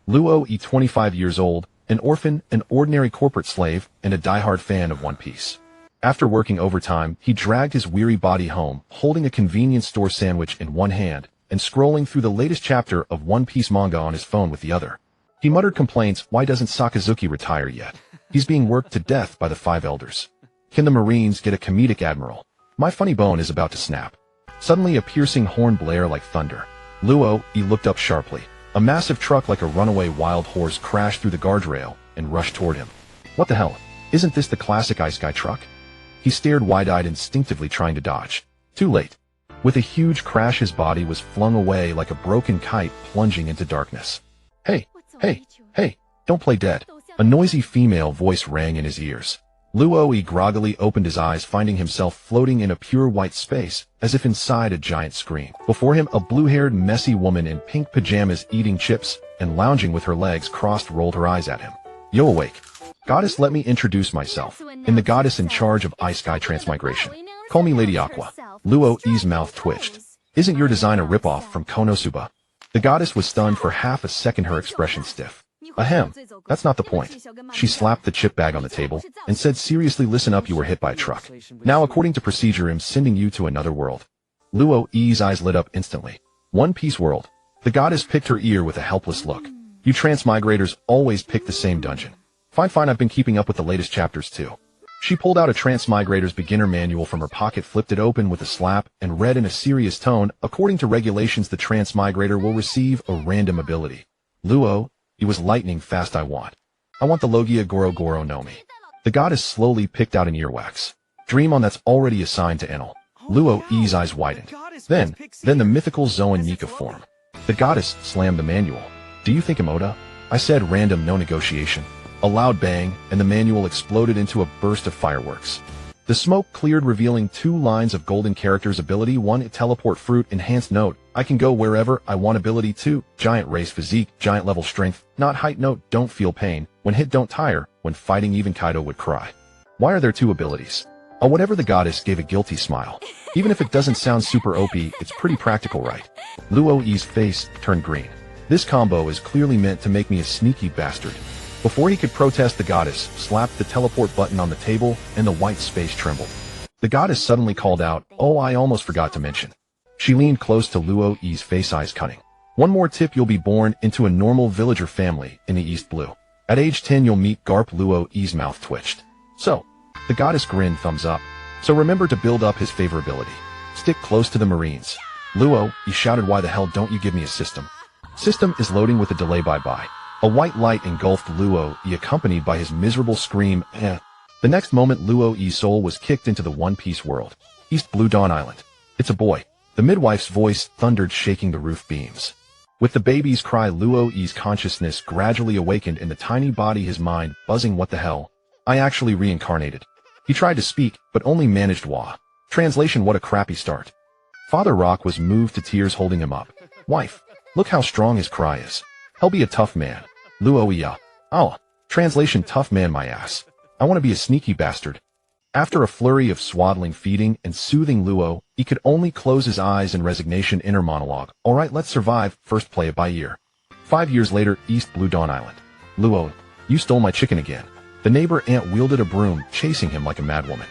Luo, 25 years old, an orphan, an ordinary corporate slave, and a diehard fan of One Piece. After working overtime, he dragged his weary body home, holding a convenience store sandwich in one hand, and scrolling through the latest chapter of One Piece manga on his phone with the other. He muttered complaints, why doesn't Sakazuki retire yet? He's being worked to death by the Five Elders. Can the Marines get a comedic admiral? My funny bone is about to snap. Suddenly a piercing horn blare like thunder. Luo, he looked up sharply. A massive truck like a runaway wild horse crashed through the guardrail and rushed toward him. What the hell? Isn't this the classic isekai'd truck? He stared wide-eyed, instinctively trying to dodge. Too late. With a huge crash, his body was flung away like a broken kite plunging into darkness. Hey, don't play dead. A noisy female voice rang in his ears. Luo, he groggily opened his eyes, finding himself floating in a pure white space, as if inside a giant screen. Before him, a blue-haired, messy woman in pink pajamas eating chips and lounging with her legs crossed rolled her eyes at him. Yo, awake. Goddess, let me introduce myself. I'm the goddess in charge of isekai'd transmigration. Call me Lady Aqua. Luo's mouth twitched. Isn't your design a ripoff from Konosuba? The goddess was stunned for half a second, her expression stiff. Ahem, that's not the point. She slapped the chip bag on the table and said seriously, listen up, you were hit by a truck. Now, according to procedure, I'm sending you to another world. Luo's eyes lit up instantly. One Piece world. The goddess picked her ear with a helpless look. You transmigrators always pick the same dungeon. Fine, I've been keeping up with the latest chapters too. She pulled out a transmigrator's beginner manual from her pocket, flipped it open with a slap, and read in a serious tone, according to regulations, the transmigrator will receive a random ability. Luo, he was lightning fast. I want the Logia Goro Goro no Mi. The goddess slowly picked out an earwax. Dream on, that's already assigned to Enel. Luo's eyes widened. Then the mythical Zoan Nika form. The goddess slammed the manual. Do you think I'm Oda? I said random, no negotiation. A loud bang, and the manual exploded into a burst of fireworks. The smoke cleared, revealing 2 lines of golden characters. Ability 1, teleport fruit, enhanced note, I can go wherever I want. Ability 2, giant race physique, giant level strength, not height. Note, don't feel pain. When hit, don't tire. When fighting, even Kaido would cry. Why are there 2 abilities? Oh, whatever. The goddess gave a guilty smile. Even if it doesn't sound super OP, it's pretty practical, right? Luo's face turned green. This combo is clearly meant to make me a sneaky bastard. Before he could protest, the goddess slapped the teleport button on the table, and the white space trembled. The goddess suddenly called out, oh, I almost forgot to mention. She leaned close to Luo's face, eyes cunning. One more tip, you'll be born into a normal villager family in the East Blue. At age 10, you'll meet Garp. Luo's mouth twitched. So, the goddess grinned, thumbs up. So remember to build up his favorability. Stick close to the Marines. Luo, he shouted, why the hell don't you give me a system? System is loading with a delay, bye-bye. A white light engulfed Luo, accompanied by his miserable scream, eh. The next moment, Luo's soul was kicked into the One Piece world. East Blue Dawn Island. It's a boy. The midwife's voice thundered, shaking the roof beams. With the baby's cry, Luo's consciousness gradually awakened in the tiny body, his mind buzzing. What the hell? I actually reincarnated. He tried to speak, but only managed wah. Translation, what a crappy start. Father Rock was moved to tears, holding him up. Wife, look how strong his cry is. He'll be a tough man. Luo, yeah. Oh. Translation, tough man my ass. I want to be a sneaky bastard. After a flurry of swaddling, feeding, and soothing Luo, he could only close his eyes in resignation. Inner monologue. Alright, let's survive, first play it by ear. 5 years later, East Blue Dawn Island. Luo, you stole my chicken again. The neighbor ant wielded a broom, chasing him like a madwoman.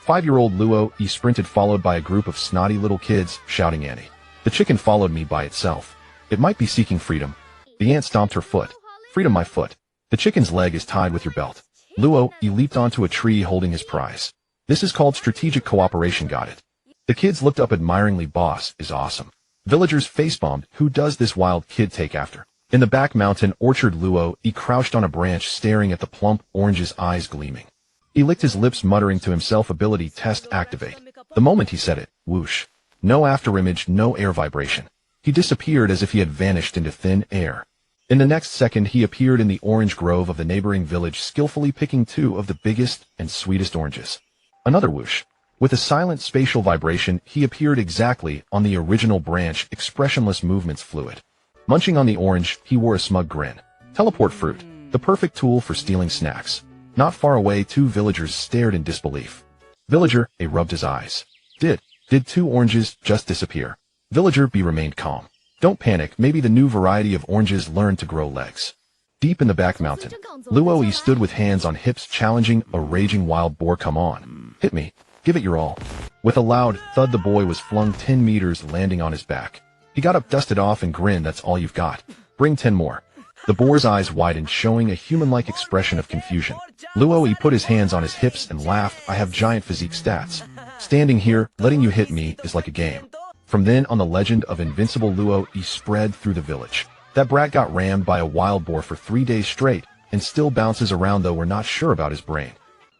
5-year-old Luo, he sprinted, followed by a group of snotty little kids, shouting Annie. The chicken followed me by itself. It might be seeking freedom. The ant stomped her foot. Freedom, my foot. The chicken's leg is tied with your belt. Luo, he leaped onto a tree holding his prize. This is called strategic cooperation, got it? The kids looked up admiringly. Boss is awesome. Villagers face-bombed. Who does this wild kid take after? In the back mountain orchard, Luo, he crouched on a branch, staring at the plump orange's eyes gleaming. He licked his lips, muttering to himself, ability test activate. The moment he said it, whoosh. No afterimage, no air vibration. He disappeared as if he had vanished into thin air. In the next second, he appeared in the orange grove of the neighboring village, skillfully picking 2 of the biggest and sweetest oranges. Another whoosh. With a silent spatial vibration, he appeared exactly on the original branch, expressionless movements fluid. Munching on the orange, he wore a smug grin. Teleport fruit, the perfect tool for stealing snacks. Not far away, 2 villagers stared in disbelief. Villager A rubbed his eyes. Did 2 oranges just disappear? Villager B remained calm. Don't panic, maybe the new variety of oranges learned to grow legs. Deep in the back mountain, Luo stood with hands on hips challenging a raging wild boar. Come on, hit me, give it your all. With a loud thud, the boy was flung 10 meters, landing on his back. He got up, dusted off, and grinned. That's all you've got? Bring 10 more. The boar's eyes widened, showing a human-like expression of confusion. Luo put his hands on his hips and laughed. I have giant physique stats. Standing here, letting you hit me is like a game. From then on, the legend of invincible Luo spread through the village. That brat got rammed by a wild boar for 3 days straight, and still bounces around, though we're not sure about his brain.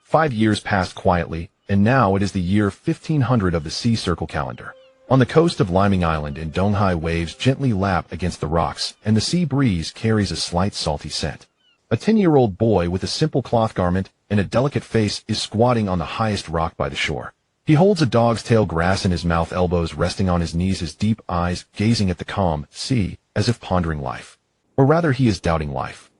5 years passed quietly, and now it is the year 1500 of the Sea Circle calendar. On the coast of Liming Island in Donghai, waves gently lap against the rocks, and the sea breeze carries a slight salty scent. A 10-year-old boy with a simple cloth garment and a delicate face is squatting on the highest rock by the shore. He holds a dog's tail grass in his mouth, elbows resting on his knees, his deep eyes gazing at the calm sea, as if pondering life. Or rather, he is doubting life.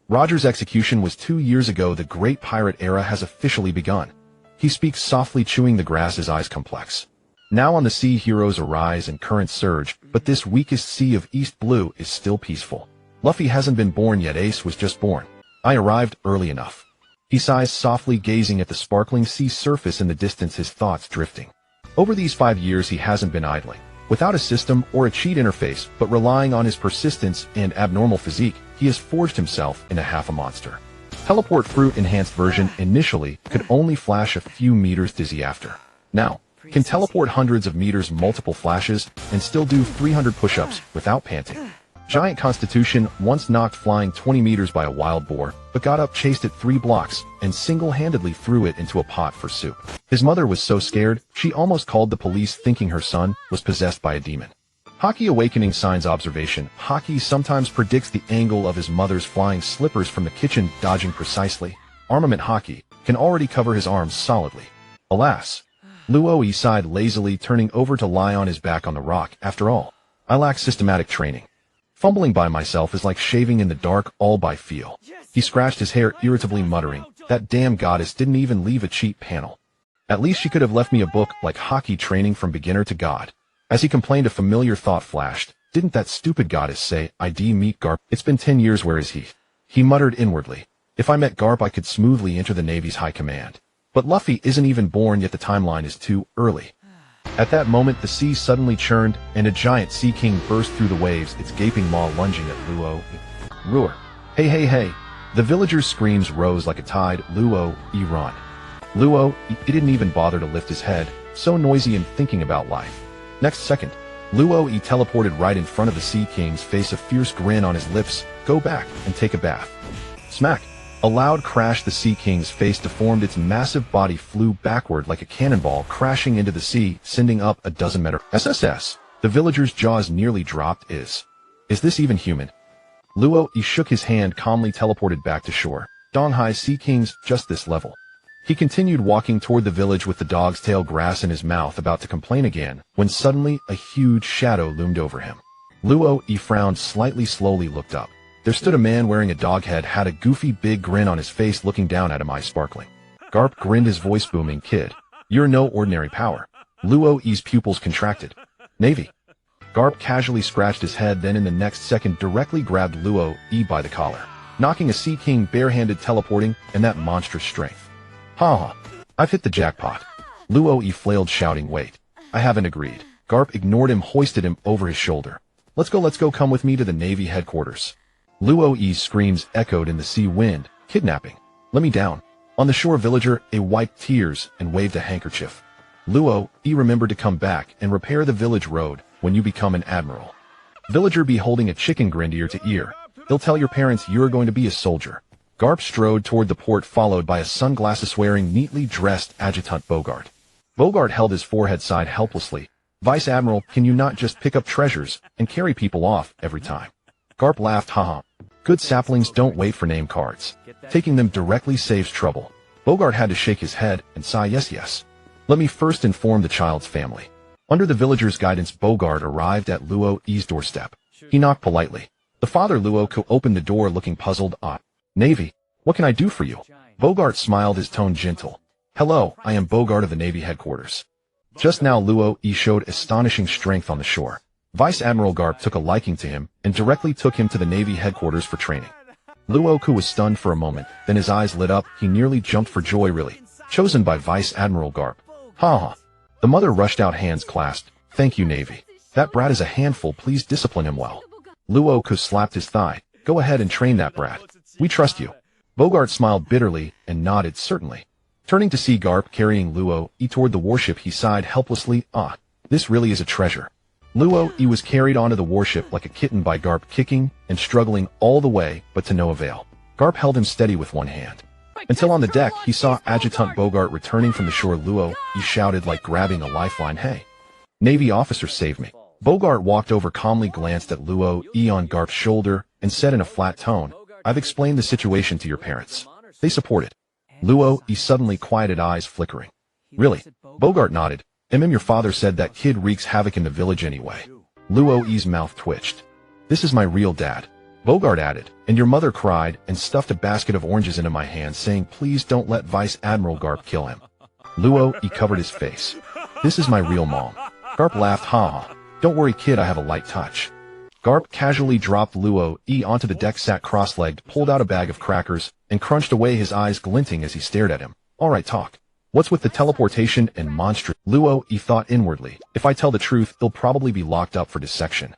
Roger's execution was 2 years ago. The great pirate era has officially begun. He speaks softly, chewing the grass, his eyes complex. Now on the sea, heroes arise and currents surge, but this weakest sea of East Blue is still peaceful. Luffy hasn't been born yet, Ace was just born. I arrived early enough. He sighs softly, gazing at the sparkling sea surface in the distance, his thoughts drifting. Over these 5 years he hasn't been idling. Without a system or a cheat interface, but relying on his persistence and abnormal physique, he has forged himself into half a monster. Teleport fruit enhanced version initially could only flash a few meters, dizzy after. Now, can teleport hundreds of meters, multiple flashes, and still do 300 push-ups without panting. Giant Constitution once knocked flying 20 meters by a wild boar, but got up, chased it 3 blocks, and single-handedly threw it into a pot for soup. His mother was so scared, she almost called the police, thinking her son was possessed by a demon. Haki awakening signs observation. Haki sometimes predicts the angle of his mother's flying slippers from the kitchen, dodging precisely. Armament Haki can already cover his arms solidly. Alas, Luo sighed lazily, turning over to lie on his back on the rock. After all, I lack systematic training. Fumbling by myself is like shaving in the dark, all by feel. He scratched his hair, irritably muttering, that damn goddess didn't even leave a cheat panel. At least she could have left me a book like Haki Training from Beginner to God. As he complained, a familiar thought flashed. Didn't that stupid goddess say, I'd meet Garp? It's been 10 years, where is he? He muttered inwardly. If I met Garp, I could smoothly enter the Navy's high command. But Luffy isn't even born yet, the timeline is too early. At that moment, the sea suddenly churned, and a giant sea king burst through the waves, its gaping maw lunging at Luo. Roar. Hey, hey, hey. The villagers' screams rose like a tide. Luo, run. Luo, he didn't even bother to lift his head, so noisy and thinking about life. Next second, Luo teleported right in front of the Sea King's face, a fierce grin on his lips. Go back and take a bath. Smack. A loud crash. The Sea King's face deformed, its massive body flew backward like a cannonball, crashing into the sea, sending up a dozen meters. SSS. The villager's jaws nearly dropped. Is this even human? Luo shook his hand, calmly teleported back to shore. Donghai, Sea King's just this level. He continued walking toward the village with the dog's tail grass in his mouth, about to complain again, when suddenly a huge shadow loomed over him. Luo frowned slightly, slowly looked up. There stood a man wearing a dog head, had a goofy big grin on his face, looking down at him, eyes sparkling. Garp grinned, his voice booming. Kid, you're no ordinary power. Luo's pupils contracted. Navy. Garp casually scratched his head, then in the next second directly grabbed Luo by the collar, knocking a Sea King barehanded, teleporting, and that monstrous strength. Ha! I've hit the jackpot. Luo flailed, shouting, wait, I haven't agreed. Garp ignored him, hoisted him over his shoulder. Let's go, come with me to the Navy headquarters. Luo's screams echoed in the sea wind. Kidnapping. Let me down. On the shore, villager wiped tears and waved a handkerchief. Luo remembered to come back and repair the village road when you become an admiral. Villager be holding a chicken, grinned ear to ear. They'll tell your parents you're going to be a soldier. Garp strode toward the port, followed by a sunglasses-wearing, neatly dressed adjutant Bogart. Bogart held his forehead, sighed helplessly. Vice Admiral, can you not just pick up treasures and carry people off every time? Garp laughed, haha. Good saplings don't wait for name cards. Taking them directly saves trouble. Bogart had to shake his head and sigh, yes. Let me first inform the child's family. Under the villager's guidance, Bogart arrived at Luo's doorstep. He knocked politely. The father, Luo, opened the door, looking puzzled. Navy, what can I do for you? Bogart smiled, his tone gentle. Hello, I am Bogart of the Navy headquarters. Just now Luo showed astonishing strength on the shore. Vice Admiral Garp took a liking to him and directly took him to the Navy headquarters for training. Luoku was stunned for a moment, then his eyes lit up. He nearly jumped for joy. Really? Chosen by Vice Admiral Garp? Ha ha. The mother rushed out, hands clasped. Thank you, Navy. That brat is a handful, please discipline him well. Luoku slapped his thigh. Go ahead and train that brat. We trust you. Bogart smiled bitterly and nodded certainly. Turning to see Garp carrying Luo toward the warship, he sighed helplessly. Ah, this really is a treasure. Luo was carried onto the warship like a kitten by Garp, kicking and struggling all the way, but to no avail. Garp held him steady with one hand. Until on the deck, he saw Adjutant Bogart returning from the shore. Luo, he shouted like grabbing a lifeline. Hey, Navy officer, save me. Bogart walked over, calmly glanced at Luo on Garp's shoulder, and said in a flat tone, I've explained the situation to your parents. They support it. Luo suddenly quieted, eyes flickering. Really? Bogart nodded. Your father said that kid wreaks havoc in the village anyway. Luo's mouth twitched. This is my real dad. Bogart added, and your mother cried and stuffed a basket of oranges into my hand, saying please don't let Vice Admiral Garp kill him. Luo covered his face. This is my real mom. Garp laughed. Ha ha. Don't worry kid, I have a light touch. Garp casually dropped Luo onto the deck, sat cross-legged, pulled out a bag of crackers, and crunched away, his eyes glinting as he stared at him. Alright, talk. What's with the teleportation and monster? Luo thought inwardly. If I tell the truth, he'll probably be locked up for dissection.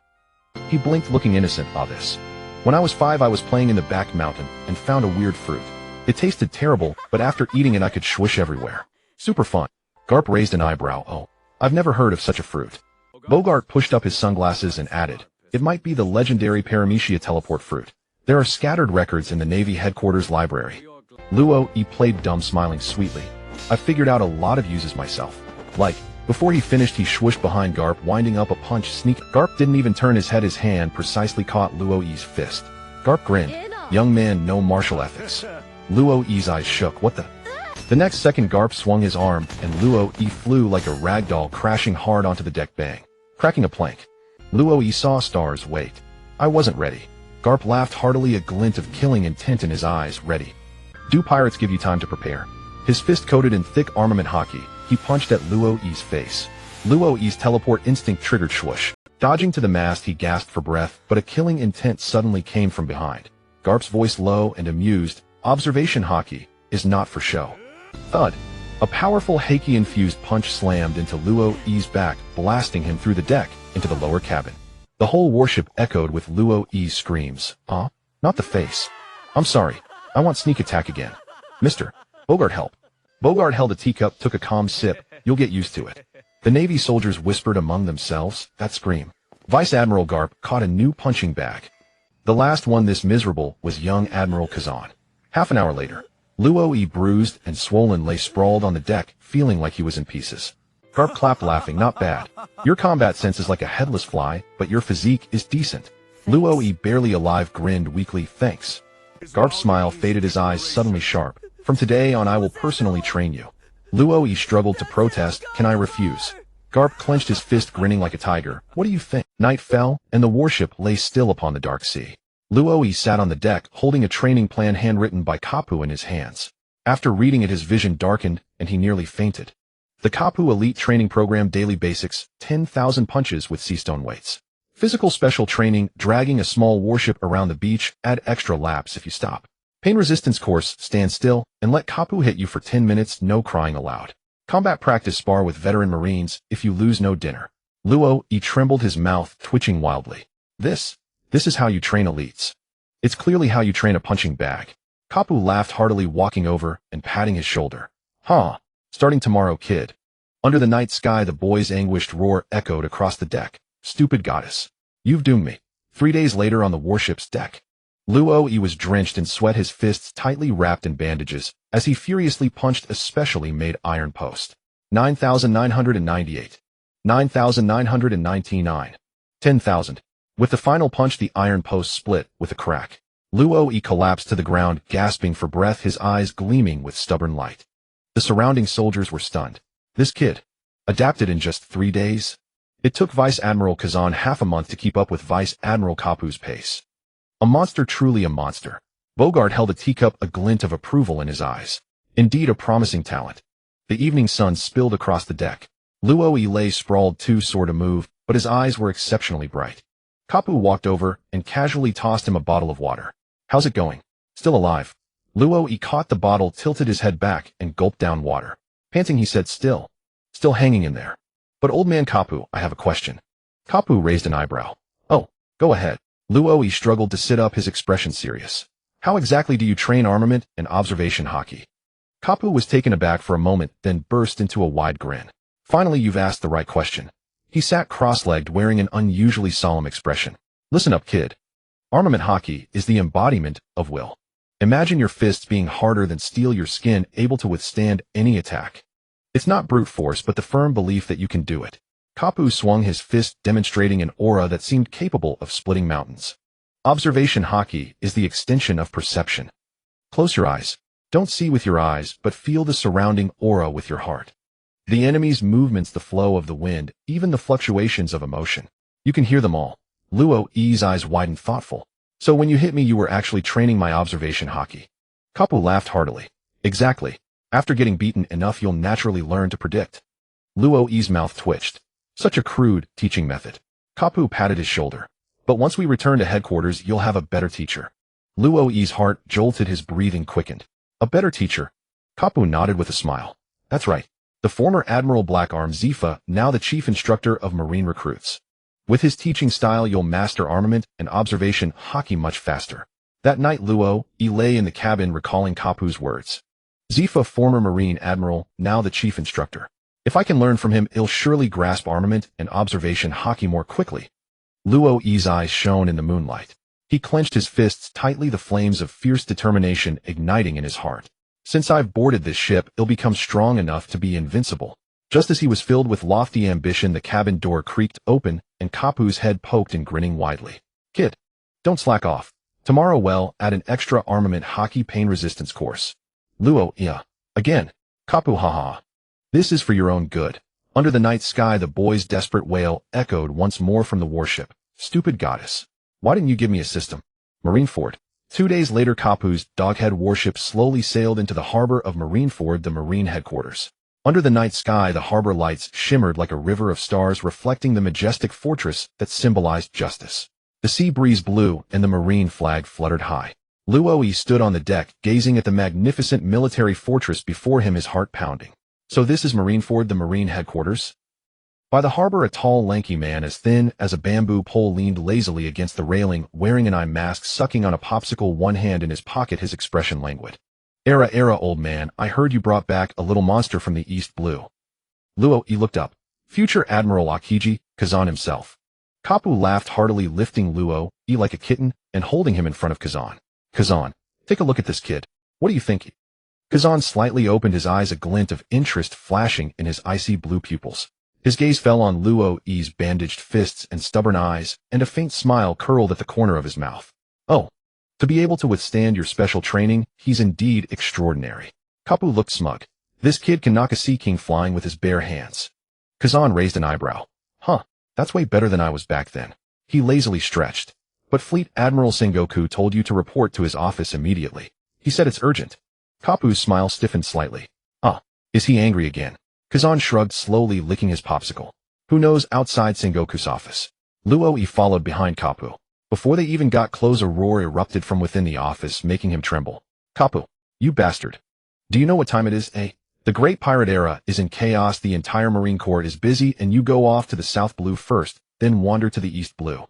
He blinked, looking innocent. This. When I was 5, I was playing in the back mountain and found a weird fruit. It tasted terrible, but after eating it I could swish everywhere. Super fun. Garp raised an eyebrow. Oh, I've never heard of such a fruit. Bogart pushed up his sunglasses and added, it might be the legendary Paramecia teleport fruit. There are scattered records in the Navy headquarters library. Luo played dumb, smiling sweetly. I figured out a lot of uses myself. Like, before he finished he swished behind Garp, winding up a punch. Sneak. Garp didn't even turn his head, his hand precisely caught Luo's fist. Garp grinned. Young man, no martial ethics. Luo's eyes shook. What the? The next second Garp swung his arm, and Luo flew like a rag doll, crashing hard onto the deck, bang, cracking a plank. Luo saw stars. Wait. I wasn't ready. Garp laughed heartily, a glint of killing intent in his eyes. Ready. Do pirates give you time to prepare? His fist coated in thick armament hockey, he punched at Luo's face. Luo's teleport instinct triggered. Swoosh. Dodging to the mast, he gasped for breath, but a killing intent suddenly came from behind. Garp's voice low and amused. Observation hockey is not for show. Thud. A powerful haki-infused punch slammed into Luo's back, blasting him through the deck into the lower cabin. The whole warship echoed with Luo's screams. Not the face. I'm sorry. I want sneak attack again. Mister. Bogart, help. Bogart held a teacup, took a calm sip. You'll get used to it. The Navy soldiers whispered among themselves. That scream. Vice Admiral Garp caught a new punching bag. The last one this miserable was young Admiral Kazan. Half an hour later, Luo bruised and swollen lay sprawled on the deck, feeling like he was in pieces. Garp clapped, laughing. Not bad. Your combat sense is like a headless fly, but your physique is decent. Luo, barely alive, grinned weakly. Thanks. Garp's smile faded, his eyes suddenly sharp. From today on I will personally train you. Luo struggled to protest. Can I refuse? Garp clenched his fist, grinning like a tiger. What do you think? Night fell, and the warship lay still upon the dark sea. Luo sat on the deck, holding a training plan handwritten by Kapu in his hands. After reading it, his vision darkened, and he nearly fainted. The Kapu Elite Training Program Daily Basics, 10,000 punches with seastone weights. Physical special training, dragging a small warship around the beach, add extra laps if you stop. Pain resistance course, stand still, and let Kapu hit you for 10 minutes, no crying allowed. Combat practice, spar with veteran Marines, if you lose no dinner. Luo trembled, his mouth twitching wildly. This is how you train elites. It's clearly how you train a punching bag. Kapu laughed heartily, walking over and patting his shoulder. Starting tomorrow, kid. Under the night sky, the boy's anguished roar echoed across the deck. Stupid goddess. You've doomed me. 3 days later on the warship's deck. Luo was drenched in sweat, his fists tightly wrapped in bandages, as he furiously punched a specially made iron post. 9,998. 9,999. 10,000. With the final punch, the iron post split with a crack. Luo collapsed to the ground, gasping for breath, his eyes gleaming with stubborn light. The surrounding soldiers were stunned. This kid adapted in just 3 days? It took Vice Admiral Kazan half a month to keep up with Vice Admiral Kapu's pace. A monster, truly a monster. Bogart held a teacup, a glint of approval in his eyes. Indeed, a promising talent. The evening sun spilled across the deck. Luo lay sprawled too sore to move, but his eyes were exceptionally bright. Kapu walked over and casually tossed him a bottle of water. How's it going? Still alive. Luo caught the bottle, tilted his head back, and gulped down water. Panting, he said, still hanging in there. But old man Kapu, I have a question. Kapu raised an eyebrow. Oh, go ahead. Luo struggled to sit up, his expression serious. How exactly do you train armament and observation hockey? Kapu was taken aback for a moment, then burst into a wide grin. Finally, you've asked the right question. He sat cross-legged, wearing an unusually solemn expression. Listen up, kid. Armament hockey is the embodiment of will. Imagine your fists being harder than steel, your skin able to withstand any attack. It's not brute force, but the firm belief that you can do it. Kapu swung his fist, demonstrating an aura that seemed capable of splitting mountains. Observation hockey is the extension of perception. Close your eyes. Don't see with your eyes, but feel the surrounding aura with your heart. The enemy's movements, the flow of the wind, even the fluctuations of emotion. You can hear them all. Luo's eyes widened, thoughtful. So when you hit me, you were actually training my observation hockey. Kapu laughed heartily. Exactly. After getting beaten enough, you'll naturally learn to predict. Luo's mouth twitched. Such a crude teaching method. Kapu patted his shoulder. But once we return to headquarters, you'll have a better teacher. Luo's heart jolted, his breathing quickened. A better teacher? Kapu nodded with a smile. That's right. The former Admiral Blackarm Zifa, now the chief instructor of Marine recruits. With his teaching style, you'll master armament and observation hockey much faster. That night, Luo lay in the cabin, recalling Kapu's words. Zifa, former Marine Admiral, now the chief instructor. If I can learn from him, he'll surely grasp armament and observation hockey more quickly. Luo's eyes shone in the moonlight. He clenched his fists tightly, the flames of fierce determination igniting in his heart. Since I've boarded this ship, it'll become strong enough to be invincible. Just as he was filled with lofty ambition, the cabin door creaked open, and Kapu's head poked in, grinning widely. Kid, don't slack off. Tomorrow we'll add an extra armament hockey pain resistance course. Luo, yeah. Again. Kapu, haha. This is for your own good. Under the night sky, the boy's desperate wail echoed once more from the warship. Stupid goddess. Why didn't you give me a system? Marineford. 2 days later, Kapu's doghead warship slowly sailed into the harbor of Marineford, the Marine headquarters. Under the night sky, the harbor lights shimmered like a river of stars, reflecting the majestic fortress that symbolized justice. The sea breeze blew, and the Marine flag fluttered high. Luo stood on the deck, gazing at the magnificent military fortress before him, his heart pounding. So this is Marineford, the Marine headquarters? By the harbor, a tall, lanky man as thin as a bamboo pole leaned lazily against the railing, wearing an eye mask, sucking on a popsicle, one hand in his pocket, his expression languid. Era, old man, I heard you brought back a little monster from the East Blue. Luo looked up. Future Admiral Akiji, Kazan himself. Kapu laughed heartily, lifting Luo like a kitten and holding him in front of Kazan. Kazan, take a look at this kid. What do you think? Kazan slightly opened his eyes, a glint of interest flashing in his icy blue pupils. His gaze fell on Luo's bandaged fists and stubborn eyes, and a faint smile curled at the corner of his mouth. Oh. To be able to withstand your special training, he's indeed extraordinary. Kapu looked smug. This kid can knock a sea king flying with his bare hands. Kazan raised an eyebrow. Huh, that's way better than I was back then. He lazily stretched. But Fleet Admiral Sengoku told you to report to his office immediately. He said it's urgent. Kapu's smile stiffened slightly. Ah, is he angry again? Kazan shrugged, slowly licking his popsicle. Who knows? Outside Sengoku's office. Luo followed behind Kapu. Before they even got close, a roar erupted from within the office, making him tremble. Kapu, you bastard. Do you know what time it is, eh? The Great Pirate Era is in chaos, the entire Marine Corps is busy, and you go off to the South Blue first, then wander to the East Blue.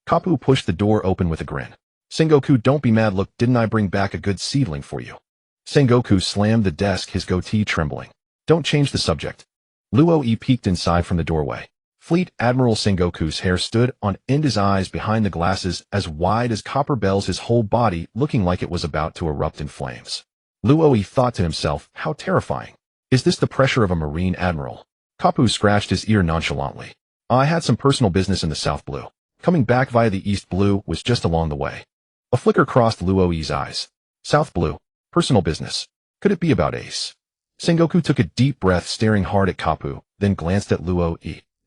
Kapu pushed the door open with a grin. Sengoku, don't be mad, look, didn't I bring back a good seedling for you? Sengoku slammed the desk, his goatee trembling. Don't change the subject. Luo peeked inside from the doorway. Fleet Admiral Sengoku's hair stood on end, his eyes behind the glasses as wide as copper bells, his whole body looking like it was about to erupt in flames. Luo thought to himself, how terrifying. Is this the pressure of a Marine Admiral? Kapu scratched his ear nonchalantly. I had some personal business in the South Blue. Coming back via the East Blue was just along the way. A flicker crossed Luo's eyes. South Blue. Personal business. Could it be about Ace? Sengoku took a deep breath, staring hard at Kapu, then glanced at Luo.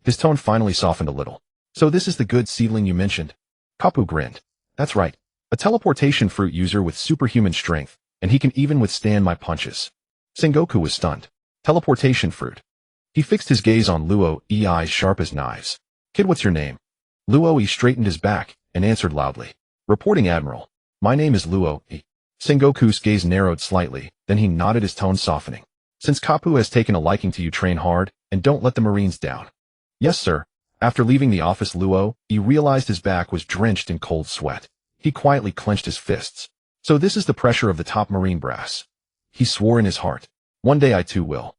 His tone finally softened a little. So this is the good seedling you mentioned? Kapu grinned. That's right. A teleportation fruit user with superhuman strength, and he can even withstand my punches. Sengoku was stunned. Teleportation fruit. He fixed his gaze on Luo, eyes sharp as knives. Kid, what's your name? Luo straightened his back and answered loudly. Reporting, Admiral. My name is Luo. Sengoku's gaze narrowed slightly, then he nodded, his tone softening. Since Kapu has taken a liking to you, train hard, and don't let the Marines down. Yes, sir. After leaving the office, Luo realized his back was drenched in cold sweat. He quietly clenched his fists. So this is the pressure of the top Marine brass. He swore in his heart. One day I too will.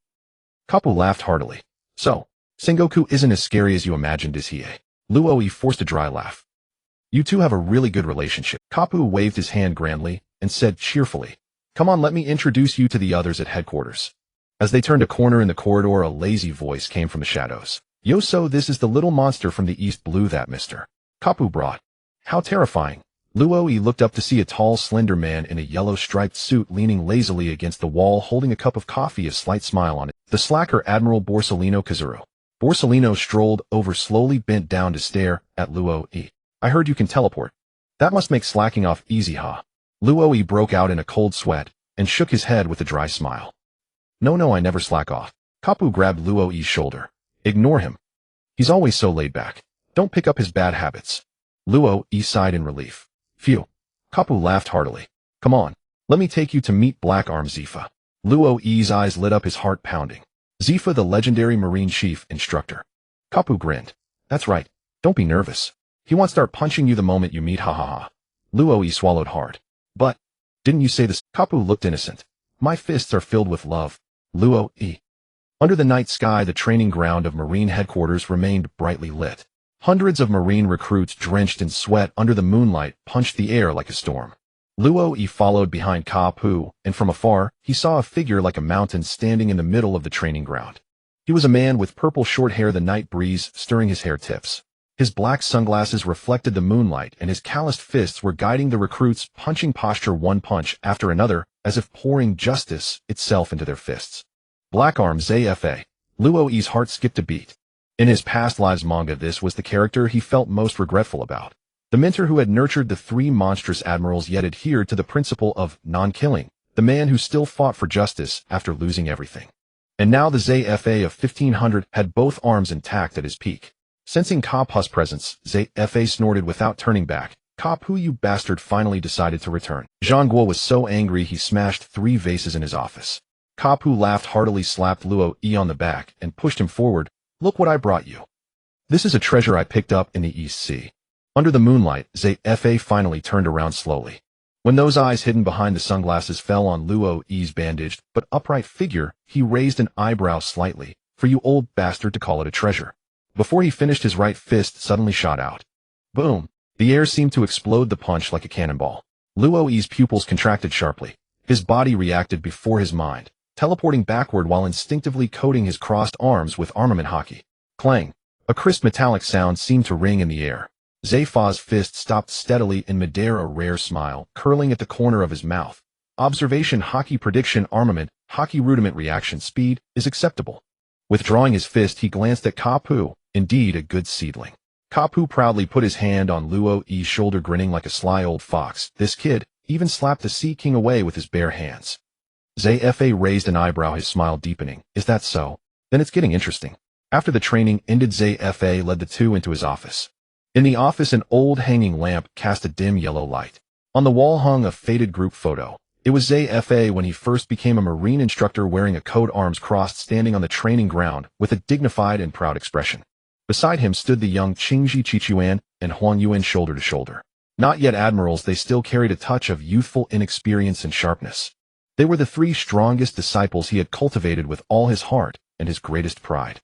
Kapu laughed heartily. So, Sengoku isn't as scary as you imagined, is he? Luo forced a dry laugh. You two have a really good relationship. Kapu waved his hand grandly and said cheerfully, Come on, let me introduce you to the others at headquarters. As they turned a corner in the corridor, a lazy voice came from the shadows. Yo, so this is the little monster from the East Blue that Mr. Kapu brought. How terrifying. Luo looked up to see a tall, slender man in a yellow striped suit leaning lazily against the wall holding a cup of coffee, a slight smile on it. The slacker Admiral Borsalino Kazuro. Borsalino strolled over, slowly bent down to stare at Luo. I heard you can teleport. That must make slacking off easy, huh? Luo broke out in a cold sweat and shook his head with a dry smile. No, I never slack off. Kapu grabbed Luo's shoulder. Ignore him. He's always so laid back. Don't pick up his bad habits. Luo sighed in relief. Phew. Kapu laughed heartily. Come on, let me take you to meet Black Arm Zifa. Luo's eyes lit up, his heart pounding. Zifa, the legendary Marine Chief Instructor. Kapu grinned. That's right. Don't be nervous. He won't start punching you the moment you meet, ha ha ha. Luo swallowed hard. But, didn't you say this? Kapu looked innocent. My fists are filled with love. Luo. Under the night sky, the training ground of Marine headquarters remained brightly lit. Hundreds of Marine recruits drenched in sweat under the moonlight punched the air like a storm. Luo followed behind Kapu, and from afar, he saw a figure like a mountain standing in the middle of the training ground. He was a man with purple short hair, the night breeze stirring his hair tips. His black sunglasses reflected the moonlight, and his calloused fists were guiding the recruits, punching posture one punch after another, as if pouring justice itself into their fists. Black Arm Zafa. Luo's heart skipped a beat. In his past lives manga, this was the character he felt most regretful about. The mentor who had nurtured the three monstrous admirals yet adhered to the principle of non-killing. The man who still fought for justice after losing everything. And now the Zafa of 1500 had both arms intact at his peak. Sensing Kapu's presence, Zafa snorted without turning back. Kapu, you bastard, finally decided to return. Zhang Guo was so angry he smashed 3 vases in his office. Kapu laughed heartily, slapped Luo on the back, and pushed him forward. Look what I brought you. This is a treasure I picked up in the East Sea. Under the moonlight, Zafa finally turned around slowly. When those eyes hidden behind the sunglasses fell on Luo's bandaged but upright figure, he raised an eyebrow slightly. For you old bastard to call it a treasure. Before he finished, his right fist suddenly shot out. Boom. The air seemed to explode the punch like a cannonball. Luo's pupils contracted sharply. His body reacted before his mind, teleporting backward while instinctively coating his crossed arms with armament hockey. Clang. A crisp metallic sound seemed to ring in the air. Zafa's fist stopped steadily in midair, a rare smile curling at the corner of his mouth. Observation hockey prediction armament hockey rudiment reaction speed is acceptable. Withdrawing his fist, he glanced at Kapu, indeed a good seedling. Kapu proudly put his hand on Luo's shoulder, grinning like a sly old fox. This kid even slapped the Sea King away with his bare hands. Zafa raised an eyebrow, his smile deepening. Is that so? Then it's getting interesting. After the training ended, Zafa led the two into his office. In the office, an old hanging lamp cast a dim yellow light. On the wall hung a faded group photo. It was Zafa when he first became a Marine instructor, wearing a coat, arms crossed, standing on the training ground with a dignified and proud expression. Beside him stood the young Qingji Qichuan and Huang Yuan, shoulder to shoulder. Not yet admirals, they still carried a touch of youthful inexperience and sharpness. They were the 3 strongest disciples he had cultivated with all his heart and his greatest pride.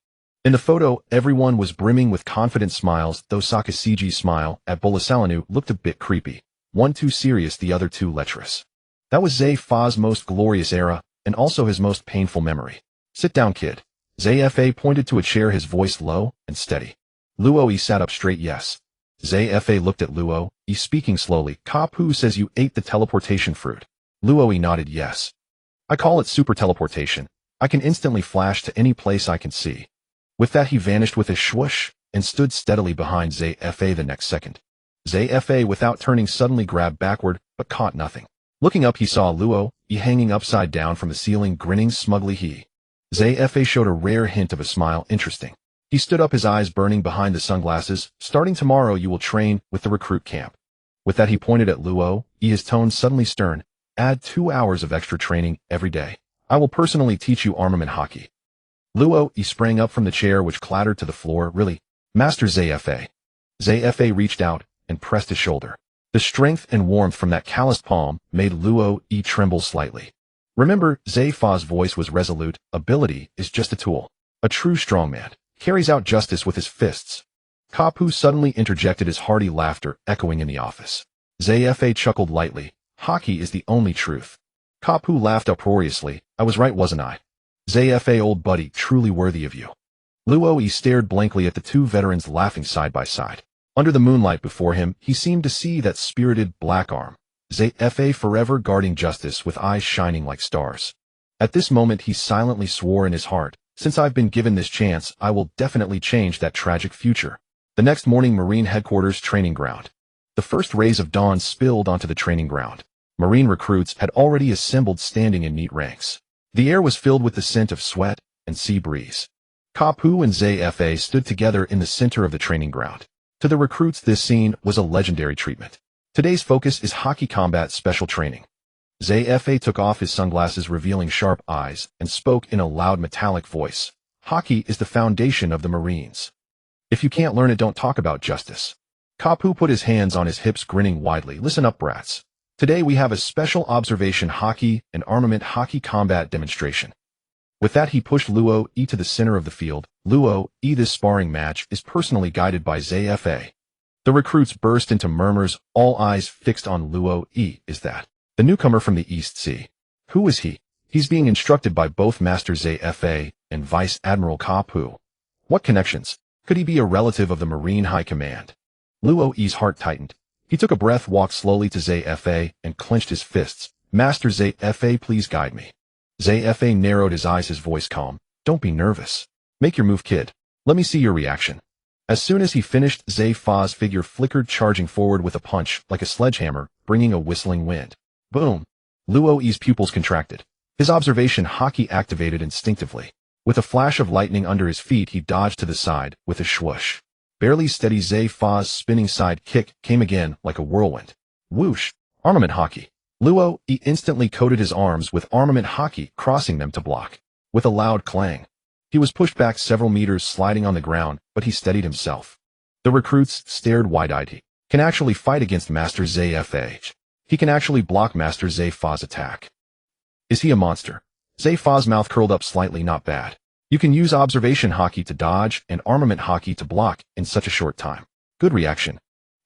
In the photo, everyone was brimming with confident smiles, though Sakasiji's smile at Bolasalanu looked a bit creepy. One too serious, the other too lecherous. That was Zafa's most glorious era, and also his most painful memory. Sit down, kid. Zafa pointed to a chair, his voice low and steady. Luo sat up straight. Yes. Zafa looked at Luo, speaking slowly. Kapu says you ate the teleportation fruit. Luo nodded yes. I call it super teleportation. I can instantly flash to any place I can see. With that, he vanished with a swoosh and stood steadily behind Zafa the next second. Zafa, without turning, suddenly grabbed backward, but caught nothing. Looking up, he saw Luo hanging upside down from the ceiling, grinning smugly. He Zfa showed a rare hint of a smile. Interesting. He stood up, his eyes burning behind the sunglasses. Starting tomorrow you will train with the recruit camp. With that he pointed at Luo, his tone suddenly stern. Add 2 hours of extra training every day. I will personally teach you armament hockey. Luo sprang up from the chair which clattered to the floor. Really? Master Zfa. Zfa reached out and pressed his shoulder. The strength and warmth from that calloused palm made Luo tremble slightly. Remember, Zfa's voice was resolute. Ability is just a tool. A true strongman carries out justice with his fists. Kapu suddenly interjected, his hearty laughter echoing in the office. Zfa chuckled lightly. Hockey is the only truth. Kapu laughed uproariously. I was right, wasn't I? Zfa, old buddy, truly worthy of you. Luo stared blankly at the two veterans laughing side by side. Under the moonlight before him, he seemed to see that spirited black arm. Zfa forever guarding justice with eyes shining like stars. At this moment he silently swore in his heart, since I've been given this chance, I will definitely change that tragic future. The next morning, Marine Headquarters training ground. The first rays of dawn spilled onto the training ground. Marine recruits had already assembled, standing in neat ranks. The air was filled with the scent of sweat and sea breeze. Kapu and Zfa stood together in the center of the training ground. To the recruits, this scene was a legendary treatment. Today's focus is hockey combat special training. Zfa took off his sunglasses, revealing sharp eyes, and spoke in a loud metallic voice. Hockey is the foundation of the Marines. If you can't learn it, don't talk about justice. Kapu put his hands on his hips, grinning widely. Listen up, brats. Today we have a special observation hockey and armament hockey combat demonstration. With that he pushed Luo to the center of the field. Luo, this sparring match is personally guided by Zfa. The recruits burst into murmurs, all eyes fixed on Luo. Is that the newcomer from the East Sea? Who is he? He's being instructed by both Master Zfa and Vice Admiral Kapu. What connections? Could he be a relative of the Marine High Command? Luo's heart tightened. He took a breath, walked slowly to Zfa, and clenched his fists. Master Zfa, please guide me. Zfa narrowed his eyes, his voice calm. Don't be nervous. Make your move, kid. Let me see your reaction. As soon as he finished, Zfa's figure flickered, charging forward with a punch, like a sledgehammer, bringing a whistling wind. Boom! Luo's pupils contracted. His observation hockey activated instinctively. With a flash of lightning under his feet, he dodged to the side, with a swoosh. Barely steady, Zfa's spinning side kick came again, like a whirlwind. Whoosh! Armament hockey. Luo instantly coated his arms with armament hockey, crossing them to block. With a loud clang, he was pushed back several meters, sliding on the ground, but he steadied himself. The recruits stared wide-eyed. He can actually fight against Master Zfa. He can actually block Master Zfa's attack. Is he a monster? Zfa's mouth curled up slightly. Not bad. You can use observation hockey to dodge and armament hockey to block in such a short time. Good reaction.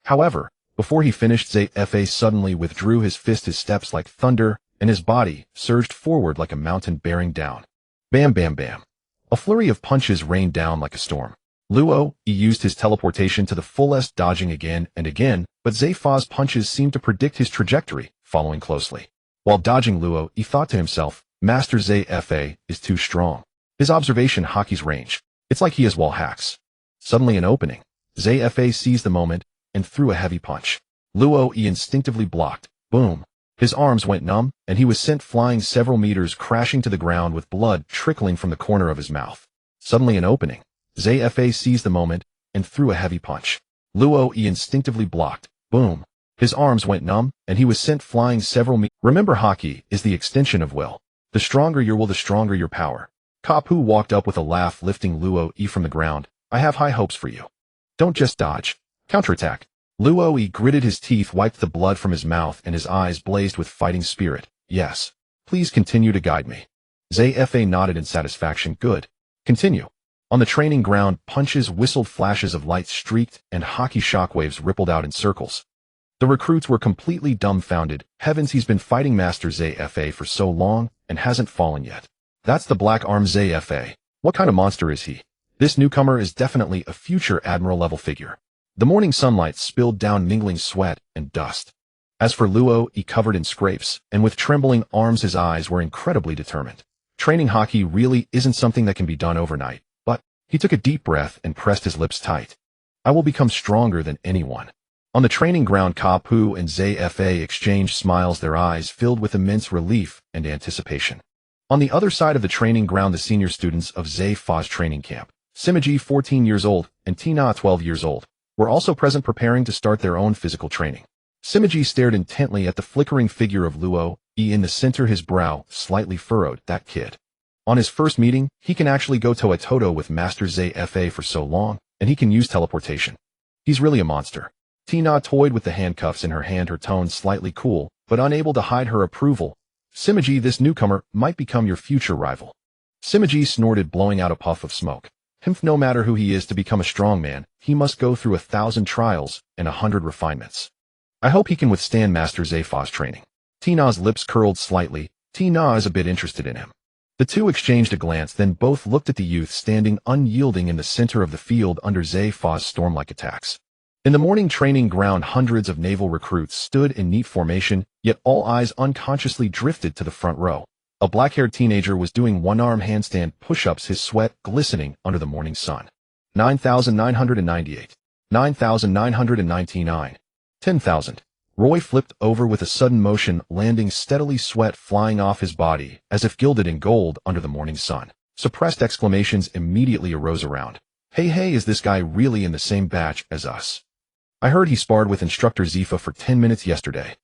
However, before he finished, Zfa suddenly withdrew his fist, his steps like thunder, and his body surged forward like a mountain bearing down. Bam, bam, bam. A flurry of punches rained down like a storm. Luo used his teleportation to the fullest, dodging again and again, but Zfa's punches seemed to predict his trajectory, following closely. While dodging, Luo thought to himself, Master Zfa is too strong. His observation hockey's range. It's like he has wall hacks. Suddenly an opening. Zfa seized the moment and threw a heavy punch. Luo instinctively blocked. Boom. His arms went numb, and he was sent flying several meters, crashing to the ground with blood trickling from the corner of his mouth. Suddenly an opening. Zfa seized the moment and threw a heavy punch. Luo instinctively blocked. Boom. His arms went numb, and he was sent flying several meters. Remember, hockey is the extension of will. The stronger your will, the stronger your power. Kapu walked up with a laugh, lifting Luo from the ground. I have high hopes for you. Don't just dodge. Counterattack. Luo gritted his teeth, wiped the blood from his mouth, and his eyes blazed with fighting spirit. Yes. Please continue to guide me. Zfa nodded in satisfaction. Good. Continue. On the training ground, punches whistled, flashes of light streaked, and hockey shockwaves rippled out in circles. The recruits were completely dumbfounded. Heavens, he's been fighting Master Zfa for so long, and hasn't fallen yet. That's the Black Arm Zfa. What kind of monster is he? This newcomer is definitely a future admiral-level figure. The morning sunlight spilled down, mingling sweat and dust. As for Luo, covered in scrapes, and with trembling arms, his eyes were incredibly determined. Training hockey really isn't something that can be done overnight, but he took a deep breath and pressed his lips tight. I will become stronger than anyone. On the training ground, Kapu and Zfa exchanged smiles, their eyes filled with immense relief and anticipation. On the other side of the training ground, the senior students of Zephy's training camp, Simoji, 14 years old, and Tina, 12 years old, were also present preparing to start their own physical training. Simoji stared intently at the flickering figure of Luo, in the center, his brow slightly furrowed. That kid. On his first meeting, he can actually go toe-a-toe with Master Zephy for so long, and he can use teleportation. He's really a monster. Tina toyed with the handcuffs in her hand, her tone slightly cool, but unable to hide her approval. Simoji, this newcomer might become your future rival. Simoji snorted, blowing out a puff of smoke. No matter who he is, to become a strong man, he must go through 1,000 trials and 100 refinements. I hope he can withstand Master Zephy's training. Tina's lips curled slightly. Tina is a bit interested in him. The two exchanged a glance, then both looked at the youth standing unyielding in the center of the field under Zephy's storm-like attacks. In the morning training ground, hundreds of naval recruits stood in neat formation, yet all eyes unconsciously drifted to the front row. A black-haired teenager was doing one-arm handstand push-ups, his sweat glistening under the morning sun. 9,998. 9,999. 10,000. Roy flipped over with a sudden motion, landing steadily, sweat flying off his body, as if gilded in gold under the morning sun. Suppressed exclamations immediately arose around. Hey, is this guy really in the same batch as us? I heard he sparred with instructor Zephy for 10 minutes yesterday.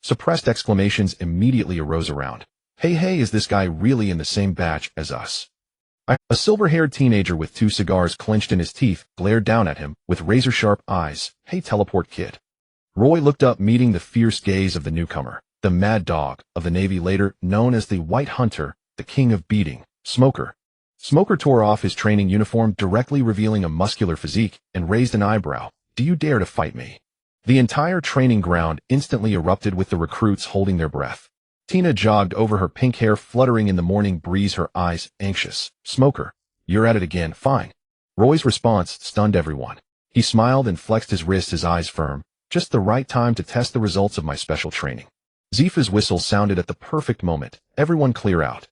Suppressed exclamations immediately arose around. Hey, is this guy really in the same batch as us? A silver-haired teenager with 2 cigars clenched in his teeth glared down at him with razor-sharp eyes. Hey, teleport kid. Roy looked up, meeting the fierce gaze of the newcomer, the mad dog of the Navy, later known as the White Hunter, the king of beating, Smoker. Smoker tore off his training uniform, directly revealing a muscular physique, and raised an eyebrow. Do you dare to fight me? The entire training ground instantly erupted with the recruits holding their breath. Tina jogged over, her pink hair fluttering in the morning breeze, her eyes anxious. Smoker, you're at it again. Fine. Roy's response stunned everyone. He smiled and flexed his wrist, his eyes firm. Just the right time to test the results of my special training. Zephy's whistle sounded at the perfect moment. Everyone clear out.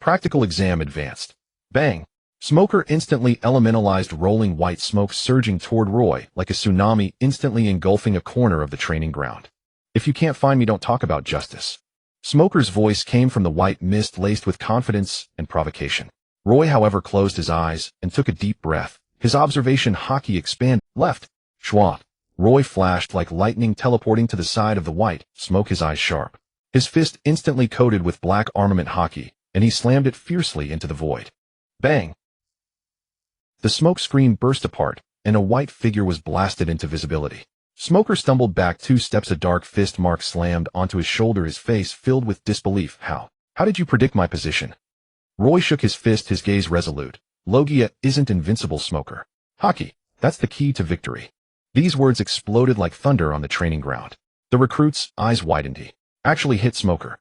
Practical exam advanced. Bang! Smoker instantly elementalized, rolling white smoke surging toward Roy like a tsunami, instantly engulfing a corner of the training ground. If you can't find me, don't talk about justice. Smoker's voice came from the white mist, laced with confidence and provocation. Roy, however, closed his eyes and took a deep breath. His observation hockey expanded. Left. Schwa. Roy flashed like lightning, teleporting to the side of the white smoke, his eyes sharp. His fist instantly coated with black armament hockey, and he slammed it fiercely into the void. Bang! The smoke screen burst apart, and a white figure was blasted into visibility. Smoker stumbled back 2 steps, a dark fist mark slammed onto his shoulder, his face filled with disbelief. How did you predict my position? Roy shook his fist, his gaze resolute. Logia isn't invincible, Smoker. Hockey, that's the key to victory. These words exploded like thunder on the training ground. The recruits' eyes widened. He actually hit Smoker.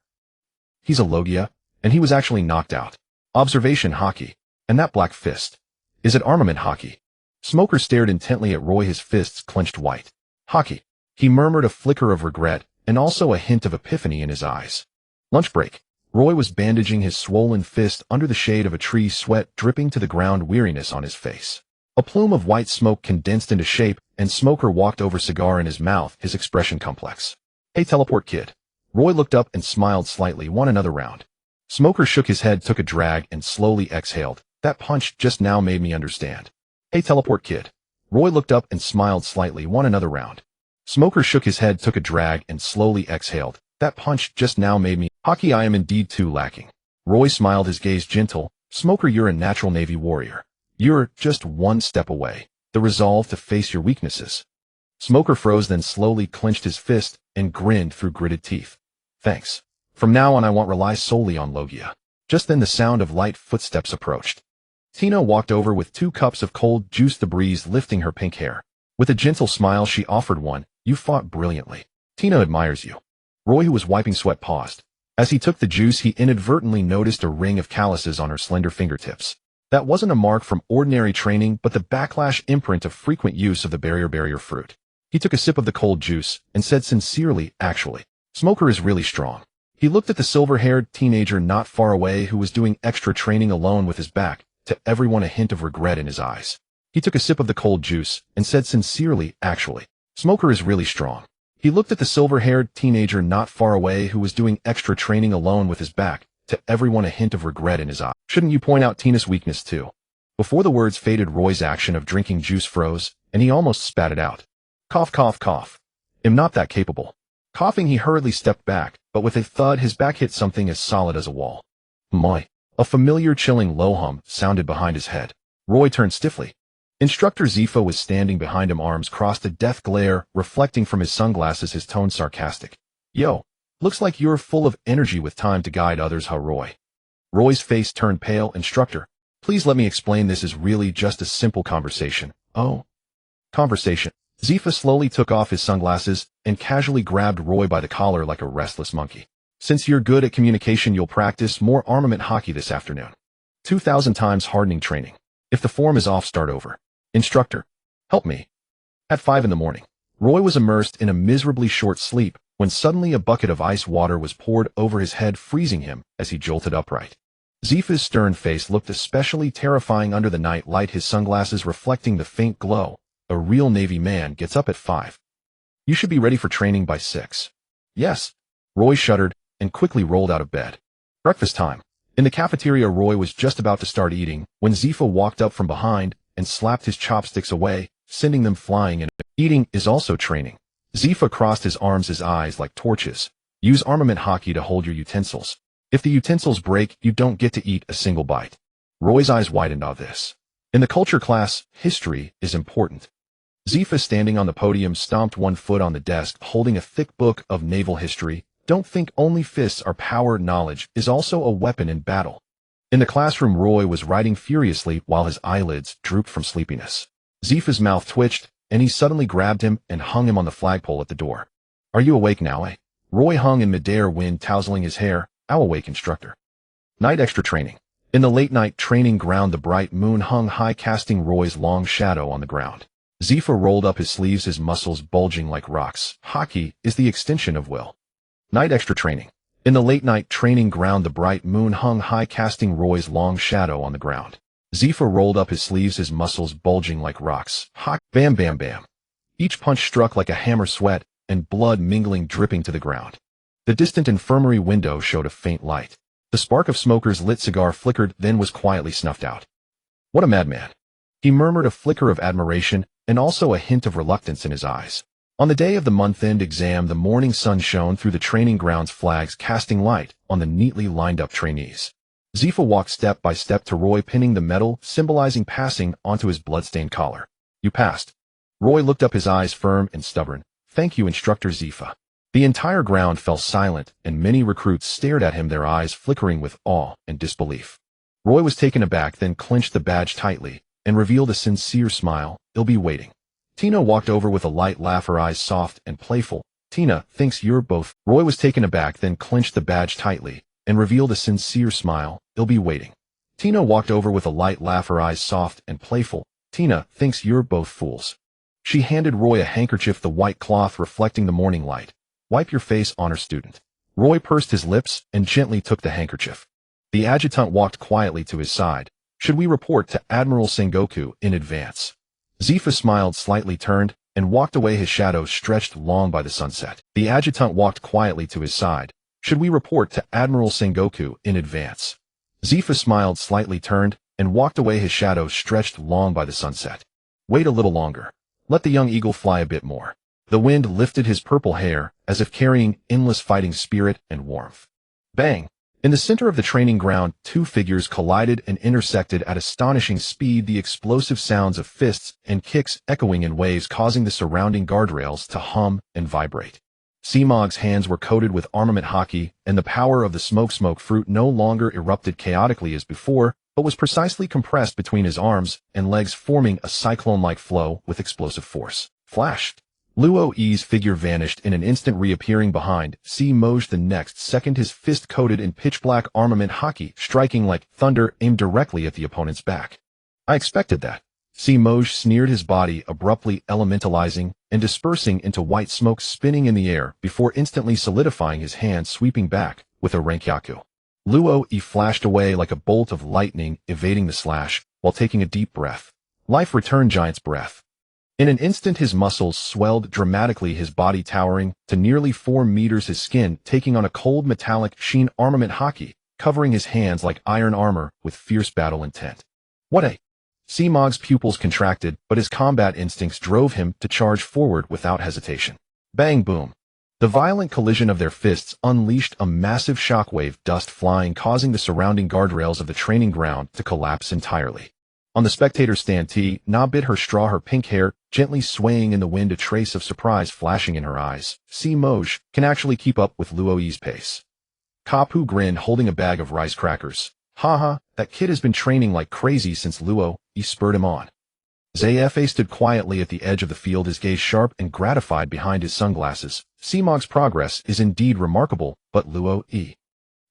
He's a Logia, and he was actually knocked out. Observation hockey. And that black fist. Is it armament hockey? Smoker stared intently at Roy, his fists clenched white. Hockey. He murmured, a flicker of regret, and also a hint of epiphany in his eyes. Lunch break. Roy was bandaging his swollen fist under the shade of a tree, sweat dripping to the ground, weariness on his face. A plume of white smoke condensed into shape, and Smoker walked over, cigar in his mouth, his expression complex. Hey, teleport kid. Roy looked up and smiled slightly. Want another round? Smoker shook his head, took a drag, and slowly exhaled. That punch just now made me understand. Hey, teleport kid. Roy looked up and smiled slightly. Want another round? Smoker shook his head, took a drag, and slowly exhaled. That punch just now made me. Hockey, I am indeed too lacking. Roy smiled, his gaze gentle. Smoker, you're a natural Navy warrior. You're just one step away. The resolve to face your weaknesses. Smoker froze, then slowly clenched his fist and grinned through gritted teeth. Thanks. From now on I won't rely solely on Logia. Just then the sound of light footsteps approached. Tina walked over with 2 cups of cold juice, the breeze lifting her pink hair. With a gentle smile she offered one. You fought brilliantly. Tina admires you. Roy, who was wiping sweat, paused. As he took the juice, he inadvertently noticed a ring of calluses on her slender fingertips. That wasn't a mark from ordinary training, but the backlash imprint of frequent use of the barrier fruit. He took a sip of the cold juice and said sincerely, actually, Smoker is really strong. He looked at the silver-haired teenager not far away who was doing extra training alone with his back, to everyone a hint of regret in his eyes. He took a sip of the cold juice and said sincerely, actually, Smoker is really strong. He looked at the silver-haired teenager not far away who was doing extra training alone with his back, to everyone a hint of regret in his eye. Shouldn't you point out Tina's weakness too? Before the words faded, Roy's action of drinking juice froze, and he almost spat it out. Cough, cough, cough. Am not that capable. Coughing, he hurriedly stepped back, but with a thud his back hit something as solid as a wall. My. A familiar chilling low hum sounded behind his head. Roy turned stiffly. Instructor Zifa was standing behind him, arms crossed, a death glare reflecting from his sunglasses, his tone sarcastic. Yo, looks like you're full of energy with time to guide others, huh, Roy? Roy's face turned pale. Instructor, please let me explain. This is really just a simple conversation. Oh. Conversation. Zifa slowly took off his sunglasses and casually grabbed Roy by the collar like a restless monkey. Since you're good at communication, you'll practice more armament hockey this afternoon. 2,000 times hardening training. If the form is off, start over. Instructor, help me. At 5 in the morning, Roy was immersed in a miserably short sleep when suddenly a bucket of ice water was poured over his head, freezing him as he jolted upright. Zifa's stern face looked especially terrifying under the night light, his sunglasses reflecting the faint glow. A real Navy man gets up at 5. You should be ready for training by 6. Yes. Roy shuddered and quickly rolled out of bed. Breakfast time. In the cafeteria, Roy was just about to start eating when Zifa walked up from behind and slapped his chopsticks away, sending them flying. And eating is also training. Zifa crossed his arms, his eyes like torches. Use armament hockey to hold your utensils. If the utensils break, you don't get to eat a single bite. Roy's eyes widened on this. In the culture class, history is important. Zifa, standing on the podium, stomped one foot on the desk, holding a thick book of naval history. Don't think only fists are power. Knowledge is also a weapon in battle. In the classroom, Roy was writing furiously while his eyelids drooped from sleepiness. Zifa's mouth twitched, and he suddenly grabbed him and hung him on the flagpole at the door. Are you awake now, eh? Roy hung in midair, wind tousling his hair. I'll awake, instructor. Night extra training. In the late night training ground, the bright moon hung high, casting Roy's long shadow on the ground. Zifa rolled up his sleeves, his muscles bulging like rocks. Hockey is the extension of will. Night extra training. In the late night training ground, the bright moon hung high, casting Roy's long shadow on the ground. Zifa rolled up his sleeves, his muscles bulging like rocks. Hock, bam, bam, bam. Each punch struck like a hammer, sweat and blood mingling, dripping to the ground. The distant infirmary window showed a faint light. The spark of smoker's lit cigar flickered, then was quietly snuffed out. What a madman. He murmured, a flicker of admiration and also a hint of reluctance in his eyes. On the day of the month-end exam, the morning sun shone through the training grounds, flags casting light on the neatly lined-up trainees. Zifa walked step by step to Roy, pinning the medal symbolizing passing onto his blood-stained collar. You passed. Roy looked up, his eyes firm and stubborn. Thank you, Instructor Zifa. The entire ground fell silent, and many recruits stared at him, their eyes flickering with awe and disbelief. Roy was taken aback, then clenched the badge tightly and revealed a sincere smile. I'll be waiting. Tina walked over with a light laugh, her eyes soft and playful. Tina thinks you're both. Roy was taken aback, then clenched the badge tightly and revealed a sincere smile. I'll be waiting. Tina walked over with a light laugh, her eyes soft and playful. Tina thinks you're both fools. She handed Roy a handkerchief, the white cloth reflecting the morning light. Wipe your face, honor student. Roy pursed his lips and gently took the handkerchief. The adjutant walked quietly to his side. Should we report to Admiral Sengoku in advance? Zifa smiled slightly, turned, and walked away, his shadow stretched long by the sunset. The adjutant walked quietly to his side. Should we report to Admiral Sengoku in advance? Zifa smiled slightly, turned, and walked away, his shadow stretched long by the sunset. Wait a little longer. Let the young eagle fly a bit more. The wind lifted his purple hair, as if carrying endless fighting spirit and warmth. Bang! In the center of the training ground, two figures collided and intersected at astonishing speed, the explosive sounds of fists and kicks echoing in waves, causing the surrounding guardrails to hum and vibrate. Seamog's hands were coated with armament hockey, and the power of the smoke fruit no longer erupted chaotically as before, but was precisely compressed between his arms and legs, forming a cyclone-like flow with explosive force. Flash! Luo Yi's figure vanished in an instant, reappearing behind Moj the next second, his fist coated in pitch-black armament hockey, striking like thunder, aimed directly at the opponent's back. I expected that. Moj sneered, his body abruptly elementalizing and dispersing into white smoke spinning in the air before instantly solidifying, his hand sweeping back with a Renkyaku. Luo Yi flashed away like a bolt of lightning, evading the slash while taking a deep breath. Life returned, giant's breath. In an instant, his muscles swelled dramatically, his body towering to nearly 4 meters, his skin taking on a cold metallic sheen. Armament hockey covering his hands like iron armor with fierce battle intent. What a... Seamog's pupils contracted, but his combat instincts drove him to charge forward without hesitation. Bang boom. The violent collision of their fists unleashed a massive shockwave, dust flying, causing the surrounding guardrails of the training ground to collapse entirely. On the spectator's stand, Na bit her straw, her pink hair gently swaying in the wind, a trace of surprise flashing in her eyes. Moj can actually keep up with Luo's pace. Kapu grinned, holding a bag of rice crackers. Haha, that kid has been training like crazy since Luo spurred him on. Zfa stood quietly at the edge of the field, his gaze sharp and gratified behind his sunglasses. Seamog's progress is indeed remarkable, but Luo.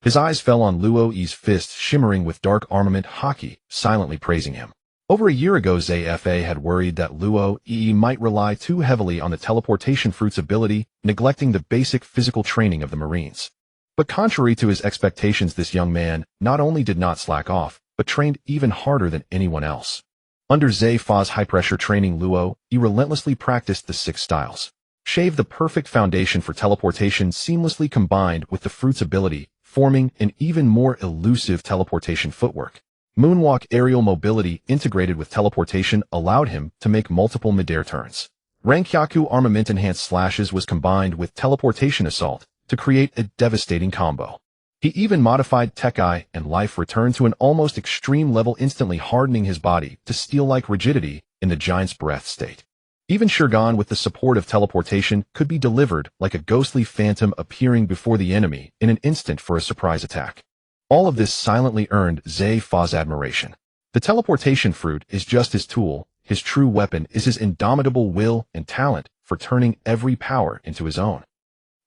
His eyes fell on Luo's fist shimmering with dark armament haki, silently praising him. Over a year ago, Zfa had worried that Luo might rely too heavily on the teleportation fruit's ability, neglecting the basic physical training of the Marines. But contrary to his expectations, this young man not only did not slack off, but trained even harder than anyone else. Under Zfa's high-pressure training, Luo relentlessly practiced the 6 styles. Shave, the perfect foundation for teleportation, seamlessly combined with the fruit's ability, forming an even more elusive teleportation footwork. Moonwalk, aerial mobility integrated with teleportation, allowed him to make multiple mid-air turns. Rankyaku armament-enhanced slashes was combined with teleportation assault to create a devastating combo. He even modified Tekai and life return to an almost extreme level, instantly hardening his body to steel-like rigidity in the giant's breath state. Even Shurgan, with the support of teleportation, could be delivered like a ghostly phantom, appearing before the enemy in an instant for a surprise attack. All of this silently earned Zfa's admiration. The teleportation fruit is just his tool. His true weapon is his indomitable will and talent for turning every power into his own.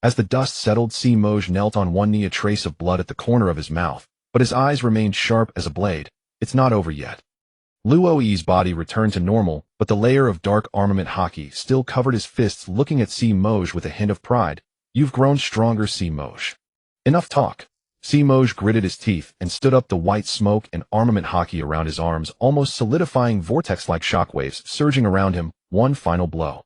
As the dust settled, Moj knelt on one knee, a trace of blood at the corner of his mouth, but his eyes remained sharp as a blade. It's not over yet. Luo's body returned to normal, but the layer of dark armament haki still covered his fists, looking at Moj with a hint of pride. You've grown stronger, Moj. Enough talk. Moj gritted his teeth and stood up, the white smoke and armament haki around his arms almost solidifying, vortex-like shockwaves surging around him. One final blow.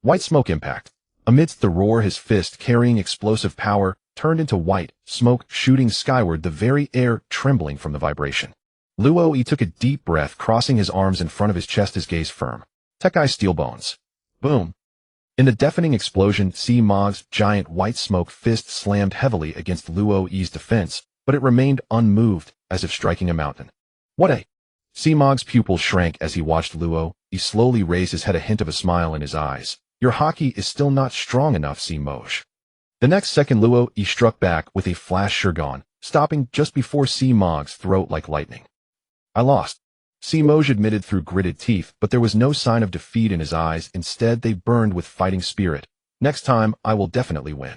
White smoke impact. Amidst the roar, his fist, carrying explosive power, turned into white smoke, shooting skyward, the very air trembling from the vibration. Luo took a deep breath, crossing his arms in front of his chest, his gaze firm. Tekai steel bones. Boom. In the deafening explosion, Mog's giant white smoke fist slammed heavily against Luo's defense, but it remained unmoved, as if striking a mountain. What a... Mog's pupils shrank as he watched Luo. He slowly raised his head, a hint of a smile in his eyes. Your haki is still not strong enough, Moj. The next second, Luo struck back with a flash Shurgan, stopping just before Mog's throat like lightning. I lost. Moj admitted through gritted teeth, but there was no sign of defeat in his eyes. Instead, they burned with fighting spirit. Next time, I will definitely win.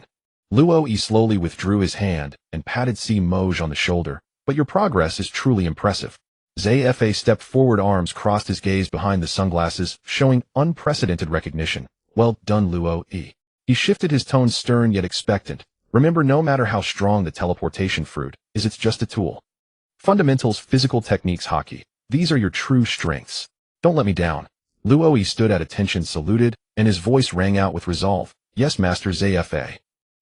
Luo slowly withdrew his hand and patted Moj on the shoulder. But your progress is truly impressive. Zfa stepped forward, arms crossed, his gaze behind the sunglasses, showing unprecedented recognition. Well done, Luo. He shifted his tone, stern yet expectant. Remember, no matter how strong the teleportation fruit is, it's just a tool. Fundamentals, physical techniques, haki. These are your true strengths. Don't let me down. Luo stood at attention, saluted, and his voice rang out with resolve. Yes, Master Zfa.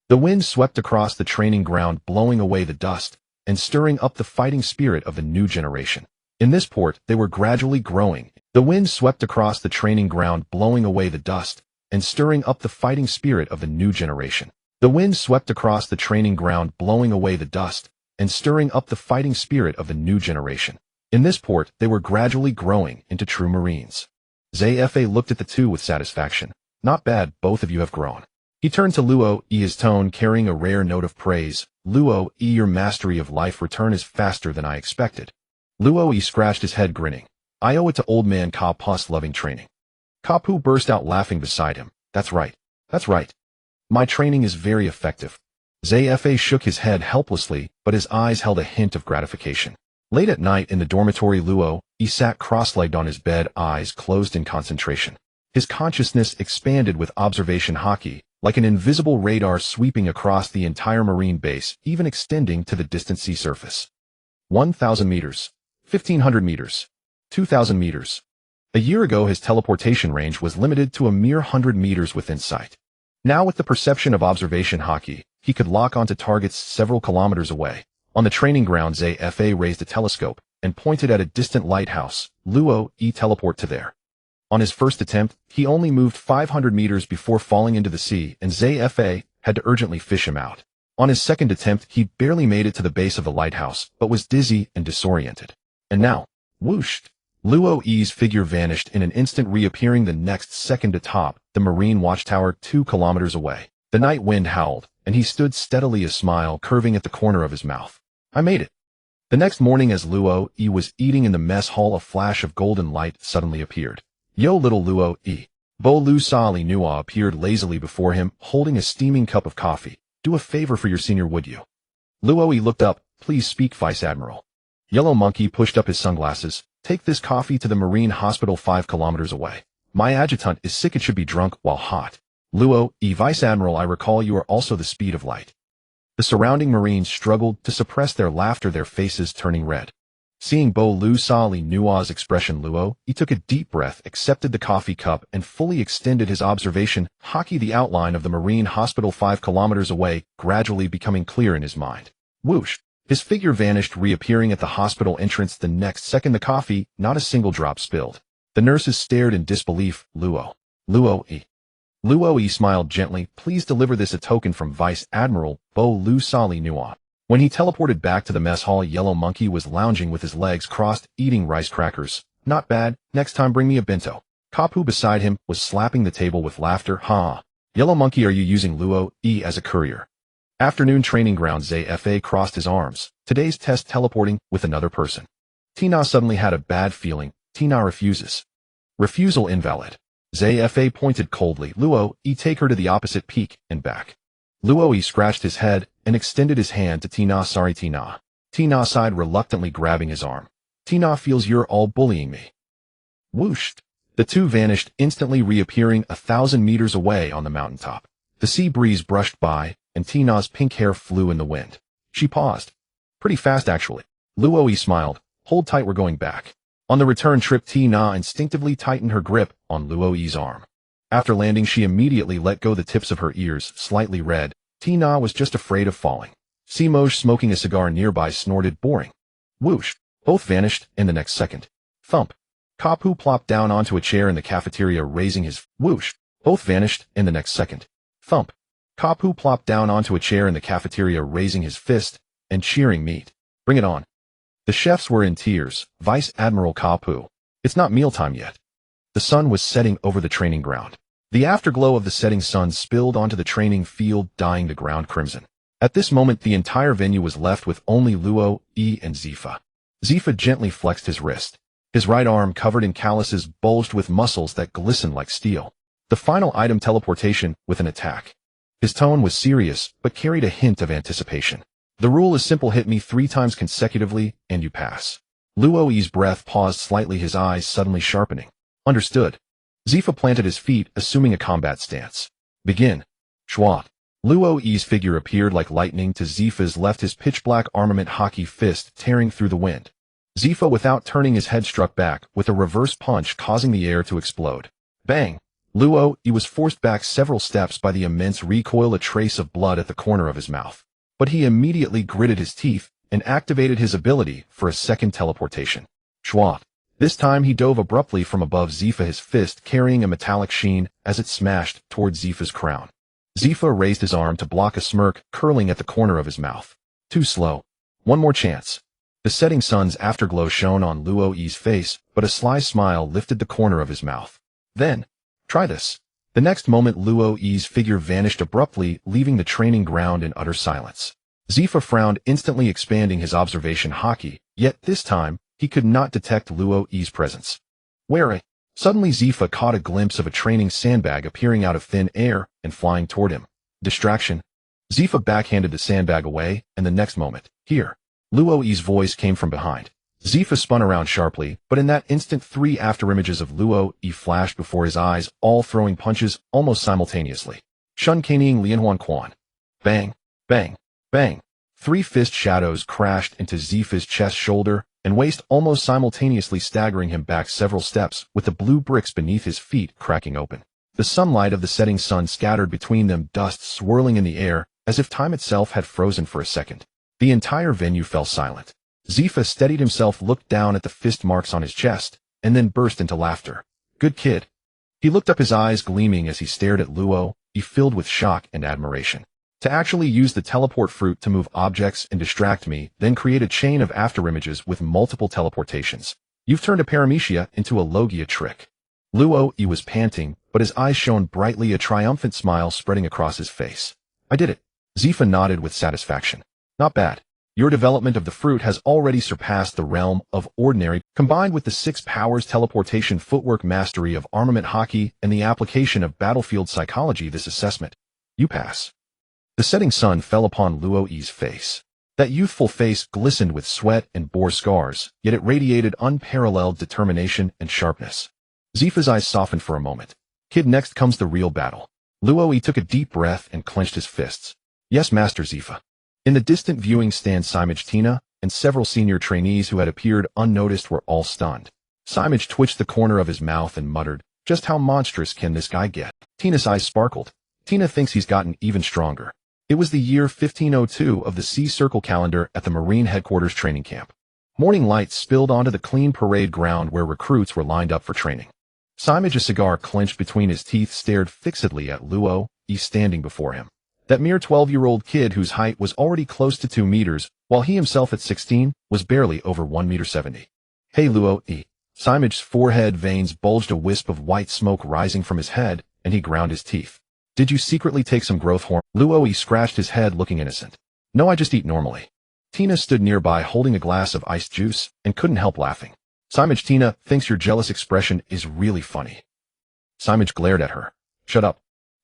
The wind swept across the training ground, blowing away the dust and stirring up the fighting spirit of the new generation. In this port, they were gradually growing. The wind swept across the training ground, blowing away the dust and stirring up the fighting spirit of the new generation. The wind swept across the training ground, blowing away the dust and stirring up the fighting spirit of the new generation. In this port, they were gradually growing into true Marines. Zfa looked at the two with satisfaction. Not bad, both of you have grown. He turned to Luo, his tone carrying a rare note of praise. Luo, your mastery of life return is faster than I expected. Luo scratched his head, grinning. I owe it to old man Kapu's loving training. Kapu burst out laughing beside him. That's right. That's right. My training is very effective. Zfa shook his head helplessly, but his eyes held a hint of gratification. Late at night in the dormitory, Luo sat cross-legged on his bed, eyes closed in concentration. His consciousness expanded with observation haki, like an invisible radar sweeping across the entire Marine base, even extending to the distant sea surface. 1,000 meters. 1,500 meters. 2,000 meters. A year ago, his teleportation range was limited to a mere 100 meters within sight. Now, with the perception of observation haki, he could lock onto targets several kilometers away. On the training ground, Zafa raised a telescope and pointed at a distant lighthouse. Luo teleport to there. On his first attempt, he only moved 500 meters before falling into the sea, and Zafa had to urgently fish him out. On his second attempt, he barely made it to the base of the lighthouse, but was dizzy and disoriented. And now, whoosh! Luo's figure vanished in an instant, reappearing the next second atop the marine watchtower 2 kilometers away. The night wind howled, and he stood steadily, a smile curving at the corner of his mouth. I made it. The next morning, as Luo was eating in the mess hall, a flash of golden light suddenly appeared. Yo, little Luo Bo Lu Sali Nua appeared lazily before him, holding a steaming cup of coffee. Do a favor for your senior, would you? Luo looked up. Please speak, Vice Admiral. Yellow Monkey pushed up his sunglasses. Take this coffee to the Marine Hospital 5 kilometers away. My adjutant is sick, it should be drunk while hot. Luo, Vice Admiral, I recall you are also the speed of light. The surrounding Marines struggled to suppress their laughter, their faces turning red. Seeing Bo Lu Sali Nua's expression, Luo took a deep breath, accepted the coffee cup, and fully extended his observation. Hockey, the outline of the Marine Hospital 5 kilometers away, gradually becoming clear in his mind. Whoosh! His figure vanished, reappearing at the hospital entrance the next second. The coffee, not a single drop spilled. The nurses stared in disbelief. Luo smiled gently. Please deliver this a token from Vice Admiral Bo Lu Sali Nua. When he teleported back to the mess hall, Yellow Monkey was lounging with his legs crossed, eating rice crackers. Not bad. Next time bring me a bento. Kapu beside him was slapping the table with laughter. Ha! Yellow Monkey, are you using Luo as a courier? Afternoon training ground, Zafa crossed his arms. Today's test, teleporting with another person. Tina suddenly had a bad feeling. Tina refuses. Refusal invalid. Zafa pointed coldly. Luo, take her to the opposite peak and back. Luo scratched his head and extended his hand to Tina. Sorry, Tina. Tina sighed, reluctantly grabbing his arm. Tina feels you're all bullying me. Whoosh! The two vanished, instantly reappearing 1,000 meters away on the mountaintop. The sea breeze brushed by, and Tina's pink hair flew in the wind. She paused. Pretty fast, actually. Luo smiled. Hold tight, we're going back. On the return trip, Tina instinctively tightened her grip on Luo's arm. After landing, she immediately let go the tips of her ears, slightly red. Tina was just afraid of falling. Simoj, smoking a cigar nearby, snorted. Boring. Whoosh! Both vanished in the next second. Thump! Kapu plopped down onto a chair in the cafeteria, raising his whoosh! Both vanished in the next second. Thump! Kapu plopped down onto a chair in the cafeteria, raising his fist and cheering. Meat. Bring it on. The chefs were in tears. Vice Admiral Kapu. It's not mealtime yet. The sun was setting over the training ground. The afterglow of the setting sun spilled onto the training field, dyeing the ground crimson. At this moment, the entire venue was left with only Luo, and Zifa. Zifa gently flexed his wrist. His right arm, covered in calluses, bulged with muscles that glistened like steel. The final item, teleportation with an attack. His tone was serious, but carried a hint of anticipation. The rule is simple. Hit me 3 times consecutively, and you pass. Luo's breath paused slightly, his eyes suddenly sharpening. Understood. Zifa planted his feet, assuming a combat stance. Begin. Schwat. Luo's figure appeared like lightning to Zifa's left, his pitch-black armament hockey fist tearing through the wind. Zifa, without turning his head, struck back with a reverse punch, causing the air to explode. Bang! Luo was forced back several steps by the immense recoil, a trace of blood at the corner of his mouth. But he immediately gritted his teeth and activated his ability for a second teleportation. Schwat. This time he dove abruptly from above Zifa, his fist carrying a metallic sheen as it smashed toward Zifa's crown. Zifa raised his arm to block a smirk curling at the corner of his mouth. Too slow. One more chance. The setting sun's afterglow shone on Luo's face, but a sly smile lifted the corner of his mouth. Then, try this. The next moment, Luo's figure vanished abruptly, leaving the training ground in utter silence. Zifa frowned, instantly expanding his observation hockey, yet this time, he could not detect Luo's presence. Wary. Suddenly Zifa caught a glimpse of a training sandbag appearing out of thin air and flying toward him. Distraction. Zifa backhanded the sandbag away, and the next moment, here. Luo's voice came from behind. Zifa spun around sharply, but in that instant 3 afterimages of Luo flashed before his eyes, all throwing punches almost simultaneously. Shun Kanying Lianhuan Quan. Bang, bang, bang. 3 fist shadows crashed into Zifa's chest, shoulder, and waist, almost simultaneously staggering him back several steps, with the blue bricks beneath his feet cracking open. The sunlight of the setting sun scattered between them, dust swirling in the air, as if time itself had frozen for a second. The entire venue fell silent. Zifa steadied himself, looked down at the fist marks on his chest, and then burst into laughter. Good kid. He looked up, his eyes gleaming as he stared at Luo, filled with shock and admiration. To actually use the teleport fruit to move objects and distract me, then create a chain of afterimages with multiple teleportations. You've turned a paramecia into a Logia trick. Luo was panting, but his eyes shone brightly, a triumphant smile spreading across his face. I did it. Zifa nodded with satisfaction. Not bad. Your development of the fruit has already surpassed the realm of ordinary, combined with the 6 powers teleportation, footwork, mastery of armament hockey, and the application of battlefield psychology. This assessment. You pass. The setting sun fell upon Luo's face. That youthful face glistened with sweat and bore scars, yet it radiated unparalleled determination and sharpness. Zifa's eyes softened for a moment. Kid, next comes the real battle. Luo took a deep breath and clenched his fists. Yes, Master Zifa. In the distant viewing stand, Simage, Tina, and several senior trainees who had appeared unnoticed were all stunned. Simage twitched the corner of his mouth and muttered, just how monstrous can this guy get? Tina's eyes sparkled. Tina thinks he's gotten even stronger. It was the year 1502 of the Sea Circle calendar at the Marine Headquarters training camp. Morning light spilled onto the clean parade ground where recruits were lined up for training. Simage, a cigar clenched between his teeth, stared fixedly at Luo, standing before him. That mere 12-year-old kid whose height was already close to 2 meters, while he himself at 16 was barely over 1.70 meters. Hey Luo. Simage's forehead veins bulged, a wisp of white smoke rising from his head, and he ground his teeth. Did you secretly take some growth hormone? Luo scratched his head, looking innocent. No, I just eat normally. Tina stood nearby holding a glass of iced juice and couldn't help laughing. Simage, Tina thinks your jealous expression is really funny. Simage glared at her. Shut up.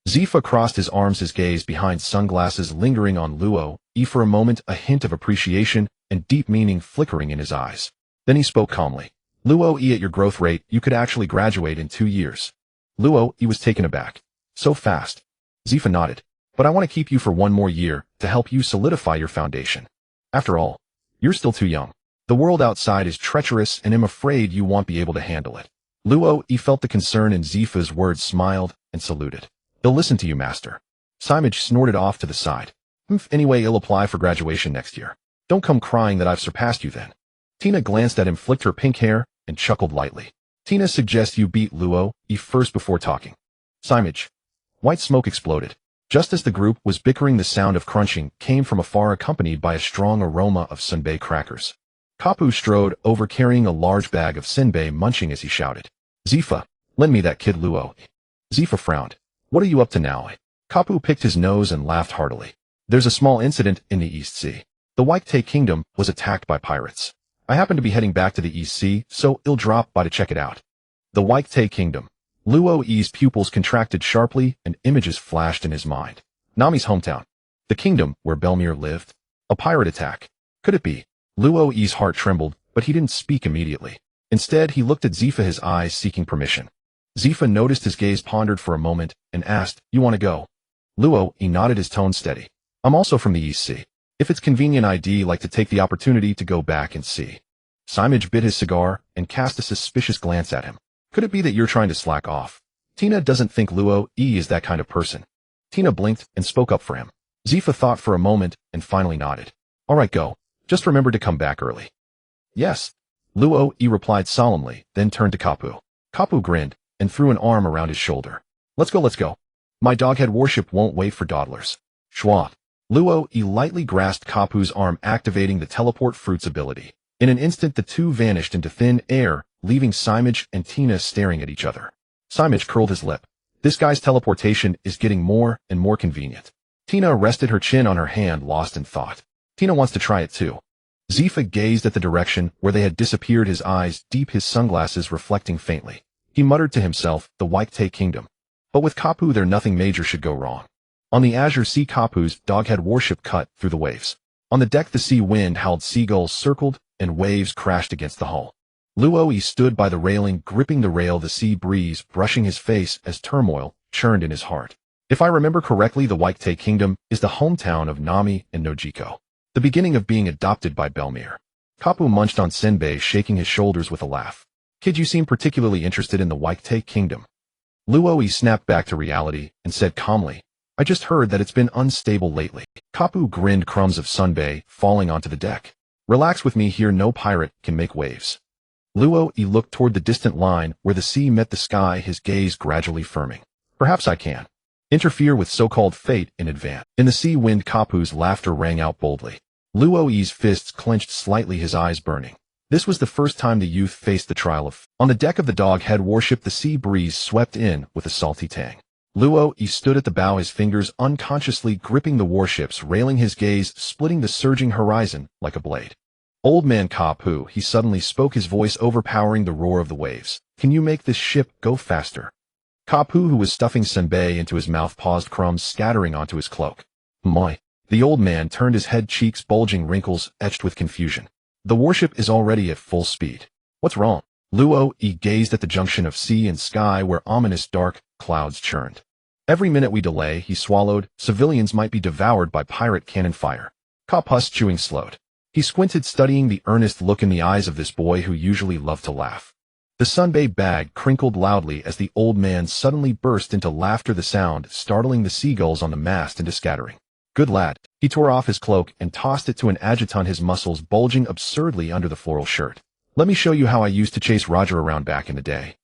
Zifa crossed his arms, his gaze behind sunglasses lingering on Luo, for a moment, a hint of appreciation and deep meaning flickering in his eyes. Then he spoke calmly. Luo, at your growth rate, you could actually graduate in 2 years. Luo was taken aback. So fast. Zifa nodded. But I want to keep you for 1 more year to help you solidify your foundation. After all, you're still too young. The world outside is treacherous, and I'm afraid you won't be able to handle it. Luo felt the concern in Zifa's words, smiled, and saluted. They'll listen to you, Master. Simage snorted off to the side. Anyway, I'll apply for graduation next year. Don't come crying that I've surpassed you then. Tina glanced at him, flicked her pink hair, and chuckled lightly. Tina suggests you beat Luo first before talking. Simage. White smoke exploded. Just as the group was bickering, the sound of crunching came from afar, accompanied by a strong aroma of senbei crackers. Kapu strode over carrying a large bag of senbei, munching as he shouted. Zifa, lend me that kid Luo. Zifa frowned. What are you up to now? Kapu picked his nose and laughed heartily. There's a small incident in the East Sea. The Waikte Kingdom was attacked by pirates. I happen to be heading back to the East Sea, so I'll drop by to check it out. The Waikte Kingdom. Luo's pupils contracted sharply and images flashed in his mind. Nami's hometown. The kingdom where Belmere lived. A pirate attack. Could it be? Luo's heart trembled, but he didn't speak immediately. Instead, he looked at Zifa, his eyes seeking permission. Zifa noticed his gaze, pondered for a moment, and asked, You want to go? Luo nodded, his tone steady. I'm also from the East Sea. If it's convenient, I'd like to take the opportunity to go back and see. Simage bit his cigar and cast a suspicious glance at him. Could it be that you're trying to slack off? Tina doesn't think Luo is that kind of person. Tina blinked and spoke up for him. Zifa thought for a moment and finally nodded. All right, go. Just remember to come back early. Yes. Luo replied solemnly, then turned to Kapu. Kapu grinned and threw an arm around his shoulder. Let's go, let's go. My doghead worship won't wait for dawdlers. Schwa. Luo lightly grasped Kapu's arm, activating the teleport fruit's ability. In an instant, the two vanished into thin air, leaving Simage and Tina staring at each other. Simage curled his lip. This guy's teleportation is getting more and more convenient. Tina rested her chin on her hand, lost in thought. Tina wants to try it too. Zifa gazed at the direction where they had disappeared, his eyes deep, his sunglasses reflecting faintly. He muttered to himself, the Waikte Kingdom. But with Kapu there, nothing major should go wrong. On the Azure Sea, Kapu's doghead warship cut through the waves. On the deck, the sea wind howled, seagulls circled, and waves crashed against the hull. Luo stood by the railing, gripping the rail, the sea breeze brushing his face as turmoil churned in his heart. If I remember correctly, the Waikte Kingdom is the hometown of Nami and Nojiko, the beginning of being adopted by Belmere. Kapu munched on senbei, shaking his shoulders with a laugh. Kid, you seem particularly interested in the Waikte Kingdom. Luo snapped back to reality and said calmly, I just heard that it's been unstable lately. Kapu grinned, crumbs of sunbae falling onto the deck. Relax with me here, no pirate can make waves. Luo-e looked toward the distant line where the sea met the sky, his gaze gradually firming. Perhaps I can interfere with so-called fate in advance. In the sea wind, Kapu's laughter rang out boldly. Luo-e's fists clenched slightly, his eyes burning. This was the first time the youth faced the trial of. On the deck of the doghead warship, the sea breeze swept in with a salty tang. Luo-e stood at the bow, his fingers unconsciously gripping the warship's railing, his gaze splitting the surging horizon like a blade. Old man Kapu, he suddenly spoke, his voice overpowering the roar of the waves. Can you make this ship go faster? Kapu, who was stuffing senbei into his mouth, paused, crumbs scattering onto his cloak. My. The old man turned his head, cheeks bulging, wrinkles etched with confusion. The warship is already at full speed. What's wrong? Luo-e gazed at the junction of sea and sky where ominous dark clouds churned. Every minute we delay, he swallowed, civilians might be devoured by pirate cannon fire. Kapus, chewing, slowed. He squinted, studying the earnest look in the eyes of this boy who usually loved to laugh. The sunbae bag crinkled loudly as the old man suddenly burst into laughter, the sound startling the seagulls on the mast into scattering. Good lad. He tore off his cloak and tossed it to an adjutant, his muscles bulging absurdly under the floral shirt. Let me show you how I used to chase Roger around back in the day.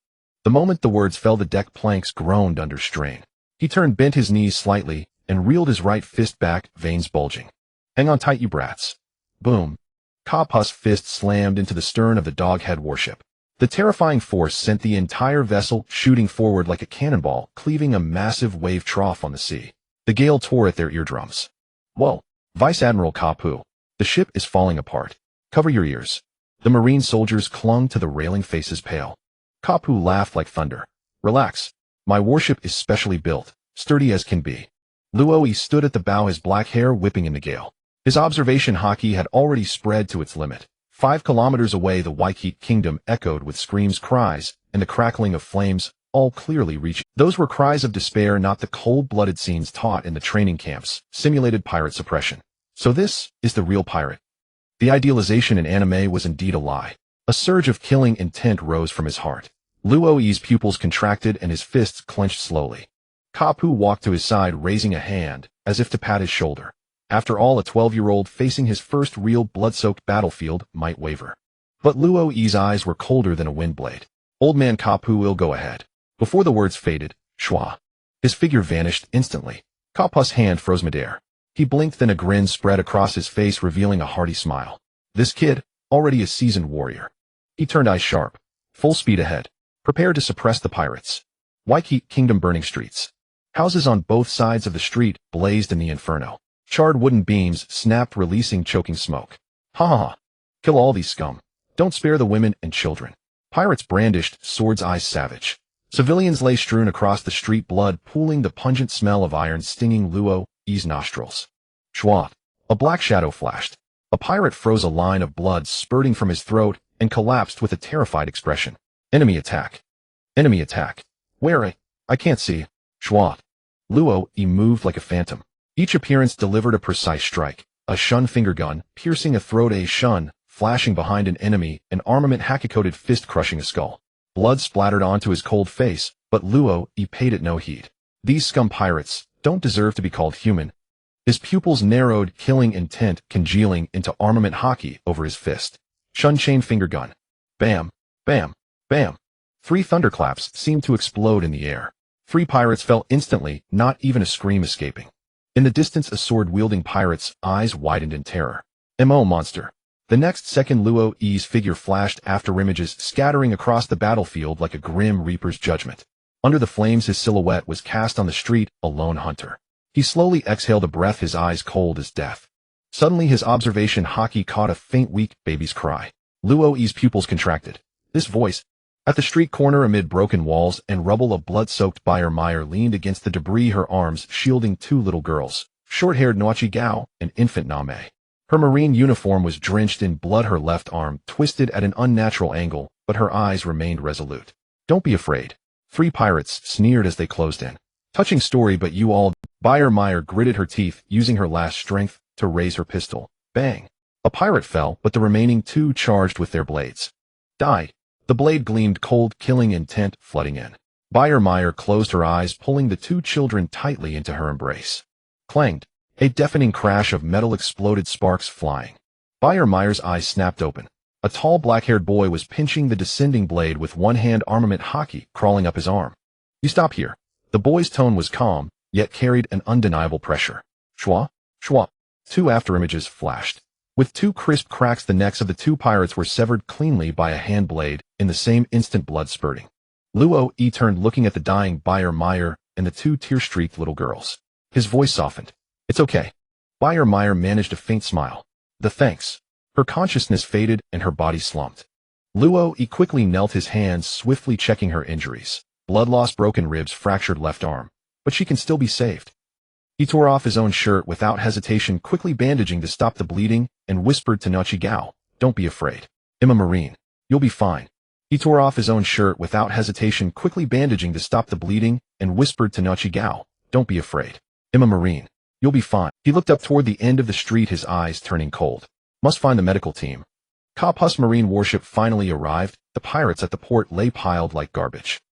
The moment the words fell, the deck planks groaned under strain. He turned, bent his knees slightly, and reeled his right fist back, veins bulging. Hang on tight, you brats. Boom. Kapus' fist slammed into the stern of the doghead warship. The terrifying force sent the entire vessel shooting forward like a cannonball, cleaving a massive wave trough on the sea. The gale tore at their eardrums. Whoa, Vice Admiral Kapu. The ship is falling apart. Cover your ears. The marine soldiers clung to the railing, faces pale. Kapu laughed like thunder. Relax. My warship is specially built, sturdy as can be. Luo-e stood at the bow, his black hair whipping in the gale. His observation haki had already spread to its limit. 5 kilometers away, the isekai'd kingdom echoed with screams, cries, and the crackling of flames, all clearly reaching. Those were cries of despair, not the cold-blooded scenes taught in the training camps, simulated pirate suppression. So this is the real pirate. The idealization in anime was indeed a lie. A surge of killing intent rose from his heart. Luo-e's pupils contracted and his fists clenched slowly. Kapu walked to his side, raising a hand, as if to pat his shoulder. After all, a 12-year-old facing his first real blood-soaked battlefield might waver. But Luo-e's eyes were colder than a wind blade. Old man Kapu will go ahead. Before the words faded, Shwa. His figure vanished instantly. Kapus' hand froze midair. He blinked, then a grin spread across his face, revealing a hearty smile. This kid, already a seasoned warrior. He turned, eyes sharp. Full speed ahead. Prepared to suppress the pirates. isekai'd kingdom burning streets. Houses on both sides of the street blazed in the inferno. Charred wooden beams snapped, releasing choking smoke. Ha ha ha. Kill all these scum. Don't spare the women and children. Pirates brandished swords, eyes savage. Civilians lay strewn across the street, blood pooling, the pungent smell of iron stinging Luo-e's nostrils. Shwa. A black shadow flashed. A pirate froze, a line of blood spurting from his throat, and collapsed with a terrified expression. Enemy attack. Enemy attack. Where? I can't see. Shwa. Luo-e moved like a phantom. Each appearance delivered a precise strike. A shun finger gun, piercing a throat, a shun, flashing behind an enemy, an armament haki-coated fist crushing a skull. Blood splattered onto his cold face, but Luo-e paid it no heed. These scum pirates don't deserve to be called human. His pupils narrowed, killing intent congealing into armament haki over his fist. Shun chain finger gun. Bam, bam, bam. 3 thunderclaps seemed to explode in the air. 3 pirates fell instantly, not even a scream escaping. In the distance, a sword-wielding pirate's eyes widened in terror. M.O. monster. The next second, Luo-e's figure flashed, after images scattering across the battlefield like a grim reaper's judgment. Under the flames, his silhouette was cast on the street, a lone hunter. He slowly exhaled a breath, his eyes cold as death. Suddenly, his observation haki caught a faint, weak baby's cry. Luo-e's pupils contracted. This voice. At the street corner, amid broken walls and rubble, a blood-soaked Meyer leaned against the debris, her arms shielding 2 little girls, short-haired Noachi Gao and infant Name. Her marine uniform was drenched in blood, her left arm twisted at an unnatural angle, but her eyes remained resolute. Don't be afraid. 3 pirates sneered as they closed in. Touching story, but you all. Meyer gritted her teeth, using her last strength to raise her pistol. Bang. A pirate fell, but the remaining 2 charged with their blades. Died. The blade gleamed cold, killing intent flooding in. Meyer closed her eyes, pulling the two children tightly into her embrace. Clanged. A deafening crash of metal exploded, sparks flying. Meyer's eyes snapped open. A tall black-haired boy was pinching the descending blade with one hand, armament hockey crawling up his arm. You stop here. The boy's tone was calm, yet carried an undeniable pressure. Schwa, schwa. Two afterimages flashed. With two crisp cracks, the necks of the two pirates were severed cleanly by a hand blade, in the same instant blood spurting. Luo-e turned, looking at the dying Meyer and the two tear-streaked little girls. His voice softened. It's okay. Meyer managed a faint smile. The thanks. Her consciousness faded and her body slumped. Luo-e quickly knelt, his hands swiftly checking her injuries. Blood loss, broken ribs, fractured left arm. But she can still be saved. He tore off his own shirt without hesitation, quickly bandaging to stop the bleeding, and whispered to Nachigao, Don't be afraid. I'm a Marine. You'll be fine. He tore off his own shirt without hesitation, quickly bandaging to stop the bleeding, and whispered to Nachigao, Don't be afraid. I'm a Marine. You'll be fine. He looked up toward the end of the street, his eyes turning cold. Must find the medical team. Kapus Marine warship finally arrived. The pirates at the port lay piled like garbage.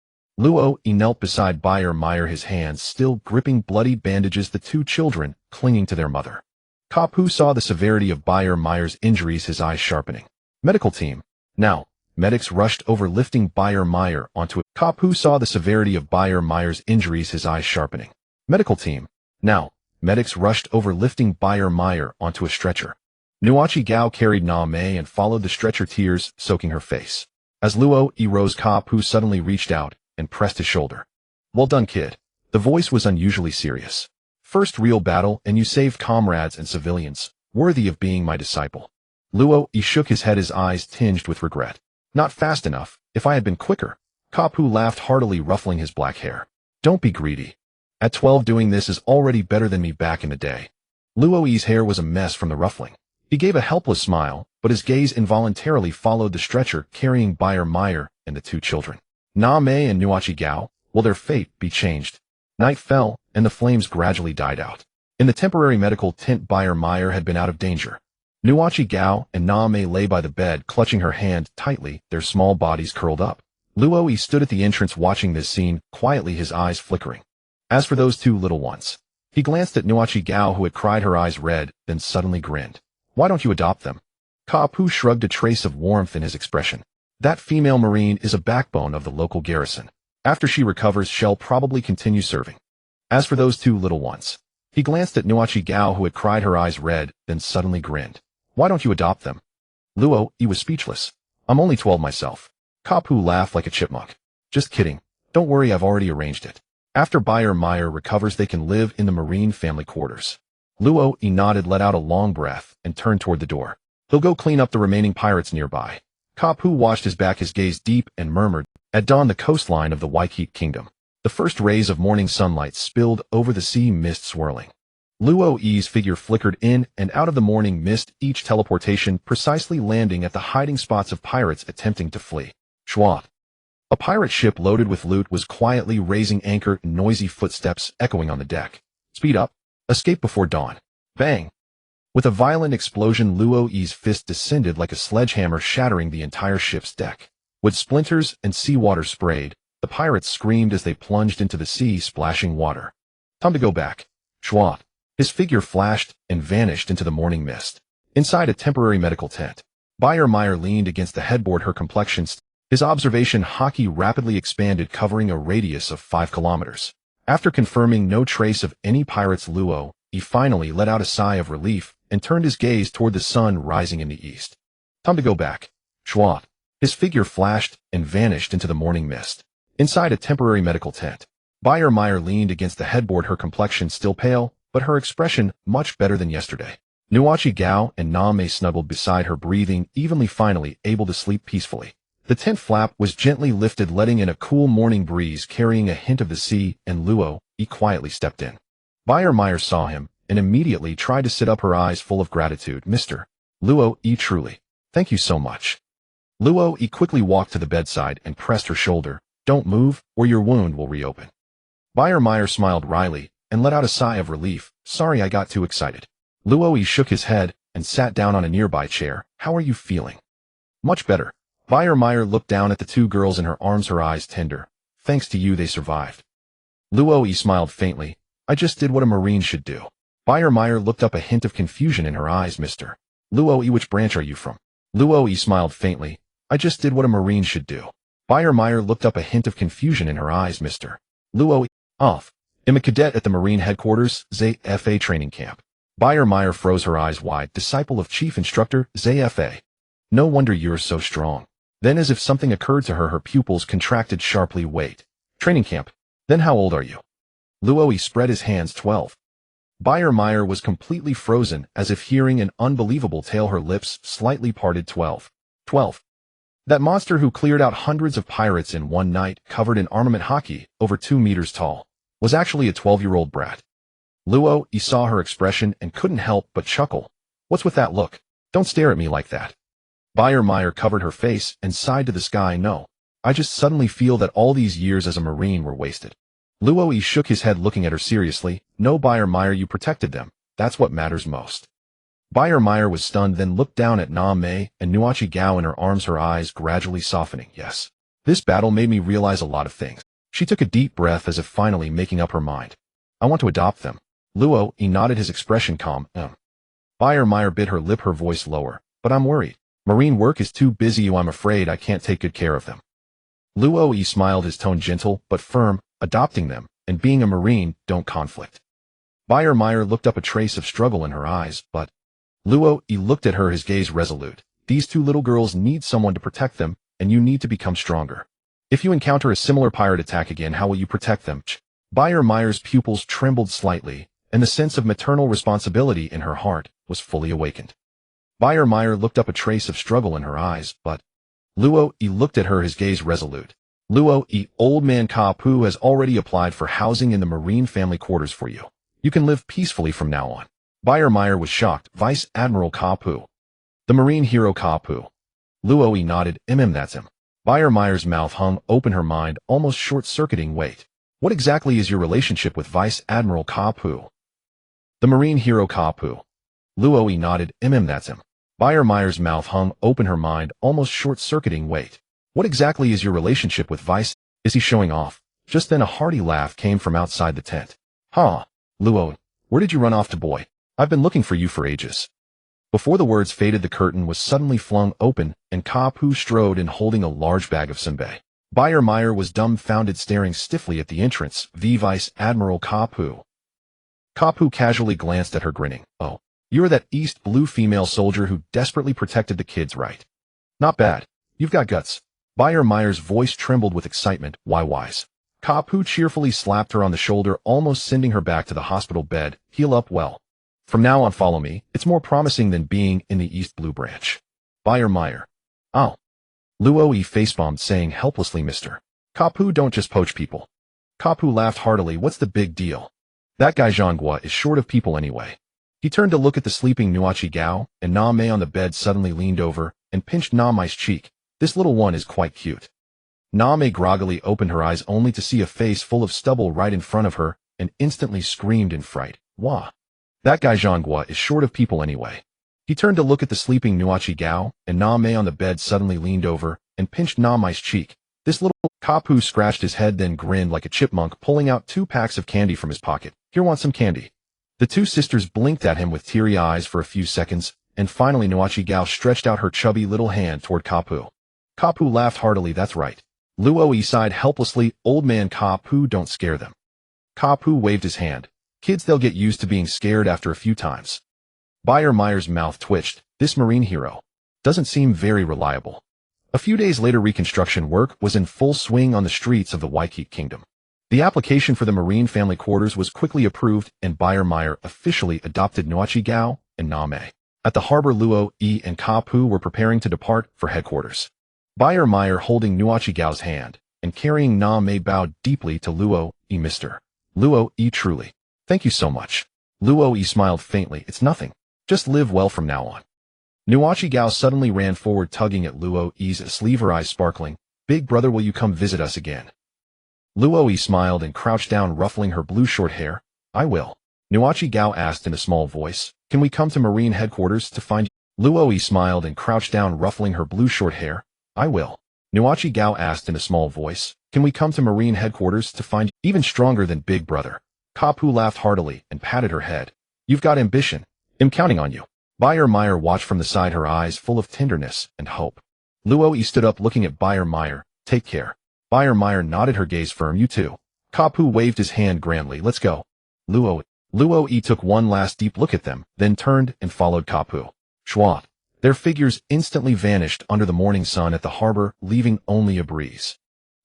Luo-e knelt beside Meyer, his hands still gripping bloody bandages, the two children clinging to their mother. Kapu saw the severity of Meyer's injuries, his eyes sharpening. Medical team. Now. Medics rushed over, lifting Meyer onto it. Kapu saw the severity of Meyer's injuries, his eyes sharpening. Medical team. Now. Medics rushed over, lifting Meyer onto a stretcher. Nuachi-gao carried Na-mei and followed the stretcher, tears soaking her face. As Luo-e rose, Kapu suddenly reached out and pressed his shoulder. Well done, kid. The voice was unusually serious. First real battle, and you saved comrades and civilians, worthy of being my disciple. Luo-e shook his head, his eyes tinged with regret. Not fast enough. If I had been quicker. Kapu laughed heartily, ruffling his black hair. Don't be greedy. At 12, doing this is already better than me back in the day. Luo-e's hair was a mess from the ruffling. He gave a helpless smile, but his gaze involuntarily followed the stretcher carrying Meyer and the two children. Na-mei and Nuachi-gao, will their fate be changed? Night fell, and the flames gradually died out. In the temporary medical tent, Meyer had been out of danger. Nuachi-gao and Na-mei lay by the bed, clutching her hand tightly, their small bodies curled up. Luo-e stood at the entrance watching this scene, quietly, his eyes flickering. As for those two little ones. He glanced at Nuachi-gao, who had cried, her eyes red, then suddenly grinned. Why don't you adopt them? Kapu shrugged, a trace of warmth in his expression. That female Marine is a backbone of the local garrison. After she recovers, she'll probably continue serving. As for those two little ones. He glanced at Nuachi-gao, who had cried, her eyes red, then suddenly grinned. Why don't you adopt them? Luo-e was speechless. I'm only 12 myself. Kapu laughed like a chipmunk. Just kidding. Don't worry, I've already arranged it. After Meyer recovers, they can live in the Marine family quarters. Luo-e nodded, let out a long breath, and turned toward the door. He'll go clean up the remaining pirates nearby. Kapu washed his back, his gaze deep, and murmured, At dawn, the coastline of the Waikiki Kingdom. The first rays of morning sunlight spilled over the sea, mist swirling. Luo-e's figure flickered in and out of the morning mist, each teleportation precisely landing at the hiding spots of pirates attempting to flee. Schwat. A pirate ship loaded with loot was quietly raising anchor, noisy footsteps echoing on the deck. Speed up. Escape before dawn. Bang. With a violent explosion, Luo-e's fist descended like a sledgehammer, shattering the entire ship's deck. With splinters and seawater sprayed, the pirates screamed as they plunged into the sea, splashing water. Time to go back. Schwat. His figure flashed and vanished into the morning mist. Inside a temporary medical tent, Meyer leaned against the headboard, her complexion. His observation hockey rapidly expanded, covering a radius of 5 kilometers. After confirming no trace of any pirates, Luo-e finally let out a sigh of relief and turned his gaze toward the sun rising in the east. Time to go back. Schwat. His figure flashed and vanished into the morning mist. Inside a temporary medical tent, Meyer leaned against the headboard, her complexion still pale, but her expression much better than yesterday. Nuachi-gao and Na-mei snuggled beside her, breathing evenly, finally able to sleep peacefully. The tent flap was gently lifted, letting in a cool morning breeze carrying a hint of the sea, and Luo-e quietly stepped in. Meyer saw him and immediately tried to sit up, her eyes full of gratitude. Mr. Luo-e, truly. Thank you so much. Luo-e quickly walked to the bedside and pressed her shoulder. Don't move, or your wound will reopen. Meyer smiled wryly and let out a sigh of relief. Sorry, I got too excited. Luo-e shook his head and sat down on a nearby chair. How are you feeling? Much better. Meyer looked down at the two girls in her arms, her eyes tender. Thanks to you they survived. Luo smiled faintly. I just did what a Marine should do. Meyer looked up, a hint of confusion in her eyes. Mr. Luo, which branch are you from? Luo smiled faintly. I just did what a Marine should do. Meyer looked up, a hint of confusion in her eyes. Mr. Luo, off. I'm a cadet at the Marine Headquarters, ZFA training camp. Meyer froze, her eyes wide. Disciple of Chief Instructor, ZFA. No wonder you're so strong. Then, as if something occurred to her, her pupils contracted sharply. Wait. Training camp? Then how old are you? Luo spread his hands. 12. Meyer was completely frozen, as if hearing an unbelievable tale. Her lips slightly parted. 12. 12. That monster who cleared out hundreds of pirates in one night, covered in armament hockey, over 2 meters tall, was actually a 12-year-old brat. Luo saw her expression and couldn't help but chuckle. What's with that look? Don't stare at me like that. Meyer covered her face and sighed to the sky. No. I just suddenly feel that all these years as a Marine were wasted. Luo shook his head, looking at her seriously. No, Meyer, you protected them. That's what matters most. Meyer was stunned, then looked down at Na Mei and Nuachi Gao in her arms, her eyes gradually softening. Yes. This battle made me realize a lot of things. She took a deep breath, as if finally making up her mind. I want to adopt them. Luo nodded, his expression calm. Meyer bit her lip, her voice lower. But I'm worried. Marine work is too busy. I'm afraid I can't take good care of them. Luo smiled, his tone gentle but firm. Adopting them and being a Marine don't conflict. Meyer looked up, a trace of struggle in her eyes, but Luo looked at her, his gaze resolute. These two little girls need someone to protect them, and you need to become stronger. If you encounter a similar pirate attack again, how will you protect them? Meyer's pupils trembled slightly, and the sense of maternal responsibility in her heart was fully awakened. Meyer looked up, a trace of struggle in her eyes, but Luo looked at her, his gaze resolute. Luo, old man Ka Pu has already applied for housing in the Marine family quarters for you. You can live peacefully from now on. Meyer was shocked. Vice Admiral Ka Pu. The Marine hero Ka Pu. Luo nodded. That's him. Meyer's mouth hung open, her mind almost short-circuiting. Wait. What exactly is your relationship with Vice Admiral Ka Pu? The Marine hero Ka Pu. Luo nodded. That's him. Meyer's mouth hung open, her mind almost short-circuiting. Wait. What exactly is your relationship with Vice? Is he showing off? Just then a hearty laugh came from outside the tent. Huh. Luo, where did you run off to, boy? I've been looking for you for ages. Before the words faded, the curtain was suddenly flung open, and Ka Pu strode in, holding a large bag of senbei. Meyer was dumbfounded, staring stiffly at the entrance. Vice Admiral Ka Pu. Ka Pu casually glanced at her, grinning. Oh, you're that East Blue female soldier who desperately protected the kids, right? Not bad. You've got guts. Meyer's voice trembled with excitement. Why wise? Ka Pu cheerfully slapped her on the shoulder, almost sending her back to the hospital bed. Heal up well. From now on, follow me. It's more promising than being in the East Blue branch. Meyer. Oh. Luo facepalmed, saying helplessly, Mr. Ka Pu, don't just poach people. Ka Pu laughed heartily. What's the big deal? That guy Zhonghua is short of people anyway. He turned to look at the sleeping Nuachi Gao, and Na Mei on the bed suddenly leaned over and pinched Na Mei's cheek. This little one is quite cute. Na Mei groggily opened her eyes only to see a face full of stubble right in front of her, and instantly screamed in fright. Wah. That guy Zhonghua is short of people anyway. He turned to look at the sleeping Nuachi Gao, and Na Mei on the bed suddenly leaned over and pinched Na Mei's cheek. This little Ka Pu scratched his head, then grinned like a chipmunk, pulling out 2 packs of candy from his pocket. Here, want some candy? The two sisters blinked at him with teary eyes for a few seconds, and finally Nuachi Gao stretched out her chubby little hand toward Ka Pu. Ka Pu laughed heartily. That's right. Luo sighed helplessly. Old man Ka Pu, don't scare them. Ka Pu waved his hand. Kids, they'll get used to being scared after a few times. Meyer's mouth twitched. This Marine hero doesn't seem very reliable. A few days later, reconstruction work was in full swing on the streets of the Waikiki Kingdom. The application for the Marine family quarters was quickly approved, and Meyer officially adopted Nuachi Gao and Na Mei. At the harbor, Luo and Ka Pu were preparing to depart for headquarters. Meyer, holding Nuachi Gao's hand and carrying Na Mei, bowed deeply to Luo. Mr. Luo, truly. Thank you so much. Luo smiled faintly. It's nothing. Just live well from now on. Nuachi Gao suddenly ran forward, tugging at Luo's sleeve, her eyes sparkling. Big brother, will you come visit us again? Luo smiled and crouched down, ruffling her blue short hair. I will. Nuachi Gao asked in a small voice. Can we come to Marine headquarters to find you? Luo smiled and crouched down, ruffling her blue short hair. I will. Nuachi Gao asked in a small voice. Can we come to Marine headquarters to find you even stronger than Big Brother? Kapu laughed heartily and patted her head. You've got ambition. I'm counting on you. Bayer Meyer watched from the side, her eyes full of tenderness and hope. Luo Yi stood up looking at Bayer Meyer. Take care. Bayer Meyer nodded, her gaze firm. You too. Kapu waved his hand grandly. Let's go. Luo Yi took one last deep look at them, then turned and followed Kapu. Schwa. Their figures instantly vanished under the morning sun at the harbor, leaving only a breeze.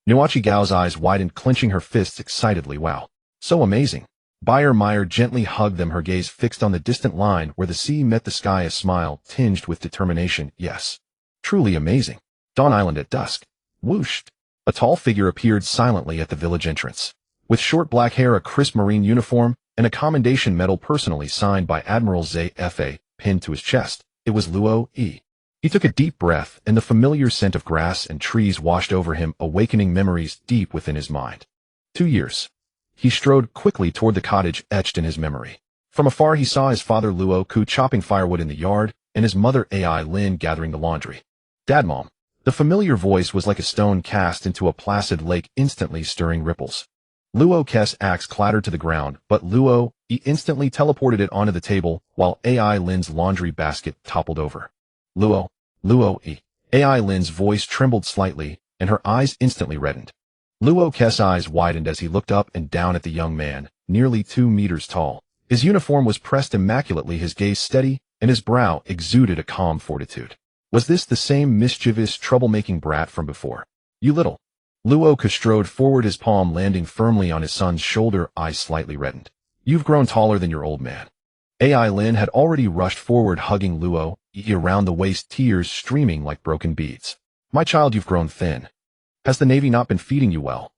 Nuachi Gao's eyes widened, clenching her fists excitedly. Wow. So amazing. Bayer Meyer gently hugged them, her gaze fixed on the distant line where the sea met the sky, a smile tinged with determination. Yes. Truly amazing. Dawn Island at dusk. Whoosh. A tall figure appeared silently at the village entrance. With short black hair, a crisp marine uniform, and a commendation medal personally signed by Admiral ZFA pinned to his chest, it was Luo Yi. He took a deep breath, and the familiar scent of grass and trees washed over him, awakening memories deep within his mind. 2 years. He strode quickly toward the cottage etched in his memory. From afar he saw his father Luo Ku chopping firewood in the yard, and his mother Ai Lin gathering the laundry. Dad, Mom. The familiar voice was like a stone cast into a placid lake, instantly stirring ripples. Luo Kes' axe clattered to the ground, but Luo Yi instantly teleported it onto the table, while Ai Lin's laundry basket toppled over. Luo Yi. Ai Lin's voice trembled slightly, and her eyes instantly reddened. Luo Kes' eyes widened as he looked up and down at the young man, nearly 2 meters tall. His uniform was pressed immaculately, his gaze steady, and his brow exuded a calm fortitude. Was this the same mischievous, troublemaking brat from before? You little. Luo Ku strode forward, his palm landing firmly on his son's shoulder, eyes slightly reddened. You've grown taller than your old man. Ai Lin had already rushed forward, hugging Luo Yi around the waist, tears streaming like broken beads. My child, you've grown thin. Has the Navy not been feeding you well?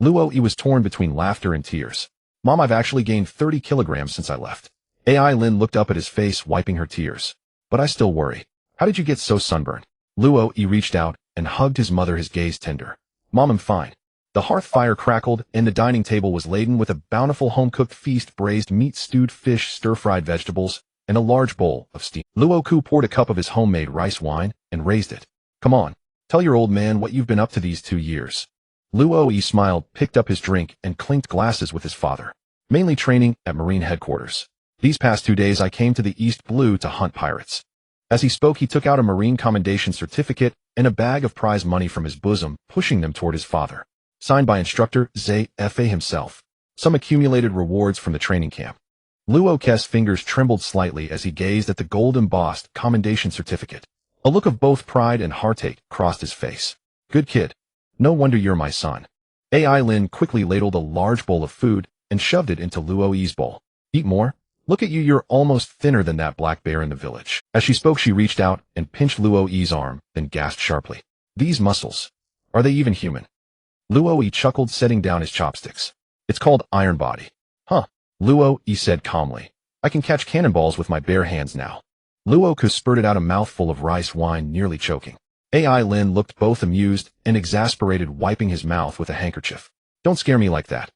Luo Yi was torn between laughter and tears. Mom, I've actually gained 30 kilograms since I left. Ai Lin looked up at his face, wiping her tears. But I still worry. How did you get so sunburned? Luo Yi reached out and hugged his mother, his gaze tender. Mom, I'm fine. The hearth fire crackled, and the dining table was laden with a bountiful home-cooked feast: braised meat, stewed fish, stir-fried vegetables, and a large bowl of steam. Luo Ku poured a cup of his homemade rice wine and raised it. Come on, tell your old man what you've been up to these 2 years. Luo Yi smiled, picked up his drink, and clinked glasses with his father. Mainly training at Marine headquarters. These past 2 days I came to the East Blue to hunt pirates. As he spoke, he took out a Marine commendation certificate and a bag of prize money from his bosom, pushing them toward his father. Signed by instructor ZFA himself. Some accumulated rewards from the training camp. Luo Kes' fingers trembled slightly as he gazed at the gold-embossed commendation certificate. A look of both pride and heartache crossed his face. Good kid. No wonder you're my son. Ai Lin quickly ladled a large bowl of food and shoved it into Luo Yi's bowl. Eat more? Look at you, you're almost thinner than that black bear in the village. As she spoke, she reached out and pinched Luo Yi's arm, then gasped sharply. These muscles. Are they even human? Luo Yi chuckled, setting down his chopsticks. It's called iron body. Huh. Luo Yi said calmly. I can catch cannonballs with my bare hands now. Luo Ku spurted out a mouthful of rice wine, nearly choking. Ai Lin looked both amused and exasperated, wiping his mouth with a handkerchief. Don't scare me like that.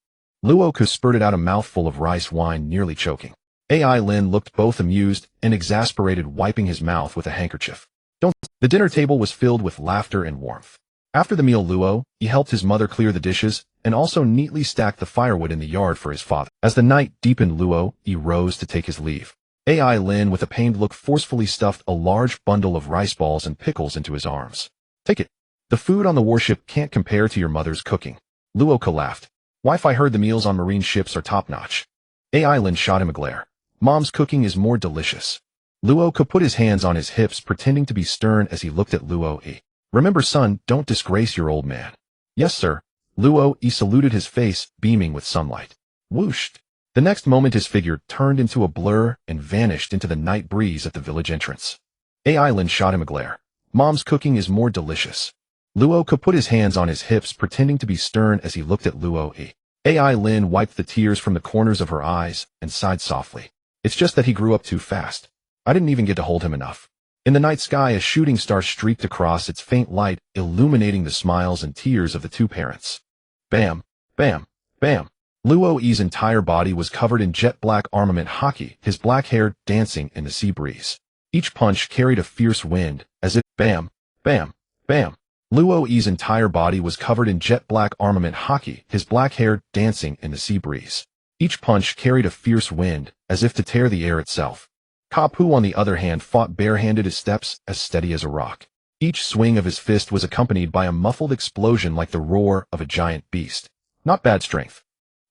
Luo Ku spurted out a mouthful of rice wine, nearly choking. Ai Lin looked both amused and exasperated, wiping his mouth with a handkerchief. Don't. The dinner table was filled with laughter and warmth. After the meal, Luo Yi helped his mother clear the dishes and also neatly stacked the firewood in the yard for his father. As the night deepened, Luo Yi rose to take his leave. Ai Lin, with a pained look, forcefully stuffed a large bundle of rice balls and pickles into his arms. Take it. The food on the warship can't compare to your mother's cooking. Luo Ku laughed. Wife, I heard the meals on marine ships are top-notch. Ai Lin shot him a glare. Mom's cooking is more delicious. Luo Ku put his hands on his hips, pretending to be stern as he looked at Luo Yi. Remember, son, don't disgrace your old man. Yes, sir. Luo Yi saluted, his face beaming with sunlight. Whoosh. The next moment his figure turned into a blur and vanished into the night breeze at the village entrance. Ai Lin shot him a glare. Mom's cooking is more delicious. Luo Ku put his hands on his hips, pretending to be stern as he looked at Luo Yi. Ai Lin wiped the tears from the corners of her eyes and sighed softly. It's just that he grew up too fast. I didn't even get to hold him enough. In the night sky, a shooting star streaked across, its faint light illuminating the smiles and tears of the two parents. Bam, bam, bam. Luo Yi's entire body was covered in jet-black armament hockey, his black hair dancing in the sea breeze. Each punch carried a fierce wind, as it bam, bam, bam. Luo's entire body was covered in jet-black armament haki, his black hair dancing in the sea breeze. Each punch carried a fierce wind, as if to tear the air itself. Kapu, on the other hand, fought barehanded, his steps as steady as a rock. Each swing of his fist was accompanied by a muffled explosion like the roar of a giant beast. Not bad strength,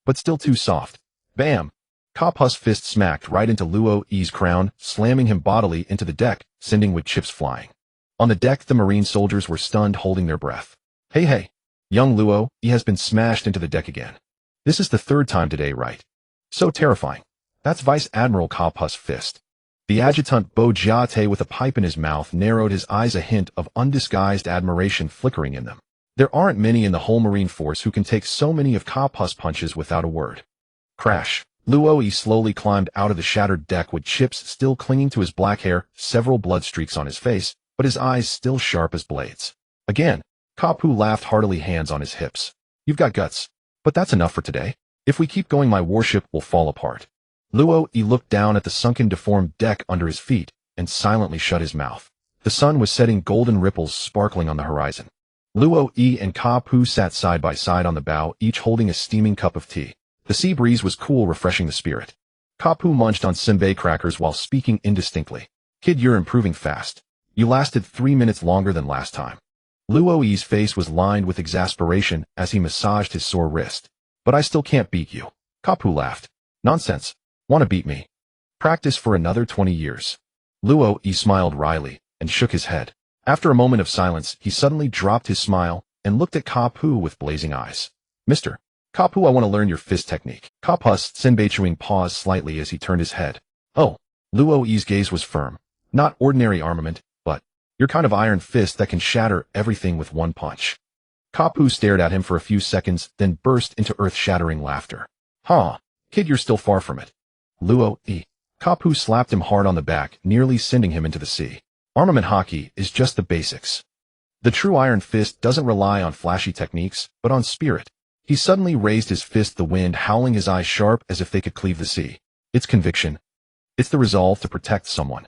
but still too soft. Bam! Kapu's fist smacked right into Luo's crown, slamming him bodily into the deck, sending wood chips flying. On the deck, the marine soldiers were stunned, holding their breath. Hey, young Luo, he has been smashed into the deck again. This is the third time today, right? So terrifying. That's Vice Admiral Kapu's fist. The adjutant Bo Jiate, with a pipe in his mouth, narrowed his eyes, a hint of undisguised admiration flickering in them. There aren't many in the whole Marine force who can take so many of Kapu's punches without a word. Crash. Luo slowly climbed out of the shattered deck with chips still clinging to his black hair, several blood streaks on his face, but his eyes still sharp as blades. Again, Kapu laughed heartily, hands on his hips. You've got guts. But that's enough for today. If we keep going, my warship will fall apart. Luo looked down at the sunken, deformed deck under his feet and silently shut his mouth. The sun was setting, golden ripples sparkling on the horizon. Luo and Kapu sat side by side on the bow, each holding a steaming cup of tea. The sea breeze was cool, refreshing the spirit. Kapu munched on senbei crackers while speaking indistinctly. Kid, you're improving fast. You lasted 3 minutes longer than last time. Luo's face was lined with exasperation as he massaged his sore wrist. But I still can't beat you. Kapu laughed. Nonsense. Want to beat me? Practice for another 20 years. Luo smiled wryly and shook his head. After a moment of silence, he suddenly dropped his smile and looked at Kapu with blazing eyes. Mr. Kapu, I want to learn your fist technique. Kapu's senbei paused slightly as he turned his head. Oh. Luo's gaze was firm. Not ordinary armament, but your kind of iron fist that can shatter everything with one punch. Kapu stared at him for a few seconds, then burst into earth-shattering laughter. Huh, kid, you're still far from it. Luo. Kapu slapped him hard on the back, nearly sending him into the sea. Armament haki is just the basics. The true iron fist doesn't rely on flashy techniques, but on spirit. He suddenly raised his fist, the wind howling, his eyes sharp as if they could cleave the sea. It's conviction. It's the resolve to protect someone.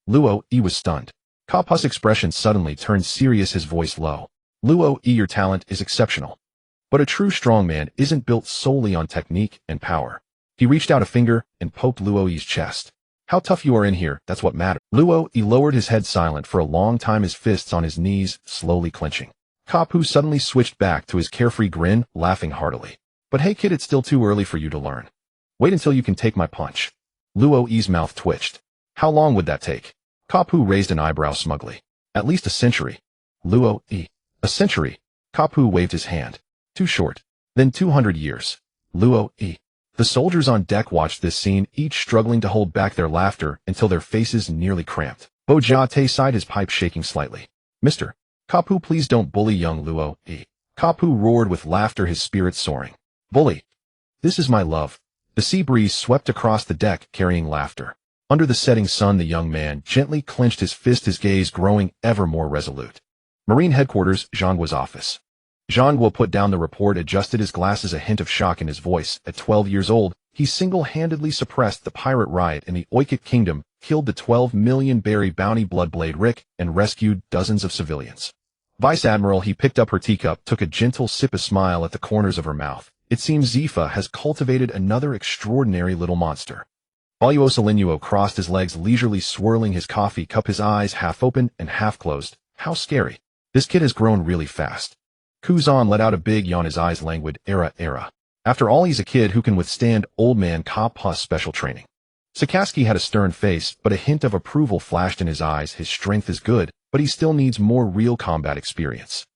Luo was stunned. Kapu's expression suddenly turned serious, his voice low. Luo, your talent is exceptional. But a true strongman isn't built solely on technique and power. He reached out a finger and poked Luo's chest. How tough you are in here, that's what matters. Luo lowered his head, silent for a long time, his fists on his knees, slowly clenching. Kapu suddenly switched back to his carefree grin, laughing heartily. But hey kid, it's still too early for you to learn. Wait until you can take my punch. Luo's mouth twitched. How long would that take? Kapu raised an eyebrow smugly. At least a century. Luo. A century. Kapu waved his hand. Too short. Then 200 years. Luo. The soldiers on deck watched this scene, each struggling to hold back their laughter until their faces nearly cramped. Bo Jiate sighed, his pipe shaking slightly. Mr. Kapu, please don't bully young Luo. Kapu roared with laughter, his spirits soaring. Bully. This is my love. The sea breeze swept across the deck, carrying laughter. Under the setting sun, the young man gently clenched his fist, his gaze growing ever more resolute. Marine Headquarters, Zhangguo's office. Zhangguo put down the report, adjusted his glasses, a hint of shock in his voice. At 12 years old, he single-handedly suppressed the pirate riot in the Oikit Kingdom, killed the 12 million berry bounty Bloodblade Rick, and rescued dozens of civilians. Vice Admiral, he picked up her teacup, took a gentle sip, a smile at the corners of her mouth. It seems Zifa has cultivated another extraordinary little monster. Aluosalinuo crossed his legs, leisurely swirling his coffee cup, his eyes half open and half closed. How scary. This kid has grown really fast. Kuzan let out a big yawn, his eyes languid. Era. After all, he's a kid who can withstand old man Kapu's special training. Sakaski had a stern face, but a hint of approval flashed in his eyes. His strength is good, but he still needs more real combat experience.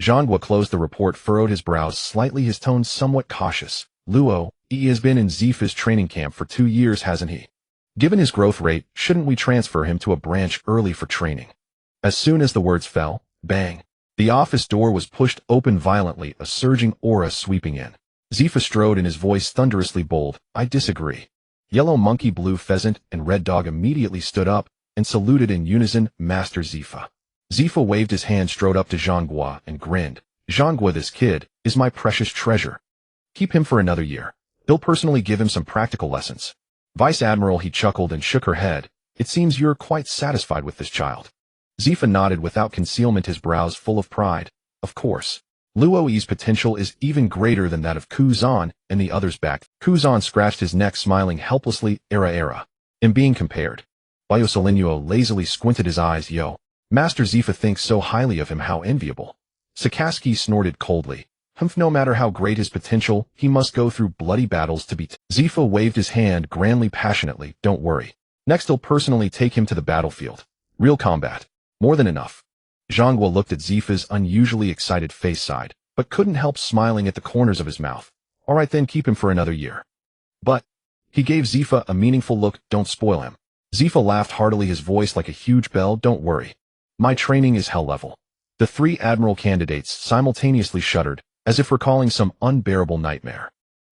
Zhangguo closed the report, furrowed his brows slightly, his tone somewhat cautious. Luo, he has been in Zifa's training camp for 2 years, hasn't he? Given his growth rate, shouldn't we transfer him to a branch early for training? As soon as the words fell, bang. The office door was pushed open violently, a surging aura sweeping in. Zifa strode in, his voice thunderously bold. I disagree. Yellow Monkey, Blue Pheasant, and Red Dog immediately stood up and saluted in unison, Master Zifa. Zifa waved his hand, strode up to Zhangguo, and grinned. Zhangguo, this kid is my precious treasure. Keep him for another year. He'll personally give him some practical lessons. Vice Admiral, he chuckled and shook her head. It seems you're quite satisfied with this child. Zifa nodded without concealment, his brows full of pride. of course. Luoyi's potential is even greater than that of Kuzan and the others back. Kuzan scratched his neck smiling helplessly, era. In being compared. Biosolinio lazily squinted his eyes, yo. Master Zifa thinks so highly of him, how enviable. Sakaski snorted coldly. No matter how great his potential, he must go through bloody battles to beat. Zifa waved his hand grandly passionately, don't worry. Next I'll personally take him to the battlefield. Real combat. More than enough. Zhangguo looked at Zifa's unusually excited face side, but couldn't help smiling at the corners of his mouth. Alright then, keep him for another year. But, he gave Zifa a meaningful look, don't spoil him. Zifa laughed heartily, his voice like a huge bell, don't worry. My training is hell level. The three admiral candidates simultaneously shuddered, as if recalling some unbearable nightmare.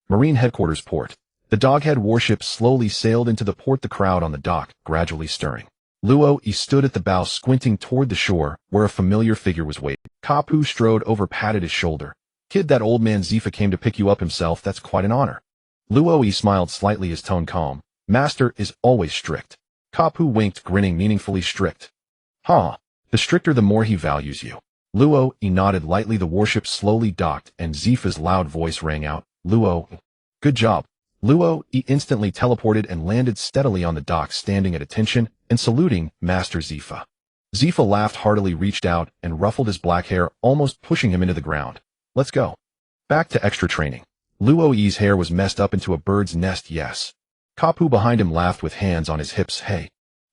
Marine Headquarters Port. The Doghead warship slowly sailed into the port, the crowd on the dock gradually stirring. Luo-yi stood at the bow squinting toward the shore, where a familiar figure was waiting. Kapu strode over, patted his shoulder. Kid, that old man Zifa came to pick you up himself, that's quite an honor. Luo-yi smiled slightly, his tone calm. Master is always strict. Kapu winked, grinning meaningfully. Strict? Huh. The stricter the more he values you. Luo-yi nodded lightly. The warship slowly docked, and Zifa's loud voice rang out. Luo. Good job. Luo-yi instantly teleported and landed steadily on the dock, standing at attention and saluting Master Zifa. Zifa laughed heartily, reached out, and ruffled his black hair, almost pushing him into the ground. Let's go. Back to extra training. Luo-yi's hair was messed up into a bird's nest, yes. Kapu behind him laughed with hands on his hips. Hey.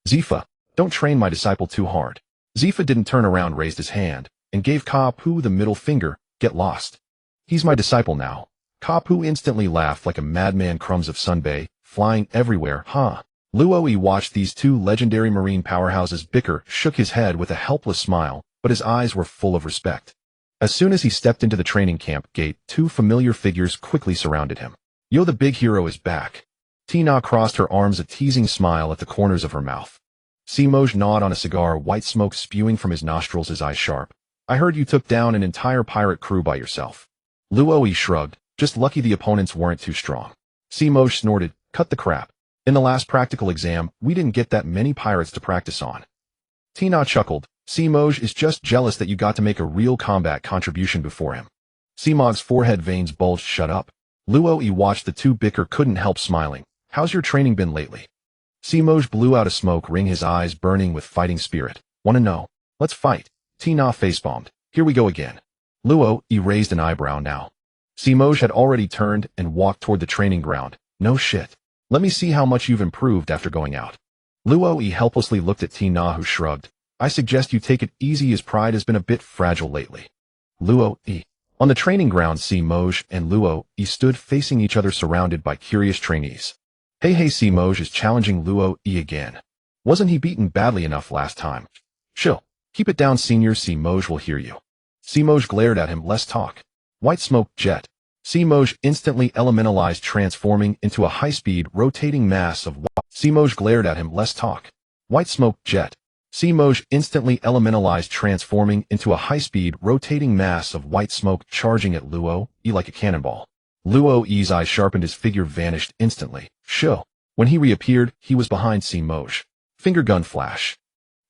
Zifa, don't train my disciple too hard. Zifa didn't turn around, raised his hand, and gave Kapu the middle finger. Get lost. He's my disciple now. Kapu instantly laughed like a madman. Crumbs of sunbae, flying everywhere, huh? Luo-yi watched these two legendary marine powerhouses bicker, shook his head with a helpless smile, but his eyes were full of respect. As soon as he stepped into the training camp gate, two familiar figures quickly surrounded him. Yo, the big hero is back. Tina crossed her arms, a teasing smile at the corners of her mouth. Simoj gnawed on a cigar, white smoke spewing from his nostrils, his eyes sharp. I heard you took down an entire pirate crew by yourself. Luo-yi shrugged. Just lucky the opponents weren't too strong. Simoj snorted. Cut the crap. In the last practical exam, we didn't get that many pirates to practice on. Tina chuckled. Simoj is just jealous that you got to make a real combat contribution before him. Simog's forehead veins bulged. Shut up. Luo-yi watched the two bicker, couldn't help smiling. How's your training been lately? Simoj blew out a smoke ring, his eyes burning with fighting spirit. Wanna know? Let's fight. Tina facepalmed. Here we go again. Luo-yi raised an eyebrow now. Simoj had already turned and walked toward the training ground. No shit. Let me see how much you've improved after going out. Luo-yi helplessly looked at Tina, who shrugged. I suggest you take it easy, his pride has been a bit fragile lately. Luo-yi. On the training ground, Simoj and Luo-yi stood facing each other, surrounded by curious trainees. Hey, Simoj is challenging Luo-yi again. Wasn't he beaten badly enough last time? Chill. Keep it down, senior. Simoj will hear you. Simoj glared at him. Less talk. White smoke jet. Simoj instantly elementalized, transforming into a high-speed, rotating mass of Simoj glared at him. Less talk. White smoke jet. Simoj instantly elementalized, transforming into a high-speed, rotating mass of white smoke, charging at Luo-yi like a cannonball. Luo-yi's eyes sharpened, his figure vanished instantly. Shill. When he reappeared, he was behind Simoj. Finger gun flash.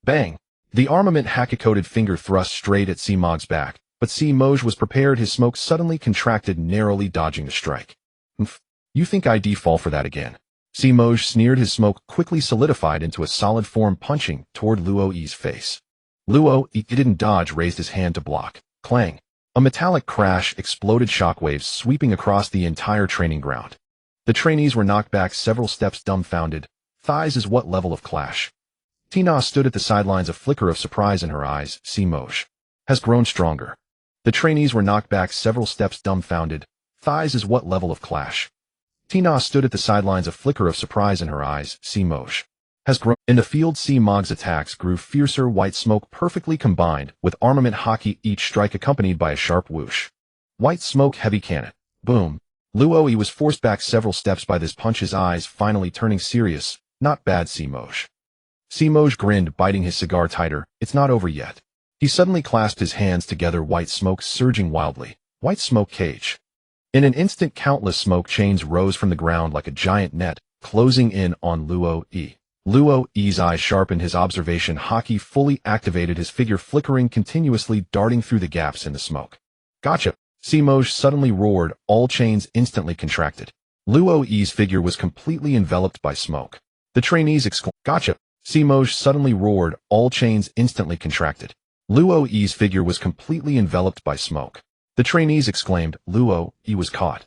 Bang. The armament hack-coated finger thrust straight at Simog's back, but Simoj was prepared. His smoke suddenly contracted, narrowly dodging the strike. You think I'd fall for that again? Simoj sneered, his smoke quickly solidified into a solid form, punching toward Luo-yi's face. Luo-yi didn't dodge, raised his hand to block. Clang. A metallic crash exploded, shockwaves sweeping across the entire training ground. The trainees were knocked back several steps, dumbfounded. Thighs is what level of clash? Tina stood at the sidelines, a flicker of surprise in her eyes. Simoj has grown stronger. The trainees were knocked back several steps, dumbfounded. Thighs is what level of clash? Tina stood at the sidelines, a flicker of surprise in her eyes. Simoj has grown. In the field, Simog's attacks grew fiercer, white smoke perfectly combined with armament hockey, each strike accompanied by a sharp whoosh. White smoke heavy cannon. Boom. Luo-yi was forced back several steps by this punch, his eyes finally turning serious. Not bad, Simoj. Simoj grinned, biting his cigar tighter. It's not over yet. He suddenly clasped his hands together, white smoke surging wildly. White smoke cage. In an instant, countless smoke chains rose from the ground like a giant net, closing in on Luo-yi. Luo's eyes sharpened, his observation haki fully activated, his figure flickering continuously, darting through the gaps in the smoke. Gotcha! Simoj suddenly roared, all chains instantly contracted. Luo's figure was completely enveloped by smoke. The trainees exclaimed, "Gotcha!" Simoj suddenly roared, all chains instantly contracted. Luo's figure was completely enveloped by smoke. The trainees exclaimed, "Luo, he was caught."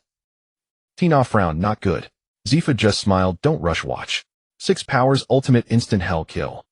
Tina frowned, "Not good." Zifa just smiled, "Don't rush, watch. 6 powers ultimate instant hell kill."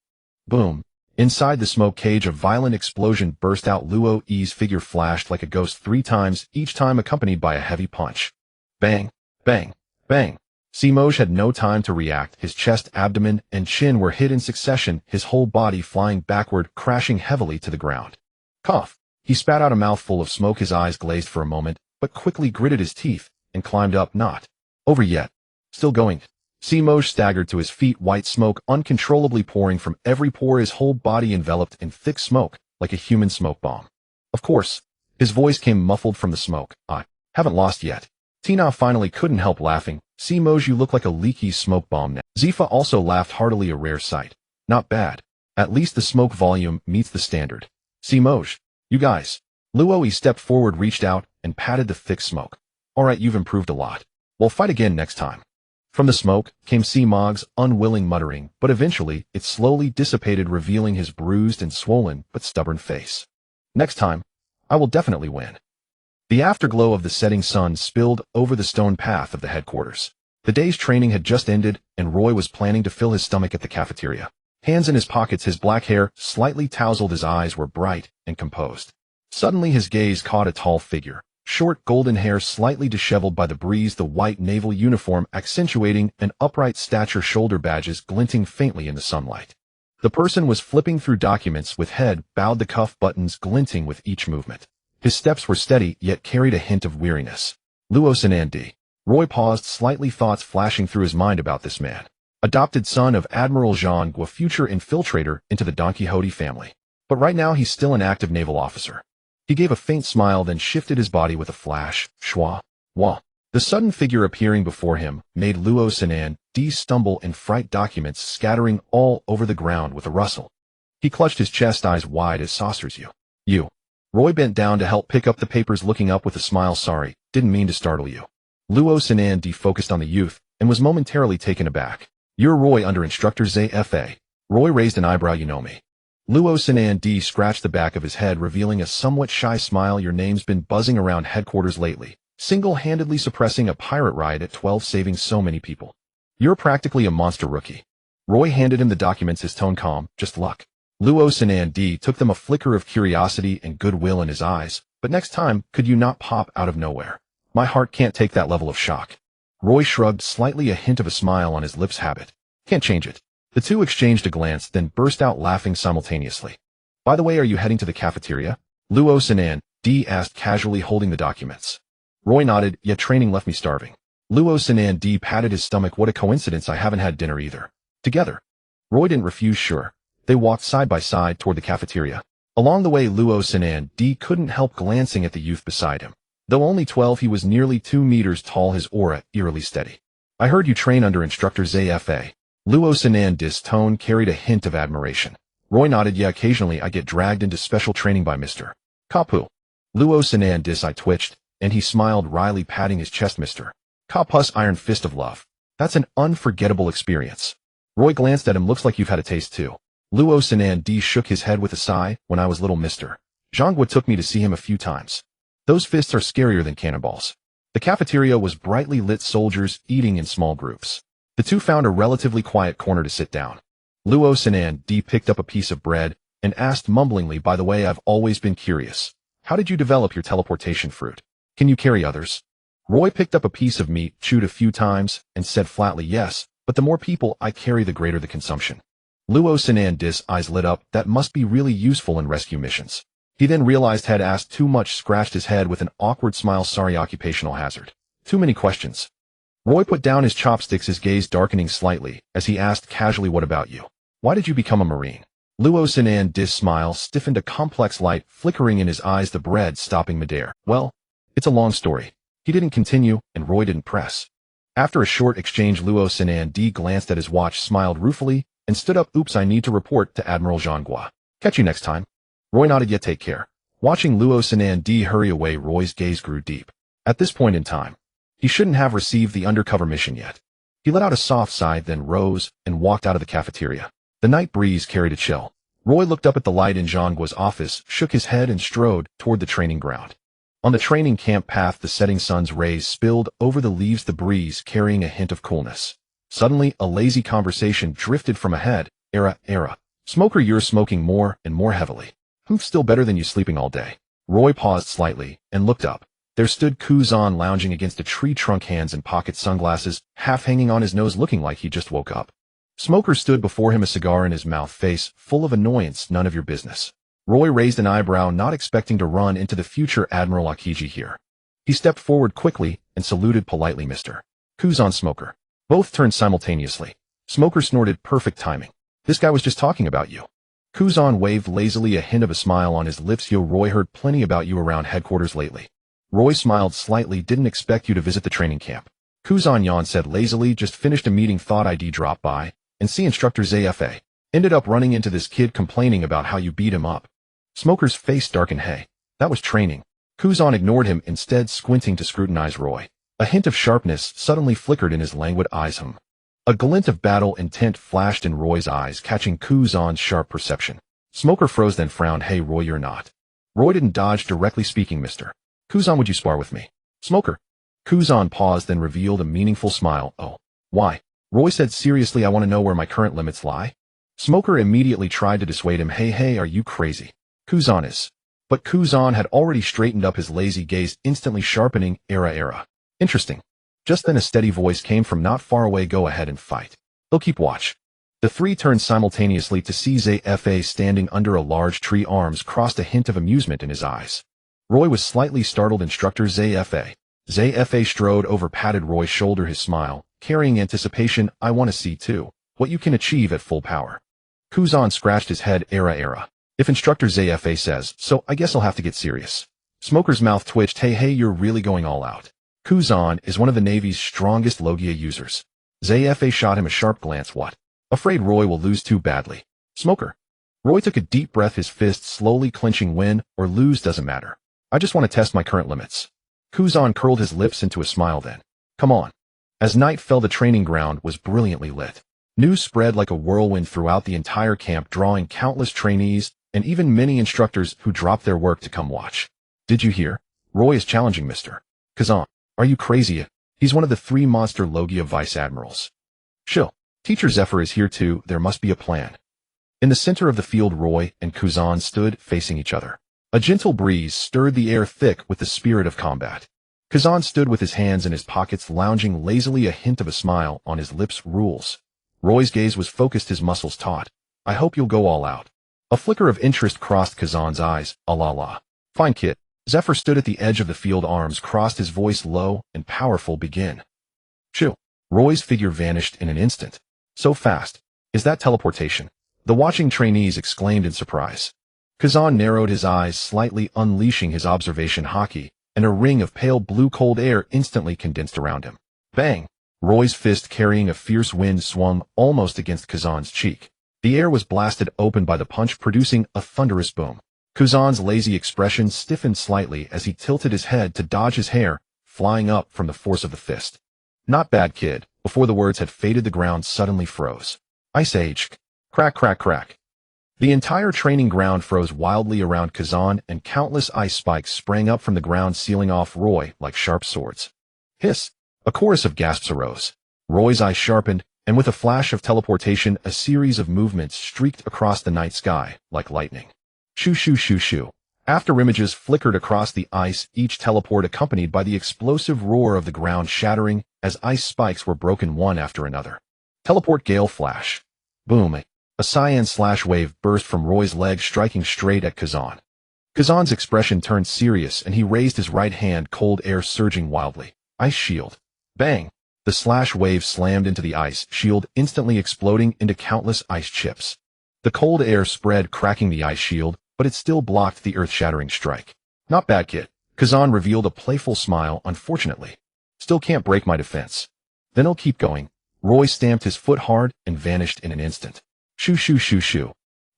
Boom. Inside the smoke cage, a violent explosion burst out. Luo's figure flashed like a ghost 3 times, each time accompanied by a heavy punch. Bang, bang, bang. Simoj had no time to react. His chest, abdomen, and chin were hit in succession, his whole body flying backward, crashing heavily to the ground. Cough. He spat out a mouthful of smoke, his eyes glazed for a moment, but quickly gritted his teeth and climbed up. Not over yet. Still going. Simoj staggered to his feet, white smoke uncontrollably pouring from every pore, his whole body enveloped in thick smoke, like a human smoke bomb. Of course. His voice came muffled from the smoke. "I haven't lost yet." Tina finally couldn't help laughing. "Simoj, you look like a leaky smoke bomb now." Zifa also laughed heartily, a rare sight. "Not bad. At least the smoke volume meets the standard." "Simoj, you guys." Luo stepped forward, reached out, and patted the thick smoke. "Alright, you've improved a lot. We'll fight again next time." From the smoke came Simog's unwilling muttering, but eventually it slowly dissipated, revealing his bruised and swollen but stubborn face. "Next time, I will definitely win." The afterglow of the setting sun spilled over the stone path of the headquarters. The day's training had just ended, and Roy was planning to fill his stomach at the cafeteria. Hands in his pockets, his black hair slightly tousled, his eyes were bright and composed. Suddenly his gaze caught a tall figure. Short golden hair slightly disheveled by the breeze, the white naval uniform accentuating an upright stature, shoulder badges glinting faintly in the sunlight. The person was flipping through documents with head bowed, the cuff buttons glinting with each movement. His steps were steady, yet carried a hint of weariness. Luo. Roy paused, slightly, thoughts flashing through his mind about this man. Adopted son of Admiral Zhang Guo, future infiltrator into the Don Quixote family. But right now he's still an active naval officer. He gave a faint smile, then shifted his body with a flash. Shwa. Wah. The sudden figure appearing before him made Luo stumble in fright, documents scattering all over the ground with a rustle. He clutched his chest, eyes wide as saucers. You. Roy bent down to help pick up the papers, looking up with a smile. "Sorry, didn't mean to startle you." Luo focused on the youth and was momentarily taken aback. "You're Roy, under instructor ZFA. Roy raised an eyebrow. "You know me." Luo scratched the back of his head, revealing a somewhat shy smile. "Your name's been buzzing around headquarters lately, single-handedly suppressing a pirate riot at 12, saving so many people. You're practically a monster rookie." Roy handed him the documents, his tone calm. "Just luck." Luo took them, a flicker of curiosity and goodwill in his eyes. "But next time, could you not pop out of nowhere? My heart can't take that level of shock." Roy shrugged, slightly, a hint of a smile on his lips. "Habit. Can't change it." The two exchanged a glance, then burst out laughing simultaneously. "By the way, are you heading to the cafeteria?" Luo asked, casually, holding the documents. Roy nodded. "Yeah, training left me starving." Luo patted his stomach. "What a coincidence, I haven't had dinner either." "Together?" Roy didn't refuse. "Sure." They walked side by side toward the cafeteria. Along the way, Luo couldn't help glancing at the youth beside him. Though only 12, he was nearly 2 meters tall, his aura eerily steady. "I heard you train under instructor ZFA." Luo tone carried a hint of admiration. Roy nodded. "Yeah, occasionally I get dragged into special training by Mr. Kapu." Luo eye twitched, and he smiled wryly, patting his chest. "Mr. Kapu's iron fist of love. That's an unforgettable experience." Roy glanced at him. "Looks like you've had a taste too." Luo shook his head with a sigh. "When I was little, Mr. Zhangguo took me to see him a few times. Those fists are scarier than cannonballs." The cafeteria was brightly lit, soldiers eating in small groups. The two found a relatively quiet corner to sit down. Luo picked up a piece of bread and asked mumblingly, "By the way, I've always been curious. How did you develop your teleportation fruit? Can you carry others?" Roy picked up a piece of meat, chewed a few times, and said flatly, "Yes, but the more people I carry, the greater the consumption." Luo eyes lit up. "That must be really useful in rescue missions." He then realized had asked too much, scratched his head with an awkward smile. "Sorry, occupational hazard. Too many questions." Roy put down his chopsticks, his gaze darkening slightly, as he asked casually, "What about you? Why did you become a Marine?" Luo smile stiffened, a complex light flickering in his eyes, the bread stopping midair. "Well, it's a long story." He didn't continue, and Roy didn't press. After a short exchange, Luo glanced at his watch, smiled ruefully, and stood up. Oops, I need to report to Admiral Zhangguo. Catch you next time. Roy nodded. Yet take care. Watching Luo Sinan D hurry away, Roy's gaze grew deep. At this point in time, he shouldn't have received the undercover mission yet. He let out a soft sigh, then rose and walked out of the cafeteria. The night breeze carried a chill. Roy looked up at the light in Zhangguo's office, shook his head, and strode toward the training ground. On the training camp path, the setting sun's rays spilled over the leaves, the breeze carrying a hint of coolness. Suddenly, a lazy conversation drifted from ahead. Era. Smoker, you're smoking more and more heavily. I'm still better than you sleeping all day. Roy paused slightly and looked up. There stood Kuzan lounging against a tree trunk, hands in pocket, sunglasses half hanging on his nose, looking like he just woke up. Smoker stood before him, a cigar in his mouth, face full of annoyance. None of your business. Roy raised an eyebrow, not expecting to run into the future Admiral Akiji here. He stepped forward quickly and saluted politely. Mr. Kuzan. Smoker. Both turned simultaneously. Smoker snorted. Perfect timing. This guy was just talking about you. Kuzan waved lazily, a hint of a smile on his lips. Yo, Roy heard plenty about you around headquarters lately. Roy smiled slightly. Didn't expect you to visit the training camp. Kuzan yawned, said lazily, just finished a meeting, thought I'd drop by and see Instructor ZFA. Ended up running into this kid complaining about how you beat him up. Smoker's face darkened. Hey, that was training. Kuzan ignored him, instead squinting to scrutinize Roy. A hint of sharpness suddenly flickered in his languid eyes. A glint of battle intent flashed in Roy's eyes, catching Kuzan's sharp perception. Smoker froze, then frowned. Hey Roy, you're not. Roy didn't dodge, directly speaking. Mr. Kuzan, would you spar with me? Smoker. Kuzan paused, then revealed a meaningful smile. Oh. Why? Roy said seriously, I want to know where my current limits lie. Smoker immediately tried to dissuade him. Hey, are you crazy? Kuzan is. But Kuzan had already straightened up, his lazy gaze instantly sharpening. Era. Interesting. Just then a steady voice came from not far away. Go ahead and fight. They'll keep watch. The three turned simultaneously to see ZFA standing under a large tree, arms crossed, a hint of amusement in his eyes. Roy was slightly startled. Instructor ZFA. ZFA strode over, patted Roy's shoulder, his smile carrying anticipation. I want to see too what you can achieve at full power. Kuzan scratched his head. Era. If Instructor ZFA says so, I guess I'll have to get serious. Smoker's mouth twitched. Hey, you're really going all out. Kuzan is one of the Navy's strongest Logia users. ZFA shot him a sharp glance. What? Afraid Roy will lose too badly. Smoker. Roy took a deep breath, his fist slowly clenching. Win or lose doesn't matter. I just want to test my current limits. Kuzan curled his lips into a smile, then. Come on. As night fell, the training ground was brilliantly lit. News spread like a whirlwind throughout the entire camp, drawing countless trainees and even many instructors who dropped their work to come watch. Did you hear? Roy is challenging Mr. Kuzan. Are you crazy? He's one of the 3 monster Logia vice admirals. Chill. Teacher Zephyr is here too. There must be a plan. In the center of the field, Roy and Kuzan stood facing each other. A gentle breeze stirred the air, thick with the spirit of combat. Kuzan stood with his hands in his pockets, lounging lazily, a hint of a smile on his lips. Rules. Roy's gaze was focused, his muscles taut. I hope you'll go all out. A flicker of interest crossed Kazan's eyes. La. Fine, kid. Zephyr stood at the edge of the field, arms crossed, his voice low and powerful. Begin. Chew. Roy's figure vanished in an instant. So fast. Is that teleportation? The watching trainees exclaimed in surprise. Kazan narrowed his eyes slightly, unleashing his observation haki, and a ring of pale blue cold air instantly condensed around him. Bang! Roy's fist, carrying a fierce wind, swung almost against Kazan's cheek. The air was blasted open by the punch, producing a thunderous boom. Kuzan's lazy expression stiffened slightly as he tilted his head to dodge his hair, flying up from the force of the fist. Not bad, kid. Before the words had faded, the ground suddenly froze. isekai'd. Crack. The entire training ground froze wildly around Kazan, and countless ice spikes sprang up from the ground, sealing off Roy like sharp swords. Hiss! A chorus of gasps arose. Roy's eyes sharpened, and with a flash of teleportation, a series of movements streaked across the night sky like lightning. Shoo. Afterimages flickered across the ice, each teleport accompanied by the explosive roar of the ground shattering as ice spikes were broken one after another. Teleport gale flash. Boom. A cyan/wave burst from Roy's leg, striking straight at Kazan. Kazan's expression turned serious, and he raised his right hand, cold air surging wildly. Ice shield. Bang! The wave slammed into the ice shield, instantly exploding into countless ice chips. The cold air spread, cracking the ice shield, but it still blocked the earth-shattering strike. Not bad, kid. Kazan revealed a playful smile. Unfortunately. Still can't break my defense. Then I'll keep going. Roy stamped his foot hard and vanished in an instant. Shoo shoo shoo shoo.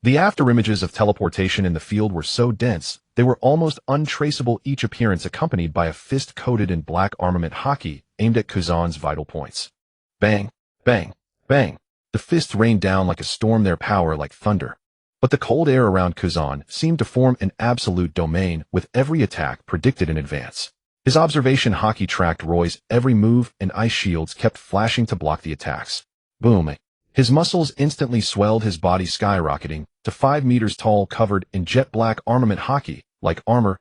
The afterimages of teleportation in the field were so dense, they were almost untraceable, each appearance accompanied by a fist coated in black armament haki aimed at Kazan's vital points. Bang, bang, bang. The fists rained down like a storm, their power like thunder. But the cold air around Kazan seemed to form an absolute domain, with every attack predicted in advance. His observation haki tracked Roy's every move, and ice shields kept flashing to block the attacks. Boom. His muscles instantly swelled, his body skyrocketing to 5 meters tall, covered in jet black armament haki, like armor.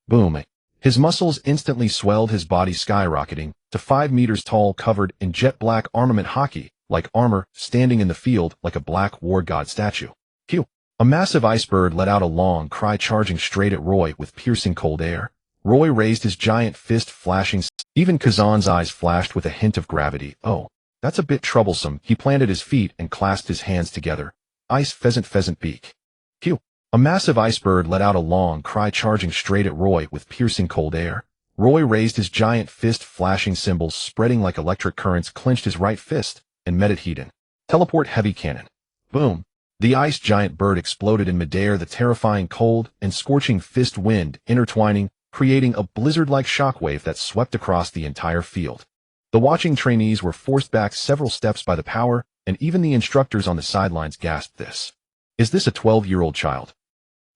Boom. His muscles instantly swelled, his body skyrocketing to 5 meters tall, covered in jet black armament haki, like armor, standing in the field like a black war god statue. Phew. A massive ice bird let out a long cry, charging straight at Roy with piercing cold air. Roy raised his giant fist, flashing. Even Kazan's eyes flashed with a hint of gravity. Oh, that's a bit troublesome. He planted his feet and clasped his hands together. Ice pheasant beak. Phew. A massive ice bird let out a long cry, charging straight at Roy with piercing cold air. Roy raised his giant fist, flashing symbols spreading like electric currents, clenched his right fist and met it. Heat. Teleport heavy cannon. Boom. The ice giant bird exploded in midair, the terrifying cold and scorching fist wind intertwining, creating a blizzard-like shockwave that swept across the entire field. The watching trainees were forced back several steps by the power, and even the instructors on the sidelines gasped. This. Is this a 12-year-old child?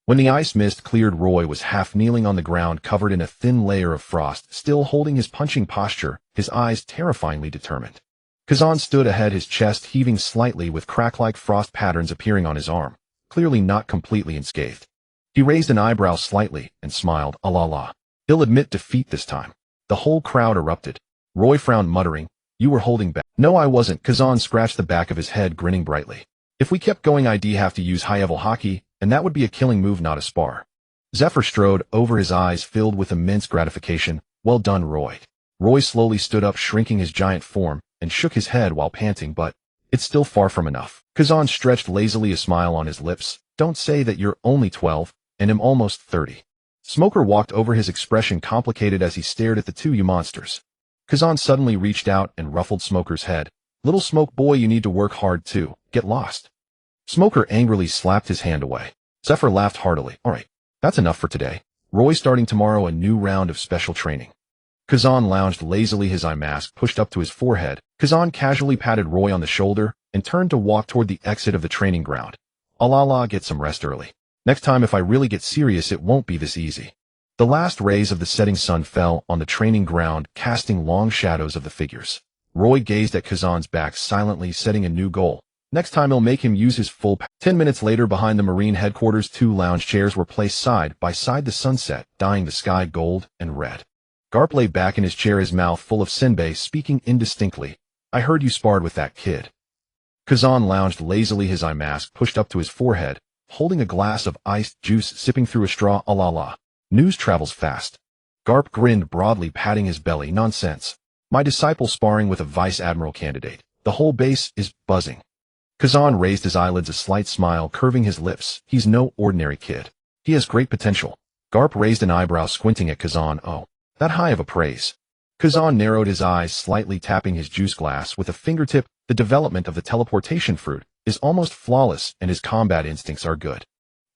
When the ice mist cleared, Roy was half kneeling on the ground, covered in a thin layer of frost, still holding his punching posture, his eyes terrifyingly determined. Kazan stood ahead, his chest heaving slightly, with crack-like frost patterns appearing on his arm, clearly not completely unscathed. He raised an eyebrow slightly and smiled. La. He'll admit defeat this time. The whole crowd erupted. Roy frowned, muttering, "You were holding back." "No, I wasn't." Kazan scratched the back of his head, grinning brightly. "If we kept going, I'd have to use high-level haki, and that would be a killing move, not a spar." Zephyr strode over, his eyes filled with immense gratification. "Well done, Roy." Roy slowly stood up, shrinking his giant form, and shook his head while panting, "But it's still far from enough." Kazan stretched lazily, a smile on his lips. "Don't say that. You're only 12, and I'm almost 30. Smoker walked over, his expression complicated as he stared at the two you monsters. Kazan suddenly reached out and ruffled Smoker's head. "Little Smoke boy, you need to work hard too. Get lost." Smoker angrily slapped his hand away. Zephyr laughed heartily. "All right, that's enough for today. Roy, starting tomorrow, a new round of special training." Kazan lounged lazily, his eye mask pushed up to his forehead. Kazan casually patted Roy on the shoulder and turned to walk toward the exit of the training ground. "I'll get some rest early. Next time, if I really get serious, it won't be this easy." The last rays of the setting sun fell on the training ground, casting long shadows of the figures. Roy gazed at Kazan's back silently, setting a new goal. Next time he'll make him use his full power. 10 minutes later, behind the Marine headquarters, 2 lounge chairs were placed side by side, the sunset dyeing the sky gold and red. Garp lay back in his chair, his mouth full of senbei, speaking indistinctly. "I heard you sparred with that kid." Kazan lounged lazily, his eye mask pushed up to his forehead, holding a glass of iced juice, sipping through a straw. La. News travels fast. Garp grinned broadly, patting his belly. "Nonsense. My disciple sparring with a vice admiral candidate. The whole base is buzzing." Kazan raised his eyelids, a slight smile curving his lips. "He's no ordinary kid. He has great potential." Garp raised an eyebrow, squinting at Kazan. "Oh, that high of a praise." Kazan narrowed his eyes slightly, tapping his juice glass with a fingertip. "The development of the teleportation fruit is almost flawless, and his combat instincts are good.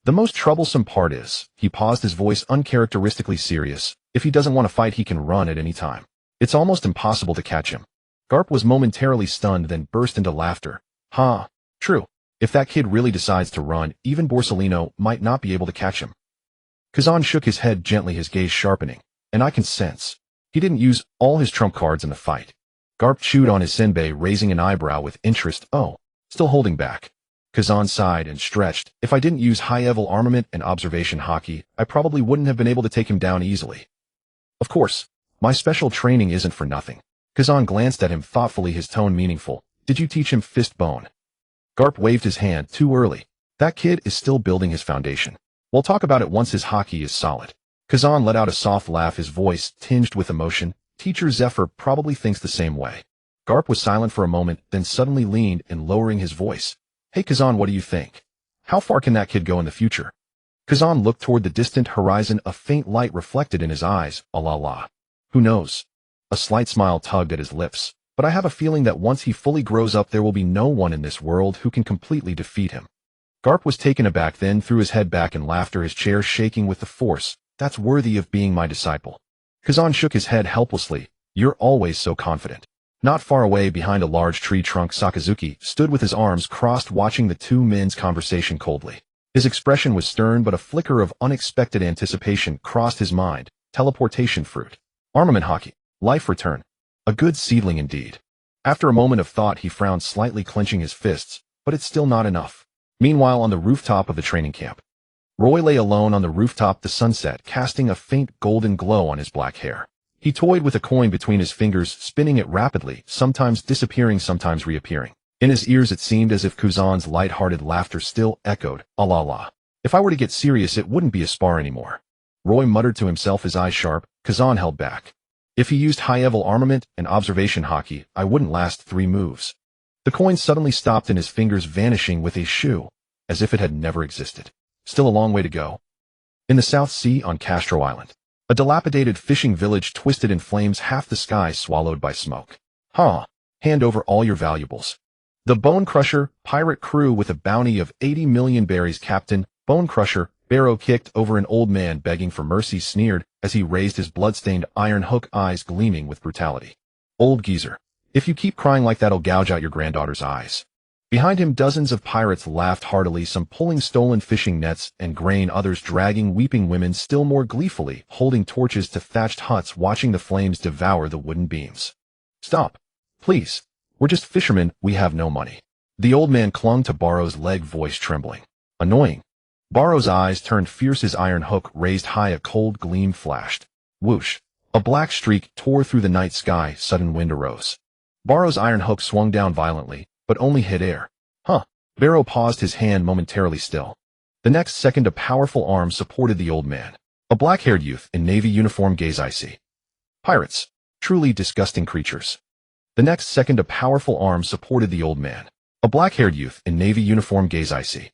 The most troublesome part is," he paused, his voice uncharacteristically serious, "if he doesn't want to fight, he can run at any time. It's almost impossible to catch him." Garp was momentarily stunned, then burst into laughter. "Huh. True. If that kid really decides to run, even Borsellino might not be able to catch him." Kazan shook his head gently, his gaze sharpening. "And I can sense he didn't use all his trump cards in the fight." Garp chewed on his senbei, raising an eyebrow with interest. "Oh, still holding back." Kazan sighed and stretched. "If I didn't use high-level armament and observation haki, I probably wouldn't have been able to take him down easily. Of course, my special training isn't for nothing." Kazan glanced at him thoughtfully, his tone meaningful. "Did you teach him fist bone?" Garp waved his hand. "Too early. That kid is still building his foundation. We'll talk about it once his haki is solid." Kazan let out a soft laugh, his voice tinged with emotion. "Teacher Zephyr probably thinks the same way." Garp was silent for a moment, then suddenly leaned and lowering his voice. "Hey Kazan, what do you think? How far can that kid go in the future?" Kazan looked toward the distant horizon, a faint light reflected in his eyes. La. "Who knows?" A slight smile tugged at his lips. but I have a feeling that once he fully grows up there will be no one in this world who can completely defeat him. Garp was taken aback, then threw his head back in laughter, his chair shaking with the force. That's worthy of being my disciple. Kazan shook his head helplessly. You're always so confident. Not far away behind a large tree trunk, Sakazuki stood with his arms crossed watching the two men's conversation coldly. His expression was stern, but a flicker of unexpected anticipation crossed his mind. Teleportation fruit. Armament hockey. Life return. A good seedling indeed. After a moment of thought he frowned slightly, clenching his fists, but it's still not enough. Meanwhile, on the rooftop of the training camp, Roy lay alone on the rooftop, the sunset casting a faint golden glow on his black hair. He toyed with a coin between his fingers, spinning it rapidly, sometimes disappearing, sometimes reappearing. In his ears it seemed as if Kuzan's light-hearted laughter still echoed, "Ah la la. If I were to get serious it wouldn't be a spar anymore." Roy muttered to himself, his eyes sharp. Kuzan held back. "If he used high-level armament and observation hockey, I wouldn't last 3 moves." The coin suddenly stopped in his fingers, vanishing with a shoo, as if it had never existed. Still a long way to go. In the South Sea on Castro Island, a dilapidated fishing village twisted in flames, half the sky swallowed by smoke. "Huh. Hand over all your valuables." The Bone Crusher, pirate crew with a bounty of 80 million berries. Captain Bone Crusher, Barrow kicked over an old man begging for mercy, sneered as he raised his blood-stained iron hook, eyes gleaming with brutality. "Old geezer. If you keep crying like that, I'll gouge out your granddaughter's eyes." Behind him dozens of pirates laughed heartily, some pulling stolen fishing nets and grain, others dragging weeping women still more gleefully, holding torches to thatched huts, watching the flames devour the wooden beams. "Stop. Please. We're just fishermen, we have no money." The old man clung to Barrow's leg, voice trembling. "Annoying." Barrow's eyes turned fierce, his iron hook raised high, a cold gleam flashed. Whoosh. A black streak tore through the night sky, sudden wind arose. Barrow's iron hook swung down violently, but only hit air. "Huh." Barrow paused, his hand momentarily still. The next second a powerful arm supported the old man. A black-haired youth in navy uniform gazed. "I see. Pirates. Truly disgusting creatures." The next second a powerful arm supported the old man. A black-haired youth in navy uniform gazed. "I see.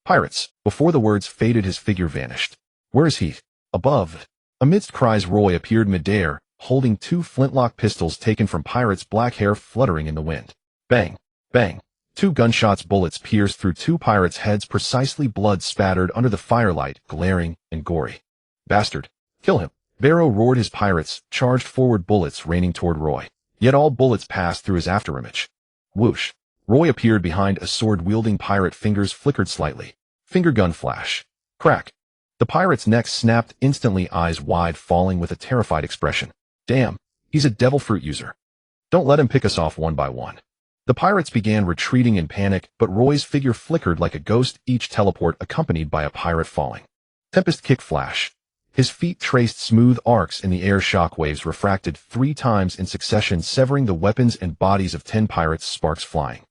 Pirates." Before the words faded his figure vanished. "Where is he?" "Above." Amidst cries Roy appeared midair, holding 2 flintlock pistols taken from pirates, black hair fluttering in the wind. Bang. Bang. 2 gunshots, bullets pierced through 2 pirates' heads precisely, blood spattered under the firelight, glaring and gory. "Bastard. Kill him." Barrow roared. His pirates charged forward, bullets raining toward Roy. Yet all bullets passed through his afterimage. Whoosh. Roy appeared behind a sword-wielding pirate, fingers flickered slightly. Finger gun flash. Crack. The pirate's neck snapped instantly, eyes wide, falling with a terrified expression. "Damn. He's a devil fruit user. Don't let him pick us off one by one." The pirates began retreating in panic, but Roy's figure flickered like a ghost, each teleport accompanied by a pirate falling. Tempest kick flash. His feet traced smooth arcs in the air, shockwaves refracted 3 times in succession, severing the weapons and bodies of 10 pirates, sparks flying.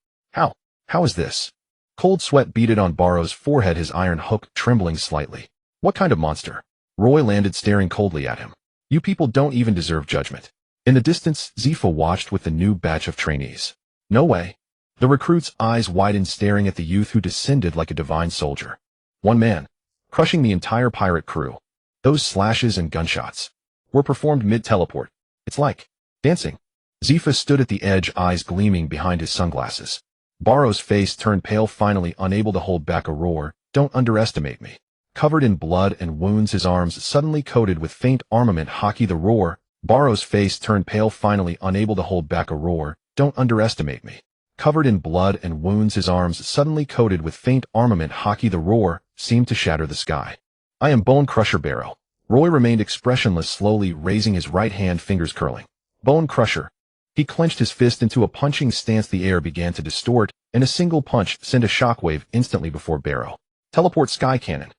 How is this?" Cold sweat beaded on Barrow's forehead, his iron hook trembling slightly. "What kind of monster?" Roy landed, staring coldly at him. "You people don't even deserve judgment." In the distance, Zifa watched with the new batch of trainees. "No way." The recruit's eyes widened, staring at the youth who descended like a divine soldier. One man, crushing the entire pirate crew. Those slashes and gunshots were performed mid-teleport. It's like dancing. Zifa stood at the edge, eyes gleaming behind his sunglasses. Barrow's face turned pale, finally unable to hold back a roar. "Don't underestimate me." Covered in blood and wounds, his arms suddenly coated with faint armament hockey, the roar. Barrow's face turned pale, finally unable to hold back a roar. "Don't underestimate me." Covered in blood and wounds, his arms suddenly coated with faint armament hockey, the roar seemed to shatter the sky. "I am Bone Crusher Barrow." Roy remained expressionless, slowly raising his right hand, fingers curling. "Bone Crusher." He clenched his fist into a punching stance. The air began to distort, and a single punch sent a shockwave instantly before Barrow. "Teleport sky cannon."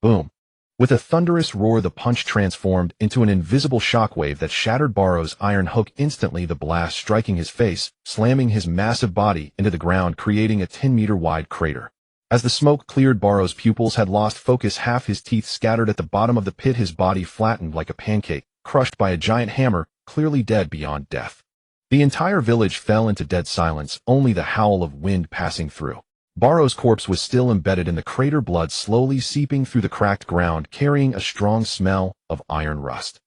Boom. With a thunderous roar, the punch transformed into an invisible shockwave that shattered Barrow's iron hook instantly, the blast striking his face, slamming his massive body into the ground, creating a 10-meter-wide crater. As the smoke cleared, Barrow's pupils had lost focus, half his teeth scattered at the bottom of the pit, his body flattened like a pancake, crushed by a giant hammer, clearly dead beyond death. The entire village fell into dead silence, only the howl of wind passing through. Barrow's corpse was still embedded in the crater, blood slowly seeping through the cracked ground, carrying a strong smell of iron rust.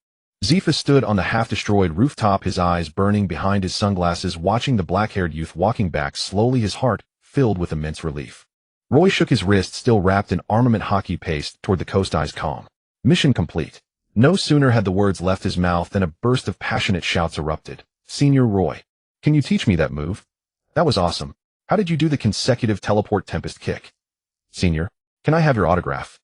Zifa stood on the half-destroyed rooftop, his eyes burning behind his sunglasses, watching the black-haired youth walking back slowly, his heart filled with immense relief. Roy shook his wrist, still wrapped in armament hockey paste, toward the coast, eyes calm. Mission complete. No sooner had the words left his mouth than a burst of passionate shouts erupted. Senior Roy, can you teach me that move? That was awesome. How did you do the consecutive teleport tempest kick? Senior, can I have your autograph?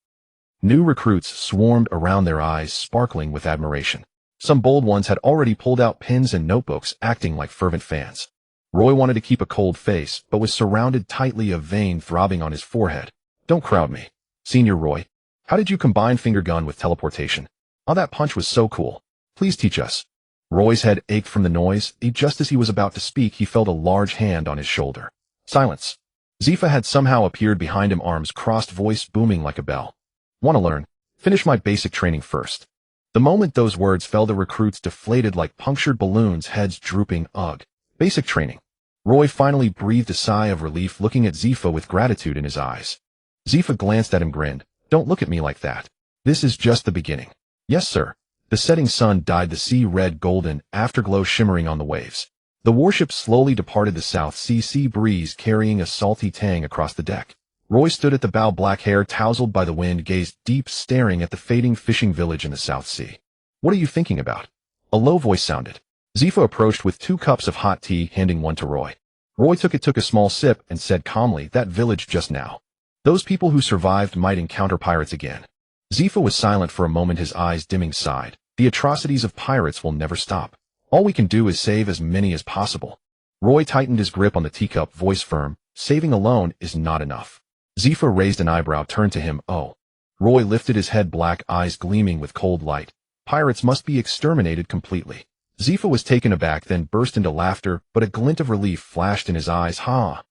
New recruits swarmed around, their eyes sparkling with admiration. Some bold ones had already pulled out pens and notebooks, acting like fervent fans. Roy wanted to keep a cold face, but was surrounded tightly, a vein throbbing on his forehead. Don't crowd me. Senior Roy, how did you combine finger gun with teleportation? Oh, that punch was so cool. Please teach us. Roy's head ached from the noise. Just as he was about to speak, he felt a large hand on his shoulder. Silence. Zifa had somehow appeared behind him, arms crossed, voice booming like a bell. Want to learn? Finish my basic training first. The moment those words fell, the recruits deflated like punctured balloons, heads drooping. Ugh. Basic training. Roy finally breathed a sigh of relief, looking at Zifa with gratitude in his eyes. Zifa glanced at him, grinned. Don't look at me like that. This is just the beginning. Yes, sir. The setting sun dyed the sea red golden, afterglow shimmering on the waves. The warship slowly departed, the South Sea breeze carrying a salty tang across the deck. Roy stood at the bow, black hair tousled by the wind, gazed deep, staring at the fading fishing village in the South Sea. What are you thinking about? A low voice sounded. Zifa approached with 2 cups of hot tea, handing one to Roy. Roy took a small sip, and said calmly, that village just now. Those people who survived might encounter pirates again. Zifa was silent for a moment, his eyes dimming, sighed. The atrocities of pirates will never stop. All we can do is save as many as possible. Roy tightened his grip on the teacup, voice firm. Saving alone is not enough. Zifa raised an eyebrow, turned to him. Oh. Roy lifted his head, black eyes gleaming with cold light. Pirates must be exterminated completely. Zifa was taken aback, then burst into laughter, but a glint of relief flashed in his eyes. Ha!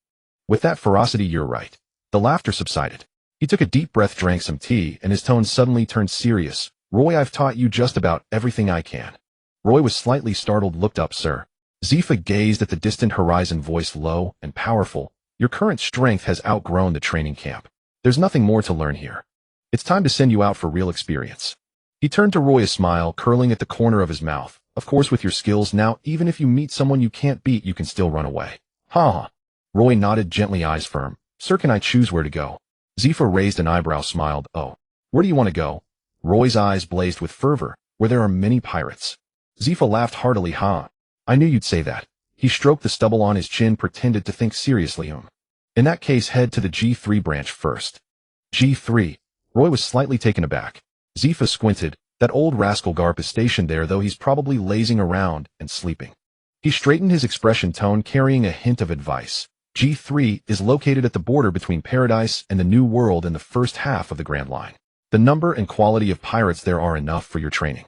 With that ferocity, you're right. The laughter subsided. He took a deep breath, drank some tea, and his tone suddenly turned serious. Roy, I've taught you just about everything I can. Roy was slightly startled, looked up. Sir. Zifa gazed at the distant horizon, voice low and powerful. Your current strength has outgrown the training camp. There's nothing more to learn here. It's time to send you out for real experience. He turned to Roy, a smile curling at the corner of his mouth. Of course, with your skills now, even if you meet someone you can't beat, you can still run away. Ha ha. Roy nodded gently, eyes firm. Sir, can I choose where to go? Zifa raised an eyebrow, smiled. Oh. Where do you want to go? Roy's eyes blazed with fervor. Where there are many pirates. Zifa laughed heartily. Ha. I knew you'd say that. He stroked the stubble on his chin, pretended to think seriously. In that case, head to the G3 branch first. G3. Roy was slightly taken aback. Zifa squinted. That old rascal Garp is stationed there, though he's probably lazing around and sleeping. He straightened his expression, tone carrying a hint of advice. G3 is located at the border between Paradise and the New World in the first half of the Grand Line. The number and quality of pirates there are enough for your training.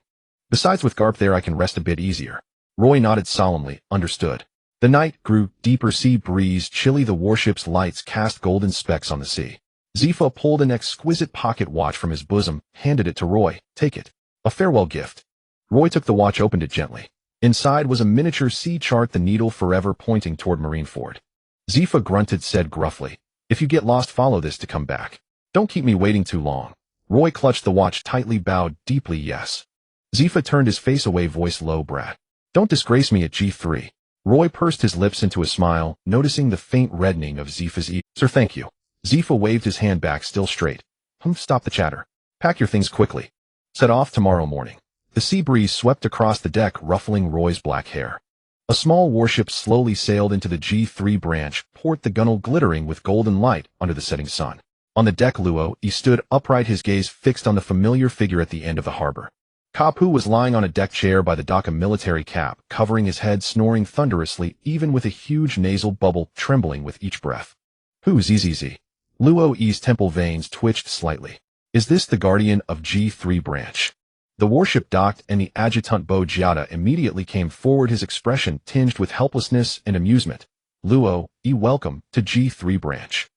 Besides, with Garp there, I can rest a bit easier. Roy nodded solemnly. Understood. The night grew deeper, sea breeze chilly, the warship's lights cast golden specks on the sea. Zifa pulled an exquisite pocket watch from his bosom, handed it to Roy. Take it. A farewell gift. Roy took the watch, opened it gently. Inside was a miniature sea chart, the needle forever pointing toward Marineford. Zifa grunted, said gruffly, if you get lost, follow this to come back. Don't keep me waiting too long. Roy clutched the watch tightly, bowed deeply. Yes. Zifa turned his face away, voice low. Brat. Don't disgrace me at G3. Roy pursed his lips into a smile, noticing the faint reddening of Zifa's ear. Sir, thank you. Zifa waved his hand back, still straight. Stop the chatter. Pack your things quickly. Set off tomorrow morning. The sea breeze swept across the deck, ruffling Roy's black hair. A small warship slowly sailed into the G3 branch, port, the gunwale glittering with golden light under the setting sun. On the deck, Luo stood upright, his gaze fixed on the familiar figure at the end of the harbor. Kapu was lying on a deck chair by the dock, a military cap covering his head, snoring thunderously, even with a huge nasal bubble trembling with each breath. Who's Zzz? Luo's temple veins twitched slightly. Is this the guardian of G3 branch? The warship docked, and the adjutant Bojata immediately came forward, his expression tinged with helplessness and amusement. Luo, welcome to G3 branch.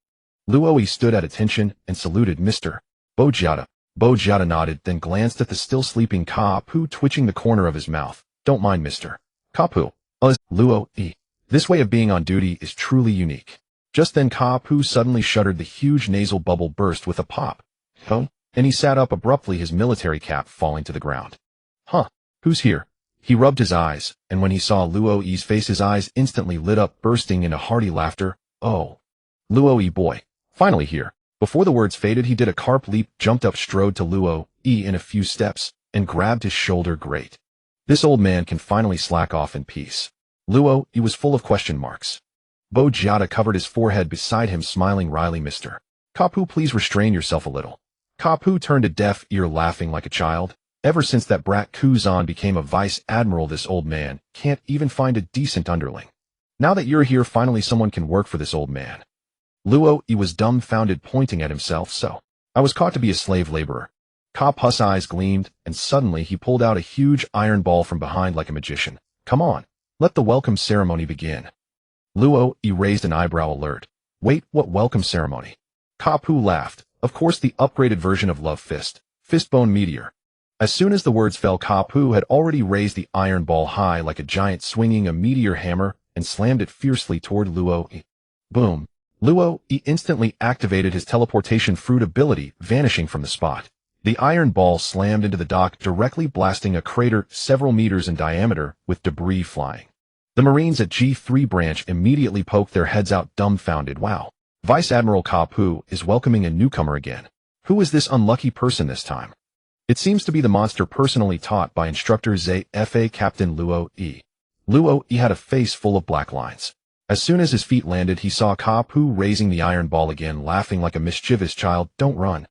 Luo stood at attention and saluted. Mr. Bojata. Bojata nodded, then glanced at the still sleeping Kapu, twitching the corner of his mouth. Don't mind Mr. Kapu. Luo. This way of being on duty is truly unique. Just then Kapu suddenly shuddered, the huge nasal bubble burst with a pop. And he sat up abruptly, his military cap falling to the ground. Who's here? He rubbed his eyes, and when he saw Luo's face his eyes instantly lit up, bursting into hearty laughter. Oh. Luo boy. Finally here. Before the words faded, he did a carp leap, jumped up, strode to Luo in a few steps, and grabbed his shoulder. Great. This old man can finally slack off in peace. Luo was full of question marks. Bo Jiata covered his forehead beside him, smiling wryly. Mr. Kapu, please restrain yourself a little. Kapu turned a deaf ear, laughing like a child. Ever since that brat Kuzan became a vice admiral, this old man can't even find a decent underling. Now that you're here, finally someone can work for this old man. Luo was dumbfounded, pointing at himself. So, I was caught to be a slave laborer. Kapu's eyes gleamed, and suddenly he pulled out a huge iron ball from behind like a magician. Come on, let the welcome ceremony begin. Luo raised an eyebrow, alert. Wait, what welcome ceremony? Kapu laughed. Of course, the upgraded version of Love Fist, Fistbone Meteor. As soon as the words fell, Kapu had already raised the iron ball high like a giant, swinging a meteor hammer, and slammed it fiercely toward Luo. Boom. Luo instantly activated his teleportation fruit ability, vanishing from the spot. The iron ball slammed into the dock, directly blasting a crater several meters in diameter, with debris flying. The Marines at G3 branch immediately poked their heads out, dumbfounded. Wow. Vice Admiral Kapu is welcoming a newcomer again. Who is this unlucky person this time? It seems to be the monster personally taught by instructor ZFA Captain Luo. Luo had a face full of black lines. As soon as his feet landed, he saw Kapu raising the iron ball again, laughing like a mischievous child. Don't run.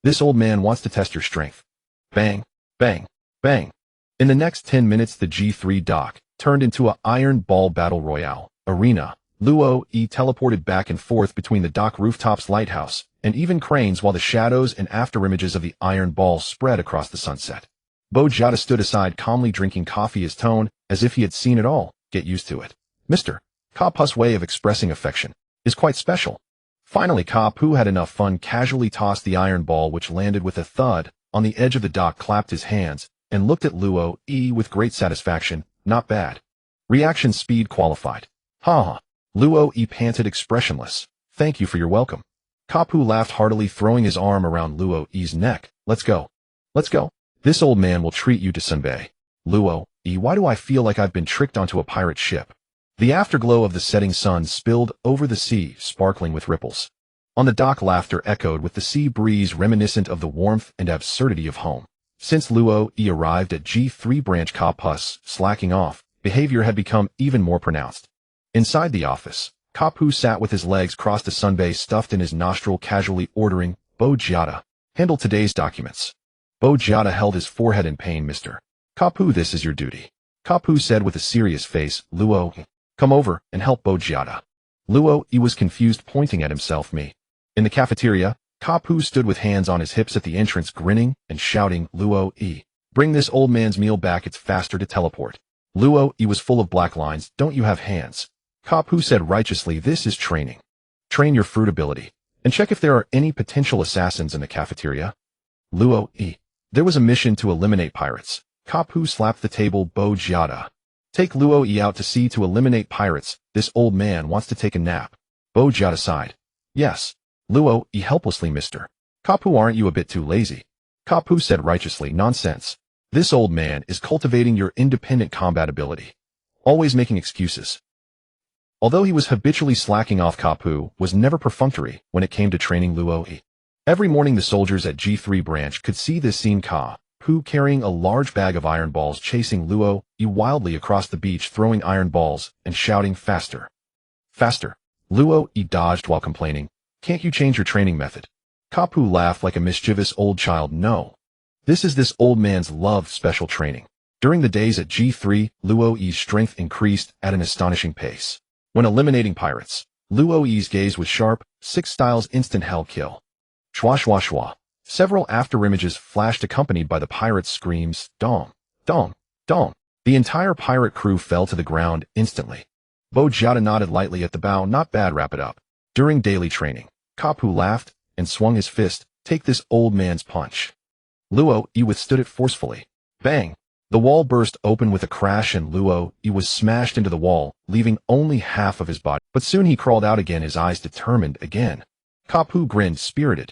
This old man wants to test your strength. Bang, bang, bang. In the next 10 minutes, the G3 dock turned into a iron ball battle royale arena. Luo teleported back and forth between the dock, rooftops, lighthouse, and even cranes, while the shadows and afterimages of the iron ball spread across the sunset. Bo Jiata stood aside, calmly drinking coffee, his tone as if he had seen it all. Get used to it. Mr. Kapu's way of expressing affection is quite special. Finally, Kapu had enough fun, casually tossed the iron ball, which landed with a thud on the edge of the dock, clapped his hands, and looked at Luo with great satisfaction. Not bad. Reaction speed qualified. Ha ha. Luo panted, expressionless. Thank you for your welcome. Kapu laughed heartily, throwing his arm around Luo's neck. Let's go. Let's go. This old man will treat you to Sunbae. Luo, why do I feel like I've been tricked onto a pirate ship? The afterglow of the setting sun spilled over the sea, sparkling with ripples. On the dock, laughter echoed with the sea breeze, reminiscent of the warmth and absurdity of home. Since Luo arrived at G3 branch, Kapu's slacking off behavior had become even more pronounced. Inside the office, Kapu sat with his legs crossed, a sunbae stuffed in his nostril, casually ordering. Bo Jiata, handle today's documents. Bo Jiata held his forehead in pain. Mr. Kapu, this is your duty. Kapu said with a serious face. Luo, come over and help Bo Jiata. Luo was confused, pointing at himself. Me. In the cafeteria, Kapu stood with hands on his hips at the entrance, grinning and shouting. Luo, bring this old man's meal back, it's faster to teleport. Luo was full of black lines. Don't you have hands? Kapu said righteously. This is training. Train your fruit ability, and check if there are any potential assassins in the cafeteria. Luo, there was a mission to eliminate pirates. Kapu slapped the table. Bo Jiata, take Luo out to sea to eliminate pirates. This old man wants to take a nap. Bo Jiata sighed. Yes. Luo helplessly. Mr. Kapu, aren't you a bit too lazy? Kapu said righteously. Nonsense. This old man is cultivating your independent combat ability. Always making excuses. Although he was habitually slacking off, Kapu was never perfunctory when it came to training Luo. Every morning the soldiers at G3 branch could see this scene. Kapu carrying a large bag of iron balls, chasing Luo wildly across the beach, throwing iron balls and shouting, faster. Faster. Luo dodged while complaining. Can't you change your training method? Kapu laughed like a mischievous old child. No. This is this old man's loved special training. During the days at G3, Luo's strength increased at an astonishing pace. When eliminating pirates, Luo's gaze was sharp. 6 styles instant hell kill. Shwa shwa shwa. Several afterimages flashed, accompanied by the pirates' screams. Dong, dong, dong. The entire pirate crew fell to the ground instantly. Bo Jiata nodded lightly at the bow. Not bad, wrap it up. During daily training, Kapu laughed and swung his fist. Take this old man's punch. Luo withstood it forcefully. Bang! The wall burst open with a crash, and Luo was smashed into the wall, leaving only half of his body. But soon he crawled out again, his eyes determined again. Kapu grinned, spirited.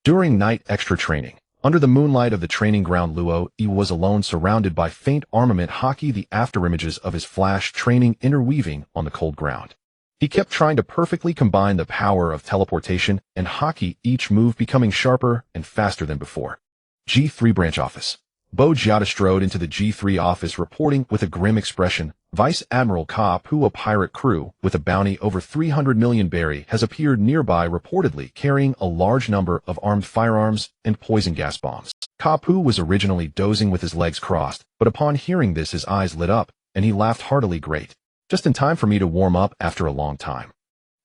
During night extra training, Under the moonlight of the training ground, Luo was alone, surrounded by faint armament hockey, the afterimages of his flash training interweaving on the cold ground. He kept trying to perfectly combine the power of teleportation and hockey, each move becoming sharper and faster than before. G3 branch office. Bo Jiata strode into the G3 office, reporting with a grim expression. Vice Admiral Kapu, a pirate crew with a bounty over 300 million berry, has appeared nearby, reportedly carrying a large number of armed firearms and poison gas bombs. Kapu was originally dozing with his legs crossed, but upon hearing this his eyes lit up, and he laughed heartily. Great. Just in time for me to warm up after a long time.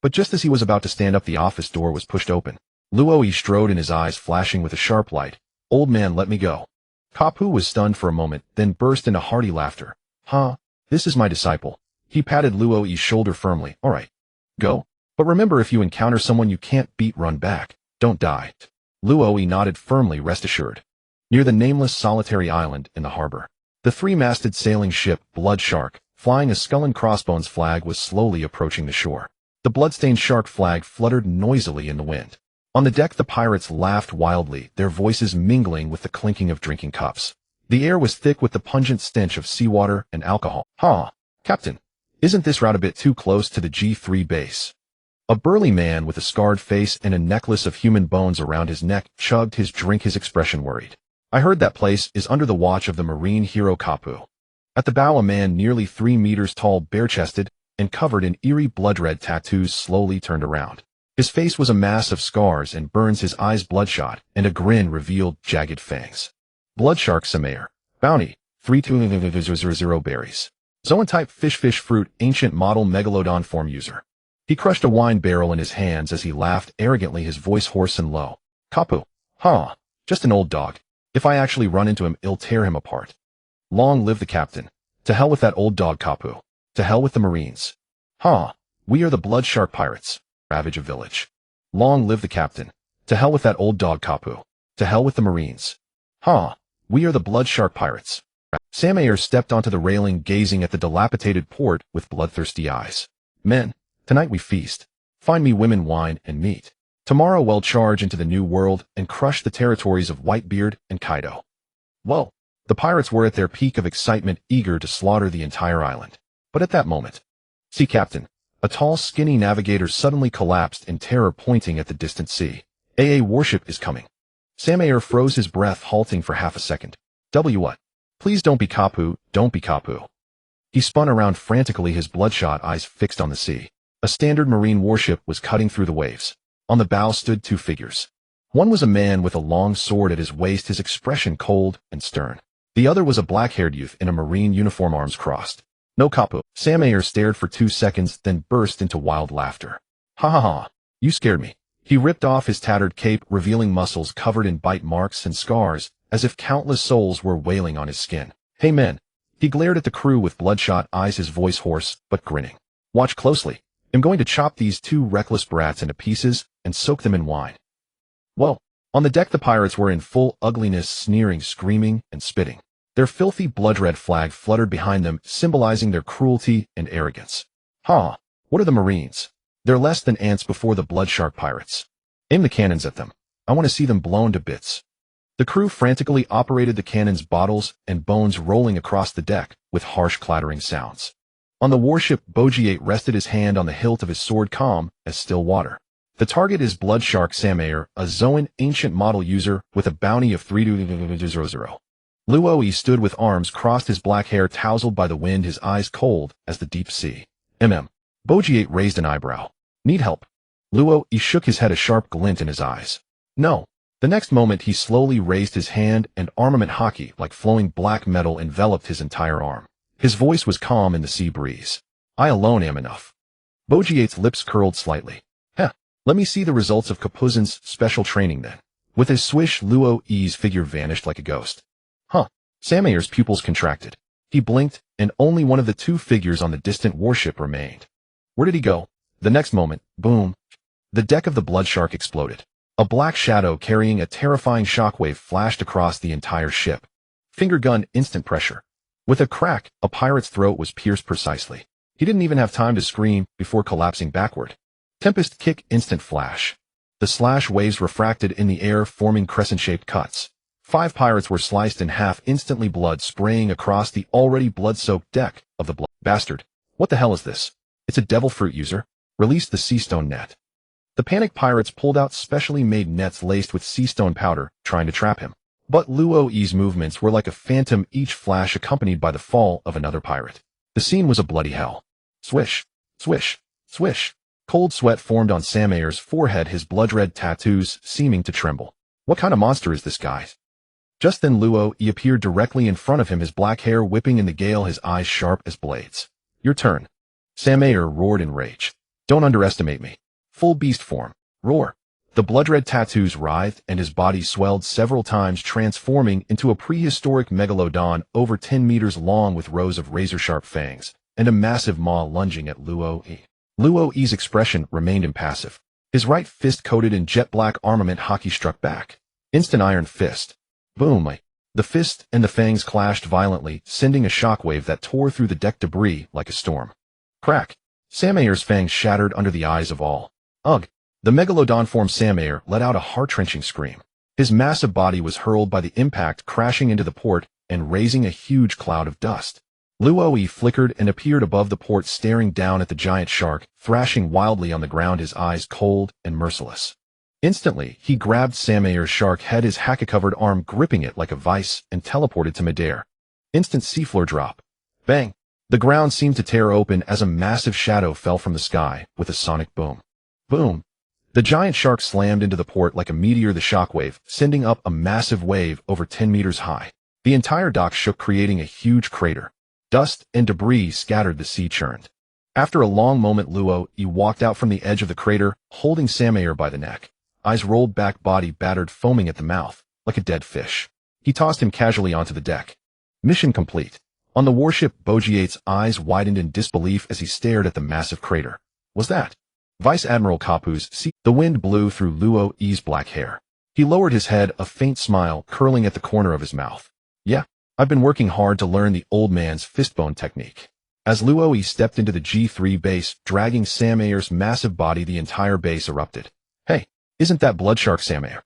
But just as he was about to stand up, the office door was pushed open. Luo strode in, his eyes flashing with a sharp light. Old man, let me go. Kapu was stunned for a moment, then burst into hearty laughter. Huh? This is my disciple. He patted Luo's shoulder firmly. All right. Go. But remember, if you encounter someone you can't beat, run back. Don't die. Luo nodded firmly, rest assured. Near the nameless solitary island in the harbor, the three-masted sailing ship, Blood Shark, flying a skull and crossbones flag, was slowly approaching the shore. The bloodstained shark flag fluttered noisily in the wind. On the deck the pirates laughed wildly, their voices mingling with the clinking of drinking cups. The air was thick with the pungent stench of seawater and alcohol. Captain, isn't this route a bit too close to the G3 base? A burly man with a scarred face and a necklace of human bones around his neck chugged his drink, his expression worried. I heard that place is under the watch of the marine hero Kapu. At the bow a man nearly 3 meters tall, bare-chested, and covered in eerie blood-red tattoos slowly turned around. His face was a mass of scars and burns, his eyes bloodshot, and a grin revealed jagged fangs. Bloodshark Samayer. Bounty. 3200 berries. Zoan-type fish fruit, ancient model megalodon form user. He crushed a wine barrel in his hands as he laughed arrogantly, his voice hoarse and low. Kapu. Just an old dog. If I actually run into him, I'll tear him apart. Long live the captain. To hell with that old dog, Kapu. To hell with the Marines. We are the Blood Shark Pirates. Ravage a village. Long live the captain. To hell with that old dog, Kapu. To hell with the Marines. We are the Blood Shark Pirates. Samayer stepped onto the railing, gazing at the dilapidated port with bloodthirsty eyes. Men, tonight we feast. Find me women, wine, and meat. Tomorrow we'll charge into the new world and crush the territories of Whitebeard and Kaido. Well, the pirates were at their peak of excitement, eager to slaughter the entire island. But at that moment, Sea Captain, a tall, skinny navigator, suddenly collapsed in terror, pointing at the distant sea. A warship is coming. Samayer froze his breath, halting for half a second. What? Please don't be Kapu, don't be Kapu. He spun around frantically, his bloodshot eyes fixed on the sea. A standard marine warship was cutting through the waves. On the bow stood 2 figures. One was a man with a long sword at his waist, his expression cold and stern. The other was a black-haired youth in a marine uniform, arms crossed. No, Kapu. Samayer stared for 2 seconds, then burst into wild laughter. You scared me. He ripped off his tattered cape, revealing muscles covered in bite marks and scars, as if countless souls were wailing on his skin. Hey men. He glared at the crew with bloodshot eyes, his voice hoarse but grinning. Watch closely. I'm going to chop these 2 reckless brats into pieces and soak them in wine. Well, on the deck the pirates were in full ugliness, sneering, screaming, and spitting. Their filthy blood-red flag fluttered behind them, symbolizing their cruelty and arrogance. What are the Marines? They're less than ants before the Blood Shark Pirates. Aim the cannons at them. I want to see them blown to bits. The crew frantically operated the cannons, bottles and bones rolling across the deck with harsh clattering sounds. On the warship, Bojiate rested his hand on the hilt of his sword, calm as still water. The target is Blood Shark Samayer, a Zoan ancient model user with a bounty of 3200. Luo stood with arms crossed, his black hair tousled by the wind, his eyes cold as the deep sea. Bojiate raised an eyebrow. Need help? Luo shook his head, a sharp glint in his eyes. No. The next moment he slowly raised his hand, and armament hockey like flowing black metal enveloped his entire arm. His voice was calm in the sea breeze. I alone am enough. Bojiate's lips curled slightly. Let me see the results of Kapuzan's special training then. With his swish, Luo's figure vanished like a ghost. Samayer's pupils contracted. He blinked, and only one of the 2 figures on the distant warship remained. Where did he go? The next moment, boom. The deck of the Blood Shark exploded. A black shadow carrying a terrifying shockwave flashed across the entire ship. Finger gun, instant pressure. With a crack, a pirate's throat was pierced precisely. He didn't even have time to scream before collapsing backward. Tempest kick, instant flash. The slash waves refracted in the air, forming crescent-shaped cuts. 5 pirates were sliced in half, instantly blood spraying across the already blood-soaked deck of the bastard. What the hell is this? It's a devil fruit user. Release the sea stone net. The panicked pirates pulled out specially made nets laced with sea stone powder, trying to trap him. But Luo's movements were like a phantom, each flash accompanied by the fall of another pirate. The scene was a bloody hell. Swish, swish, swish. Cold sweat formed on Samayer's forehead, his blood-red tattoos seeming to tremble. What kind of monster is this guy? Just then Luo appeared directly in front of him, his black hair whipping in the gale, his eyes sharp as blades. Your turn. Samayer roared in rage. Don't underestimate me. Full beast form. Roar. The blood-red tattoos writhed and his body swelled several times, transforming into a prehistoric megalodon over 10 meters long with rows of razor-sharp fangs and a massive maw lunging at Luo. Luo's expression remained impassive. His right fist coated in jet-black armament hockey struck back. Instant iron fist. Boom! The fist and the fangs clashed violently, sending a shockwave that tore through the deck debris like a storm. Crack! Samayer's fangs shattered under the eyes of all. Ugh! The megalodon-formed Samayer let out a heart-wrenching scream. His massive body was hurled by the impact, crashing into the port and raising a huge cloud of dust. Luo flickered and appeared above the port, staring down at the giant shark, thrashing wildly on the ground, his eyes cold and merciless. Instantly, he grabbed Samayer's shark head, his haka-covered arm gripping it like a vice, and teleported to midair. Instant seafloor drop. Bang! The ground seemed to tear open as a massive shadow fell from the sky with a sonic boom. Boom! The giant shark slammed into the port like a meteor, the shockwave sending up a massive wave over 10 meters high. The entire dock shook, creating a huge crater. Dust and debris scattered, the sea churned. After a long moment, Luo walked out from the edge of the crater, holding Samayer by the neck. Eyes rolled back, body battered, foaming at the mouth, like a dead fish. He tossed him casually onto the deck. Mission complete. On the warship, Bojiate's eyes widened in disbelief as he stared at the massive crater. Was that Vice Admiral Kapu's sea? The wind blew through Luo's black hair. He lowered his head, a faint smile curling at the corner of his mouth. Yeah, I've been working hard to learn the old man's fistbone technique. As Luo stepped into the G3 base, dragging Samayer's massive body, the entire base erupted. Hey, isn't that Bloodshark Samayer?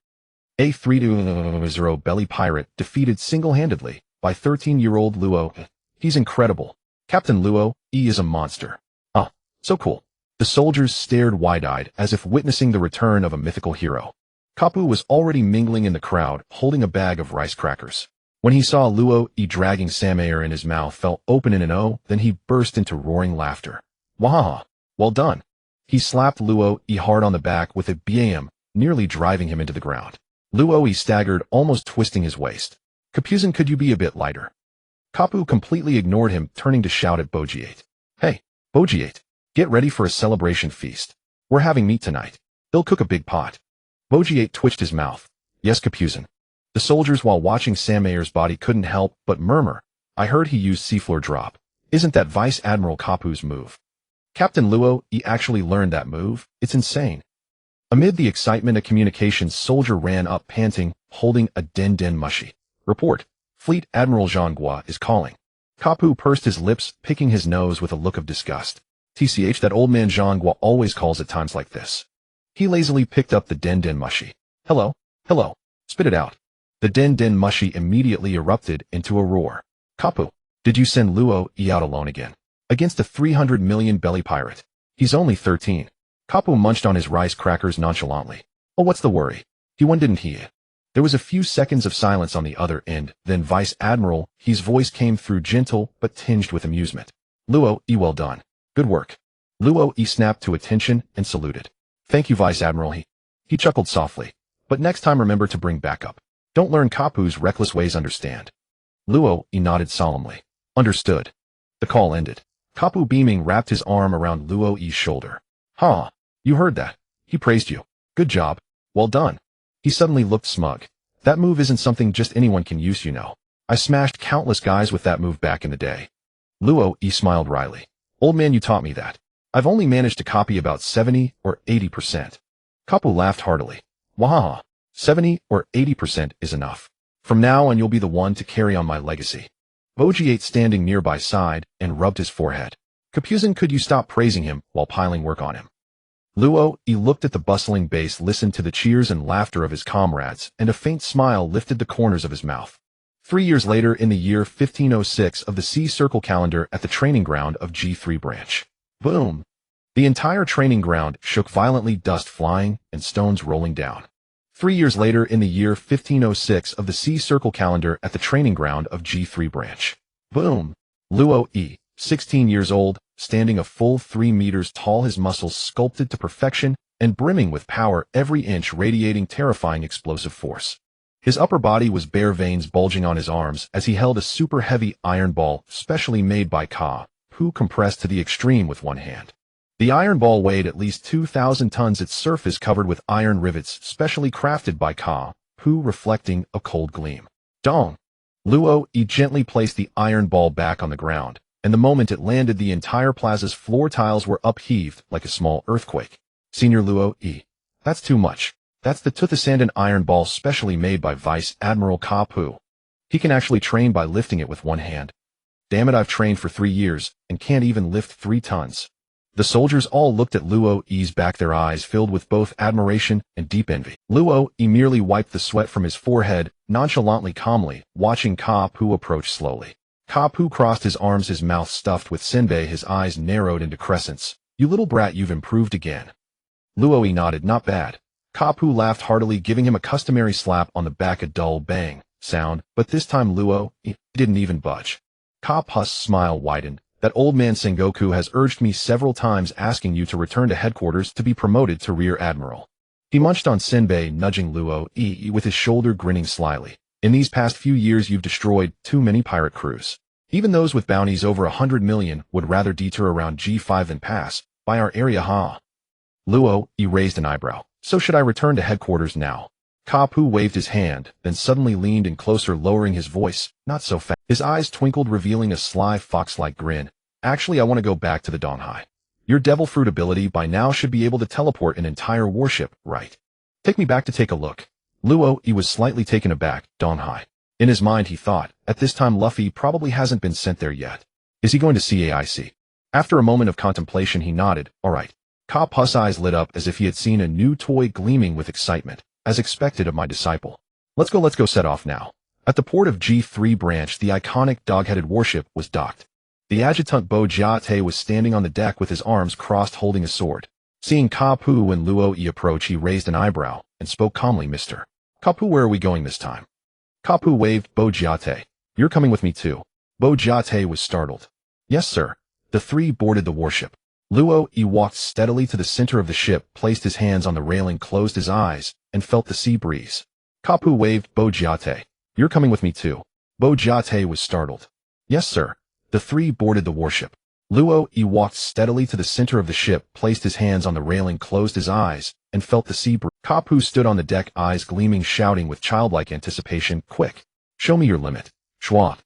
A 3-0 belly pirate defeated single-handedly by 13-year-old Luo. He's incredible. Captain Luo is a monster. Ah, so cool. The soldiers stared wide-eyed as if witnessing the return of a mythical hero. Kapu was already mingling in the crowd, holding a bag of rice crackers. When he saw Luo dragging Samayer in, his mouth fell open in an O, then he burst into roaring laughter. Wahaha! Well done! He slapped Luo hard on the back with a BAM, nearly driving him into the ground. Luo staggered, almost twisting his waist. Capusin, could you be a bit lighter? Kapu completely ignored him, turning to shout at Bojiate. Hey, Bojiate, get ready for a celebration feast. We're having meat tonight. They'll cook a big pot. Bojiate twitched his mouth. Yes, Capusin. The soldiers, while watching Samayer's body, couldn't help but murmur. I heard he used seafloor drop. Isn't that Vice Admiral Kapu's move? Captain Luo actually learned that move. It's insane. Amid the excitement, a communications soldier ran up, panting, holding a den mushi. Report. Fleet Admiral Zhonghua is calling. Kapu pursed his lips, picking his nose with a look of disgust. TCH, that old man Zhonghua always calls at times like this. He lazily picked up the den mushi. Hello, hello, spit it out. The den mushi immediately erupted into a roar. Kapu, did you send Luo out alone again? Against a 300 million belly pirate. He's only 13. Kapu munched on his rice crackers nonchalantly. Oh, what's the worry? He won, didn't he? There was a few seconds of silence on the other end, then Vice Admiral, his voice came through, gentle but tinged with amusement. Luo, well done. Good work. Luo snapped to attention and saluted. Thank you, Vice Admiral. He chuckled softly. But next time remember to bring backup. Don't learn Kapu's reckless ways, understand? Luo nodded solemnly. Understood. The call ended. Kapu, beaming, wrapped his arm around Luo's shoulder. Ha! You heard that. He praised you. Good job. Well done. He suddenly looked smug. That move isn't something just anyone can use, you know. I smashed countless guys with that move back in the day. Luo smiled wryly. Old man, you taught me that. I've only managed to copy about 70 or 80%. Kapu laughed heartily. Wahaha. 70 or 80% is enough. From now on you'll be the one to carry on my legacy. Bojiate, standing nearby, sighed and rubbed his forehead. Capusin, could you stop praising him while piling work on him? Luo Yi looked at the bustling base, listened to the cheers and laughter of his comrades, and a faint smile lifted the corners of his mouth. 3 years later, in the year 1506 of the Sea Circle calendar at the training ground of G3 branch. Boom! The entire training ground shook violently, dust flying and stones rolling down. 3 years later, in the year 1506 of the Sea Circle calendar at the training ground of G3 branch. Boom! Luo Yi, 16 years old, standing a full 3 meters tall, his muscles sculpted to perfection and brimming with power, every inch radiating terrifying explosive force. His upper body was bare, veins bulging on his arms as he held a super heavy iron ball specially made by Ka, who compressed to the extreme with one hand. The iron ball weighed at least 2,000 tons, its surface covered with iron rivets specially crafted by Ka, who reflecting a cold gleam. Dong! Luo Yi gently placed the iron ball back on the ground, and the moment it landed, the entire plaza's floor tiles were upheaved like a small earthquake. Senior Luo Yi. That's too much. That's the Tuthasandan iron ball specially made by Vice Admiral Ka Pu. He can actually train by lifting it with one hand. Damn it, I've trained for 3 years and can't even lift 3 tons. The soldiers all looked at Luo Yi's back, their eyes filled with both admiration and deep envy. Luo Yi merely wiped the sweat from his forehead, nonchalantly, calmly, watching Ka Pu approach slowly. Ka Pu crossed his arms, his mouth stuffed with senbei, his eyes narrowed into crescents. You little brat, you've improved again. Luo Yi nodded. Not bad. Ka Pu laughed heartily, giving him a customary slap on the back, a dull bang sound, but this time Luo Yi didn't even budge. Ka Pu's smile widened. That old man Sengoku has urged me several times, asking you to return to headquarters to be promoted to Rear Admiral. He munched on senbei, nudging Luo Yi with his shoulder, grinning slyly. In these past few years you've destroyed too many pirate crews. Even those with bounties over 100 million would rather detour around G5 than pass by our area, huh? Luo Yi raised an eyebrow. So should I return to headquarters now? Ka Pu waved his hand, then suddenly leaned in closer, lowering his voice. Not so fast. His eyes twinkled, revealing a sly fox-like grin. Actually, I want to go back to the Donghai. Your devil fruit ability by now should be able to teleport an entire warship, right? Take me back to take a look. Luo Yi was slightly taken aback. Donghai. In his mind he thought, at this time Luffy probably hasn't been sent there yet. Is he going to CAIC? After a moment of contemplation he nodded. Alright. Ka Pu's eyes lit up as if he had seen a new toy, gleaming with excitement. As expected of my disciple. Let's go set off now. At the port of G3 branch, the iconic dog-headed warship was docked. The adjutant Bo Jiate was standing on the deck with his arms crossed, holding a sword. Seeing Ka Pu and Luo Yi approach, he raised an eyebrow and spoke calmly. Mr. Ka Pu, where are we going this time? Ka Pu waved. Bo Jiate. You're coming with me too. Bo Jiate was startled. Yes, sir. The three boarded the warship. Luo Yi walked steadily to the center of the ship, placed his hands on the railing, closed his eyes, and felt the sea breeze. Ka Pu waved. Bo Jiate. You're coming with me too. Bo Jiate was startled. Yes, sir. The three boarded the warship. Luo Yi walked steadily to the center of the ship, placed his hands on the railing, closed his eyes, and felt the sea breeze. Ka Pu stood on the deck, eyes gleaming, shouting with childlike anticipation. Quick! Show me your limit. Schwa.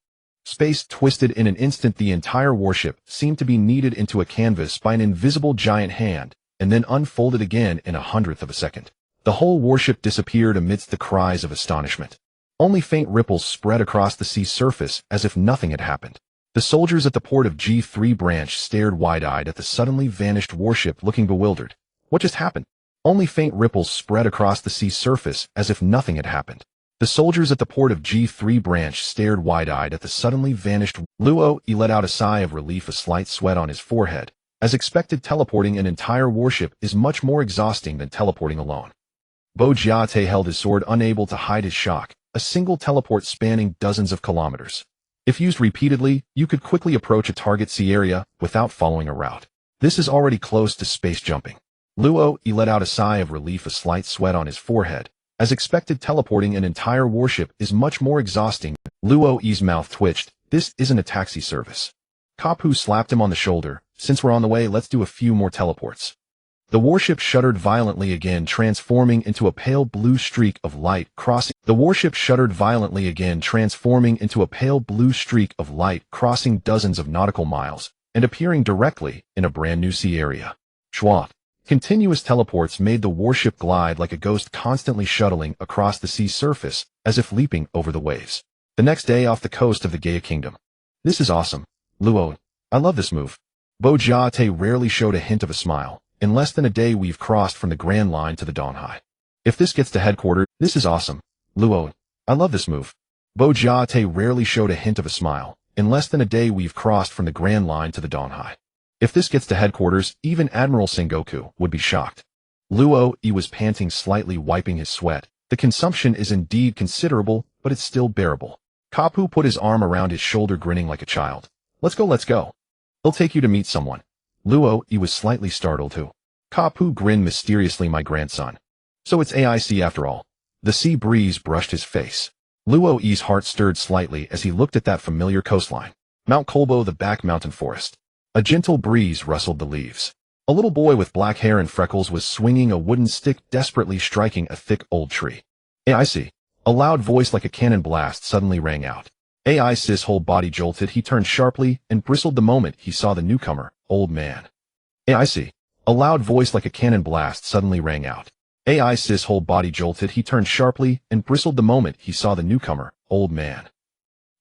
Space twisted in an instant. The entire warship seemed to be kneaded into a canvas by an invisible giant hand, and then unfolded again in 1/100th of a second. The whole warship disappeared amidst the cries of astonishment. Only faint ripples spread across the sea surface as if nothing had happened. The soldiers at the port of G3 branch stared wide-eyed at the suddenly vanished warship, looking bewildered. What just happened? Only faint ripples spread across the sea surface as if nothing had happened. The soldiers at the port of G3 branch stared wide-eyed at the suddenly vanished. Luo Yi let out a sigh of relief, a slight sweat on his forehead. As expected, teleporting an entire warship is much more exhausting than teleporting alone. Bo Jiate held his sword, unable to hide his shock. A single teleport spanning dozens of kilometers. If used repeatedly, you could quickly approach a target sea area without following a route. This is already close to space jumping. Luo Yi let out a sigh of relief, a slight sweat on his forehead. As expected, teleporting an entire warship is much more exhausting. Luo Yi's mouth twitched. This isn't a taxi service. Ka Pu slapped him on the shoulder. Since we're on the way, let's do a few more teleports. The warship shuddered violently again, transforming into a pale blue streak of light crossing. The warship shuddered violently again, transforming into a pale blue streak of light, crossing dozens of nautical miles and appearing directly in a brand new sea area. Schwa. Continuous teleports made the warship glide like a ghost, constantly shuttling across the sea surface as if leaping over the waves. The next day, off the coast of the Gaia Kingdom. This is awesome. Luo, I love this move. Bo Jiate rarely showed a hint of a smile. In less than a day we've crossed from the Grand Line to the Dawn High. If this gets to headquarters, this is awesome. Luo, I love this move. Bo Jiate rarely showed a hint of a smile. In less than a day we've crossed from the Grand Line to the Dawn High. If this gets to headquarters, even Admiral Sengoku would be shocked. Luo was panting slightly, wiping his sweat. The consumption is indeed considerable, but it's still bearable. Kapu put his arm around his shoulder, grinning like a child. Let's go, let's go. He'll take you to meet someone. Luo was slightly startled too. Kapu grinned mysteriously, my grandson. So it's AIC after all. The sea breeze brushed his face. Luo's heart stirred slightly as he looked at that familiar coastline. Mount Kolbo, the back mountain forest. A gentle breeze rustled the leaves. A little boy with black hair and freckles was swinging a wooden stick, desperately striking a thick old tree. AIC. A loud voice like a cannon blast suddenly rang out. AIC's whole body jolted. He turned sharply and bristled the moment he saw the newcomer, Old Man. AIC. A loud voice like a cannon blast suddenly rang out. AIC's whole body jolted. He turned sharply and bristled the moment he saw the newcomer, Old Man.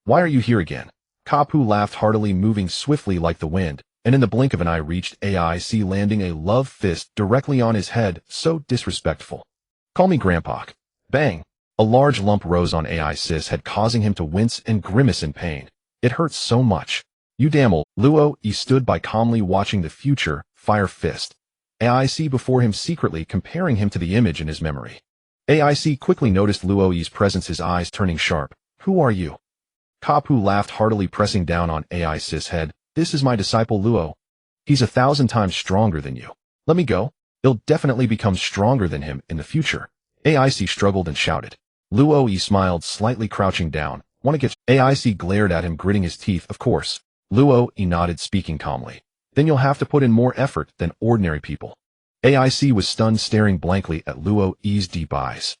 Why are you here again? Kapu laughed heartily, moving swiftly like the wind, and in the blink of an eye reached AIC, landing a love fist directly on his head. So disrespectful. Call me Grandpa. Bang! A large lump rose on AIC's head, causing him to wince and grimace in pain. It hurts so much. You damn old. Luo stood by calmly watching the future fire fist. AIC before him, secretly comparing him to the image in his memory. AIC quickly noticed Luo's presence, his eyes turning sharp. Who are you? Kapu laughed heartily, pressing down on AIC's head. This is my disciple Luo. He's 1,000 times stronger than you. Let me go. You'll definitely become stronger than him in the future. AIC struggled and shouted. Luo smiled slightly, crouching down. Want to get... AIC glared at him, gritting his teeth. Of course. Luo nodded, speaking calmly. Then you'll have to put in more effort than ordinary people. AIC was stunned, staring blankly at Luo's deep eyes.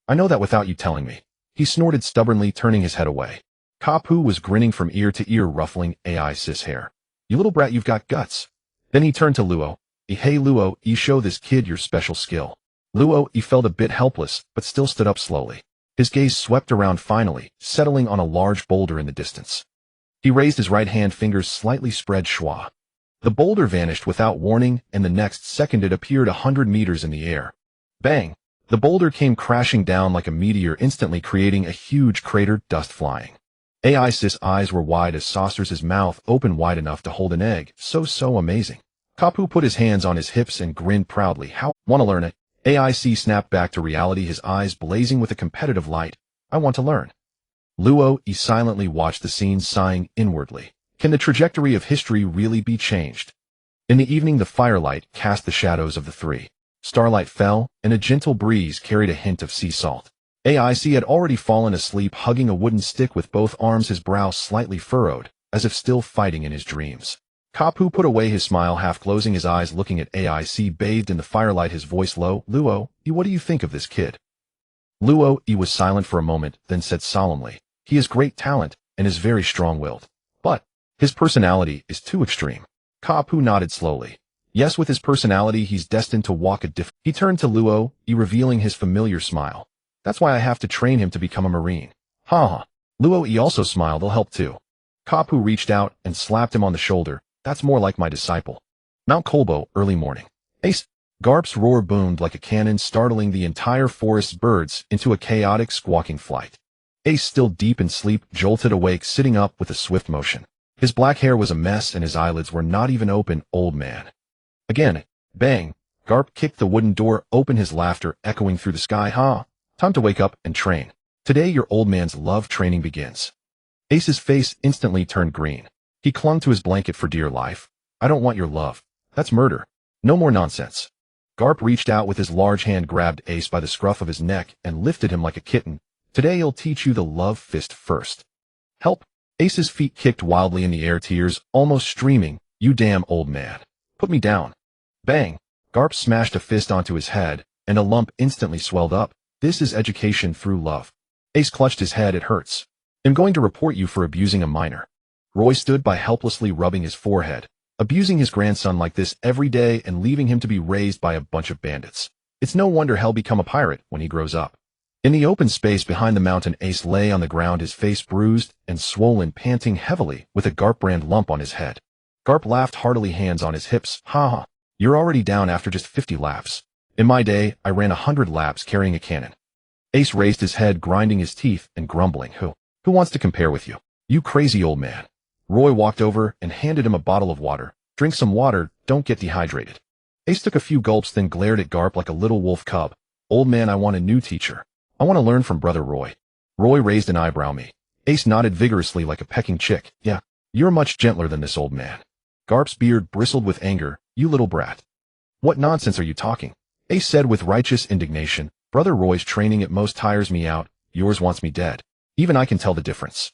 I know that without you telling me. He snorted stubbornly, turning his head away. Kapu was grinning from ear to ear, ruffling AIC's hair. You little brat, you've got guts. Then he turned to Luo. Hey Luo, show this kid your special skill. Luo felt a bit helpless, but still stood up slowly. His gaze swept around, finally, settling on a large boulder in the distance. He raised his right hand, fingers slightly spread schwa. The boulder vanished without warning, and the next second it appeared 100 meters in the air. Bang! The boulder came crashing down like a meteor, instantly creating a huge crater, dust flying. AIC's eyes were wide as saucers, his mouth open wide enough to hold an egg. So amazing. Kapu put his hands on his hips and grinned proudly. How? Want to learn it? AIC snapped back to reality, his eyes blazing with a competitive light. I want to learn. Luo silently watched the scene, sighing inwardly. Can the trajectory of history really be changed? In the evening, the firelight cast the shadows of the three. Starlight fell, and a gentle breeze carried a hint of sea salt. AIC had already fallen asleep, hugging a wooden stick with both arms, his brow slightly furrowed, as if still fighting in his dreams. Kapu put away his smile, half closing his eyes, looking at AIC bathed in the firelight, his voice low. Luo, what do you think of this kid? Luo was silent for a moment, then said solemnly, he has great talent, and is very strong-willed. But his personality is too extreme. Kapu nodded slowly. Yes, with his personality, he's destined to walk a different... He turned to Luo, revealing his familiar smile. That's why I have to train him to become a marine. Ha. Luo also smiled. They'll help too. Kapu reached out and slapped him on the shoulder. That's more like my disciple. Mount Kolbo, early morning. Ace. Garp's roar boomed like a cannon, startling the entire forest's birds into a chaotic, squawking flight. Ace, still deep in sleep, jolted awake, sitting up with a swift motion. His black hair was a mess and his eyelids were not even open. Old man. Again. Bang. Garp kicked the wooden door open, his laughter echoing through the sky. Time to wake up and train. Today your old man's love training begins. Ace's face instantly turned green. He clung to his blanket for dear life. I don't want your love. That's murder. No more nonsense. Garp reached out with his large hand, grabbed Ace by the scruff of his neck, and lifted him like a kitten. Today he'll teach you the love fist first. Help. Ace's feet kicked wildly in the air, tears almost streaming. You damn old man. Put me down. Bang. Garp smashed a fist onto his head, and a lump instantly swelled up. This is education through love. Ace clutched his head. It hurts. I'm going to report you for abusing a minor. Roy stood by, helplessly rubbing his forehead. Abusing his grandson like this every day and leaving him to be raised by a bunch of bandits. It's no wonder he'll become a pirate when he grows up. In the open space behind the mountain, Ace lay on the ground, his face bruised and swollen, panting heavily with a Garp brand lump on his head. Garp laughed heartily, hands on his hips. Ha. You're already down after just 50 laps. In my day, I ran 100 laps carrying a cannon. Ace raised his head, grinding his teeth and grumbling. Who wants to compare with you? You crazy old man. Roy walked over and handed him a bottle of water. Drink some water, don't get dehydrated. Ace took a few gulps, then glared at Garp like a little wolf cub. Old man, I want a new teacher. I want to learn from Brother Roy. Roy raised an eyebrow. Me. Ace nodded vigorously like a pecking chick. Yeah, you're much gentler than this old man. Garp's beard bristled with anger. You little brat. What nonsense are you talking? Ace said with righteous indignation. Brother Roy's training at most tires me out. Yours wants me dead. Even I can tell the difference.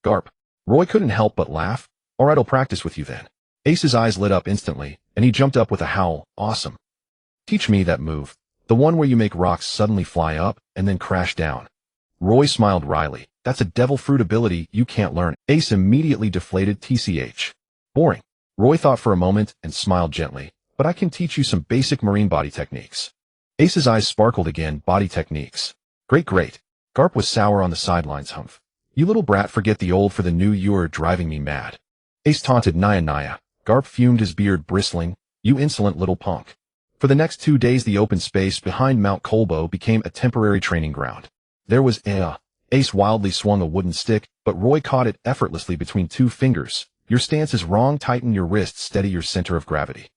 Garp. Roy couldn't help but laugh. Alright, I'll practice with you then. Ace's eyes lit up instantly, and he jumped up with a howl. Awesome. Teach me that move. The one where you make rocks suddenly fly up and then crash down. Roy smiled wryly. That's a devil fruit ability you can't learn. Ace immediately deflated. TCH. Boring. Roy thought for a moment and smiled gently. But I can teach you some basic marine body techniques. Ace's eyes sparkled again. Body techniques. Great, great. Garp was sour on the sidelines. Humph. You little brat, forget the old for the new. You're driving me mad. Ace taunted. Naya Naya. Garp fumed, his beard bristling. You insolent little punk. For the next 2 days, the open space behind Mount Kolbo became a temporary training ground. There was Ace wildly swung a wooden stick, but Roy caught it effortlessly between 2 fingers. Your stance is wrong. Tighten your wrists. Steady your center of gravity.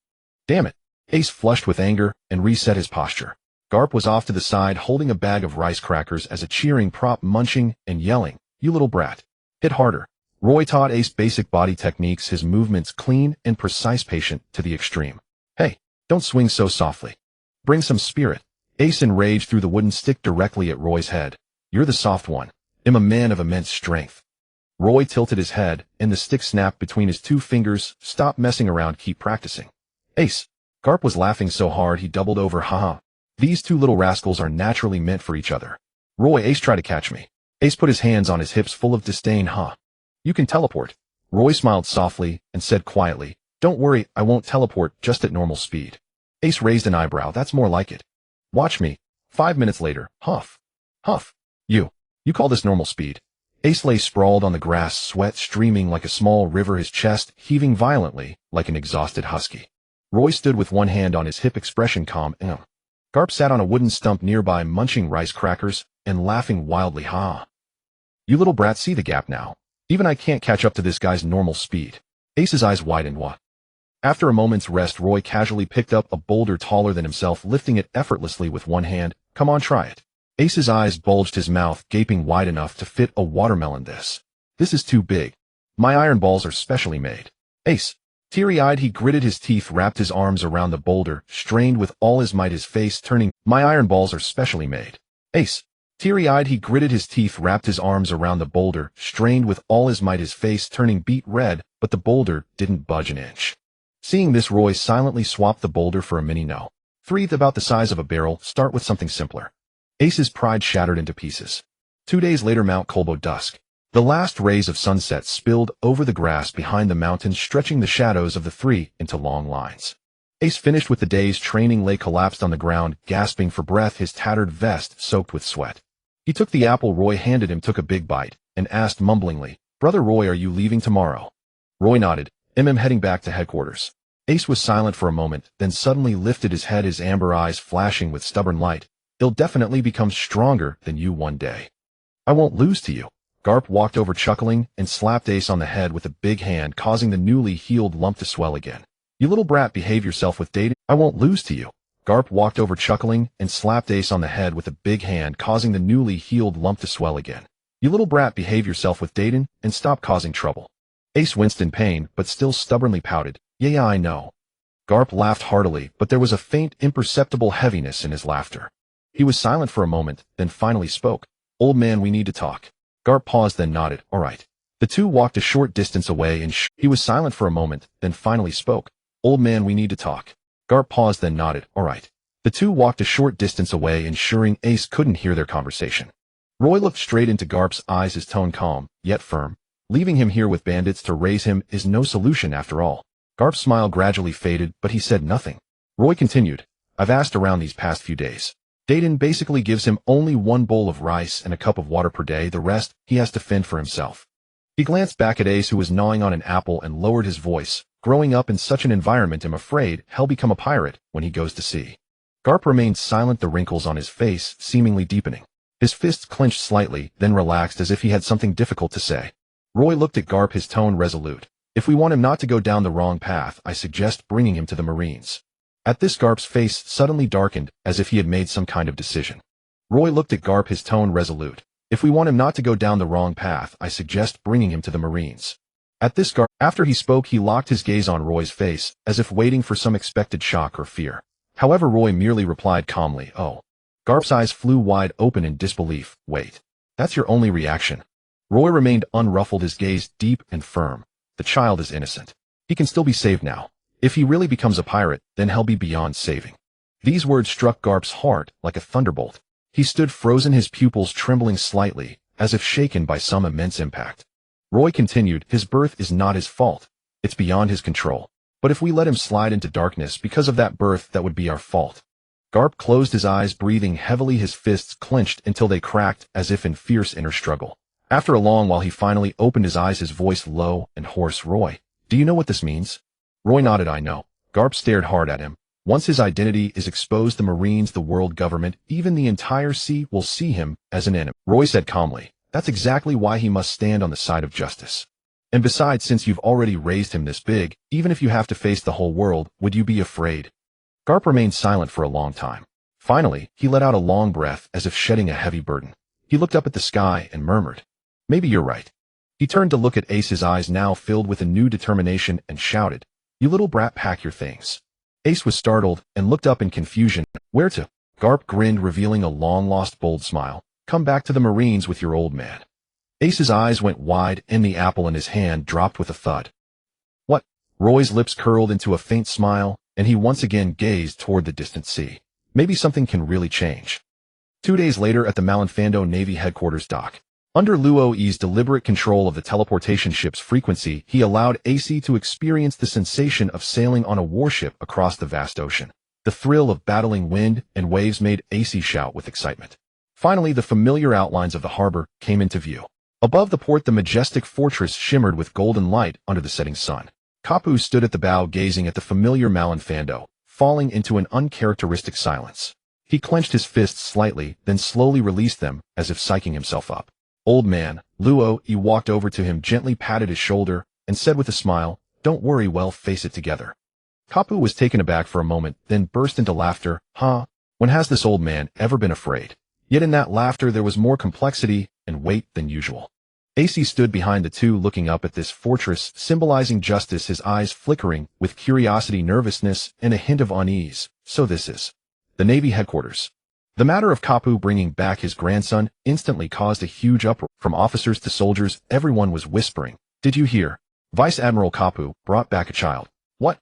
Damn it. Ace flushed with anger and reset his posture. Garp was off to the side, holding a bag of rice crackers as a cheering prop, munching and yelling. You little brat. Hit harder. Roy taught Ace basic body techniques, his movements clean and precise, patient to the extreme. Hey, don't swing so softly. Bring some spirit. Ace enraged threw the wooden stick directly at Roy's head. You're the soft one. I'm a man of immense strength. Roy tilted his head, and the stick snapped between his 2 fingers. Stop messing around, keep practicing. Ace. Garp was laughing so hard he doubled over. Haha. These 2 little rascals are naturally meant for each other. Roy. Ace, try to catch me. Ace put his hands on his hips, full of disdain. You can teleport. Roy smiled softly and said quietly, don't worry, I won't teleport, just at normal speed. Ace raised an eyebrow. That's more like it. Watch me. 5 minutes later. Huff. Huff. You call this normal speed? Ace lay sprawled on the grass, sweat streaming like a small river, his chest heaving violently like an exhausted husky. Roy stood with one hand on his hip, expression calm. Garp sat on a wooden stump nearby, munching rice crackers and laughing wildly. You little brat, see the gap now. Even I can't catch up to this guy's normal speed. Ace's eyes widened. What? After a moment's rest, Roy casually picked up a boulder taller than himself, lifting it effortlessly with one hand. Come on, try it. Ace's eyes bulged, his mouth gaping wide enough to fit a watermelon. This is too big. My iron balls are specially made. Ace. Teary-eyed, he gritted his teeth, wrapped his arms around the boulder, strained with all his might, his face turning. My iron balls are specially made. Ace. Teary-eyed, he gritted his teeth, wrapped his arms around the boulder, strained with all his might, his face turning beet red, but the boulder didn't budge an inch. Seeing this, Roy silently swapped the boulder for a mini no. 3 about the size of a barrel. Start with something simpler. Ace's pride shattered into pieces. 2 days later, Mount Kolbo, dusk. The last rays of sunset spilled over the grass behind the mountains, stretching the shadows of the 3 into long lines. Ace, finished with the day's training, lay collapsed on the ground, gasping for breath, his tattered vest soaked with sweat. He took the apple Roy handed him, took a big bite, and asked mumblingly, Brother Roy, are you leaving tomorrow? Roy nodded. I'm heading back to headquarters. Ace was silent for a moment, then suddenly lifted his head, his amber eyes flashing with stubborn light. He'll definitely become stronger than you one day. I won't lose to you. Garp walked over chuckling and slapped Ace on the head with a big hand, causing the newly healed lump to swell again. You little brat, behave yourself with Dayton. I won't lose to you. Garp walked over chuckling and slapped Ace on the head with a big hand, causing the newly healed lump to swell again. You little brat, behave yourself with Dayton and stop causing trouble. Ace winced in pain, but still stubbornly pouted. Yeah, I know. Garp laughed heartily, but there was a faint, imperceptible heaviness in his laughter. He was silent for a moment, then finally spoke. Old man, we need to talk. Garp paused, then nodded. All right. The 2 walked a short distance away and he was silent for a moment, then finally spoke. Old man, we need to talk. Garp paused, then nodded. All right. The 2 walked a short distance away, ensuring Ace couldn't hear their conversation. Roy looked straight into Garp's eyes, his tone calm, yet firm. Leaving him here with bandits to raise him is no solution after all. Garp's smile gradually faded, but he said nothing. Roy continued. I've asked around these past few days. Dayton basically gives him only 1 bowl of rice and a cup of water per day. The rest, he has to fend for himself. He glanced back at Ace, who was gnawing on an apple, and lowered his voice. Growing up in such an environment, I'm afraid he'll become a pirate when he goes to sea. Garp remained silent, the wrinkles on his face seemingly deepening. His fists clenched slightly, then relaxed as if he had something difficult to say. Roy looked at Garp, his tone resolute. If we want him not to go down the wrong path, I suggest bringing him to the Marines. At this, Garp's face suddenly darkened, as if he had made some kind of decision. Roy looked at Garp, his tone resolute. If we want him not to go down the wrong path, I suggest bringing him to the Marines. At this, Garp, after he spoke, he locked his gaze on Roy's face, as if waiting for some expected shock or fear. However, Roy merely replied calmly, "Oh." Garp's eyes flew wide open in disbelief. "Wait. That's your only reaction?" Roy remained unruffled, his gaze deep and firm. "The child is innocent. He can still be saved now. If he really becomes a pirate, then he'll be beyond saving." These words struck Garp's heart like a thunderbolt. He stood frozen, his pupils trembling slightly, as if shaken by some immense impact. Roy continued, "His birth is not his fault. It's beyond his control. But if we let him slide into darkness because of that birth, that would be our fault." Garp closed his eyes, breathing heavily, his fists clenched until they cracked as if in fierce inner struggle. After a long while, he finally opened his eyes, his voice low and hoarse. "Roy, do you know what this means?" Roy nodded. "I know." Garp stared hard at him. "Once his identity is exposed, the Marines, the world government, even the entire sea will see him as an enemy." Roy said calmly, "That's exactly why he must stand on the side of justice. And besides, since you've already raised him this big, even if you have to face the whole world, would you be afraid?" Garp remained silent for a long time. Finally, he let out a long breath as if shedding a heavy burden. He looked up at the sky and murmured, "Maybe you're right." He turned to look at Ace, his eyes now filled with a new determination, and shouted, "You little brat, pack your things." Ace was startled and looked up in confusion. "Where to?" Garp grinned, revealing a long-lost bold smile. "Come back to the Marines with your old man." Ace's eyes went wide, and the apple in his hand dropped with a thud. "What?" Roy's lips curled into a faint smile, and he once again gazed toward the distant sea. Maybe something can really change. 2 days later, at the Malinfando Navy headquarters dock. Under Luoi's deliberate control of the teleportation ship's frequency, he allowed AC to experience the sensation of sailing on a warship across the vast ocean. The thrill of battling wind and waves made AC shout with excitement. Finally, the familiar outlines of the harbor came into view. Above the port, the majestic fortress shimmered with golden light under the setting sun. Kapu stood at the bow, gazing at the familiar Malinfando, falling into an uncharacteristic silence. He clenched his fists slightly, then slowly released them, as if psyching himself up. "Old man," Luoi walked over to him, gently patted his shoulder, and said with a smile, "Don't worry, we'll face it together." Kapu was taken aback for a moment, then burst into laughter. "Huh? When has this old man ever been afraid?" Yet in that laughter there was more complexity and weight than usual. AC stood behind the two, looking up at this fortress, symbolizing justice, his eyes flickering with curiosity, nervousness, and a hint of unease. "So this is the Navy headquarters." The matter of Kapu bringing back his grandson instantly caused a huge uproar. From officers to soldiers, everyone was whispering, "Did you hear? Vice Admiral Kapu brought back a child." "What?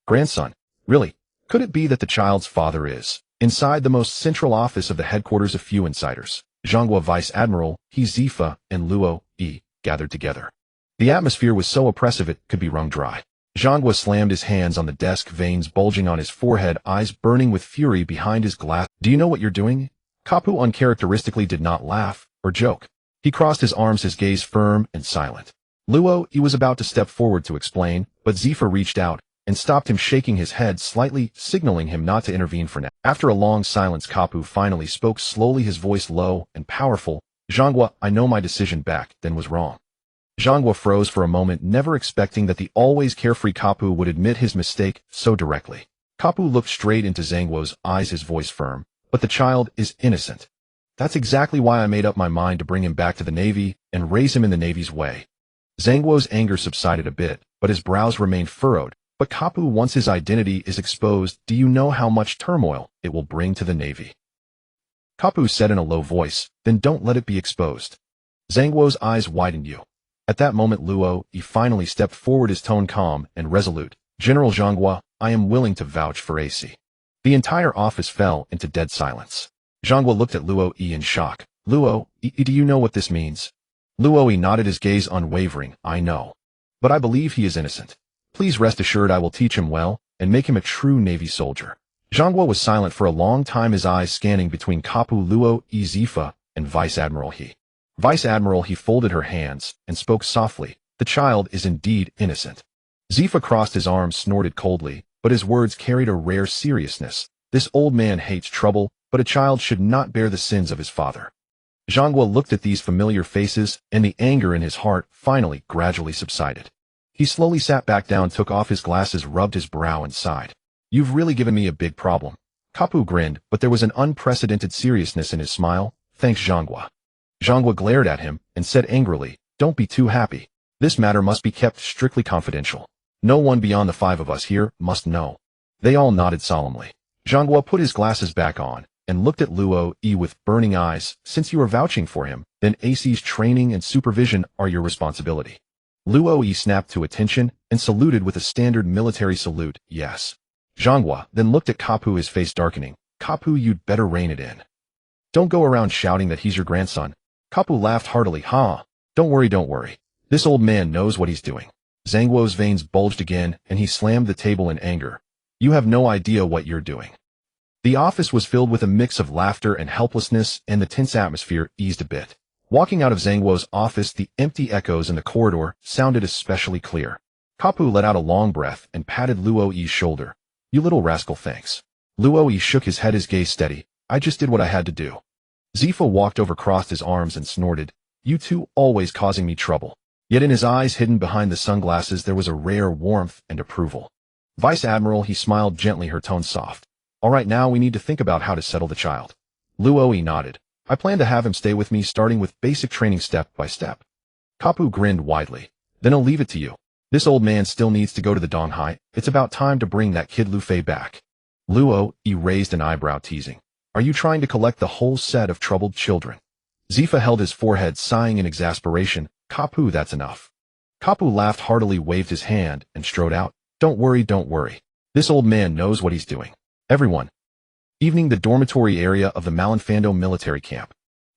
Grandson? Really? Could it be that the child's father is?" Inside the most central office of the headquarters, a few insiders, Zhonghua, Vice Admiral, He Zifa, and Luo gathered together. The atmosphere was so oppressive it could be wrung dry. Zhonghua slammed his hands on the desk, veins bulging on his forehead, eyes burning with fury behind his glass. "Do you know what you're doing?" Kapu uncharacteristically did not laugh or joke. He crossed his arms, his gaze firm and silent. Luo was about to step forward to explain, but Zifa reached out and stopped him, shaking his head slightly, signaling him not to intervene for now. After a long silence, Kapu finally spoke slowly, his voice low and powerful. "Zhonghua, I know my decision back then was wrong." Zhonghua froze for a moment, never expecting that the always carefree Kapu would admit his mistake so directly. Kapu looked straight into Zhangguo's eyes, his voice firm. "But the child is innocent. That's exactly why I made up my mind to bring him back to the Navy and raise him in the Navy's way." Zhangguo's anger subsided a bit, but his brows remained furrowed. "But Kapu, once his identity is exposed, do you know how much turmoil it will bring to the Navy?" Kapu said in a low voice, "Then don't let it be exposed." Zhangguo's eyes widened. At that moment, Luo finally stepped forward, his tone calm and resolute. "General Zhonghua, I am willing to vouch for AC." The entire office fell into dead silence. Zhonghua looked at Luo in shock. "Luo, do you know what this means?" Luo nodded, his gaze unwavering. "I know. But I believe he is innocent. Please rest assured I will teach him well and make him a true Navy soldier." Zhonghua was silent for a long time, his eyes scanning between Kapu, Luo, Zifa, and Vice Admiral He. Vice Admiral He folded her hands and spoke softly. "The child is indeed innocent. Zifa crossed his arms, snorted coldly, but his words carried a rare seriousness. This old man hates trouble, but a child should not bear the sins of his father. Zhangguo looked at these familiar faces, and the anger in his heart finally gradually subsided. He slowly sat back down, took off his glasses, rubbed his brow, and sighed. You've really given me a big problem. Kapu grinned, but there was an unprecedented seriousness in his smile. Thanks, Zhangguo. Zhangguo glared at him and said angrily, Don't be too happy. This matter must be kept strictly confidential. No one beyond the five of us here must know. They all nodded solemnly. Zhangguo put his glasses back on and looked at Luo Yi with burning eyes. Since you are vouching for him, then AC's training and supervision are your responsibility. Luo Yi snapped to attention and saluted with a standard military salute. Yes. Zhangguo then looked at Kapu, his face darkening. Kapu, you'd better rein it in. Don't go around shouting that he's your grandson. Kapu laughed heartily. Don't worry. This old man knows what he's doing. Zhangguo's veins bulged again, and he slammed the table in anger. You have no idea what you're doing. The office was filled with a mix of laughter and helplessness, and the tense atmosphere eased a bit. Walking out of Zhangguo's office, the empty echoes in the corridor sounded especially clear. Kapu let out a long breath and patted Luo Yi's shoulder. You little rascal, thanks. Luo Yi shook his head, his gaze steady. I just did what I had to do. Zifa walked over, crossed his arms, and snorted. You two always causing me trouble. Yet in his eyes, hidden behind the sunglasses, there was a rare warmth and approval. Vice Admiral, he smiled gently, her tone soft. All right, now we need to think about how to settle the child. Luo Yi nodded. I plan to have him stay with me, starting with basic training step by step. Kapu grinned widely. Then I'll leave it to you. This old man still needs to go to the Donghai. It's about time to bring that kid Luffy back. Luo Yi raised an eyebrow, teasing. Are you trying to collect the whole set of troubled children? Zifa held his forehead, sighing in exasperation. Kapu, that's enough. Kapu laughed heartily, waved his hand, and strode out. Don't worry. This old man knows what he's doing. Everyone. Evening, the dormitory area of the Malinfando military camp.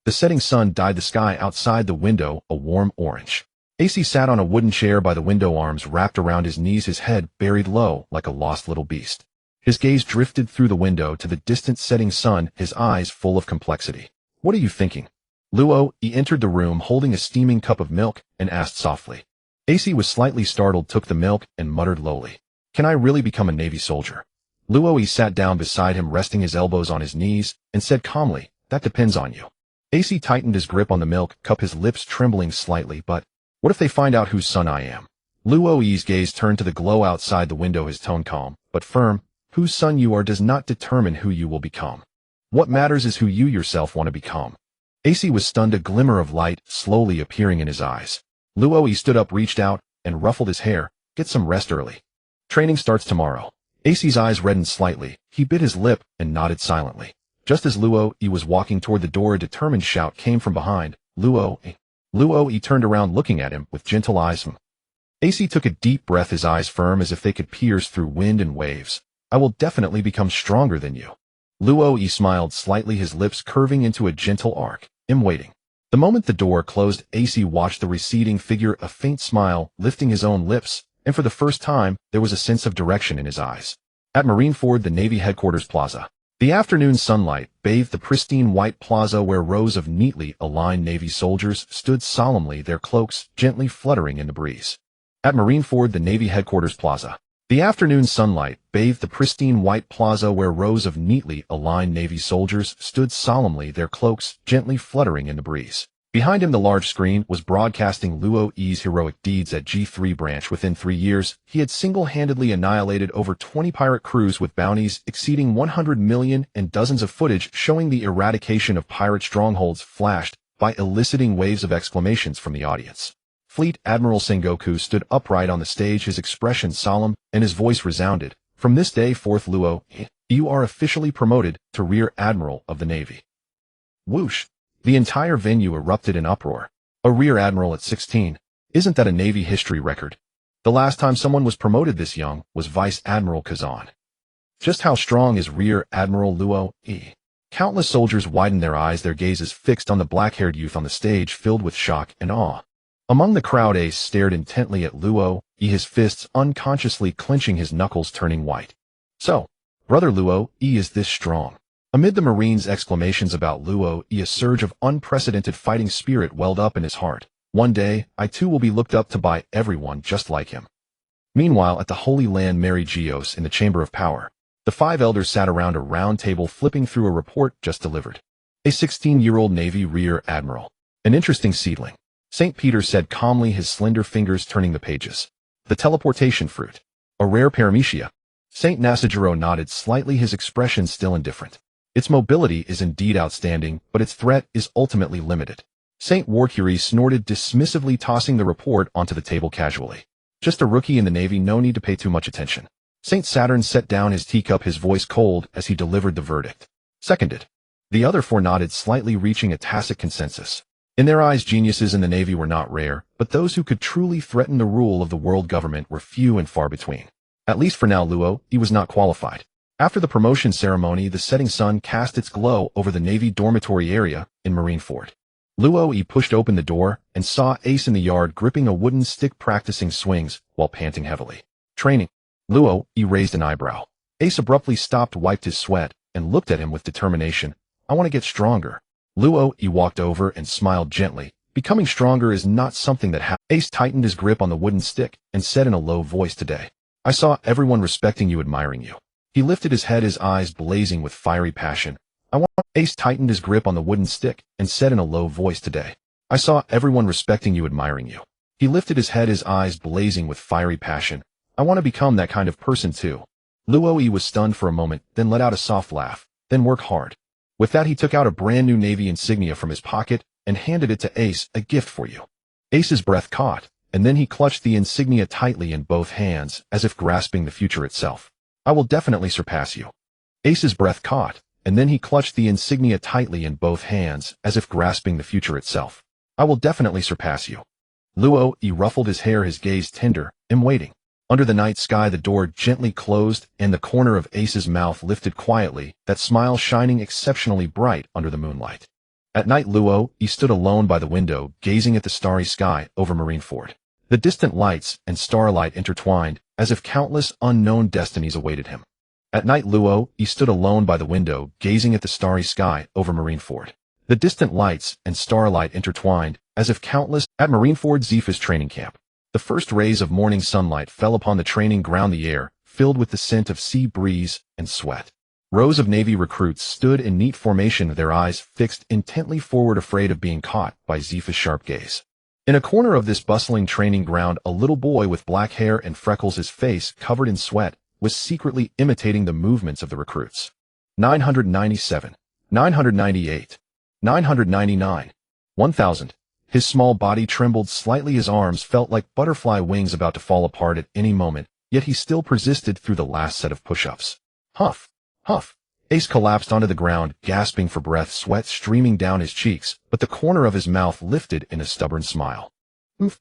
The setting sun dyed the sky outside the window a warm orange. AC sat on a wooden chair by the window, arms wrapped around his knees, his head buried low like a lost little beast. His gaze drifted through the window to the distant setting sun, his eyes full of complexity. What are you thinking? Luo Yi entered the room holding a steaming cup of milk and asked softly. AC was slightly startled, took the milk, and muttered lowly. Can I really become a Navy soldier? Luo Yi sat down beside him, resting his elbows on his knees, and said calmly, That depends on you. AC tightened his grip on the milk cup, his lips trembling slightly. But what if they find out whose son I am? Luo Yi's gaze turned to the glow outside the window, his tone calm but firm. Whose son you are does not determine who you will become. What matters is who you yourself want to become. AC was stunned, a glimmer of light slowly appearing in his eyes. Luo Yi stood up, reached out, and ruffled his hair. Get some rest early. Training starts tomorrow. AC's eyes reddened slightly. He bit his lip and nodded silently. Just as Luo Yi was walking toward the door, a determined shout came from behind. Luo Yi. Luo Yi turned around, looking at him with gentle eyes. AC took a deep breath, his eyes firm as if they could pierce through wind and waves. I will definitely become stronger than you. Luo Yi smiled slightly, his lips curving into a gentle arc. I'm waiting. The moment the door closed, AC watched the receding figure, a faint smile lifting his own lips, and for the first time, there was a sense of direction in his eyes. At Marineford, the Navy headquarters plaza. The afternoon sunlight bathed the pristine white plaza, where rows of neatly aligned Navy soldiers stood solemnly, their cloaks gently fluttering in the breeze. At Marineford, the Navy headquarters plaza. The afternoon sunlight bathed the pristine white plaza, where rows of neatly aligned Navy soldiers stood solemnly, their cloaks gently fluttering in the breeze. Behind him, the large screen was broadcasting Luo Yi's heroic deeds at G3 branch. Within 3 years, he had single-handedly annihilated over 20 pirate crews with bounties exceeding 100 million, and dozens of footage showing the eradication of pirate strongholds flashed by, eliciting waves of exclamations from the audience. Fleet Admiral Sengoku stood upright on the stage, his expression solemn, and his voice resounded. From this day forth, Luo, you are officially promoted to Rear Admiral of the Navy. Whoosh! The entire venue erupted in uproar. A Rear Admiral at 16. Isn't that a Navy history record? The last time someone was promoted this young was Vice Admiral Kazan. Just how strong is Rear Admiral Luo Yi? Countless soldiers widened their eyes, their gazes fixed on the black-haired youth on the stage, filled with shock and awe. Among the crowd, Ace stared intently at Luo Yi, his fists unconsciously clenching, his knuckles turning white. So, brother Luo Yi is this strong. Amid the Marines' exclamations about Luo Yi, a surge of unprecedented fighting spirit welled up in his heart. One day, I too will be looked up to by everyone just like him. Meanwhile, at the Holy Land Mary Geos in the Chamber of Power, the 5 elders sat around a round table flipping through a report just delivered. A 16-year-old Navy Rear Admiral. An interesting seedling. St. Peter said calmly, his slender fingers turning the pages. The teleportation fruit. A rare paramecia. St. Nasajiro nodded slightly, his expression still indifferent. Its mobility is indeed outstanding, but its threat is ultimately limited. St. Warcury snorted dismissively, tossing the report onto the table casually. Just a rookie in the Navy, no need to pay too much attention. St. Saturn set down his teacup, his voice cold as he delivered the verdict. Seconded. The other 4 nodded slightly, reaching a tacit consensus. In their eyes, geniuses in the Navy were not rare, but those who could truly threaten the rule of the world government were few and far between. At least for now, Luo, he was not qualified. After the promotion ceremony, the setting sun cast its glow over the Navy dormitory area in Marineford. Luo pushed open the door and saw Ace in the yard gripping a wooden stick practicing swings while panting heavily. Training. Luo raised an eyebrow. Ace abruptly stopped, wiped his sweat, and looked at him with determination. I want to get stronger. Luo walked over and smiled gently. Becoming stronger is not something that happens. Ace tightened his grip on the wooden stick and said in a low voice, today, I saw everyone respecting you, admiring you. He lifted his head, his eyes blazing with fiery passion. Ace tightened his grip on the wooden stick and said in a low voice, today, I saw everyone respecting you, admiring you. He lifted his head, his eyes blazing with fiery passion. I want to become that kind of person too. Luo was stunned for a moment, then let out a soft laugh. Then work hard. With that, he took out a brand new Navy insignia from his pocket and handed it to Ace, a gift for you. Ace's breath caught, and then he clutched the insignia tightly in both hands, as if grasping the future itself. I will definitely surpass you. Ace's breath caught, and then he clutched the insignia tightly in both hands, as if grasping the future itself. I will definitely surpass you. Luo ruffled his hair, his gaze tender. I'm waiting. Under the night sky, the door gently closed, and the corner of Ace's mouth lifted quietly, that smile shining exceptionally bright under the moonlight. At night, Luo stood alone by the window, gazing at the starry sky over Marineford. The distant lights and starlight intertwined, as if countless unknown destinies awaited him. At night, Luo stood alone by the window, gazing at the starry sky over Marineford. The distant lights and starlight intertwined, as if countless. At Marineford Zepha's training camp, the first rays of morning sunlight fell upon the training ground, the air filled with the scent of sea breeze and sweat. Rows of Navy recruits stood in neat formation, their eyes fixed intently forward, afraid of being caught by Zepha's sharp gaze. In a corner of this bustling training ground, a little boy with black hair and freckles, his face covered in sweat, was secretly imitating the movements of the recruits. 997, 998, 999, 1000. His small body trembled slightly, his arms felt like butterfly wings about to fall apart at any moment, yet he still persisted through the last set of push-ups. Huff, huff. Ace collapsed onto the ground, gasping for breath, sweat streaming down his cheeks, but the corner of his mouth lifted in a stubborn smile.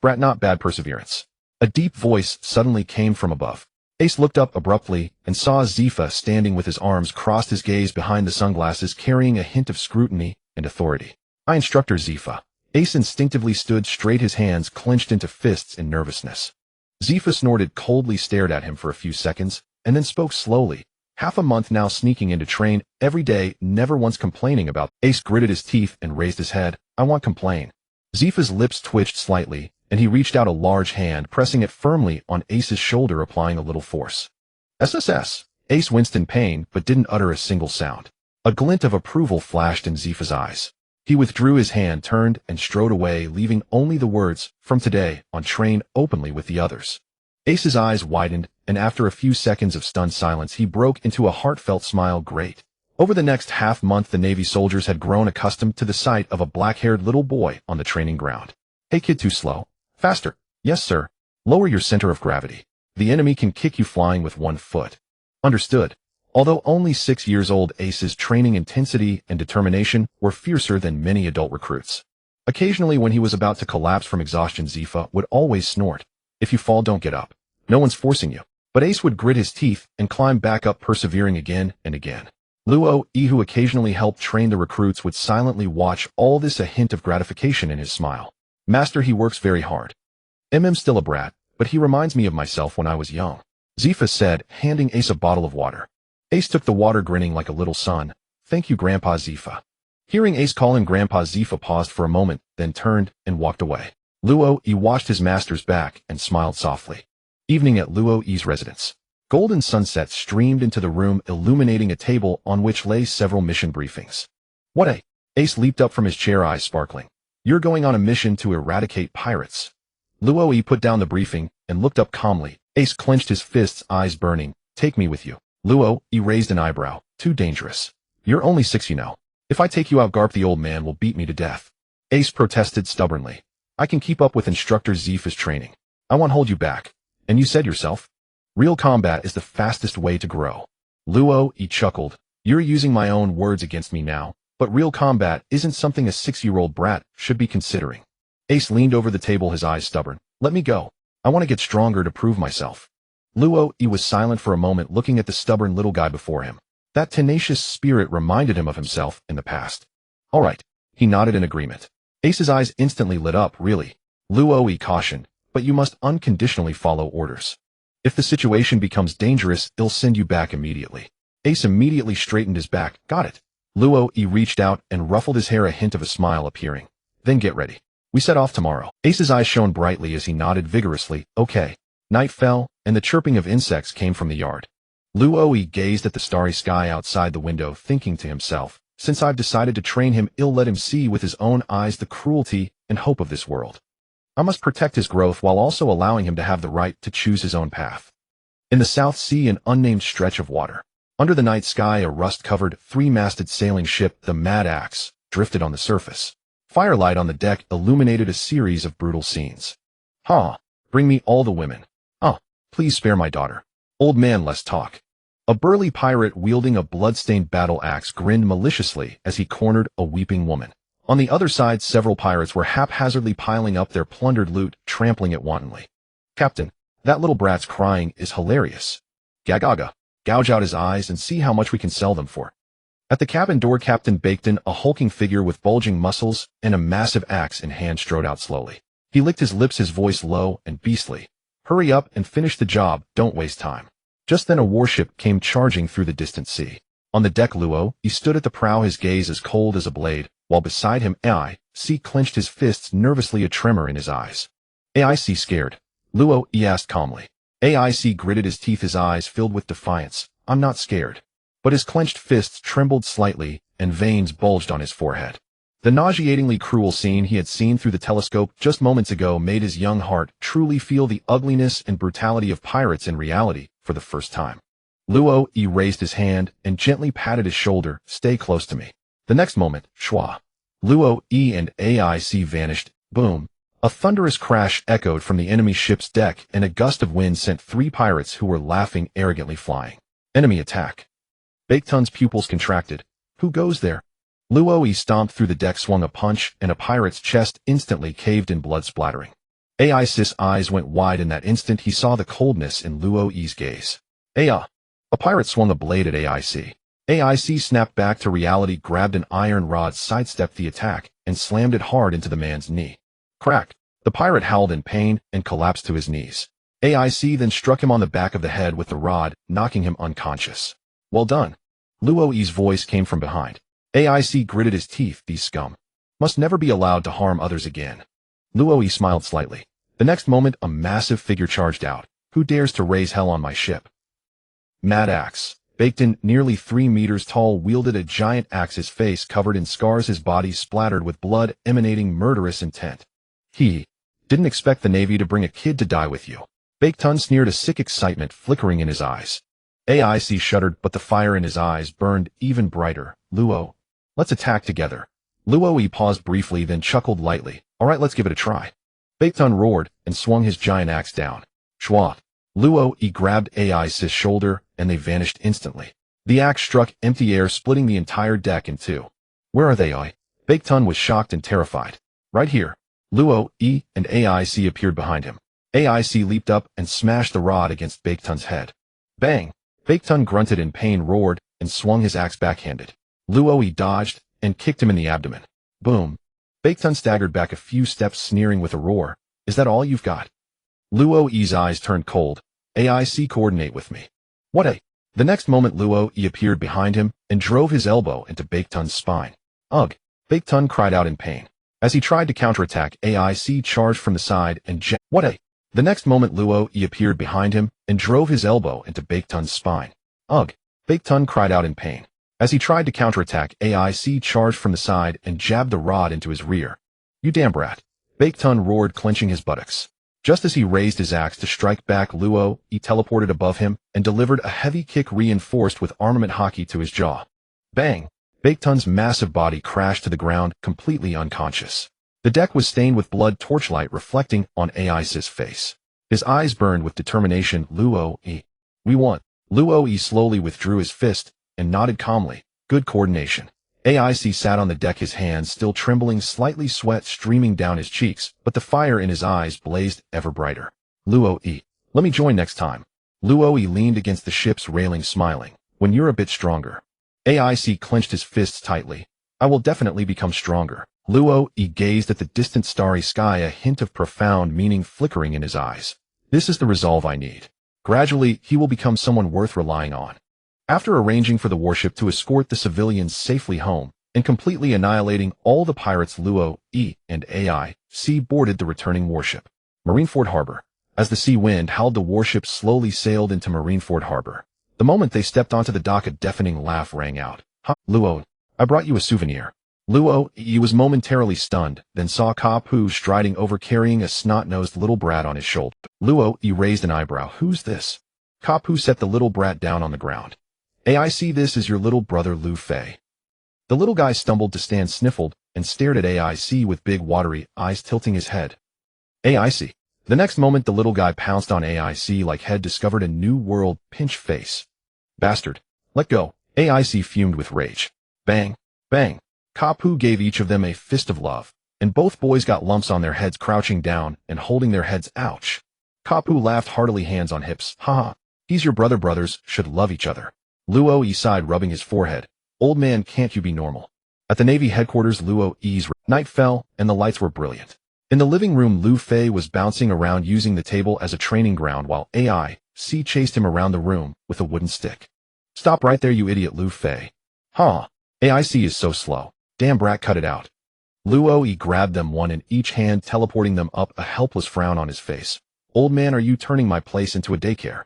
Brat, not bad perseverance. A deep voice suddenly came from above. Ace looked up abruptly and saw Zepha standing with his arms crossed, his gaze behind the sunglasses carrying a hint of scrutiny and authority. Instructor Zepha. Ace instinctively stood straight, his hands clenched into fists in nervousness. Zepha snorted coldly, stared at him for a few seconds, and then spoke slowly. Half a month now sneaking in to train every day, never once complaining about. Ace gritted his teeth and raised his head. I won't complain. Zepha's lips twitched slightly, and he reached out a large hand, pressing it firmly on Ace's shoulder, applying a little force. SSS. Ace winced in pain, but didn't utter a single sound. A glint of approval flashed in Zepha's eyes. He withdrew his hand, turned, and strode away, leaving only the words, from today on, train openly with the others. Ace's eyes widened, and after a few seconds of stunned silence, he broke into a heartfelt smile. Great. Over the next half-month, the Navy soldiers had grown accustomed to the sight of a black-haired little boy on the training ground. Hey kid, too slow. Faster. Yes, sir. Lower your center of gravity. The enemy can kick you flying with 1 foot. Understood. Although only 6 years old, Ace's training intensity and determination were fiercer than many adult recruits. Occasionally, when he was about to collapse from exhaustion, Zepha would always snort. If you fall, don't get up. No one's forcing you. But Ace would grit his teeth and climb back up, persevering again and again. Luo, who occasionally helped train the recruits, would silently watch all this, a hint of gratification in his smile. Master, he works very hard. Still a brat, but he reminds me of myself when I was young, Zepha said, handing Ace a bottle of water. Ace took the water, grinning like a little son. Thank you, Grandpa Zepha. Hearing Ace call him Grandpa, Zepha paused for a moment, then turned and walked away. Luo washed his master's back and smiled softly. Evening at Luo's residence. Golden sunset streamed into the room, illuminating a table on which lay several mission briefings. What a... Ace leaped up from his chair, eyes sparkling. You're going on a mission to eradicate pirates. Luo put down the briefing and looked up calmly. Ace clenched his fists, eyes burning. Take me with you. Luo raised an eyebrow. Too dangerous. You're only 6, you know. If I take you out, Garp the old man will beat me to death. Ace protested stubbornly. I can keep up with Instructor Zeph's training. I won't hold you back. And you said yourself, real combat is the fastest way to grow. Luo chuckled. You're using my own words against me now, but real combat isn't something a 6-year-old brat should be considering. Ace leaned over the table, his eyes stubborn. Let me go. I want to get stronger to prove myself. Luo was silent for a moment, looking at the stubborn little guy before him. That tenacious spirit reminded him of himself in the past. All right. He nodded in agreement. Ace's eyes instantly lit up. Really? Luo cautioned. But you must unconditionally follow orders. If the situation becomes dangerous, they'll send you back immediately. Ace immediately straightened his back. Got it. Luo reached out and ruffled his hair, a hint of a smile appearing. Then get ready. We set off tomorrow. Ace's eyes shone brightly as he nodded vigorously. Okay. Night fell, and the chirping of insects came from the yard. Luo gazed at the starry sky outside the window, thinking to himself, since I've decided to train him, I'll let him see with his own eyes the cruelty and hope of this world. I must protect his growth while also allowing him to have the right to choose his own path. In the South Sea, an unnamed stretch of water. Under the night sky, a rust-covered, 3-masted sailing ship, the Mad Axe, drifted on the surface. Firelight on the deck illuminated a series of brutal scenes. Bring me all the women. Please spare my daughter. Old man, less talk. A burly pirate wielding a blood-stained battle axe grinned maliciously as he cornered a weeping woman. On the other side, several pirates were haphazardly piling up their plundered loot, trampling it wantonly. Captain, that little brat's crying is hilarious. Gagaga. Gouge out his eyes and see how much we can sell them for. At the cabin door, Captain Baketon, a hulking figure with bulging muscles and a massive axe in hand, strode out slowly. He licked his lips, his voice low and beastly. Hurry up and finish the job, don't waste time. Just then a warship came charging through the distant sea. On the deck, Luo stood at the prow, his gaze as cold as a blade, while beside him Aic clenched his fists nervously, a tremor in his eyes. Aic scared? Luo asked calmly. Aic gritted his teeth, his eyes filled with defiance. I'm not scared. But his clenched fists trembled slightly, and veins bulged on his forehead. The nauseatingly cruel scene he had seen through the telescope just moments ago made his young heart truly feel the ugliness and brutality of pirates in reality for the first time. Luo raised his hand and gently patted his shoulder. Stay close to me. The next moment, Schwa. Luo and Aic vanished. Boom. A thunderous crash echoed from the enemy ship's deck, and a gust of wind sent 3 pirates who were laughing arrogantly flying. Enemy attack. Baketon's pupils contracted. Who goes there? Luo stomped through the deck, swung a punch, and a pirate's chest instantly caved in, blood splattering. Aic's eyes went wide in that instant. He saw the coldness in Luo's gaze. A pirate swung a blade at Aic. Aic snapped back to reality, grabbed an iron rod, sidestepped the attack, and slammed it hard into the man's knee. Crack! The pirate howled in pain and collapsed to his knees. Aic then struck him on the back of the head with the rod, knocking him unconscious. Well done. Luo's voice came from behind. Aic gritted his teeth. These scum must never be allowed to harm others again. Luo smiled slightly. The next moment, a massive figure charged out. Who dares to raise hell on my ship? Mad Axe. Baketon, nearly 3 meters tall, wielded a giant axe, his face covered in scars, his body splattered with blood, emanating murderous intent. He didn't expect the Navy to bring a kid to die with you. Baketon sneered, a sick excitement flickering in his eyes. Aic shuddered, but the fire in his eyes burned even brighter. Luo, let's attack together. Luo paused briefly, then chuckled lightly. All right, let's give it a try. Baketon roared and swung his giant axe down. Schwa. Luo grabbed Aic's shoulder, and they vanished instantly. The axe struck empty air, splitting the entire deck in 2. Where are they, Ai? Baketon was shocked and terrified. Right here. Luo and Aic appeared behind him. Aic leaped up and smashed the rod against Baketon's head. Bang! Baketon grunted in pain, roared, and swung his axe backhanded. Luo dodged and kicked him in the abdomen. Boom! Baketon staggered back a few steps, sneering with a roar. Is that all you've got? Luo's eyes turned cold. Aic, coordinate with me. What a... The next moment, Luo appeared behind him and drove his elbow into Baketon's spine. Ugh! Baketon cried out in pain. As he tried to counterattack, Aic charged from the side and What a... The next moment Luo-e appeared behind him and drove his elbow into Baektun's spine. Ugh! Baektun cried out in pain. As he tried to counterattack, AIC charged from the side and jabbed the rod into his rear. You damn brat! Baektun roared, clenching his buttocks. Just as he raised his axe to strike back, Luo-e teleported above him and delivered a heavy kick reinforced with armament haki to his jaw. Bang! Baektun's massive body crashed to the ground, completely unconscious. The deck was stained with blood, torchlight reflecting on AIC's face. His eyes burned with determination. Luo-e. We won. Luo-e slowly withdrew his fist and nodded calmly. Good coordination. AIC sat on the deck, his hands still trembling, slightly sweat streaming down his cheeks, but the fire in his eyes blazed ever brighter. Luo-e. Let me join next time. Luo-e leaned against the ship's railing, smiling. When you're a bit stronger. AIC clenched his fists tightly. I will definitely become stronger. Luo-e gazed at the distant starry sky, a hint of profound meaning flickering in his eyes. This is the resolve I need. Gradually, he will become someone worth relying on. After arranging for the warship to escort the civilians safely home and completely annihilating all the pirates, Luo-e and AIC boarded the returning warship. Marineford Harbor. As the sea wind howled, the warship slowly sailed into Marineford Harbor. The moment they stepped onto the dock, a deafening laugh rang out. Ha, Luo, I brought you a souvenir. Luo-e was momentarily stunned, then saw Ka-pu striding over carrying a snot-nosed little brat on his shoulder. Luo-e raised an eyebrow. Who's this? Ka-pu set the little brat down on the ground. AIC, this is your little brother Luffy. The little guy stumbled to stand, sniffled, and stared at AIC with big watery eyes, tilting his head. AIC. The next moment the little guy pounced on AIC like had discovered a new world. Pinch face. Bastard. Let go. AIC fumed with rage. Bang. Bang. Ka-pu gave each of them a fist of love, and both boys got lumps on their heads, crouching down and holding their heads. Ouch. Ka-pu laughed heartily, hands on hips. Haha. He's your brother. Brothers should love each other. Luo-e sighed, rubbing his forehead. Old man, can't you be normal? At the Navy headquarters, Luo-e's night fell, and the lights were brilliant. In the living room, Luffy was bouncing around, using the table as a training ground, while AIC chased him around the room with a wooden stick. Stop right there, you idiot, Luffy. Huh. AIC is so slow. Damn brat, cut it out. Luo-e grabbed them, one in each hand, teleporting them up, a helpless frown on his face. Old man, are you turning my place into a daycare?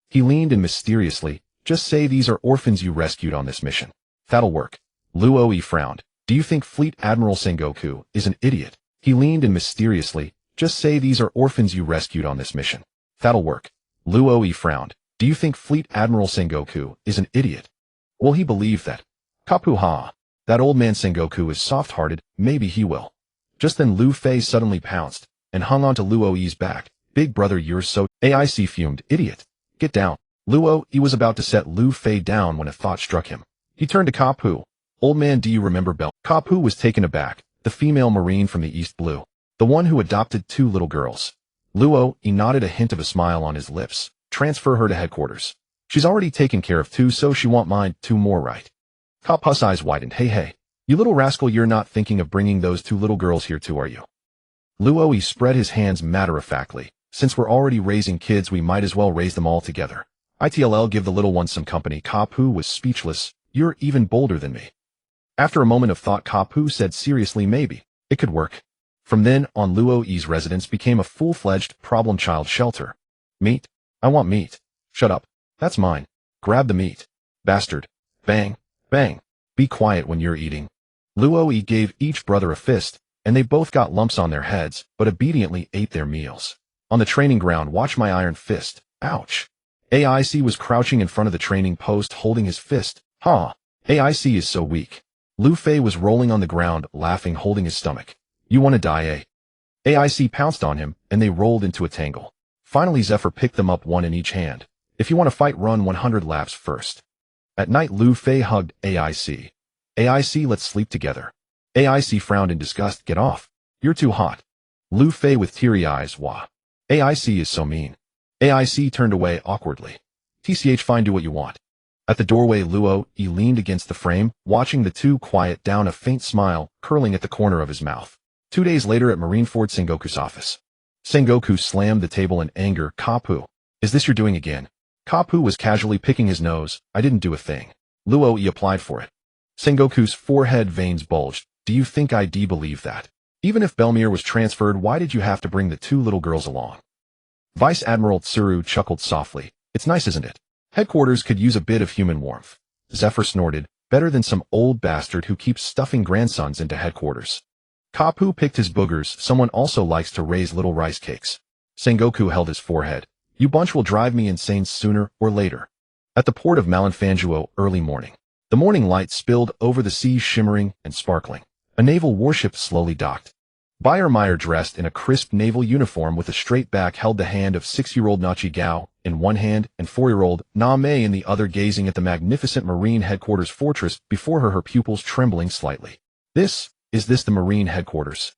He leaned in mysteriously. Just say these are orphans you rescued on this mission. That'll work. Luo-e frowned. Do you think Fleet Admiral Sengoku is an idiot? He leaned in mysteriously. Just say these are orphans you rescued on this mission. That'll work. Luo-e frowned. Do you think Fleet Admiral Sengoku is an idiot? Will he believe that? Ka-pu, ha. That old man Sengoku is soft-hearted, maybe he will. Just then Luffy suddenly pounced and hung onto Luo-e's back. Big brother, you're so... AIC fumed. Idiot. Get down. Luo-e was about to set Luffy down when a thought struck him. He turned to Ka-pu. Old man, do you remember Bell? Ka-pu was taken aback. The female marine from the East Blue. The one who adopted 2 little girls. Luo-e nodded, a hint of a smile on his lips. Transfer her to headquarters. She's already taken care of 2, so she won't mind 2 more, right? Ka-pu's eyes widened. Hey, you little rascal, you're not thinking of bringing those 2 little girls here too, are you? Luo-e spread his hands matter-of-factly. Since we're already raising kids, we might as well raise them all together. ITLL, give the little ones some company. Ka-pu was speechless. You're even bolder than me. After a moment of thought, Ka-pu said seriously, maybe. It could work. From then on, Luo-e's residence became a full-fledged problem child shelter. Meat? I want meat. Shut up. That's mine. Grab the meat. Bastard. Bang. Bang. Be quiet when you're eating. Luo-e gave each brother a fist, and they both got lumps on their heads, but obediently ate their meals. On the training ground, watch my iron fist. Ouch. AIC was crouching in front of the training post, holding his fist. Ha. AIC is so weak. Luffy was rolling on the ground, laughing, holding his stomach. You want to die, eh? AIC pounced on him, and they rolled into a tangle. Finally, Zephyr picked them up, one in each hand. If you want to fight, run 100 laps first. At night, Luffy hugged AIC. AIC, let's sleep together. AIC frowned in disgust. Get off. You're too hot. Luffy with teary eyes. Wah. AIC is so mean. AIC turned away awkwardly. TCH, fine, do what you want. At the doorway, Luo-e leaned against the frame, watching the 2 quiet down, a faint smile curling at the corner of his mouth. 2 days later at Marineford Sengoku's office. Sengoku slammed the table in anger. Ka-pu. Is this you're doing again? Ka-pu was casually picking his nose. I didn't do a thing. Luo-e applied for it. Sengoku's forehead veins bulged. Do you think I'd believe that? Even if Belmere was transferred, why did you have to bring the 2 little girls along? Vice Admiral Tsuru chuckled softly. It's nice, isn't it? Headquarters could use a bit of human warmth. Zephyr snorted. Better than some old bastard who keeps stuffing grandsons into headquarters. Kapu picked his boogers. Someone also likes to raise little rice cakes. Sengoku held his forehead. You bunch will drive me insane sooner or later. At the port of Malinfanguo, early morning. The morning light spilled over the sea, shimmering and sparkling. A naval warship slowly docked. Beyermeyer, dressed in a crisp naval uniform with a straight back, held the hand of 6-year-old Nachi Gao in one hand and 4-year-old Na Mei in the other, gazing at the magnificent Marine headquarters fortress before her pupils trembling slightly. Is this the Marine headquarters?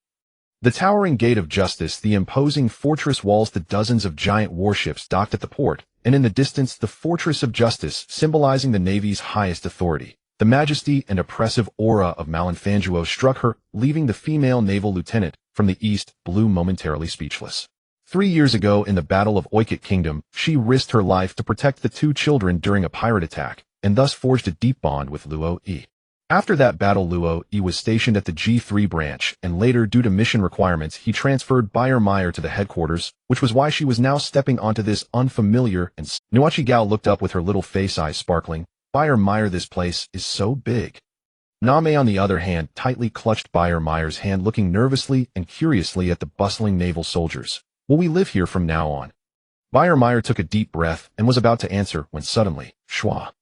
The towering Gate of Justice, the imposing fortress walls, the dozens of giant warships docked at the port, and in the distance the Fortress of Justice, symbolizing the Navy's highest authority. The majesty and oppressive aura of Malinfanguo struck her, leaving the female naval lieutenant from the east blue momentarily speechless. 3 years ago in the Battle of Oikit Kingdom, she risked her life to protect the 2 children during a pirate attack, and thus forged a deep bond with Luo-e. After that battle, Luo-e was stationed at the G3 branch, and later, due to mission requirements, he transferred Beyermeyer to the headquarters, which was why she was now stepping onto this unfamiliar and Nuachi Gao looked up with her little face eyes sparkling. Beyermeyer, this place is so big. Name, on the other hand, tightly clutched Beyermeyer's hand, looking nervously and curiously at the bustling naval soldiers. Will we live here from now on? Beyermeyer took a deep breath and was about to answer when suddenly, shwa!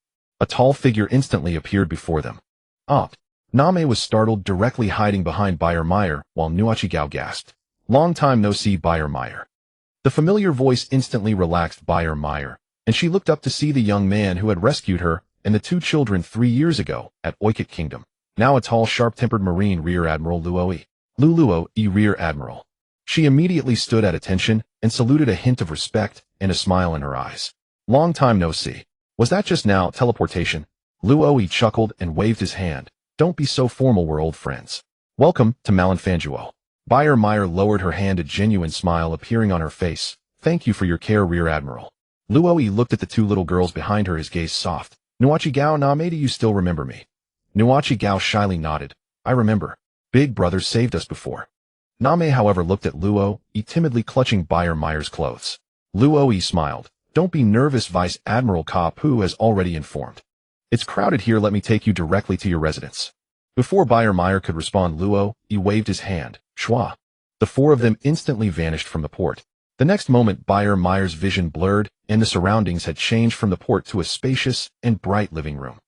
A tall figure instantly appeared before them. Up. Name was startled, directly hiding behind Beyermeyer, while Nuachi Gao gasped. Long time no see, Beyermeyer. The familiar voice instantly relaxed Beyermeyer, and she looked up to see the young man who had rescued her and the 2 children 3 years ago at Oikit Kingdom. Now a tall, sharp-tempered Marine Rear Admiral Luo-e. Luo-e, Rear Admiral. She immediately stood at attention and saluted, a hint of respect and a smile in her eyes. Long time no see. Was that just now teleportation? Luo-e chuckled and waved his hand. Don't be so formal, we're old friends. Welcome to Malinfanguo. Beyermeyer lowered her hand, a genuine smile appearing on her face. Thank you for your care, Rear Admiral. Luo-e looked at the 2 little girls behind her, his gaze soft. Nuachi Gao, Name, do you still remember me? Nuachi Gao shyly nodded. I remember. Big brother saved us before. Name, however, looked at Luo-e, timidly clutching Beyermeyer's clothes. Luo-e smiled. Don't be nervous, Vice Admiral Kapu has already informed. It's crowded here, let me take you directly to your residence. Before Beyermeyer could respond, Luo-e waved his hand. Shwa. The 4 of them instantly vanished from the port. The next moment, Beyermeyer's vision blurred, and the surroundings had changed from the port to a spacious and bright living room.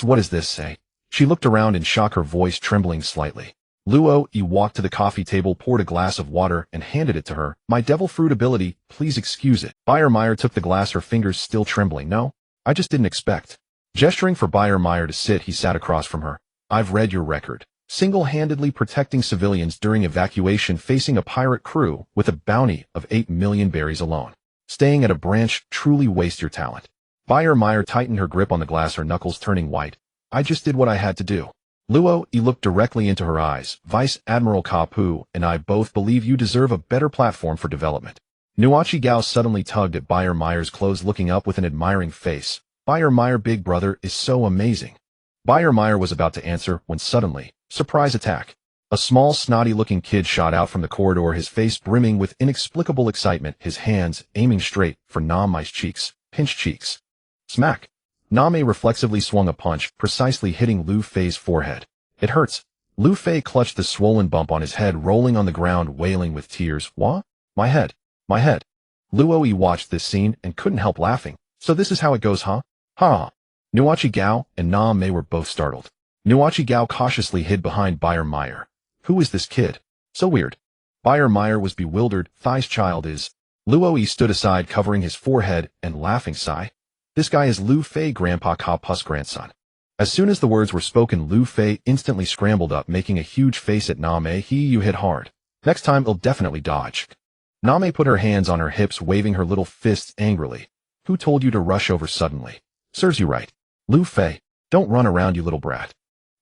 What does this say? She looked around in shock, her voice trembling slightly. Luo-e walked to the coffee table, poured a glass of water, and handed it to her. My devil fruit ability, please excuse it. Beyermeyer took the glass, her fingers still trembling. No, I just didn't expect. Gesturing for Beyermeyer to sit, he sat across from her. I've read your record. Single-handedly protecting civilians during evacuation, facing a pirate crew with a bounty of 8 million berries alone. Staying at a branch, truly waste your talent. Beyermeyer tightened her grip on the glass, her knuckles turning white. I just did what I had to do. Luo-e looked directly into her eyes. Vice Admiral Kapu and I both believe you deserve a better platform for development. Nuachi Gao suddenly tugged at Beyermeyer's clothes, looking up with an admiring face. Beyermeyer, big brother is so amazing. Beyermeyer was about to answer when suddenly, surprise attack. A small, snotty-looking kid shot out from the corridor, his face brimming with inexplicable excitement, his hands aiming straight for Name's cheeks, pinched cheeks. Smack! Name reflexively swung a punch, precisely hitting Lu Fei's forehead. It hurts. Lu Fei clutched the swollen bump on his head, rolling on the ground, wailing with tears. What? My head. My head. Luo-e watched this scene and couldn't help laughing. So this is how it goes, huh? Ha! Nuachi Gao and Name were both startled. Nuachi Gao cautiously hid behind Beyermeyer. Who is this kid? So weird. Beyermeyer was bewildered. Thai's child is. Luo-e stood aside, covering his forehead and laughing. Sigh. This guy is Lu Fei, Grandpa Kapu's grandson. As soon as the words were spoken, Lu Fei instantly scrambled up, making a huge face at Name. You hit hard. Next time I'll definitely dodge. Name put her hands on her hips, waving her little fists angrily. Who told you to rush over suddenly? Serves you right. Lu Fei, don't run around, you little brat.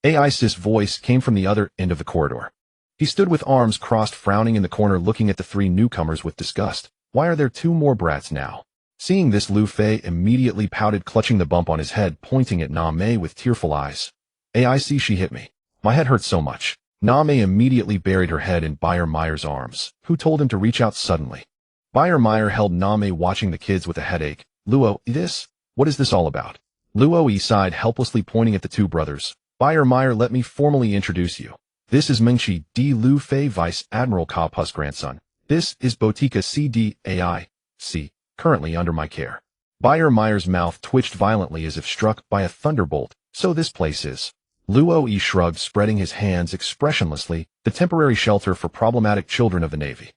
Ai's voice came from the other end of the corridor. He stood with arms crossed, frowning in the corner, looking at the 3 newcomers with disgust. Why are there 2 more brats now? Seeing this, Lu Fei immediately pouted, clutching the bump on his head, pointing at Name with tearful eyes. Aic, she hit me. My head hurts so much. Name immediately buried her head in Beyermeyer's arms, who told him to reach out suddenly. Meyer held Name watching the kids with a headache. Luo, what is this all about? Luo sighed helplessly pointing at the two brothers. Meyer, let me formally introduce you. This is Mingxi D. Lu Fei, Vice Admiral Ka Pu's grandson. This is Botica CDAI, currently under my care. Meyer's mouth twitched violently as if struck by a thunderbolt. So this place is. Luo shrugged, spreading his hands expressionlessly, the temporary shelter for problematic children of the Navy.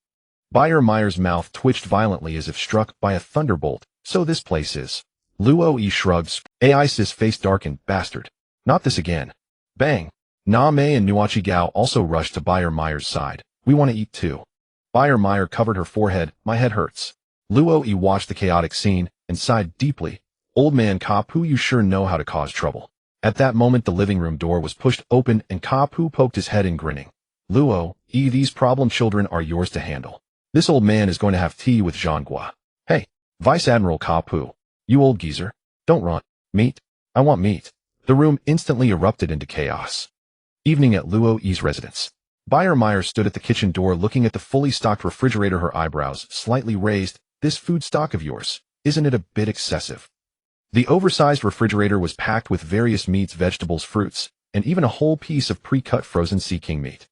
Meyer's mouth twitched violently as if struck by a thunderbolt. So this place is. Luo shrugged. Ai's face darkened. Bastard. Not this again. Bang. Na Mei and Nuachi Gao also rushed to Meyer's side. We want to eat too. Meyer covered her forehead. My head hurts. Luo watched the chaotic scene and sighed deeply. Old man Ka Pu, you sure know how to cause trouble. At that moment the living room door was pushed open and Ka Pu poked his head in, grinning. Luo, these problem children are yours to handle. This old man is going to have tea with Zhonghua. Hey, Vice Admiral Ka Pu, you old geezer. Don't run. Meat? I want meat. The room instantly erupted into chaos. Evening at Luo's residence. Meyer stood at the kitchen door looking at the fully stocked refrigerator, her eyebrows slightly raised. This food stock of yours, isn't it a bit excessive? The oversized refrigerator was packed with various meats, vegetables, fruits, and even a whole piece of pre-cut frozen sea king meat.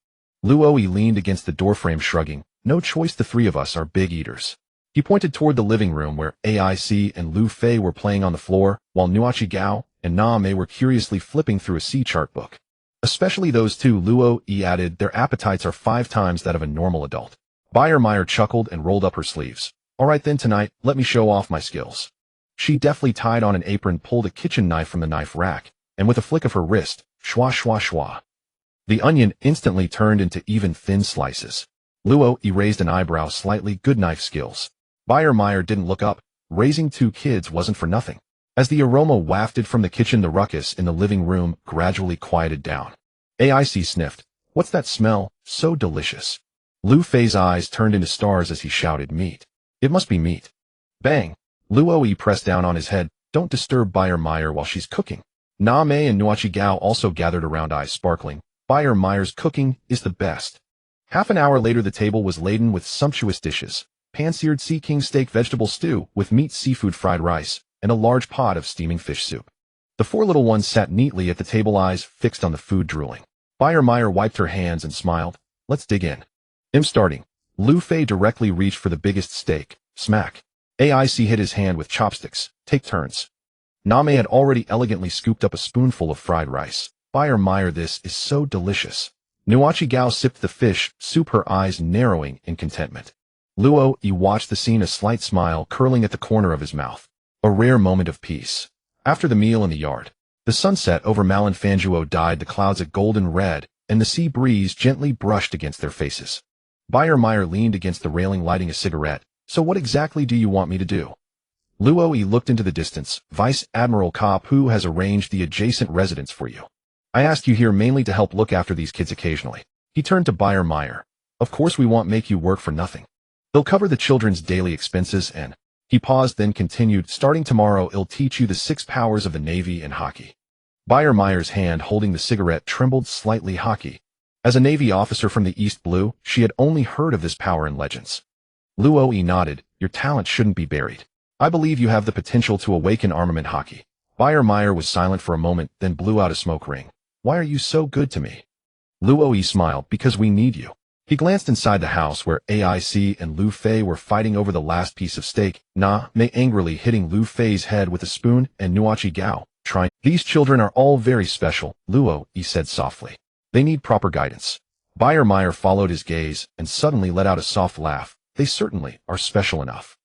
Luo leaned against the doorframe shrugging. No choice, the three of us are big eaters. He pointed toward the living room where AIC and Lu Fei were playing on the floor, while Nuachi Gao and Na Mei were curiously flipping through a sea chart book. Especially those two, Luo added, their appetites are 5 times that of a normal adult. Meyer chuckled and rolled up her sleeves. All right then, tonight, let me show off my skills. She deftly tied on an apron, pulled a kitchen knife from the knife rack, and with a flick of her wrist, schwa schwa schwa. The onion instantly turned into even thin slices. Luo raised an eyebrow slightly. Good knife skills. Meyer didn't look up. Raising 2 kids wasn't for nothing. As the aroma wafted from the kitchen, the ruckus in the living room gradually quieted down. AIC sniffed. What's that smell? So delicious. Lu Fei's eyes turned into stars as he shouted, meat. It must be meat. Bang. Luo pressed down on his head. Don't disturb Meyer while she's cooking. Na Mei and Nuachi Gao also gathered around, eyes sparkling. Meyer's cooking is the best. Half an hour later the table was laden with sumptuous dishes. Pan-seared sea king steak, vegetable stew with meat, seafood, fried rice, and a large pot of steaming fish soup. The 4 little ones sat neatly at the table, eyes fixed on the food, drooling. Meyer wiped her hands and smiled. Let's dig in. I'm starting. Lu Fei directly reached for the biggest steak. Smack. AIC hit his hand with chopsticks. Take turns. Na Mei had already elegantly scooped up a spoonful of fried rice. Meyer, this is so delicious. Nuachi Gao sipped the fish soup, her eyes narrowing in contentment. Luo watched the scene, a slight smile curling at the corner of his mouth. A rare moment of peace. After the meal in the yard, the sunset over Malin Fanjuo dyed the clouds a golden red, and the sea breeze gently brushed against their faces. Meyer leaned against the railing lighting a cigarette. So what exactly do you want me to do? Luo looked into the distance. Vice Admiral Ka Pu has arranged the adjacent residence for you. I asked you here mainly to help look after these kids occasionally. He turned to Meyer. Of course we won't make you work for nothing. They'll cover the children's daily expenses and... He paused, then continued, starting tomorrow I'll teach you the 6 powers of the Navy and hockey. Meyer's hand holding the cigarette trembled slightly. Hockey. As a Navy officer from the East Blue, she had only heard of this power in legends. Luo nodded. Your talent shouldn't be buried. I believe you have the potential to awaken armament hockey. Meyer was silent for a moment, then blew out a smoke ring. Why are you so good to me? Luo smiled. Because we need you. He glanced inside the house where AIC and Lu Fei were fighting over the last piece of steak. Na Mei angrily hitting Lu Fei's head with a spoon, and Nuachi Gao trying. These children are all very special, Luo said softly. They need proper guidance. Meyer followed his gaze and suddenly let out a soft laugh. They certainly are special enough.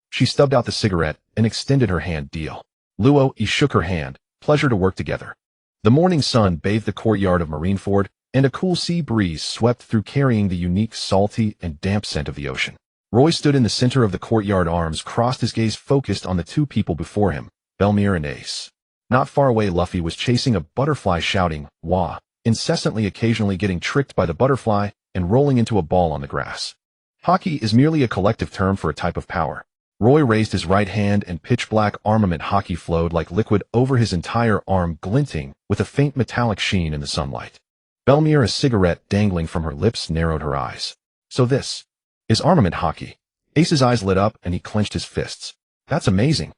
She stubbed out the cigarette and extended her hand. Deal. Luo shook her hand. Pleasure to work together. The morning sun bathed the courtyard of Marineford, and a cool sea breeze swept through carrying the unique salty and damp scent of the ocean. Roy stood in the center of the courtyard, arms crossed, his gaze focused on the 2 people before him, Belmere and Ace. Not far away Luffy was chasing a butterfly, shouting, wah, incessantly, occasionally getting tricked by the butterfly and rolling into a ball on the grass. Hockey is merely a collective term for a type of power. Roy raised his right hand and pitch-black armament hockey flowed like liquid over his entire arm, glinting with a faint metallic sheen in the sunlight. Belmere, a cigarette dangling from her lips, narrowed her eyes. So this is armament hockey. Ace's eyes lit up and he clenched his fists. That's amazing.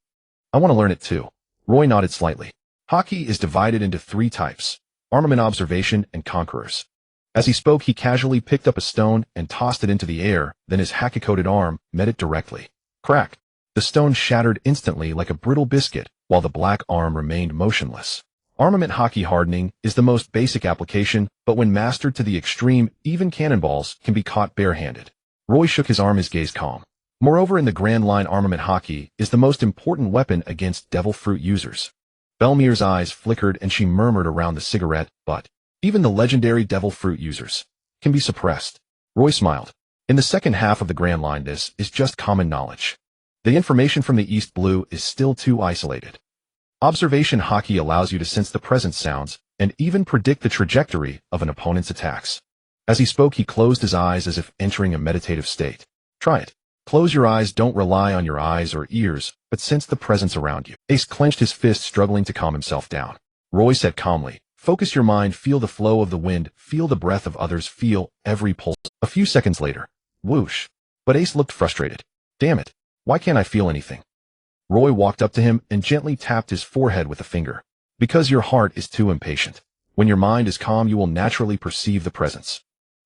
I want to learn it too. Roy nodded slightly. Haki is divided into 3 types: armament, observation, and conquerors. As he spoke, he casually picked up a stone and tossed it into the air, then his haki-coated arm met it directly. Crack! The stone shattered instantly like a brittle biscuit, while the black arm remained motionless. Armament haki hardening is the most basic application, but when mastered to the extreme, even cannonballs can be caught barehanded. Roy shook his arm, his gaze calm. Moreover, in the Grand Line, armament haki is the most important weapon against devil fruit users. Belmir's eyes flickered and she murmured around the cigarette, but even the legendary devil fruit users can be suppressed. Roy smiled. In the second half of the Grand Line, this is just common knowledge. The information from the East Blue is still too isolated. Observation haki allows you to sense the present sounds and even predict the trajectory of an opponent's attacks. As he spoke, he closed his eyes as if entering a meditative state. Try it. Close your eyes, don't rely on your eyes or ears, but sense the presence around you. Ace clenched his fist, struggling to calm himself down. Roy said calmly, focus your mind, feel the flow of the wind, feel the breath of others, feel every pulse. A few seconds later, whoosh. But Ace looked frustrated. Damn it, why can't I feel anything? Roy walked up to him and gently tapped his forehead with a finger. Because your heart is too impatient. When your mind is calm, you will naturally perceive the presence.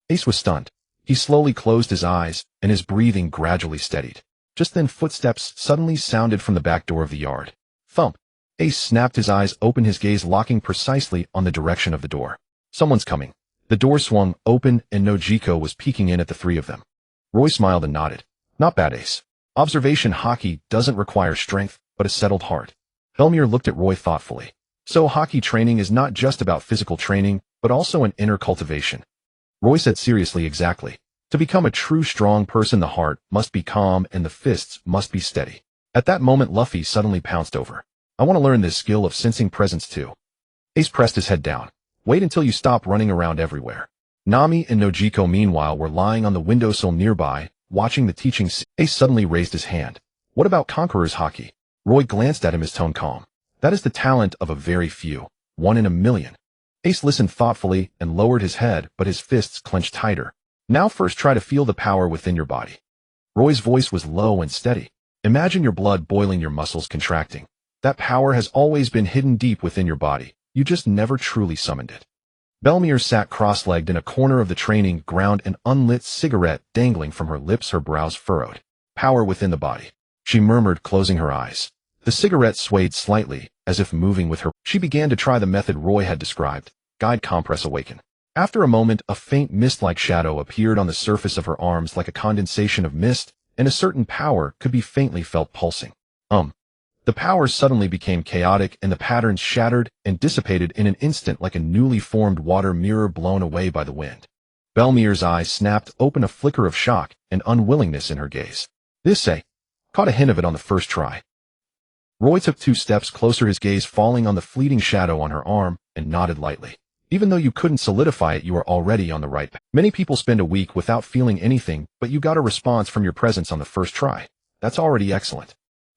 Ace was stunned. He slowly closed his eyes, and his breathing gradually steadied. Just then footsteps suddenly sounded from the back door of the yard. Thump! Ace snapped his eyes open, his gaze locking precisely on the direction of the door. Someone's coming. The door swung open, and Nojiko was peeking in at the 3 of them. Roy smiled and nodded. Not bad, Ace. Observation haki doesn't require strength, but a settled heart. Belmir looked at Roy thoughtfully. So haki training is not just about physical training, but also an inner cultivation. Roy said seriously, exactly. To become a true strong person, the heart must be calm and the fists must be steady. At that moment, Luffy suddenly pounced over. I want to learn this skill of sensing presence too. Ace pressed his head down. Wait until you stop running around everywhere. Nami and Nojiko, meanwhile, were lying on the windowsill nearby, watching the teaching. Ace suddenly raised his hand. What about Conqueror's haki? Roy glanced at him, his tone calm. That is the talent of a very few. 1 in a million. Ace listened thoughtfully and lowered his head, but his fists clenched tighter. Now first try to feel the power within your body. Roy's voice was low and steady. Imagine your blood boiling, your muscles contracting. That power has always been hidden deep within your body. You just never truly summoned it. Belmir sat cross-legged in a corner of the training ground, an unlit cigarette dangling from her lips, her brows furrowed. Power within the body, she murmured, closing her eyes. The cigarette swayed slightly, as if moving with her. She began to try the method Roy had described. Guide, compress, awaken. After a moment, a faint mist-like shadow appeared on the surface of her arms, like a condensation of mist, and a certain power could be faintly felt pulsing. The power suddenly became chaotic, and the patterns shattered and dissipated in an instant, like a newly formed water mirror blown away by the wind. Belmir's eyes snapped open, a flicker of shock and unwillingness in her gaze. This caught a hint of it on the first try. Roy took 2 steps closer, his gaze falling on the fleeting shadow on her arm, and nodded lightly. Even though you couldn't solidify it, you are already on the right path. Many people spend a week without feeling anything, but you got a response from your presence on the first try. That's already excellent.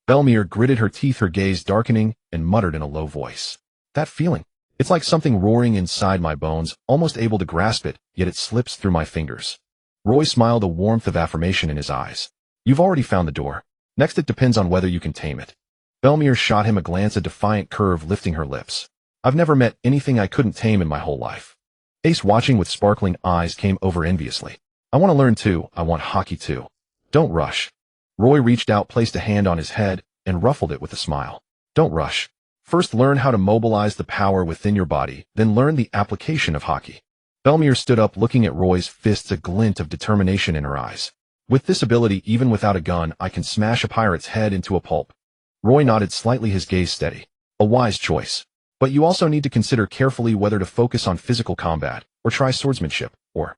Belmir gritted her teeth, her gaze darkening, and muttered in a low voice. That feeling. It's like something roaring inside my bones, almost able to grasp it, yet it slips through my fingers. Roy smiled, a warmth of affirmation in his eyes. You've already found the door. Next, it depends on whether you can tame it. Belmir shot him a glance, a defiant curve lifting her lips. I've never met anything I couldn't tame in my whole life. Ace, watching with sparkling eyes, came over enviously. I want to learn too. I want haki too. Don't rush. Roy reached out, placed a hand on his head, and ruffled it with a smile. Don't rush. First learn how to mobilize the power within your body, then learn the application of haki. Belmir stood up, looking at Roy's fists, a glint of determination in her eyes. With this ability, even without a gun, I can smash a pirate's head into a pulp. Roy nodded slightly, his gaze steady. A wise choice. But you also need to consider carefully whether to focus on physical combat, or try swordsmanship, or...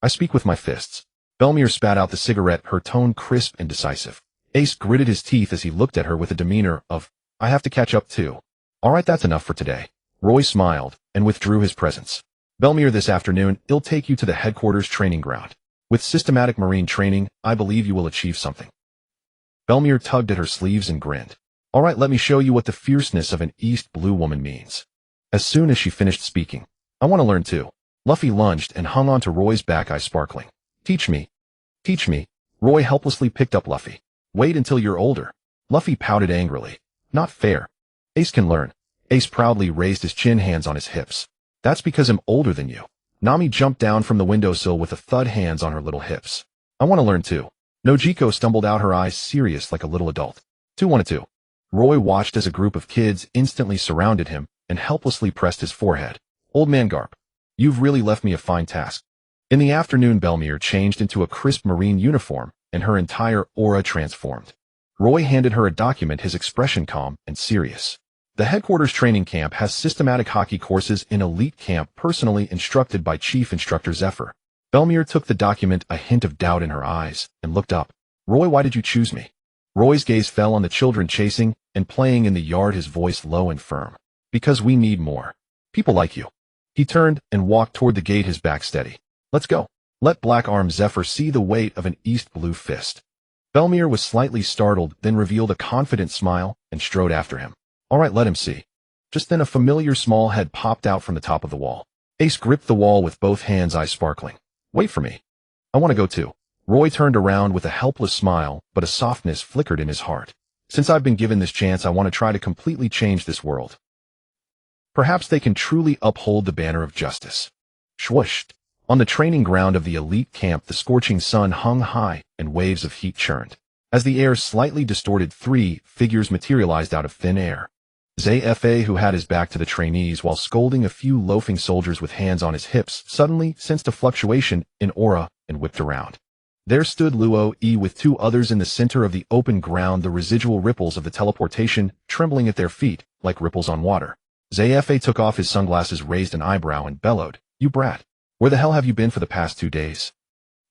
I speak with my fists. Belmir spat out the cigarette, her tone crisp and decisive. Ace gritted his teeth as he looked at her with a demeanor of, I have to catch up too. All right, that's enough for today. Roy smiled and withdrew his presence. Belmir, this afternoon, I'll take you to the headquarters training ground. With systematic marine training, I believe you will achieve something. Belmir tugged at her sleeves and grinned. All right, let me show you what the fierceness of an East Blue woman means. As soon as she finished speaking, I want to learn too. Luffy lunged and hung onto Roy's back, eyes sparkling. Teach me. Teach me. Roy helplessly picked up Luffy. Wait until you're older. Luffy pouted angrily. Not fair. Ace can learn. Ace proudly raised his chin, hands on his hips. That's because I'm older than you. Nami jumped down from the windowsill with a thud, hands on her little hips. I want to learn too. Nojiko stumbled out, her eyes serious like a little adult. 2 wanted to. Roy watched as a group of kids instantly surrounded him and helplessly pressed his forehead. Old man Garp, you've really left me a fine task. In the afternoon, Belmere changed into a crisp marine uniform and her entire aura transformed. Roy handed her a document, his expression calm and serious. The headquarters training camp has systematic hockey courses in elite camp, personally instructed by Chief Instructor Zephyr. Belmere took the document, a hint of doubt in her eyes, and looked up. Roy, why did you choose me? Roy's gaze fell on the children chasing and playing in the yard, his voice low and firm. Because we need more people like you. He turned and walked toward the gate, his back steady. Let's go. Let Black Arm Zephyr see the weight of an East Blue fist. Belmere was slightly startled, then revealed a confident smile and strode after him. All right, let him see. Just then a familiar small head popped out from the top of the wall. Ace gripped the wall with both hands, eyes sparkling. Wait for me. I want to go too. Roy turned around with a helpless smile, but a softness flickered in his heart. Since I've been given this chance, I want to try to completely change this world. Perhaps they can truly uphold the banner of justice. Swoosh. On the training ground of the elite camp, the scorching sun hung high and waves of heat churned. As the air slightly distorted, 3 figures materialized out of thin air. Zephyr, who had his back to the trainees while scolding a few loafing soldiers with hands on his hips, suddenly sensed a fluctuation in aura and whipped around. There stood Luo with 2 others in the center of the open ground, the residual ripples of the teleportation trembling at their feet like ripples on water. Zephyr took off his sunglasses, raised an eyebrow, and bellowed, "You brat! Where the hell have you been for the past 2 days?"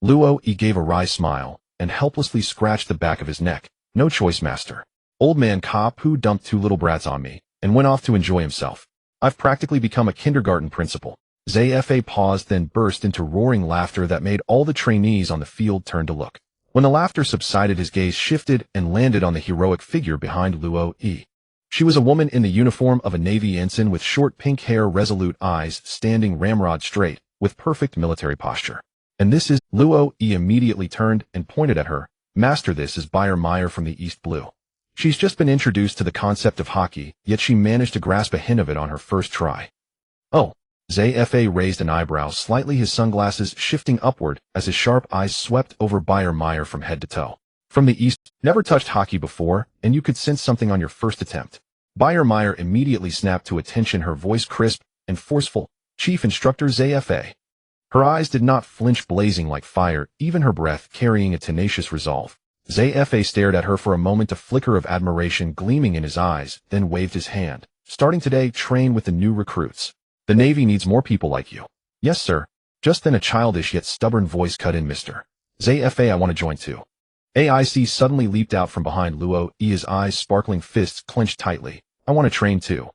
Luo gave a wry smile and helplessly scratched the back of his neck. "No choice, master. Old man Kapu dumped 2 little brats on me and went off to enjoy himself. I've practically become a kindergarten principal." Zephyr paused, then burst into roaring laughter that made all the trainees on the field turn to look. When the laughter subsided, his gaze shifted and landed on the heroic figure behind Luo. She was a woman in the uniform of a Navy ensign with short pink hair, resolute eyes, standing ramrod straight, with perfect military posture. "And this is..." Luo immediately turned and pointed at her. "Master, this is Bayer Meyer from the East Blue. She's just been introduced to the concept of hockey, yet she managed to grasp a hint of it on her first try." "Oh." Zephyr raised an eyebrow slightly, his sunglasses shifting upward as his sharp eyes swept over Bayer Meyer from head to toe. "From the East, never touched hockey before, and you could sense something on your first attempt." Bayer Meyer immediately snapped to attention, her voice crisp and forceful. "Chief Instructor Zephyr." Her eyes did not flinch, blazing like fire, even her breath carrying a tenacious resolve. Zephyr stared at her for a moment, a flicker of admiration gleaming in his eyes, then waved his hand. "Starting today, train with the new recruits. The Navy needs more people like you." "Yes, sir." Just then a childish yet stubborn voice cut in. "Mr. Zephyr, I want to join too." AIC suddenly leaped out from behind Luo, his eyes sparkling, fists clenched tightly. "I want to train too."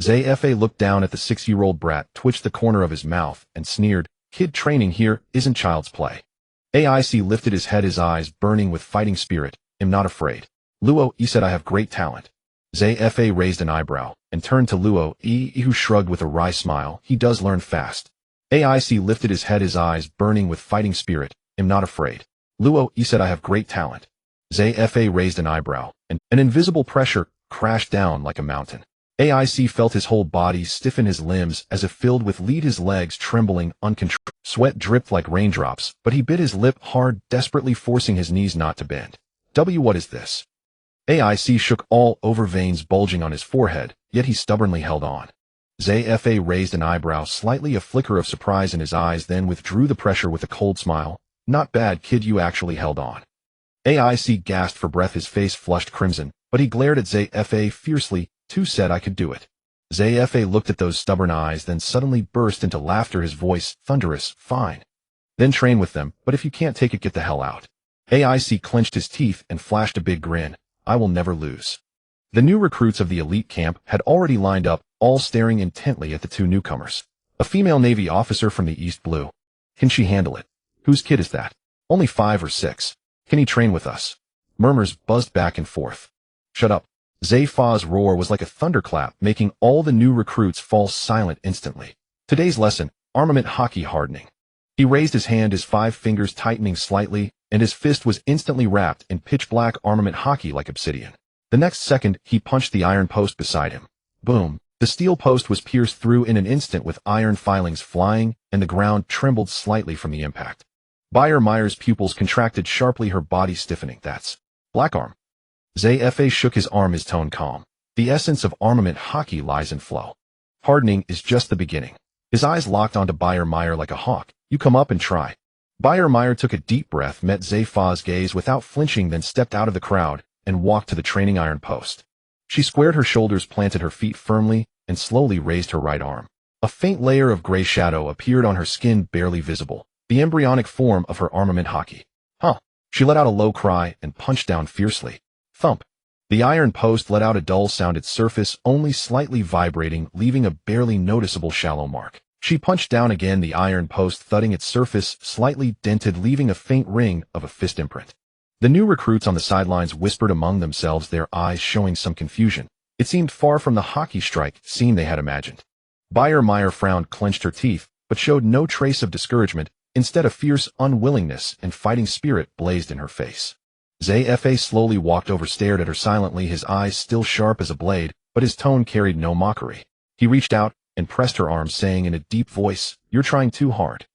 Zephyr looked down at the 6-year-old brat, twitched the corner of his mouth, and sneered, "Kid, training here isn't child's play." AIC lifted his head, his eyes burning with fighting spirit. "I'm not afraid." "Luo, he said I have great talent." Zephyr raised an eyebrow and turned to Luo, who shrugged with a wry smile. "He does learn fast." AIC lifted his head, his eyes burning with fighting spirit. "I'm not afraid." "Luo, he said I have great talent." Zephyr raised an eyebrow, and an invisible pressure crashed down like a mountain. AIC felt his whole body stiffen, his limbs as if filled with lead, his legs trembling uncontrollably. Sweat dripped like raindrops, but he bit his lip hard, desperately forcing his knees not to bend. What is this?" AIC shook all over, veins bulging on his forehead, yet he stubbornly held on. Zephyr raised an eyebrow slightly, a flicker of surprise in his eyes, then withdrew the pressure with a cold smile. "Not bad, kid, you actually held on." AIC gasped for breath, his face flushed crimson, but he glared at Zephyr fiercely. "Two said I could do it." Zephyr looked at those stubborn eyes, then suddenly burst into laughter, his voice thunderous. "Fine. Then train with them, but if you can't take it, get the hell out." AIC clenched his teeth and flashed a big grin. "I will never lose." The new recruits of the elite camp had already lined up, all staring intently at the 2 newcomers. A female Navy officer from the East Blue. "Can she handle it?" "Whose kid is that?" "Only 5 or 6. "Can he train with us?" Murmurs buzzed back and forth. "Shut up." Zephyr's roar was like a thunderclap, making all the new recruits fall silent instantly. "Today's lesson, armament hockey hardening." He raised his hand, his 5 fingers tightening slightly, and his fist was instantly wrapped in pitch-black armament hockey like obsidian. The next second, he punched the iron post beside him. Boom! The steel post was pierced through in an instant with iron filings flying, and the ground trembled slightly from the impact. Myers' pupils contracted sharply, her body stiffening. That's Black Arm. Zay shook his arm, his tone calm. The essence of armament hockey lies in flow. Hardening is just the beginning. His eyes locked onto Meyer like a hawk. You come up and try. Meyer took a deep breath, met Zayfa's gaze without flinching, then stepped out of the crowd and walked to the training iron post. She squared her shoulders, planted her feet firmly, and slowly raised her right arm. A faint layer of gray shadow appeared on her skin, barely visible, the embryonic form of her armament hockey. Huh! She let out a low cry and punched down fiercely. Thump! The iron post let out a dull sound, its surface only slightly vibrating, leaving a barely noticeable shallow mark. She punched down again, the iron post thudding, its surface slightly dented, leaving a faint ring of a fist imprint. The new recruits on the sidelines whispered among themselves, their eyes showing some confusion. It seemed far from the hockey strike scene they had imagined. Meyer frowned, clenched her teeth, but showed no trace of discouragement. Instead, a fierce unwillingness and fighting spirit blazed in her face. Zay slowly walked over, stared at her silently, his eyes still sharp as a blade, but his tone carried no mockery. He reached out and pressed her arm, saying in a deep voice, "You're trying too hard.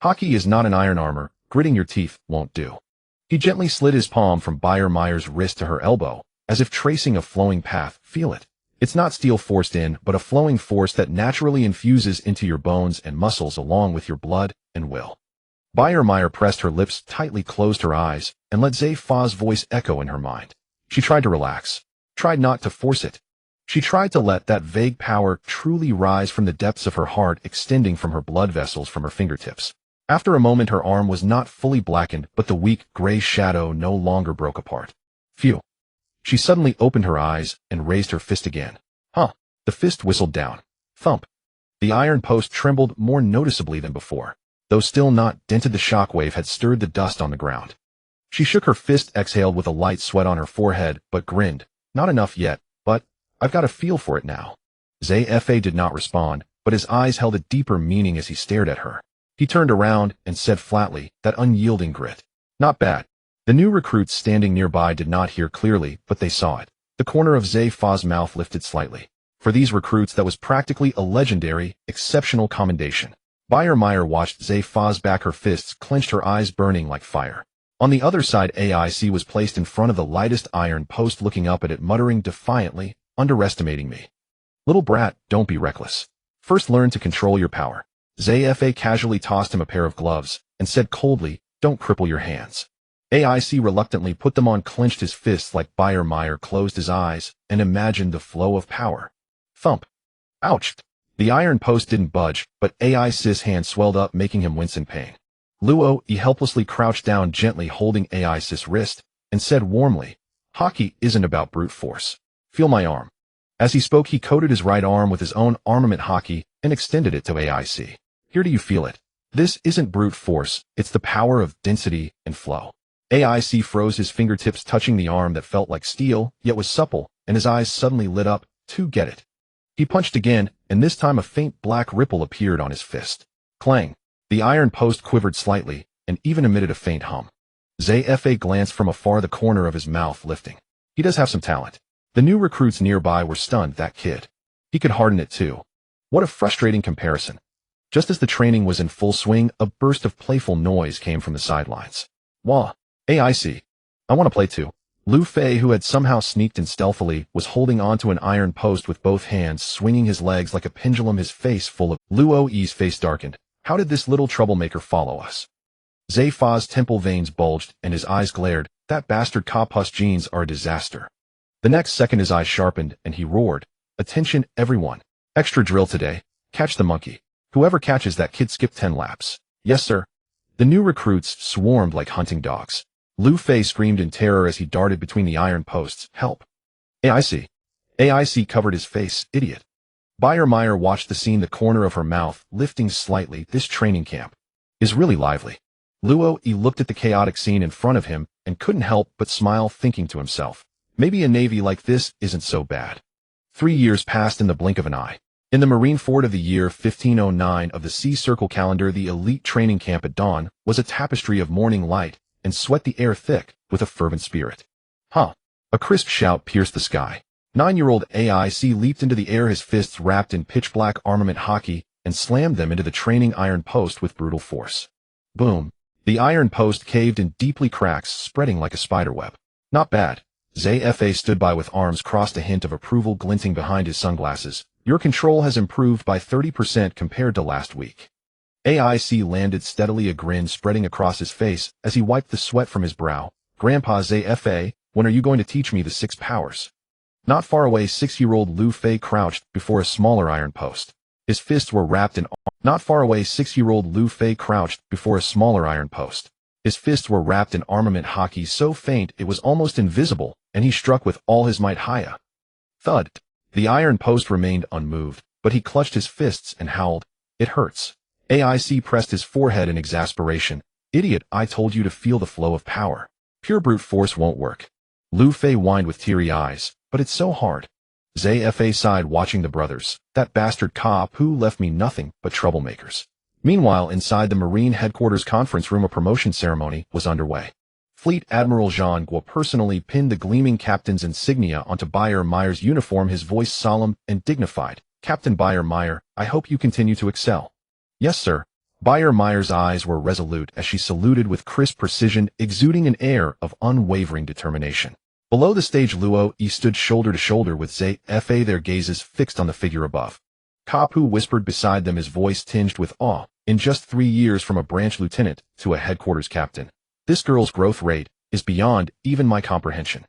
Hockey is not an iron armor. Gritting your teeth won't do." He gently slid his palm from Meyer's wrist to her elbow, as if tracing a flowing path. Feel it. It's not steel forced in, but a flowing force that naturally infuses into your bones and muscles along with your blood and will. Meyer pressed her lips tightly, closed her eyes, and let Zayfa's voice echo in her mind. She tried to relax, tried not to force it. She tried to let that vague power truly rise from the depths of her heart, extending from her blood vessels, from her fingertips. After a moment, her arm was not fully blackened, but the weak, gray shadow no longer broke apart. Phew. She suddenly opened her eyes and raised her fist again. Huh. The fist whistled down. Thump. The iron post trembled more noticeably than before. Though still not dented, the shockwave had stirred the dust on the ground. She shook her fist, exhaled with a light sweat on her forehead, but grinned. Not enough yet, but I've got a feel for it now. Zay did not respond, but his eyes held a deeper meaning as he stared at her. He turned around and said flatly, that unyielding grit. Not bad. The new recruits standing nearby did not hear clearly, but they saw it. The corner of Zayfa's mouth lifted slightly. For these recruits, that was practically a legendary, exceptional commendation. Meyer watched Zayfa's back, her fists clenched, her eyes burning like fire. On the other side, AIC was placed in front of the lightest iron post, looking up at it, muttering defiantly, "Underestimating me. Little brat, don't be reckless. First learn to control your power." Zay casually tossed him a pair of gloves and said coldly, "Don't cripple your hands." AIC reluctantly put them on, clenched his fists like Meyer closed his eyes and imagined the flow of power. Thump. Ouch. The iron post didn't budge, but AIC's hand swelled up, making him wince in pain. He helplessly crouched down, gently holding AIC's wrist, and said warmly, "Hockey isn't about brute force. Feel my arm." As he spoke, he coated his right arm with his own armament hockey and extended it to AIC. "Here, do you feel it? This isn't brute force, it's the power of density and flow." AIC froze, his fingertips touching the arm that felt like steel, yet was supple, and his eyes suddenly lit up. To get it. He punched again, and this time a faint black ripple appeared on his fist. Clang. The iron post quivered slightly, and even emitted a faint hum. Zay glanced from afar, the corner of his mouth lifting. He does have some talent. The new recruits nearby were stunned. That kid. He could harden it too. What a frustrating comparison. Just as the training was in full swing, a burst of playful noise came from the sidelines. Wah. AIC. I want to play too. Luffy, who had somehow sneaked in stealthily, was holding onto an iron post with both hands, swinging his legs like a pendulum, his face full of... Luo's face darkened. How did this little troublemaker follow us? Zayfa's temple veins bulged, and his eyes glared. That bastard Kapus genes are a disaster. The next second his eyes sharpened, and he roared. Attention, everyone. Extra drill today. Catch the monkey. Whoever catches that kid, skip 10 laps. Yes, sir. The new recruits swarmed like hunting dogs. Luffy screamed in terror as he darted between the iron posts. Help. AIC. AIC covered his face. Idiot. Meyer watched the scene, the corner of her mouth lifting slightly. This training camp is really lively. Luo looked at the chaotic scene in front of him and couldn't help but smile, thinking to himself, maybe a navy like this isn't so bad. 3 years passed in the blink of an eye. In the Marine Fort of the year 1509 of the Sea Circle calendar, the elite training camp at dawn was a tapestry of morning light and sweat the air thick with a fervent spirit. Huh! A crisp shout pierced the sky. 9-year-old AIC leaped into the air, his fists wrapped in pitch-black armament hockey, and slammed them into the training iron post with brutal force. Boom! The iron post caved in deeply cracks, spreading like a spiderweb. Not bad. ZFA stood by with arms crossed, a hint of approval glinting behind his sunglasses. Your control has improved by 30% compared to last week. AIC landed steadily, a grin spreading across his face as he wiped the sweat from his brow. Grandpa ZFA, when are you going to teach me the 6 powers? Not far away, 6-year-old Luffy crouched before a smaller iron post. His fists were wrapped in armament hockey so faint it was almost invisible, and he struck with all his might. Hiya! Thud! The iron post remained unmoved, but he clutched his fists and howled. It hurts. AIC pressed his forehead in exasperation. Idiot, I told you to feel the flow of power. Pure brute force won't work. Luffy whined with teary eyes, but it's so hard. ZFA sighed, watching the brothers. That bastard Kapu left me nothing but troublemakers. Meanwhile, inside the Marine headquarters conference room, a promotion ceremony was underway. Fleet Admiral Jean Guo personally pinned the gleaming captain's insignia onto Bayer-Meyer's uniform, his voice solemn and dignified. Captain Bayer-Meyer, I hope you continue to excel. Yes, sir. Bayer-Meyer's eyes were resolute as she saluted with crisp precision, exuding an air of unwavering determination. Below the stage, Luo E stood shoulder to shoulder with ZFA, their gazes fixed on the figure above. Kapu whispered beside them, his voice tinged with awe. In just 3 years from a branch lieutenant to a headquarters captain, this girl's growth rate is beyond even my comprehension.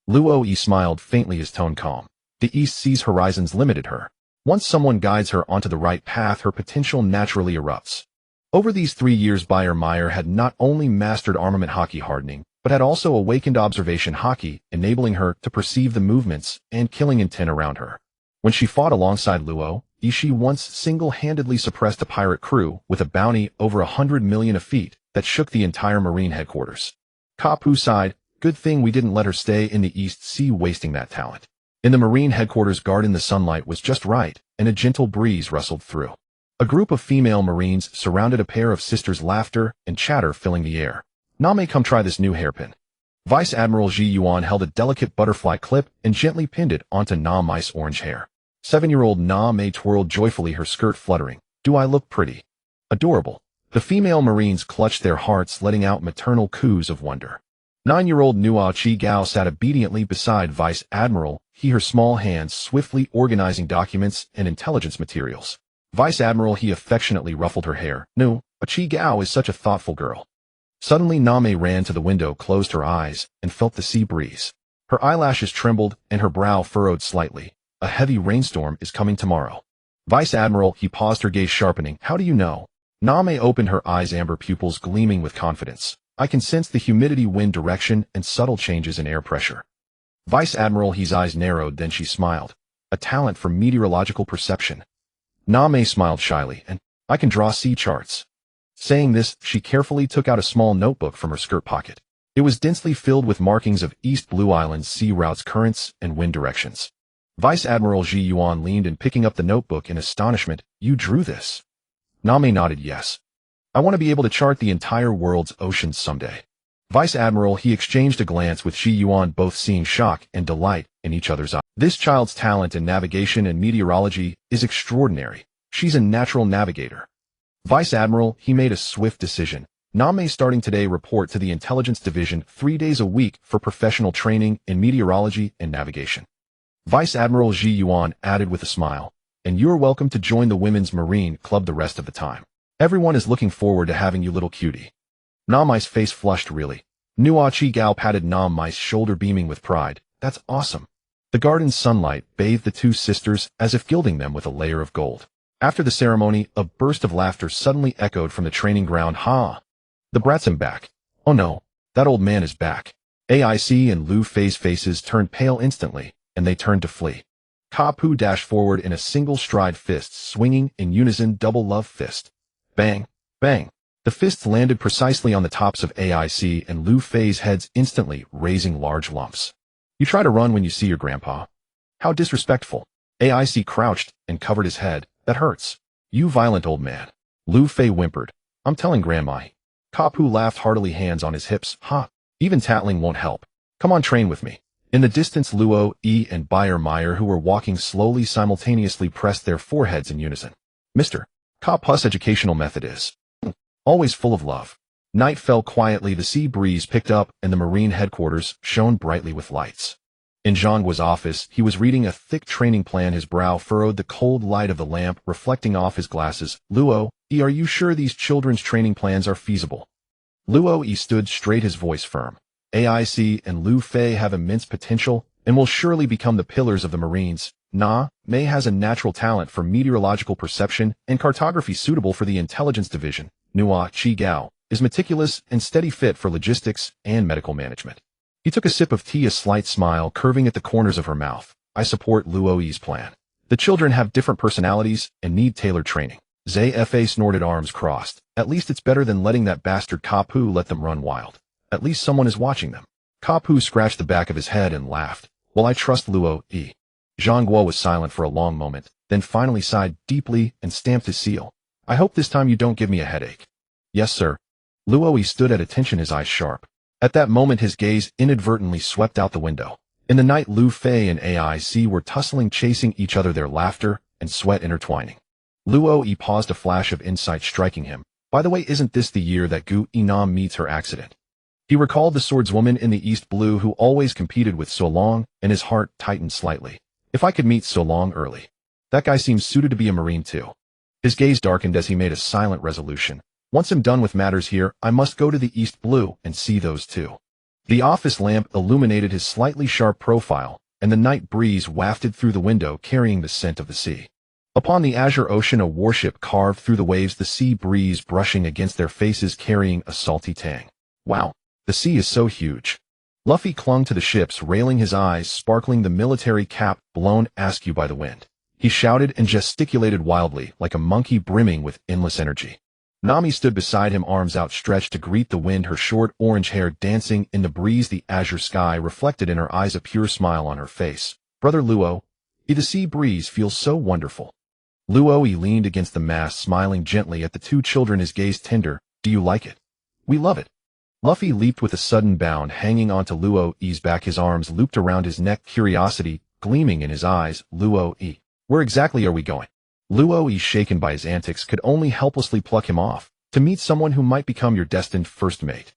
Luo E smiled faintly, his tone calm. The East Sea's horizons limited her. Once someone guides her onto the right path, her potential naturally erupts. Over these 3 years, Bayer-Meyer had not only mastered armament hockey hardening, but had also awakened observation hockey, enabling her to perceive the movements and killing intent around her. When she fought alongside Luo, she once single-handedly suppressed a pirate crew with a bounty over 100 million a feet that shook the entire Marine headquarters. Kapu sighed, good thing we didn't let her stay in the East Sea, wasting that talent. In the Marine headquarters garden, the sunlight was just right, and a gentle breeze rustled through. A group of female Marines surrounded a pair of sisters, laughter and chatter filling the air. Name, come try this new hairpin. Vice Admiral Ji Yuan held a delicate butterfly clip and gently pinned it onto Name's orange hair. 7-year-old Name twirled joyfully, her skirt fluttering. Do I look pretty? Adorable. The female Marines clutched their hearts, letting out maternal coos of wonder. 9-year-old Nua Chi Gao sat obediently beside Vice Admiral, her small hands swiftly organizing documents and intelligence materials. Vice Admiral, he affectionately ruffled her hair. No, Chi Gao is such a thoughtful girl. Suddenly Name ran to the window, closed her eyes, and felt the sea breeze. Her eyelashes trembled and her brow furrowed slightly. A heavy rainstorm is coming tomorrow. Vice Admiral, he paused, her gaze sharpening. How do you know? Name opened her eyes, amber pupils gleaming with confidence. I can sense the humidity, wind direction, and subtle changes in air pressure. Vice Admiral, his eyes narrowed, then she smiled. A talent for meteorological perception. Name smiled shyly, and I can draw sea charts. Saying this, she carefully took out a small notebook from her skirt pocket. It was densely filled with markings of East Blue Island's sea routes, currents, and wind directions. Vice Admiral Ji Yuan leaned in, picking up the notebook in astonishment. You drew this? Name nodded yes. I want to be able to chart the entire world's oceans someday. Vice Admiral, he exchanged a glance with Ji Yuan, both seeing shock and delight in each other's eyes. This child's talent in navigation and meteorology is extraordinary. She's a natural navigator. Vice Admiral, he made a swift decision. Name starting today report to the Intelligence Division 3 days a week for professional training in meteorology and navigation. Vice Admiral Ji Yuan added with a smile. And you're welcome to join the Women's Marine Club the rest of the time. Everyone is looking forward to having you, little cutie. Name's face flushed really. Nua Chi Gao patted Name's shoulder, beaming with pride. That's awesome. The garden's sunlight bathed the two sisters as if gilding them with a layer of gold. After the ceremony, a burst of laughter suddenly echoed from the training ground. Ha! The brat's him back. Oh no, that old man is back. AIC and Luffy's faces turned pale instantly, and they turned to flee. Kapu dashed forward in a single stride, fists swinging in unison, double love fist. Bang! Bang! The fists landed precisely on the tops of AIC and Luffy's heads, instantly raising large lumps. You try to run when you see your grandpa. How disrespectful. AIC crouched and covered his head. That hurts. You violent old man. Luffy whimpered. I'm telling Grandma. Kapu laughed heartily, hands on his hips. Ha! Even tattling won't help. Come on, train with me. In the distance, Luo, E, and Bayer Meyer, who were walking slowly simultaneously, pressed their foreheads in unison. Mr. Kapu's educational method is always full of love. Night fell quietly, the sea breeze picked up, and the marine headquarters shone brightly with lights. In Zhangguo's office, he was reading a thick training plan, his brow furrowed, the cold light of the lamp reflecting off his glasses. Luo, E, are you sure these children's training plans are feasible? Luo E stood straight, his voice firm. AIC and Lu Fei have immense potential and will surely become the pillars of the Marines. Mei has a natural talent for meteorological perception and cartography suitable for the intelligence division. Nua Chi Gao is meticulous and steady, fit for logistics and medical management. He took a sip of tea, a slight smile curving at the corners of her mouth. I support Luo Yi's plan. The children have different personalities and need tailored training. Zfa snorted, arms crossed. At least it's better than letting that bastard Kapu let them run wild. At least someone is watching them. Kapu scratched the back of his head and laughed. Well, I trust Luo E. Zhangguo was silent for a long moment, then finally sighed deeply and stamped his seal. I hope this time you don't give me a headache. Yes, sir. Luo E stood at attention, his eyes sharp. At that moment, his gaze inadvertently swept out the window. In the night, Lu Fei and AIC were tussling, chasing each other, their laughter and sweat intertwining. Luo E paused, a flash of insight striking him. By the way, isn't this the year that Gu Inam meets her accident? He recalled the swordswoman in the East Blue who always competed with So Long, and his heart tightened slightly. If I could meet So Long early. That guy seems suited to be a Marine too. His gaze darkened as he made a silent resolution. Once I'm done with matters here, I must go to the East Blue and see those two. The office lamp illuminated his slightly sharp profile, and the night breeze wafted through the window, carrying the scent of the sea. Upon the azure ocean, a warship carved through the waves, the sea breeze brushing against their faces, carrying a salty tang. Wow, the sea is so huge. Luffy clung to the ship's railing, his eyes sparkling, the military cap blown askew by the wind. He shouted and gesticulated wildly, like a monkey brimming with endless energy. Nami stood beside him, arms outstretched to greet the wind, her short orange hair dancing in the breeze, the azure sky reflected in her eyes, a pure smile on her face. Brother Luo, the sea breeze feels so wonderful. Luo leaned against the mast, smiling gently at the two children, his gaze tender. Do you like it? We love it. Luffy leaped with a sudden bound, hanging onto Luo's back, his arms looped around his neck, curiosity gleaming in his eyes. Luo, where exactly are we going? Luo, shaken by his antics, could only helplessly pluck him off. To meet someone who might become your destined first mate.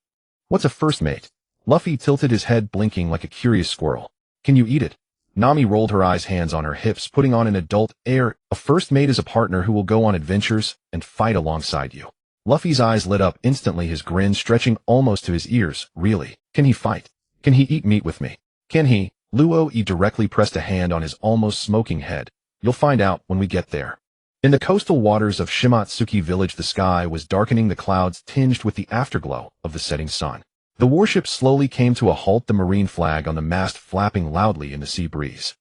What's a first mate? Luffy tilted his head, blinking like a curious squirrel. Can you eat it? Nami rolled her eyes, hands on her hips, putting on an adult air. A first mate is a partner who will go on adventures and fight alongside you. Luffy's eyes lit up instantly, his grin stretching almost to his ears. Really? Can he fight? Can he eat meat with me? Can he? Luo directly pressed a hand on his almost smoking head. You'll find out when we get there. In the coastal waters of Shimatsuki village, the sky was darkening, the clouds tinged with the afterglow of the setting sun. The warship slowly came to a halt, the marine flag on the mast flapping loudly in the sea breeze.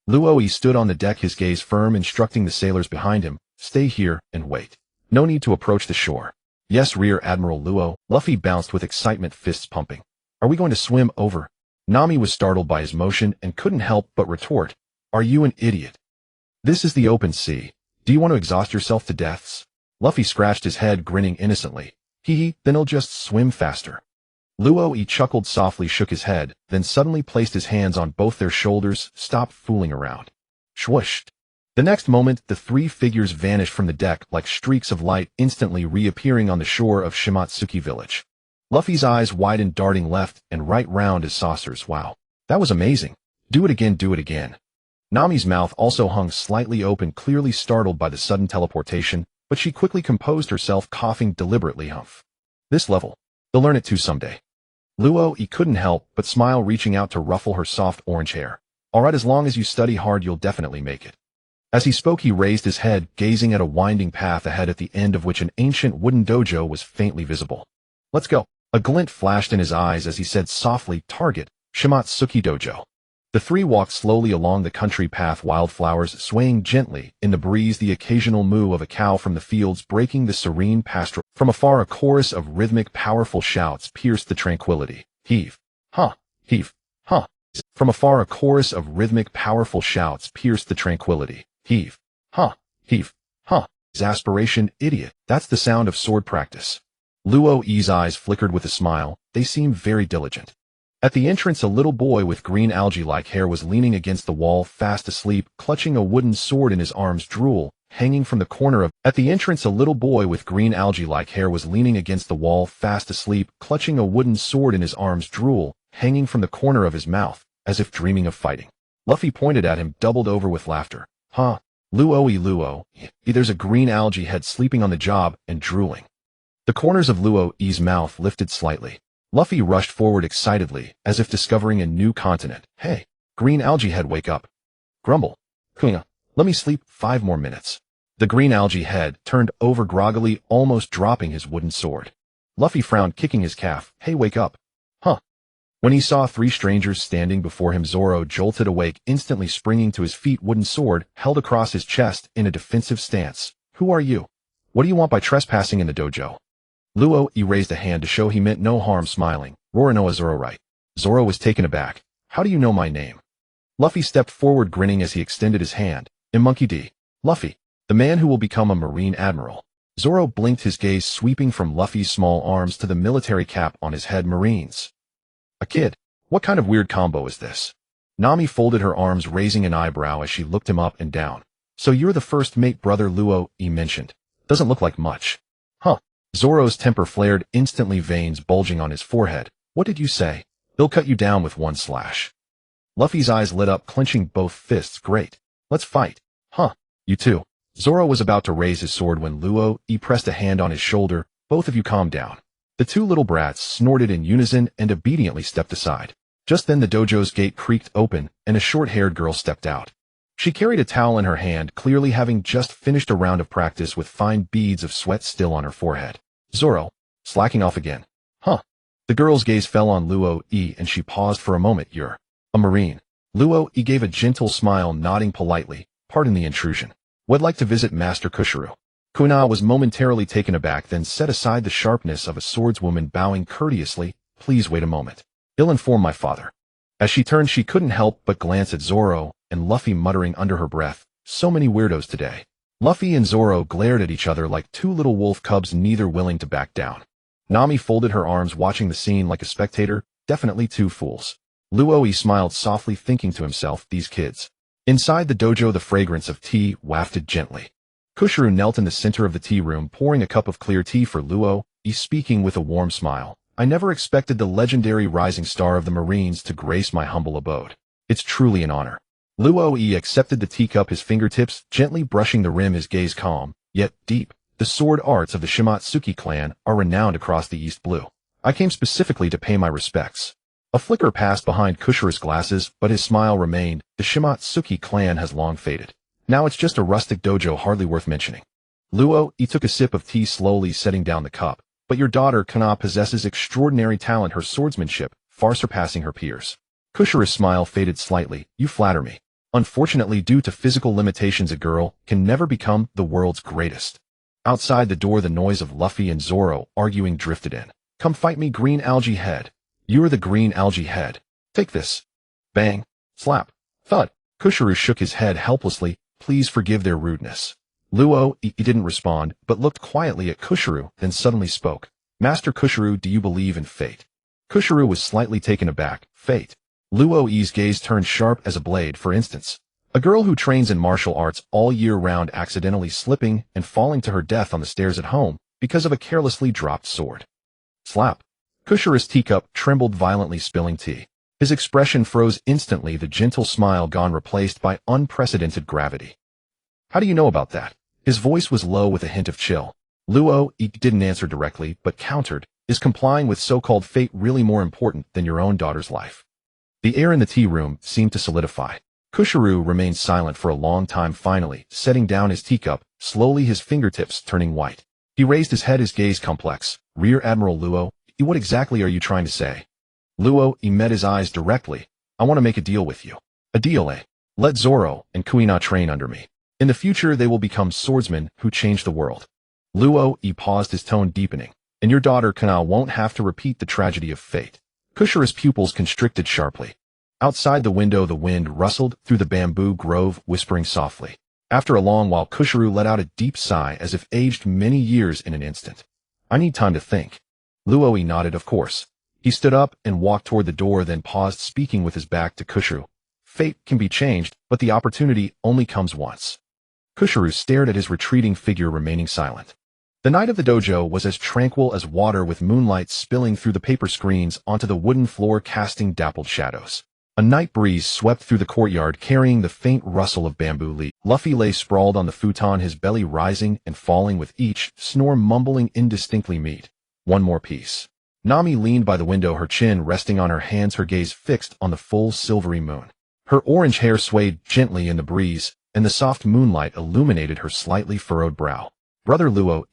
Luo stood on the deck, his gaze firm, instructing the sailors behind him. Stay here and wait. No need to approach the shore. Yes, Rear Admiral Luo. Luffy bounced with excitement, fists pumping. Are we going to swim over? Nami was startled by his motion and couldn't help but retort. Are you an idiot? This is the open sea. Do you want to exhaust yourself to deaths? Luffy scratched his head, grinning innocently. Then he'll just swim faster. Luo chuckled softly, shook his head, then suddenly placed his hands on both their shoulders. Stop fooling around. Swoosh. The next moment, the three figures vanished from the deck like streaks of light, instantly reappearing on the shore of Shimatsuki village. Luffy's eyes widened, darting left and right round as saucers. Wow. That was amazing. Do it again, do it again. Nami's mouth also hung slightly open, clearly startled by the sudden teleportation, but she quickly composed herself, coughing deliberately. Humph. This level. They'll learn it too someday. Luo couldn't help but smile, reaching out to ruffle her soft orange hair. Alright, as long as you study hard, you'll definitely make it. As he spoke, he raised his head, gazing at a winding path ahead, at the end of which an ancient wooden dojo was faintly visible. Let's go. A glint flashed in his eyes as he said softly, Target, Shimatsuki Dojo. The three walked slowly along the country path, wildflowers swaying gently in the breeze, the occasional moo of a cow from the fields breaking the serene pastoral. From afar, a chorus of rhythmic, powerful shouts pierced the tranquility. Heave. Huh. Heave. Huh. From afar, a chorus of rhythmic, powerful shouts pierced the tranquility. Heave. Huh. Heave. Huh. Exasperation, idiot. That's the sound of sword practice. Luo's eyes flickered with a smile. They seemed very diligent. At the entrance, a little boy with green algae-like hair was leaning against the wall, fast asleep, clutching a wooden sword in his arms. Drool, hanging from the corner of... At the entrance, a little boy with green algae-like hair was leaning against the wall, fast asleep, clutching a wooden sword in his arms. Drool, hanging from the corner of his mouth, as if dreaming of fighting. Luffy pointed at him, doubled over with laughter. Huh? Luo, there's a green algae head sleeping on the job and drooling. The corners of Luo's mouth lifted slightly. Luffy rushed forward excitedly, as if discovering a new continent. Hey, green algae head, wake up. Grumble. Kuina, let me sleep 5 more minutes. The green algae head turned over groggily, almost dropping his wooden sword. Luffy frowned, kicking his calf. Hey, wake up. Huh? When he saw 3 strangers standing before him, Zoro jolted awake, instantly springing to his feet, wooden sword held across his chest in a defensive stance. Who are you? What do you want by trespassing in the dojo? Luo raised a hand to show he meant no harm, smiling. Roronoa Zoro, right? Zoro was taken aback. How do you know my name? Luffy stepped forward, grinning as he extended his hand. Monkey D. Luffy, the man who will become a Marine Admiral. Zoro blinked, his gaze sweeping from Luffy's small arms to the military cap on his head. Marines. A kid? What kind of weird combo is this? Nami folded her arms, raising an eyebrow as she looked him up and down. So you're the first mate brother Luo mentioned. Doesn't look like much. Huh. Zoro's temper flared instantly, veins bulging on his forehead. What did you say? He'll cut you down with 1 slash. Luffy's eyes lit up, clenching both fists. Great. Let's fight. Huh. You too. Zoro was about to raise his sword when Luo pressed a hand on his shoulder. Both of you calm down. The 2 little brats snorted in unison and obediently stepped aside. Just then the dojo's gate creaked open and a short-haired girl stepped out. She carried a towel in her hand, clearly having just finished a round of practice with fine beads of sweat still on her forehead. Zoro, slacking off again. Huh. The girl's gaze fell on Luo and she paused for a moment. You're a Marine. Luo gave a gentle smile, nodding politely. Pardon the intrusion. Would like to visit Master Kushiro. Kuina was momentarily taken aback, then set aside the sharpness of a swordswoman, bowing courteously. Please wait a moment. I'll inform my father. As she turned, she couldn't help but glance at Zoro and Luffy, muttering under her breath, so many weirdos today. Luffy and Zoro glared at each other like 2 little wolf cubs, neither willing to back down. Nami folded her arms, watching the scene like a spectator. Definitely 2 fools. Luo smiled softly, thinking to himself, these kids. Inside the dojo, the fragrance of tea wafted gently. Kushiro knelt in the center of the tea room, pouring a cup of clear tea for Luo, speaking with a warm smile. I never expected the legendary rising star of the Marines to grace my humble abode. It's truly an honor. Luo accepted the teacup, his fingertips gently brushing the rim, his gaze calm, yet deep. The sword arts of the Shimatsuki clan are renowned across the East Blue. I came specifically to pay my respects. A flicker passed behind Kushiro's glasses, but his smile remained. The Shimatsuki clan has long faded. Now it's just a rustic dojo, hardly worth mentioning. Luo took a sip of tea, slowly setting down the cup. But your daughter, Kuina, possesses extraordinary talent, her swordsmanship far surpassing her peers. Kushiro's smile faded slightly. You flatter me. Unfortunately, due to physical limitations, a girl can never become the world's greatest. Outside the door, the noise of Luffy and Zoro arguing drifted in. Come fight me, green algae head. You're the green algae head. Take this. Bang. Slap. Thud. Kushiro shook his head helplessly. Please forgive their rudeness. Luo didn't respond, but looked quietly at Kushiro, then suddenly spoke. Master Kushiro, do you believe in fate? Kushiro was slightly taken aback. Fate. Luo's gaze turned sharp as a blade. For instance, a girl who trains in martial arts all year round accidentally slipping and falling to her death on the stairs at home because of a carelessly dropped sword. Slap. Kushiro's teacup trembled violently, spilling tea. His expression froze instantly, the gentle smile gone, replaced by unprecedented gravity. How do you know about that? His voice was low with a hint of chill. Luo didn't answer directly, but countered. Is complying with so-called fate really more important than your own daughter's life? The air in the tea room seemed to solidify. Kushiro remained silent for a long time, finally setting down his teacup, slowly, his fingertips turning white. He raised his head, his gaze complex. Rear Admiral Luo, what exactly are you trying to say? Luo met his eyes directly. I want to make a deal with you. A deal, eh? Let Zoro and Kuina train under me. In the future, they will become swordsmen who change the world. Luo paused, his tone deepening. And your daughter Kuina won't have to repeat the tragedy of fate. Kushiro's pupils constricted sharply. Outside the window, the wind rustled through the bamboo grove, whispering softly. After a long while, Kushiro let out a deep sigh, as if aged many years in an instant. I need time to think. Luo nodded, of course. He stood up and walked toward the door, then paused, speaking with his back to Kushuru. Fate can be changed, but the opportunity only comes once. Kushuru stared at his retreating figure, remaining silent. The night of the dojo was as tranquil as water, with moonlight spilling through the paper screens onto the wooden floor, casting dappled shadows. A night breeze swept through the courtyard, carrying the faint rustle of bamboo leaves. Luffy lay sprawled on the futon, his belly rising and falling with each snore, mumbling indistinctly, "Meat. One more piece." Nami leaned by the window, her chin resting on her hands, her gaze fixed on the full silvery moon. Her orange hair swayed gently in the breeze, and the soft moonlight illuminated her slightly furrowed brow. "Brother Luo,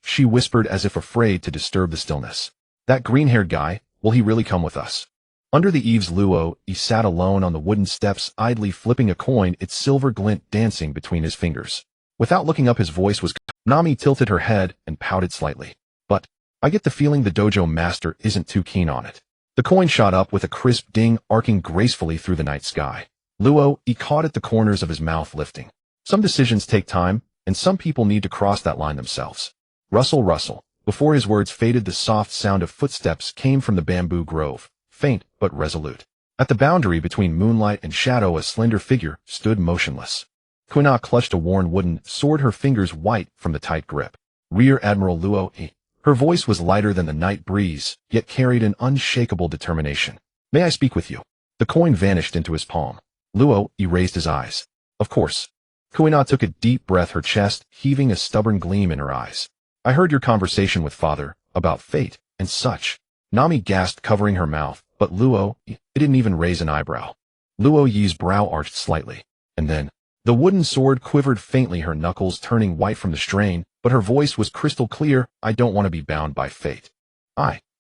she whispered, as if afraid to disturb the stillness. "That green-haired guy, will he really come with us?" Under the eaves, Luo sat alone on the wooden steps, idly flipping a coin, its silver glint dancing between his fingers. Without looking up, his voice was... Nami tilted her head and pouted slightly. "But I get the feeling the dojo master isn't too keen on it." The coin shot up with a crisp ding, arcing gracefully through the night sky. Luo caught at the corners of his mouth, lifting. Some decisions take time, and some people need to cross that line themselves. Rustle, rustle. Before his words faded, the soft sound of footsteps came from the bamboo grove, faint but resolute. At the boundary between moonlight and shadow, a slender figure stood motionless. Kuina clutched a worn wooden sword, her fingers white from the tight grip. "Rear Admiral Luo." Her voice was lighter than the night breeze, yet carried an unshakable determination. "May I speak with you?" The coin vanished into his palm. Luo raised his eyes. "Of course." Kuina took a deep breath, her chest heaving, a stubborn gleam in her eyes. "I heard your conversation with father, about fate, and such." Nami gasped, covering her mouth, but Luo didn't even raise an eyebrow. Luo's brow arched slightly. And then, the wooden sword quivered faintly, her knuckles turning white from the strain, but her voice was crystal clear. "I don't want to be bound by fate."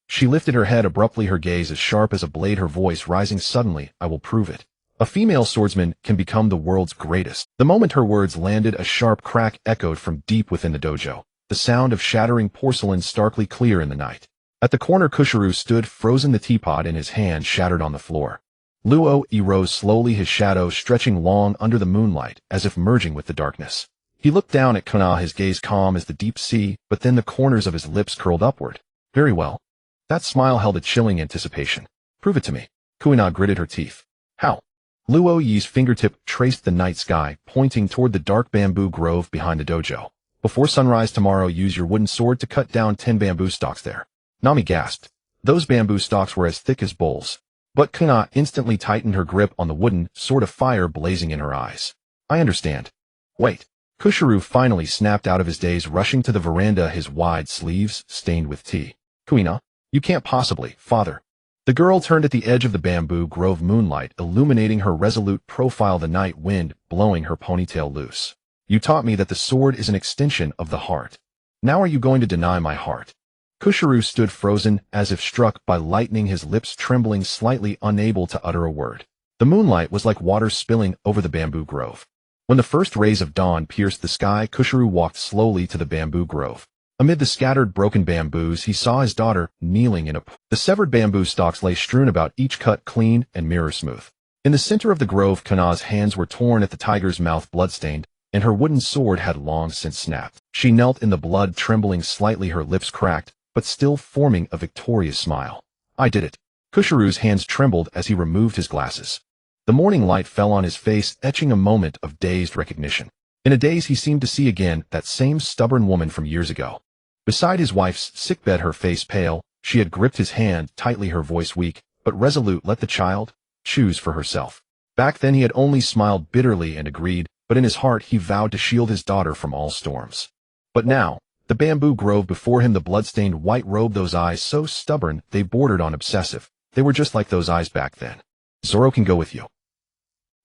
She lifted her head abruptly, her gaze as sharp as a blade, her voice rising suddenly. "I will prove it. A female swordsman can become the world's greatest." The moment her words landed, a sharp crack echoed from deep within the dojo, the sound of shattering porcelain starkly clear in the night. At the corner, Kushuru stood frozen, the teapot in his hand shattered on the floor. Luo rose slowly, his shadow stretching long under the moonlight, as if merging with the darkness. He looked down at Kuina, his gaze calm as the deep sea, but then the corners of his lips curled upward. "Very well." That smile held a chilling anticipation. "Prove it to me." Kuina gritted her teeth. "How?" Luo's fingertip traced the night sky, pointing toward the dark bamboo grove behind the dojo. "Before sunrise tomorrow, use your wooden sword to cut down 10 bamboo stalks there." Nami gasped. Those bamboo stalks were as thick as bowls. But Kuina instantly tightened her grip on the wooden sword, of fire blazing in her eyes. "I understand." "Wait." Kushuru finally snapped out of his daze, rushing to the veranda, his wide sleeves stained with tea. "Kuina, you can't possibly, father." The girl turned at the edge of the bamboo grove, moonlight illuminating her resolute profile, the night wind blowing her ponytail loose. "You taught me that the sword is an extension of the heart. Now are you going to deny my heart?" Kushuru stood frozen, as if struck by lightning, his lips trembling slightly, unable to utter a word. The moonlight was like water spilling over the bamboo grove. When the first rays of dawn pierced the sky, Kushuru walked slowly to the bamboo grove. Amid the scattered broken bamboos, he saw his daughter kneeling in a pool. The severed bamboo stalks lay strewn about, each cut clean and mirror smooth. In the center of the grove, Kuina's hands were torn at the tiger's mouth, bloodstained, and her wooden sword had long since snapped. She knelt in the blood, trembling slightly, her lips cracked, but still forming a victorious smile. "I did it." Kushuru's hands trembled as he removed his glasses. The morning light fell on his face, etching a moment of dazed recognition. In a daze, he seemed to see again that same stubborn woman from years ago. Beside his wife's sickbed, her face pale, she had gripped his hand tightly, her voice weak, but resolute. "Let the child choose for herself." Back then he had only smiled bitterly and agreed, but in his heart he vowed to shield his daughter from all storms. But now, the bamboo grove before him, the blood-stained white robe, those eyes so stubborn they bordered on obsessive. They were just like those eyes back then. "Zoro can go with you."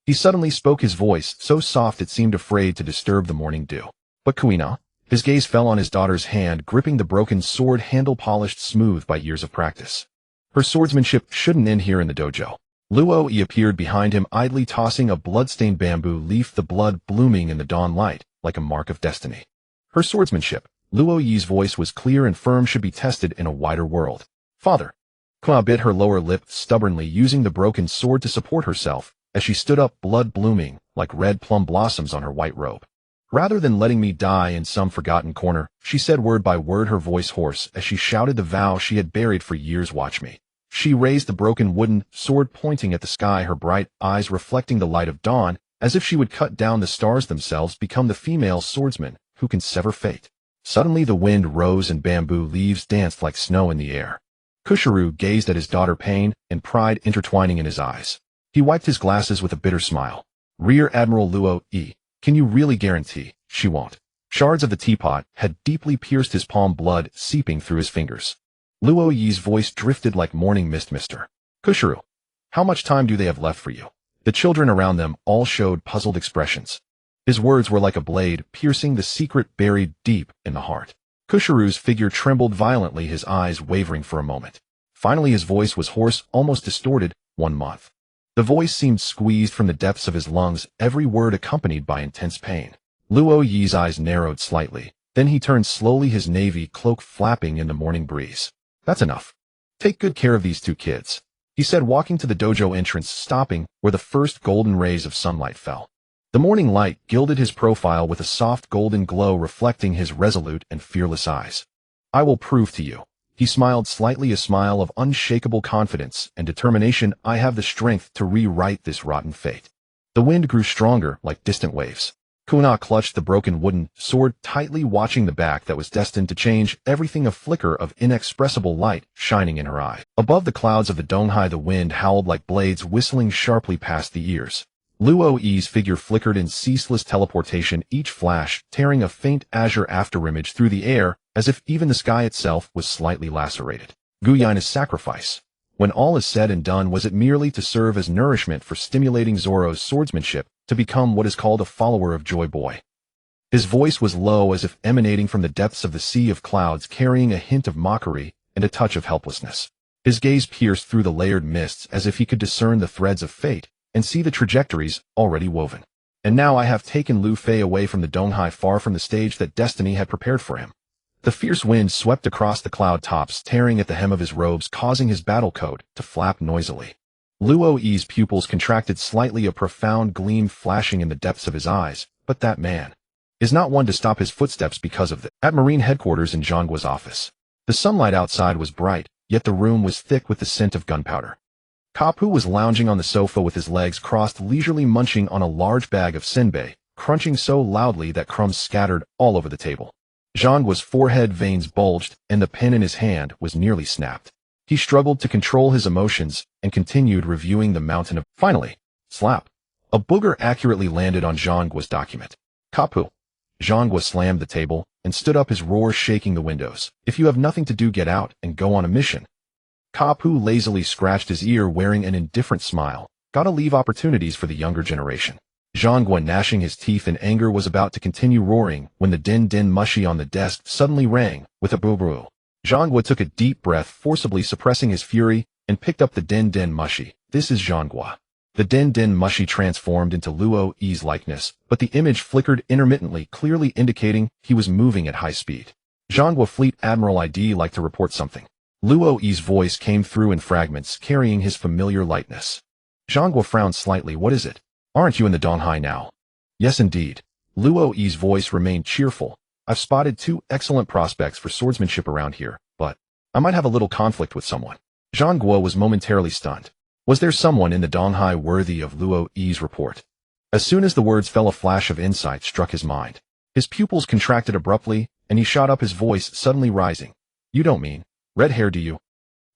He suddenly spoke, his voice so soft it seemed afraid to disturb the morning dew. "But Kuina?" His gaze fell on his daughter's hand, gripping the broken sword handle, polished smooth by years of practice. Her swordsmanship shouldn't end here in the dojo. Luo appeared behind him, idly tossing a blood-stained bamboo leaf, the blood blooming in the dawn light, like a mark of destiny. Her swordsmanship, Luo's voice was clear and firm, should be tested in a wider world. "Father." Kuina bit her lower lip stubbornly, using the broken sword to support herself, as she stood up, blood blooming, like red plum blossoms on her white robe. Rather than letting me die in some forgotten corner, she said word by word, her voice hoarse as she shouted the vow she had buried for years. Watch me. She raised the broken wooden sword, pointing at the sky, her bright eyes reflecting the light of dawn, as if she would cut down the stars themselves, become the female swordsman who can sever fate. Suddenly the wind rose and bamboo leaves danced like snow in the air. Kushiru gazed at his daughter, pain and pride intertwining in his eyes. He wiped his glasses with a bitter smile. Rear Admiral Luo-e, can you really guarantee she won't? Shards of the teapot had deeply pierced his palm, blood seeping through his fingers. Luo-e's voice drifted like morning mist. Mr. Kushiru, how much time do they have left for you? The children around them all showed puzzled expressions. His words were like a blade, piercing the secret buried deep in the heart. Kushiru's figure trembled violently, his eyes wavering for a moment. Finally his voice was hoarse, almost distorted. 1 month. The voice seemed squeezed from the depths of his lungs, every word accompanied by intense pain. Luo-e's eyes narrowed slightly. Then he turned slowly, his navy cloak flapping in the morning breeze. That's enough. Take good care of these 2 kids, he said, walking to the dojo entrance, stopping where the first golden rays of sunlight fell. The morning light gilded his profile with a soft golden glow, reflecting his resolute and fearless eyes. I will prove to you. He smiled slightly, a smile of unshakable confidence and determination. I have the strength to rewrite this rotten fate. The wind grew stronger, like distant waves. Kuina clutched the broken wooden sword tightly, watching the back that was destined to change everything, a flicker of inexpressible light shining in her eye. Above the clouds of the Donghai, the wind howled like blades, whistling sharply past the ears. Luo-e's figure flickered in ceaseless teleportation, each flash tearing a faint azure afterimage through the air, as if even the sky itself was slightly lacerated. Kuina's sacrifice. When all is said and done, was it merely to serve as nourishment for stimulating Zoro's swordsmanship, to become what is called a follower of Joy Boy? His voice was low, as if emanating from the depths of the sea of clouds, carrying a hint of mockery and a touch of helplessness. His gaze pierced through the layered mists, as if he could discern the threads of fate and see the trajectories already woven. And now I have taken Luffy away from the Donghai, far from the stage that destiny had prepared for him. The fierce wind swept across the cloud tops, tearing at the hem of his robes, causing his battle coat to flap noisily. Luo-e's pupils contracted slightly, a profound gleam flashing in the depths of his eyes. But that man is not one to stop his footsteps because of this. At Marine headquarters in Zhongguo's office, the sunlight outside was bright, yet the room was thick with the scent of gunpowder. Kapu was lounging on the sofa with his legs crossed, leisurely munching on a large bag of senbei, crunching so loudly that crumbs scattered all over the table. Zhongguo's forehead veins bulged, and the pen in his hand was nearly snapped. He struggled to control his emotions and continued reviewing the mountain of... Finally, slap. A booger accurately landed on Zhongguo's document. Kapu. Zhongguo slammed the table and stood up, his roar shaking the windows. If you have nothing to do, get out and go on a mission. Kapu lazily scratched his ear, wearing an indifferent smile. Gotta leave opportunities for the younger generation. Zhongguo, gnashing his teeth in anger, was about to continue roaring when the din-din mushi on the desk suddenly rang with a boo-boo. Zhongguo took a deep breath, forcibly suppressing his fury, and picked up the din-din mushi. This is Zhongguo. The din-din mushi transformed into Luo-e's likeness, but the image flickered intermittently, clearly indicating he was moving at high speed. Zhongguo, Fleet Admiral, I'd like to report something. Luo-e's voice came through in fragments, carrying his familiar lightness. Zhongguo frowned slightly. What is it? Aren't you in the Donghai now? Yes, indeed. Luo-e's voice remained cheerful. I've spotted 2 excellent prospects for swordsmanship around here, but I might have a little conflict with someone. Zhongguo was momentarily stunned. Was there someone in the Donghai worthy of Luo-e's report? As soon as the words fell, a flash of insight struck his mind. His pupils contracted abruptly, and he shot up, his voice suddenly rising. You don't mean red hair, do you?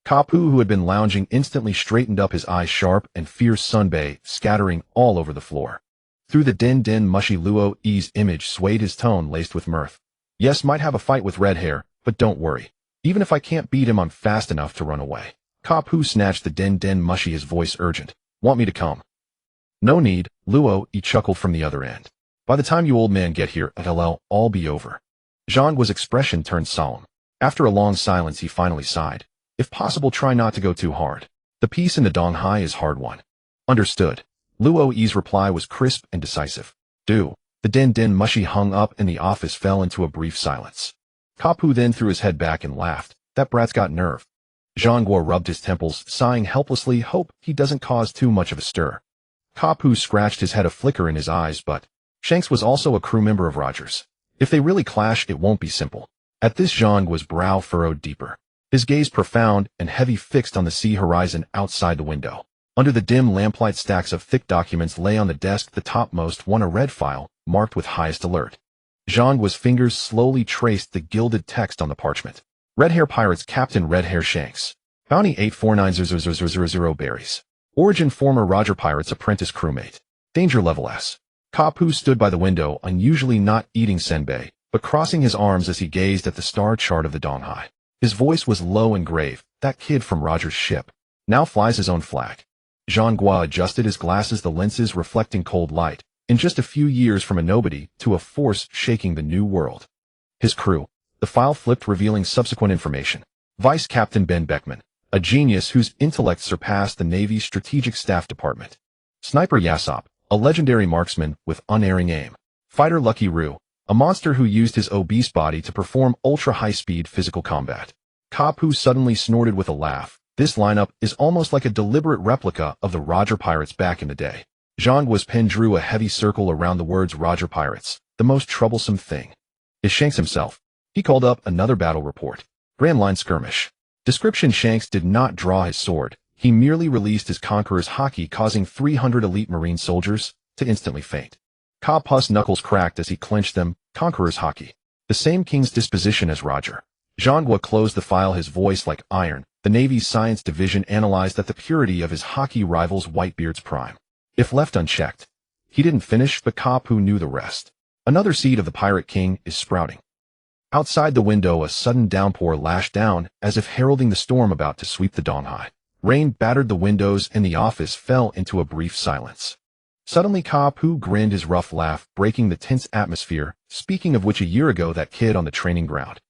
Kapu, who had been lounging, instantly straightened up, his eyes sharp and fierce, sunbei scattering all over the floor. Through the din-din mushy, Luo-e's image swayed, his tone laced with mirth. Yes, might have a fight with red hair, but don't worry. Even if I can't beat him, I'm fast enough to run away. Kapu snatched the din-din mushy, his voice urgent. Want me to come? No need, Luo-e chuckled from the other end. By the time you old men get here, it'll all be over. Zhongguo's expression turned solemn. After a long silence, he finally sighed. If possible, try not to go too hard. The peace in the Donghai is hard won. Understood. Luo-e's reply was crisp and decisive. Do. The din-din mushy hung up, and the office fell into a brief silence. Kapu then threw his head back and laughed. That brat's got nerve. Zhongguo rubbed his temples, sighing helplessly. Hope he doesn't cause too much of a stir. Kapu scratched his head, a flicker in his eyes, but Shanks was also a crew member of Roger's. If they really clash, it won't be simple. At this, Zhang's brow furrowed deeper. His gaze profound and heavy fixed on the sea horizon outside the window. Under the dim lamplight, stacks of thick documents lay on the desk, the topmost one a red file, marked with highest alert. Zhang's fingers slowly traced the gilded text on the parchment. Red Hair Pirates, Captain Red Hair Shanks. Bounty 8490000 berries. Origin, former Roger Pirates apprentice crewmate. Danger level S. Kapu stood by the window, unusually not eating senbei, but crossing his arms as he gazed at the star chart of the Donghai. His voice was low and grave. That kid from Roger's ship now flies his own flag. Zhang adjusted his glasses, the lenses reflecting cold light. In just a few years from a nobody to a force shaking the new world. His crew. The file flipped, revealing subsequent information. Vice Captain Ben Beckman, a genius whose intellect surpassed the Navy's Strategic Staff Department. Sniper Yasop, a legendary marksman with unerring aim. Fighter Lucky Roo, a monster who used his obese body to perform ultra-high-speed physical combat. Kapu suddenly snorted with a laugh. This lineup is almost like a deliberate replica of the Roger Pirates back in the day. Zhang's pen drew a heavy circle around the words Roger Pirates. The most troublesome thing is Shanks himself. He called up another battle report. Grand Line Skirmish. Description: Shanks did not draw his sword. He merely released his Conqueror's haki, causing 300 elite Marine soldiers to instantly faint. Kapu's knuckles cracked as he clenched them. Conqueror's haki. The same king's disposition as Roger. Zhang closed the file, his voice like iron. The Navy's Science Division analyzed that the purity of his haki rivals Whitebeard's prime. If left unchecked. He didn't finish, but Kapu knew the rest. Another seed of the Pirate King is sprouting. Outside the window, a sudden downpour lashed down, as if heralding the storm about to sweep the Donghai. Rain battered the windows, and the office fell into a brief silence. Suddenly, Kapu grinned, his rough laugh breaking the tense atmosphere. Speaking of which, a year ago, that kid on the training ground.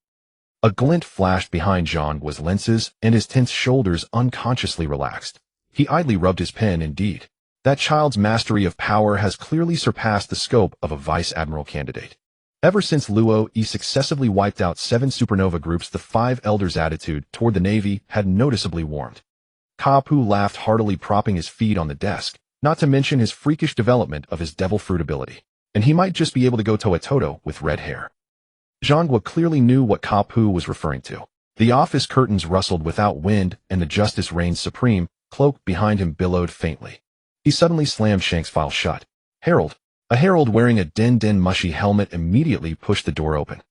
A glint flashed behind Zhang's lenses, and his tense shoulders unconsciously relaxed. He idly rubbed his pen. Indeed. That child's mastery of power has clearly surpassed the scope of a vice admiral candidate. Ever since Luo successively wiped out 7 supernova groups, the 5 elders' attitude toward the Navy had noticeably warmed. Kapu laughed heartily, propping his feet on the desk, not to mention his freakish development of his devil fruit ability. And he might just be able to go toe-to-toe with Red Hair. Zhang clearly knew what Kapu was referring to. The office curtains rustled without wind, and the justice reigned supreme. Cloak behind him billowed faintly. He suddenly slammed Shanks' file shut. Herald. A herald wearing a den mushy helmet immediately pushed the door open.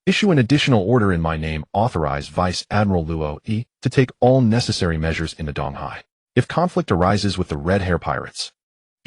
Issue an additional order in my name. Authorize Vice Admiral Luo to take all necessary measures in the Donghai. If conflict arises with the Red Hair Pirates.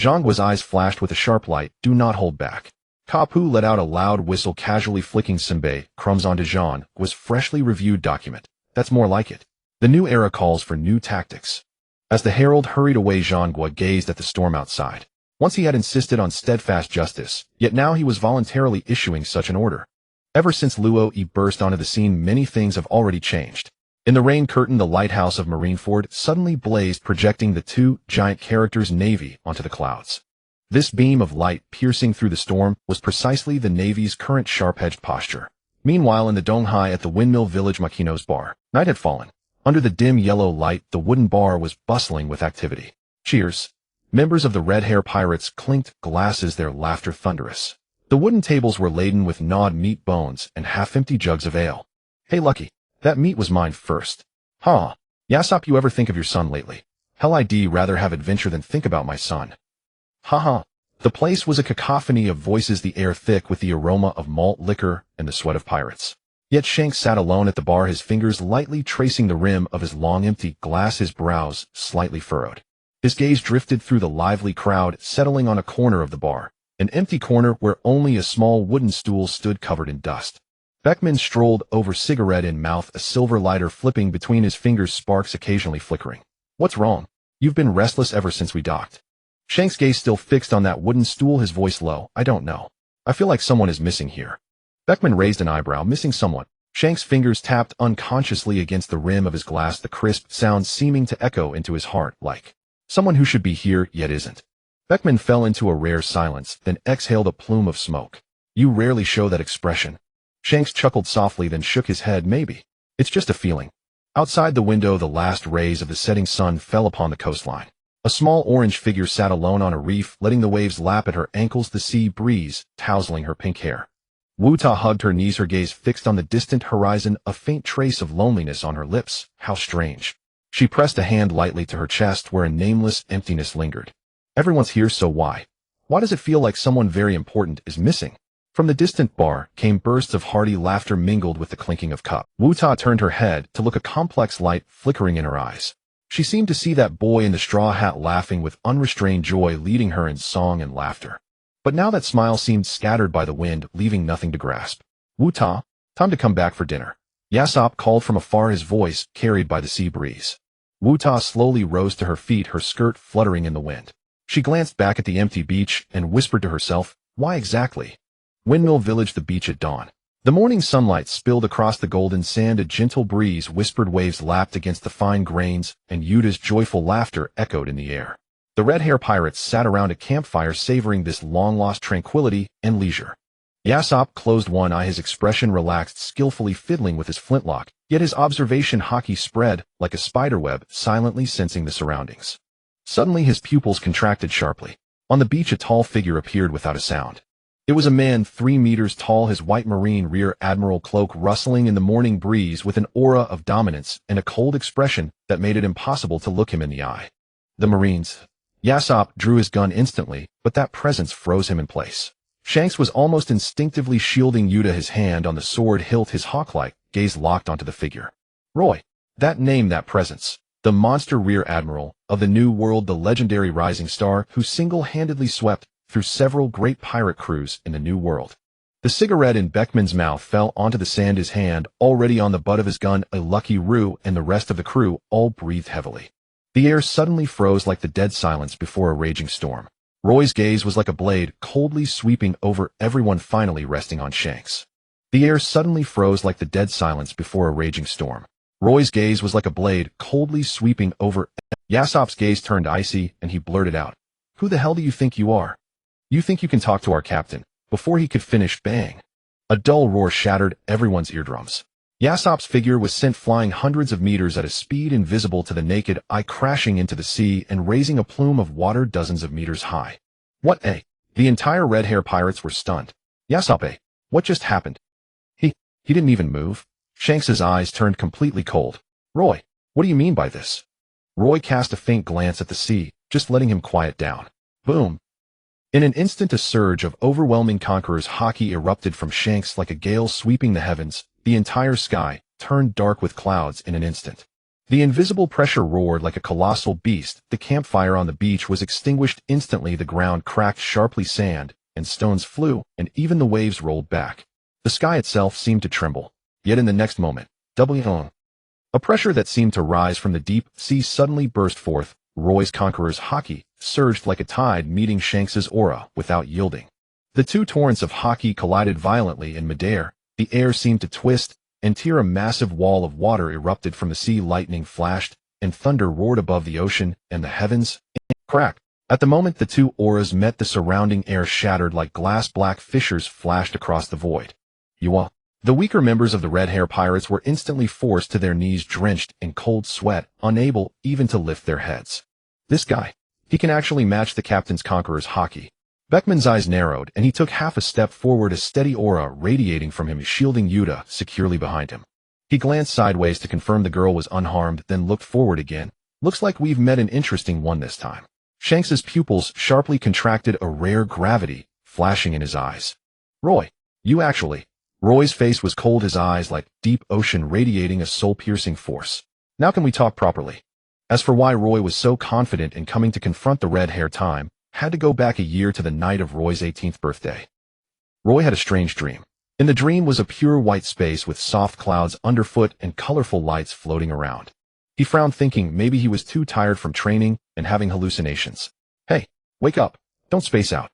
Zhang's eyes flashed with a sharp light. Do not hold back. Kapu let out a loud whistle, casually flicking senbei crumbs onto Zhang's freshly reviewed document. That's more like it. The new era calls for new tactics. As the herald hurried away, Zhang gazed at the storm outside. Once he had insisted on steadfast justice, yet now he was voluntarily issuing such an order. Ever since Luo burst onto the scene, many things have already changed. In the rain curtain, the lighthouse of Marineford suddenly blazed, projecting the 2 giant characters' navy onto the clouds. This beam of light piercing through the storm was precisely the Navy's current sharp-edged posture. Meanwhile, in the Donghai at the windmill village Makino's bar, night had fallen. Under the dim yellow light, the wooden bar was bustling with activity. Cheers. Members of the Red Hair Pirates clinked glasses, their laughter thunderous. The wooden tables were laden with gnawed meat bones and half-empty jugs of ale. Hey, Lucky, that meat was mine first. Huh. Yasop, you ever think of your son lately? Hell, I'd rather have adventure than think about my son. Haha. The place was a cacophony of voices, the air thick with the aroma of malt liquor and the sweat of pirates. Yet Shanks sat alone at the bar, his fingers lightly tracing the rim of his long empty glass, his brows slightly furrowed. His gaze drifted through the lively crowd, settling on a corner of the bar, an empty corner where only a small wooden stool stood covered in dust. Beckman strolled over, cigarette in mouth, a silver lighter flipping between his fingers, sparks occasionally flickering. What's wrong? You've been restless ever since we docked. Shanks' gaze still fixed on that wooden stool, his voice low. I don't know. I feel like someone is missing here. Beckman raised an eyebrow. Missing someone? Shanks' fingers tapped unconsciously against the rim of his glass, the crisp sound seeming to echo into his heart, like someone who should be here yet isn't. Beckman fell into a rare silence, then exhaled a plume of smoke. You rarely show that expression. Shanks chuckled softly, then shook his head. Maybe. It's just a feeling. Outside the window, the last rays of the setting sun fell upon the coastline. A small orange figure sat alone on a reef, letting the waves lap at her ankles, the sea breeze tousling her pink hair. Wuta hugged her knees, her gaze fixed on the distant horizon, a faint trace of loneliness on her lips. How strange. She pressed a hand lightly to her chest where a nameless emptiness lingered. Everyone's here, so why? Why does it feel like someone very important is missing? From the distant bar came bursts of hearty laughter mingled with the clinking of cup. Wuta turned her head to look, a complex light flickering in her eyes. She seemed to see that boy in the straw hat laughing with unrestrained joy, leading her in song and laughter. But now that smile seemed scattered by the wind, leaving nothing to grasp. Wuta, time to come back for dinner. Yasopp called from afar, his voice carried by the sea breeze. Wuta slowly rose to her feet, her skirt fluttering in the wind. She glanced back at the empty beach and whispered to herself, why exactly? Windmill Village, the beach at dawn. The morning sunlight spilled across the golden sand, a gentle breeze whispered, waves lapped against the fine grains, and Yuta's joyful laughter echoed in the air. The red-hair pirates sat around a campfire, savoring this long-lost tranquility and leisure. Yasopp closed one eye, his expression relaxed, skillfully fiddling with his flintlock, yet his observation hockey spread like a spiderweb, silently sensing the surroundings. Suddenly his pupils contracted sharply. On the beach a tall figure appeared without a sound. It was a man 3 meters tall, his white marine rear admiral cloak rustling in the morning breeze with an aura of dominance and a cold expression that made it impossible to look him in the eye. The Marines. Yasopp drew his gun instantly, but that presence froze him in place. Shanks was almost instinctively shielding Yuta, his hand on the sword hilt, his hawk-like gaze locked onto the figure. Roy. That name, that presence. The monster rear admiral of the New World, the legendary rising star who single-handedly swept through several great pirate crews in the New World. The cigarette in Beckman's mouth fell onto the sand, his hand already on the butt of his gun. A Lucky Roo and the rest of the crew all breathed heavily. The air suddenly froze like the dead silence before a raging storm. Roy's gaze was like a blade, coldly sweeping over everyone, finally resting on Shanks. The air suddenly froze like the dead silence before a raging storm. Roy's gaze was like a blade, coldly sweeping over. Yasopp's gaze turned icy, and he blurted out, "Who the hell do you think you are? You think you can talk to our captain?" Before he could finish, bang! A dull roar shattered everyone's eardrums. Yasopp's figure was sent flying hundreds of meters at a speed invisible to the naked eye, crashing into the sea and raising a plume of water dozens of meters high. What a? The entire red-hair pirates were stunned. Yasopp, what just happened? He didn't even move. Shanks's eyes turned completely cold. Roy, what do you mean by this? Roy cast a faint glance at the sea, just letting him quiet down. Boom. In an instant, a surge of overwhelming conqueror's hockey erupted from Shanks like a gale sweeping the heavens. The entire sky turned dark with clouds in an instant. The invisible pressure roared like a colossal beast. The campfire on the beach was extinguished instantly. The ground cracked sharply, sand and stones flew, and even the waves rolled back. The sky itself seemed to tremble. Yet in the next moment, a pressure that seemed to rise from the deep sea suddenly burst forth. Roy's conqueror's hockey surged like a tide, meeting Shanks's aura without yielding. The two torrents of hockey collided violently in midair. The air seemed to twist and tear. A massive wall of water erupted from the sea. Lightning flashed and thunder roared above the ocean, and the heavens cracked. At the moment the two auras met, the surrounding air shattered like glass. Black fissures flashed across the void. The weaker members of the red-hair pirates were instantly forced to their knees, drenched in cold sweat, unable even to lift their heads. This guy, he can actually match the captain's conqueror's hockey. Beckman's eyes narrowed, and he took half a step forward, a steady aura radiating from him, shielding Yuta securely behind him. He glanced sideways to confirm the girl was unharmed, then looked forward again. Looks like we've met an interesting one this time. Shanks's pupils sharply contracted, a rare gravity flashing in his eyes. Roy, you actually... Roy's face was cold, his eyes like deep ocean radiating a soul-piercing force. Now can we talk properly? As for why Roy was so confident in coming to confront the red-hair, time had to go back a year to the night of Roy's 18th birthday. Roy had a strange dream. In the dream was a pure white space with soft clouds underfoot and colorful lights floating around. He frowned, thinking maybe he was too tired from training and having hallucinations. Hey, wake up. Don't space out.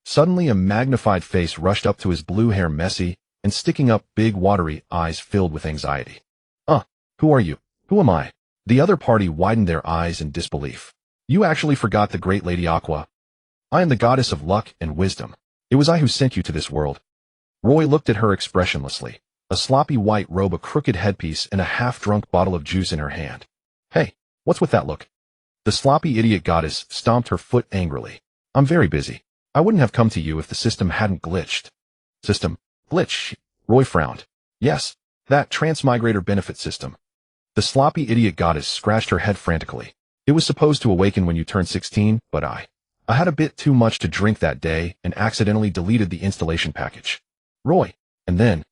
Suddenly a magnified face rushed up to his blue hair, messy and sticking up, big watery eyes filled with anxiety. Who are you? Who am I? The other party widened their eyes in disbelief. You actually forgot the great Lady Aqua. I am the goddess of luck and wisdom. It was I who sent you to this world. Roy looked at her expressionlessly, a sloppy white robe, a crooked headpiece, and a half-drunk bottle of juice in her hand. Hey, what's with that look? The sloppy idiot goddess stomped her foot angrily. I'm very busy. I wouldn't have come to you if the system hadn't glitched. System? Glitch? Roy frowned. Yes, that transmigrator benefit system. The sloppy idiot goddess scratched her head frantically. It was supposed to awaken when you turned 16, but I had a bit too much to drink that day and accidentally deleted the installation package. Roy. And then,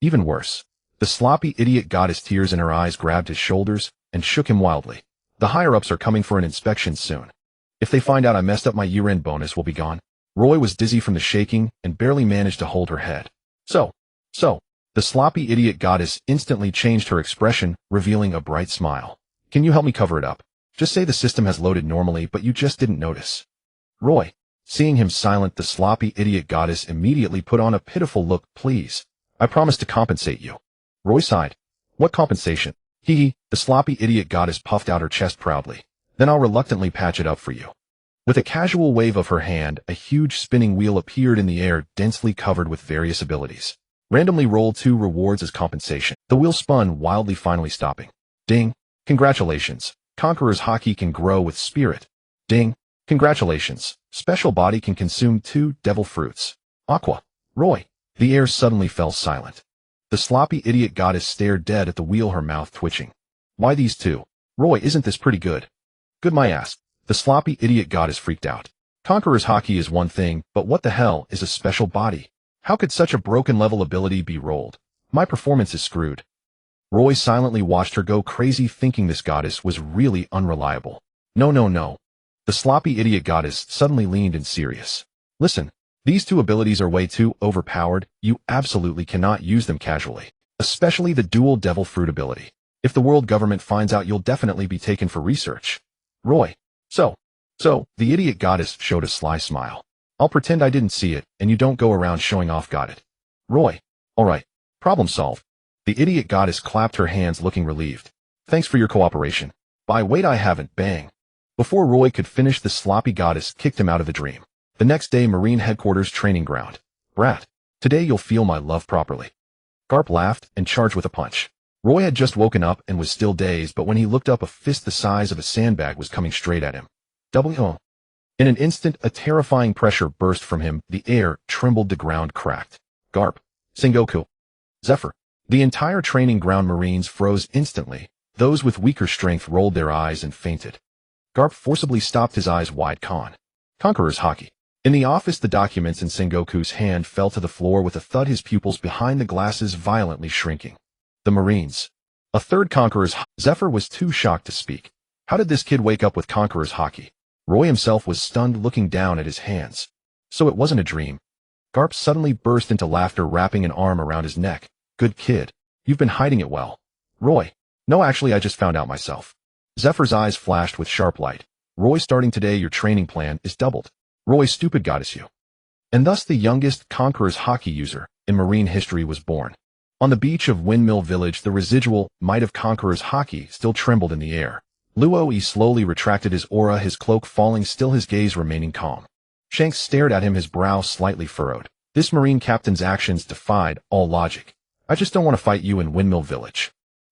even worse. The sloppy idiot goddess, tears in her eyes, grabbed his shoulders and shook him wildly. The higher-ups are coming for an inspection soon. If they find out I messed up, my year-end bonus will be gone. Roy was dizzy from the shaking and barely managed to hold her head. So. The sloppy idiot goddess instantly changed her expression, revealing a bright smile. Can you help me cover it up? Just say the system has loaded normally, but you just didn't notice. Roy. Seeing him silent, the sloppy idiot goddess immediately put on a pitiful look. Please. I promise to compensate you. Roy sighed. What compensation? Hee. The sloppy idiot goddess puffed out her chest proudly. Then I'll reluctantly patch it up for you. With a casual wave of her hand, a huge spinning wheel appeared in the air, densely covered with various abilities. Randomly roll 2 rewards as compensation. The wheel spun wildly, finally stopping. Ding. Congratulations. Conqueror's Haki can grow with spirit. Ding. Congratulations. Special body can consume 2 devil fruits. Aqua. Roy. The air suddenly fell silent. The sloppy idiot goddess stared dead at the wheel, her mouth twitching. Why these 2? Roy, isn't this pretty good? Good my ass. The sloppy idiot goddess freaked out. Conqueror's Haki is one thing, but what the hell is a special body? How could such a broken level ability be rolled? My performance is screwed. Roy silently watched her go crazy, thinking this goddess was really unreliable. No. The sloppy idiot goddess suddenly leaned in serious. Listen, these 2 abilities are way too overpowered. You absolutely cannot use them casually. Especially the dual devil fruit ability. If the world government finds out, you'll definitely be taken for research. Roy. So, the idiot goddess showed a sly smile. I'll pretend I didn't see it, and you don't go around showing off, got it? Roy. Alright. Problem solved. The idiot goddess clapped her hands, looking relieved. Thanks for your cooperation. Wait, I haven't. Bang. Before Roy could finish, the sloppy goddess kicked him out of the dream. The next day, Marine Headquarters training ground. Brat. Today you'll feel my love properly. Garp laughed and charged with a punch. Roy had just woken up and was still dazed, but when he looked up, a fist the size of a sandbag was coming straight at him. W. In an instant, a terrifying pressure burst from him. The air trembled, the ground cracked. Garp. Sengoku. Zephyr. The entire training ground Marines froze instantly. Those with weaker strength rolled their eyes and fainted. Garp forcibly stopped, his eyes wide. Conqueror's Haki. In the office, the documents in Sengoku's hand fell to the floor with a thud, his pupils behind the glasses violently shrinking. The Marines. A third Conqueror's Haki. Zephyr was too shocked to speak. How did this kid wake up with Conqueror's Haki? Roy himself was stunned, looking down at his hands. So it wasn't a dream. Garp suddenly burst into laughter, wrapping an arm around his neck. Good kid. You've been hiding it well. Roy. No, actually, I just found out myself. Zephyr's eyes flashed with sharp light. Roy, starting today, your training plan is doubled. Roy, stupid goddess you. And thus the youngest Conqueror's Haki user in Marine history was born. On the beach of Windmill Village, the residual might of Conqueror's Haki still trembled in the air. Luo slowly retracted his aura, his cloak falling, still his gaze remaining calm. Shanks stared at him, his brow slightly furrowed. This Marine captain's actions defied all logic. I just don't want to fight you in Windmill Village.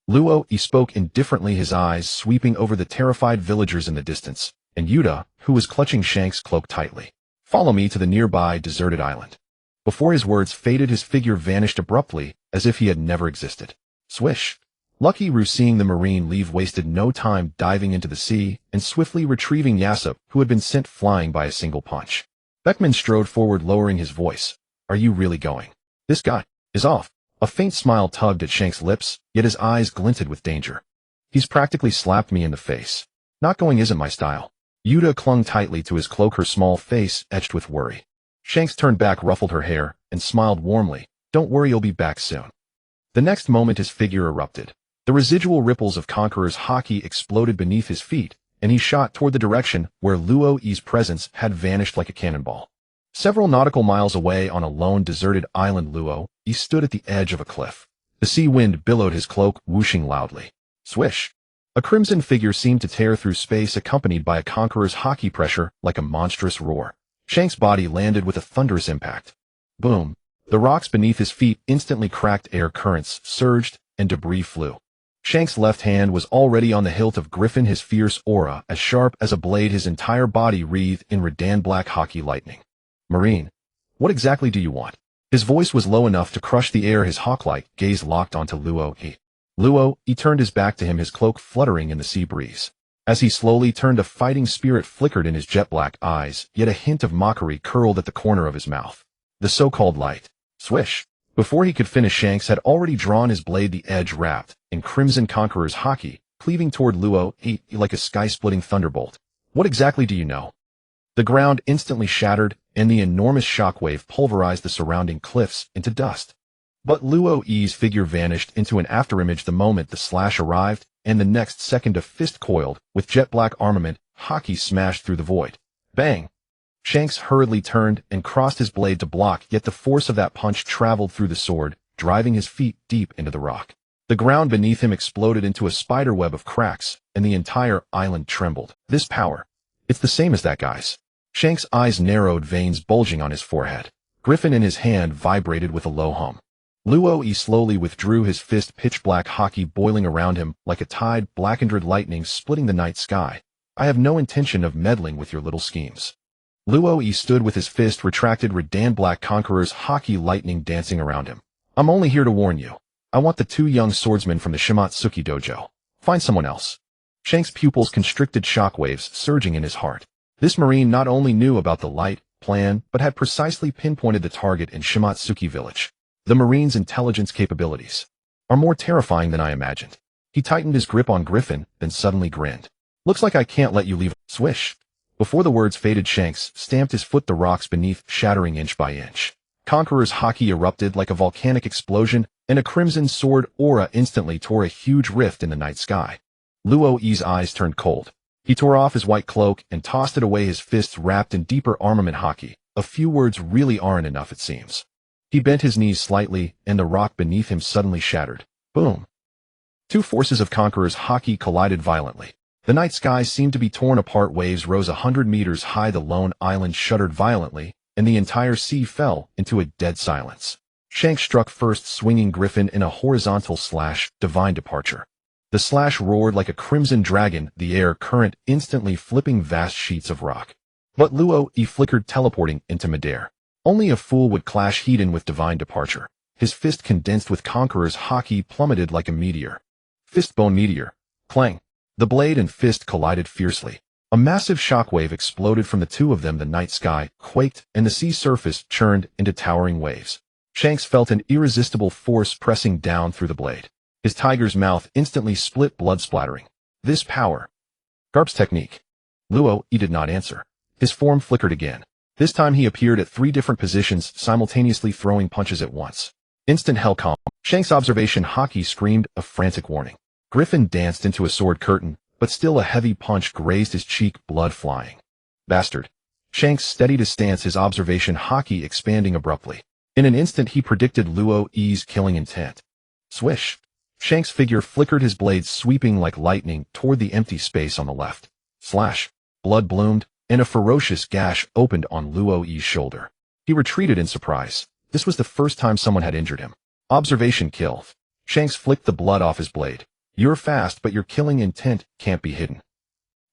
Luo spoke indifferently, his eyes sweeping over the terrified villagers in the distance, and Yuta, who was clutching Shanks' cloak tightly. Follow me to the nearby deserted island. Before his words faded, his figure vanished abruptly, as if he had never existed. Swish. Lucky Roo, seeing the Marine leave, wasted no time diving into the sea and swiftly retrieving Yasop, who had been sent flying by a single punch. Beckman strode forward, lowering his voice. Are you really going? This guy is off. A faint smile tugged at Shanks' lips, yet his eyes glinted with danger. He's practically slapped me in the face. Not going isn't my style. Yuta clung tightly to his cloak, her small face etched with worry. Shanks turned back, ruffled her hair, and smiled warmly. Don't worry, you'll be back soon. The next moment his figure erupted. The residual ripples of Conqueror's Haki exploded beneath his feet, and he shot toward the direction where Luo's presence had vanished like a cannonball. Several nautical miles away on a lone deserted island, Luo stood at the edge of a cliff. The sea wind billowed his cloak, whooshing loudly. Swish! A crimson figure seemed to tear through space, accompanied by a Conqueror's Haki pressure like a monstrous roar. Shanks' body landed with a thunderous impact. Boom! The rocks beneath his feet instantly cracked, air currents surged, and debris flew. Shanks' left hand was already on the hilt of Griffin, his fierce aura as sharp as a blade, his entire body wreathed in Redan black hockey lightning. Marine, what exactly do you want? His voice was low enough to crush the air, his hawk-like gaze locked onto Luo-e. Luo-e turned his back to him, his cloak fluttering in the sea breeze. As he slowly turned, a fighting spirit flickered in his jet-black eyes, yet a hint of mockery curled at the corner of his mouth. The so-called light. Swish. Before he could finish, Shanks had already drawn his blade, the edge wrapped in Crimson Conqueror's hockey, cleaving toward Luo-e like a sky-splitting thunderbolt. What exactly do you know? The ground instantly shattered, and the enormous shockwave pulverized the surrounding cliffs into dust. But Luo-e's figure vanished into an afterimage the moment the slash arrived, and the next second a fist coiled, with jet-black armament, hockey smashed through the void. Bang! Shanks hurriedly turned and crossed his blade to block, yet the force of that punch traveled through the sword, driving his feet deep into the rock. The ground beneath him exploded into a spiderweb of cracks, and the entire island trembled. This power. It's the same as that guy's. Shanks' eyes narrowed, veins bulging on his forehead. Griffin in his hand vibrated with a low hum. Luo-e slowly withdrew his fist, pitch-black hockey boiling around him like a tide, blackened lightning splitting the night sky. I have no intention of meddling with your little schemes. Luo-e stood with his fist retracted, Redan black conqueror's hockey lightning dancing around him. I'm only here to warn you. I want the 2 young swordsmen from the Shimatsuki dojo. Find someone else. Shanks' pupils constricted, shockwaves surging in his heart. This marine not only knew about the light plan, but had precisely pinpointed the target in Shimatsuki village. The marine's intelligence capabilities are more terrifying than I imagined. He tightened his grip on Griffin, then suddenly grinned. Looks like I can't let you leave. Swish. Before the words faded, Shanks stamped his foot, the rocks beneath shattering inch by inch. Conqueror's hockey erupted like a volcanic explosion, and a crimson sword aura instantly tore a huge rift in the night sky. Luo-e's eyes turned cold. He tore off his white cloak and tossed it away, his fists wrapped in deeper armament hockey. A few words really aren't enough, it seems. He bent his knees slightly, and the rock beneath him suddenly shattered. Boom. 2 forces of Conqueror's hockey collided violently. The night sky seemed to be torn apart, waves rose 100 meters high, the lone island shuddered violently, and the entire sea fell into a dead silence. Shanks struck first, swinging Griffin in a horizontal slash, divine departure. The slash roared like a crimson dragon, the air current instantly flipping vast sheets of rock. But Luo-e flickered, teleporting into midair. Only a fool would clash heat in with divine departure. His fist condensed with Conqueror's hockey, plummeted like a meteor. Fistbone meteor. Clang. The blade and fist collided fiercely. A massive shockwave exploded from the 2 of them. The night sky quaked, and the sea surface churned into towering waves. Shanks felt an irresistible force pressing down through the blade. His tiger's mouth instantly split, blood splattering. This power. Garp's technique. Luo-e did not answer. His form flickered again. This time he appeared at 3 different positions, simultaneously throwing punches at once. Instant hell calm. Shanks' observation hockey screamed a frantic warning. Griffin danced into a sword curtain, but still a heavy punch grazed his cheek, blood flying. Bastard. Shanks steadied his stance, his observation hockey expanding abruptly. In an instant he predicted Luo-e's killing intent. Swish. Shanks' figure flickered, his blade sweeping like lightning toward the empty space on the left. Slash. Blood bloomed, and a ferocious gash opened on Luo-e's shoulder. He retreated in surprise. This was the first time someone had injured him. Observation kill. Shanks flicked the blood off his blade. You're fast, but your killing intent can't be hidden.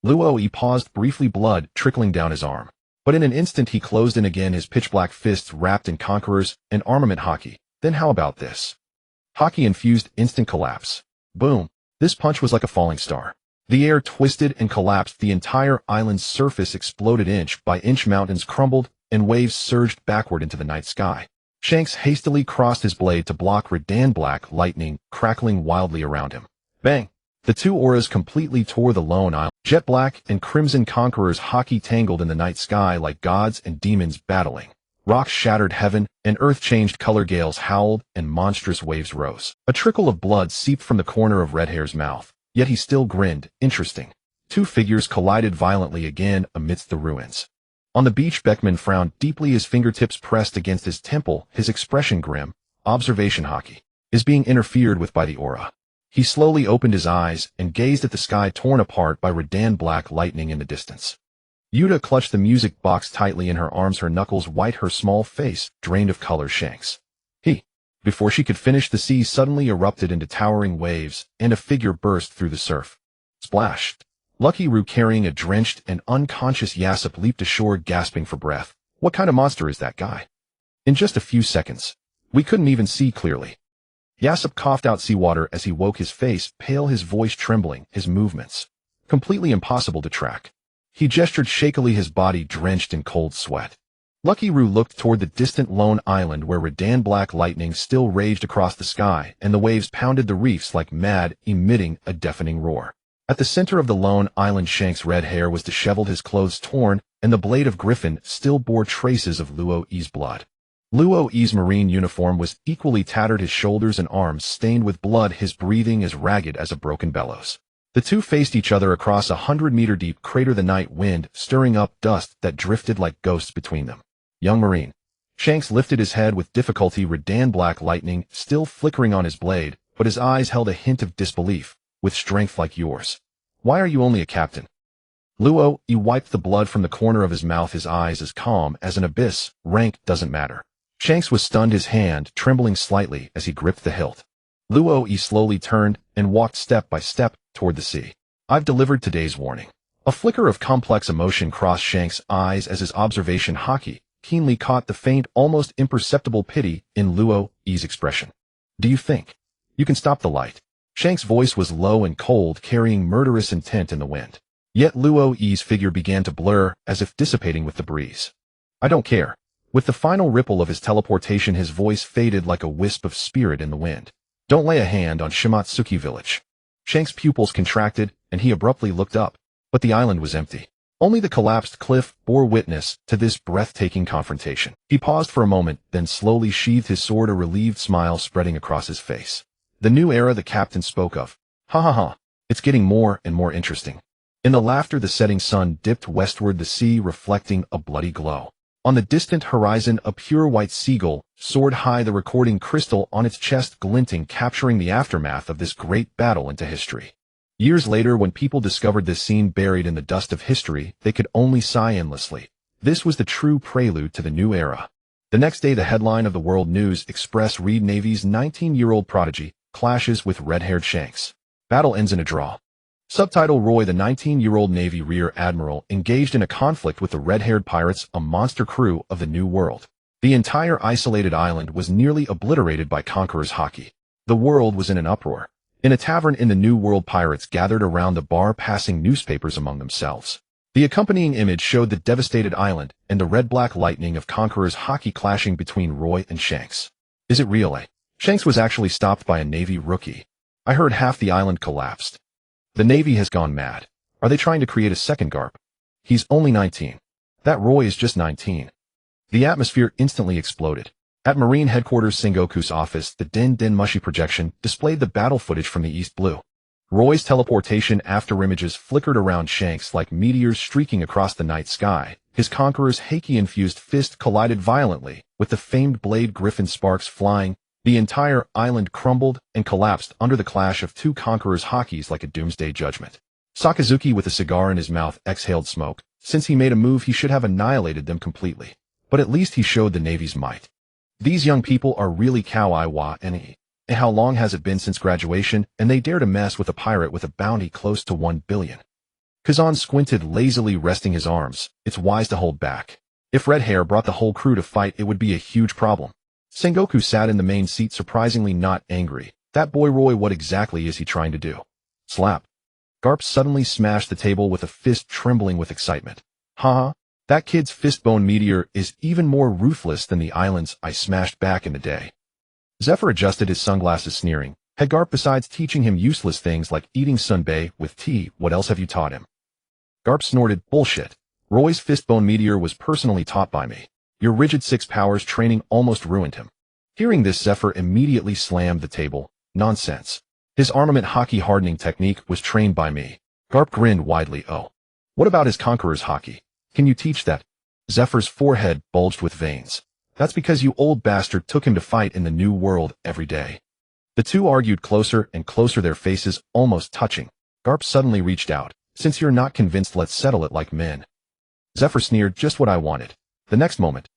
Luo-e paused briefly, blood trickling down his arm. But in an instant he closed in again, his pitch-black fists wrapped in Conqueror's and armament hockey. Then how about this? Hockey infused instant collapse. Boom. This punch was like a falling star. The air twisted and collapsed, the entire island's surface exploded inch by inch, mountains crumbled, and waves surged backward into the night sky. Shanks hastily crossed his blade to block Redan black lightning crackling wildly around him. Bang! The 2 auras completely tore the lone island. Jet black and crimson Conqueror's hockey tangled in the night sky like gods and demons battling. Rocks shattered heaven, and earth changed color, gales howled, and monstrous waves rose. A trickle of blood seeped from the corner of Redhair's mouth, yet he still grinned. Interesting. 2 figures collided violently again amidst the ruins. On the beach, Beckman frowned deeply, his fingertips pressed against his temple, his expression grim. Observation hockey is being interfered with by the aura. He slowly opened his eyes and gazed at the sky torn apart by Redan black lightning in the distance. Yuta clutched the music box tightly in her arms, her knuckles white, her small face drained of color. Shanks. Before she could finish, the sea suddenly erupted into towering waves, and a figure burst through the surf. Splash! Lucky Roo carrying a drenched and unconscious Yasopp leaped ashore, gasping for breath. What kind of monster is that guy? In just a few seconds, we couldn't even see clearly. Yasopp coughed out seawater as he woke, his face pale, his voice trembling, his movements completely impossible to track. He gestured shakily, his body drenched in cold sweat. Lucky Roo looked toward the distant lone island where redan black lightning still raged across the sky, and the waves pounded the reefs like mad, emitting a deafening roar. At the center of the lone island, Shanks' red hair was disheveled, his clothes torn, and the blade of Griffin still bore traces of Luo's blood. Luo's marine uniform was equally tattered, his shoulders and arms stained with blood, his breathing as ragged as a broken bellows. The two faced each other across a 100-meter-deep crater, the night wind stirring up dust that drifted like ghosts between them. Young Marine. Shanks lifted his head with difficulty, redan black lightning still flickering on his blade, but his eyes held a hint of disbelief. With strength like yours, why are you only a captain? Luo, he wiped the blood from the corner of his mouth, his eyes as calm as an abyss. Rank doesn't matter. Shanks was stunned, his hand trembling slightly as he gripped the hilt. Luo, he slowly turned and walked step by step toward the sea. I've delivered today's warning. A flicker of complex emotion crossed Shanks' eyes as his observation haki keenly caught the faint, almost imperceptible pity in Luo's expression. Do you think you can stop the light? Shanks' voice was low and cold, carrying murderous intent in the wind. Yet Luo's figure began to blur, as if dissipating with the breeze. I don't care. With the final ripple of his teleportation, his voice faded like a wisp of spirit in the wind. Don't lay a hand on Shimatsuki village. Shanks' pupils contracted, and he abruptly looked up. But the island was empty. Only the collapsed cliff bore witness to this breathtaking confrontation. He paused for a moment, then slowly sheathed his sword, a relieved smile spreading across his face. The new era the captain spoke of. Ha ha ha. It's getting more and more interesting. In the laughter, the setting sun dipped westward, the sea reflecting a bloody glow. On the distant horizon, a pure white seagull soared high, the recording crystal on its chest glinting, capturing the aftermath of this great battle into history. Years later, when people discovered this scene buried in the dust of history, they could only sigh endlessly. This was the true prelude to the new era. The next day, the headline of the World News Express read, Navy's 19-year-old prodigy clashes with red-haired Shanks. Battle ends in a draw. Subtitle: Roy, the 19-year-old Navy Rear Admiral, engaged in a conflict with the red-haired pirates, a monster crew of the New World. The entire isolated island was nearly obliterated by Conqueror's haki. The world was in an uproar. In a tavern in the New World, pirates gathered around the bar, passing newspapers among themselves. The accompanying image showed the devastated island and the red-black lightning of Conqueror's haki clashing between Roy and Shanks. Is it real, eh? Shanks was actually stopped by a Navy rookie. I heard half the island collapsed. The Navy has gone mad. Are they trying to create a second Garp? He's only 19. That Roy is just 19. The atmosphere instantly exploded. At Marine Headquarters Sengoku's office, the Den Mushi projection displayed the battle footage from the East Blue. Roy's teleportation afterimages flickered around Shanks like meteors streaking across the night sky. His Conqueror's haki-infused fist collided violently with the famed blade, Griffin sparks flying. The entire island crumbled and collapsed under the clash of two Conqueror's hakis like a doomsday judgment. Sakazuki, with a cigar in his mouth, exhaled smoke. Since he made a move, he should have annihilated them completely. But at least he showed the Navy's might. These young people are really kawaii and how long has it been since graduation, and they dare to mess with a pirate with a bounty close to 1 billion. Kazan squinted, lazily resting his arms. It's wise to hold back. If Red Hair brought the whole crew to fight, it would be a huge problem. Sengoku sat in the main seat, surprisingly not angry. That boy Roy, what exactly is he trying to do? Slap. Garp suddenly smashed the table with a fist, trembling with excitement. Haha, that kid's fistbone meteor is even more ruthless than the islands I smashed back in the day. Zephyr adjusted his sunglasses, sneering. Had Garp, besides teaching him useless things like eating sunbae with tea, what else have you taught him? Garp snorted. Bullshit. Roy's fistbone meteor was personally taught by me. Your rigid 6 powers training almost ruined him. Hearing this, Zephyr immediately slammed the table. Nonsense. His armament haki hardening technique was trained by me. Garp grinned widely. Oh. What about his Conqueror's haki? Can you teach that? Zephyr's forehead bulged with veins. That's because you old bastard took him to fight in the New World every day. The two argued closer and closer, their faces almost touching. Garp suddenly reached out. Since you're not convinced, let's settle it like men. Zephyr sneered. Just what I wanted. The next moment,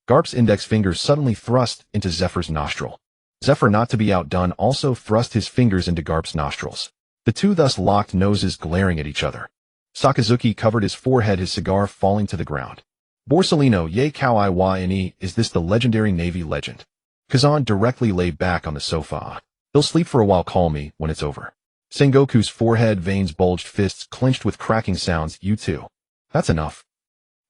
Garp's index finger suddenly thrust into Zephyr's nostril. Zephyr, not to be outdone, also thrust his fingers into Garp's nostrils. The two thus locked noses, glaring at each other. Sakazuki covered his forehead, his cigar falling to the ground. Borsellino, ye cow yne, is this the legendary Navy legend? Kazan directly lay back on the sofa. He'll sleep for a while, call me when it's over. Sengoku's forehead veins bulged, fists clenched with cracking sounds. You too. That's enough.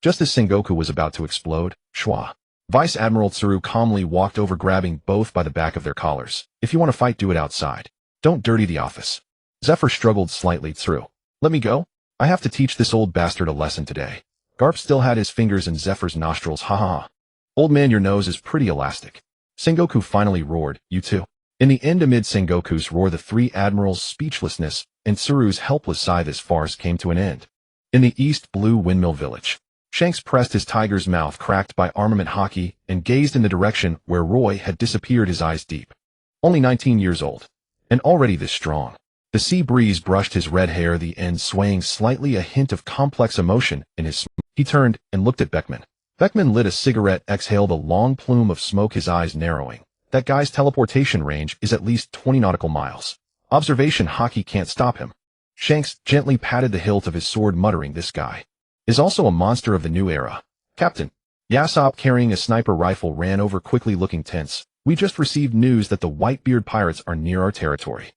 Just as Sengoku was about to explode, Schwa. Vice Admiral Tsuru calmly walked over, grabbing both by the back of their collars. If you want to fight, do it outside. Don't dirty the office. Zephyr struggled slightly. Tsuru, let me go? I have to teach this old bastard a lesson today. Garp still had his fingers in Zephyr's nostrils. Ha ha ha. Old man, your nose is pretty elastic. Sengoku finally roared. You too. In the end, amid Sengoku's roar, the three admirals' speechlessness and Tsuru's helpless sigh, this farce came to an end. In the East Blue Windmill Village, Shanks pressed his tiger's mouth, cracked by armament hockey, and gazed in the direction where Roy had disappeared, his eyes deep. Only 19 years old. And already this strong. The sea breeze brushed his red hair, the ends swaying slightly, a hint of complex emotion in his smoke. He turned and looked at Beckman. Beckman lit a cigarette, exhaled a long plume of smoke, his eyes narrowing. That guy's teleportation range is at least 20 nautical miles. Observation hockey can't stop him. Shanks gently patted the hilt of his sword, muttering, this guy is also a monster of the new era. Captain. Yasop, carrying a sniper rifle, ran over quickly, looking tense. We just received news that the Whitebeard pirates are near our territory.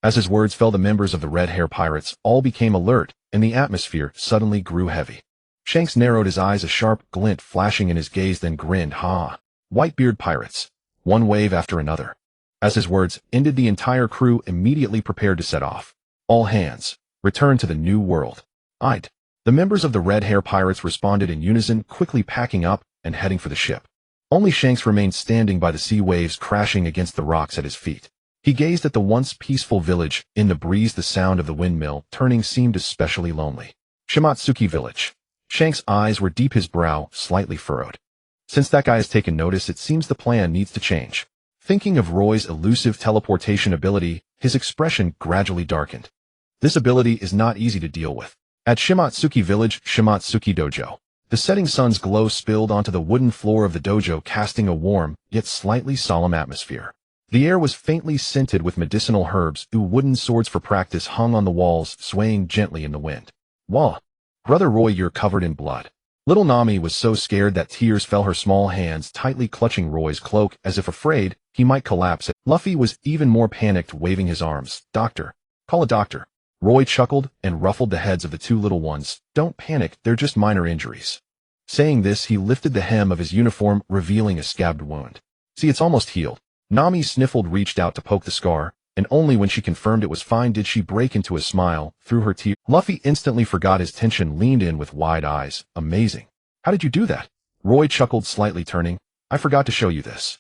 As his words fell, the members of the Red Hair pirates all became alert, and the atmosphere suddenly grew heavy. Shanks narrowed his eyes, a sharp glint flashing in his gaze, then grinned. Ha! Whitebeard pirates. One wave after another. As his words ended, the entire crew immediately prepared to set off. All hands, return to the new world. I'd. The members of the Red Hair pirates responded in unison, quickly packing up and heading for the ship. Only Shanks remained standing by the sea waves crashing against the rocks at his feet. He gazed at the once peaceful village. In the breeze, the sound of the windmill turning seemed especially lonely. Shimatsuki Village. Shanks' eyes were deep, his brow slightly furrowed. Since that guy has taken notice, it seems the plan needs to change. Thinking of Roy's elusive teleportation ability, his expression gradually darkened. This ability is not easy to deal with. At Shimatsuki Village, Shimatsuki Dojo, the setting sun's glow spilled onto the wooden floor of the dojo, casting a warm, yet slightly solemn atmosphere. The air was faintly scented with medicinal herbs. Wooden swords for practice hung on the walls, swaying gently in the wind. Wah! Brother Roy, you're covered in blood. Little Nami was so scared that tears fell, her small hands tightly clutching Roy's cloak as if afraid he might collapse. Luffy was even more panicked, waving his arms. Doctor. Call a doctor. Roy chuckled and ruffled the heads of the two little ones. Don't panic, they're just minor injuries. Saying this, he lifted the hem of his uniform, revealing a scabbed wound. See, it's almost healed. Nami sniffled, reached out to poke the scar, and only when she confirmed it was fine did she break into a smile through her tears. Luffy instantly forgot his tension, leaned in with wide eyes. Amazing. How did you do that? Roy chuckled, slightly turning. I forgot to show you this.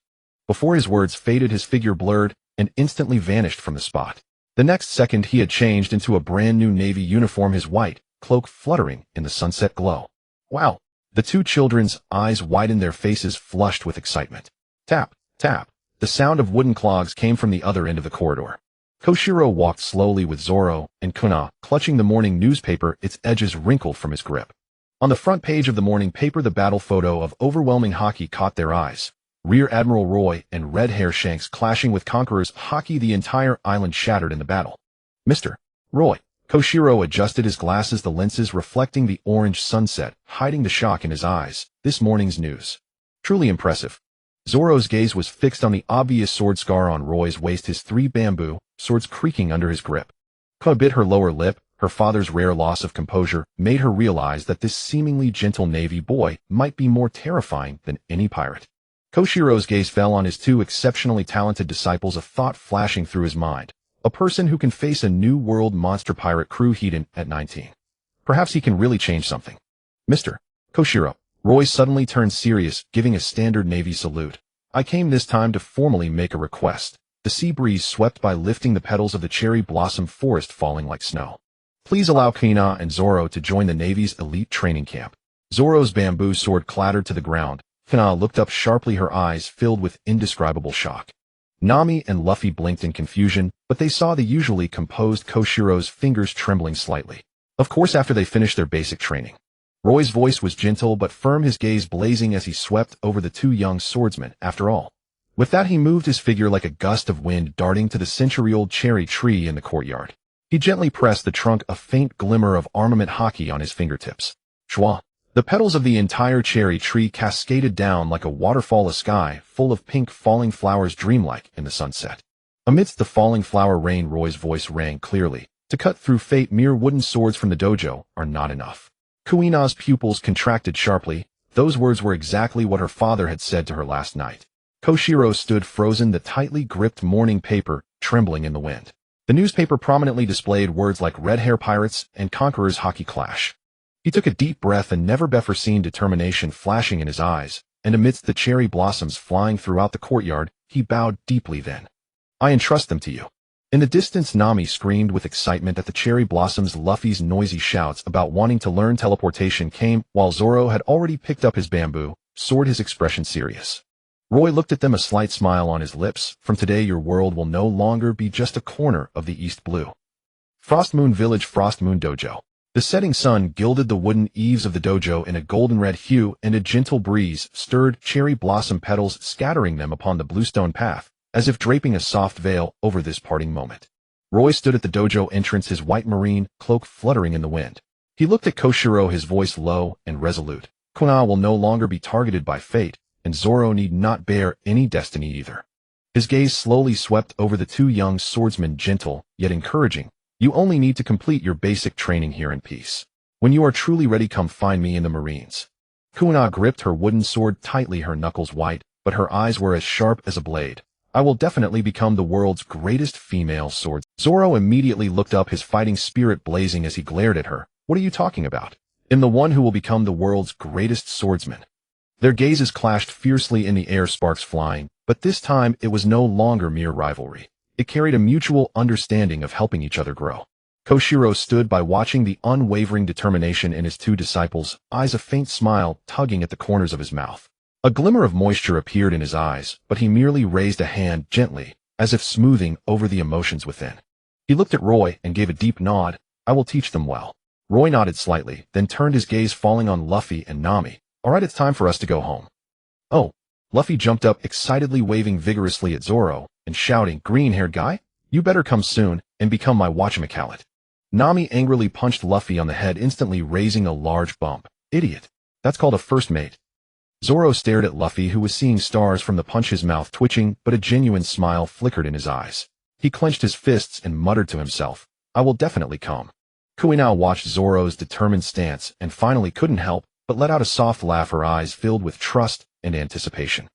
Before his words faded, his figure blurred and instantly vanished from the spot. The next second, he had changed into a brand new Navy uniform, his white cloak fluttering in the sunset glow. Wow! The two children's eyes widened, their faces flushed with excitement. Tap, tap. The sound of wooden clogs came from the other end of the corridor. Koshiro walked slowly with Zoro and Kuina, clutching the morning newspaper, its edges wrinkled from his grip. On the front page of the morning paper, the battle photo of overwhelming hockey caught their eyes. Rear Admiral Roy and Red Hair Shanks clashing with Conqueror's hockey, the entire island shattered in the battle. Mr. Roy. Koshiro adjusted his glasses, the lenses reflecting the orange sunset, hiding the shock in his eyes. This morning's news. Truly impressive. Zoro's gaze was fixed on the obvious sword scar on Roy's waist, his three bamboo swords creaking under his grip. Kuina bit her lower lip. Her father's rare loss of composure made her realize that this seemingly gentle Navy boy might be more terrifying than any pirate. Koshiro's gaze fell on his two exceptionally talented disciples, a thought flashing through his mind. A person who can face a new world monster pirate crew Heaton at 19. Perhaps he can really change something. Mr. Koshiro. Roy suddenly turned serious, giving a standard Navy salute. I came this time to formally make a request. The sea breeze swept by, lifting the petals of the cherry blossom forest falling like snow. Please allow Kuina and Zoro to join the Navy's elite training camp. Zoro's bamboo sword clattered to the ground. Kuina looked up sharply, her eyes filled with indescribable shock. Nami and Luffy blinked in confusion, but they saw the usually composed Koshiro's fingers trembling slightly. Of course, after they finished their basic training. Roy's voice was gentle but firm, his gaze blazing as he swept over the two young swordsmen. After all, With that, he moved his figure like a gust of wind darting to the century-old cherry tree in the courtyard. He gently pressed the trunk, a faint glimmer of armament hockey on his fingertips. Schwa! The petals of the entire cherry tree cascaded down like a waterfall of sky, full of pink falling flowers dreamlike in the sunset. Amidst the falling flower rain, Roy's voice rang clearly. To cut through fate, mere wooden swords from the dojo are not enough. Kuina's pupils contracted sharply. Those words were exactly what her father had said to her last night. Koshiro stood frozen, the tightly gripped morning paper trembling in the wind. The newspaper prominently displayed words like Red Hair Pirates and Conquerors Hockey Clash. He took a deep breath, and never-before-seen determination flashing in his eyes, and amidst the cherry blossoms flying throughout the courtyard, he bowed deeply. Then, I entrust them to you. In the distance, Nami screamed with excitement at the cherry blossoms. Luffy's noisy shouts about wanting to learn teleportation came while Zoro had already picked up his bamboo sword, his expression serious. Roy looked at them, a slight smile on his lips. From today, your world will no longer be just a corner of the East Blue. Frostmoon Village, Frostmoon Dojo. The setting sun gilded the wooden eaves of the dojo in a golden-red hue, and a gentle breeze stirred cherry blossom petals, scattering them upon the bluestone path, as if draping a soft veil over this parting moment. Roy stood at the dojo entrance, his white marine cloak fluttering in the wind. He looked at Koshiro, his voice low and resolute. Kuina will no longer be targeted by fate, and Zoro need not bear any destiny either. His gaze slowly swept over the two young swordsmen, gentle yet encouraging. You only need to complete your basic training here in peace. When you are truly ready, come find me in the Marines. Kuina gripped her wooden sword tightly, her knuckles white, but her eyes were as sharp as a blade. I will definitely become the world's greatest female swordsman. Zoro immediately looked up, his fighting spirit blazing as he glared at her. What are you talking about? I'm the one who will become the world's greatest swordsman. Their gazes clashed fiercely in the air, sparks flying, but this time it was no longer mere rivalry. It carried a mutual understanding of helping each other grow. Koshiro stood by, watching the unwavering determination in his two disciples' eyes, a faint smile tugging at the corners of his mouth. A glimmer of moisture appeared in his eyes, but he merely raised a hand gently, as if smoothing over the emotions within. He looked at Roy and gave a deep nod. I will teach them well. Roy nodded slightly, then turned his gaze, falling on Luffy and Nami. All right, it's time for us to go home. Oh. Luffy jumped up excitedly, waving vigorously at Zoro and shouting, green-haired guy, you better come soon and become my whatchamacallit. Nami angrily punched Luffy on the head, instantly raising a large bump. Idiot. That's called a first mate. Zoro stared at Luffy, who was seeing stars from the punch, his mouth twitching, but a genuine smile flickered in his eyes. He clenched his fists and muttered to himself, I will definitely come. Kuina watched Zoro's determined stance and finally couldn't help but let out a soft laugh, her eyes filled with trust and anticipation.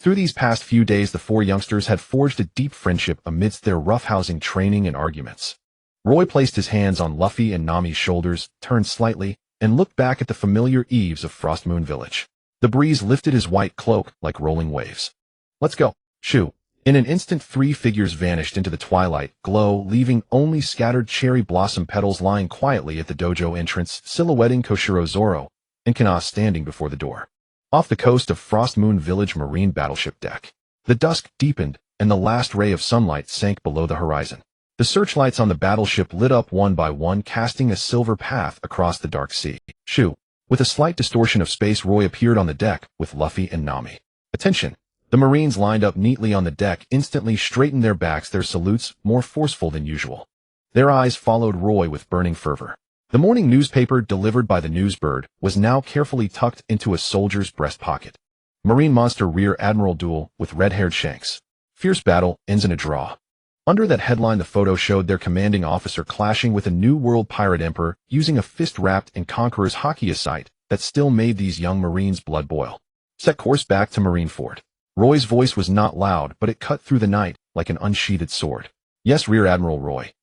Through these past few days, the four youngsters had forged a deep friendship amidst their roughhousing training and arguments. Roy placed his hands on Luffy and Nami's shoulders, turned slightly, and looked back at the familiar eaves of Frostmoon Village. The breeze lifted his white cloak like rolling waves. Let's go. Shoo. In an instant, three figures vanished into the twilight glow, leaving only scattered cherry blossom petals lying quietly at the dojo entrance, silhouetting Koshiro, Zoro, and Kuina standing before the door. Off the coast of Frostmoon Village marine battleship deck, the dusk deepened, and the last ray of sunlight sank below the horizon. The searchlights on the battleship lit up one by one, casting a silver path across the dark sea. Shoo. With a slight distortion of space, Roy appeared on the deck with Luffy and Nami. Attention! The Marines lined up neatly on the deck instantly straightened their backs, their salutes more forceful than usual. Their eyes followed Roy with burning fervor. The morning newspaper, delivered by the newsbird, was now carefully tucked into a soldier's breast pocket. Marine Monster Rear Admiral duel with red-haired Shanks. Fierce battle ends in a draw. Under that headline, the photo showed their commanding officer clashing with a New World pirate emperor, using a fist wrapped in Conqueror's hockey sight that still made these young Marines' blood boil. Set course back to Marineford. Roy's voice was not loud, but it cut through the night like an unsheathed sword. Yes, Rear Admiral Roy.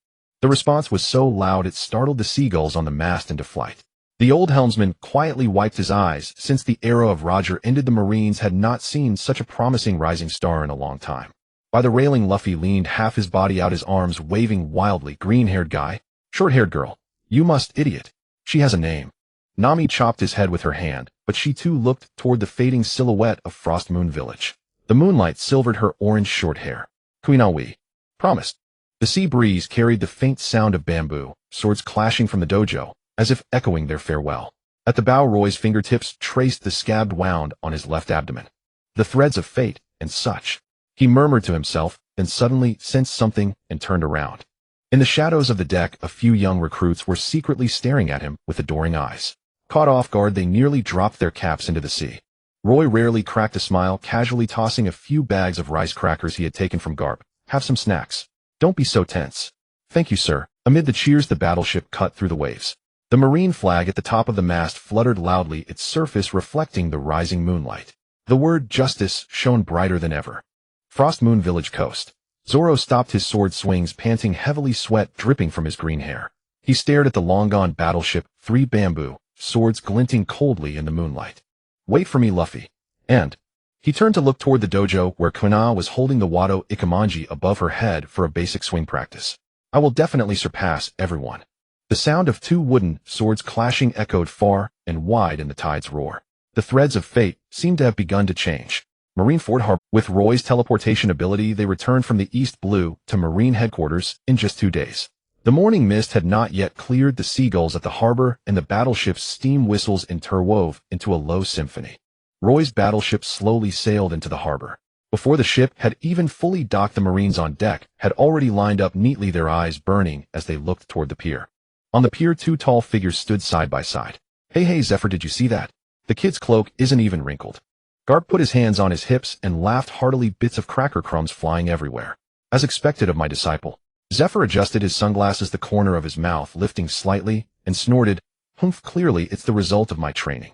The response was so loud it startled the seagulls on the mast into flight. The old helmsman quietly wiped his eyes. Since the era of Roger ended, the Marines had not seen such a promising rising star in a long time. By the railing, Luffy leaned half his body out, his arms waving wildly. Green-haired guy. Short-haired girl. You must, idiot. She has a name. Nami chopped his head with her hand, but she too looked toward the fading silhouette of Frostmoon Village. The moonlight silvered her orange short hair. Kuina, we promised. The sea breeze carried the faint sound of bamboo, swords clashing from the dojo, as if echoing their farewell. At the bow, Roy's fingertips traced the scabbed wound on his left abdomen. The threads of fate, and such. He murmured to himself, then suddenly sensed something and turned around. In the shadows of the deck, a few young recruits were secretly staring at him with adoring eyes. Caught off guard, they nearly dropped their caps into the sea. Roy rarely cracked a smile, casually tossing a few bags of rice crackers he had taken from Garp. Have some snacks. Don't be so tense. Thank you, sir. Amid the cheers, the battleship cut through the waves. The marine flag at the top of the mast fluttered loudly, its surface reflecting the rising moonlight. The word justice shone brighter than ever. Frost Moon Village coast. Zoro stopped his sword swings, panting heavily, sweat dripping from his green hair. He stared at the long-gone battleship, 3 bamboo swords glinting coldly in the moonlight. Wait for me, Luffy. And he turned to look toward the dojo where Kuina was holding the Wado Ikemanji above her head for a basic swing practice. I will definitely surpass everyone. The sound of 2 wooden swords clashing echoed far and wide in the tide's roar. The threads of fate seemed to have begun to change. Marineford Harbor. With Roy's teleportation ability, they returned from the East Blue to Marine headquarters in just 2 days. The morning mist had not yet cleared the seagulls at the harbor, and the battleship's steam whistles interwove into a low symphony. Roy's battleship slowly sailed into the harbor. Before the ship had even fully docked, the Marines on deck had already lined up neatly, their eyes burning as they looked toward the pier. On the pier, 2 tall figures stood side by side. Hey, Zephyr, did you see that? The kid's cloak isn't even wrinkled. Garp put his hands on his hips and laughed heartily, bits of cracker crumbs flying everywhere. As expected of my disciple. Zephyr adjusted his sunglasses, the corner of his mouth lifting slightly, and snorted, "Humph, clearly it's the result of my training."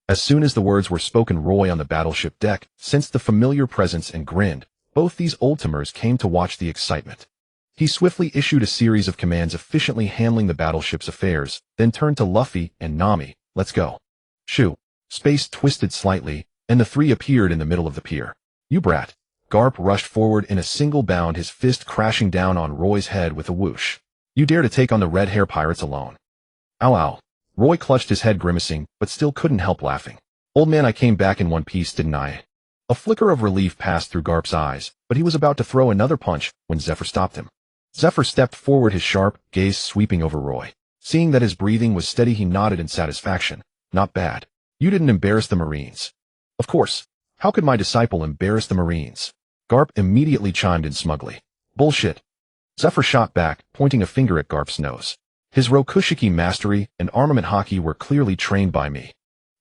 As soon as the words were spoken, Roy on the battleship deck sensed the familiar presence and grinned. Both these old-timers came to watch the excitement. He swiftly issued a series of commands, efficiently handling the battleship's affairs, then turned to Luffy and Nami. Let's go. Shoo. Space twisted slightly, and the 3 appeared in the middle of the pier. You brat. Garp rushed forward in a single bound, his fist crashing down on Roy's head with a whoosh. You dare to take on the red hair pirates alone? Ow, ow. Roy clutched his head, grimacing, but still couldn't help laughing. Old man, I came back in one piece, didn't I? A flicker of relief passed through Garp's eyes, but he was about to throw another punch when Zephyr stopped him. Zephyr stepped forward, his sharp gaze sweeping over Roy. Seeing that his breathing was steady, he nodded in satisfaction. Not bad. You didn't embarrass the Marines. Of course. How could my disciple embarrass the Marines? Garp immediately chimed in smugly. Bullshit. Zephyr shot back, pointing a finger at Garp's nose. His Rokushiki mastery and armament hockey were clearly trained by me.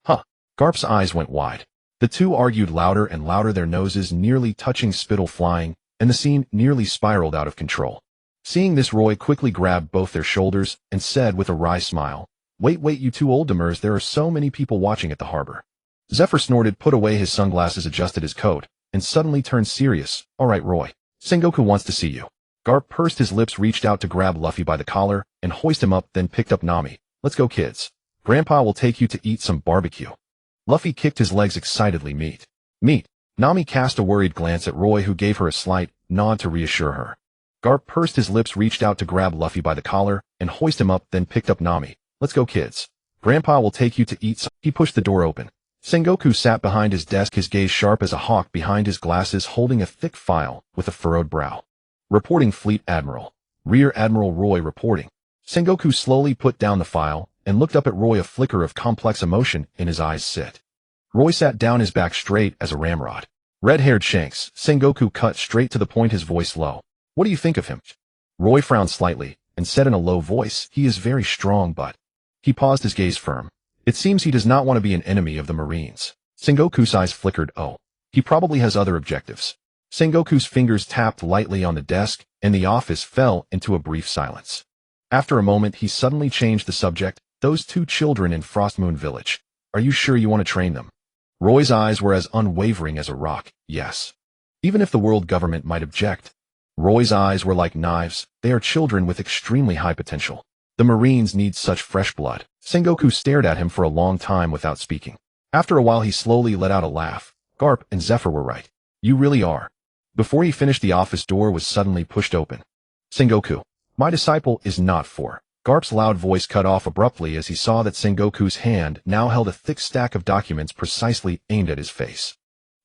Huh. Garp's eyes went wide. The 2 argued louder and louder, their noses nearly touching, spittle flying, and the scene nearly spiraled out of control. Seeing this, Roy quickly grabbed both their shoulders and said with a wry smile, Wait, you 2 old-timers, there are so many people watching at the harbor. Zephyr snorted, put away his sunglasses, adjusted his coat, and suddenly turned serious. All right, Roy. Sengoku wants to see you. Garp pursed his lips, reached out to grab Luffy by the collar and hoist him up, then picked up Nami. Let's go, kids. Grandpa will take you to eat some barbecue. Luffy kicked his legs excitedly. Meat. Nami cast a worried glance at Roy, who gave her a slight nod to reassure her. Garp pursed his lips, reached out to grab Luffy by the collar and hoist him up, then picked up Nami. Let's go, kids. Grandpa will take you to eat some. He pushed the door open. Sengoku sat behind his desk, his gaze sharp as a hawk behind his glasses, holding a thick file with a furrowed brow. Reporting, Fleet Admiral. Rear Admiral Roy reporting. Sengoku slowly put down the file and looked up at Roy, a flicker of complex emotion in his eyes sit. Roy sat down, his back straight as a ramrod. Red-haired Shanks. Sengoku cut straight to the point, his voice low. What do you think of him? Roy frowned slightly and said in a low voice, He is very strong, but... He paused, his gaze firm. It seems he does not want to be an enemy of the Marines. Sengoku's eyes flickered. Oh, he probably has other objectives. Sengoku's fingers tapped lightly on the desk, and the office fell into a brief silence. After a moment, he suddenly changed the subject. Those 2 children in Frostmoon Village. Are you sure you want to train them? Roy's eyes were as unwavering as a rock. Yes. Even if the world government might object. Roy's eyes were like knives. They are children with extremely high potential. The Marines need such fresh blood. Sengoku stared at him for a long time without speaking. After a while, he slowly let out a laugh. Garp and Zephyr were right. You really are. Before he finished, the office door was suddenly pushed open. Sengoku. My disciple is not for. Garp's loud voice cut off abruptly as he saw that Sengoku's hand now held a thick stack of documents precisely aimed at his face.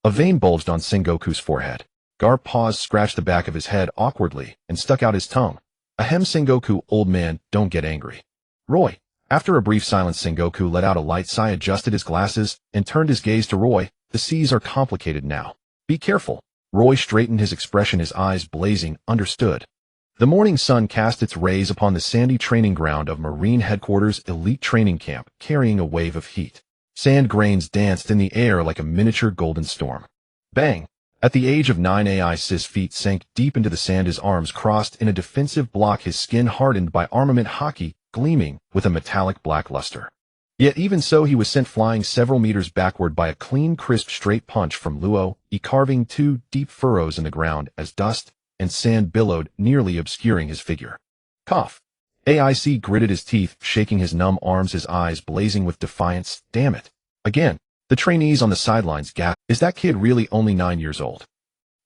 A vein bulged on Sengoku's forehead. Garp paused, scratched the back of his head awkwardly, and stuck out his tongue. Ahem, Sengoku, old man, don't get angry. Roy. After a brief silence, Sengoku let out a light sigh, adjusted his glasses, and turned his gaze to Roy. The seas are complicated now. Be careful. Roy straightened his expression, his eyes blazing. Understood. The morning sun cast its rays upon the sandy training ground of Marine Headquarters Elite Training Camp, carrying a wave of heat. Sand grains danced in the air like a miniature golden storm. Bang! At the age of 9, isekai'd's feet sank deep into the sand, his arms crossed in a defensive block, his skin hardened by armament haki, gleaming with a metallic black luster. Yet even so, he was sent flying several meters backward by a clean, crisp, straight punch from Luo, carving 2 deep furrows in the ground as dust and sand billowed, nearly obscuring his figure. Cough. Aik gritted his teeth, shaking his numb arms, his eyes blazing with defiance. Damn it. Again. The trainees on the sidelines gasped. Is that kid really only 9 years old?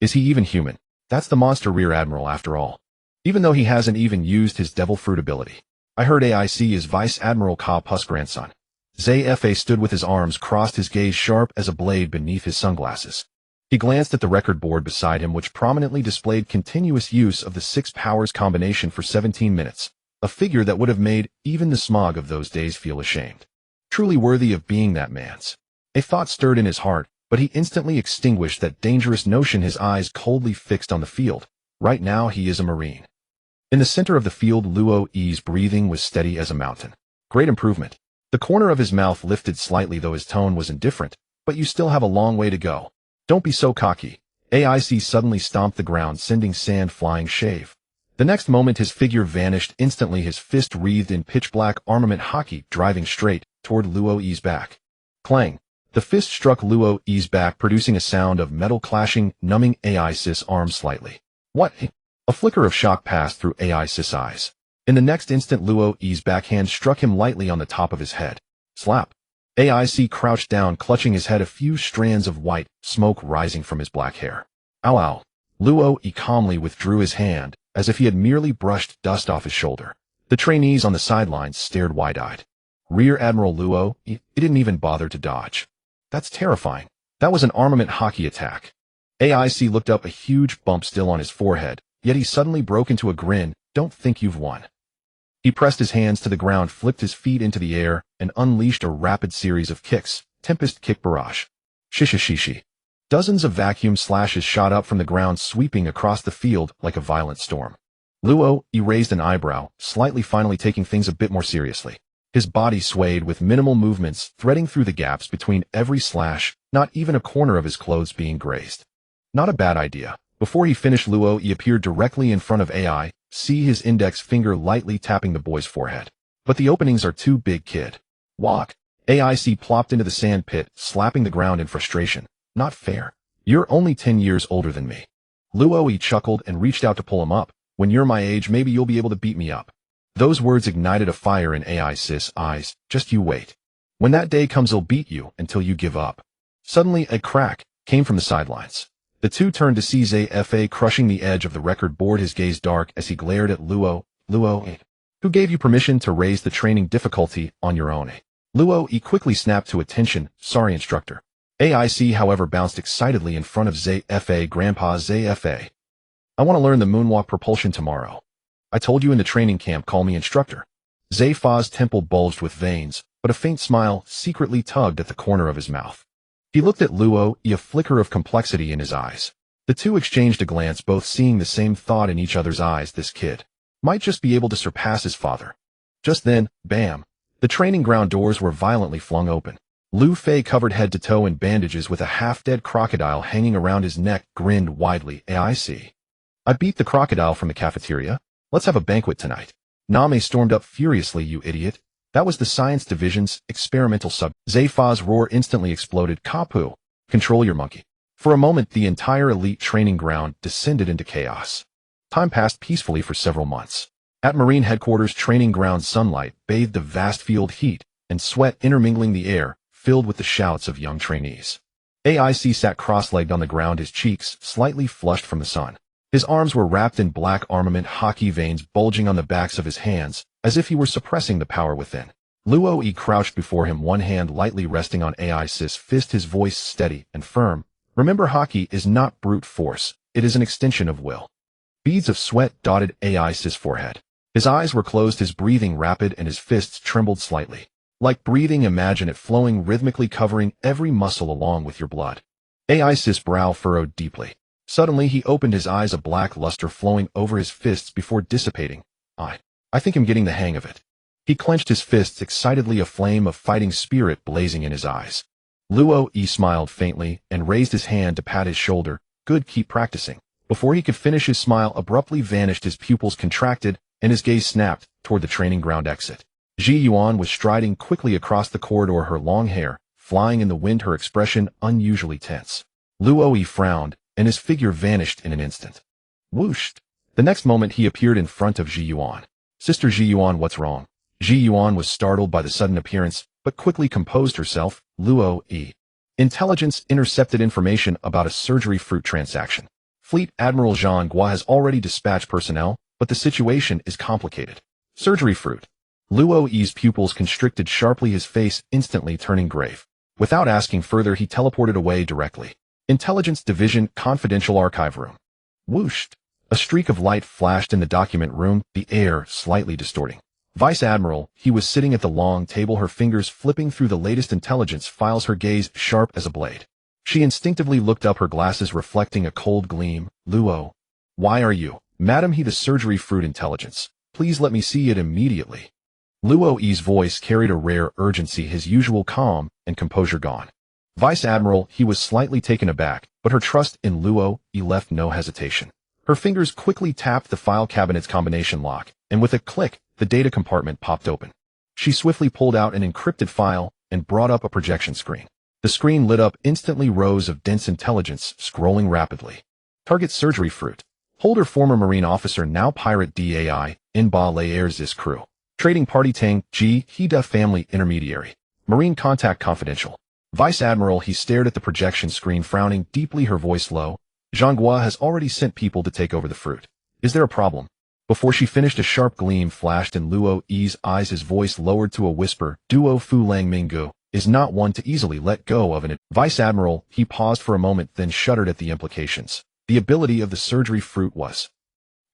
Is he even human? That's the monster Rear Admiral after all. Even though he hasn't even used his devil fruit ability. I heard Aik is Vice Admiral Ka Pu's grandson. Zfa stood with his arms crossed, his gaze sharp as a blade beneath his sunglasses. He glanced at the record board beside him, which prominently displayed continuous use of the 6 powers combination for 17 minutes, a figure that would have made even the smog of those days feel ashamed. Truly worthy of being that man's. A thought stirred in his heart, but he instantly extinguished that dangerous notion, his eyes coldly fixed on the field. Right now he is a Marine. In the center of the field, Luo's breathing was steady as a mountain. Great improvement. The corner of his mouth lifted slightly, though his tone was indifferent. But you still have a long way to go. Don't be so cocky. Aik suddenly stomped the ground, sending sand flying. Shave. The next moment his figure vanished instantly, his fist wreathed in pitch-black armament haki, driving straight toward Luo's back. Clang. The fist struck Luo's back, producing a sound of metal clashing, numbing Aik's arm slightly. What? A flicker of shock passed through Aik's eyes. In the next instant, Luo's backhand struck him lightly on the top of his head. Slap. Aik crouched down, clutching his head, a few strands of white smoke rising from his black hair. Ow ow. Luo calmly withdrew his hand, as if he had merely brushed dust off his shoulder. The trainees on the sidelines stared wide-eyed. Rear Admiral Luo, he didn't even bother to dodge. That's terrifying. That was an armament haki attack. Aik looked up, a huge bump still on his forehead, yet he suddenly broke into a grin. Don't think you've won. He pressed his hands to the ground, flipped his feet into the air, and unleashed a rapid series of kicks. Tempest kick barrage. Shishishishi. Dozens of vacuum slashes shot up from the ground, sweeping across the field like a violent storm. Luo raised an eyebrow, slightly, finally taking things a bit more seriously. His body swayed with minimal movements, threading through the gaps between every slash, not even a corner of his clothes being grazed. Not a bad idea. Before he finished, Luo appeared directly in front of Aik, his index finger lightly tapping the boy's forehead. But the openings are too big, kid. Walk. Aik plopped into the sand pit, slapping the ground in frustration. Not fair. You're only 10 years older than me. Luo chuckled and reached out to pull him up. When you're my age, maybe you'll be able to beat me up. Those words ignited a fire in Aik's eyes. Just you wait. When that day comes, I'll beat you until you give up. Suddenly, a crack came from the sidelines. The two turned to see Zfa crushing the edge of the record board, his gaze dark as he glared at Luo. Luo, who gave you permission to raise the training difficulty on your own? Luo quickly snapped to attention. Sorry, instructor. Aik, however, bounced excitedly in front of Zfa. Grandpa Zfa. I want to learn the moonwalk propulsion tomorrow. I told you in the training camp, call me instructor. Zfa's temple bulged with veins, but a faint smile secretly tugged at the corner of his mouth. He looked at Luo, a flicker of complexity in his eyes. The two exchanged a glance, both seeing the same thought in each other's eyes. This kid might just be able to surpass his father. Just then, bam! The training ground doors were violently flung open. Luffy, covered head to toe in bandages with a half-dead crocodile hanging around his neck, grinned widely. Aik. I beat the crocodile from the cafeteria. Let's have a banquet tonight. Name stormed up furiously. You idiot. That was the science division's experimental sub. Zfa's roar instantly exploded. Kapu. Control your monkey. For a moment, the entire elite training ground descended into chaos. Time passed peacefully for several months. At Marine Headquarters training ground, sunlight bathed the vast field, heat and sweat intermingling the air, filled with the shouts of young trainees. Aik sat cross-legged on the ground, his cheeks slightly flushed from the sun. His arms were wrapped in black armament haki, veins bulging on the backs of his hands, as if he were suppressing the power within. Luo crouched before him, one hand lightly resting on Aik's fist, his voice steady and firm. Remember, haki is not brute force, it is an extension of will. Beads of sweat dotted Aik's forehead. His eyes were closed, his breathing rapid, and his fists trembled slightly. Like breathing, imagine it flowing rhythmically, covering every muscle along with your blood. Aik's brow furrowed deeply. Suddenly he opened his eyes, a black luster flowing over his fists before dissipating. I think I'm getting the hang of it. He clenched his fists excitedly, a flame of fighting spirit blazing in his eyes. Luo Yi smiled faintly and raised his hand to pat his shoulder. Good, keep practicing. Before he could finish, his smile abruptly vanished, his pupils contracted, and his gaze snapped toward the training ground exit. Ji Yuan was striding quickly across the corridor, her long hair flying in the wind, her expression unusually tense. Luo Yi frowned, and his figure vanished in an instant. Whoosh! The next moment he appeared in front of Ji Yuan. Sister Ji Yuan, what's wrong? Ji Yuan was startled by the sudden appearance, but quickly composed herself. Luo Yi. Intelligence intercepted information about a surgery fruit transaction. Fleet Admiral Zhang Gua has already dispatched personnel, but the situation is complicated. Surgery fruit. Luo Yi's pupils constricted sharply, his face instantly turning grave. Without asking further, he teleported away directly. Intelligence Division Confidential Archive Room. Whoosh! A streak of light flashed in the document room, the air slightly distorting. Vice Admiral, he was sitting at the long table, her fingers flipping through the latest intelligence files, her gaze sharp as a blade. She instinctively looked up, her glasses reflecting a cold gleam. Luo. Why are you? Madam, he the surgery fruit intelligence. Please let me see it immediately. Luo Yi's voice carried a rare urgency, his usual calm and composure gone. Vice Admiral, he was slightly taken aback, but her trust in Luo Yi left no hesitation. Her fingers quickly tapped the file cabinet's combination lock, and with a click, the data compartment popped open. She swiftly pulled out an encrypted file and brought up a projection screen. The screen lit up instantly, rows of dense intelligence scrolling rapidly. Target surgery fruit. Holder former Marine officer, now pirate DAI, in Ba Lei Air's crew. Trading party Tang, Ji, Hida family intermediary. Marine contact confidential. Vice Admiral, he stared at the projection screen, frowning deeply, her voice low. Zhang Gua has already sent people to take over the fruit. Is there a problem? Before she finished, a sharp gleam flashed in Luo Yi's eyes, his voice lowered to a whisper. Duo Fu Lang Minggu is not one to easily let go of an Vice Admiral, he paused for a moment, then shuddered at the implications. The ability of the surgery fruit was.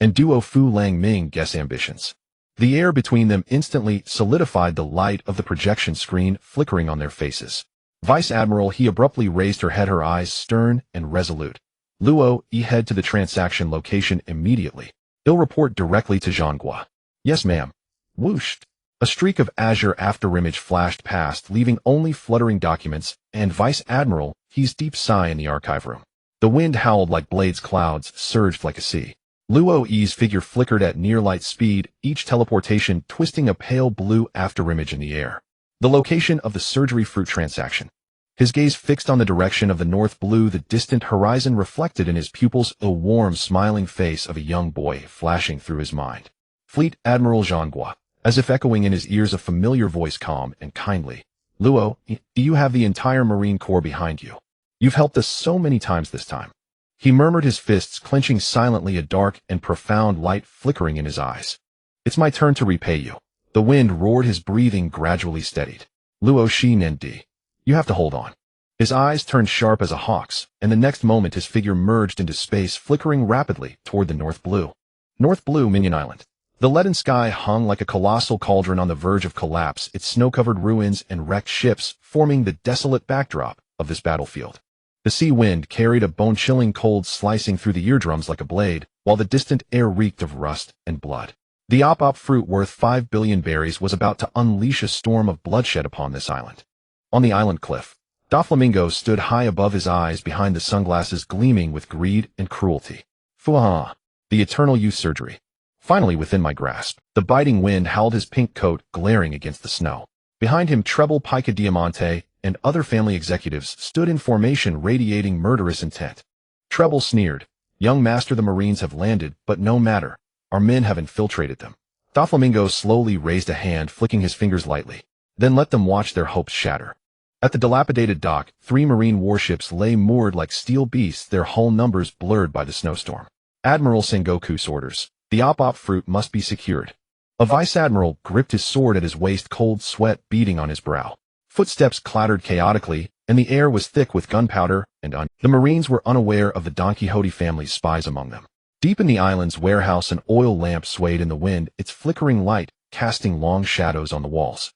And Duo Fu Lang Ming guess ambitions. The air between them instantly solidified, the light of the projection screen flickering on their faces. Vice Admiral, he abruptly raised her head, her eyes stern and resolute. Luo Yi, head to the transaction location immediately. They'll report directly to Zhang Gua. Yes, ma'am. Whoosh! A streak of azure afterimage flashed past, leaving only fluttering documents, and Vice Admiral, he's deep sigh in the archive room. The wind howled like blades, clouds surged like a sea. Luo Yi's figure flickered at near light speed, each teleportation twisting a pale blue afterimage in the air. The location of the surgery fruit transaction. His gaze fixed on the direction of the north, blue, the distant horizon reflected in his pupils, a warm, smiling face of a young boy flashing through his mind. Fleet Admiral Zhang Gua, as if echoing in his ears a familiar voice, calm and kindly. Luo, do you have the entire Marine Corps behind you? You've helped us so many times this time. He murmured, his fists clenching silently, a dark and profound light flickering in his eyes. It's my turn to repay you. The wind roared, his breathing gradually steadied. Luo Shi Nendi. You have to hold on. His eyes turned sharp as a hawk's, and the next moment his figure merged into space, flickering rapidly toward the North Blue. North Blue Minion Island. The leaden sky hung like a colossal cauldron on the verge of collapse, its snow-covered ruins and wrecked ships forming the desolate backdrop of this battlefield. The sea wind carried a bone-chilling cold slicing through the eardrums like a blade, while the distant air reeked of rust and blood. The op fruit worth 5 billion berries was about to unleash a storm of bloodshed upon this island. On the island cliff, Doflamingo stood high above, his eyes behind the sunglasses gleaming with greed and cruelty. Fuah! The eternal youth surgery. Finally within my grasp. The biting wind howled, his pink coat glaring against the snow. Behind him, Treble Pica Diamante and other family executives stood in formation, radiating murderous intent. Treble sneered. Young master, the Marines have landed, but no matter. Our men have infiltrated them. Doflamingo slowly raised a hand, flicking his fingers lightly. Then let them watch their hopes shatter. At the dilapidated dock, 3 Marine warships lay moored like steel beasts, their hull numbers blurred by the snowstorm. Admiral Sengoku's orders. The op fruit must be secured. A Vice Admiral gripped his sword at his waist, cold sweat beading on his brow. Footsteps clattered chaotically, and the air was thick with gunpowder and The Marines were unaware of the Don Quixote family's spies among them. Deep in the island's warehouse, an oil lamp swayed in the wind, its flickering light casting long shadows on the walls.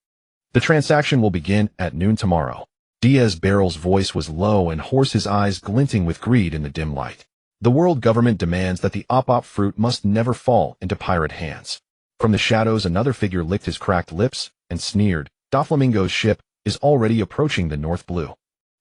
The transaction will begin at noon tomorrow. Diaz Barrel's voice was low and hoarse, his eyes glinting with greed in the dim light. The world government demands that the op fruit must never fall into pirate hands. From the shadows, another figure licked his cracked lips and sneered. Doflamingo's ship is already approaching the North Blue.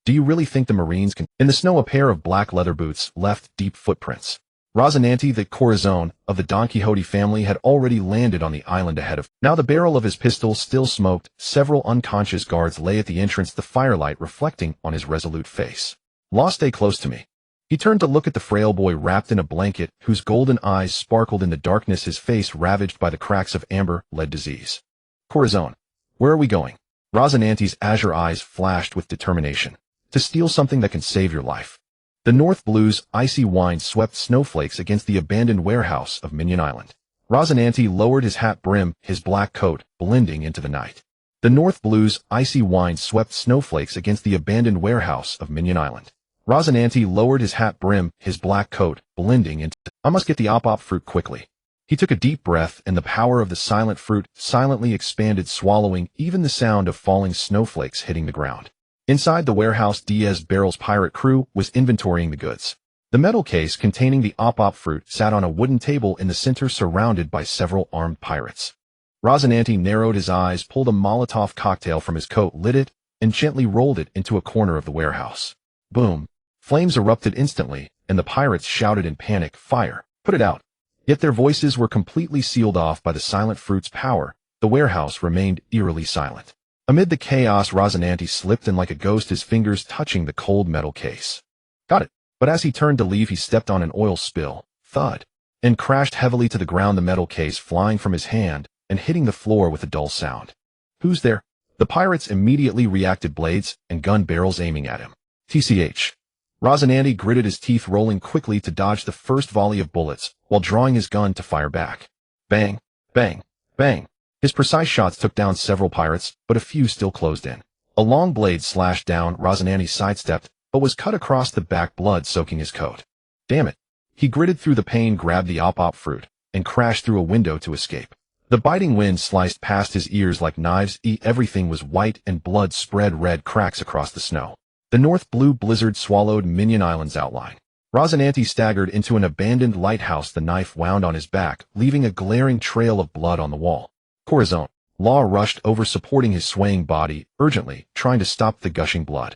Do you really think the Marines can? In the snow, a pair of black leather boots left deep footprints. Rocinante, the Corazon of the Don Quixote family, had already landed on the island ahead of. Now the barrel of his pistol still smoked. Several unconscious guards lay at the entrance, the firelight reflecting on his resolute face. Law, stay close to me. He turned to look at the frail boy wrapped in a blanket, whose golden eyes sparkled in the darkness, his face ravaged by the cracks of amber-lead disease. Corazon, where are we going? Rocinante's azure eyes flashed with determination. To steal something that can save your life. The North Blue's icy wind swept snowflakes against the abandoned warehouse of Minion Island. Rocinante lowered his hat brim, his black coat blending into the night. The North Blue's icy wind swept snowflakes against the abandoned warehouse of Minion Island. Rocinante lowered his hat brim, his black coat blending into. I must get the op fruit quickly. He took a deep breath, and the power of the silent fruit silently expanded, swallowing even the sound of falling snowflakes hitting the ground. Inside the warehouse, Diaz Barrel's pirate crew was inventorying the goods. The metal case containing the op fruit sat on a wooden table in the center, surrounded by several armed pirates. Rocinante narrowed his eyes, pulled a Molotov cocktail from his coat, lit it, and gently rolled it into a corner of the warehouse. Boom! Flames erupted instantly, and the pirates shouted in panic, "Fire! Put it out!" Yet their voices were completely sealed off by the silent fruit's power. The warehouse remained eerily silent. Amid the chaos, Rocinante slipped in like a ghost, his fingers touching the cold metal case. Got it. But as he turned to leave, he stepped on an oil spill, thud, and crashed heavily to the ground, the metal case flying from his hand and hitting the floor with a dull sound. Who's there? The pirates immediately reacted, blades and gun barrels aiming at him. TCH. Rocinante gritted his teeth, rolling quickly to dodge the first volley of bullets while drawing his gun to fire back. Bang, bang, bang. His precise shots took down several pirates, but a few still closed in. A long blade slashed down. Rocinante sidestepped, but was cut across the back, blood soaking his coat. Damn it. He gritted through the pain, grabbed the op fruit, and crashed through a window to escape. The biting wind sliced past his ears like knives. Everything was white, and blood spread red cracks across the snow. The North Blue blizzard swallowed Minion Island's outline. Rocinante staggered into an abandoned lighthouse, the knife wound on his back, leaving a glaring trail of blood on the wall. Corazon. Law rushed over, supporting his swaying body, urgently, trying to stop the gushing blood.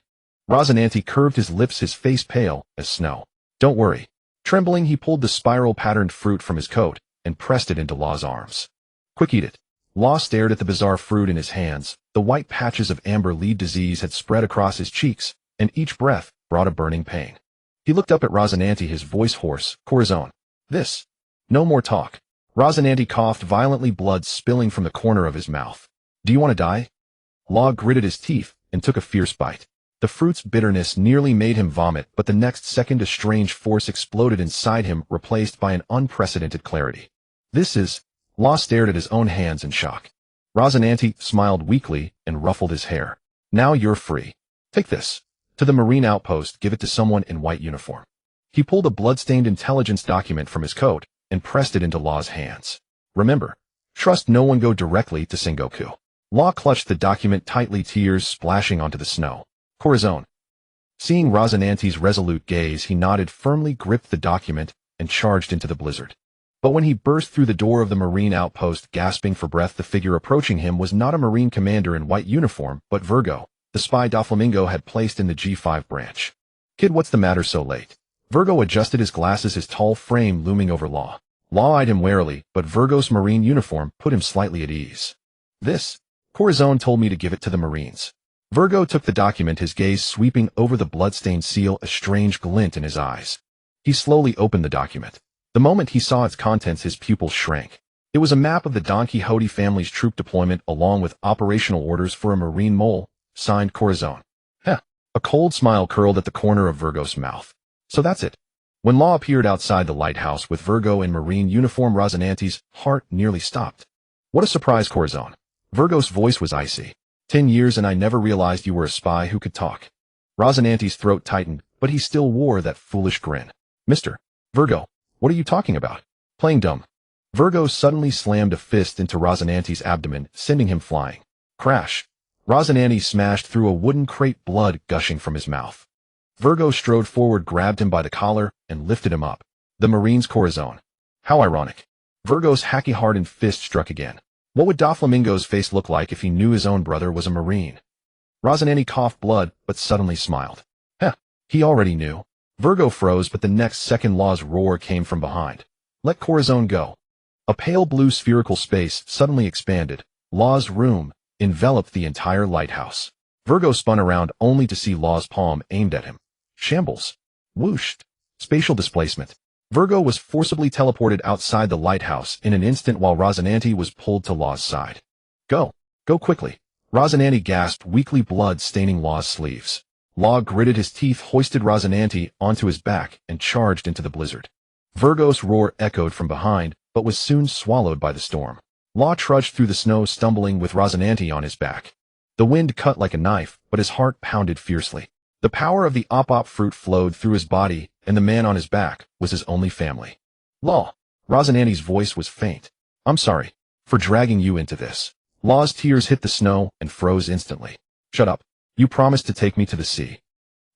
Rocinante curved his lips, his face pale as snow. Don't worry. Trembling, he pulled the spiral-patterned fruit from his coat and pressed it into Law's arms. Quick, eat it. Law stared at the bizarre fruit in his hands. The white patches of amber-lead disease had spread across his cheeks, and each breath brought a burning pain. He looked up at Rocinante, his voice hoarse. Corazon. This. No more talk. Rocinante coughed violently, blood spilling from the corner of his mouth. Do you want to die? Law gritted his teeth and took a fierce bite. The fruit's bitterness nearly made him vomit, but the next second a strange force exploded inside him, replaced by an unprecedented clarity. This is... Law stared at his own hands in shock. Rocinante smiled weakly and ruffled his hair. Now you're free. Take this. To the Marine outpost, give it to someone in white uniform. He pulled a blood-stained intelligence document from his coat and pressed it into Law's hands. Remember, trust no one, go directly to Sengoku. Law clutched the document tightly, tears splashing onto the snow. Corazon. Seeing Rocinante's resolute gaze, he nodded, firmly gripped the document, and charged into the blizzard. But when he burst through the door of the Marine outpost, gasping for breath, the figure approaching him was not a Marine commander in white uniform, but Virgo, the spy Doflamingo had placed in the G5 branch. Kid, what's the matter so late? Virgo adjusted his glasses, his tall frame looming over Law. Law eyed him warily, but Virgo's Marine uniform put him slightly at ease. This. Corazon told me to give it to the Marines. Virgo took the document, his gaze sweeping over the bloodstained seal, a strange glint in his eyes. He slowly opened the document. The moment he saw its contents, his pupils shrank. It was a map of the Don Quixote family's troop deployment, along with operational orders for a Marine mole, signed Corazon. Heh. A cold smile curled at the corner of Virgo's mouth. So that's it. When Law appeared outside the lighthouse with Virgo in Marine uniform, Rocinante's heart nearly stopped. What a surprise, Corazon. Virgo's voice was icy. 10 years and I never realized you were a spy who could talk. Rocinante's throat tightened, but he still wore that foolish grin. Mr. Virgo, what are you talking about? Playing dumb. Virgo suddenly slammed a fist into Rocinante's abdomen, sending him flying. Crash. Rocinante smashed through a wooden crate, blood gushing from his mouth. Virgo strode forward, grabbed him by the collar, and lifted him up. The Marine's Corazon. How ironic. Virgo's hacky-hardened fist struck again. What would Doflamingo's face look like if he knew his own brother was a Marine? Rosinante coughed blood, but suddenly smiled. Heh, he already knew. Virgo froze, but the next second Law's roar came from behind. Let Corazon go. A pale blue spherical space suddenly expanded. Law's room enveloped the entire lighthouse. Virgo spun around only to see Law's palm aimed at him. Shambles. Whooshed. Spatial displacement. Virgo was forcibly teleported outside the lighthouse in an instant while Rosinante was pulled to Law's side. Go. Go quickly. Rosinante gasped, weakly, blood staining Law's sleeves. Law gritted his teeth, hoisted Rosinante onto his back, and charged into the blizzard. Virgo's roar echoed from behind, but was soon swallowed by the storm. Law trudged through the snow, stumbling with Rosinante on his back. The wind cut like a knife, but his heart pounded fiercely. The power of the op-op fruit flowed through his body, and the man on his back was his only family. Law. Rosinante's voice was faint. I'm sorry for dragging you into this. Law's tears hit the snow and froze instantly. Shut up. You promised to take me to the sea.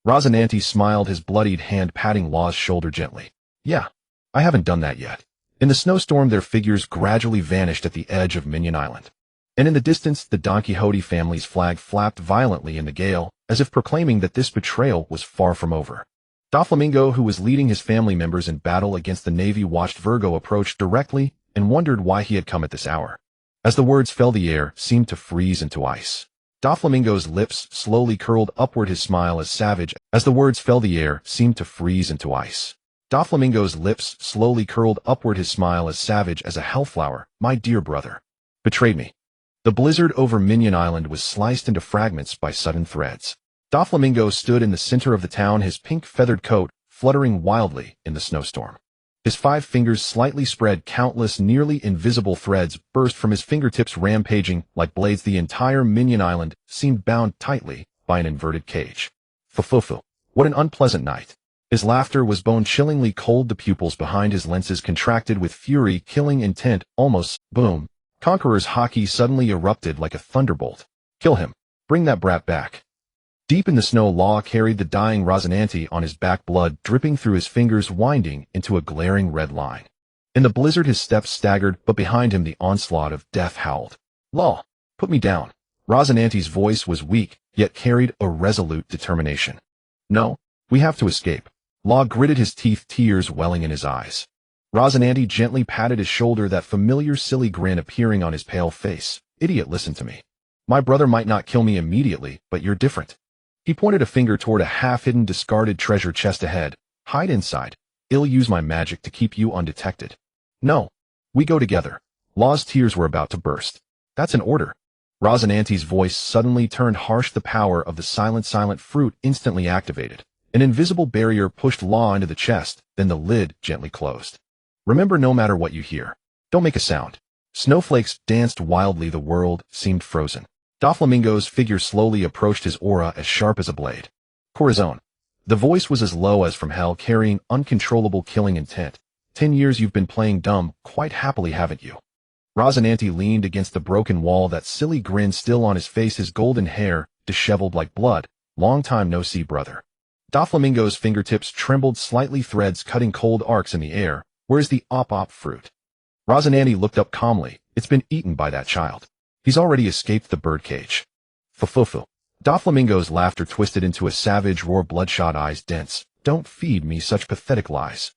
Rosinante smiled, his bloodied hand patting Law's shoulder gently. Yeah, I haven't done that yet. In the snowstorm, their figures gradually vanished at the edge of Minion Island. And in the distance, the Don Quixote family's flag flapped violently in the gale, as if proclaiming that this betrayal was far from over. Doflamingo, who was leading his family members in battle against the Navy, watched Virgo approach directly and wondered why he had come at this hour. As the words fell, the air seemed to freeze into ice. Doflamingo's lips slowly curled upward, his smile as savage as the words fell. The air seemed to freeze into ice. Doflamingo's lips slowly curled upward, his smile as savage as a hellflower. My dear brother. Betrayed me. The blizzard over Minion Island was sliced into fragments by sudden threads. Doflamingo stood in the center of the town, his pink feathered coat fluttering wildly in the snowstorm. His 5 fingers slightly spread, countless nearly invisible threads burst from his fingertips, rampaging like blades. The entire Minion Island seemed bound tightly by an inverted cage. Fufufu. What an unpleasant night. His laughter was bone-chillingly cold. The pupils behind his lenses contracted with fury, killing intent. Almost. Boom. Conqueror's haki suddenly erupted like a thunderbolt. Kill him. Bring that brat back. Deep in the snow, Law carried the dying Rosinante on his back, blood dripping through his fingers, winding into a glaring red line. In the blizzard, his steps staggered, but behind him the onslaught of death howled. Law, put me down. Rosinante's voice was weak, yet carried a resolute determination. No, we have to escape. Law gritted his teeth, tears welling in his eyes. Rosinante gently patted his shoulder, that familiar silly grin appearing on his pale face. Idiot, listen to me. My brother might not kill me immediately, but you're different. He pointed a finger toward a half-hidden, discarded treasure chest ahead. Hide inside. I'll use my magic to keep you undetected. No. We go together. Law's tears were about to burst. That's an order. Rosinante's voice suddenly turned harsh. The power of the silent fruit instantly activated. An invisible barrier pushed Law into the chest, then the lid gently closed. Remember, no matter what you hear, don't make a sound. Snowflakes danced wildly. The world seemed frozen. Doflamingo's figure slowly approached, his aura as sharp as a blade. Corazon. The voice was as low as from hell, carrying uncontrollable killing intent. 10 years you've been playing dumb, quite happily, haven't you? Rosinante leaned against the broken wall, that silly grin still on his face, his golden hair disheveled like blood. Long time no see, brother. Doflamingo's fingertips trembled slightly, threads cutting cold arcs in the air. Where's the op-op fruit? Rosinante looked up calmly. It's been eaten by that child. He's already escaped the birdcage. Fufufu. Doflamingo's laughter twisted into a savage roar, bloodshot eyes dense. Don't feed me such pathetic lies.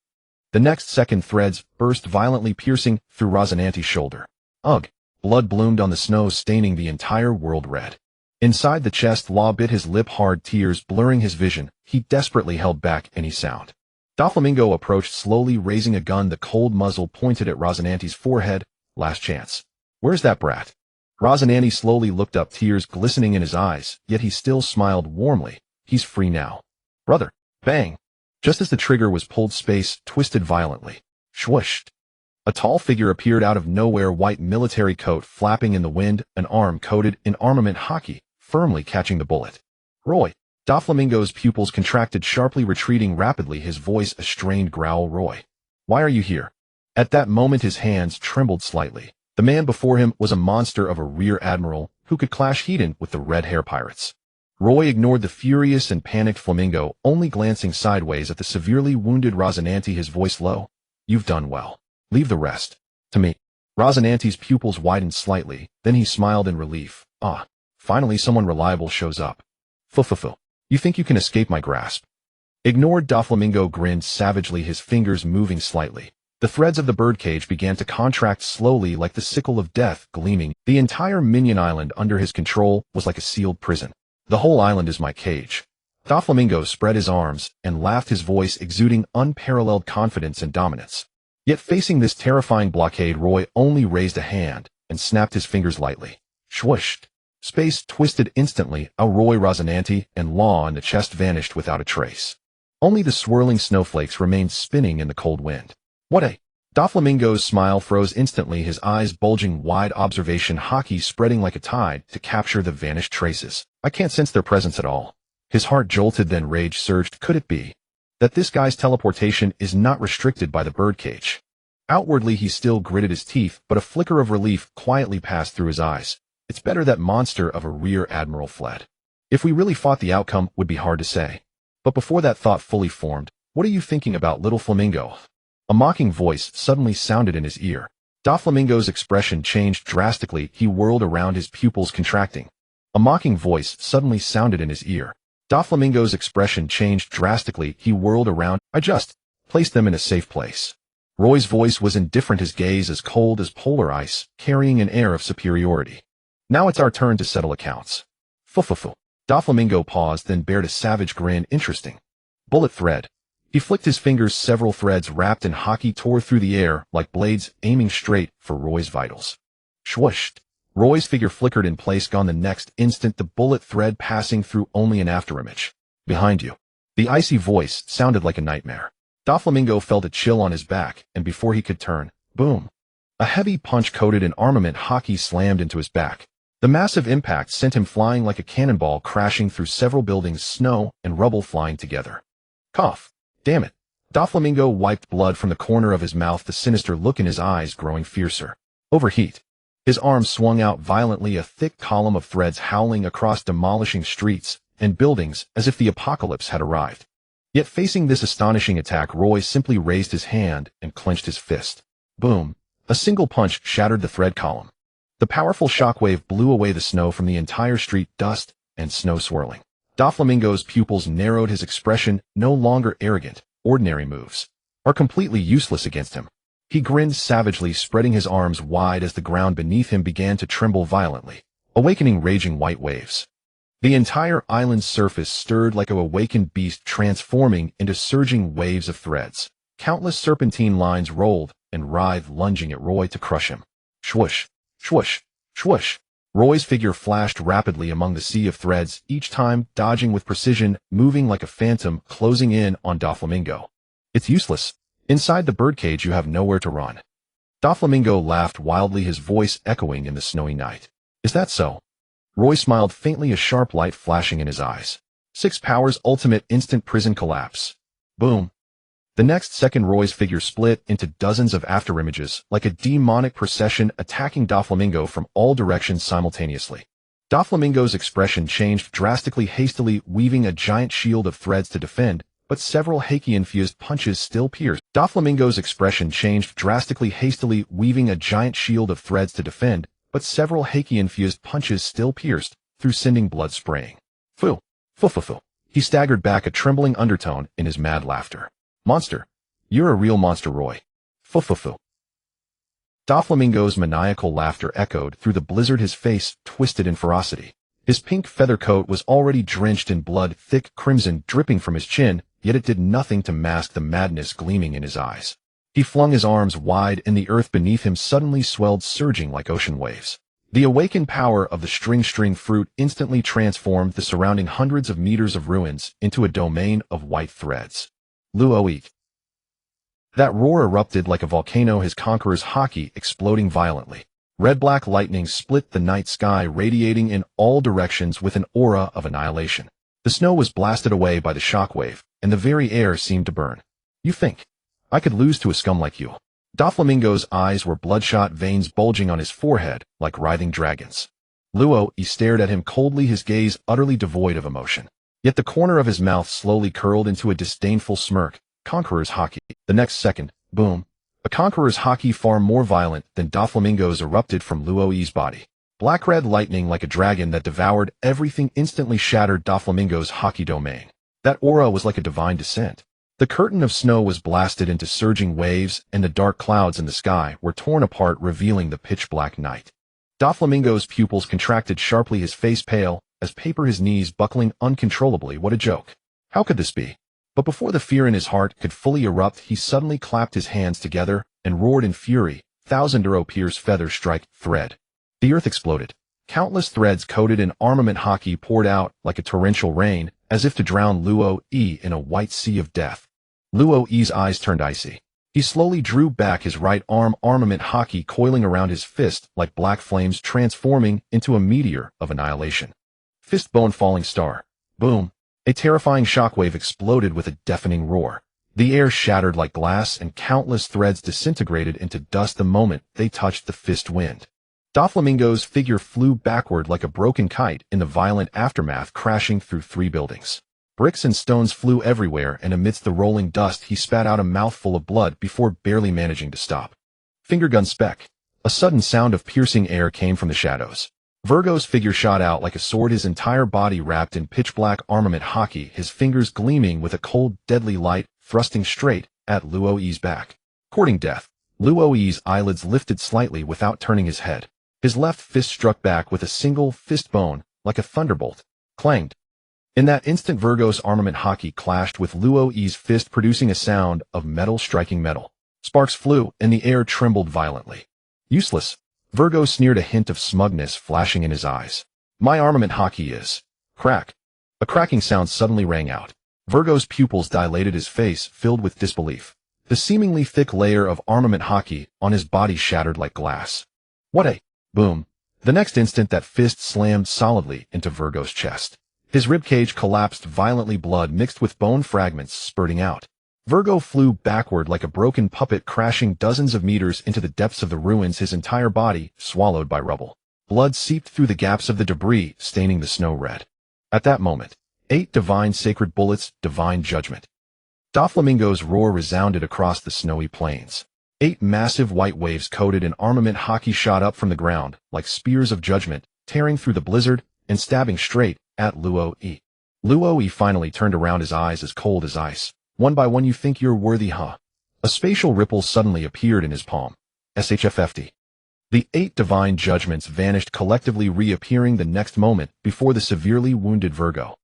The next second, threads burst violently, piercing through Rosinante's shoulder. Ugh. Blood bloomed on the snow, staining the entire world red. Inside the chest, Law bit his lip hard, tears blurring his vision. He desperately held back any sound. Doflamingo approached slowly, raising a gun, the cold muzzle pointed at Rosinante's forehead. Last chance. Where's that brat? Rosinante slowly looked up, tears glistening in his eyes, yet he still smiled warmly. He's free now. Brother. Bang. Just as the trigger was pulled, space twisted violently. Swoosh. A tall figure appeared out of nowhere, white military coat flapping in the wind, an arm coated in armament haki, firmly catching the bullet. Roy. Doflamingo's pupils contracted sharply, retreating rapidly, his voice a strained growl. Roy. Why are you here? At that moment his hands trembled slightly. The man before him was a monster of a rear admiral who could clash head-in with the red hair pirates. Roy ignored the furious and panicked Flamingo, only glancing sideways at the severely wounded Rosinante, his voice low. You've done well. Leave the rest to me. Rosinante's pupils widened slightly, then he smiled in relief. Ah, finally someone reliable shows up. Fu. You think you can escape my grasp? Ignored, Doflamingo grinned savagely, his fingers moving slightly. The threads of the birdcage began to contract slowly like the sickle of death, gleaming. The entire Minion Island under his control was like a sealed prison. The whole island is my cage. Doflamingo spread his arms and laughed, his voice exuding unparalleled confidence and dominance. Yet facing this terrifying blockade, Roy only raised a hand and snapped his fingers lightly. Swoosh! Space twisted instantly. Roy, Rosinante, and Law in the chest vanished without a trace. Only the swirling snowflakes remained spinning in the cold wind. What a... Doflamingo's smile froze instantly, his eyes bulging wide, observation hockey spreading like a tide to capture the vanished traces. I can't sense their presence at all. His heart jolted, then rage surged. Could it be that this guy's teleportation is not restricted by the birdcage? Outwardly he still gritted his teeth, but a flicker of relief quietly passed through his eyes. It's better that monster of a rear admiral fled. If we really fought, the outcome would be hard to say. But before that thought fully formed, what are you thinking about, little Flamingo? A mocking voice suddenly sounded in his ear. Doflamingo's expression changed drastically. He whirled around, his pupils contracting. A mocking voice suddenly sounded in his ear. Doflamingo's expression changed drastically. He whirled around. I just placed them in a safe place. Roy's voice was indifferent, his gaze as cold as polar ice, carrying an air of superiority. Now it's our turn to settle accounts. Fu. Doflamingo paused, then bared a savage grin. Interesting. Bullet thread. He flicked his fingers. Several threads wrapped in hockey tore through the air like blades, aiming straight for Roy's vitals. Swoosh! Roy's figure flickered in place, gone the next instant, the bullet thread passing through only an afterimage. Behind you. The icy voice sounded like a nightmare. Doflamingo felt a chill on his back, and before he could turn, boom! A heavy punch coated in armament hockey slammed into his back. The massive impact sent him flying like a cannonball, crashing through several buildings, snow and rubble flying together. Cough. Damn it. Doflamingo wiped blood from the corner of his mouth, the sinister look in his eyes growing fiercer. Overheat. His arms swung out violently, a thick column of threads howling across demolishing streets and buildings as if the apocalypse had arrived. Yet facing this astonishing attack, Roy simply raised his hand and clenched his fist. Boom. A single punch shattered the thread column. The powerful shockwave blew away the snow from the entire street, dust and snow swirling. Doflamingo's pupils narrowed, his expression no longer arrogant. Ordinary moves are completely useless against him. He grinned savagely, spreading his arms wide as the ground beneath him began to tremble violently, awakening raging white waves. The entire island's surface stirred like an awakened beast, transforming into surging waves of threads. Countless serpentine lines rolled and writhed, lunging at Roy to crush him. Swoosh! Swoosh! Swoosh! Roy's figure flashed rapidly among the sea of threads, each time dodging with precision, moving like a phantom, closing in on Doflamingo. It's useless. Inside the birdcage you have nowhere to run. Doflamingo laughed wildly, his voice echoing in the snowy night. Is that so? Roy smiled faintly, a sharp light flashing in his eyes. 6 powers ultimate instant prison collapse. Boom. The next second Roy's figure split into dozens of afterimages, like a demonic procession attacking Doflamingo from all directions simultaneously. Doflamingo's expression changed drastically, hastily weaving a giant shield of threads to defend, but several Haki-infused punches still pierced. Doflamingo's expression changed drastically, hastily weaving a giant shield of threads to defend, but several Haki-infused punches still pierced, through sending blood spraying. Fu. He staggered back, a trembling undertone in his mad laughter. Monster. You're a real monster, Roy. Fu. Doflamingo's maniacal laughter echoed through the blizzard, his face twisted in ferocity. His pink feather coat was already drenched in blood, thick crimson dripping from his chin, yet it did nothing to mask the madness gleaming in his eyes. He flung his arms wide, and the earth beneath him suddenly swelled, surging like ocean waves. The awakened power of the string fruit instantly transformed the surrounding hundreds of meters of ruins into a domain of white threads. Luoik. That roar erupted like a volcano, his conqueror's hockey exploding violently. Red-black lightning split the night sky, radiating in all directions with an aura of annihilation. The snow was blasted away by the shockwave, and the very air seemed to burn. You think I could lose to a scum like you? Doflamingo's eyes were bloodshot, veins bulging on his forehead like writhing dragons. Luo Yi stared at him coldly, his gaze utterly devoid of emotion. Yet the corner of his mouth slowly curled into a disdainful smirk. Conqueror's Haki. The next second, boom. A Conqueror's Haki far more violent than Doflamingo's erupted from Luo Yi's body. Black-red lightning like a dragon that devoured everything instantly shattered Doflamingo's Haki domain. That aura was like a divine descent. The curtain of snow was blasted into surging waves, and the dark clouds in the sky were torn apart, revealing the pitch-black night. Doflamingo's pupils contracted sharply, his face pale as paper, his knees buckling uncontrollably. What a joke. How could this be? But before the fear in his heart could fully erupt, he suddenly clapped his hands together and roared in fury. Thousand arrow pierce, feather strike, thread. The earth exploded. Countless threads coated in armament Haki poured out like a torrential rain, as if to drown Luo Yi in a white sea of death. Luo Yi's eyes turned icy. He slowly drew back, his right arm armament Haki coiling around his fist like black flames, transforming into a meteor of annihilation. Fist bone falling star. Boom. A terrifying shockwave exploded with a deafening roar. The air shattered like glass and countless threads disintegrated into dust the moment they touched the fist wind. Doflamingo's figure flew backward like a broken kite in the violent aftermath, crashing through 3 buildings. Bricks and stones flew everywhere, and amidst the rolling dust he spat out a mouthful of blood before barely managing to stop. Fingergun speck. A sudden sound of piercing air came from the shadows. Virgo's figure shot out like a sword, his entire body wrapped in pitch-black armament Haki, his fingers gleaming with a cold, deadly light, thrusting straight at Luo Yi's back. Courting death. Luo Yi's eyelids lifted slightly without turning his head. His left fist struck back with a single fist bone, like a thunderbolt. Clanged. In that instant, Virgo's armament Haki clashed with Luo Yi's fist, producing a sound of metal striking metal. Sparks flew, and the air trembled violently. Useless. Virgo sneered, a hint of smugness flashing in his eyes. My armament Haki is... Crack. A cracking sound suddenly rang out. Virgo's pupils dilated, his face filled with disbelief. The seemingly thick layer of armament Haki on his body shattered like glass. What a... Boom. The next instant, that fist slammed solidly into Virgo's chest. His ribcage collapsed violently, blood mixed with bone fragments spurting out. Virgo flew backward like a broken puppet, crashing dozens of meters into the depths of the ruins, his entire body swallowed by rubble. Blood seeped through the gaps of the debris, staining the snow red. At that moment, 8 divine sacred bullets, divine judgment. Doflamingo's roar resounded across the snowy plains. 8 massive white waves coated in armament Haki shot up from the ground like spears of judgment, tearing through the blizzard and stabbing straight at Luo Yi. Luo Yi finally turned around, his eyes as cold as ice. One by one. You think you're worthy, huh? A spatial ripple suddenly appeared in his palm. SHFFD. The 8 divine judgments vanished collectively, reappearing the next moment before the severely wounded Virgo.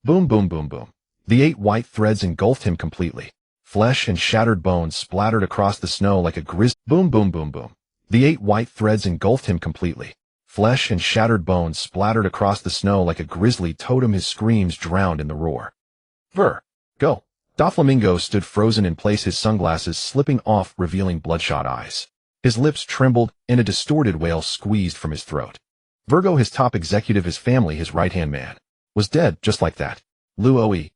Boom, boom, boom, boom. The 8 white threads engulfed him completely. Flesh and shattered bones splattered across the snow like a boom, boom, boom, boom. The 8 white threads engulfed him completely. Flesh and shattered bones splattered across the snow like a grisly totem, his screams drowned in the roar. Go. Doflamingo stood frozen in place, his sunglasses slipping off, revealing bloodshot eyes. His lips trembled, and a distorted wail squeezed from his throat. Virgo, his top executive, his family, his right-hand man, was dead just like that. Luo Yi.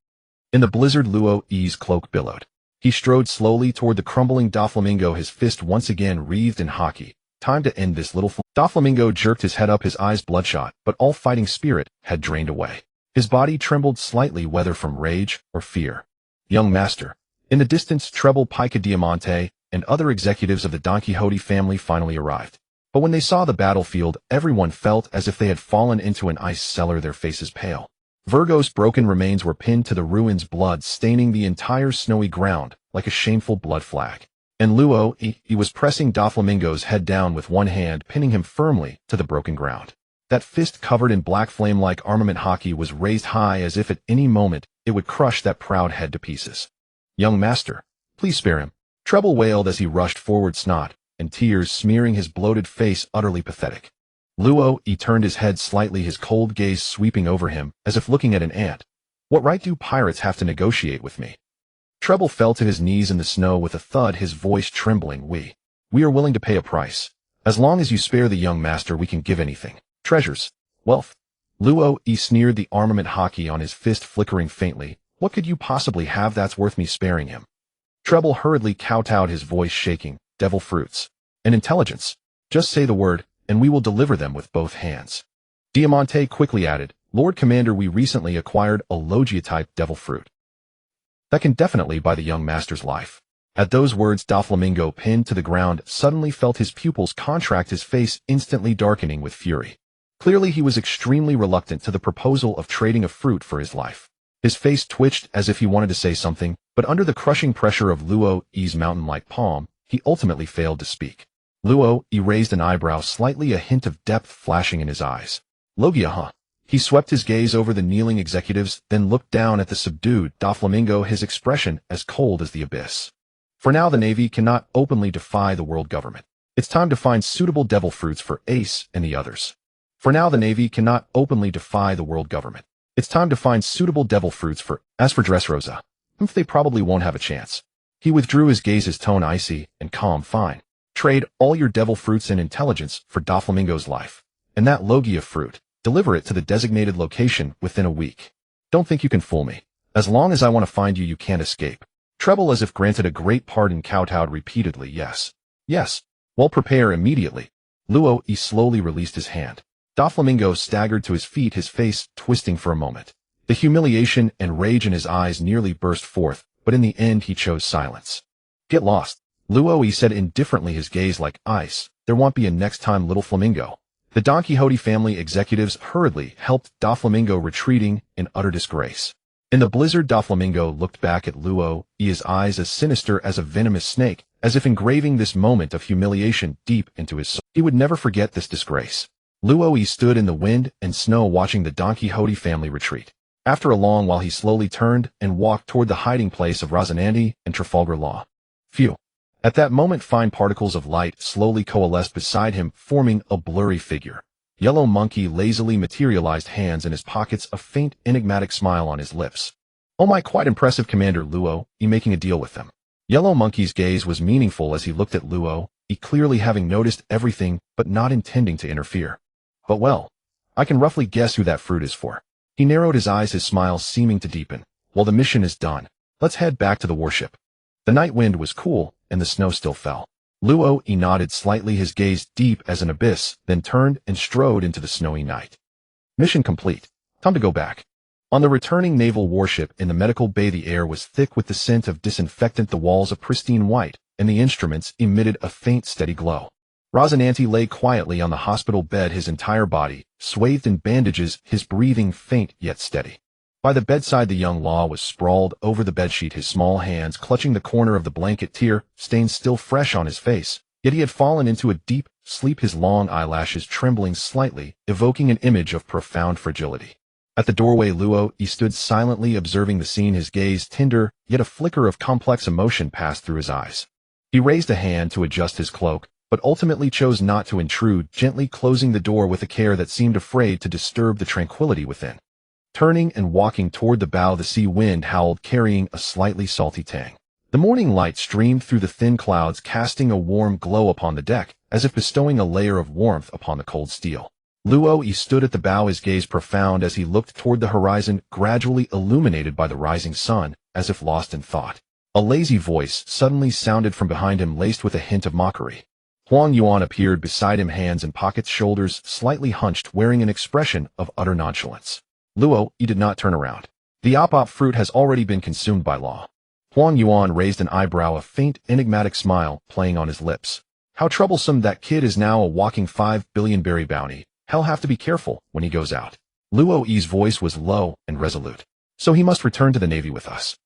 In the blizzard, Luo Yi's cloak billowed. He strode slowly toward the crumbling Doflamingo, his fist once again wreathed in Haki. Time to end this, little Doflamingo jerked his head up, his eyes bloodshot, but all fighting spirit had drained away. His body trembled slightly, whether from rage or fear. Young master. In the distance, Treble, Pica Diamante, and other executives of the Don Quixote family finally arrived. But when they saw the battlefield, everyone felt as if they had fallen into an ice cellar, their faces pale. Virgo's broken remains were pinned to the ruins, blood staining the entire snowy ground like a shameful blood flag. And Luo Yi was pressing Doflamingo's head down with one hand, pinning him firmly to the broken ground. That fist covered in black flame-like armament Haki was raised high as if at any moment it would crush that proud head to pieces. Young master, please spare him. Treble wailed as he rushed forward, snot and tears smearing his bloated face, utterly pathetic. Luo Yi turned his head slightly, his cold gaze sweeping over him as if looking at an ant. What right do pirates have to negotiate with me? Treble fell to his knees in the snow with a thud, his voice trembling. We are willing to pay a price. As long as you spare the young master, we can give anything. Treasures. Wealth. Luo Yi sneered, the armament Haki on his fist flickering faintly. What could you possibly have that's worth me sparing him? Treble hurriedly kowtowed, his voice shaking. Devil fruits. And intelligence. Just say the word, and we will deliver them with both hands. Diamante quickly added, Lord Commander, we recently acquired a Logia-type devil fruit that can definitely buy the young master's life. At those words, Doflamingo, pinned to the ground, suddenly felt his pupils contract, his face instantly darkening with fury. Clearly he was extremely reluctant to the proposal of trading a fruit for his life. His face twitched as if he wanted to say something, but under the crushing pressure of Luo-Yi's mountain-like palm, he ultimately failed to speak. Luo-Yi raised an eyebrow, slightly a hint of depth flashing in his eyes. Logia, huh? He swept his gaze over the kneeling executives, then looked down at the subdued Doflamingo, his expression as cold as the abyss. For now, the Navy cannot openly defy the world government. It's time to find suitable devil fruits for Ace and the others. For now, the Navy cannot openly defy the world government. It's time to find suitable devil fruits for. As for Dressrosa, they probably won't have a chance. He withdrew his gaze, his tone icy and calm. Fine. Trade all your devil fruits and intelligence for Doflamingo's life. And that Logia fruit, deliver it to the designated location within a week. Don't think you can fool me. As long as I want to find you, you can't escape. Treble, as if granted a great pardon, kowtowed repeatedly. Yes. Yes. Well, prepare immediately. Luo-Yi slowly released his hand. Doflamingo staggered to his feet, his face twisting for a moment. The humiliation and rage in his eyes nearly burst forth, but in the end he chose silence. Get lost, Luo-Yi said indifferently, his gaze like ice. There won't be a next time, little flamingo. The Don Quixote family executives hurriedly helped Doflamingo, retreating in utter disgrace. In the blizzard, Doflamingo looked back at Luo-Yi, his eyes as sinister as a venomous snake, as if engraving this moment of humiliation deep into his soul. He would never forget this disgrace. Luo-Yi stood in the wind and snow watching the Don Quixote family retreat. After a long while he slowly turned and walked toward the hiding place of Rosinante and Trafalgar Law. Phew. At that moment, fine particles of light slowly coalesced beside him, forming a blurry figure. Yellow Monkey lazily materialized, hands in his pockets, a faint, enigmatic smile on his lips. Oh my, quite impressive, Commander. Luo-Yi making a deal with them. Yellow Monkey's gaze was meaningful as he looked at Luo-Yi, clearly having noticed everything but not intending to interfere. But well, I can roughly guess who that fruit is for. He narrowed his eyes, his smile seeming to deepen. Well, the mission is done. Let's head back to the warship. The night wind was cool, and the snow still fell. Luo-Yi nodded slightly, his gaze deep as an abyss, then turned and strode into the snowy night. Mission complete. Time to go back. On the returning naval warship in the medical bay, the air was thick with the scent of disinfectant, the walls a pristine white, and the instruments emitted a faint, steady glow. Rosinante lay quietly on the hospital bed, his entire body swathed in bandages, his breathing faint yet steady. By the bedside, the young Law was sprawled over the bedsheet, his small hands clutching the corner of the blanket, tear stains still fresh on his face, yet he had fallen into a deep sleep, his long eyelashes trembling slightly, evoking an image of profound fragility. At the doorway, Luo-Yi stood silently observing the scene, his gaze tender, yet a flicker of complex emotion passed through his eyes. He raised a hand to adjust his cloak, but ultimately chose not to intrude, gently closing the door with a care that seemed afraid to disturb the tranquility within. Turning and walking toward the bow, the sea wind howled, carrying a slightly salty tang. The morning light streamed through the thin clouds, casting a warm glow upon the deck, as if bestowing a layer of warmth upon the cold steel. Luo-Yi stood at the bow, his gaze profound as he looked toward the horizon, gradually illuminated by the rising sun, as if lost in thought. A lazy voice suddenly sounded from behind him, laced with a hint of mockery. Huang Yuan appeared beside him, hands in pockets, shoulders slightly hunched, wearing an expression of utter nonchalance. Luo-Yi did not turn around. The op fruit has already been consumed by Law. Huang Yuan raised an eyebrow, a faint, enigmatic smile playing on his lips. How troublesome, that kid is now a walking 5 billion berry bounty. He'll have to be careful when he goes out. Luo-Yi's voice was low and resolute. So he must return to the Navy with us.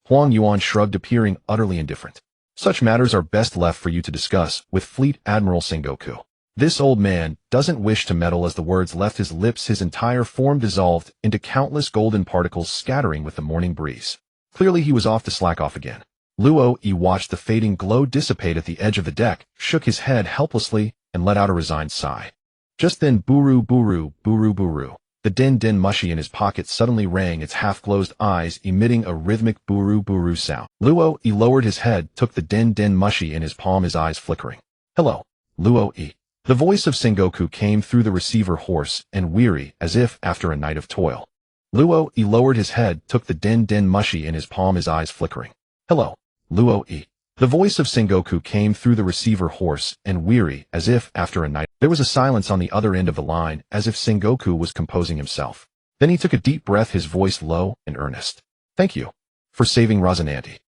Huang Yuan shrugged, appearing utterly indifferent. Such matters are best left for you to discuss with Fleet Admiral Sengoku. This old man doesn't wish to meddle. As the words left his lips, his entire form dissolved into countless golden particles scattering with the morning breeze. Clearly he was off to slack off again. Luo-Yi watched the fading glow dissipate at the edge of the deck, shook his head helplessly, and let out a resigned sigh. Just then, buru buru, buru buru. The den mushi in his pocket suddenly rang, its half-closed eyes emitting a rhythmic buru buru sound. Luo-Yi lowered his head, took the den mushi in his palm, his eyes flickering. Hello, Luo-Yi. The voice of Sengoku came through the receiver, hoarse and weary, as if after a night of toil. Luo-Yi lowered his head, took the den mushi in his palm, his eyes flickering. Hello, Luo-Yi. The voice of Sengoku came through the receiver, hoarse and weary, as if after a night. There was a silence on the other end of the line, as if Sengoku was composing himself. Then he took a deep breath, his voice low and earnest. Thank you for saving Razananti.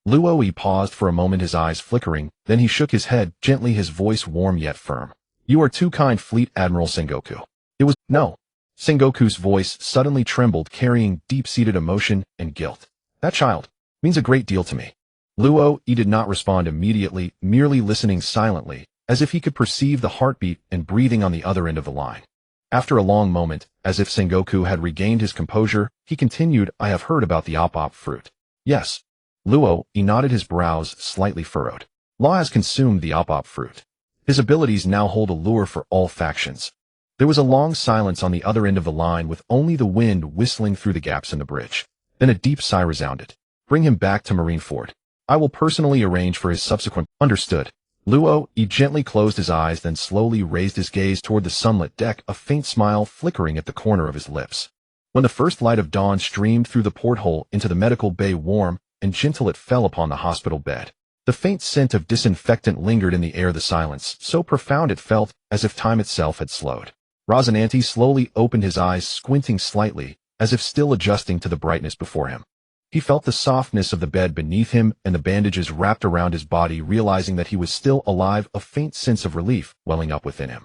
Luo paused for a moment, his eyes flickering, then he shook his head gently, his voice warm yet firm. You are too kind, Fleet Admiral Sengoku. It was no. Sengoku's voice suddenly trembled, carrying deep-seated emotion and guilt. That child means a great deal to me. Luo did not respond immediately, merely listening silently, as if he could perceive the heartbeat and breathing on the other end of the line. After a long moment, as if Sengoku had regained his composure, he continued, I have heard about the op fruit. Yes. Luo nodded, his brows slightly furrowed. Law has consumed the op fruit. His abilities now hold a lure for all factions. There was a long silence on the other end of the line, with only the wind whistling through the gaps in the bridge. Then a deep sigh resounded. Bring him back to Marineford. I will personally arrange for his subsequent— Understood. Luo gently closed his eyes, then slowly raised his gaze toward the sunlit deck, a faint smile flickering at the corner of his lips. When the first light of dawn streamed through the porthole into the medical bay, warm and gentle, it fell upon the hospital bed. The faint scent of disinfectant lingered in the air, the silence so profound it felt as if time itself had slowed. Razananti slowly opened his eyes, squinting slightly, as if still adjusting to the brightness before him. He felt the softness of the bed beneath him and the bandages wrapped around his body, realizing that he was still alive, a faint sense of relief welling up within him.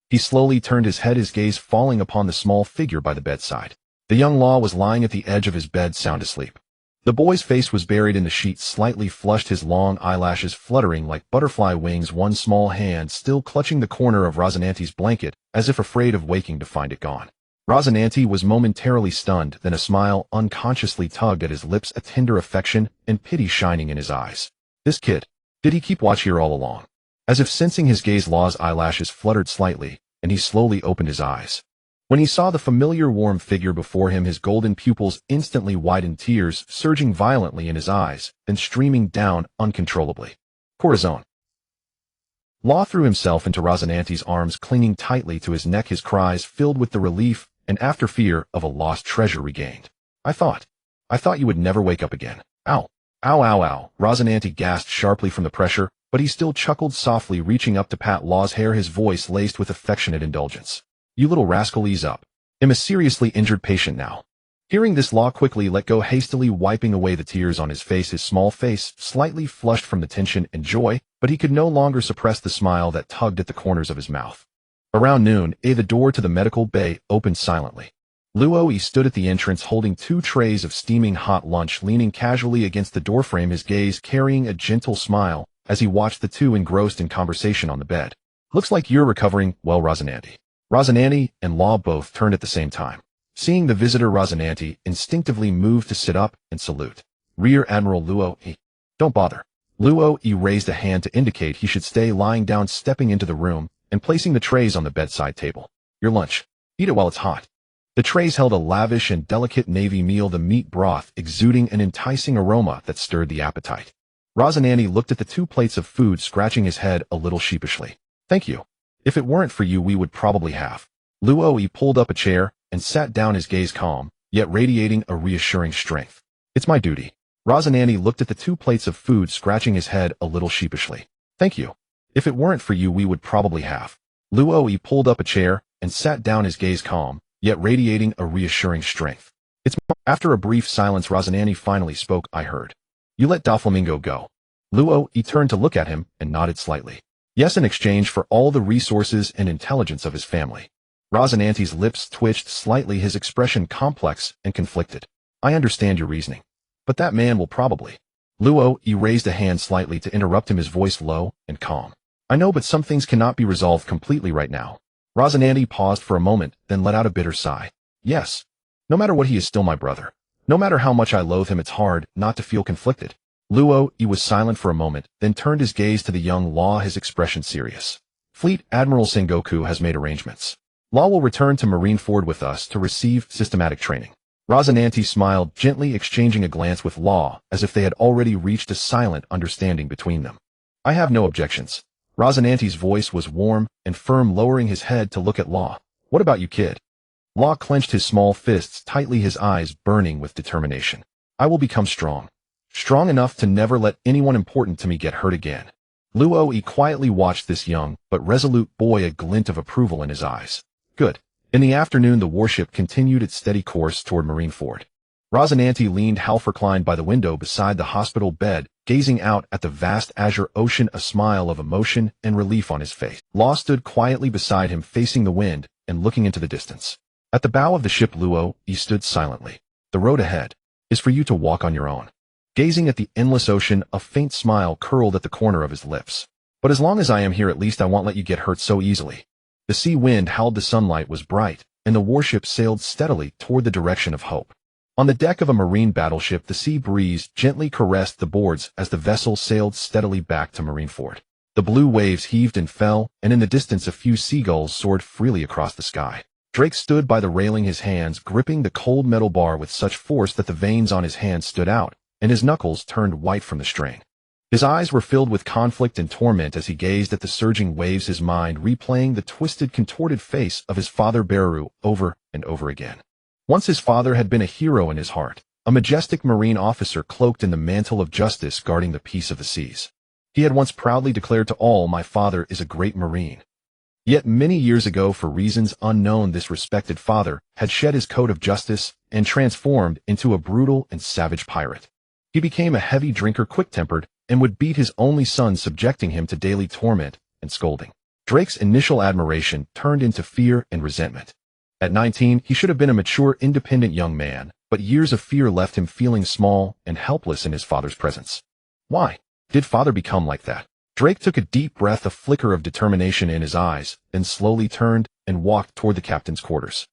He slowly turned his head, his gaze falling upon the small figure by the bedside. The young Law was lying at the edge of his bed, sound asleep. The boy's face was buried in the sheets, slightly flushed, his long eyelashes fluttering like butterfly wings, one small hand still clutching the corner of Razananti's blanket, as if afraid of waking to find it gone. Razananti was momentarily stunned, then a smile unconsciously tugged at his lips, a tender affection and pity shining in his eyes. This kid. Did he keep watch here all along? As if sensing his gaze, Law's eyelashes fluttered slightly, and he slowly opened his eyes. When he saw the familiar warm figure before him, his golden pupils instantly widened, tears surging violently in his eyes, then streaming down uncontrollably. Corazon. Law threw himself into Razananti's arms, clinging tightly to his neck, his cries filled with the relief and after fear of a lost treasure regained. I thought you would never wake up again. Ow. Ow, ow, ow. Razananti gasped sharply from the pressure, but he still chuckled softly, reaching up to pat Law's hair, his voice laced with affectionate indulgence. You little rascal, ease up. I'm a seriously injured patient now. Hearing this, Law quickly let go, hastily wiping away the tears on his face, his small face slightly flushed from the tension and joy, but he could no longer suppress the smile that tugged at the corners of his mouth. Around noon, the door to the medical bay opened silently. Luo stood at the entrance, holding 2 trays of steaming hot lunch, leaning casually against the doorframe, his gaze carrying a gentle smile as he watched the two engrossed in conversation on the bed. Looks like you're recovering well, Razananti. Razananti and Law both turned at the same time. Seeing the visitor, Razananti instinctively moved to sit up and salute. Rear Admiral Luo. Don't bother. Luo raised a hand to indicate he should stay, lying down, stepping into the room and placing the trays on the bedside table. Your lunch. Eat it while it's hot. The trays held a lavish and delicate navy meal, the meat broth exuding an enticing aroma that stirred the appetite. Razananti looked at the 2 plates of food, scratching his head a little sheepishly. Thank you. If it weren't for you, we would probably have. Luo pulled up a chair and sat down, his gaze calm, yet radiating a reassuring strength. It's my duty. Razananti looked at the 2 plates of food, scratching his head a little sheepishly. Thank you. If it weren't for you, we would probably have. Luo pulled up a chair and sat down, his gaze calm, yet radiating a reassuring strength. After a brief silence, Razananti finally spoke. I heard. You let Doflamingo go. Luo turned to look at him and nodded slightly. Yes, in exchange for all the resources and intelligence of his family. Razananti's lips twitched slightly, his expression complex and conflicted. I understand your reasoning. But that man will probably. Luo raised a hand slightly to interrupt him, his voice low and calm. I know, but some things cannot be resolved completely right now. Razananti paused for a moment, then let out a bitter sigh. Yes. No matter what, he is still my brother. No matter how much I loathe him, it's hard not to feel conflicted. Luo was silent for a moment, then turned his gaze to the young Law, his expression serious. Fleet Admiral Sengoku has made arrangements. Law will return to Marineford with us to receive systematic training. Razananti smiled, gently exchanging a glance with Law, as if they had already reached a silent understanding between them. I have no objections. Razananti's voice was warm and firm, lowering his head to look at Law. What about you, kid? Law clenched his small fists tightly, his eyes burning with determination. I will become strong. Strong enough to never let anyone important to me get hurt again. Luo quietly watched this young, but resolute boy, a glint of approval in his eyes. Good. In the afternoon, the warship continued its steady course toward Marineford. Rosinante leaned half reclined by the window beside the hospital bed, gazing out at the vast azure ocean, a smile of emotion and relief on his face. Law stood quietly beside him, facing the wind and looking into the distance. At the bow of the ship, Luo stood silently. The road ahead is for you to walk on your own. Gazing at the endless ocean, a faint smile curled at the corner of his lips. But as long as I am here, at least I won't let you get hurt so easily. The sea wind howled, the sunlight was bright, and the warship sailed steadily toward the direction of hope. On the deck of a marine battleship, the sea breeze gently caressed the boards as the vessel sailed steadily back to Marineford. The blue waves heaved and fell, and in the distance a few seagulls soared freely across the sky. Drake stood by the railing, his hands gripping the cold metal bar with such force that the veins on his hands stood out, and his knuckles turned white from the strain. His eyes were filled with conflict and torment as he gazed at the surging waves, his mind replaying the twisted, contorted face of his father Beru over and over again. Once his father had been a hero in his heart, a majestic marine officer cloaked in the mantle of justice guarding the peace of the seas. He had once proudly declared to all, "My father is a great marine." Yet many years ago, for reasons unknown, this respected father had shed his coat of justice and transformed into a brutal and savage pirate. He became a heavy drinker, quick-tempered, and would beat his only son, subjecting him to daily torment and scolding. Drake's initial admiration turned into fear and resentment. At 19, he should have been a mature, independent young man, but years of fear left him feeling small and helpless in his father's presence. Why did father become like that? Drake took a deep breath, a flicker of determination in his eyes, then slowly turned and walked toward the captain's quarters.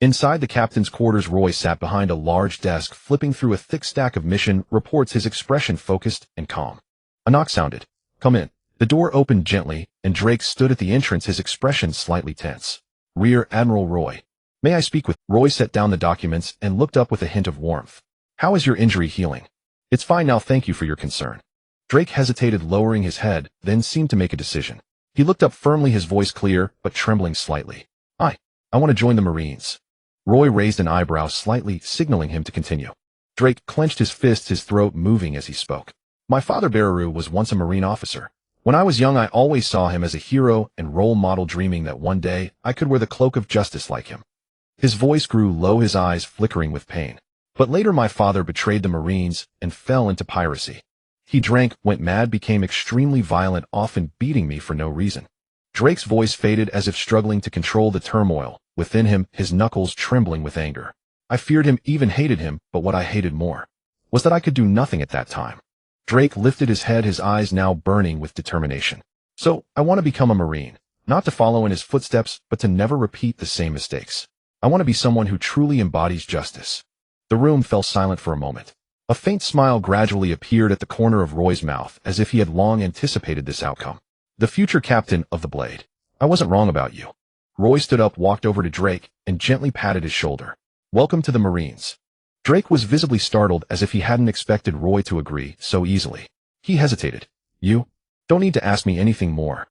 Inside the captain's quarters, Roy sat behind a large desk, flipping through a thick stack of mission reports, his expression focused and calm. A knock sounded. "Come in." The door opened gently, and Drake stood at the entrance, his expression slightly tense. "Rear Admiral Roy. May I speak with—" Roy set down the documents and looked up with a hint of warmth. "How is your injury healing?" "It's fine now, thank you for your concern." Drake hesitated, lowering his head, then seemed to make a decision. He looked up firmly, his voice clear, but trembling slightly. I want to join the Marines." Roy raised an eyebrow slightly, signaling him to continue. Drake clenched his fists, his throat moving as he spoke. "My father Beru was once a Marine officer. When I was young, I always saw him as a hero and role model, dreaming that one day I could wear the cloak of justice like him." His voice grew low, his eyes flickering with pain. "But later my father betrayed the Marines and fell into piracy. He drank, went mad, became extremely violent, often beating me for no reason." Drake's voice faded as if struggling to control the turmoil within him, his knuckles trembling with anger. "I feared him, even hated him, but what I hated more was that I could do nothing at that time." Drake lifted his head, his eyes now burning with determination. "So, I want to become a Marine, not to follow in his footsteps, but to never repeat the same mistakes. I want to be someone who truly embodies justice." The room fell silent for a moment. A faint smile gradually appeared at the corner of Roy's mouth, as if he had long anticipated this outcome. "The future captain of the Blade. I wasn't wrong about you." Roy stood up, walked over to Drake, and gently patted his shoulder. "Welcome to the Marines." Drake was visibly startled, as if he hadn't expected Roy to agree so easily. He hesitated. "You don't need to ask me anything more."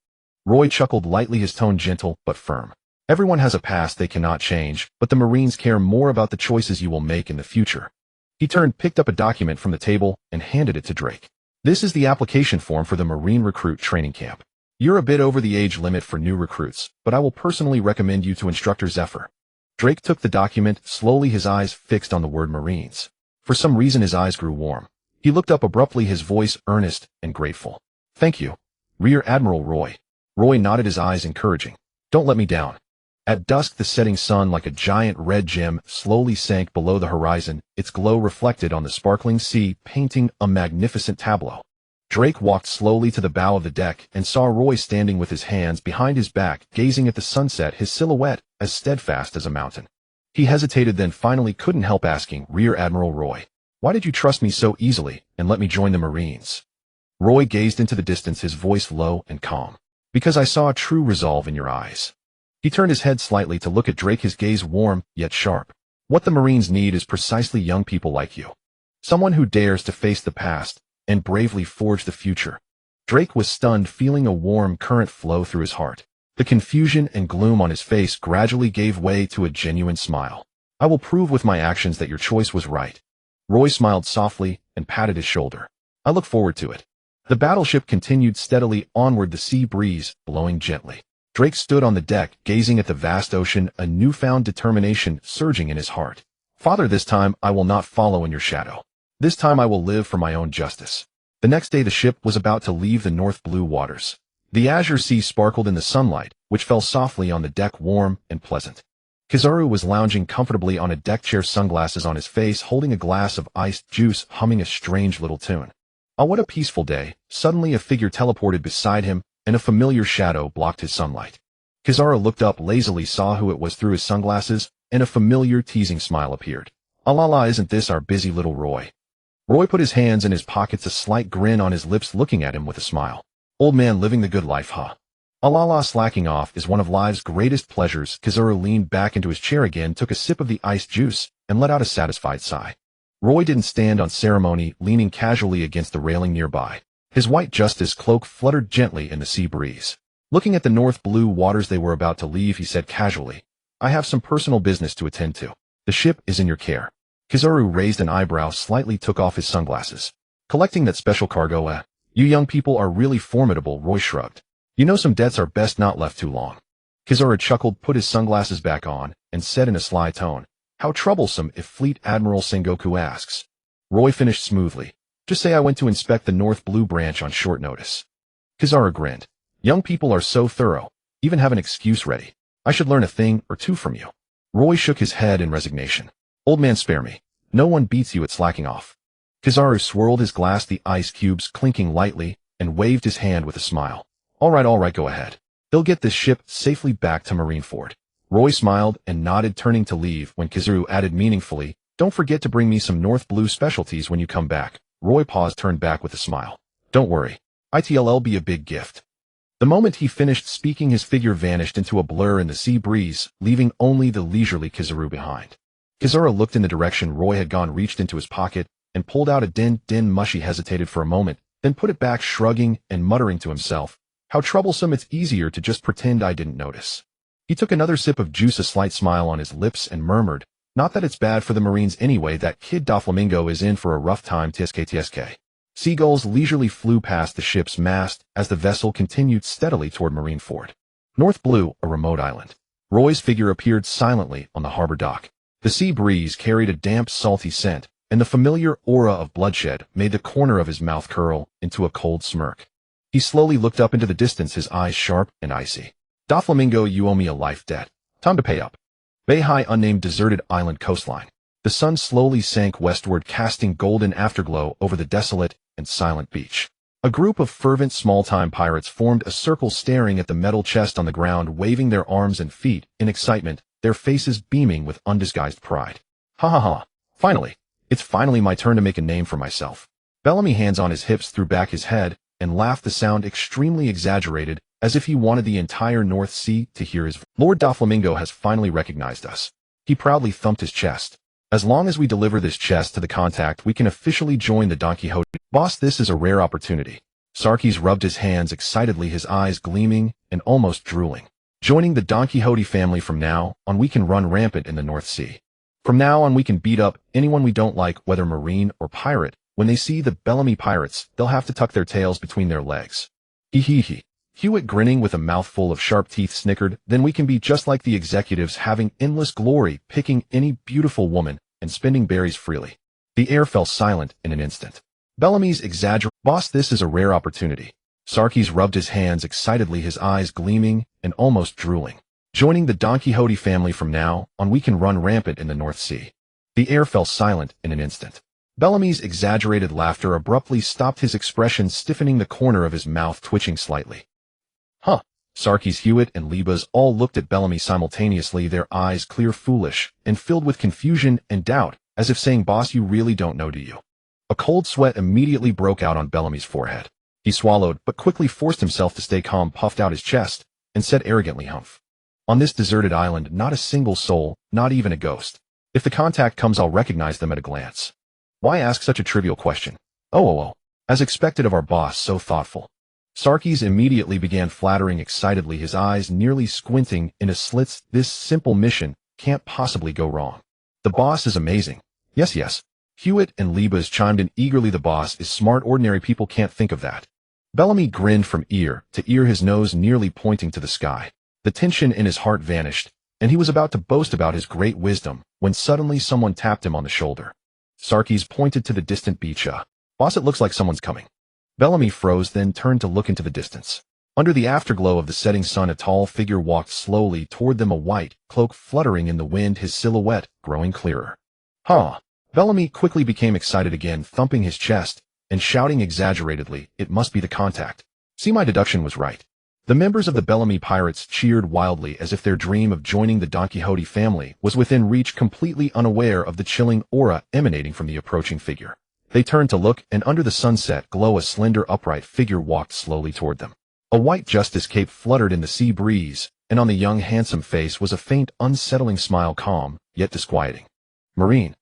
Roy chuckled lightly, his tone gentle but firm. "Everyone has a past they cannot change, but the Marines care more about the choices you will make in the future." He turned, picked up a document from the table, and handed it to Drake. "This is the application form for the Marine Recruit Training Camp. You're a bit over the age limit for new recruits, but I will personally recommend you to Instructor Zephyr." Drake took the document slowly, his eyes fixed on the word Marines. For some reason his eyes grew warm. He looked up abruptly, his voice earnest and grateful. "Thank you, Rear Admiral Roy." Roy nodded, his eyes encouraging. "Don't let me down." At dusk, the setting sun, like a giant red gem, slowly sank below the horizon, its glow reflected on the sparkling sea, painting a magnificent tableau. Drake walked slowly to the bow of the deck and saw Roy standing with his hands behind his back, gazing at the sunset, his silhouette as steadfast as a mountain. He hesitated, then finally couldn't help asking, "Rear Admiral Roy, why did you trust me so easily and let me join the Marines?" Roy gazed into the distance, his voice low and calm. "Because I saw a true resolve in your eyes." He turned his head slightly to look at Drake, his gaze warm yet sharp. "What the Marines need is precisely young people like you. Someone who dares to face the past and bravely forge the future." Drake was stunned, feeling a warm current flow through his heart. The confusion and gloom on his face gradually gave way to a genuine smile. "I will prove with my actions that your choice was right." Roy smiled softly and patted his shoulder. "I look forward to it." The battleship continued steadily onward, the sea breeze blowing gently. Drake stood on the deck, gazing at the vast ocean, a newfound determination surging in his heart. Father, this time I will not follow in your shadow. This time I will live for my own justice. The next day the ship was about to leave the north blue waters. The azure sea sparkled in the sunlight, which fell softly on the deck, warm and pleasant. Kizaru was lounging comfortably on a deck chair, sunglasses on his face, holding a glass of iced juice, humming a strange little tune. Oh, what a peaceful day. Suddenly a figure teleported beside him, and a familiar shadow blocked his sunlight. Kizaru looked up lazily, saw who it was through his sunglasses, and a familiar teasing smile appeared. La, isn't this our busy little Roy? Roy put his hands in his pockets, a slight grin on his lips, looking at him with a smile. Old man living the good life, huh? La, slacking off is one of life's greatest pleasures. Kizaru leaned back into his chair again, took a sip of the iced juice, and let out a satisfied sigh. Roy didn't stand on ceremony, leaning casually against the railing nearby. His white justice cloak fluttered gently in the sea breeze. Looking at the north blue waters they were about to leave, he said casually, I have some personal business to attend to. The ship is in your care. Kizaru raised an eyebrow, slightly took off his sunglasses. Collecting that special cargo, You young people are really formidable, Roy shrugged. You know, some debts are best not left too long. Kizaru chuckled, put his sunglasses back on, and said in a sly tone, How troublesome if Fleet Admiral Sengoku asks. Roy finished smoothly. Just say I went to inspect the North Blue branch on short notice. Kizaru grinned. Young people are so thorough, even have an excuse ready. I should learn a thing or two from you. Roy shook his head in resignation. Old man, spare me. No one beats you at slacking off. Kizaru swirled his glass, the ice cubes clinking lightly, and waved his hand with a smile. All right, go ahead. They'll get this ship safely back to Marineford. Roy smiled and nodded, turning to leave when Kizaru added meaningfully, Don't forget to bring me some North Blue specialties when you come back. Roy paused, turned back with a smile. Don't worry. It'll be a big gift. The moment he finished speaking, his figure vanished into a blur in the sea breeze, leaving only the leisurely Kizaru behind. Kizaru looked in the direction Roy had gone, reached into his pocket, and pulled out a din mushy, hesitated for a moment, then put it back, shrugging and muttering to himself, How troublesome, it's easier to just pretend I didn't notice. He took another sip of juice, a slight smile on his lips, and murmured, Not that it's bad for the Marines anyway, that kid Doflamingo is in for a rough time, tsk. Seagulls leisurely flew past the ship's mast as the vessel continued steadily toward Marineford. North Blue, a remote island. Roy's figure appeared silently on the harbor dock. The sea breeze carried a damp, salty scent, and the familiar aura of bloodshed made the corner of his mouth curl into a cold smirk. He slowly looked up into the distance, his eyes sharp and icy. Doflamingo, you owe me a life debt. Time to pay up. Bay High, unnamed deserted island coastline. The sun slowly sank westward, casting golden afterglow over the desolate and silent beach. A group of fervent small-time pirates formed a circle, staring at the metal chest on the ground, waving their arms and feet in excitement, their faces beaming with undisguised pride. Ha. Finally. It's finally my turn to make a name for myself. Bellamy, hands on his hips, threw back his head and laughed, the sound extremely exaggerated, as if he wanted the entire North Sea to hear his voice. Lord Doflamingo has finally recognized us. He proudly thumped his chest. As long as we deliver this chest to the contact, we can officially join the Don Quixote. Boss, this is a rare opportunity. Sarkis rubbed his hands excitedly, his eyes gleaming and almost drooling. Joining the Don Quixote family, from now on we can run rampant in the North Sea. From now on we can beat up anyone we don't like, whether Marine or pirate. When they see the Bellamy pirates, they'll have to tuck their tails between their legs. Hee. Hewitt, grinning with a mouthful of sharp teeth, snickered. Then we can be just like the executives, having endless glory, picking any beautiful woman and spending berries freely. The air fell silent in an instant. Bellamy's Boss, this is a rare opportunity. Sarkis rubbed his hands excitedly, his eyes gleaming and almost drooling. Joining the Don Quixote family, from now on we can run rampant in the North Sea. The air fell silent in an instant. Bellamy's exaggerated laughter abruptly stopped, his expression stiffening, the corner of his mouth twitching slightly. Huh. Sarkis, Hewitt, and Libas all looked at Bellamy simultaneously, their eyes clear, foolish, and filled with confusion and doubt, as if saying, Boss, you really don't know, do you? A cold sweat immediately broke out on Bellamy's forehead. He swallowed, but quickly forced himself to stay calm, puffed out his chest, and said arrogantly, Humph. On this deserted island, not a single soul, not even a ghost. If the contact comes, I'll recognize them at a glance. Why ask such a trivial question? Oh. As expected of our boss, so thoughtful. Sarkis immediately began flattering excitedly, his eyes nearly squinting into slits. This simple mission can't possibly go wrong. The boss is amazing. Yes. Hewitt and Libas chimed in eagerly. The boss is smart. Ordinary people can't think of that. Bellamy grinned from ear to ear, his nose nearly pointing to the sky. The tension in his heart vanished, and he was about to boast about his great wisdom when suddenly someone tapped him on the shoulder. Sarkis pointed to the distant beach. Boss, it looks like someone's coming. Bellamy froze, then turned to look into the distance. Under the afterglow of the setting sun, a tall figure walked slowly toward them, a white cloak fluttering in the wind, his silhouette growing clearer. Huh! Bellamy quickly became excited again, thumping his chest and shouting exaggeratedly, "It must be the contact." See, my deduction was right. The members of the Bellamy pirates cheered wildly as if their dream of joining the Don Quixote family was within reach, completely unaware of the chilling aura emanating from the approaching figure. They turned to look, and under the sunset glow a slender upright figure walked slowly toward them. A white justice cape fluttered in the sea breeze, and on the young handsome face was a faint, unsettling smile, calm, yet disquieting. Marine.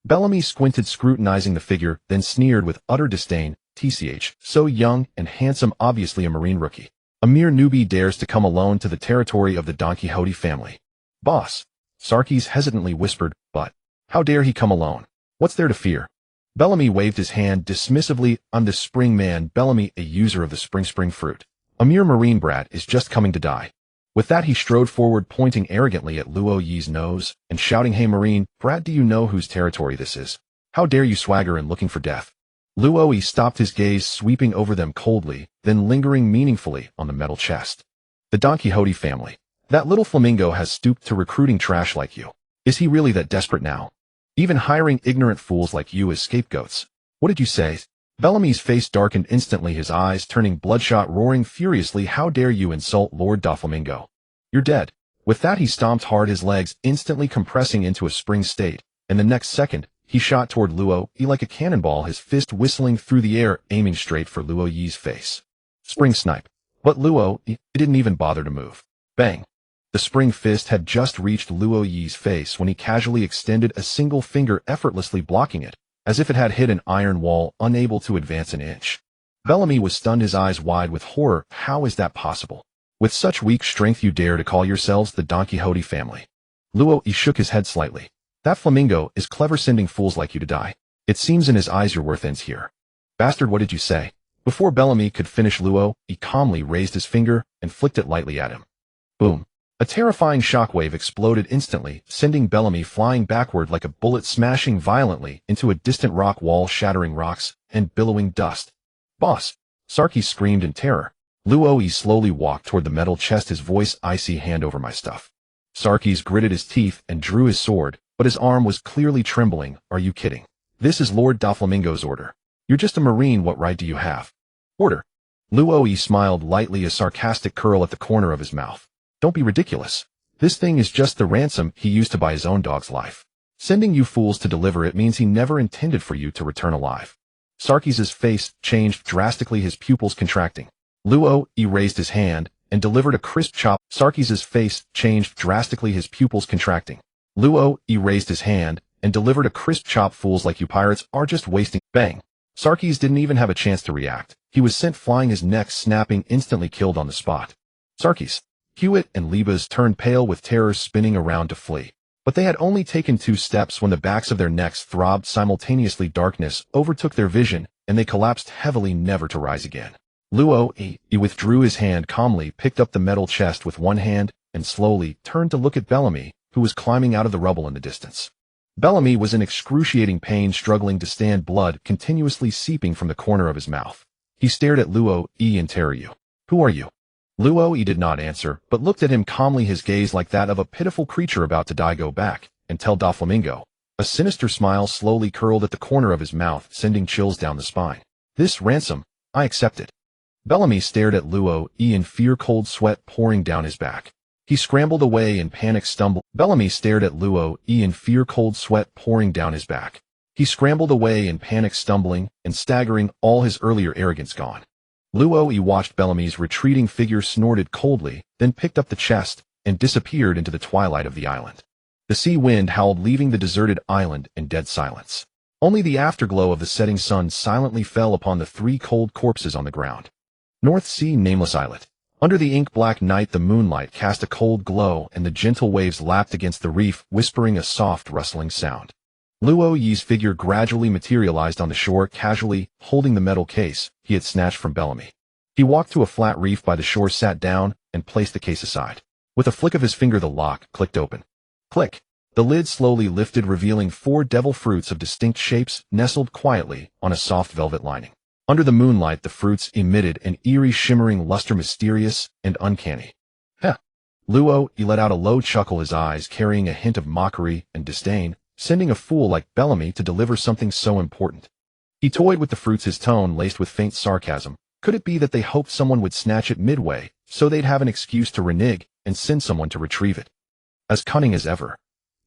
Bellamy squinted, scrutinizing the figure, then sneered with utter disdain, "Tch, so young and handsome, obviously a Marine rookie. A mere newbie dares to come alone to the territory of the Don Quixote family." "Boss," Sarkis hesitantly whispered, "but how dare he come alone? What's there to fear?" Bellamy waved his hand dismissively. "I'm the Spring Man, Bellamy, a user of the spring fruit. A mere Marine brat is just coming to die." With that he strode forward, pointing arrogantly at Luo Yi's nose and shouting, "Hey Marine brat, do you know whose territory this is? How dare you swagger in looking for death?" Luo Yi stopped, his gaze sweeping over them coldly, then lingering meaningfully on the metal chest. "The Don Quixote family. That little flamingo has stooped to recruiting trash like you. Is he really that desperate now? Even hiring ignorant fools like you as scapegoats? What did you say?" Bellamy's face darkened instantly, his eyes turning bloodshot, roaring furiously, "How dare you insult Lord Doflamingo? You're dead." With that he stomped hard, his legs instantly compressing into a spring state, and the next second, he shot toward Luo Yi like a cannonball, his fist whistling through the air, aiming straight for Luo Yi's face. Spring snipe. But Luo Yi didn't even bother to move. Bang! The spring fist had just reached Luo Yi's face when he casually extended a single finger, effortlessly blocking it, as if it had hit an iron wall, unable to advance an inch. Bellamy was stunned, his eyes wide with horror. How is that possible? With such weak strength you dare to call yourselves the Don Quixote family? Luo Yi shook his head slightly. "That flamingo is clever, sending fools like you to die. It seems in his eyes your worth ends here." "Bastard, what did you say?" Before Bellamy could finish, Luo Yi calmly raised his finger and flicked it lightly at him. Boom! A terrifying shockwave exploded instantly, sending Bellamy flying backward like a bullet, smashing violently into a distant rock wall, shattering rocks and billowing dust. "Boss!" Sarkis screamed in terror. Luo Yi slowly walked toward the metal chest, his voice icy. "Hand over my stuff." Sarkis gritted his teeth and drew his sword, but his arm was clearly trembling. "Are you kidding? This is Lord Doflamingo's order. You're just a Marine, what right do you have?" "Order?" Luo Yi smiled lightly, a sarcastic curl at the corner of his mouth. "Don't be ridiculous. This thing is just the ransom he used to buy his own dog's life. Sending you fools to deliver it means he never intended for you to return alive." Sarkis' face changed drastically, his pupils contracting. Luo Yi raised his hand and delivered a crisp chop. Sarkis' face changed drastically, his pupils contracting. Luo Yi raised his hand and delivered a crisp chop. "Fools like you pirates are just wasting." Bang! Sarkis didn't even have a chance to react. He was sent flying, his neck snapping, instantly killed on the spot. Sarkis, Hewitt, and Libas turned pale with terror, spinning around to flee. But they had only taken 2 steps when the backs of their necks throbbed simultaneously. Darkness overtook their vision, and they collapsed heavily, never to rise again. Luo Yi withdrew his hand calmly, picked up the metal chest with one hand, and slowly turned to look at Bellamy, who was climbing out of the rubble in the distance. Bellamy was in excruciating pain, struggling to stand, blood continuously seeping from the corner of his mouth. He stared at Luo Yi in terror. "You? Who are you?" Luo Yi did not answer, but looked at him calmly, his gaze like that of a pitiful creature about to die. "Go back and tell Doflamingo." A sinister smile slowly curled at the corner of his mouth, sending chills down the spine. "This ransom, I accept it." Bellamy stared at Luo Yi in fear, cold sweat pouring down his back. He scrambled away in panic, stumbled. Bellamy stared at Luo Yi in fear, cold sweat pouring down his back. He scrambled away in panic, stumbling and staggering, all his earlier arrogance gone. Luo Yi watched Bellamy's retreating figure, snorted coldly, then picked up the chest and disappeared into the twilight of the island. The sea wind howled, leaving the deserted island in dead silence. Only the afterglow of the setting sun silently fell upon the 3 cold corpses on the ground. North Sea, nameless islet. Under the ink-black night, the moonlight cast a cold glow, and the gentle waves lapped against the reef, whispering a soft, rustling sound. Luo Yi's figure gradually materialized on the shore, casually holding the metal case he had snatched from Bellamy. He walked to a flat reef by the shore, sat down, and placed the case aside. With a flick of his finger, the lock clicked open. Click. The lid slowly lifted, revealing 4 devil fruits of distinct shapes nestled quietly on a soft velvet lining. Under the moonlight, the fruits emitted an eerie, shimmering luster, mysterious and uncanny. Heh. Luo Yi let out a low chuckle, his eyes carrying a hint of mockery and disdain, sending a fool like Bellamy to deliver something so important. He toyed with the fruits, his tone laced with faint sarcasm. Could it be that they hoped someone would snatch it midway, so they'd have an excuse to renege and send someone to retrieve it? As cunning as ever.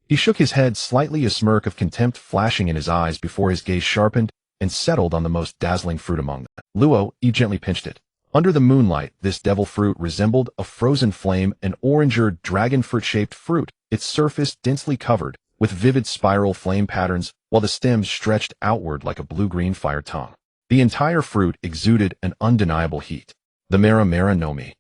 He shook his head slightly, a smirk of contempt flashing in his eyes before his gaze sharpened and settled on the most dazzling fruit among them. Luo Yi gently pinched it. Under the moonlight, this devil fruit resembled a frozen flame, an oranger dragon fruit-shaped fruit, its surface densely covered with vivid spiral flame patterns, while the stems stretched outward like a blue-green fire tongue. The entire fruit exuded an undeniable heat. The Mera Mera no Mi.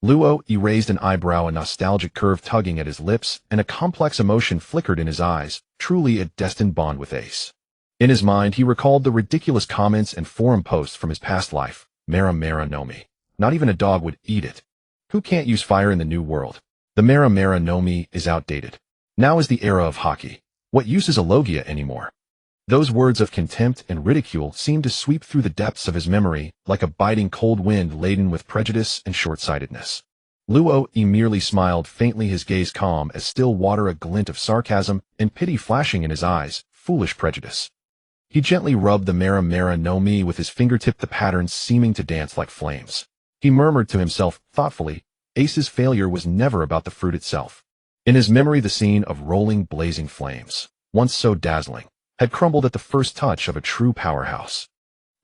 Luo Yi raised an eyebrow, a nostalgic curve tugging at his lips, and a complex emotion flickered in his eyes, truly a destined bond with Ace. In his mind, he recalled the ridiculous comments and forum posts from his past life. Mera Mera no Mi. Not even a dog would eat it. Who can't use fire in the new world? The Mera Mera no Mi is outdated. Now is the era of hockey. What use is a logia anymore? Those words of contempt and ridicule seemed to sweep through the depths of his memory like a biting cold wind laden with prejudice and short-sightedness. Luo Yi merely smiled faintly, his gaze calm as still water, a glint of sarcasm and pity flashing in his eyes. Foolish prejudice. He gently rubbed the Mera Mera no Mi with his fingertip, the patterns seeming to dance like flames. He murmured to himself thoughtfully, Ace's failure was never about the fruit itself. In his memory, the scene of rolling, blazing flames, once so dazzling, had crumbled at the first touch of a true powerhouse.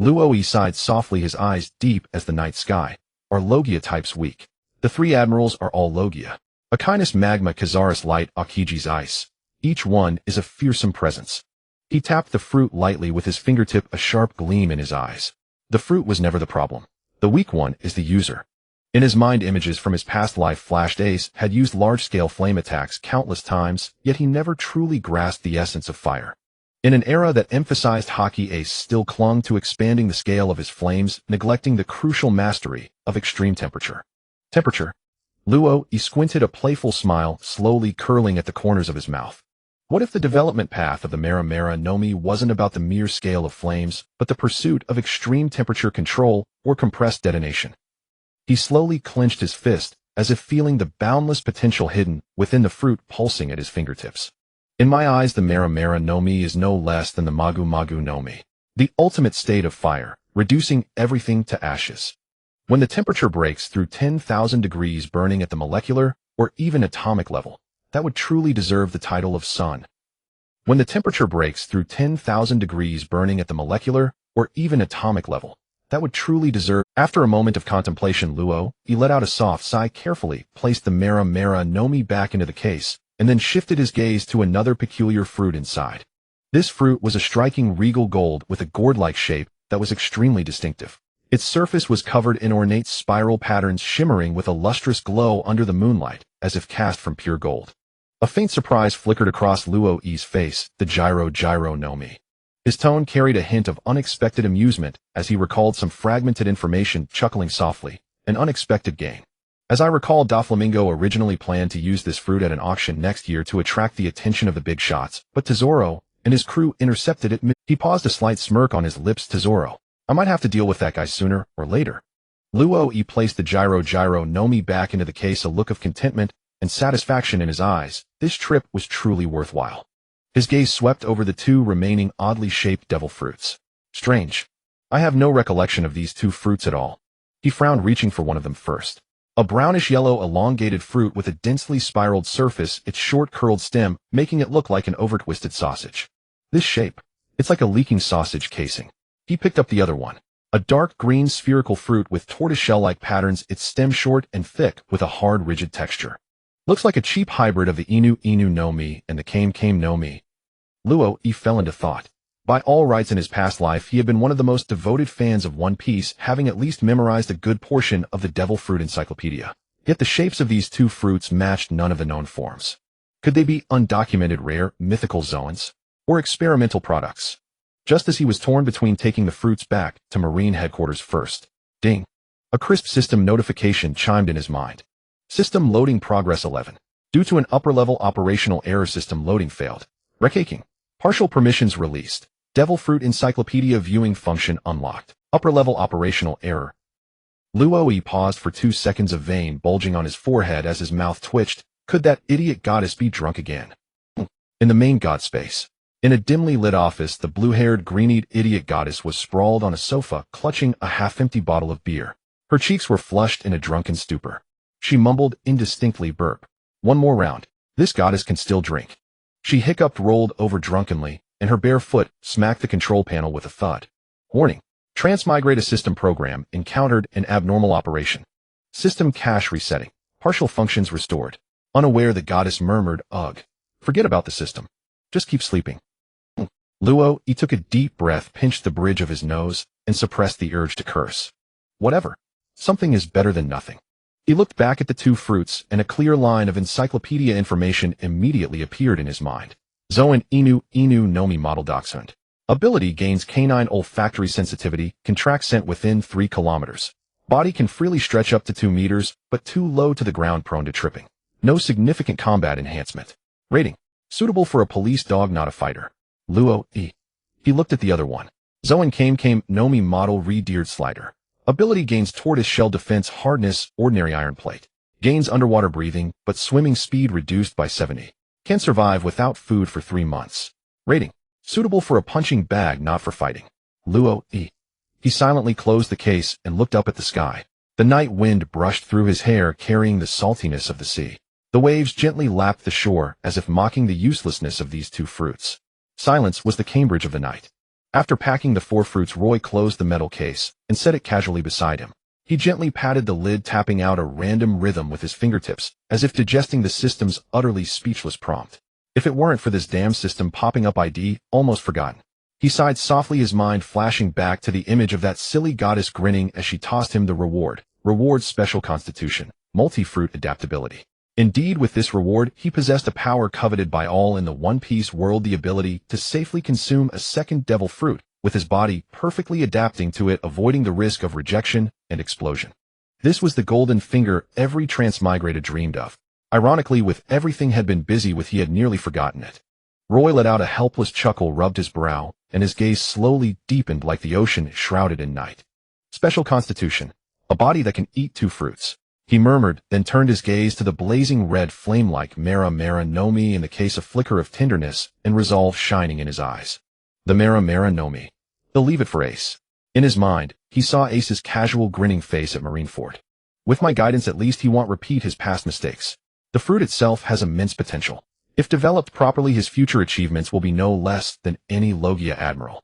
Luo Yi sighed softly, his eyes deep as the night sky. Are logia types weak? The 3 admirals are all logia. Aquinas magma, Kazaris light, Akiji's ice. Each one is a fearsome presence. He tapped the fruit lightly with his fingertip, a sharp gleam in his eyes. The fruit was never the problem. The weak one is the user. In his mind, images from his past life flashed. Ace had used large-scale flame attacks countless times, yet he never truly grasped the essence of fire. In an era that emphasized hockey, Ace still clung to expanding the scale of his flames, neglecting the crucial mastery of extreme temperature. Luo Yi squinted, a playful smile slowly curling at the corners of his mouth. What if the development path of the Mera Mera no Mi wasn't about the mere scale of flames, but the pursuit of extreme temperature control or compressed detonation? He slowly clenched his fist, as if feeling the boundless potential hidden within the fruit pulsing at his fingertips. In my eyes, the Mera Mera no Mi is no less than the Magu Magu no Mi, the ultimate state of fire, reducing everything to ashes. When the temperature breaks through 10,000 degrees, burning at the molecular or even atomic level, that would truly deserve the title of sun. When the temperature breaks through 10,000 degrees, burning at the molecular or even atomic level, that would truly deserve. After a moment of contemplation, Luo Yi let out a soft sigh, carefully placed the Mera Mera no Mi back into the case, and then shifted his gaze to another peculiar fruit inside. This fruit was a striking regal gold with a gourd-like shape that was extremely distinctive. Its surface was covered in ornate spiral patterns, shimmering with a lustrous glow under the moonlight, as if cast from pure gold. A faint surprise flickered across Luo Yi's face. The Gyro no Mi. His tone carried a hint of unexpected amusement as he recalled some fragmented information, chuckling softly. An unexpected gain. As I recall, Doflamingo originally planned to use this fruit at an auction next year to attract the attention of the big shots, but Zoro and his crew intercepted it. He paused, a slight smirk on his lips. Zoro, I might have to deal with that guy sooner or later. Luo Yi placed the Gyro no Mi back into the case, a look of contentment and satisfaction in his eyes. This trip was truly worthwhile. His gaze swept over the 2 remaining oddly shaped devil fruits. Strange. I have no recollection of these 2 fruits at all. He frowned, reaching for one of them first. A brownish-yellow elongated fruit with a densely spiraled surface, its short curled stem making it look like an over-twisted sausage. This shape. It's like a leaking sausage casing. He picked up the other one. A dark green spherical fruit with tortoiseshell-like patterns, its stem short and thick with a hard, rigid texture. Looks like a cheap hybrid of the Inu no Mi and the Kame no Mi. Luo Yi fell into thought. By all rights, in his past life, he had been one of the most devoted fans of One Piece, having at least memorized a good portion of the Devil Fruit Encyclopedia. Yet the shapes of these 2 fruits matched none of the known forms. Could they be undocumented, rare, mythical zoans? or experimental products. Just as he was torn between taking the fruits back to Marine headquarters first. Ding. A crisp system notification chimed in his mind. System loading progress 11. Due to an upper-level operational error, system loading failed. Recaking. Partial permissions released. Devil Fruit Encyclopedia viewing function unlocked. Upper-level operational error. Luo paused for 2 seconds, a vein bulging on his forehead as his mouth twitched. Could that idiot goddess be drunk again? In the main god space. In a dimly lit office, the blue-haired, green-eyed idiot goddess was sprawled on a sofa, clutching a half-empty bottle of beer. Her cheeks were flushed in a drunken stupor. She mumbled indistinctly, burp. One more round. This goddess can still drink. She hiccuped, rolled over drunkenly, and her bare foot smacked the control panel with a thud. Warning. Transmigrate a system program encountered an abnormal operation. System cache resetting. Partial functions restored. Unaware, the goddess murmured, ugh. Forget about the system. Just keep sleeping. Luo took a deep breath, pinched the bridge of his nose, and suppressed the urge to curse. Whatever. Something is better than nothing. He looked back at the 2 fruits, and a clear line of encyclopedia information immediately appeared in his mind. Zoan Inu Nomi Model Dachshund. Ability gains canine olfactory sensitivity, can track scent within 3 kilometers. Body can freely stretch up to 2 meters, but too low to the ground, prone to tripping. No significant combat enhancement. Rating. Suitable for a police dog, not a fighter. Luo He looked at the other one. Zoan Nomi Model Re-Deered Slider. Ability gains tortoise shell defense, hardness, ordinary iron plate. Gains underwater breathing, but swimming speed reduced by 70. Can survive without food for 3 months. Rating. Suitable for a punching bag, not for fighting. Luo He silently closed the case and looked up at the sky. The night wind brushed through his hair, carrying the saltiness of the sea. The waves gently lapped the shore, as if mocking the uselessness of these 2 fruits. Silence was the Cambridge of the night. After packing the 4 fruits, Roy closed the metal case and set it casually beside him. He gently patted the lid, tapping out a random rhythm with his fingertips, as if digesting the system's utterly speechless prompt. If it weren't for this damn system popping up ID, almost forgotten. He sighed softly, his mind flashing back to the image of that silly goddess grinning as she tossed him the reward. Reward special constitution, multi-fruit adaptability. Indeed, with this reward, he possessed a power coveted by all in the One Piece world, the ability to safely consume a second devil fruit, with his body perfectly adapting to it, avoiding the risk of rejection and explosion. This was the golden finger every transmigrator dreamed of. Ironically, with everything had been busy with, he had nearly forgotten it. Roy let out a helpless chuckle, rubbed his brow, and his gaze slowly deepened like the ocean shrouded in night. Special constitution. A body that can eat 2 fruits. He murmured, then turned his gaze to the blazing red flame like Mera no Mi, in the case, a flicker of tenderness and resolve shining in his eyes. The Mera no Mi. He'll leave it for Ace. In his mind, he saw Ace's casual grinning face at Marineford. With my guidance, at least he won't repeat his past mistakes. The fruit itself has immense potential. If developed properly, his future achievements will be no less than any Logia admiral.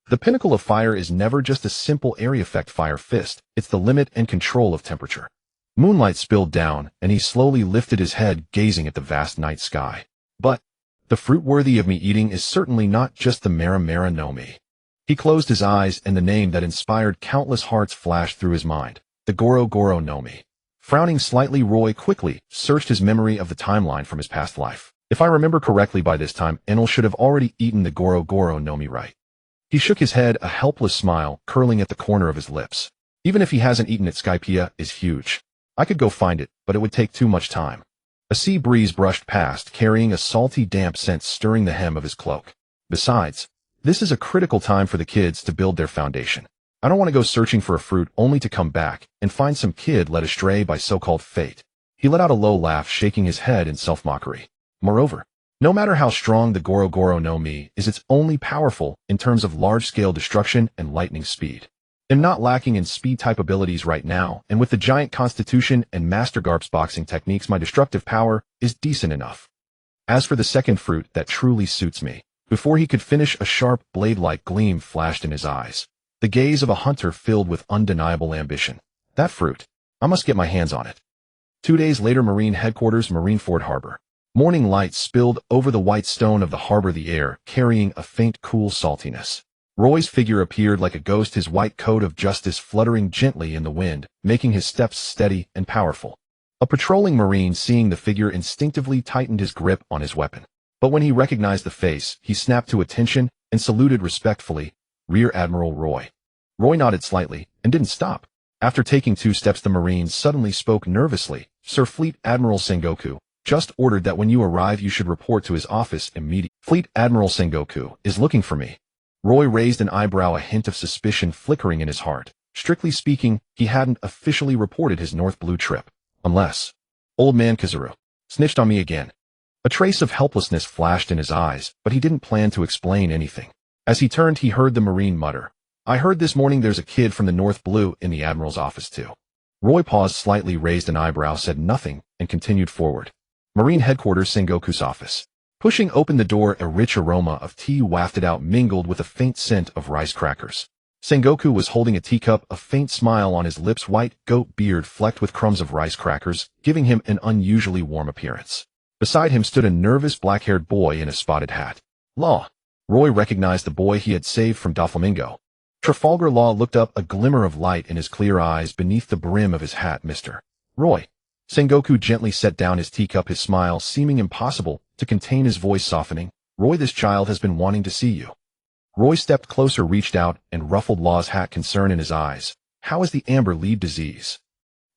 The pinnacle of fire is never just a simple area effect fire fist, it's the limit and control of temperature. Moonlight spilled down, and he slowly lifted his head, gazing at the vast night sky. But the fruit worthy of me eating is certainly not just the Mera no Mi. He closed his eyes, and the name that inspired countless hearts flashed through his mind. The Goro no Mi. Frowning slightly, Roy quickly searched his memory of the timeline from his past life. If I remember correctly, by this time, Enel should have already eaten the Goro no Mi, right? He shook his head, a helpless smile curling at the corner of his lips. Even if he hasn't eaten it, Skypea is huge. I could go find it, but it would take too much time. A sea breeze brushed past, carrying a salty, damp scent, stirring the hem of his cloak. Besides, this is a critical time for the kids to build their foundation. I don't want to go searching for a fruit only to come back and find some kid led astray by so-called fate. He let out a low laugh, shaking his head in self-mockery. Moreover, no matter how strong the Goro no Mi is, it's only powerful in terms of large-scale destruction and lightning speed. I'm not lacking in speed-type abilities right now, and with the giant constitution and Master Garp's boxing techniques, my destructive power is decent enough. As for the second fruit, that truly suits me. Before he could finish, a sharp, blade-like gleam flashed in his eyes. The gaze of a hunter filled with undeniable ambition. That fruit. I must get my hands on it. 2 days later, Marine headquarters, Marineford Harbor. Morning light spilled over the white stone of the harbor, the air carrying a faint, cool saltiness. Roy's figure appeared like a ghost, his white coat of justice fluttering gently in the wind, making his steps steady and powerful. A patrolling Marine, seeing the figure, instinctively tightened his grip on his weapon. But when he recognized the face, he snapped to attention and saluted respectfully, "Rear Admiral Roy." Roy nodded slightly and didn't stop. After taking 2 steps, the Marine suddenly spoke nervously. "Sir, Fleet Admiral Sengoku just ordered that when you arrive you should report to his office immediately. Fleet Admiral Sengoku is looking for me." Roy raised an eyebrow, a hint of suspicion flickering in his heart. Strictly speaking, he hadn't officially reported his North Blue trip. Unless Old Man Kazuru snitched on me again. A trace of helplessness flashed in his eyes, but he didn't plan to explain anything. As he turned, he heard the Marine mutter, "I heard this morning there's a kid from the North Blue in the Admiral's office too." Roy paused slightly, raised an eyebrow, said nothing, and continued forward. Marine Headquarters, Sengoku's office. Pushing open the door, a rich aroma of tea wafted out, mingled with a faint scent of rice crackers. Sengoku was holding a teacup, a faint smile on his lips, white goat beard flecked with crumbs of rice crackers, giving him an unusually warm appearance. Beside him stood a nervous black-haired boy in a spotted hat. Law. Roy recognized the boy he had saved from Doflamingo. Trafalgar Law looked up, a glimmer of light in his clear eyes beneath the brim of his hat. "Mr. Roy." Sengoku gently set down his teacup, his smile seeming impossible to contain, his voice softening. "Roy, this child has been wanting to see you." Roy stepped closer, reached out, and ruffled Law's hat, concern in his eyes. "How is the amber lead disease?"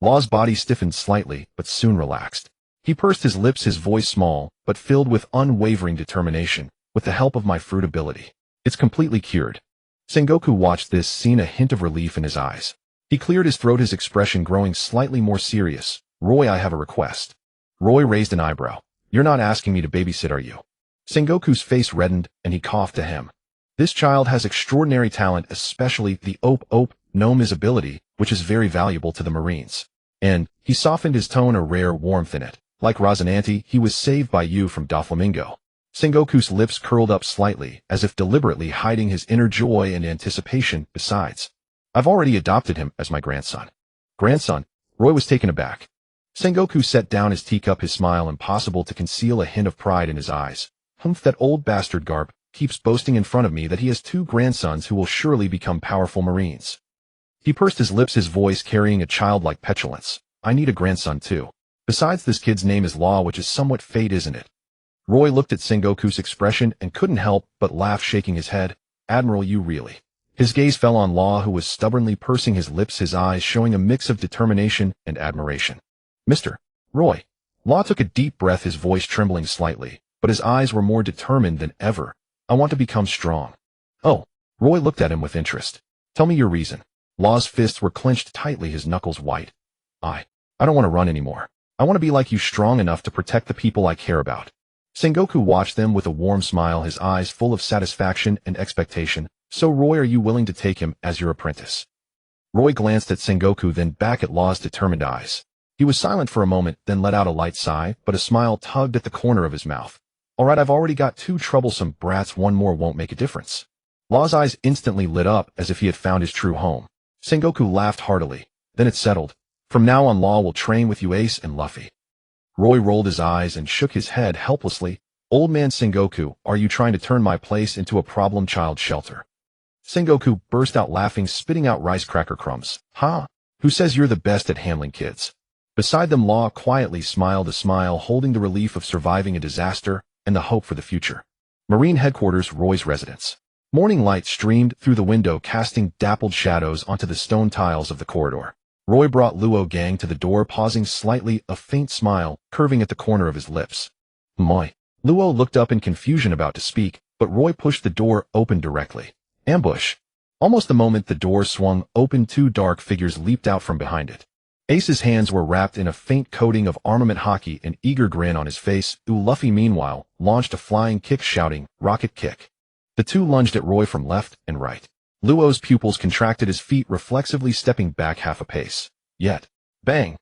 Law's body stiffened slightly, but soon relaxed. He pursed his lips, his voice small, but filled with unwavering determination. "With the help of my fruit ability, it's completely cured." Sengoku watched this, seeing a hint of relief in his eyes. He cleared his throat, his expression growing slightly more serious. "Roy, I have a request." Roy raised an eyebrow. "You're not asking me to babysit, are you?" Sengoku's face reddened, and he coughed to him. "This child has extraordinary talent, especially the Gnome ability, which is very valuable to the Marines." And he softened his tone, a rare warmth in it. "Like Rosinante, he was saved by you from Doflamingo." Sengoku's lips curled up slightly, as if deliberately hiding his inner joy and anticipation. "Besides, I've already adopted him as my grandson." "Grandson?" Roy was taken aback. Sengoku set down his teacup, his smile impossible to conceal, a hint of pride in his eyes. "Humph, that old bastard Garp keeps boasting in front of me that he has 2 grandsons who will surely become powerful Marines." He pursed his lips, his voice carrying a childlike petulance. "I need a grandson too. Besides, this kid's name is Law, which is somewhat fate, isn't it?" Roy looked at Sengoku's expression and couldn't help but laugh, shaking his head. "Admiral, you really..." His gaze fell on Law, who was stubbornly pursing his lips, his eyes showing a mix of determination and admiration. "Mr. Roy." Law took a deep breath, his voice trembling slightly, but his eyes were more determined than ever. "I want to become strong." "Oh." Roy looked at him with interest. "Tell me your reason." Law's fists were clenched tightly, his knuckles white. I don't want to run anymore. I want to be like you, strong enough to protect the people I care about." Sengoku watched them with a warm smile, his eyes full of satisfaction and expectation. "So Roy, are you willing to take him as your apprentice?" Roy glanced at Sengoku, then back at Law's determined eyes. He was silent for a moment, then let out a light sigh, but a smile tugged at the corner of his mouth. "All right, I've already got 2 troublesome brats, one more won't make a difference." Law's eyes instantly lit up as if he had found his true home. Sengoku laughed heartily. "Then it's settled. From now on, Law will train with you, Ace and Luffy." Roy rolled his eyes and shook his head helplessly. "Old man Sengoku, are you trying to turn my place into a problem child shelter?" Sengoku burst out laughing, spitting out rice cracker crumbs. "Ha! Who says you're the best at handling kids?" Beside them, Law quietly smiled, a smile holding the relief of surviving a disaster and the hope for the future. Marine Headquarters, Roy's residence. Morning light streamed through the window, casting dappled shadows onto the stone tiles of the corridor. Roy brought Luo Gang to the door, pausing slightly, a faint smile curving at the corner of his lips. "Moi." Luo looked up in confusion, about to speak, but Roy pushed the door open directly. "Ambush." Almost the moment the door swung open, 2 dark figures leaped out from behind it. Ace's hands were wrapped in a faint coating of armament hockey, an eager grin on his face. Luffy, meanwhile, launched a flying kick, shouting, "Rocket kick." The 2 lunged at Roy from left and right. Luo's pupils contracted, his feet reflexively stepping back half a pace. Yet, bang!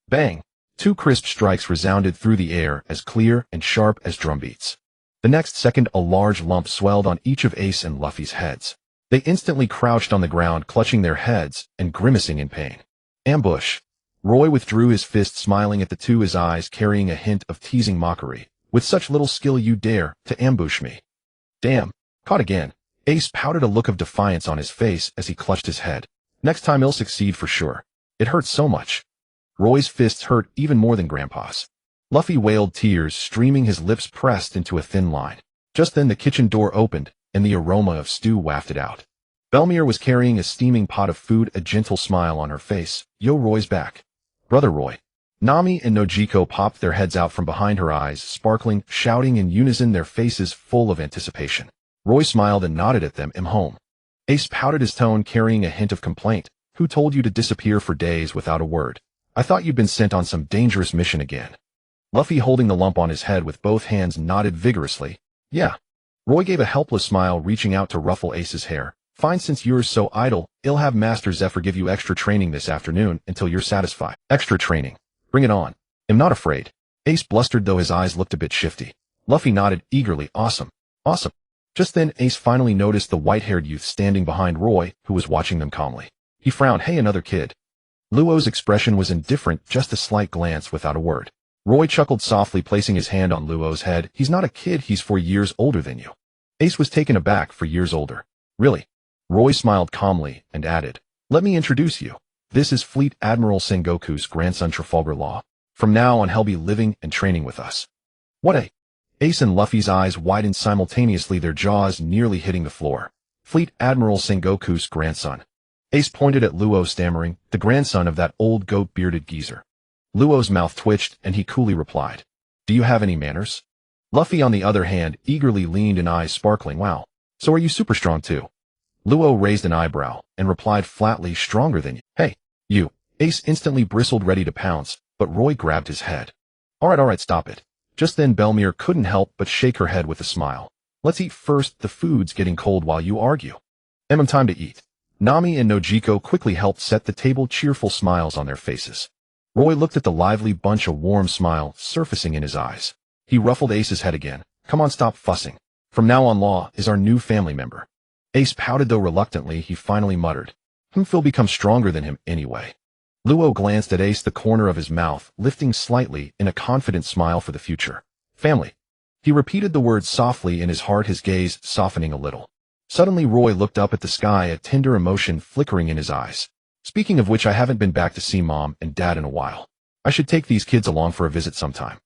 Bang! 2 crisp strikes resounded through the air, as clear and sharp as drumbeats. The next second, a large lump swelled on each of Ace and Luffy's heads. They instantly crouched on the ground, clutching their heads and grimacing in pain. "Ambush." Roy withdrew his fist, smiling at the 2, his eyes carrying a hint of teasing mockery. "With such little skill you dare to ambush me." "Damn. Caught again." Ace pouted, a look of defiance on his face as he clutched his head. "Next time he'll succeed for sure. It hurts so much." Roy's fists hurt even more than Grandpa's. Luffy wailed, tears streaming, his lips pressed into a thin line. Just then the kitchen door opened, and the aroma of stew wafted out. Belmere was carrying a steaming pot of food, a gentle smile on her face. Yo, Roy's back. Brother Roy. Nami and Nojiko popped their heads out from behind, her eyes sparkling, shouting in unison, their faces full of anticipation. Roy smiled and nodded at them. I'm home. Ace pouted, his tone carrying a hint of complaint. Who told you to disappear for days without a word? I thought you'd been sent on some dangerous mission again. Luffy, holding the lump on his head with both hands, nodded vigorously. Yeah. Roy gave a helpless smile, reaching out to ruffle Ace's hair. Fine, since you're so idle, I'll have Master Zephyr give you extra training this afternoon until you're satisfied. Extra training. Bring it on. I'm not afraid. Ace blustered, though his eyes looked a bit shifty. Luffy nodded eagerly. Awesome. Awesome. Just then, Ace finally noticed the white-haired youth standing behind Roy, who was watching them calmly. He frowned. Hey, another kid. Luo's expression was indifferent, just a slight glance without a word. Roy chuckled softly, placing his hand on Luo's head. He's not a kid, he's 4 years older than you. Ace was taken aback. 4 years older. Really? Roy smiled calmly and added, let me introduce you. This is Fleet Admiral Sengoku's grandson, Trafalgar Law. From now on, he'll be living and training with us. What a... Ace and Luffy's eyes widened simultaneously, their jaws nearly hitting the floor. Fleet Admiral Sengoku's grandson. Ace pointed at Luo, stammering, the grandson of that old goat-bearded geezer. Luo's mouth twitched, and he coolly replied, do you have any manners? Luffy, on the other hand, eagerly leaned, in eyes sparkling. Wow. So are you super strong too? Luo raised an eyebrow and replied flatly, stronger than you. Hey, you. Ace instantly bristled, ready to pounce, but Roy grabbed his head. All right, stop it. Just then Belmere couldn't help but shake her head with a smile. Let's eat first, the food's getting cold while you argue. Time to eat. Nami and Nojiko quickly helped set the table, cheerful smiles on their faces. Roy looked at the lively bunch, a warm smile surfacing in his eyes. He ruffled Ace's head again. Come on, stop fussing. From now on, Law is our new family member. Ace pouted, though reluctantly. He finally muttered, Phil become stronger than him anyway. Luo glanced at Ace, the corner of his mouth lifting slightly in a confident smile for the future. Family. He repeated the word softly in his heart, his gaze softening a little. Suddenly Roy looked up at the sky, a tender emotion flickering in his eyes. Speaking of which, I haven't been back to see Mom and Dad in a while. I should take these kids along for a visit sometime.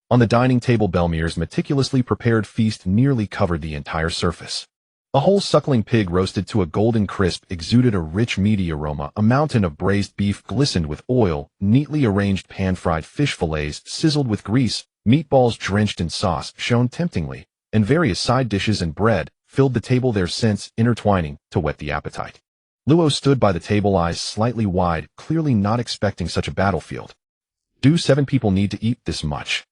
On the dining table, Belmere's meticulously prepared feast nearly covered the entire surface. A whole suckling pig roasted to a golden crisp exuded a rich meaty aroma. A mountain of braised beef glistened with oil, neatly arranged pan-fried fish fillets sizzled with grease, meatballs drenched in sauce shone temptingly, and various side dishes and bread filled the table, their scents intertwining to whet the appetite. Luo stood by the table, eyes slightly wide, clearly not expecting such a battlefield. Do 7 people need to eat this much?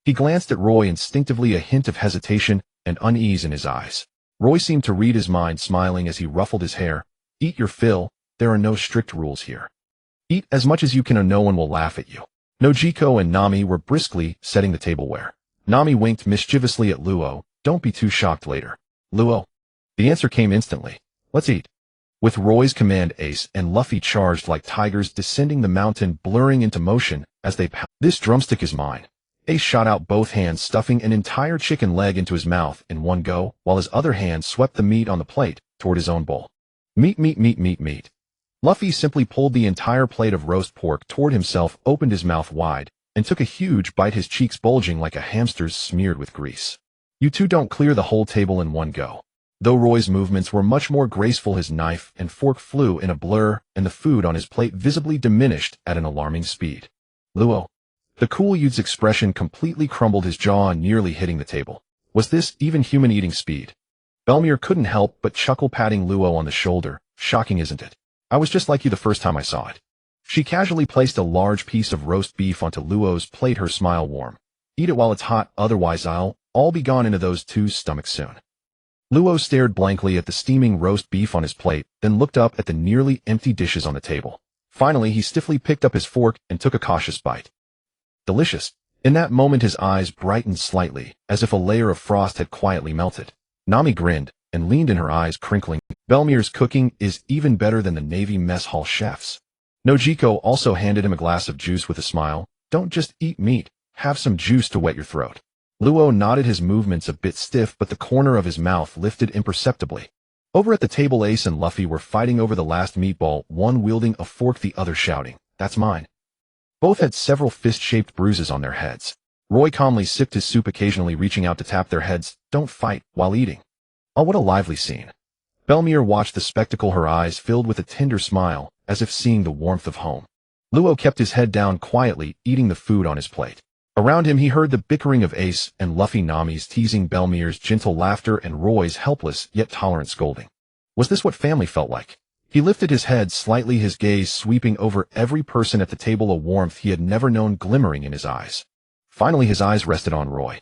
He glanced at Roy, instinctively a hint of hesitation and unease in his eyes. Roy seemed to read his mind, smiling as he ruffled his hair. Eat your fill, there are no strict rules here. Eat as much as you can or no one will laugh at you. Nojiko and Nami were briskly setting the tableware. Nami winked mischievously at Luo. Don't be too shocked later. Luo. The answer came instantly. Let's eat. With Roy's command, Ace and Luffy charged like tigers, descending the mountain, blurring into motion as they pounded. This drumstick is mine. Ace shot out both hands, stuffing an entire chicken leg into his mouth in one go, while his other hand swept the meat on the plate toward his own bowl. Meat, meat, meat, meat, meat. Luffy simply pulled the entire plate of roast pork toward himself, opened his mouth wide, and took a huge bite, his cheeks bulging like a hamster's smeared with grease. You two don't clear the whole table in one go. Though Roy's movements were much more graceful, his knife and fork flew in a blur, and the food on his plate visibly diminished at an alarming speed. Luo. The cool youth's expression completely crumbled, his jaw nearly hitting the table. Was this even human eating speed? Belmere couldn't help but chuckle, patting Luo on the shoulder. Shocking, isn't it? I was just like you the first time I saw it. She casually placed a large piece of roast beef onto Luo's plate, her smile warm. Eat it while it's hot, otherwise I'll be gone into those two's stomachs soon. Luo stared blankly at the steaming roast beef on his plate, then looked up at the nearly empty dishes on the table. Finally, he stiffly picked up his fork and took a cautious bite. Delicious. In that moment, his eyes brightened slightly, as if a layer of frost had quietly melted. Nami grinned and leaned in, her eyes crinkling. Belmere's cooking is even better than the Navy mess hall chefs. Nojiko also handed him a glass of juice with a smile. Don't just eat meat, have some juice to wet your throat. Luo nodded, his movements a bit stiff, but the corner of his mouth lifted imperceptibly. Over at the table, Ace and Luffy were fighting over the last meatball, one wielding a fork, the other shouting, "That's mine." Both had several fist-shaped bruises on their heads. Roy calmly sipped his soup, occasionally reaching out to tap their heads. Don't fight while eating. Oh, what a lively scene. Belmere watched the spectacle, her eyes filled with a tender smile, as if seeing the warmth of home. Luo kept his head down quietly, eating the food on his plate. Around him he heard the bickering of Ace and Luffy, Nami's teasing, Belmere's gentle laughter, and Roy's helpless yet tolerant scolding. Was this what family felt like? He lifted his head slightly, his gaze sweeping over every person at the table, a warmth he had never known glimmering in his eyes. Finally his eyes rested on Roy.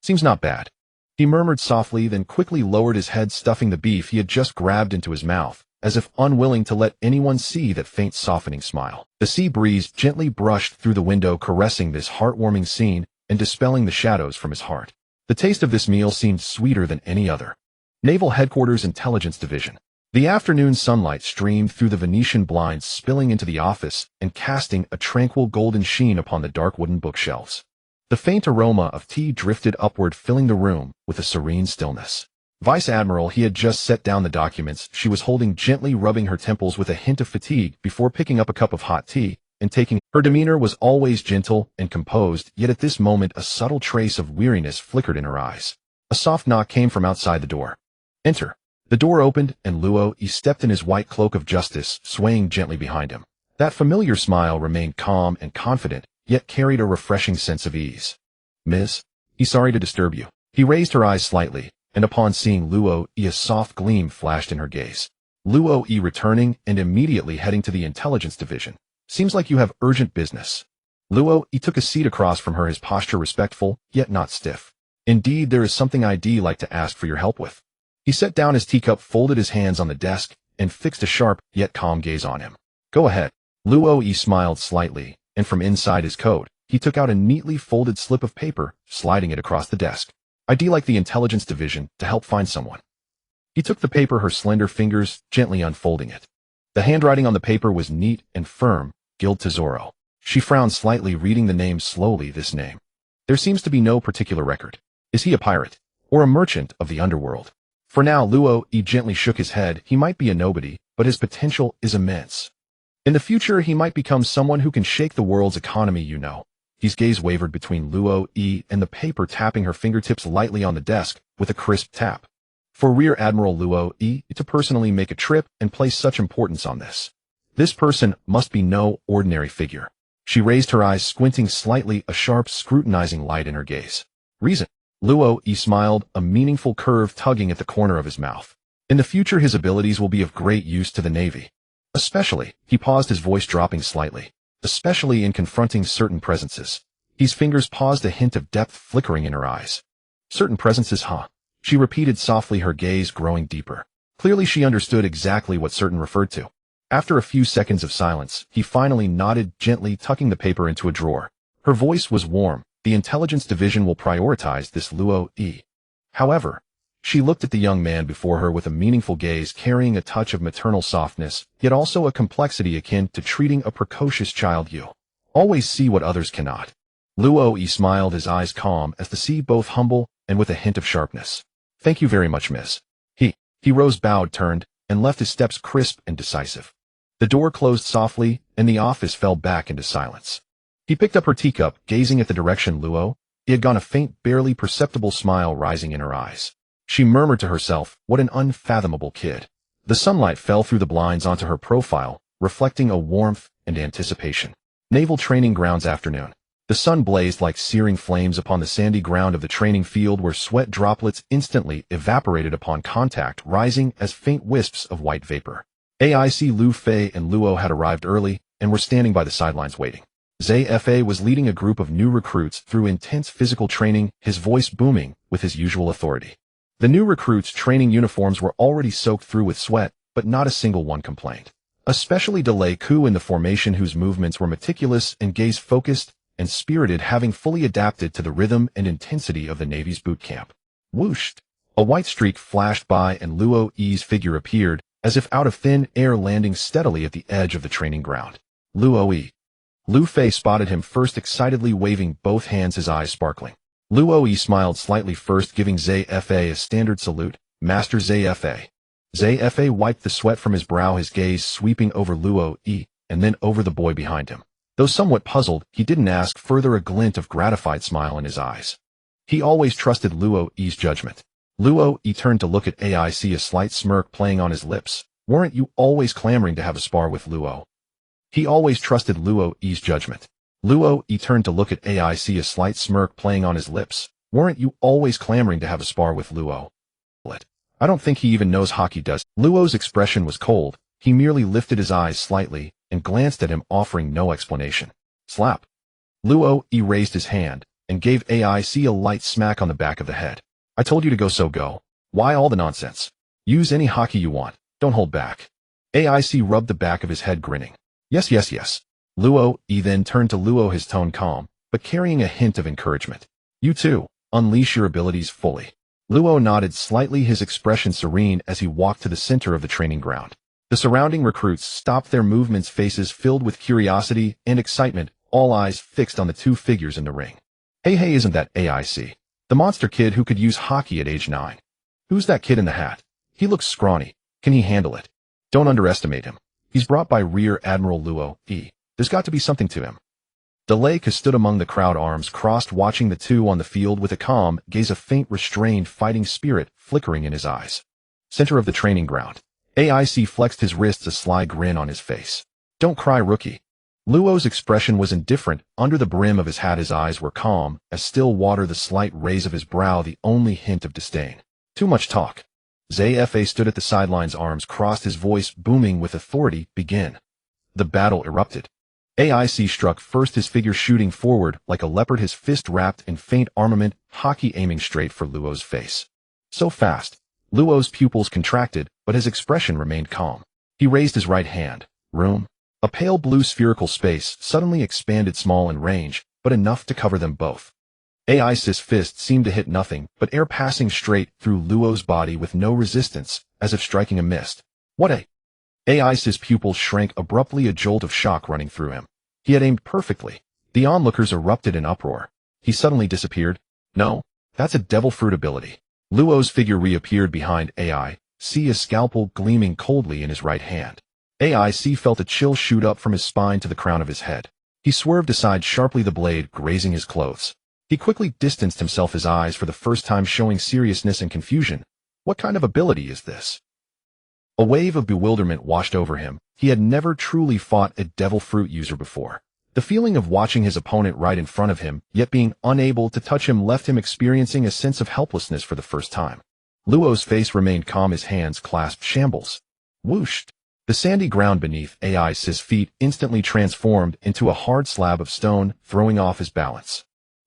Seems not bad. He murmured softly, then quickly lowered his head, stuffing the beef he had just grabbed into his mouth, as if unwilling to let anyone see that faint softening smile. The sea breeze gently brushed through the window, caressing this heartwarming scene and dispelling the shadows from his heart. The taste of this meal seemed sweeter than any other. Naval Headquarters, Intelligence Division. The afternoon sunlight streamed through the Venetian blinds, spilling into the office and casting a tranquil golden sheen upon the dark wooden bookshelves. The faint aroma of tea drifted upward, filling the room with a serene stillness. Vice Admiral, he had just set down the documents she was holding, gently rubbing her temples with a hint of fatigue before picking up a cup of hot tea and taking. Her demeanor was always gentle and composed, yet at this moment a subtle trace of weariness flickered in her eyes. A soft knock came from outside the door. Enter. The door opened, and Luo stepped in, his white cloak of justice swaying gently behind him. That familiar smile remained calm and confident, yet carried a refreshing sense of ease. Miss, he's sorry to disturb you. He raised her eyes slightly, and upon seeing Luo, a soft gleam flashed in her gaze. Luo, returning and immediately heading to the Intelligence Division. Seems like you have urgent business. Luo took a seat across from her, his posture respectful, yet not stiff. Indeed, there is something I'd like to ask for your help with. He set down his teacup, folded his hands on the desk, and fixed a sharp yet calm gaze on him. Go ahead. Luo smiled slightly, and from inside his coat, he took out a neatly folded slip of paper, sliding it across the desk. I'd like the Intelligence Division to help find someone. He took the paper, her slender fingers gently unfolding it. The handwriting on the paper was neat and firm, Guild to Zoro. She frowned slightly, reading the name slowly. This name. There seems to be no particular record. Is he a pirate? Or a merchant of the underworld? For now, Luo gently shook his head. He might be a nobody, but his potential is immense. In the future, he might become someone who can shake the world's economy, you know. His gaze wavered between Luo and the paper, tapping her fingertips lightly on the desk with a crisp tap. For Rear Admiral Luo to personally make a trip and place such importance on this. This person must be no ordinary figure. She raised her eyes, squinting slightly, a sharp, scrutinizing light in her gaze. Reason. Luo smiled, a meaningful curve tugging at the corner of his mouth. In the future, his abilities will be of great use to the Navy. Especially, he paused, his voice dropping slightly. Especially in confronting certain presences. His fingers paused, a hint of depth flickering in her eyes. Certain presences, huh? She repeated softly, her gaze growing deeper. Clearly she understood exactly what certain referred to. After a few seconds of silence, he finally nodded, gently tucking the paper into a drawer. Her voice was warm. The Intelligence Division will prioritize this, Luo. However, she looked at the young man before her with a meaningful gaze, carrying a touch of maternal softness, yet also a complexity akin to treating a precocious child. You always see what others cannot. Luo smiled, his eyes calm as the sea, both humble and with a hint of sharpness. Thank you very much, miss. He rose, bowed, turned, and left, his steps crisp and decisive. The door closed softly, and the office fell back into silence. He picked up her teacup, gazing at the direction Luo had gone, a faint, barely perceptible smile rising in her eyes. She murmured to herself, what an unfathomable kid. The sunlight fell through the blinds onto her profile, reflecting a warmth and anticipation. Naval Training Grounds afternoon. The sun blazed like searing flames upon the sandy ground of the training field, where sweat droplets instantly evaporated upon contact, rising as faint wisps of white vapor. AIC Luffy and Luo had arrived early and were standing by the sidelines waiting. Zfa was leading a group of new recruits through intense physical training, his voice booming with his usual authority. The new recruits' training uniforms were already soaked through with sweat, but not a single one complained. Especially Delay Ku in the formation, whose movements were meticulous and gaze-focused and spirited, having fully adapted to the rhythm and intensity of the Navy's boot camp. Whooshed! A white streak flashed by, and Luo's figure appeared, as if out of thin air, landing steadily at the edge of the training ground. Luo. Luffy spotted him first, excitedly waving both hands, his eyes sparkling. Luo smiled slightly, first giving Zfa a standard salute, Master Zfa. Zfa wiped the sweat from his brow, his gaze sweeping over Luo and then over the boy behind him. Though somewhat puzzled, he didn't ask further, a glint of gratified smile in his eyes. He always trusted Luo's judgment. Luo turned to look at Aic, a slight smirk playing on his lips. Weren't you always clamoring to have a spar with Luo? He always trusted Luo's judgment. Luo turned to look at Aic, a slight smirk playing on his lips. Weren't you always clamoring to have a spar with Luo? I don't think he even knows hockey, does. Luo's expression was cold. He merely lifted his eyes slightly and glanced at him, offering no explanation. Slap. Luo raised his hand and gave Aic a light smack on the back of the head. I told you to go, so go. Why all the nonsense? Use any hockey you want. Don't hold back. Aic rubbed the back of his head, grinning. Yes, yes, yes. Luo then turned to Luo, his tone calm, but carrying a hint of encouragement. You too, unleash your abilities fully. Luo nodded slightly, his expression serene as he walked to the center of the training ground. The surrounding recruits stopped their movements, faces filled with curiosity and excitement, all eyes fixed on the two figures in the ring. Hey, isn't that Aic? The monster kid who could use hockey at age 9. Who's that kid in the hat? He looks scrawny. Can he handle it? Don't underestimate him. He's brought by Rear Admiral Luo. There's got to be something to him. Deleka stood among the crowd, arms crossed, watching the two on the field with a calm gaze, a faint restrained fighting spirit flickering in his eyes. Center of the training ground. Aic flexed his wrists, a sly grin on his face. Don't cry, rookie. Luo's expression was indifferent. Under the brim of his hat, his eyes were calm as still water, the slight raise of his brow the only hint of disdain. Too much talk. Zafa stood at the sidelines, arms crossed, his voice booming with authority. Begin. The battle erupted. Aic struck first, his figure shooting forward like a leopard, his fist wrapped in faint armament, hockey aiming straight for Luo's face. So fast. Luo's pupils contracted, but his expression remained calm. He raised his right hand. Room. A pale blue spherical space suddenly expanded, small in range, but enough to cover them both. Aic's fist seemed to hit nothing but air, passing straight through Luo's body with no resistance, as if striking a mist. What a... Aic's pupils shrank abruptly, a jolt of shock running through him. He had aimed perfectly. The onlookers erupted in uproar. He suddenly disappeared. No, that's a devil fruit ability. Luo's figure reappeared behind Aic, a scalpel gleaming coldly in his right hand. Aic felt a chill shoot up from his spine to the crown of his head. He swerved aside sharply, the blade grazing his clothes. He quickly distanced himself, his eyes for the first time showing seriousness and confusion. What kind of ability is this? A wave of bewilderment washed over him. He had never truly fought a devil fruit user before. The feeling of watching his opponent right in front of him, yet being unable to touch him, left him experiencing a sense of helplessness for the first time. Luo's face remained calm, his hands clasped. Shambles. Whooshed. The sandy ground beneath Aic's feet instantly transformed into a hard slab of stone, throwing off his balance.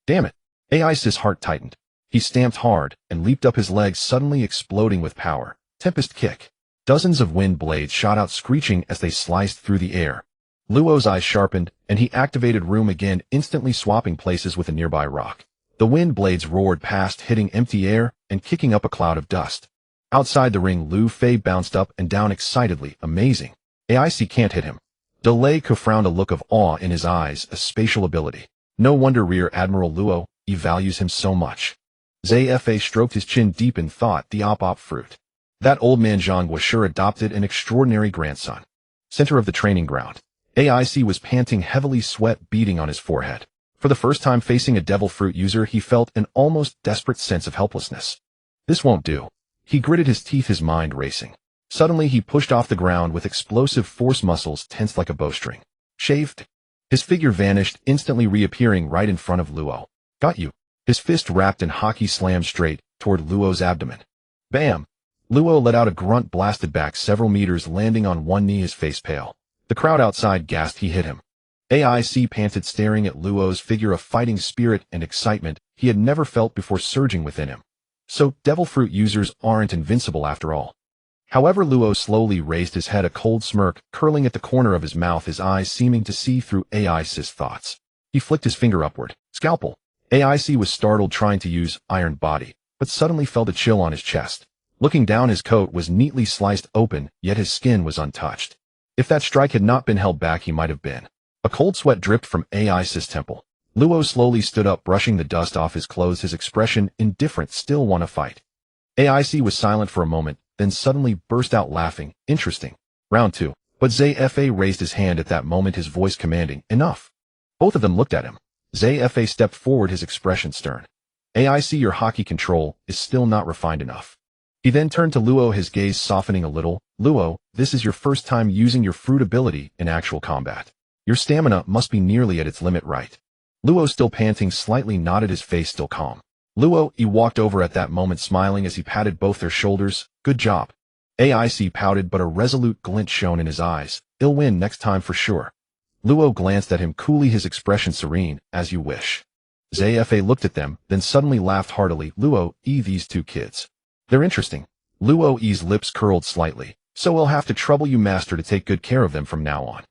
Damn it. Aic's heart tightened. He stamped hard and leaped up, his legs suddenly exploding with power. Tempest kick. Dozens of wind blades shot out, screeching as they sliced through the air. Luo's eyes sharpened, and he activated Room again, instantly swapping places with a nearby rock. The wind blades roared past, hitting empty air and kicking up a cloud of dust. Outside the ring, Luffy bounced up and down excitedly. Amazing. Aic can't hit him. Deleka frowned, a look of awe in his eyes, a spatial ability. No wonder Rear Admiral Luo values him so much. Zafa stroked his chin deep in thought. The op fruit. That old man Zhang was sure adopted an extraordinary grandson. Center of the training ground. Aic was panting heavily, sweat beading on his forehead. For the first time facing a devil fruit user, he felt an almost desperate sense of helplessness. This won't do. He gritted his teeth, his mind racing. Suddenly he pushed off the ground with explosive force, muscles tensed like a bowstring. Shaved. His figure vanished, instantly reappearing right in front of Luo. Got you. His fist wrapped in hockey slammed straight toward Luo's abdomen. Bam! Luo let out a grunt, blasted back several meters, landing on one knee, his face pale. The crowd outside gasped. He hit him. Aic panted, staring at Luo's figure, a fighting spirit and excitement he had never felt before surging within him. So, devil fruit users aren't invincible after all. However, Luo slowly raised his head, a cold smirk curling at the corner of his mouth, his eyes seeming to see through Aic's thoughts. He flicked his finger upward. Scalpel. Aic was startled, trying to use Iron Body, but suddenly felt a chill on his chest. Looking down, his coat was neatly sliced open, yet his skin was untouched. If that strike had not been held back, he might have been. A cold sweat dripped from Aic's temple. Luo slowly stood up, brushing the dust off his clothes, his expression indifferent. Still want to fight? Aic was silent for a moment, then suddenly burst out laughing. Interesting. Round 2. But Zafa raised his hand at that moment, his voice commanding. Enough. Both of them looked at him. Zafa stepped forward, his expression stern. I see your hockey control is still not refined enough. He then turned to Luo, his gaze softening a little. Luo, this is your first time using your fruit ability in actual combat. Your stamina must be nearly at its limit, right? Luo, still panting, slightly nodded, his face still calm. Luo, he walked over at that moment, smiling as he patted both their shoulders. Good job. AIC pouted, but a resolute glint shone in his eyes. He'll win next time for sure. Luo glanced at him coolly, his expression serene. As you wish. Zafa looked at them, then suddenly laughed heartily. Luo, these two kids. They're interesting. Luo's lips curled slightly. So we'll have to trouble you, master, to take good care of them from now on.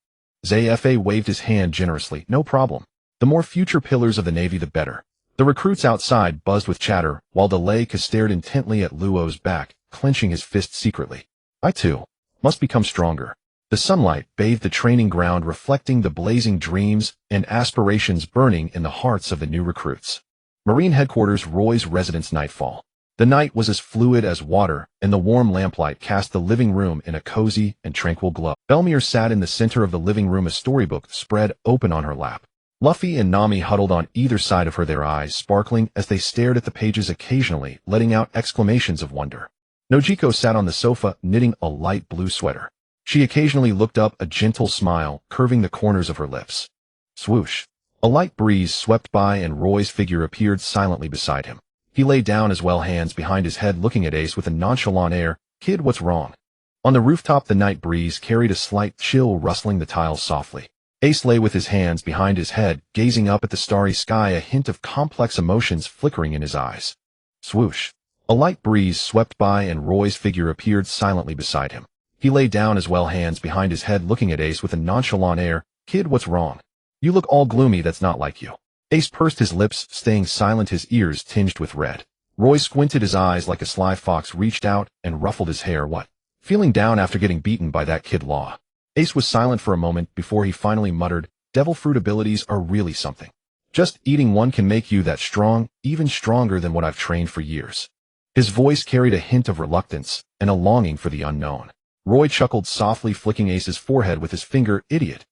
Zafa waved his hand generously. No problem. The more future pillars of the Navy, the better. The recruits outside buzzed with chatter, while the Lake stared intently at Luo's back, clenching his fist secretly. I too must become stronger. The sunlight bathed the training ground, reflecting the blazing dreams and aspirations burning in the hearts of the new recruits. Marine Headquarters, Roy's residence. Nightfall. The night was as fluid as water, and the warm lamplight cast the living room in a cozy and tranquil glow. Belmere sat in the center of the living room, a storybook spread open on her lap. Luffy and Nami huddled on either side of her, their eyes sparkling as they stared at the pages, occasionally letting out exclamations of wonder. Nojiko sat on the sofa, knitting a light blue sweater. She occasionally looked up, a gentle smile curving the corners of her lips. Swoosh. A light breeze swept by and Roy's figure appeared silently beside him. He lay down as well, hands behind his head, looking at Ace with a nonchalant air. Kid, what's wrong? On the rooftop, the night breeze carried a slight chill, rustling the tiles softly. Ace lay with his hands behind his head, gazing up at the starry sky, a hint of complex emotions flickering in his eyes. Swoosh. A light breeze swept by and Roy's figure appeared silently beside him. He lay down as well, hands behind his head, looking at Ace with a nonchalant air. Kid, what's wrong? You look all gloomy. That's not like you. Ace pursed his lips, staying silent, his ears tinged with red. Roy squinted his eyes like a sly fox, reached out and ruffled his hair. What? Feeling down after getting beaten by that kid Law? Ace was silent for a moment before he finally muttered, devil fruit abilities are really something. Just eating one can make you that strong, even stronger than what I've trained for years. His voice carried a hint of reluctance and a longing for the unknown. Roy chuckled softly, flicking Ace's forehead with his finger. Idiot.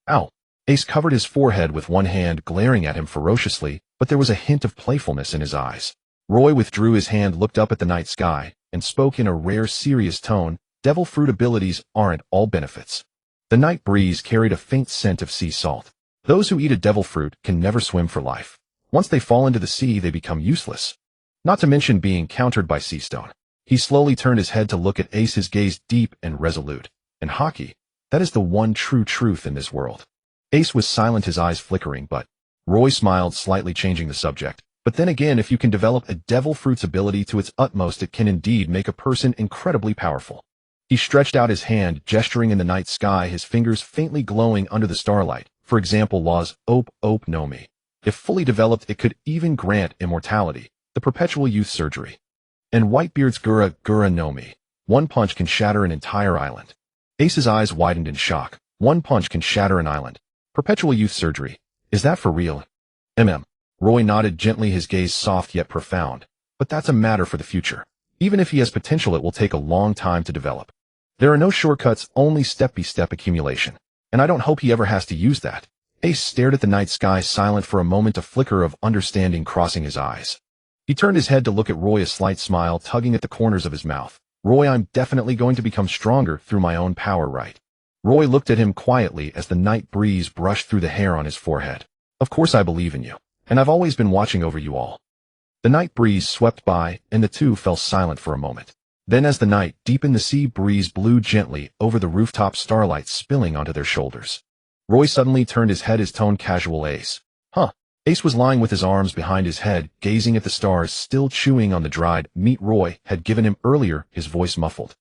Ow. Ace covered his forehead with one hand, glaring at him ferociously, but there was a hint of playfulness in his eyes. Roy withdrew his hand, looked up at the night sky, and spoke in a rare, serious tone. Devil fruit abilities aren't all benefits. The night breeze carried a faint scent of sea salt. Those who eat a devil fruit can never swim for life. Once they fall into the sea, they become useless. Not to mention being countered by sea stone. He slowly turned his head to look at Ace, his gaze deep and resolute. And hockey, that is the one true truth in this world. Ace was silent, his eyes flickering, but Roy smiled, slightly changing the subject. But then again, if you can develop a devil fruit's ability to its utmost, it can indeed make a person incredibly powerful. He stretched out his hand, gesturing in the night sky, his fingers faintly glowing under the starlight. For example, Law's Ope no Mi. If fully developed, it could even grant immortality, the perpetual youth surgery. And Whitebeard's Gura no Mi. One punch can shatter an entire island. Ace's eyes widened in shock. One punch can shatter an island. Perpetual youth surgery. Is that for real? Roy nodded gently, his gaze soft yet profound. But that's a matter for the future. Even if he has potential, it will take a long time to develop. There are no shortcuts, only step-by-step accumulation. And I don't hope he ever has to use that. Ace stared at the night sky, silent for a moment, a flicker of understanding crossing his eyes. He turned his head to look at Roy, a slight smile tugging at the corners of his mouth. Roy, I'm definitely going to become stronger through my own power, right? Roy looked at him quietly as the night breeze brushed through the hair on his forehead. Of course I believe in you. And I've always been watching over you all. The night breeze swept by, and the two fell silent for a moment. Then as the night deepened, the sea breeze blew gently over the rooftop, starlight spilling onto their shoulders. Roy suddenly turned his head, his tone casual. Ace. Huh. Ace was lying with his arms behind his head, gazing at the stars, still chewing on the dried meat Roy had given him earlier, his voice muffled.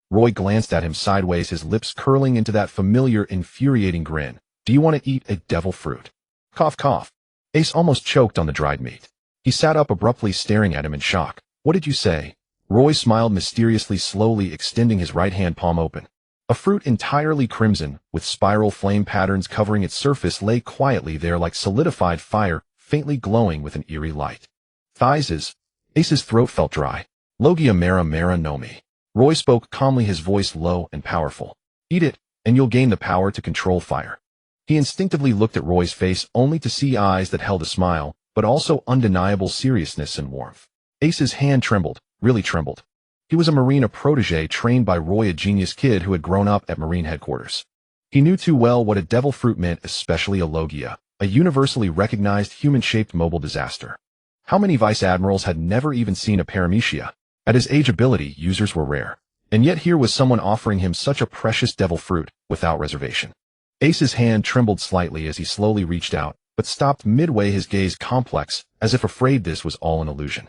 Roy glanced at him sideways, his lips curling into that familiar, infuriating grin. Do you want to eat a devil fruit? Cough, cough. Ace almost choked on the dried meat. He sat up abruptly, staring at him in shock. What did you say? Roy smiled mysteriously, slowly extending his right hand palm open. A fruit entirely crimson, with spiral flame patterns covering its surface, lay quietly there like solidified fire, faintly glowing with an eerie light. Thighs. Ace's throat felt dry. Logia Mera no Mi. Roy spoke calmly, his voice low and powerful. Eat it, and you'll gain the power to control fire. He instinctively looked at Roy's face only to see eyes that held a smile, but also undeniable seriousness and warmth. Ace's hand trembled, really trembled. He was a Marine protege trained by Roy, a genius kid who had grown up at Marine headquarters. He knew too well what a devil fruit meant, especially a Logia, a universally recognized human-shaped mobile disaster. How many vice admirals had never even seen a paramecia? At his age ability, users were rare. And yet here was someone offering him such a precious devil fruit, without reservation. Ace's hand trembled slightly as he slowly reached out, but stopped midway, his gaze complex, as if afraid this was all an illusion.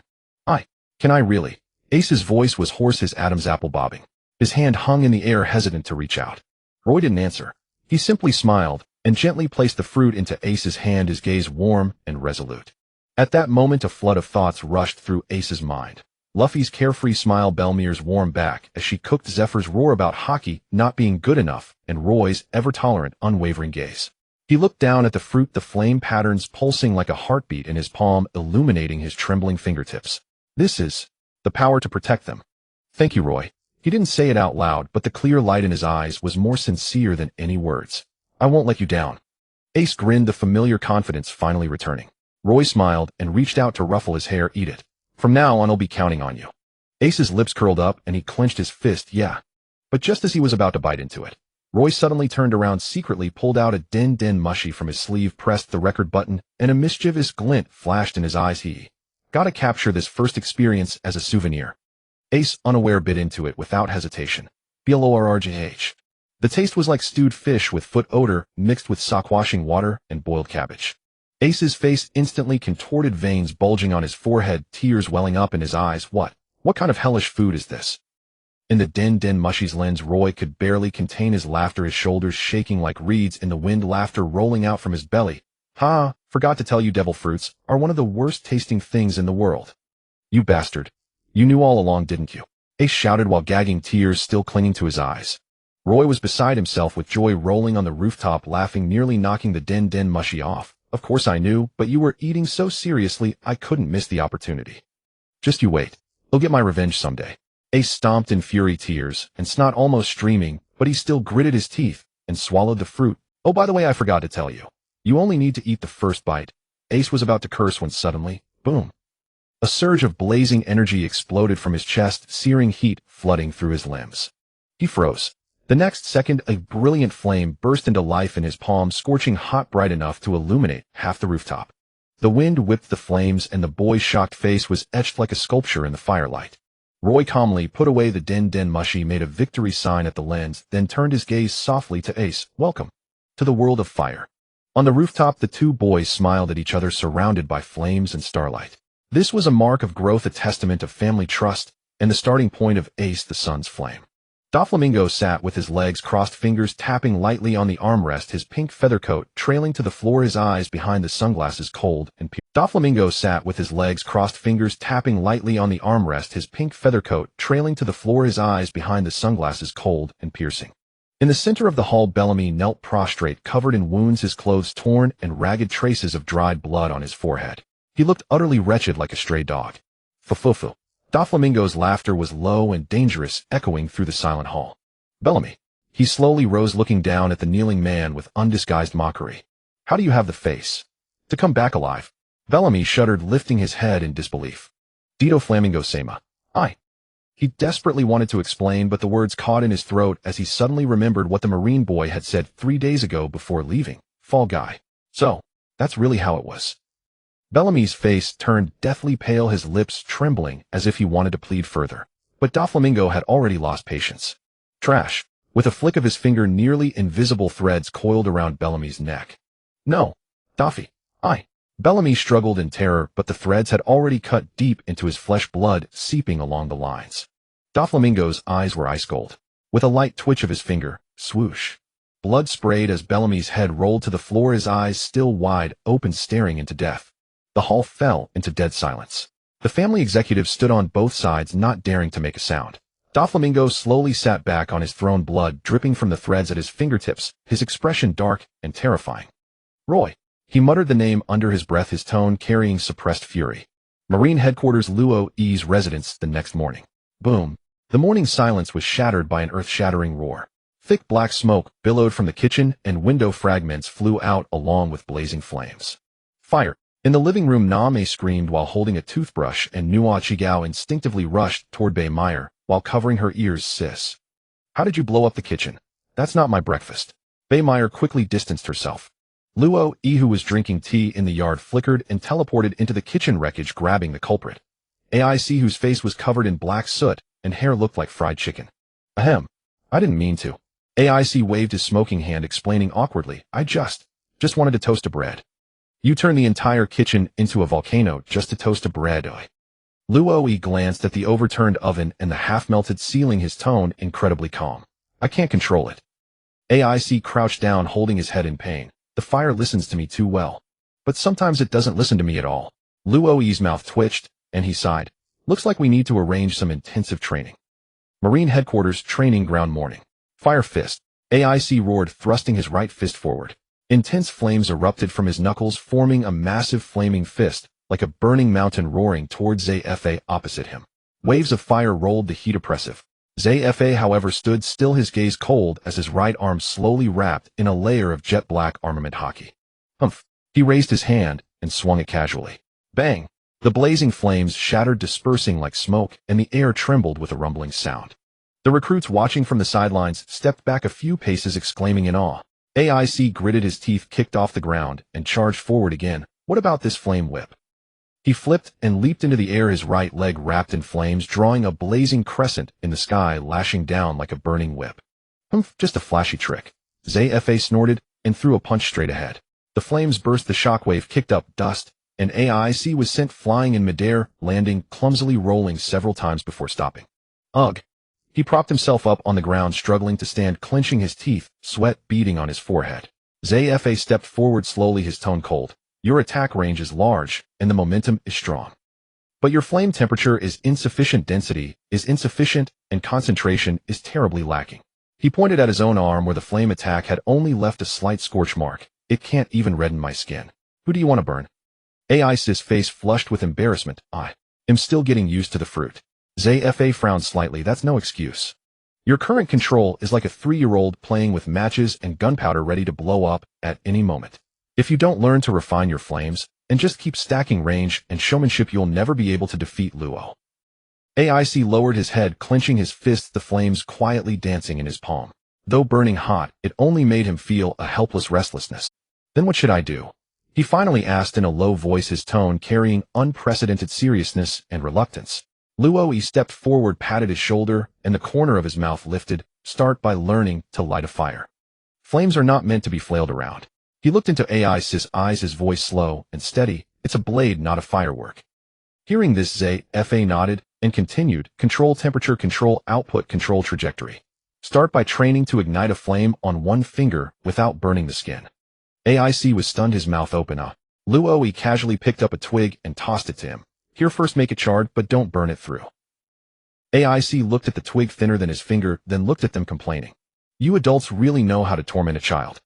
Can I really? Ace's voice was hoarse, his Adam's apple bobbing. His hand hung in the air, hesitant to reach out. Roy didn't answer. He simply smiled, and gently placed the fruit into Ace's hand, his gaze warm and resolute. At that moment a flood of thoughts rushed through Ace's mind. Luffy's carefree smile, Bellemere's warm back as she cooked Zephyr's roar about hockey not being good enough, and Roy's ever-tolerant, unwavering gaze. He looked down at the fruit, the flame patterns pulsing like a heartbeat in his palm, illuminating his trembling fingertips. This is the power to protect them. Thank you, Roy. He didn't say it out loud, but the clear light in his eyes was more sincere than any words. I won't let you down. Ace grinned, the familiar confidence finally returning. Roy smiled and reached out to ruffle his hair. Eat it. From now on I'll be counting on you. Ace's lips curled up and he clenched his fist. Yeah. But just as he was about to bite into it, Roy suddenly turned around, secretly pulled out a den mushy from his sleeve, pressed the record button, and a mischievous glint flashed in his eyes. He gotta capture this first experience as a souvenir. Ace, unaware, bit into it without hesitation. Blorrgh. The taste was like stewed fish with foot odor mixed with sock-washing water and boiled cabbage. Ace's face instantly contorted, veins bulging on his forehead, tears welling up in his eyes. What kind of hellish food is this? In the den mushy's lens, Roy could barely contain his laughter, his shoulders shaking like reeds in the wind, laughter rolling out from his belly. Forgot to tell you, devil fruits are one of the worst tasting things in the world. You bastard. You knew all along, didn't you? Ace shouted while gagging, tears still clinging to his eyes. Roy was beside himself with joy, rolling on the rooftop, laughing, nearly knocking the den mushy off. Of course I knew, but you were eating so seriously I couldn't miss the opportunity. Just you wait. I'll get my revenge someday. Ace stomped in fury, tears and snot almost streaming, but he still gritted his teeth and swallowed the fruit. Oh, by the way, I forgot to tell you. You only need to eat the first bite. Ace was about to curse when suddenly, boom. A surge of blazing energy exploded from his chest, searing heat flooding through his limbs. He froze. The next second, a brilliant flame burst into life in his palm, scorching hot, bright enough to illuminate half the rooftop. The wind whipped the flames, and the boy's shocked face was etched like a sculpture in the firelight. Roy calmly put away the den mushy, made a victory sign at the lens, then turned his gaze softly to Ace. Welcome to the world of fire. On the rooftop, the two boys smiled at each other, surrounded by flames and starlight. This was a mark of growth, a testament of family trust, and the starting point of Ace the Sun's flame. Doflamingo sat with his legs crossed, fingers tapping lightly on the armrest, his pink feather coat trailing to the floor, his eyes behind the sunglasses cold and piercing. Doflamingo sat with his legs crossed, fingers tapping lightly on the armrest, his pink feather coat trailing to the floor, his eyes behind the sunglasses cold and piercing. In the center of the hall, Bellamy knelt prostrate, covered in wounds, his clothes torn and ragged, traces of dried blood on his forehead. He looked utterly wretched, like a stray dog. Fufufu. Doflamingo's laughter was low and dangerous, echoing through the silent hall. Bellamy. He slowly rose, looking down at the kneeling man with undisguised mockery. How do you have the face to come back alive? Bellamy shuddered, lifting his head in disbelief. Dito Flamingo Sama. He desperately wanted to explain, but the words caught in his throat as he suddenly remembered what the Marine boy had said 3 days ago before leaving. Fall guy. So, that's really how it was. Bellamy's face turned deathly pale, his lips trembling as if he wanted to plead further. But Doflamingo had already lost patience. Trash. With a flick of his finger, nearly invisible threads coiled around Bellamy's neck. No. Doffy. Bellamy struggled in terror, but the threads had already cut deep into his flesh, blood seeping along the lines. Doflamingo's eyes were ice cold. With a light twitch of his finger, swoosh. Blood sprayed as Bellamy's head rolled to the floor, his eyes still wide open, staring into death. The hall fell into dead silence. The family executives stood on both sides, not daring to make a sound. Doflamingo slowly sat back on his throne, blood dripping from the threads at his fingertips, his expression dark and terrifying. Roy. He muttered the name under his breath, his tone carrying suppressed fury. Marine Headquarters, Luo-E's residence the next morning. Boom. The morning silence was shattered by an earth-shattering roar. Thick black smoke billowed from the kitchen and window fragments flew out along with blazing flames. Fire! In the living room, Name screamed while holding a toothbrush, and Nua Chigao instinctively rushed toward Bei Meyer while covering her ears. Sis, how did you blow up the kitchen? That's not my breakfast. Bei Meyer quickly distanced herself. Luo Yi, who was drinking tea in the yard, flickered and teleported into the kitchen wreckage, grabbing the culprit. AIC, whose face was covered in black soot and hair looked like fried chicken. Ahem. I didn't mean to. AIC waved his smoking hand, explaining awkwardly, I just wanted to toast a bread. You turned the entire kitchen into a volcano just to toast a bread. Luo Yi glanced at the overturned oven and the half-melted ceiling, his tone incredibly calm. I can't control it. AIC crouched down, holding his head in pain. The fire listens to me too well. But sometimes it doesn't listen to me at all. Luo Yi's mouth twitched, and he sighed. Looks like we need to arrange some intensive training. Marine Headquarters Training Ground Morning. Fire Fist. AIC roared, thrusting his right fist forward. Intense flames erupted from his knuckles, forming a massive flaming fist, like a burning mountain roaring towards ZFA opposite him. Waves of fire rolled, the heat oppressive. ZFA, however, stood still, his gaze cold as his right arm slowly wrapped in a layer of jet black armament haki. Humph! He raised his hand and swung it casually. Bang! The blazing flames shattered, dispersing like smoke, and the air trembled with a rumbling sound. The recruits watching from the sidelines stepped back a few paces, exclaiming in awe. AIC gritted his teeth, kicked off the ground, and charged forward again. What about this flame whip? He flipped and leaped into the air, his right leg wrapped in flames, drawing a blazing crescent in the sky, lashing down like a burning whip. Humph, just a flashy trick. ZFA snorted and threw a punch straight ahead. The flames burst, the shockwave kicked up dust, and AIC was sent flying in midair, landing, clumsily rolling several times before stopping. Ugh! He propped himself up on the ground, struggling to stand, clenching his teeth, sweat beading on his forehead. ZFA stepped forward slowly, his tone cold. Your attack range is large, and the momentum is strong. But your flame temperature is insufficient, density is insufficient, and concentration is terribly lacking. He pointed at his own arm where the flame attack had only left a slight scorch mark. It can't even redden my skin. Who do you want to burn? AIC's face flushed with embarrassment. I am still getting used to the fruit. ZFA frowned slightly. That's no excuse. Your current control is like a 3-year-old playing with matches and gunpowder ready to blow up at any moment. If you don't learn to refine your flames and just keep stacking range and showmanship, you'll never be able to defeat Luo. AIC lowered his head, clenching his fists, the flames quietly dancing in his palm. Though burning hot, it only made him feel a helpless restlessness. Then what should I do? He finally asked in a low voice, his tone carrying unprecedented seriousness and reluctance. Luo Yi stepped forward, patted his shoulder, and the corner of his mouth lifted. Start by learning to light a fire. Flames are not meant to be flailed around. He looked into AIC's eyes, his voice slow and steady. It's a blade, not a firework. Hearing this, ZFA nodded and continued. Control temperature, control output, control trajectory. Start by training to ignite a flame on one finger without burning the skin. AIC was stunned, his mouth open. Luo Yi casually picked up a twig and tossed it to him. Here, first make it charred, but don't burn it through. AIC looked at the twig, thinner than his finger, then looked at them, complaining. You adults really know how to torment a child.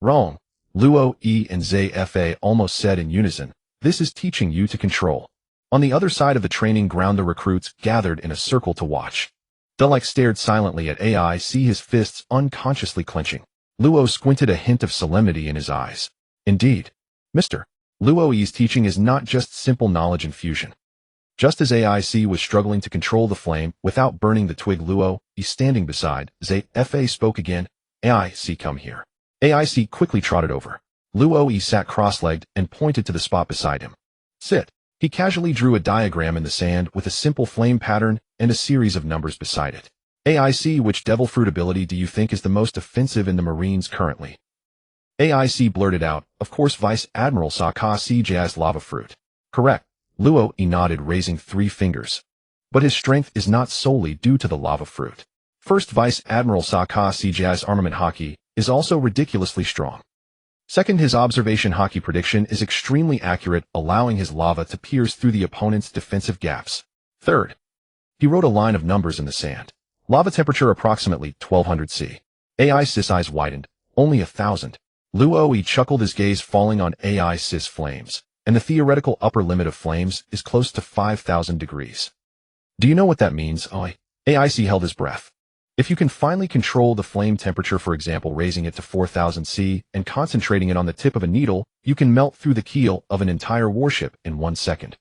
Wrong. Luo Yi and ZFA almost said in unison. This is teaching you to control. On the other side of the training ground, the recruits gathered in a circle to watch. Dulike stared silently at AIC, his fists unconsciously clenching. Luo squinted, a hint of solemnity in his eyes. Indeed, Mr. Luo Yi's teaching is not just simple knowledge infusion. Just as AIC was struggling to control the flame without burning the twig, Luo Yi, standing beside ZFA, spoke again. AIC, come here. AIC quickly trotted over. Luo Yi sat cross-legged and pointed to the spot beside him. Sit. He casually drew a diagram in the sand with a simple flame pattern and a series of numbers beside it. AIC, which devil fruit ability do you think is the most offensive in the Marines currently? AIC blurted out, of course, Vice Admiral Saka CJI's lava fruit. Correct. Luo Yi nodded, raising 3 fingers. But his strength is not solely due to the lava fruit. First, Vice Admiral Saka CJI's armament haki is also ridiculously strong. Second, his observation haki prediction is extremely accurate, allowing his lava to pierce through the opponent's defensive gaps. Third, he wrote a line of numbers in the sand. Lava temperature approximately 1200 C. AIC's eyes widened. Only 1000. Luo Yi chuckled, his gaze falling on AIC's flames, and the theoretical upper limit of flames is close to 5000 degrees. Do you know what that means, Oi? AIC held his breath. If you can finally control the flame temperature, for example, raising it to 4000 C and concentrating it on the tip of a needle, you can melt through the keel of an entire warship in 1 second.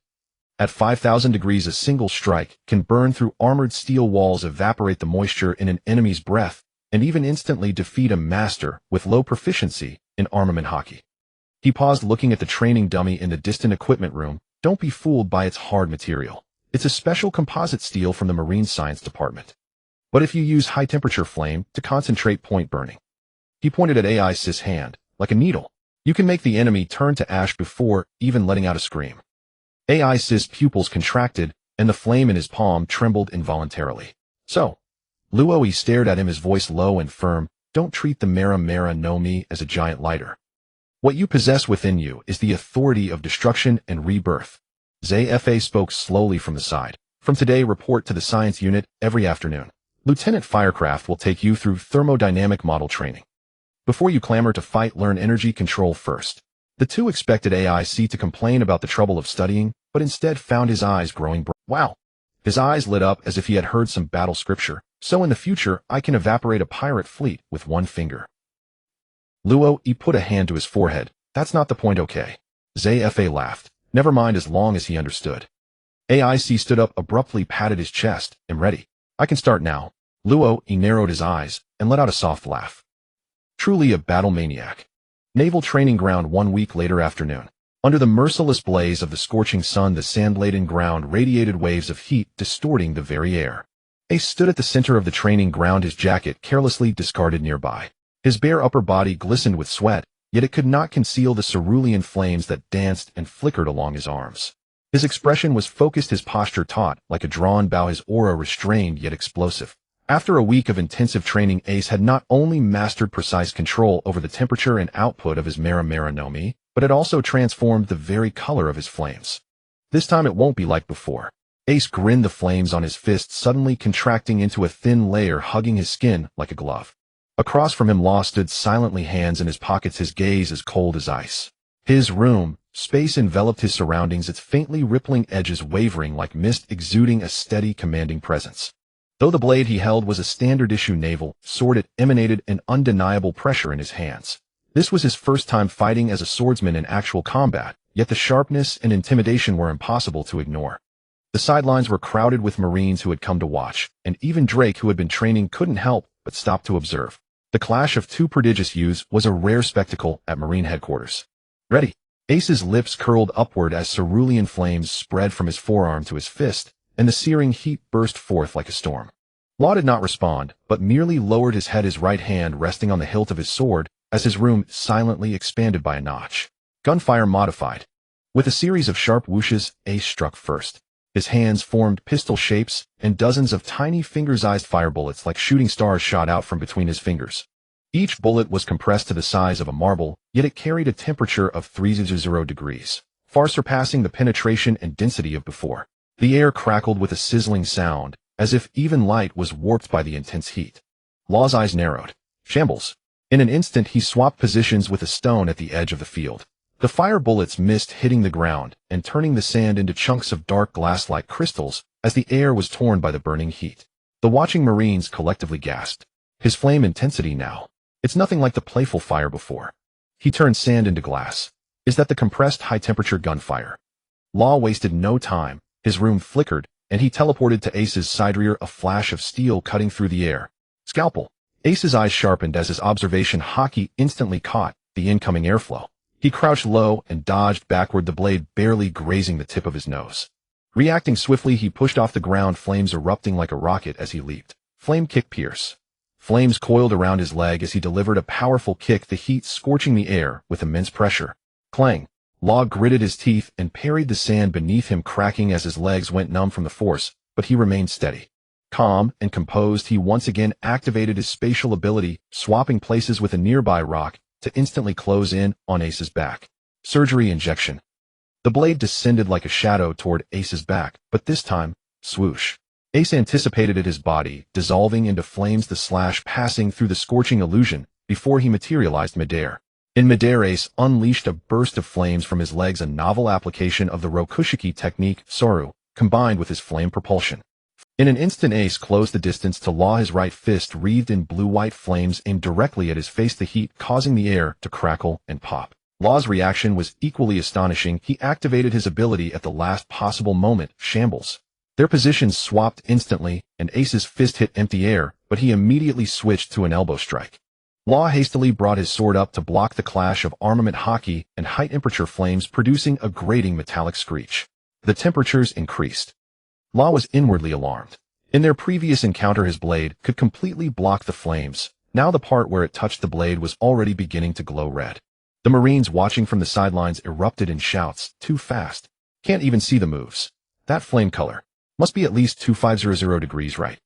At 5000 degrees, a single strike can burn through armored steel walls, evaporate the moisture in an enemy's breath, and even instantly defeat a master with low proficiency in armament hockey. He paused, looking at the training dummy in the distant equipment room. Don't be fooled by its hard material. It's a special composite steel from the Marine Science Department. But if you use high-temperature flame to concentrate point burning, he pointed at isekai'd's hand, like a needle, you can make the enemy turn to ash before even letting out a scream. isekai'd's pupils contracted, and the flame in his palm trembled involuntarily. So, Luffy stared at him, his voice low and firm. Don't treat the Mera no Mi as a giant lighter. What you possess within you is the authority of destruction and rebirth. Zafei spoke slowly from the side. From today, report to the science unit every afternoon. Lieutenant Firecraft will take you through thermodynamic model training. Before you clamor to fight, learn energy control first. The two expected isekai'd to complain about the trouble of studying, but instead found his eyes growing bright. Wow! His eyes lit up as if he had heard some battle scripture. So in the future, I can evaporate a pirate fleet with one finger. Luffy put a hand to his forehead. That's not the point, okay? Zafei laughed. Never mind, as long as he understood. isekai'd stood up abruptly, patted his chest. I'm ready. I can start now. Luffy narrowed his eyes and let out a soft laugh. Truly a battle maniac. Naval training ground 1 week later afternoon. Under the merciless blaze of the scorching sun, the sand-laden ground radiated waves of heat, distorting the very air. Ace stood at the center of the training ground, his jacket carelessly discarded nearby. His bare upper body glistened with sweat, yet it could not conceal the cerulean flames that danced and flickered along his arms. His expression was focused, his posture taut, like a drawn bow, his aura restrained yet explosive. After a week of intensive training, Ace had not only mastered precise control over the temperature and output of his Mera no Mi, but had also transformed the very color of his flames. This time it won't be like before. Ace grinned, the flames on his fist suddenly contracting into a thin layer, hugging his skin like a glove. Across from him, Law stood silently, hands in his pockets, his gaze as cold as ice. His room, space enveloped his surroundings, its faintly rippling edges wavering like mist, exuding a steady, commanding presence. Though the blade he held was a standard-issue naval sword, it emanated an undeniable pressure in his hands. This was his first time fighting as a swordsman in actual combat, yet the sharpness and intimidation were impossible to ignore. The sidelines were crowded with Marines who had come to watch, and even Drake, who had been training, couldn't help but stop to observe. The clash of two prodigious youths was a rare spectacle at Marine headquarters. Ready? Ace's lips curled upward as cerulean flames spread from his forearm to his fist, and the searing heat burst forth like a storm. Law did not respond, but merely lowered his head, his right hand resting on the hilt of his sword, as his room silently expanded by a notch. Gunfire modified. With a series of sharp whooshes, Ace struck first. His hands formed pistol shapes, and dozens of tiny finger-sized fire bullets like shooting stars shot out from between his fingers. Each bullet was compressed to the size of a marble, yet it carried a temperature of 30 degrees, far surpassing the penetration and density of before. The air crackled with a sizzling sound, as if even light was warped by the intense heat. Law's eyes narrowed. Shambles. In an instant, he swapped positions with a stone at the edge of the field. The fire bullets missed, hitting the ground and turning the sand into chunks of dark glass-like crystals as the air was torn by the burning heat. The watching Marines collectively gasped. His flame intensity now. It's nothing like the playful fire before. He turned sand into glass. Is that the compressed high-temperature gunfire? Law wasted no time. His room flickered, and he teleported to Ace's side rear, a flash of steel cutting through the air. Scalpel. Ace's eyes sharpened as his observation hockey instantly caught the incoming airflow. He crouched low and dodged backward, the blade barely grazing the tip of his nose. Reacting swiftly, he pushed off the ground, flames erupting like a rocket as he leaped. Flame kick pierce. Flames coiled around his leg as he delivered a powerful kick, the heat scorching the air with immense pressure. Clang. Law gritted his teeth and parried the sand beneath him, cracking as his legs went numb from the force, but he remained steady. Calm and composed, he once again activated his spatial ability, swapping places with a nearby rock to instantly close in on Ace's back. Surgery injection. The blade descended like a shadow toward Ace's back, but this time, swoosh. Ace anticipated it, his body dissolving into flames, the slash passing through the scorching illusion before he materialized midair. In midair, Ace unleashed a burst of flames from his legs, a novel application of the Rokushiki technique, Zoro, combined with his flame propulsion. In an instant, Ace closed the distance to Law, his right fist wreathed in blue-white flames aimed directly at his face, the heat causing the air to crackle and pop. Law's reaction was equally astonishing. He activated his ability at the last possible moment, Shambles. Their positions swapped instantly, and Ace's fist hit empty air, but he immediately switched to an elbow strike. Law hastily brought his sword up to block the clash of armament hockey and high-temperature flames, producing a grating metallic screech. The temperatures increased. Law was inwardly alarmed. In their previous encounter, his blade could completely block the flames. Now the part where it touched the blade was already beginning to glow red. The Marines watching from the sidelines erupted in shouts. Too fast. Can't even see the moves. That flame color. Must be at least 2500 degrees right.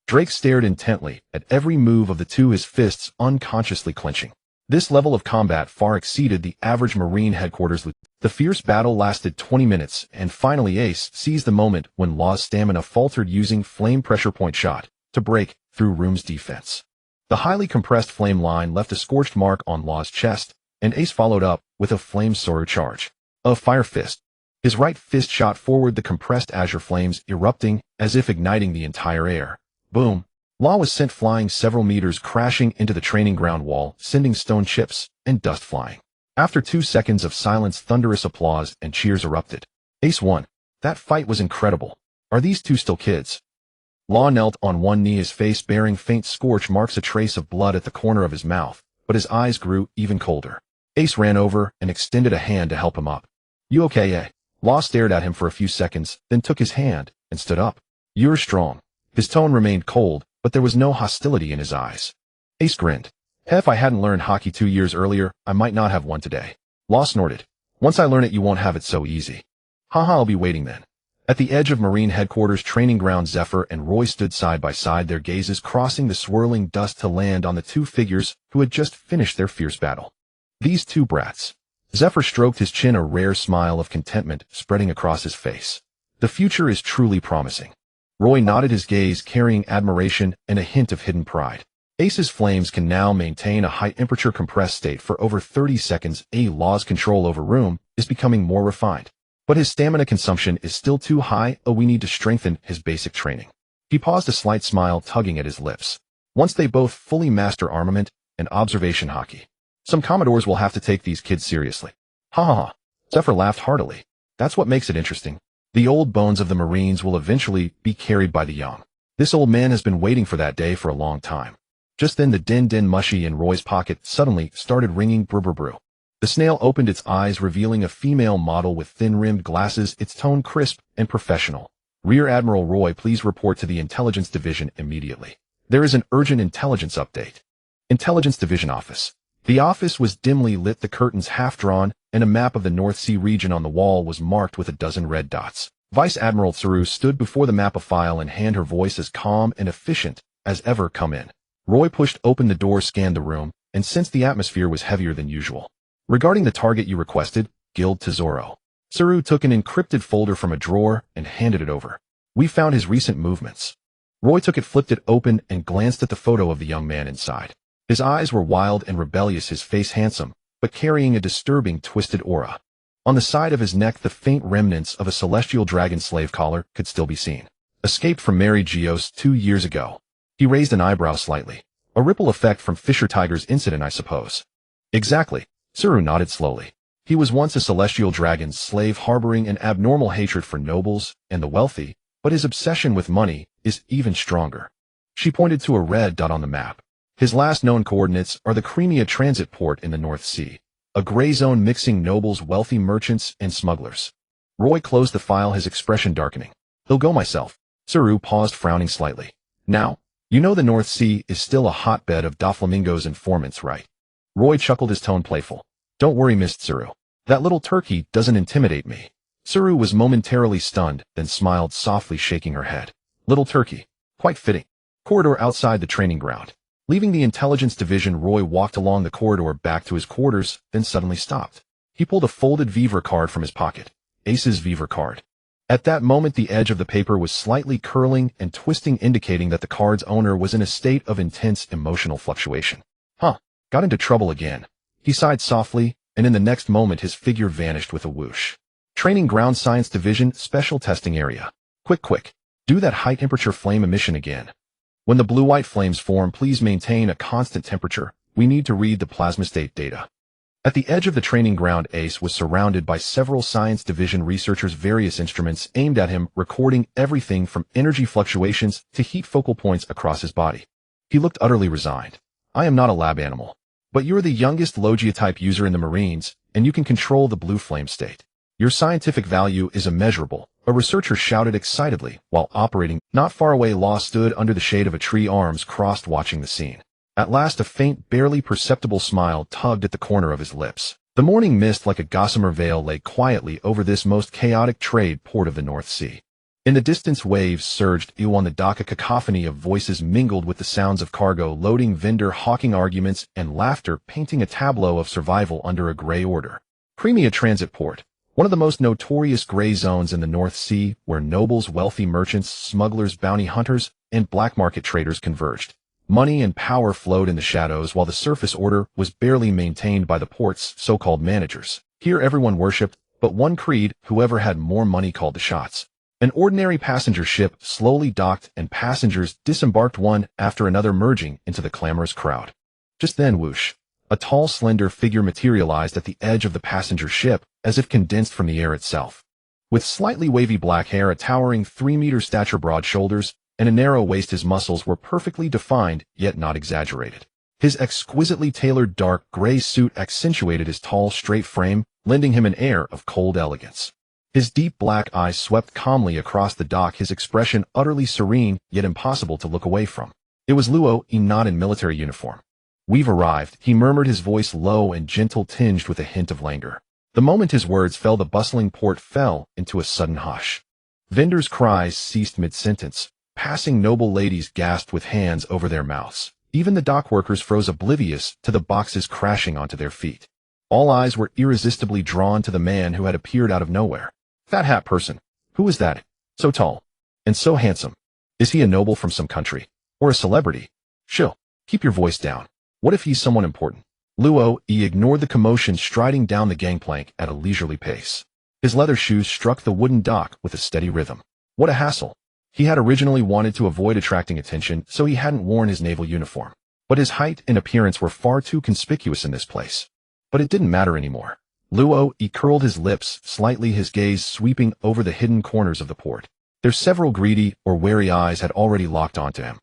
Drake stared intently at every move of the two, his fists unconsciously clenching. This level of combat far exceeded the average Marine headquarters. The fierce battle lasted 20 minutes, and finally Ace seized the moment when Law's stamina faltered, using flame pressure point shot to break through Room's defense. The highly compressed flame line left a scorched mark on Law's chest, and Ace followed up with a flame Zoro charge. A fire fist. His right fist shot forward, the compressed azure flames erupting as if igniting the entire air. Boom. Law was sent flying several meters, crashing into the training ground wall, sending stone chips and dust flying. After 2 seconds of silence, thunderous applause and cheers erupted. Ace won. That fight was incredible. Are these two still kids? Law knelt on one knee, his face bearing faint scorch marks, a trace of blood at the corner of his mouth, but his eyes grew even colder. Ace ran over and extended a hand to help him up. You okay, eh? Law stared at him for a few seconds, then took his hand and stood up. You're strong. His tone remained cold, but there was no hostility in his eyes. Ace grinned. If I hadn't learned hockey 2 years earlier, I might not have won today. Law snorted. Once I learn it, you won't have it so easy. Haha, I'll be waiting then. At the edge of Marine headquarters training ground, Zephyr and Roy stood side by side, their gazes crossing the swirling dust to land on the two figures who had just finished their fierce battle. These two brats. Zephyr stroked his chin, a rare smile of contentment spreading across his face. The future is truly promising. Roy nodded, his gaze carrying admiration and a hint of hidden pride. Ace's flames can now maintain a high-temperature compressed state for over 30 seconds. Law's control over Room is becoming more refined. But his stamina consumption is still too high. We need to strengthen his basic training. He paused, a slight smile tugging at his lips. Once they both fully master armament and observation hockey, some Commodores will have to take these kids seriously. Ha ha ha. Zephyr laughed heartily. That's what makes it interesting. The old bones of the Marines will eventually be carried by the young. This old man has been waiting for that day for a long time. Just then the din-din mushy in Roy's pocket suddenly started ringing. Brr-brr-brew. The snail opened its eyes, revealing a female model with thin-rimmed glasses, its tone crisp and professional. Rear Admiral Roy, please report to the Intelligence Division immediately. There is an urgent intelligence update. Intelligence Division office. The office was dimly lit, the curtains half drawn, and a map of the North Sea region on the wall was marked with a dozen red dots. Vice Admiral Zoro stood before the map, a file in hand, her voice as calm and efficient as ever. Come in. Roy pushed open the door, scanned the room, and sensed the atmosphere was heavier than usual. Regarding the target you requested, Guild to Zoro. Zoro took an encrypted folder from a drawer and handed it over. We found his recent movements. Roy took it, flipped it open, and glanced at the photo of the young man inside. His eyes were wild and rebellious, his face handsome, but carrying a disturbing twisted aura. On the side of his neck, the faint remnants of a celestial dragon slave collar could still be seen. Escaped from Mary Geos 2 years ago. He raised an eyebrow slightly. A ripple effect from Fisher Tiger's incident, I suppose. Exactly. Zoro nodded slowly. He was once a celestial dragon's slave, harboring an abnormal hatred for nobles and the wealthy, but his obsession with money is even stronger. She pointed to a red dot on the map. His last known coordinates are the Crimea transit port in the North Sea, a gray zone mixing nobles, wealthy merchants, and smugglers. Roy closed the file, his expression darkening. I'll go myself. Zoro paused, frowning slightly. Now, you know the North Sea is still a hotbed of Doflamingo's informants, right? Roy chuckled, his tone playful. Don't worry, Miss Zoro. That little turkey doesn't intimidate me. Zoro was momentarily stunned, then smiled softly, shaking her head. Little turkey. Quite fitting. Corridor outside the training ground. Leaving the Intelligence Division, Roy walked along the corridor back to his quarters, then suddenly stopped. He pulled a folded Vivre card from his pocket. Ace's Vivre card. At that moment, the edge of the paper was slightly curling and twisting, indicating that the card's owner was in a state of intense emotional fluctuation. Got into trouble again. He sighed softly, and in the next moment his figure vanished with a whoosh. Training Ground Science Division, Special Testing Area. Quick. Do that high temperature flame emission again. When the blue-white flames form, please maintain a constant temperature. We need to read the plasma state data. At the edge of the training ground, Ace was surrounded by several Science Division researchers' various instruments aimed at him, recording everything from energy fluctuations to heat focal points across his body. He looked utterly resigned. I am not a lab animal. But you're the youngest Logia-type user in the Marines, and you can control the blue flame state. Your scientific value is immeasurable, a researcher shouted excitedly, while operating. Not far away, Law stood under the shade of a tree, arms crossed, watching the scene. At last, a faint, barely perceptible smile tugged at the corner of his lips. The morning mist, like a gossamer veil, lay quietly over this most chaotic trade port of the North Sea. In the distance, waves surged on the dock. A cacophony of voices mingled with the sounds of cargo loading, vendor hawking, arguments, and laughter, painting a tableau of survival under a gray order. Crimea Transit Port, one of the most notorious gray zones in the North Sea, where nobles, wealthy merchants, smugglers, bounty hunters, and black market traders converged. Money and power flowed in the shadows, while the surface order was barely maintained by the port's so-called managers. Here everyone worshipped but one creed: whoever had more money called the shots. An ordinary passenger ship slowly docked, and passengers disembarked one after another, merging into the clamorous crowd. Just then, whoosh, a tall, slender figure materialized at the edge of the passenger ship, as if condensed from the air itself. With slightly wavy black hair, a towering 3-meter stature, broad shoulders, and a narrow waist, his muscles were perfectly defined, yet not exaggerated. His exquisitely tailored dark gray suit accentuated his tall, straight frame, lending him an air of cold elegance. His deep black eyes swept calmly across the dock, his expression utterly serene, yet impossible to look away from. It was Luo, not in military uniform. "We've arrived," he murmured, his voice low and gentle, tinged with a hint of languor. The moment his words fell, the bustling port fell into a sudden hush. Vendors' cries ceased mid-sentence. Passing noble ladies gasped with hands over their mouths. Even the dock workers froze, oblivious to the boxes crashing onto their feet. All eyes were irresistibly drawn to the man who had appeared out of nowhere. That hat person. Who is that? So tall. And so handsome. Is he a noble from some country? Or a celebrity? Chill. Keep your voice down. What if he's someone important? Luo ignored the commotion, striding down the gangplank at a leisurely pace. His leather shoes struck the wooden dock with a steady rhythm. What a hassle. He had originally wanted to avoid attracting attention, so he hadn't worn his naval uniform. But his height and appearance were far too conspicuous in this place. But it didn't matter anymore. Luo curled his lips slightly, his gaze sweeping over the hidden corners of the port. Their several greedy or wary eyes had already locked onto him.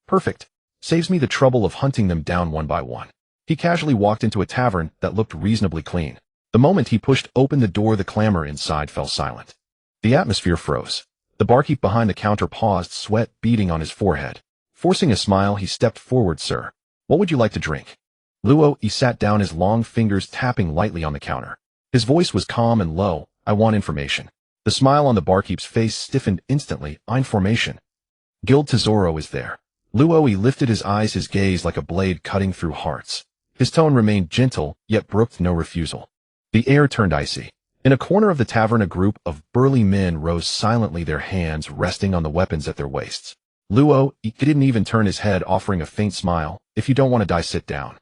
Perfect. Saves me the trouble of hunting them down one by one. He casually walked into a tavern that looked reasonably clean. The moment he pushed open the door, the clamor inside fell silent. The atmosphere froze. The barkeep behind the counter paused, sweat beading on his forehead. Forcing a smile, he stepped forward. "Sir, what would you like to drink?" Luo sat down, his long fingers tapping lightly on the counter. His voice was calm and low. "I want information." The smile on the barkeep's face stiffened instantly. "Information. Guild to Zoro is there." Luo lifted his eyes, his gaze like a blade cutting through hearts. His tone remained gentle, yet brooked no refusal. The air turned icy. In a corner of the tavern, a group of burly men rose silently, their hands resting on the weapons at their waists. Luo didn't even turn his head, offering a faint smile. "If you don't want to die, sit down."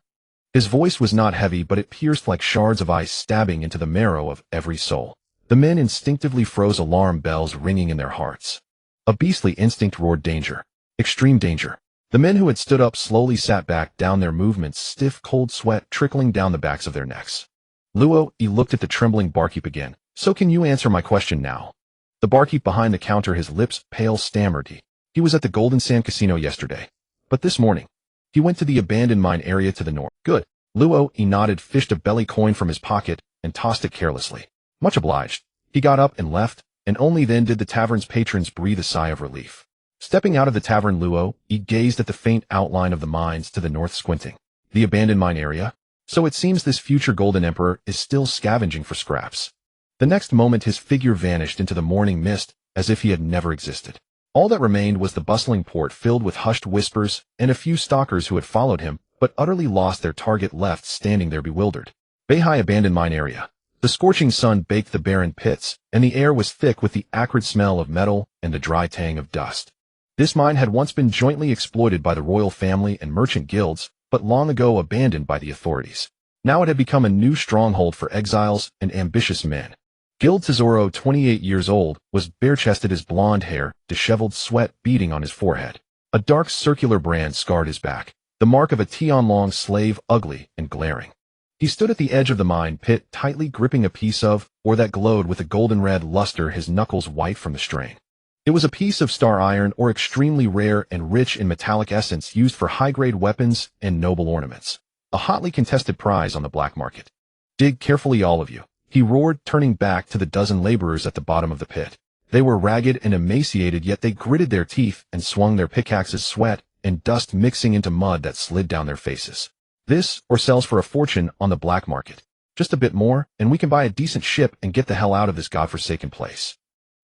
His voice was not heavy, but it pierced like shards of ice, stabbing into the marrow of every soul. The men instinctively froze, alarm bells ringing in their hearts. A beastly instinct roared danger. Extreme danger. The men who had stood up slowly sat back, down, their movements stiff, cold sweat trickling down the backs of their necks. Luo looked at the trembling barkeep again. "So can you answer my question now?" The barkeep behind the counter, his lips pale, stammered. He was at the Golden Sand Casino yesterday. But this morning, he went to the abandoned mine area to the north. "Good." Luo nodded, fished a belly coin from his pocket, and tossed it carelessly. "Much obliged." He got up and left, and only then did the tavern's patrons breathe a sigh of relief. Stepping out of the tavern, Luo gazed at the faint outline of the mines to the north, squinting. The abandoned mine area? So it seems this future Golden Emperor is still scavenging for scraps. The next moment his figure vanished into the morning mist, as if he had never existed. All that remained was the bustling port, filled with hushed whispers, and a few stalkers who had followed him, but utterly lost their target, left standing there bewildered. Beihai abandoned mine area. The scorching sun baked the barren pits, and the air was thick with the acrid smell of metal and the dry tang of dust. This mine had once been jointly exploited by the royal family and merchant guilds, but long ago abandoned by the authorities. Now it had become a new stronghold for exiles and ambitious men. Guild Tesoro, 28 years old, was bare-chested, his blonde hair, disheveled, sweat beading on his forehead. A dark circular brand scarred his back, the mark of a Tianlong slave, ugly and glaring. He stood at the edge of the mine pit, tightly gripping a piece of ore that glowed with a golden-red luster, his knuckles white from the strain. It was a piece of star iron, or extremely rare and rich in metallic essence, used for high-grade weapons and noble ornaments. A hotly contested prize on the black market. Dig carefully, all of you, he roared, turning back to the dozen laborers at the bottom of the pit. They were ragged and emaciated, yet they gritted their teeth and swung their pickaxes, sweat and dust mixing into mud that slid down their faces. This, or sells for a fortune on the black market. Just a bit more, and we can buy a decent ship and get the hell out of this godforsaken place.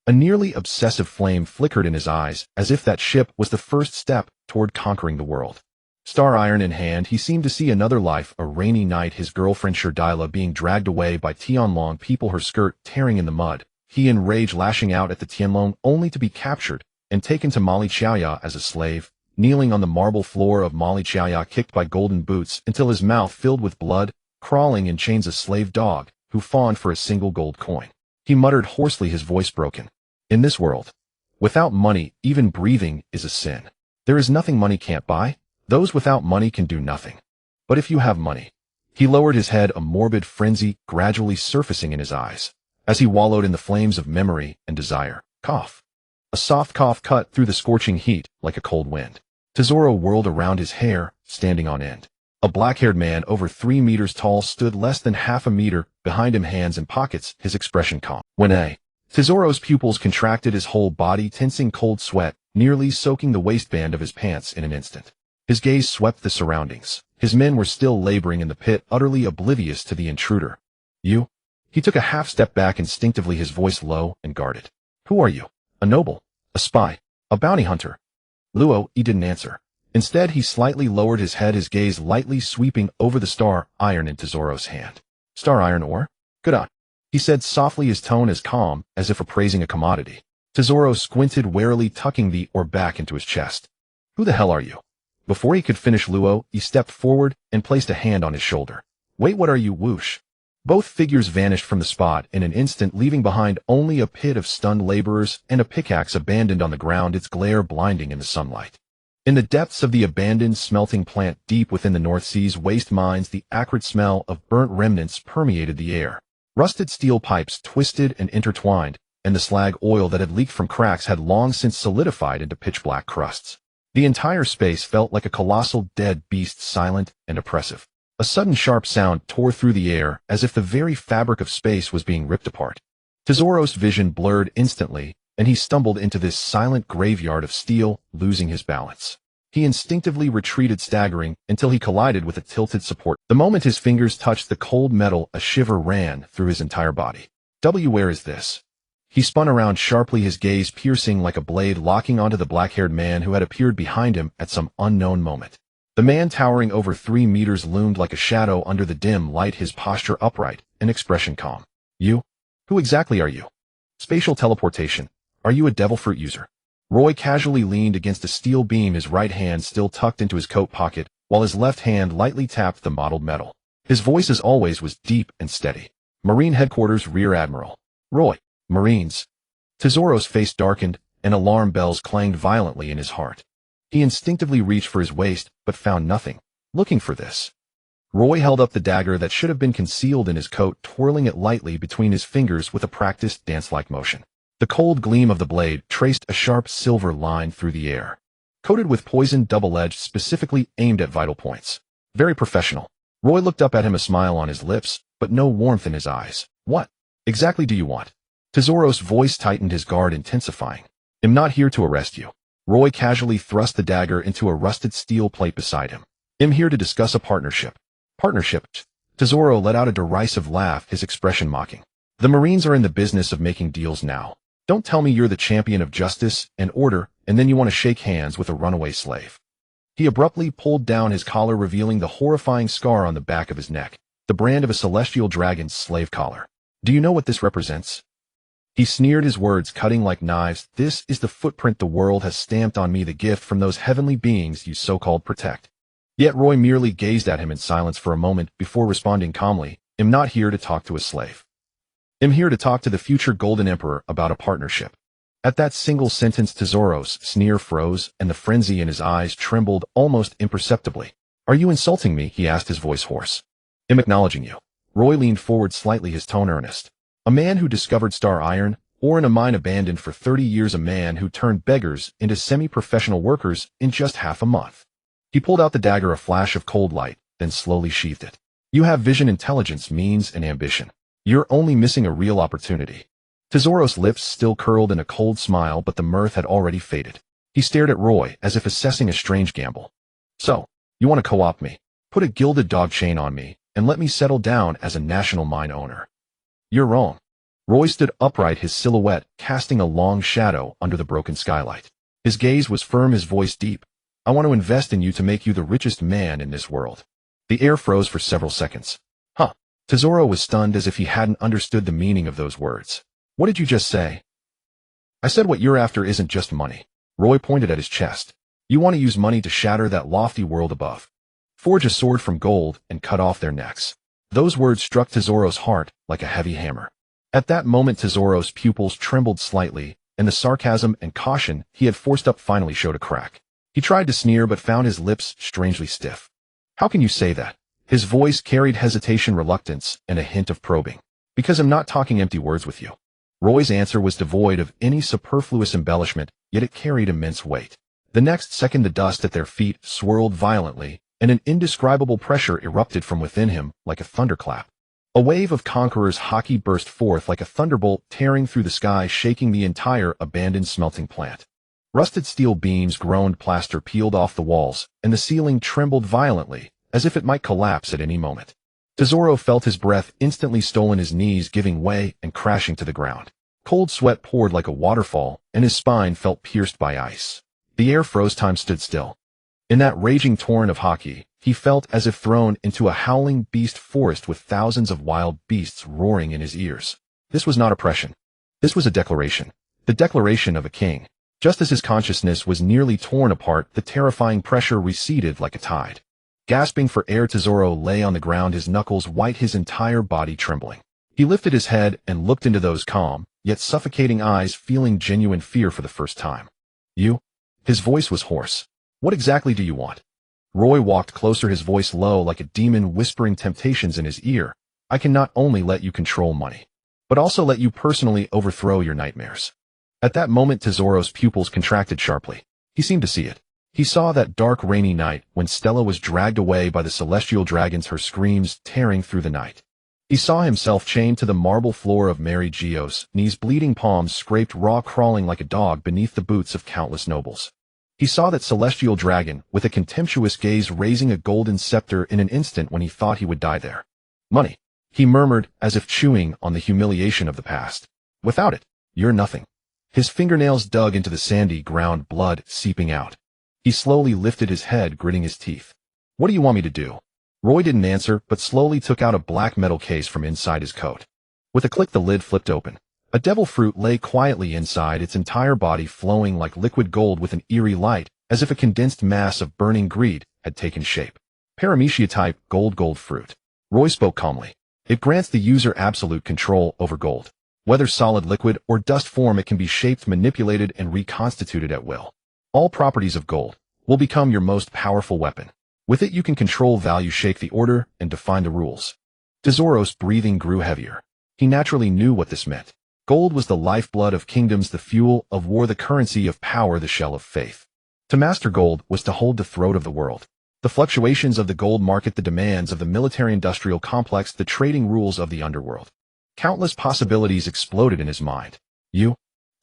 A nearly obsessive flame flickered in his eyes, as if that ship was the first step toward conquering the world. Star iron in hand, he seemed to see another life, a rainy night, his girlfriend Sherdila being dragged away by Tianlong people, her skirt tearing in the mud, he in rage lashing out at the Tianlong, only to be captured and taken to Mali Chaoya as a slave, kneeling on the marble floor of Mali Chaoya, kicked by golden boots until his mouth filled with blood, crawling in chains, a slave dog who fawned for a single gold coin. He muttered hoarsely, his voice broken. In this world, without money, even breathing is a sin. There is nothing money can't buy. Those without money can do nothing. But if you have money. He lowered his head, a morbid frenzy gradually surfacing in his eyes, as he wallowed in the flames of memory and desire. Cough. A soft cough cut through the scorching heat like a cold wind. Tesoro whirled around, his hair standing on end. A black-haired man over 3 meters tall stood less than half a meter behind him, hands in pockets, his expression calm. Tesoro's pupils contracted, his whole body tensing, cold sweat nearly soaking the waistband of his pants in an instant. His gaze swept the surroundings. His men were still laboring in the pit, utterly oblivious to the intruder. You? He took a half step back instinctively, his voice low and guarded. Who are you? A noble? A spy? A bounty hunter? Luo, he didn't answer. Instead, he slightly lowered his head, his gaze lightly sweeping over the star iron in Tesoro's hand. Star iron ore? Good on, he said softly, his tone as calm as if appraising a commodity. Tesoro squinted warily, tucking the ore back into his chest. Who the hell are you? Before he could finish, Luo, he stepped forward and placed a hand on his shoulder. Wait, what are you? Whoosh. Both figures vanished from the spot in an instant, leaving behind only a pit of stunned laborers and a pickaxe abandoned on the ground, its glare blinding in the sunlight. In the depths of the abandoned smelting plant deep within the North Sea's waste mines, the acrid smell of burnt remnants permeated the air. Rusted steel pipes twisted and intertwined, and the slag oil that had leaked from cracks had long since solidified into pitch-black crusts. The entire space felt like a colossal dead beast, silent and oppressive. A sudden sharp sound tore through the air, as if the very fabric of space was being ripped apart. Tesoro's vision blurred instantly, and he stumbled into this silent graveyard of steel, losing his balance. He instinctively retreated, staggering, until he collided with a tilted support. The moment his fingers touched the cold metal, a shiver ran through his entire body. Where is this? He spun around sharply, his gaze piercing like a blade, locking onto the black-haired man who had appeared behind him at some unknown moment. The man, towering over 3 meters, loomed like a shadow under the dim light, his posture upright, an expression calm. You? Who exactly are you? Spatial teleportation. Are you a devil fruit user? Roy casually leaned against a steel beam, his right hand still tucked into his coat pocket, while his left hand lightly tapped the mottled metal. His voice, as always, was deep and steady. Marine Headquarters, Rear Admiral. Roy. Marines. Tesoro's face darkened, and alarm bells clanged violently in his heart. He instinctively reached for his waist, but found nothing. Looking for this. Roy held up the dagger that should have been concealed in his coat, twirling it lightly between his fingers with a practiced dance-like motion. The cold gleam of the blade traced a sharp silver line through the air. Coated with poison, double-edged, specifically aimed at vital points. Very professional. Roy looked up at him, a smile on his lips, but no warmth in his eyes. What exactly do you want? Tesoro's voice tightened, his guard intensifying. I'm not here to arrest you. Roy casually thrust the dagger into a rusted steel plate beside him. I'm here to discuss a partnership. Partnership? Tesoro let out a derisive laugh, his expression mocking. The Marines are in the business of making deals now. Don't tell me you're the champion of justice and order, and then you want to shake hands with a runaway slave. He abruptly pulled down his collar, revealing the horrifying scar on the back of his neck, the brand of a celestial dragon's slave collar. Do you know what this represents? He sneered, his words cutting like knives. This is the footprint the world has stamped on me, the gift from those heavenly beings you so-called protect. Yet Roy merely gazed at him in silence for a moment before responding calmly, I'm not here to talk to a slave. I'm here to talk to the future Golden Emperor about a partnership. At that single sentence, Zoro's sneer froze, and the frenzy in his eyes trembled almost imperceptibly. Are you insulting me? He asked, his voice hoarse. I'm acknowledging you. Roy leaned forward slightly, his tone earnest. A man who discovered star iron, or in a mine abandoned for 30 years, a man who turned beggars into semi-professional workers in just half a month. He pulled out the dagger, a flash of cold light, then slowly sheathed it. You have vision, intelligence, means, and ambition. You're only missing a real opportunity. Zoro's lips still curled in a cold smile, but the mirth had already faded. He stared at Roy as if assessing a strange gamble. So, you want to co-opt me, put a gilded dog chain on me, and let me settle down as a national mine owner? You're wrong. Roy stood upright, his silhouette casting a long shadow under the broken skylight. His gaze was firm, his voice deep. I want to invest in you to make you the richest man in this world. The air froze for several seconds. Huh. Zoro was stunned, as if he hadn't understood the meaning of those words. What did you just say? I said what you're after isn't just money. Roy pointed at his chest. You want to use money to shatter that lofty world above. Forge a sword from gold and cut off their necks. Those words struck Zoro's heart like a heavy hammer. At that moment, Zoro's pupils trembled slightly, and the sarcasm and caution he had forced up finally showed a crack. He tried to sneer but found his lips strangely stiff. How can you say that? His voice carried hesitation, reluctance, and a hint of probing. Because I'm not talking empty words with you. Roy's answer was devoid of any superfluous embellishment, yet it carried immense weight. The next second, the dust at their feet swirled violently, and an indescribable pressure erupted from within him like a thunderclap. A wave of conqueror's haki burst forth like a thunderbolt, tearing through the sky, shaking the entire abandoned smelting plant. Rusted steel beams groaned, plaster peeled off the walls, and the ceiling trembled violently, as if it might collapse at any moment. Zoro felt his breath instantly stolen, his knees giving way and crashing to the ground. Cold sweat poured like a waterfall, and his spine felt pierced by ice. The air froze, time stood still. In that raging torrent of haki, he felt as if thrown into a howling beast forest with thousands of wild beasts roaring in his ears. This was not oppression. This was a declaration. The declaration of a king. Just as his consciousness was nearly torn apart, the terrifying pressure receded like a tide. Gasping for air, Zoro lay on the ground, his knuckles white, his entire body trembling. He lifted his head and looked into those calm, yet suffocating eyes, feeling genuine fear for the first time. You? His voice was hoarse. What exactly do you want? Roy walked closer, his voice low like a demon whispering temptations in his ear. I can not only let you control money, but also let you personally overthrow your nightmares. At that moment, Zoro's pupils contracted sharply. He seemed to see it. He saw that dark rainy night when Stella was dragged away by the celestial dragons, her screams tearing through the night. He saw himself chained to the marble floor of Mary Geo's, knees bleeding, palms scraped raw, crawling like a dog beneath the boots of countless nobles. He saw that celestial dragon, with a contemptuous gaze, raising a golden scepter in an instant when he thought he would die there. Money, he murmured, as if chewing on the humiliation of the past. Without it, you're nothing. His fingernails dug into the sandy ground, blood seeping out. He slowly lifted his head, gritting his teeth. What do you want me to do? Roy didn't answer, but slowly took out a black metal case from inside his coat. With a click, the lid flipped open. A devil fruit lay quietly inside, its entire body flowing like liquid gold with an eerie light, as if a condensed mass of burning greed had taken shape. Paramecia type gold fruit. Roy spoke calmly. It grants the user absolute control over gold. Whether solid, liquid, or dust form, it can be shaped, manipulated, and reconstituted at will. All properties of gold will become your most powerful weapon. With it, you can control value, shake the order, and define the rules. Zoro's breathing grew heavier. He naturally knew what this meant. Gold was the lifeblood of kingdoms, the fuel of war, the currency of power, the shell of faith. To master gold was to hold the throat of the world. The fluctuations of the gold market, the demands of the military-industrial complex, the trading rules of the underworld. Countless possibilities exploded in his mind. You?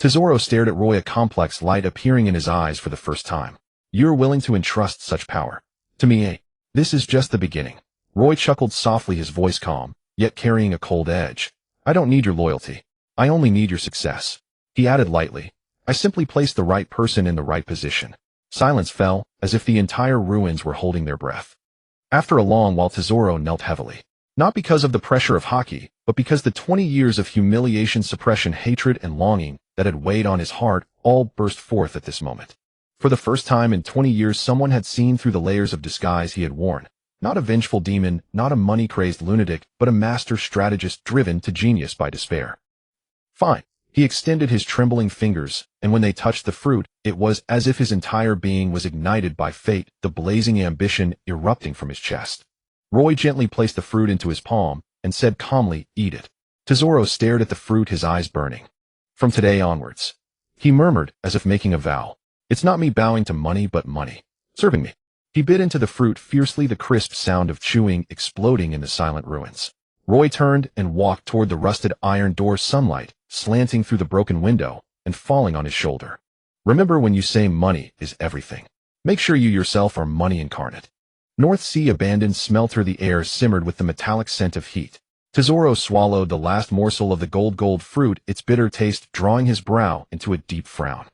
Zoro stared at Roy, a complex light appearing in his eyes for the first time. You're willing to entrust such power to me, eh? This is just the beginning. Roy chuckled softly, his voice calm, yet carrying a cold edge. I don't need your loyalty. I only need your success. He added lightly. I simply placed the right person in the right position. Silence fell, as if the entire ruins were holding their breath. After a long while, Zoro knelt heavily. Not because of the pressure of haki, but because the 20 years of humiliation, suppression, hatred, and longing that had weighed on his heart all burst forth at this moment. For the first time in 20 years, someone had seen through the layers of disguise he had worn. Not a vengeful demon, not a money-crazed lunatic, but a master strategist driven to genius by despair. Fine. He extended his trembling fingers, and when they touched the fruit, it was as if his entire being was ignited by fate, the blazing ambition erupting from his chest. Roy gently placed the fruit into his palm, and said calmly, "Eat it." Zoro stared at the fruit, his eyes burning. "From today onwards," he murmured, as if making a vow, "it's not me bowing to money but money serving me." He bit into the fruit fiercely, the crisp sound of chewing exploding in the silent ruins. Roy turned and walked toward the rusted iron door, sunlight slanting through the broken window and falling on his shoulder. "Remember, when you say money is everything, make sure you yourself are money incarnate." North Sea abandoned smelter. The air simmered with the metallic scent of heat. Zoro swallowed the last morsel of the gold fruit, its bitter taste drawing his brow into a deep frown.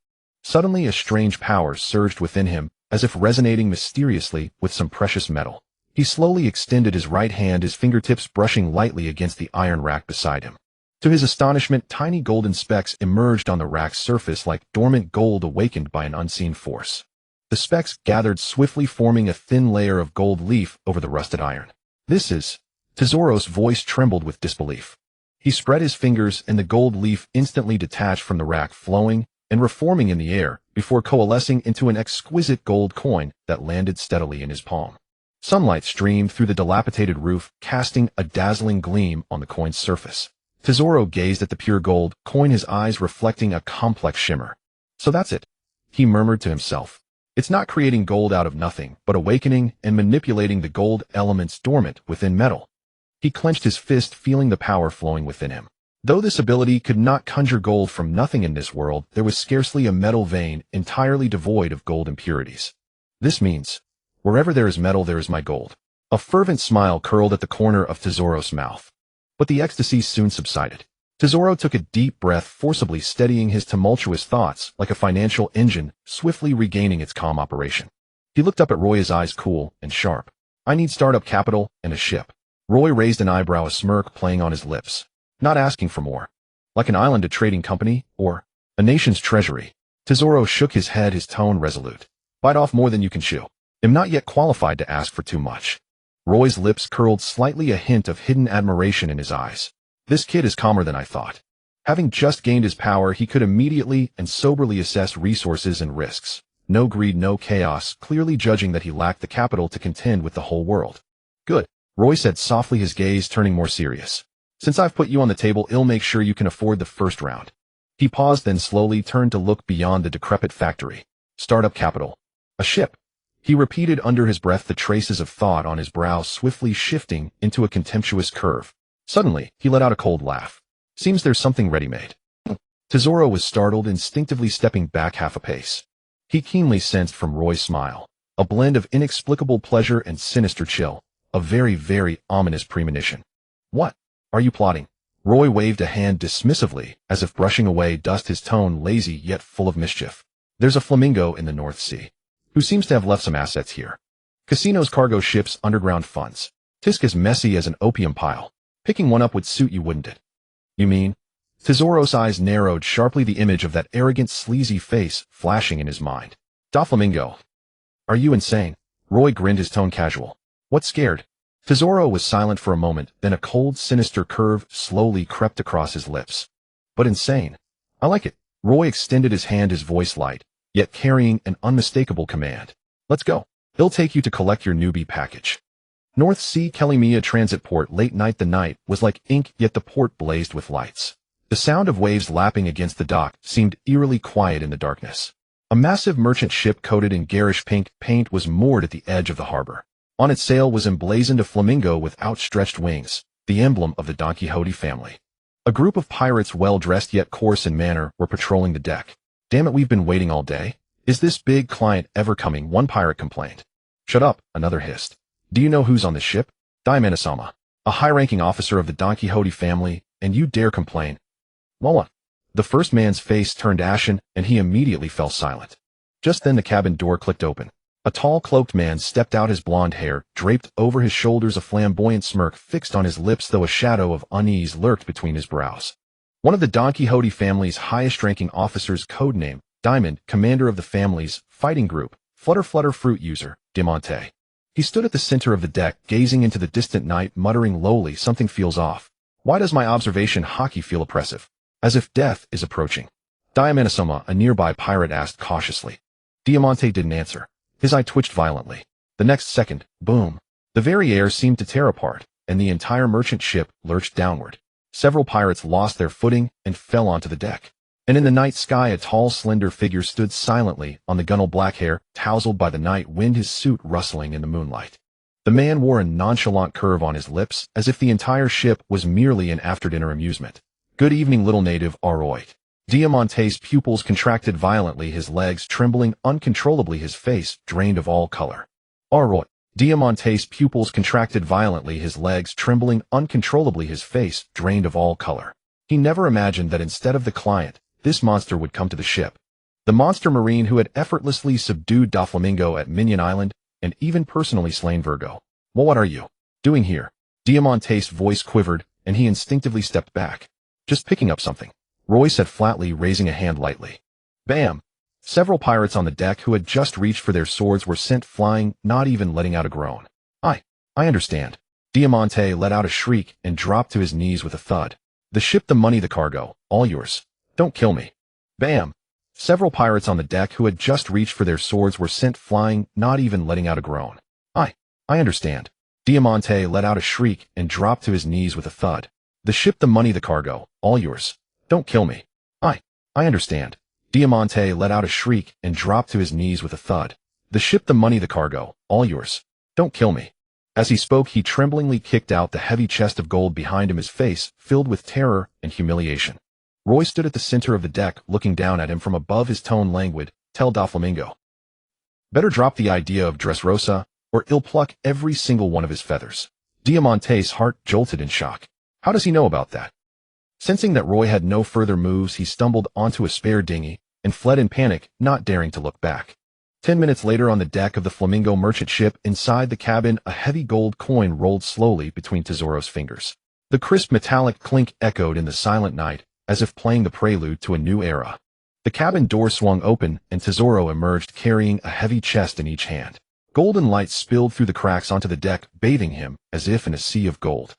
Suddenly a strange power surged within him, as if resonating mysteriously with some precious metal. He slowly extended his right hand, his fingertips brushing lightly against the iron rack beside him. To his astonishment, tiny golden specks emerged on the rack's surface like dormant gold awakened by an unseen force. The specks gathered swiftly, forming a thin layer of gold leaf over the rusted iron. "This is..." Zoro's voice trembled with disbelief. He spread his fingers, and the gold leaf instantly detached from the rack, flowing and reforming in the air before coalescing into an exquisite gold coin that landed steadily in his palm. Sunlight streamed through the dilapidated roof, casting a dazzling gleam on the coin's surface. Zoro gazed at the pure gold coin, his eyes reflecting a complex shimmer. "So that's it," he murmured to himself. "It's not creating gold out of nothing, but awakening and manipulating the gold elements dormant within metal." He clenched his fist, feeling the power flowing within him. Though this ability could not conjure gold from nothing in this world, there was scarcely a metal vein entirely devoid of gold impurities. "This means, wherever there is metal, there is my gold." A fervent smile curled at the corner of Zoro's mouth. But the ecstasy soon subsided. Zoro took a deep breath, forcibly steadying his tumultuous thoughts like a financial engine swiftly regaining its calm operation. He looked up at Roy, his eyes cool and sharp. "I need startup capital and a ship." Roy raised an eyebrow, a smirk playing on his lips. "Not asking for more. Like an island, a trading company, or a nation's treasury." Zoro shook his head, his tone resolute. "Bite off more than you can chew. Am not yet qualified to ask for too much." Roy's lips curled slightly, a hint of hidden admiration in his eyes. "This kid is calmer than I thought." Having just gained his power, he could immediately and soberly assess resources and risks. No greed, no chaos, clearly judging that he lacked the capital to contend with the whole world. "Good," Roy said softly, his gaze turning more serious. "Since I've put you on the table, I'll make sure you can afford the first round." He paused, then slowly turned to look beyond the decrepit factory. "Startup capital. A ship." He repeated under his breath, the traces of thought on his brow swiftly shifting into a contemptuous curve. Suddenly, he let out a cold laugh. "Seems there's something ready-made." Zoro was startled, instinctively stepping back half a pace. He keenly sensed from Roy's smile a blend of inexplicable pleasure and sinister chill, a very, very ominous premonition. "What are you plotting?" Roy waved a hand dismissively, as if brushing away dust, his tone lazy yet full of mischief. "There's a flamingo in the North Sea who seems to have left some assets here. Casinos, cargo ships, underground funds. Tisk as messy as an opium pile. Picking one up would suit you, wouldn't it?" "You mean?" Zoro's eyes narrowed sharply, the image of that arrogant, sleazy face flashing in his mind. "Da flamingo. Are you insane?" Roy grinned, his tone casual. "What's scared?" Zoro was silent for a moment, then a cold, sinister curve slowly crept across his lips. "But insane. I like it." Roy extended his hand, his voice light, yet carrying an unmistakable command. "Let's go. He'll take you to collect your newbie package." North Sea Kelimia Transit Port. Late night. The night was like ink, yet the port blazed with lights. The sound of waves lapping against the dock seemed eerily quiet in the darkness. A massive merchant ship coated in garish pink paint was moored at the edge of the harbor. On its sail was emblazoned a flamingo with outstretched wings, the emblem of the Don Quixote family. A group of pirates, well-dressed yet coarse in manner, were patrolling the deck. "Damn it, we've been waiting all day. Is this big client ever coming?" one pirate complained. "Shut up," another hissed. "Do you know who's on the ship? Diamante-sama, a high-ranking officer of the Don Quixote family, and you dare complain?" "Well, what?" The first man's face turned ashen, and he immediately fell silent. Just then the cabin door clicked open. A tall, cloaked man stepped out, his blonde hair draped over his shoulders, a flamboyant smirk fixed on his lips, though a shadow of unease lurked between his brows. One of the Don Quixote family's highest-ranking officers, codename Diamond, commander of the family's fighting group, Flutter Fruit user, Diamante. He stood at the center of the deck, gazing into the distant night, muttering lowly, "Something feels off. Why does my observation haki feel oppressive? As if death is approaching." Diamanasoma, a nearby pirate, asked cautiously. Diamante didn't answer. His eye twitched violently. The next second, boom. The very air seemed to tear apart, and the entire merchant ship lurched downward. Several pirates lost their footing and fell onto the deck. And in the night sky, a tall, slender figure stood silently on the gunwale, black hair tousled by the night wind, his suit rustling in the moonlight. The man wore a nonchalant curve on his lips, as if the entire ship was merely an after-dinner amusement. "Good evening, little native," Aroid. Diamante's pupils contracted violently, his legs trembling uncontrollably, his face drained of all color. Aroid. Diamante's pupils contracted violently, his legs trembling uncontrollably, his face drained of all color. He never imagined that instead of the client, this monster would come to the ship. The monster marine who had effortlessly subdued Doflamingo at Minion Island and even personally slain Virgo. "Well, what are you doing here?" Diamante's voice quivered, and he instinctively stepped back. "Just picking up something," Roy said flatly, raising a hand lightly. Bam! Several pirates on the deck who had just reached for their swords were sent flying, not even letting out a groan. I understand." Diamante let out a shriek and dropped to his knees with a thud. "The ship, the money, the cargo, all yours. Don't kill me." Bam! Several pirates on the deck who had just reached for their swords were sent flying, not even letting out a groan. I understand." Diamante let out a shriek and dropped to his knees with a thud. "The ship, the money, the cargo, all yours. Don't kill me." I understand." Diamante let out a shriek and dropped to his knees with a thud. "The ship, the money, the cargo, all yours. Don't kill me." As he spoke, he tremblingly kicked out the heavy chest of gold behind him, his face filled with terror and humiliation. Roy stood at the center of the deck, looking down at him from above, his tone languid. "Tell Doflamingo. Better drop the idea of Dressrosa, or he'll pluck every single one of his feathers." Diamante's heart jolted in shock. How does he know about that? Sensing that Roy had no further moves, he stumbled onto a spare dinghy and fled in panic, not daring to look back. 10 minutes later, on the deck of the Flamingo merchant ship, inside the cabin, a heavy gold coin rolled slowly between Tesoro's fingers. The crisp metallic clink echoed in the silent night, as if playing the prelude to a new era. The cabin door swung open, and Tesoro emerged carrying a heavy chest in each hand. Golden light spilled through the cracks onto the deck, bathing him as if in a sea of gold.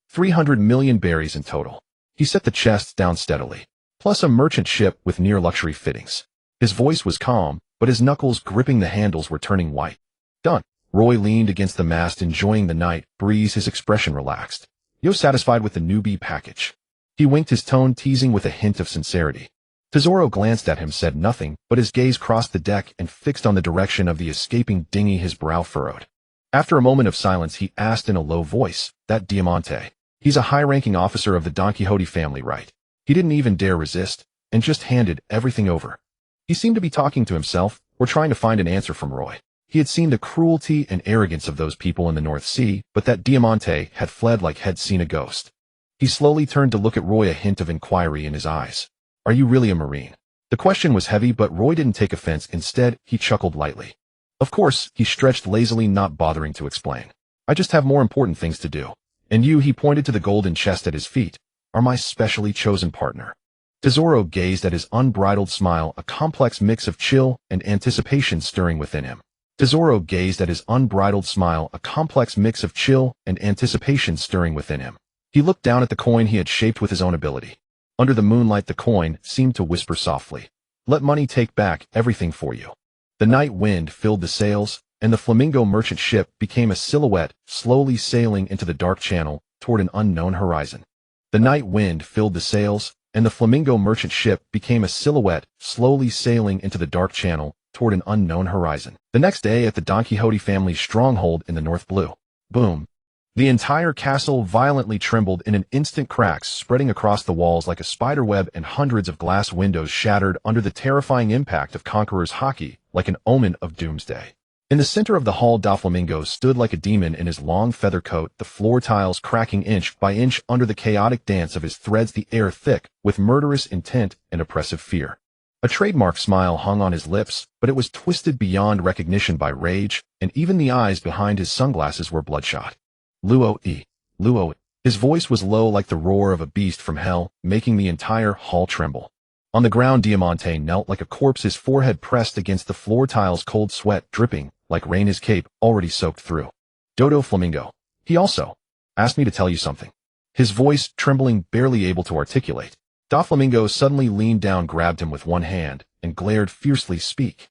300 million berries in total. He set the chests down steadily. Plus a merchant ship with near-luxury fittings. His voice was calm, but his knuckles gripping the handles were turning white. "Done." Roy leaned against the mast, enjoying the night breeze, his expression relaxed. "You're satisfied with the newbie package?" He winked, his tone teasing with a hint of sincerity. Tesoro glanced at him, said nothing, but his gaze crossed the deck and fixed on the direction of the escaping dinghy, his brow furrowed. After a moment of silence, he asked in a low voice, "That Diamante? He's a high-ranking officer of the Don Quixote family, right?" He didn't even dare resist, and just handed everything over. He seemed to be talking to himself, or trying to find an answer from Roy. He had seen the cruelty and arrogance of those people in the North Sea, but that Diamante had fled like he'd seen a ghost. He slowly turned to look at Roy, a hint of inquiry in his eyes. "Are you really a Marine?" The question was heavy, but Roy didn't take offense. Instead, he chuckled lightly. "Of course," he stretched lazily, not bothering to explain. "I just have more important things to do. And you," he pointed to the golden chest at his feet, "are my specially chosen partner." Tesoro gazed at his unbridled smile, a complex mix of chill and anticipation stirring within him. Tesoro gazed at his unbridled smile, a complex mix of chill and anticipation stirring within him. He looked down at the coin he had shaped with his own ability. Under the moonlight, the coin seemed to whisper softly, "Let money take back everything for you." The night wind filled the sails, and the Flamingo merchant ship became a silhouette, slowly sailing into the dark channel toward an unknown horizon. The night wind filled the sails, and the Flamingo merchant ship became a silhouette, slowly sailing into the dark channel toward an unknown horizon. The next day, at the Don Quixote family's stronghold in the North Blue. Boom. The entire castle violently trembled in an instant, cracks spreading across the walls like a spider web, and hundreds of glass windows shattered under the terrifying impact of Conqueror's haki, like an omen of doomsday. In the center of the hall, Doflamingo stood like a demon in his long feather coat, the floor tiles cracking inch by inch under the chaotic dance of his threads, the air thick with murderous intent and oppressive fear. A trademark smile hung on his lips, but it was twisted beyond recognition by rage, and even the eyes behind his sunglasses were bloodshot. Luo-e, Luo-e. His voice was low like the roar of a beast from hell, making the entire hall tremble. On the ground, Diamante knelt like a corpse, his forehead pressed against the floor tiles, cold sweat dripping like rain his cape already soaked through. Dodo Flamingo. He also asked me to tell you something. His voice trembling, barely able to articulate. Doflamingo suddenly leaned down, grabbed him with one hand, and glared fiercely. Speak.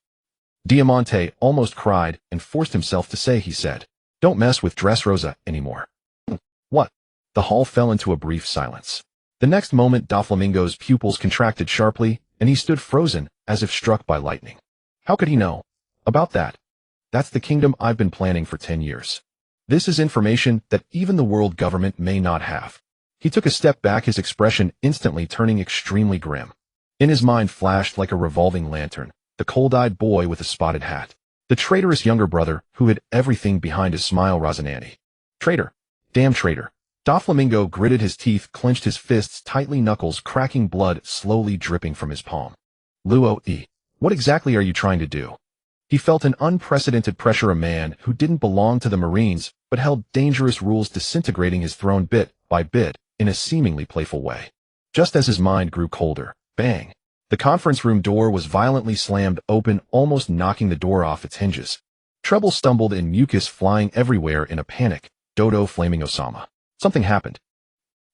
Diamante almost cried and forced himself to say, he said, don't mess with Dressrosa anymore. What? The hall fell into a brief silence. The next moment Doflamingo's pupils contracted sharply, and he stood frozen, as if struck by lightning. How could he know about that? That's the kingdom I've been planning for 10 years. This is information that even the world government may not have. He took a step back, his expression instantly turning extremely grim. In his mind flashed like a revolving lantern, the cold-eyed boy with a spotted hat. The traitorous younger brother who hid everything behind his smile. Rosinante. Traitor. Damn traitor. Doflamingo gritted his teeth, clenched his fists tightly, knuckles cracking, blood slowly dripping from his palm. Luo-e. What exactly are you trying to do? He felt an unprecedented pressure, a man who didn't belong to the Marines but held dangerous rules, disintegrating his throne bit by bit in a seemingly playful way. Just as his mind grew colder, bang! The conference room door was violently slammed open, almost knocking the door off its hinges. Treble stumbled in, mucus flying everywhere. In a panic, Dodo Flamingo-sama. Something happened.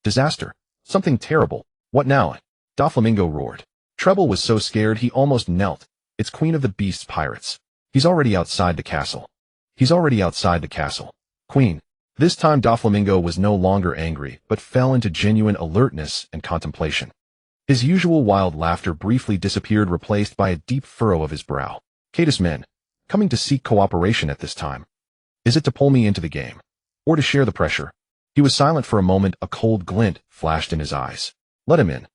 Disaster. Something terrible. What now? Doflamingo roared. Treble was so scared he almost knelt. It's Queen of the Beasts pirates. He's already outside the castle. He's already outside the castle. Queen. This time Doflamingo was no longer angry, but fell into genuine alertness and contemplation. His usual wild laughter briefly disappeared, replaced by a deep furrow of his brow. Cadus men. Coming to seek cooperation at this time. Is it to pull me into the game? Or to share the pressure? He was silent for a moment, a cold glint flashed in his eyes. Let him in.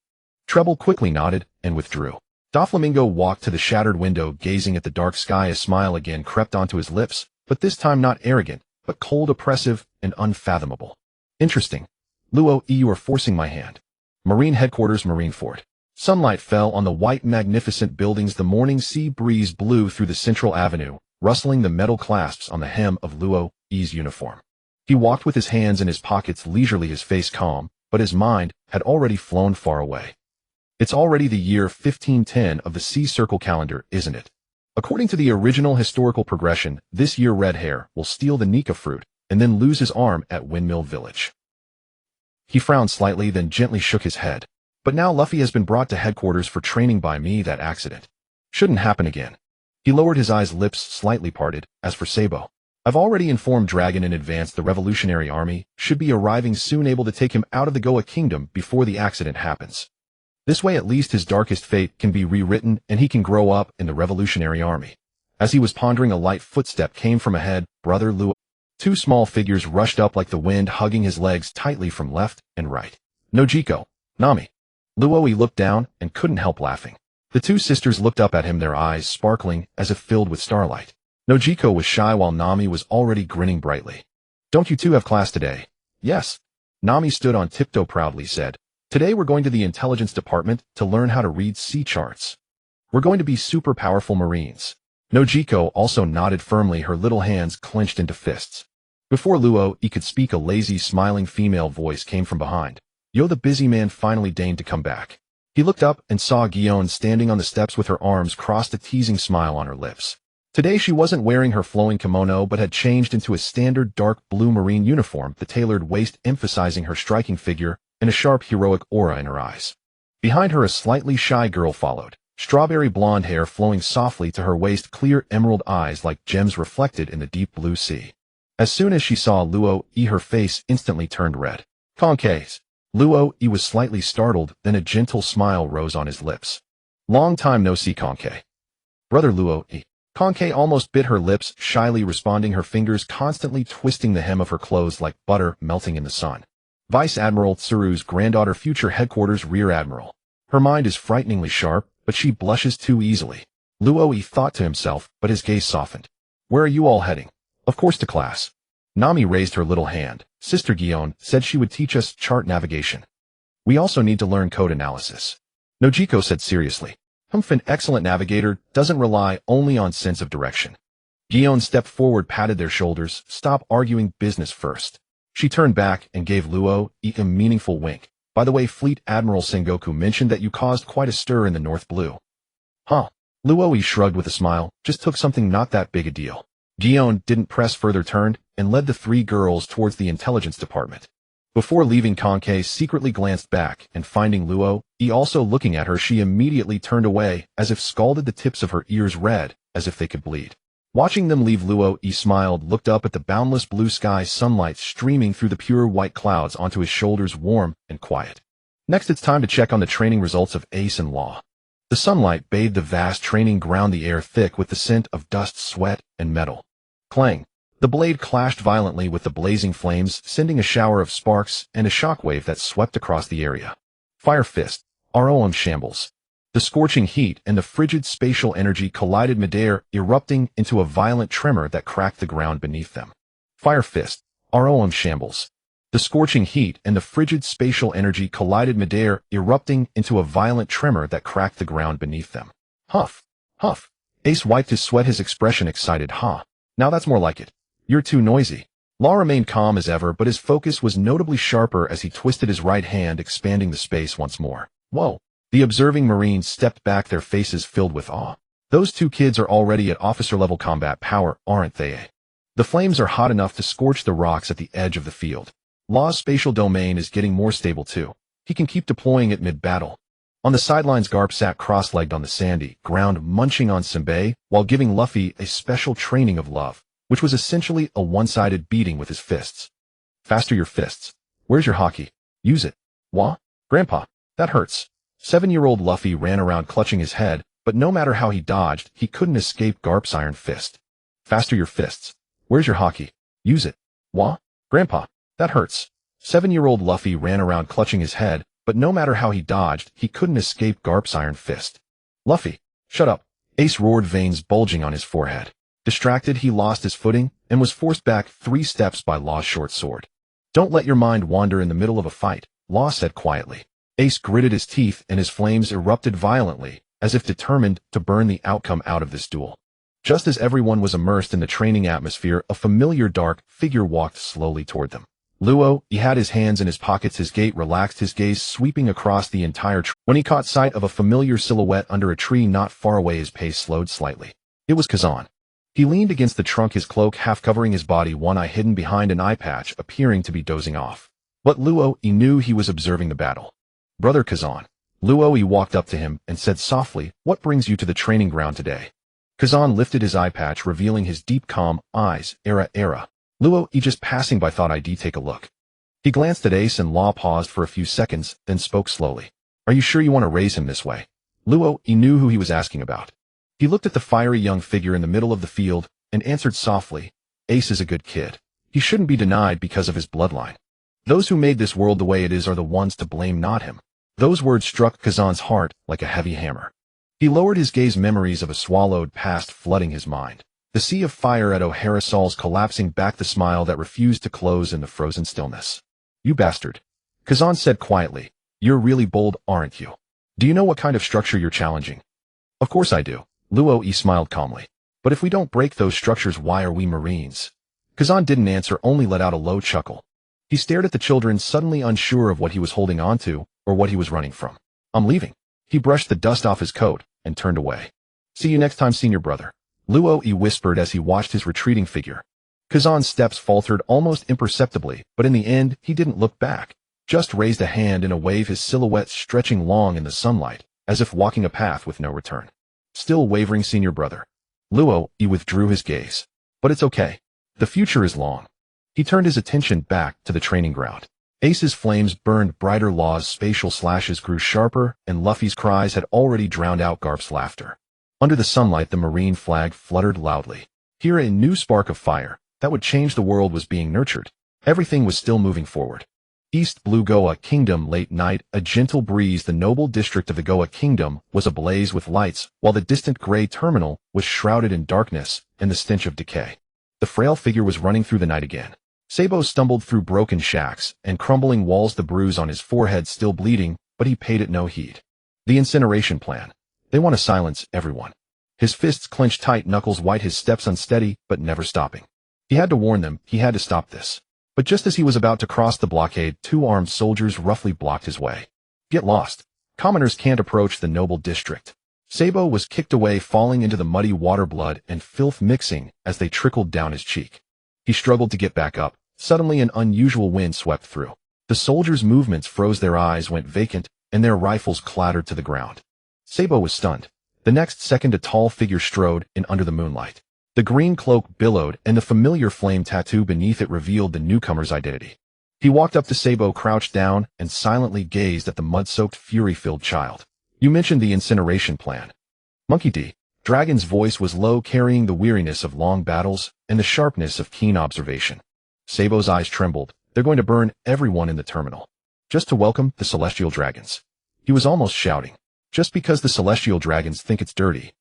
Treble quickly nodded and withdrew. Doflamingo walked to the shattered window, gazing at the dark sky. A smile again crept onto his lips, but this time not arrogant, but cold, oppressive, and unfathomable. Interesting. Luo-e, you are forcing my hand. Marine headquarters, Marine Fort. Sunlight fell on the white, magnificent buildings. The morning sea breeze blew through the central avenue, rustling the metal clasps on the hem of Luo-e's uniform. He walked with his hands in his pockets, leisurely, his face calm, but his mind had already flown far away. It's already the year 1510 of the Sea Circle calendar, isn't it? According to the original historical progression, this year Red Hair will steal the Nika fruit and then lose his arm at Windmill Village. He frowned slightly, then gently shook his head. But now Luffy has been brought to headquarters for training by me. That accident shouldn't happen again. He lowered his eyes, lips slightly parted. As for Sabo, I've already informed Dragon in advance. The Revolutionary Army should be arriving soon, able to take him out of the Goa Kingdom before the accident happens. This way at least his darkest fate can be rewritten and he can grow up in the Revolutionary Army. As he was pondering, a light footstep came from ahead. Brother Luo. Two small figures rushed up like the wind, hugging his legs tightly from left and right. Nojiko. Nami. Luo-e looked down and couldn't help laughing. The two sisters looked up at him, their eyes sparkling as if filled with starlight. Nojiko was shy while Nami was already grinning brightly. Don't you two have class today? Yes. Nami stood on tiptoe, proudly said. Today we're going to the intelligence department to learn how to read sea charts. We're going to be super powerful Marines. Nojiko also nodded firmly, her little hands clenched into fists. Before Luo-e could speak, a lazy, smiling female voice came from behind. Yo, the busy man finally deigned to come back. He looked up and saw Gion standing on the steps with her arms crossed, a teasing smile on her lips. Today she wasn't wearing her flowing kimono but had changed into a standard dark blue marine uniform, the tailored waist emphasizing her striking figure and a sharp heroic aura in her eyes. Behind her a slightly shy girl followed, strawberry blonde hair flowing softly to her waist, clear emerald eyes like gems reflected in the deep blue sea. As soon as she saw Luo-e, her face instantly turned red. Conques. Luo-e was slightly startled, then a gentle smile rose on his lips. Long time no see, Conque. Brother Luo-e. Conque almost bit her lips, shyly responding, her fingers constantly twisting the hem of her clothes like butter melting in the sun. Vice Admiral Tsuru's granddaughter, future headquarters Rear Admiral. Her mind is frighteningly sharp, but she blushes too easily. Luo-e thought to himself, but his gaze softened. Where are you all heading? Of course to class. Nami raised her little hand. Sister Gion said she would teach us chart navigation. We also need to learn code analysis. Nojiko said seriously. An excellent navigator doesn't rely only on sense of direction. Gion stepped forward, patted their shoulders. Stop arguing, business first. She turned back and gave Luo-e a meaningful wink. By the way, Fleet Admiral Sengoku mentioned that you caused quite a stir in the North Blue. Huh? Luo-e shrugged with a smile. Just took something, not that big a deal. Gion didn't press further turned and led the three girls towards the intelligence department. Before leaving, Kankei secretly glanced back and finding Luo, also looking at her, she immediately turned away as if scalded, the tips of her ears red as if they could bleed. Watching them leave, Luo smiled, looked up at the boundless blue sky, sunlight streaming through the pure white clouds onto his shoulders, warm and quiet. Next, it's time to check on the training results of Ace and Law. The sunlight bathed the vast training ground, the air thick with the scent of dust, sweat, and metal. Clang! The blade clashed violently with the blazing flames, sending a shower of sparks and a shockwave that swept across the area. Fire Fist, ROM shambles. The scorching heat and the frigid spatial energy collided midair, erupting into a violent tremor that cracked the ground beneath them. Fire Fist, ROM shambles. The scorching heat and the frigid spatial energy collided midair, erupting into a violent tremor that cracked the ground beneath them. Huff! Huff! Ace wiped his sweat, his expression excited. Now that's more like it. You're too noisy. Law remained calm as ever, but his focus was notably sharper as he twisted his right hand, expanding the space once more. Whoa! The observing Marines stepped back, their faces filled with awe. Those two kids are already at officer-level combat power, aren't they? The flames are hot enough to scorch the rocks at the edge of the field. Law's spatial domain is getting more stable too. He can keep deploying it mid-battle. On the sidelines, Garp sat cross-legged on the sandy ground, munching on senbei, while giving Luffy a special training of love, which was essentially a one-sided beating with his fists. Faster your fists. Where's your hockey? Use it. Wah? Grandpa, that hurts. 7-year-old Luffy ran around clutching his head, but no matter how he dodged, he couldn't escape Garp's iron fist. Faster your fists. Where's your hockey? Use it. Wah? Grandpa, that hurts. 7-year-old Luffy ran around clutching his head, but no matter how he dodged, he couldn't escape Garp's iron fist. Luffy, shut up. Ace roared, veins bulging on his forehead. Distracted, he lost his footing and was forced back 3 steps by Law's short sword. Don't let your mind wander in the middle of a fight, Law said quietly. Ace gritted his teeth and his flames erupted violently, as if determined to burn the outcome out of this duel. Just as everyone was immersed in the training atmosphere, a familiar dark figure walked slowly toward them. Luo, he had his hands in his pockets, his gait relaxed, his gaze sweeping across the entire tree. When he caught sight of a familiar silhouette under a tree not far away, his pace slowed slightly. It was Kazan. He leaned against the trunk, his cloak half covering his body, one eye hidden behind an eye patch, appearing to be dozing off. But Luo, he knew he was observing the battle. Brother Kazan. Luo, he walked up to him and said softly, what brings you to the training ground today? Kazan lifted his eye patch, revealing his deep, calm eyes. Era. Luo, he just passing by, thought I'd take a look. He glanced at Ace and Law, paused for a few seconds, then spoke slowly. Are you sure you want to raise him this way? Luo, he knew who he was asking about. He looked at the fiery young figure in the middle of the field and answered softly, Ace is a good kid. He shouldn't be denied because of his bloodline. Those who made this world the way it is are the ones to blame, not him. Those words struck Kazan's heart like a heavy hammer. He lowered his gaze, memories of a swallowed past flooding his mind. The sea of fire at O'Hara Saul's collapsing back, the smile that refused to close in the frozen stillness. You bastard. Kazan said quietly, you're really bold, aren't you? Do you know what kind of structure you're challenging? Of course I do. Luo smiled calmly. But if we don't break those structures, why are we Marines? Kazan didn't answer, only let out a low chuckle. He stared at the children, suddenly unsure of what he was holding on to or what he was running from. I'm leaving. He brushed the dust off his coat and turned away. See you next time, senior brother. Luo whispered as he watched his retreating figure. Kazan's steps faltered almost imperceptibly, but in the end, he didn't look back, just raised a hand in a wave, his silhouette stretching long in the sunlight, as if walking a path with no return. Still wavering, senior brother. Luo withdrew his gaze. But it's okay. The future is long. He turned his attention back to the training ground. Ace's flames burned brighter, Law's spatial slashes grew sharper, and Luffy's cries had already drowned out Garp's laughter. Under the sunlight, the marine flag fluttered loudly. Here, a new spark of fire that would change the world was being nurtured. Everything was still moving forward. East Blue Goa Kingdom, late night, a gentle breeze. The noble district of the Goa Kingdom was ablaze with lights, while the distant gray terminal was shrouded in darkness and the stench of decay. The frail figure was running through the night again. Sabo stumbled through broken shacks and crumbling walls, the bruise on his forehead still bleeding, but he paid it no heed. The incineration plan. They want to silence everyone. His fists clenched tight, knuckles white, his steps unsteady, but never stopping. He had to warn them, he had to stop this. But just as he was about to cross the blockade, 2 armed soldiers roughly blocked his way. Get lost. Commoners can't approach the noble district. Sabo was kicked away, falling into the muddy water, blood and filth mixing as they trickled down his cheek. He struggled to get back up. Suddenly an unusual wind swept through. The soldiers' movements froze, their eyes went vacant, and their rifles clattered to the ground. Sabo was stunned. The next second a tall figure strode in under the moonlight. The green cloak billowed, and the familiar flame tattoo beneath it revealed the newcomer's identity. He walked up to Sabo, crouched down, and silently gazed at the mud-soaked, fury-filled child. "You mentioned the incineration plan." Monkey D. Dragon's voice was low, carrying the weariness of long battles and the sharpness of keen observation. Sabo's eyes trembled. "They're going to burn everyone in the terminal, just to welcome the celestial dragons." He was almost shouting, "Just because the celestial dragons think it's dirty."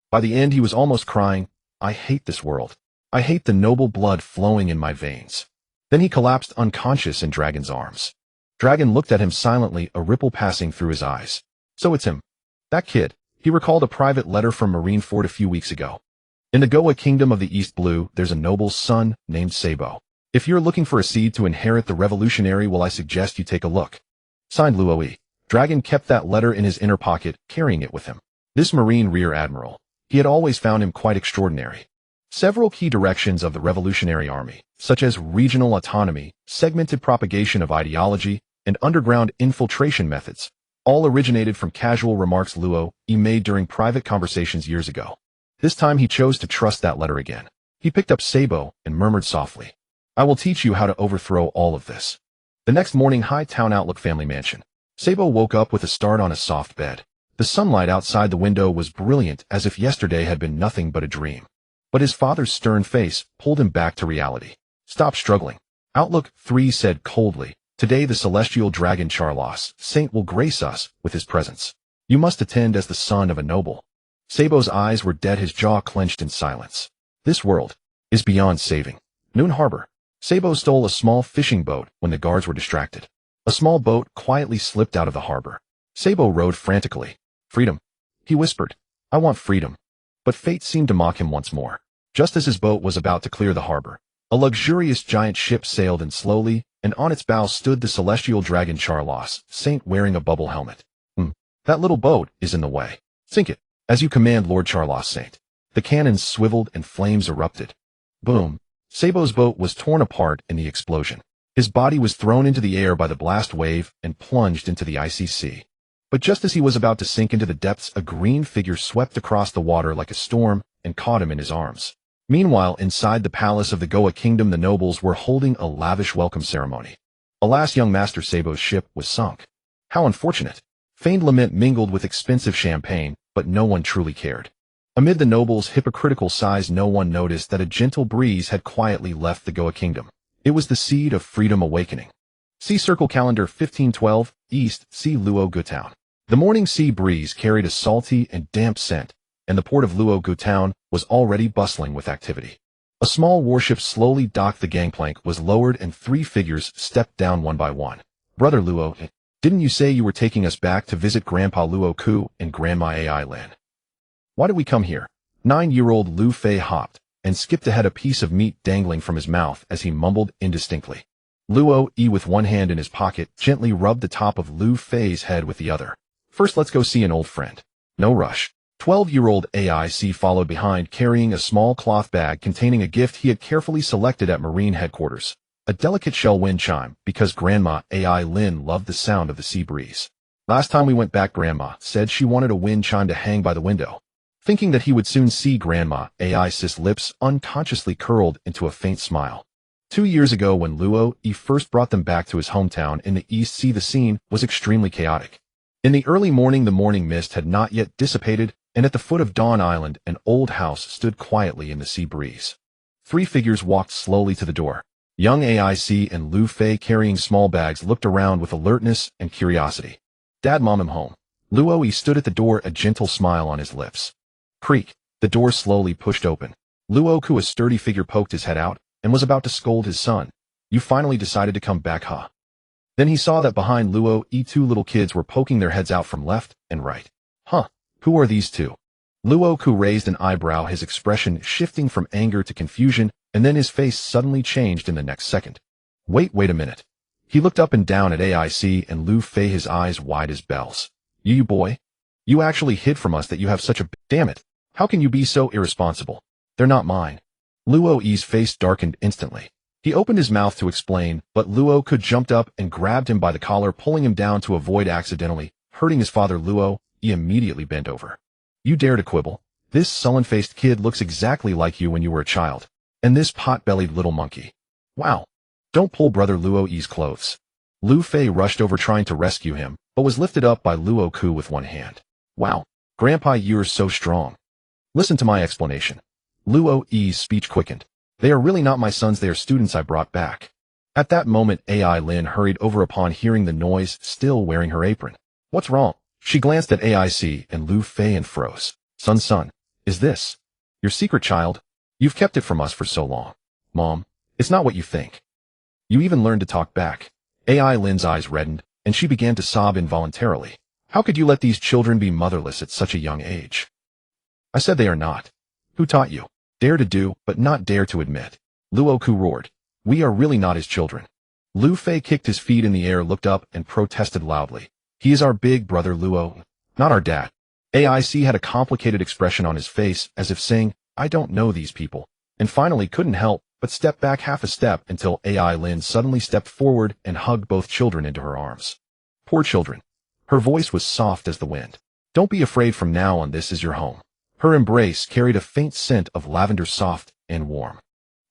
By the end he was almost crying, "I hate this world. I hate the noble blood flowing in my veins." Then he collapsed unconscious in Dragon's arms. Dragon looked at him silently, a ripple passing through his eyes. "So it's him. That kid." He recalled a private letter from Marineford a few weeks ago. "In the Goa Kingdom of the East Blue, there's a noble's son named Sabo. If you're looking for a seed to inherit the revolutionary, well, I suggest you take a look. Signed, Luo. Dragon kept that letter in his inner pocket, carrying it with him. This Marine Rear Admiral. He had always found him quite extraordinary. Several key directions of the Revolutionary Army, such as regional autonomy, segmented propagation of ideology, and underground infiltration methods, all originated from casual remarks Luo made during private conversations years ago. This time he chose to trust that letter again. He picked up Sabo and murmured softly, "I will teach you how to overthrow all of this." The next morning, High Town Outlook family mansion. Sabo woke up with a start on a soft bed. The sunlight outside the window was brilliant, as if yesterday had been nothing but a dream. But his father's stern face pulled him back to reality. "Stop struggling." Outlook 3 said coldly, "Today the celestial dragon Charlos, Saint, will grace us with his presence. You must attend as the son of a noble." Sabo's eyes were dead, his jaw clenched in silence. This world is beyond saving. Noon Harbor. Sabo stole a small fishing boat when the guards were distracted. A small boat quietly slipped out of the harbor. Sabo rowed frantically. "Freedom," he whispered. "I want freedom." But fate seemed to mock him once more. Just as his boat was about to clear the harbor, a luxurious giant ship sailed in slowly, and on its bow stood the celestial dragon Charlos, Saint, wearing a bubble helmet. That little boat is in the way. Sink it, as you command, Lord Charlos, Saint." The cannons swiveled and flames erupted. Boom. Sabo's boat was torn apart in the explosion. His body was thrown into the air by the blast wave and plunged into the icy sea. But just as he was about to sink into the depths, a green figure swept across the water like a storm and caught him in his arms. Meanwhile, inside the palace of the Goa Kingdom, the nobles were holding a lavish welcome ceremony. Alas, young Master Sabo's ship was sunk. How unfortunate. Feigned lament mingled with expensive champagne, but no one truly cared. Amid the nobles' hypocritical sighs, no one noticed that a gentle breeze had quietly left the Goa Kingdom. It was the seed of freedom awakening. See Circle Calendar 1512, East, see Luo Town. The morning sea breeze carried a salty and damp scent, and the port of Luo Town was already bustling with activity. A small warship slowly docked, the gangplank was lowered, and 3 figures stepped down one by one. "Brother Luo, didn't you say you were taking us back to visit Grandpa Luo Ku and Grandma AI Land? Why did we come here?" 9-year-old Lu Fei hopped and skipped ahead, a piece of meat dangling from his mouth as he mumbled indistinctly. Luo, with one hand in his pocket, gently rubbed the top of Lu Fei's head with the other. "First, let's go see an old friend. No rush." 12-year-old AIC followed behind, carrying a small cloth bag containing a gift he had carefully selected at Marine headquarters. A delicate shell wind chime, because Grandma AI Lin loved the sound of the sea breeze. "Last time we went back, Grandma said she wanted a wind chime to hang by the window." Thinking that he would soon see Grandma, AI's lips unconsciously curled into a faint smile. 2 years ago, when Luo first brought them back to his hometown in the East Sea, the scene was extremely chaotic. In the early morning, the morning mist had not yet dissipated, and at the foot of Dawn Island, an old house stood quietly in the sea breeze. 3 figures walked slowly to the door. Young AIC and Lu Fei, carrying small bags, looked around with alertness and curiosity. "Dad, Mom, I'm home." Luo stood at the door, a gentle smile on his lips. Creak. The door slowly pushed open. Luo Ku, a sturdy figure, poked his head out and was about to scold his son. "You finally decided to come back, huh?" Then he saw that behind Luo, 2 little kids were poking their heads out from left and right. "Huh, who are these 2? Luo Ku raised an eyebrow, his expression shifting from anger to confusion, and then his face suddenly changed in the next second. Wait a minute." He looked up and down at AIC and Lu Fei, his eyes wide as bells. You boy?" You actually hid from us that you have such a... Damn it. How can you be so irresponsible? They're not mine. Luo's face darkened instantly. He opened his mouth to explain, but Luo jumped up and grabbed him by the collar, pulling him down to avoid accidentally hurting his father. Luo, he immediately bent over. You dare to quibble? This sullen-faced kid looks exactly like you when you were a child. And this pot-bellied little monkey. Wow. Don't pull brother Luo's clothes. Lu Fei rushed over trying to rescue him, but was lifted up by Luo with one hand. Wow. Grandpa, you're so strong. Listen to my explanation. Luo's speech quickened. They are really not my sons, they are students I brought back. At that moment, Ai Lin hurried over upon hearing the noise, still wearing her apron. What's wrong? She glanced at AIC and Lu Fei and froze. Son, is this your secret child? You've kept it from us for so long. Mom, it's not what you think. You even learned to talk back. Ai Lin's eyes reddened, and she began to sob involuntarily. How could you let these children be motherless at such a young age? I said they are not. Who taught you? Dare to do, but not dare to admit. Luo roared. We are really not his children. Lu Fei kicked his feet in the air, looked up, and protested loudly. He is our big brother Luo, not our dad. AIC had a complicated expression on his face, as if saying, I don't know these people, and finally couldn't help but step back half a step until Ai Lin suddenly stepped forward and hugged both children into her arms. Poor children. Her voice was soft as the wind. Don't be afraid, from now on this is your home. Her embrace carried a faint scent of lavender, soft and warm.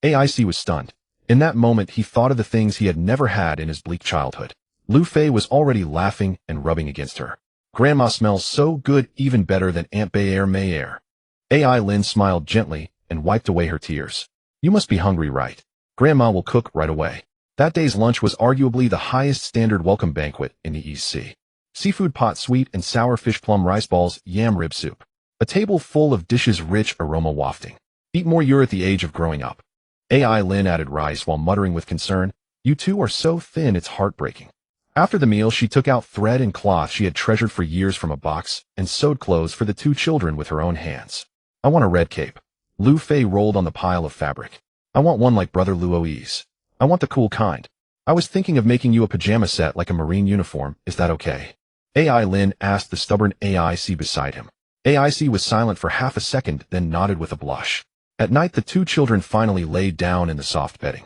AIC was stunned. In that moment he thought of the things he had never had in his bleak childhood. Lu Fei was already laughing and rubbing against her. Grandma smells so good, even better than Aunt Meyer. Ai Lin smiled gently and wiped away her tears. You must be hungry, right? Grandma will cook right away. That day's lunch was arguably the highest standard welcome banquet in the East Sea. Seafood pot, sweet and sour fish, plum rice balls, yam rib soup. A table full of dishes, rich aroma wafting. Eat more, you're at the age of growing up. Ai Lin added rice while muttering with concern, you two are so thin it's heartbreaking. After the meal she took out thread and cloth she had treasured for years from a box and sewed clothes for the two children with her own hands. I want a red cape. Lu Fei rolled on the pile of fabric. I want one like brother Luo's. I want the cool kind. I was thinking of making you a pajama set like a marine uniform, is that okay? Ai Lin asked the stubborn AIC beside him. AIC was silent for half a second, then nodded with a blush. At night the two children finally laid down in the soft bedding.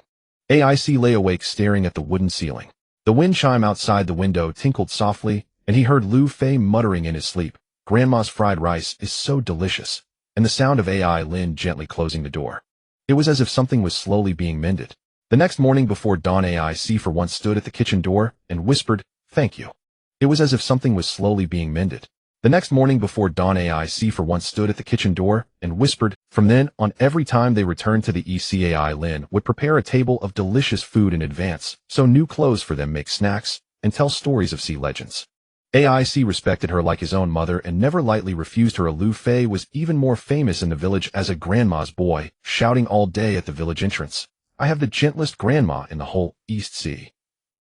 AIC lay awake staring at the wooden ceiling. The wind chime outside the window tinkled softly, and he heard Lu Fei muttering in his sleep, Grandma's fried rice is so delicious, and the sound of Ai Lin gently closing the door. It was as if something was slowly being mended. The next morning before dawn AIC for once stood at the kitchen door and whispered, thank you. It was as if something was slowly being mended. The next morning before dawn AIC for once stood at the kitchen door and whispered. From then on, every time they returned to the EC, Ai Lin would prepare a table of delicious food in advance, sew new clothes for them, make snacks, and tell stories of sea legends. AIC respected her like his own mother and never lightly refused her. Lu Fei was even more famous in the village as a grandma's boy, shouting all day at the village entrance, I have the gentlest grandma in the whole East Sea.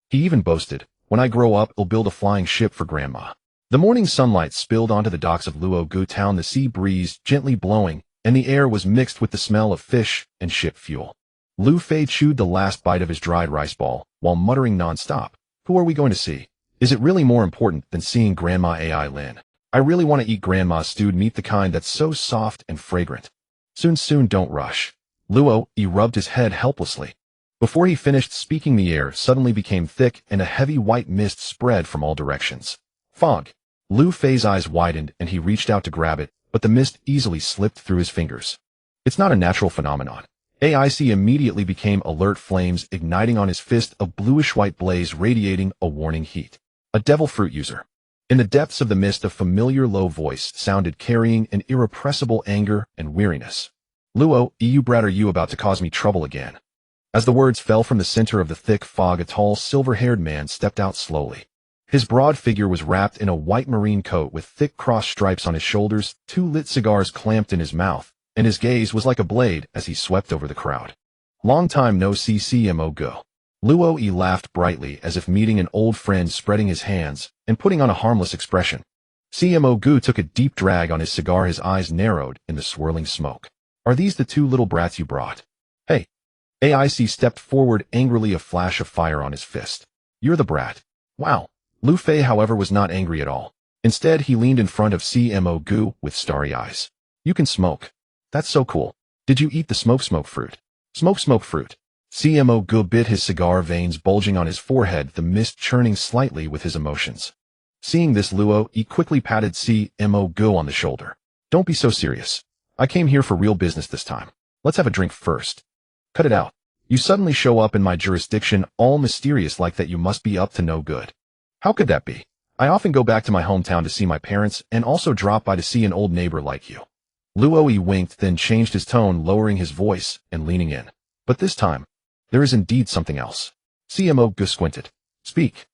He even boasted, when I grow up I'll build a flying ship for grandma. The morning sunlight spilled onto the docks of Luogu town, the sea breeze gently blowing, and the air was mixed with the smell of fish and ship fuel. Lu Fei chewed the last bite of his dried rice ball, while muttering non-stop, who are we going to see? Is it really more important than seeing Grandma Ai Lin? I really want to eat Grandma's stewed meat, the kind that's so soft and fragrant. Soon, don't rush. Luo rubbed his head helplessly. Before he finished speaking, the air suddenly became thick and a heavy white mist spread from all directions. Fog. Lu Fei's eyes widened and he reached out to grab it, but the mist easily slipped through his fingers. It's not a natural phenomenon. AIC immediately became alert, flames igniting on his fist, a bluish-white blaze radiating a warning heat. A devil fruit user. In the depths of the mist, a familiar low voice sounded, carrying an irrepressible anger and weariness. Luo, you brat, are you about to cause me trouble again? As the words fell from the center of the thick fog, a tall, silver-haired man stepped out slowly. His broad figure was wrapped in a white marine coat with thick cross stripes on his shoulders, 2 lit cigars clamped in his mouth, and his gaze was like a blade as he swept over the crowd. Long time no see, CMO go. Luo laughed brightly as if meeting an old friend, spreading his hands and putting on a harmless expression. CMO Gu took a deep drag on his cigar, his eyes narrowed in the swirling smoke. Are these the 2 little brats you brought? Hey. AIC stepped forward angrily, a flash of fire on his fist. You're the brat. Wow. Lu Fei, however, was not angry at all. Instead, he leaned in front of CMO Gu with starry eyes. You can smoke. That's so cool. Did you eat the smoke fruit? Smoke fruit. CMO Gu bit his cigar, veins bulging on his forehead, the mist churning slightly with his emotions. Seeing this, Luo quickly patted CMO Gu on the shoulder. Don't be so serious. I came here for real business this time. Let's have a drink first. Cut it out. You suddenly show up in my jurisdiction all mysterious like that. You must be up to no good. How could that be? I often go back to my hometown to see my parents and also drop by to see an old neighbor like you. Luo winked, then changed his tone, lowering his voice and leaning in. But this time, there is indeed something else. CMO Gu squinted. Speak.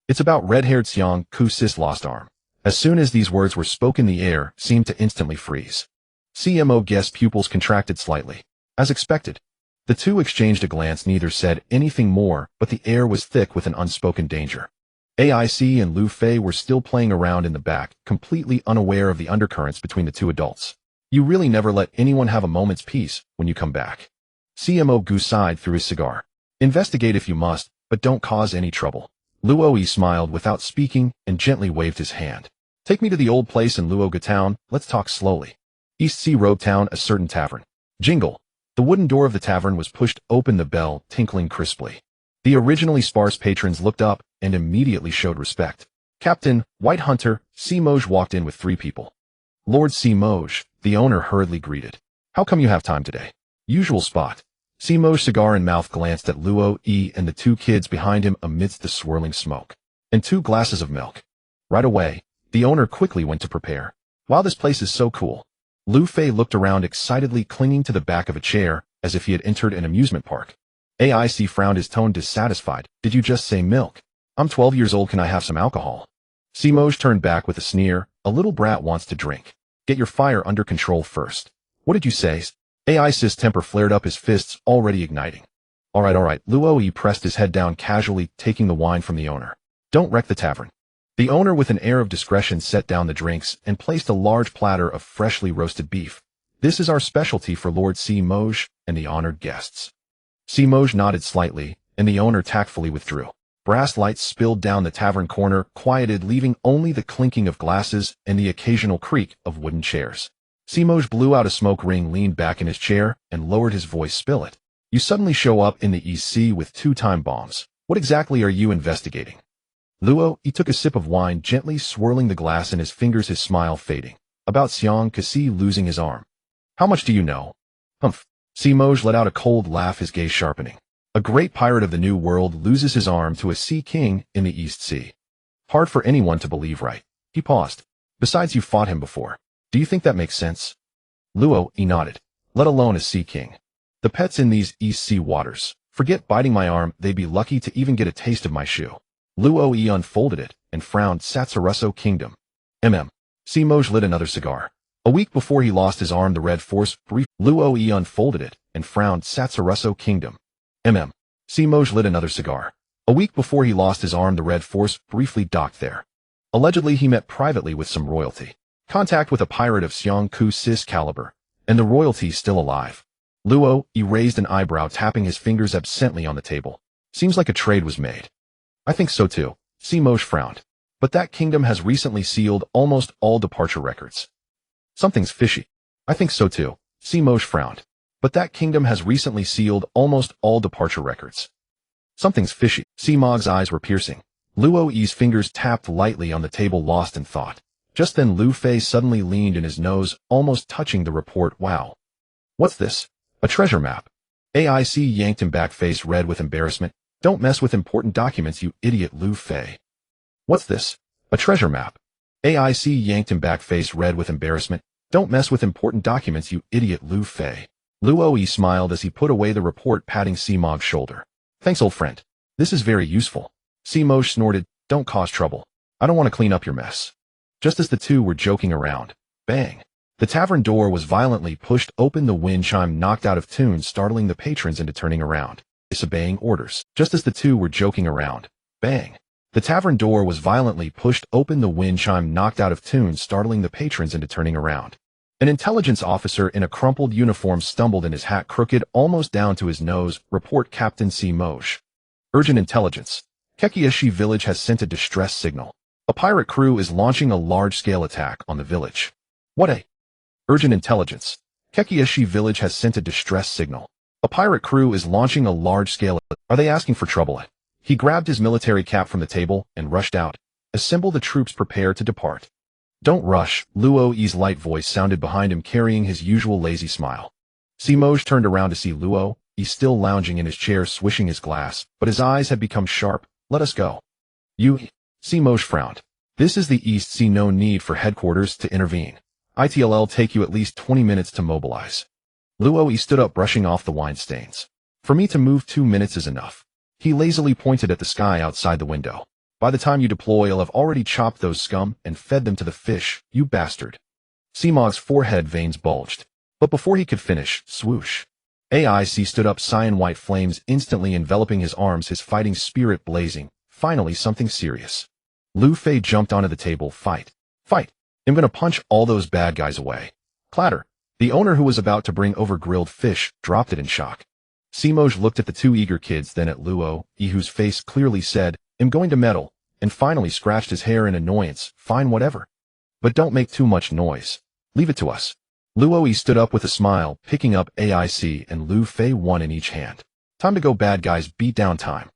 It's about red-haired Xiang Ku's lost arm. As soon as these words were spoken, the air seemed to instantly freeze. CMO Gu's pupils contracted slightly. As expected, the two exchanged a glance. Neither said anything more, but the air was thick with an unspoken danger. AIC and Luffy were still playing around in the back, completely unaware of the undercurrents between the two adults. You really never let anyone have a moment's peace when you come back. CMO Gu sighed through his cigar. Investigate if you must, but don't cause any trouble. Luo smiled without speaking and gently waved his hand. Take me to the old place in Luoga Town. Let's talk slowly. East Sea Road Town, a certain tavern. Jingle. The wooden door of the tavern was pushed open, the bell tinkling crisply. The originally sparse patrons looked up and immediately showed respect. Captain, White Hunter, Simoj walked in with 3 people. Lord Simoj, the owner hurriedly greeted. How come you have time today? Usual spot. Simoj, cigar in mouth, glanced at Luo and the 2 kids behind him amidst the swirling smoke. And 2 glasses of milk. Right away, the owner quickly went to prepare. Wow, this place is so cool. Luffy looked around excitedly, clinging to the back of a chair, as if he had entered an amusement park. AIC frowned, his tone dissatisfied. Did you just say milk? I'm 12 years old, can I have some alcohol? Simoj turned back with a sneer. A little brat wants to drink. Get your fire under control first. What did you say? AIC's temper flared up, his fists already igniting. All right. Luo pressed his head down casually, taking the wine from the owner. Don't wreck the tavern. The owner, with an air of discretion, set down the drinks and placed a large platter of freshly roasted beef. This is our specialty for Lord Simoj and the honored guests. Simoj nodded slightly, and the owner tactfully withdrew. Brass lights spilled down the tavern corner, quieted, leaving only the clinking of glasses and the occasional creak of wooden chairs. Simoj blew out a smoke ring, leaned back in his chair, and lowered his voice. Spill it. You suddenly show up in the EC with 2 time bombs. What exactly are you investigating? Luo took a sip of wine, gently swirling the glass in his fingers, his smile fading. About Xiang Ku's losing his arm. How much do you know? Humph. Simoj let out a cold laugh, his gaze sharpening. A great pirate of the New World loses his arm to a sea king in the East Sea. Hard for anyone to believe, right? He paused. Besides, you fought him before. Do you think that makes sense? Luo nodded. Let alone a sea king. The pets in these East Sea waters. Forget biting my arm, they'd be lucky to even get a taste of my shoe. Luo unfolded it and frowned. Satsuruso Kingdom. Simoj lit another cigar. A week before he lost his arm, the Red Force Luo unfolded it and frowned. Satsuruso Kingdom. Simoj lit another cigar. A week before he lost his arm, the Red Force briefly docked there. Allegedly, he met privately with some royalty. Contact with a pirate of Xiang Ku's caliber, and the royalty still alive. Luo raised an eyebrow, tapping his fingers absently on the table. Seems like a trade was made. I think so too. Simoj frowned. But that kingdom has recently sealed almost all departure records. Something's fishy. I think so too. Simoj frowned. But that kingdom has recently sealed almost all departure records. Something's fishy. Simog's eyes were piercing. Luo's fingers tapped lightly on the table, lost in thought. Just then Luffy suddenly leaned in his nose, almost touching the report. Wow. What's this? A treasure map. AIC yanked him back, face red with embarrassment. Don't mess with important documents, you idiot, Luffy. What's this? A treasure map. AIC yanked him back, face red with embarrassment. Don't mess with important documents, you idiot, Luffy. Luo smiled as he put away the report, patting Simog's shoulder. Thanks, old friend. This is very useful. Simoj snorted. Don't cause trouble. I don't want to clean up your mess. Just as the two were joking around, bang. The tavern door was violently pushed open, the wind chime knocked out of tune, startling the patrons into turning around, disobeying orders. Just as the two were joking around, bang. The tavern door was violently pushed open, the wind chime knocked out of tune, startling the patrons into turning around. An intelligence officer in a crumpled uniform stumbled in, his hat crooked almost down to his nose. Report, Captain Simoj. Urgent intelligence. Kekioshi village has sent a distress signal. A pirate crew is launching a large-scale attack on the village. What a urgent intelligence. Kekiashi village has sent a distress signal. A pirate crew is launching a large-scale. Are they asking for trouble? He grabbed his military cap from the table and rushed out. Assemble the troops, prepare to depart. Don't rush, Luo's light voice sounded behind him, carrying his usual lazy smile. Simoj turned around to see Luo. He's still lounging in his chair, swishing his glass, but his eyes had become sharp. Let us go. You. Simoj frowned. This is the East Sea, no need for headquarters to intervene. It'll take you at least 20 minutes to mobilize. Luo stood up, brushing off the wine stains. For me to move 2 minutes is enough. He lazily pointed at the sky outside the window. By the time you deploy, I'll have already chopped those scum and fed them to the fish, you bastard. Simog's forehead veins bulged. But before he could finish, swoosh. AIC stood up, cyan-white flames instantly enveloping his arms, his fighting spirit blazing. Finally, something serious. Luffy jumped onto the table. Fight. Fight. I'm gonna punch all those bad guys away. Clatter. The owner, who was about to bring over grilled fish, dropped it in shock. Simoj looked at the two eager kids, then at Luo, whose face clearly said, I'm going to meddle, and finally scratched his hair in annoyance. Fine, whatever. But don't make too much noise. Leave it to us. Luo stood up with a smile, picking up AIC and Luffy, one in each hand. Time to go, bad guys, beat down time.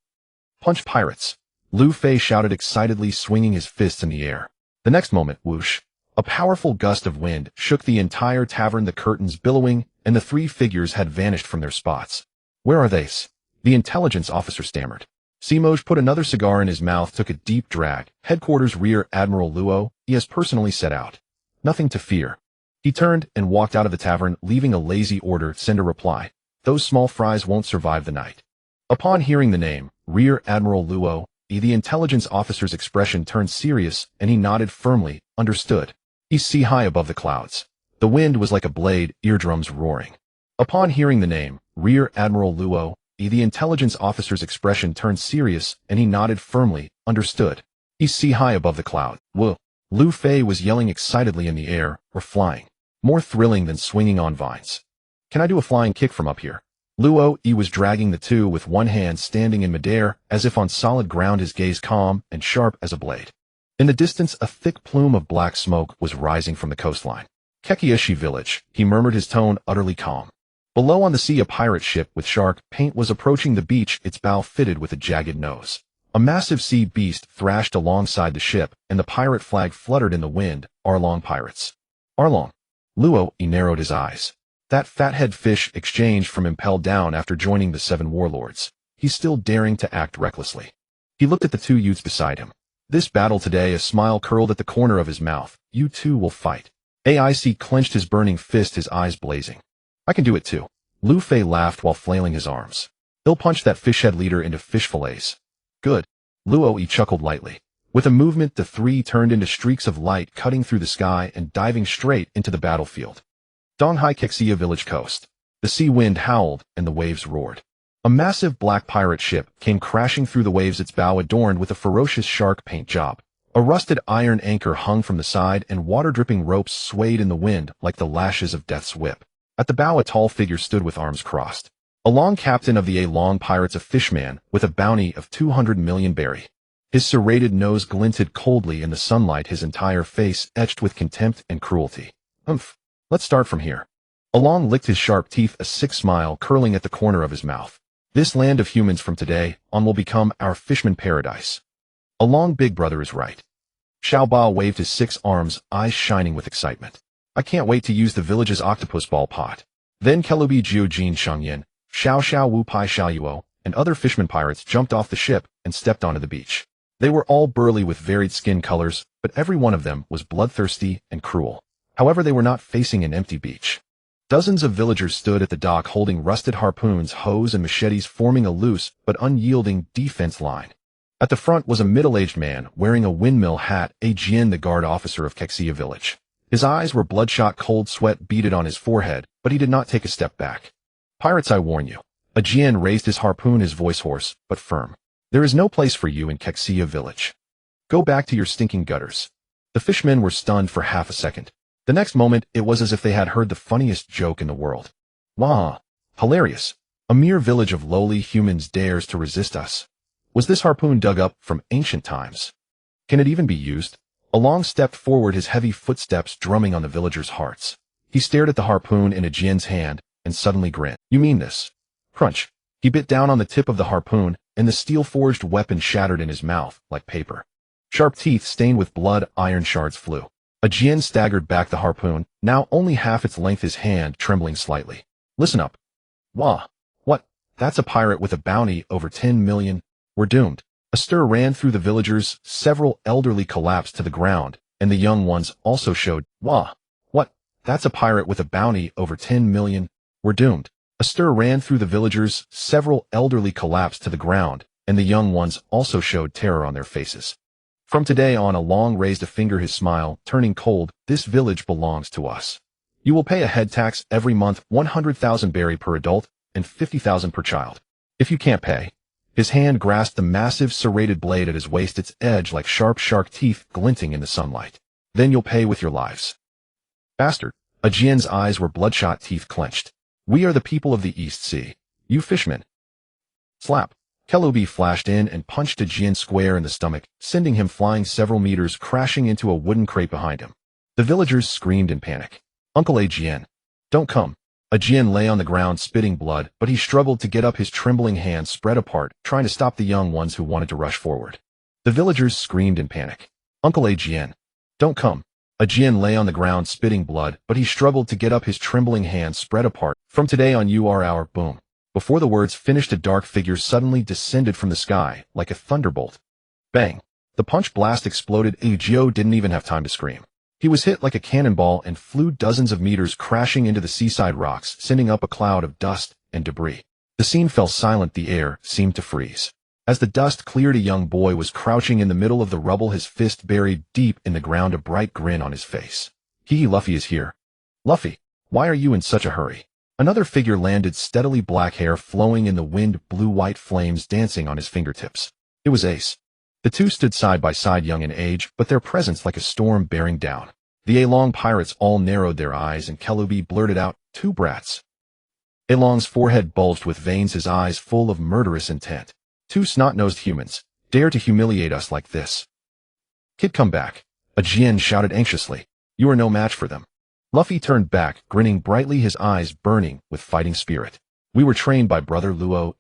Punch pirates. Luffy shouted excitedly, swinging his fists in the air. The next moment, whoosh. A powerful gust of wind shook the entire tavern, the curtains billowing, and the three figures had vanished from their spots. Where are they? The intelligence officer stammered. Simoj put another cigar in his mouth, took a deep drag. Headquarters, Rear Admiral Luo, he has personally set out. Nothing to fear. He turned and walked out of the tavern, leaving a lazy order. Send a reply. Those small fries won't survive the night. Upon hearing the name, Rear Admiral Luo, the intelligence officer's expression turned serious, and he nodded firmly. Understood. He's sea high above the clouds. The wind was like a blade, eardrums roaring. Upon hearing the name, Rear Admiral Luo, the intelligence officer's expression turned serious, and he nodded firmly. Understood. He's sea high above the cloud. Whoa. Luffy was yelling excitedly in the air, or flying. More thrilling than swinging on vines. Can I do a flying kick from up here? Luo was dragging the two with one hand, standing in midair, as if on solid ground, his gaze calm and sharp as a blade. In the distance, a thick plume of black smoke was rising from the coastline. Kekiashi village, he murmured, his tone utterly calm. Below on the sea, a pirate ship with shark paint was approaching the beach, its bow fitted with a jagged nose. A massive sea beast thrashed alongside the ship, and the pirate flag fluttered in the wind. Arlong pirates. Arlong. Luo narrowed his eyes. That fathead fish exchanged from impelled down after joining the 7 warlords. He's still daring to act recklessly. He looked at the 2 youths beside him. This battle today, a smile curled at the corner of his mouth. You two will fight. AIC clenched his burning fist, his eyes blazing. I can do it too. Luffy laughed while flailing his arms. He'll punch that fishhead leader into fish fillets. Good. Luo chuckled lightly. With a movement, the 3 turned into streaks of light, cutting through the sky and diving straight into the battlefield. Donghai Kexia village coast. The sea wind howled and the waves roared. A massive black pirate ship came crashing through the waves, its bow adorned with a ferocious shark paint job. A rusted iron anchor hung from the side, and water-dripping ropes swayed in the wind like the lashes of death's whip. At the bow, a tall figure stood with arms crossed. A long captain of the Long pirates, a fishman with a bounty of 200 million berry. His serrated nose glinted coldly in the sunlight, his entire face etched with contempt and cruelty. Let's start from here. Along licked his sharp teeth, a sick smile curling at the corner of his mouth. This land of humans from today on will become our fishman paradise. Along, big brother is right. Xiaobao waved his 6 arms, eyes shining with excitement. I can't wait to use the village's octopus ball pot. Then Kelubi Jiujin Shangyan, Xiao Xiao Wu Pai Xiaoyuo, and other fisherman pirates jumped off the ship and stepped onto the beach. They were all burly with varied skin colors, but every one of them was bloodthirsty and cruel. However, they were not facing an empty beach. Dozens of villagers stood at the dock holding rusted harpoons, hoes, and machetes, forming a loose but unyielding defense line. At the front was a middle-aged man wearing a windmill hat, Jian, the guard officer of Kexia village. His eyes were bloodshot, cold sweat beaded on his forehead, but he did not take a step back. Pirates, I warn you. Jian raised his harpoon, his voice hoarse but firm. There is no place for you in Kexia village. Go back to your stinking gutters. The fishmen were stunned for half a second. The next moment, it was as if they had heard the funniest joke in the world. Wah! Hilarious. A mere village of lowly humans dares to resist us. Was this harpoon dug up from ancient times? Can it even be used? Along stepped forward, his heavy footsteps drumming on the villagers' hearts. He stared at the harpoon in Ajian's hand and suddenly grinned. You mean this? Crunch. He bit down on the tip of the harpoon, and the steel-forged weapon shattered in his mouth like paper. Sharp teeth stained with blood, iron shards flew. Ajian staggered back, the harpoon, now only half its length, his hand trembling slightly. Listen up. Wah. What? That's a pirate with a bounty over 10 million. We're doomed. A stir ran through the villagers, several elderly collapsed to the ground, and the young ones also showed. Wah. What? That's a pirate with a bounty over 10 million. We're doomed. A stir ran through the villagers, several elderly collapsed to the ground, and the young ones also showed terror on their faces. From today on, Along raised a finger, his smile turning cold. This village belongs to us. You will pay a head tax every month, 100,000 berry per adult, and 50,000 per child. If you can't pay. His hand grasped the massive serrated blade at his waist, its edge like sharp shark teeth glinting in the sunlight. Then you'll pay with your lives. Bastard. Ajian's eyes were bloodshot, teeth clenched. We are the people of the East Sea. You fishmen. Slap. Kelubi flashed in and punched Ajian square in the stomach, sending him flying several meters, crashing into a wooden crate behind him. The villagers screamed in panic. Uncle Ajian. Don't come. Ajian lay on the ground spitting blood, but he struggled to get up, his trembling hands spread apart, trying to stop the young ones who wanted to rush forward. The villagers screamed in panic. Uncle Ajian. Don't come. Ajian lay on the ground spitting blood, but he struggled to get up, his trembling hands spread apart. From today on, you are our boom. Before the words finished, a dark figure suddenly descended from the sky, like a thunderbolt. Bang! The punch blast exploded. Agio didn't even have time to scream. He was hit like a cannonball and flew dozens of meters, crashing into the seaside rocks, sending up a cloud of dust and debris. The scene fell silent, the air seemed to freeze. As the dust cleared, a young boy was crouching in the middle of the rubble, his fist buried deep in the ground, a bright grin on his face. Luffy is here. Luffy, why are you in such a hurry? Another figure landed, steadily, black hair flowing in the wind, blue-white flames dancing on his fingertips. It was Ace. The two stood side by side, young in age, but their presence like a storm bearing down. The Along pirates all narrowed their eyes, and Kelubi blurted out, "Two brats." Along's forehead bulged with veins, his eyes full of murderous intent. Two snot-nosed humans, dare to humiliate us like this. Kid, come back. Ajian shouted anxiously. You are no match for them. Luffy turned back, grinning brightly, his eyes burning with fighting spirit. We were trained by Brother Luo.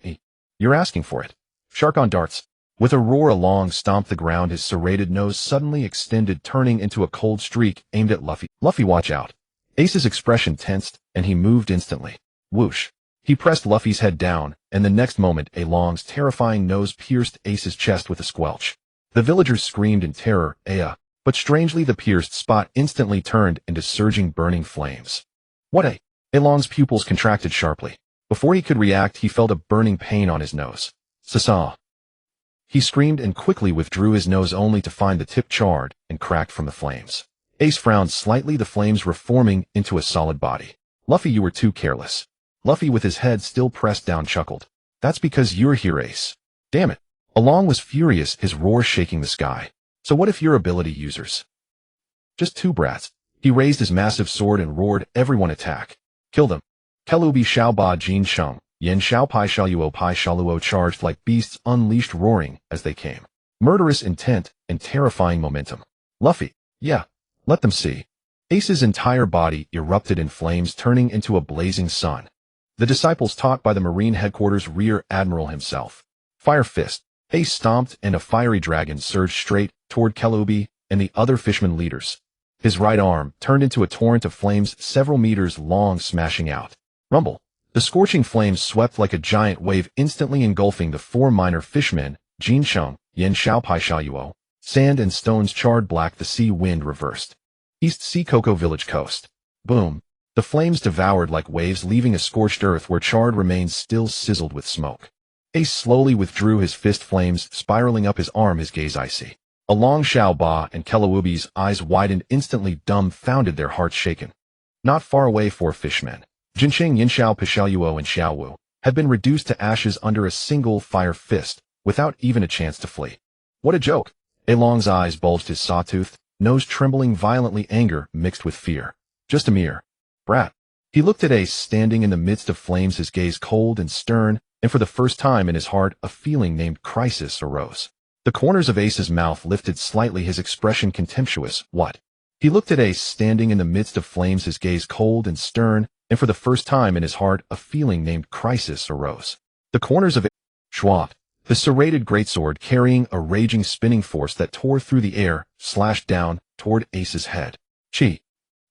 You're asking for it. Shark on darts. With a roar, Along stomped the ground, his serrated nose suddenly extended, turning into a cold streak aimed at Luffy. Luffy, watch out. Ace's expression tensed, and he moved instantly. Whoosh. He pressed Luffy's head down, and the next moment, Along's terrifying nose pierced Ace's chest with a squelch. The villagers screamed in terror, Aya. But strangely, the pierced spot instantly turned into surging, burning flames. What a... Along's pupils contracted sharply. Before he could react, he felt a burning pain on his nose. Sasa. He screamed and quickly withdrew his nose, only to find the tip charred and cracked from the flames. Ace frowned slightly, the flames were forming into a solid body. Luffy, you were too careless. Luffy, with his head still pressed down, chuckled. That's because you're here, Ace. Damn it. Along was furious, his roar shaking the sky. So what if you're ability users? Just two brats. He raised his massive sword and roared, everyone attack. Kill them. Kelubi Xiaoba Jin Sheng, Yen Xiao Pai Xiaoluo Pai Xiaoluo charged like beasts, unleashed, roaring as they came. Murderous intent and terrifying momentum. Luffy, yeah, let them see. Ace's entire body erupted in flames, turning into a blazing sun. The disciples taught by the Marine Headquarters Rear Admiral himself. Fire Fist. Ace stomped, and a fiery dragon surged straight toward Kelubi and the other fisherman leaders. His right arm turned into a torrent of flames several meters long, smashing out. Rumble. The scorching flames swept like a giant wave, instantly engulfing the four minor fishermen, Jin Sheng, Yen Xiao Pai Xiaoluo. Sand and stones charred black, the sea wind reversed. East Sea Cocoa Village coast. Boom. The flames devoured like waves, leaving a scorched earth where charred remains still sizzled with smoke. Ace slowly withdrew his fist, flames spiraling up his arm, his gaze icy. Along Xiao Ba and Kelubi's eyes widened, instantly dumbfounded, their hearts shaken. Not far away, four fishmen, Jinsheng, Yinxiao, Pishaoluo, and Xiaowu, had been reduced to ashes under a single fire fist, without even a chance to flee. What a joke! Along's eyes bulged, his sawtooth nose trembling violently, anger mixed with fear. Just a mere brat. He looked at Ace standing in the midst of flames, his gaze cold and stern, and for the first time in his heart, a feeling named crisis arose. The corners of Ace's mouth lifted slightly, his expression contemptuous. What? He looked at Ace standing in the midst of flames, his gaze cold and stern, and for the first time in his heart, a feeling named crisis arose. The corners of Schwab, the serrated greatsword carrying a raging spinning force that tore through the air, slashed down toward Ace's head. Chi.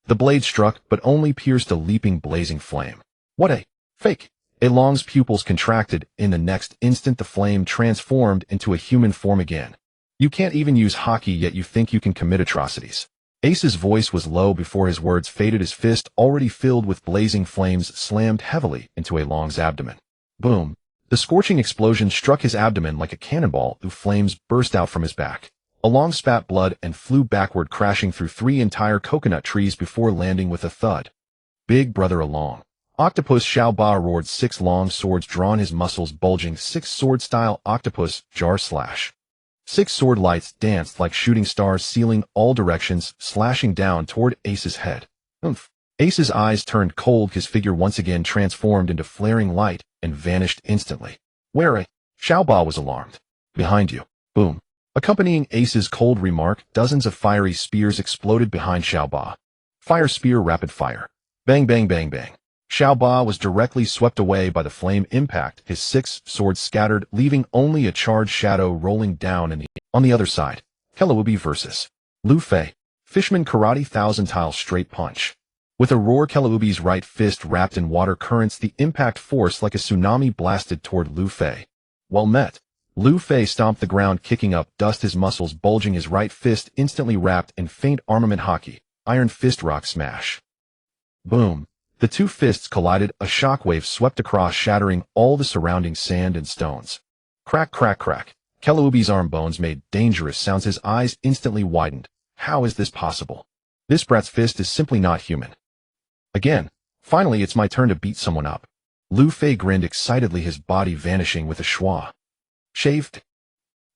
The blade struck, but only pierced a leaping, blazing flame. What a fake! A Long's pupils contracted. In the next instant, the flame transformed into a human form again. You can't even use haki, yet you think you can commit atrocities. Ace's voice was low before his words faded. His fist, already filled with blazing flames, slammed heavily into a Long's abdomen. Boom! The scorching explosion struck his abdomen like a cannonball. Flames burst out from his back. A Long spat blood and flew backward, crashing through 3 entire coconut trees before landing with a thud. Big brother Along. Octopus Xiao Ba roared, 6 long swords drawn, his muscles bulging. 6 sword-style octopus jar slash. 6 sword lights danced like shooting stars, sealing all directions, slashing down toward Ace's head. Oomph! Ace's eyes turned cold, his figure once again transformed into flaring light and vanished instantly. Where a? Xiao Ba was alarmed. Behind you. Boom. Accompanying Ace's cold remark, dozens of fiery spears exploded behind Xiao Ba. Fire spear, rapid fire. Bang bang bang bang. Xiao Ba was directly swept away by the flame impact, his 6 swords scattered, leaving only a charred shadow rolling down. On the other side, Kelaubi versus Luffy. Fishman Karate Thousand-Tile Straight Punch. With a roar, Kelaubi's right fist wrapped in water currents, the impact force like a tsunami blasted toward Luffy. Well met. Luffy stomped the ground, kicking up dust, his muscles bulging, his right fist instantly wrapped in faint armament haki. Iron Fist Rock Smash. Boom. The 2 fists collided, a shockwave swept across, shattering all the surrounding sand and stones. Crack, crack, crack. Kelaubi's arm bones made dangerous sounds, his eyes instantly widened. How is this possible? This brat's fist is simply not human. Again. Finally, it's my turn to beat someone up. Luffy grinned excitedly, his body vanishing with a schwa. Shaved.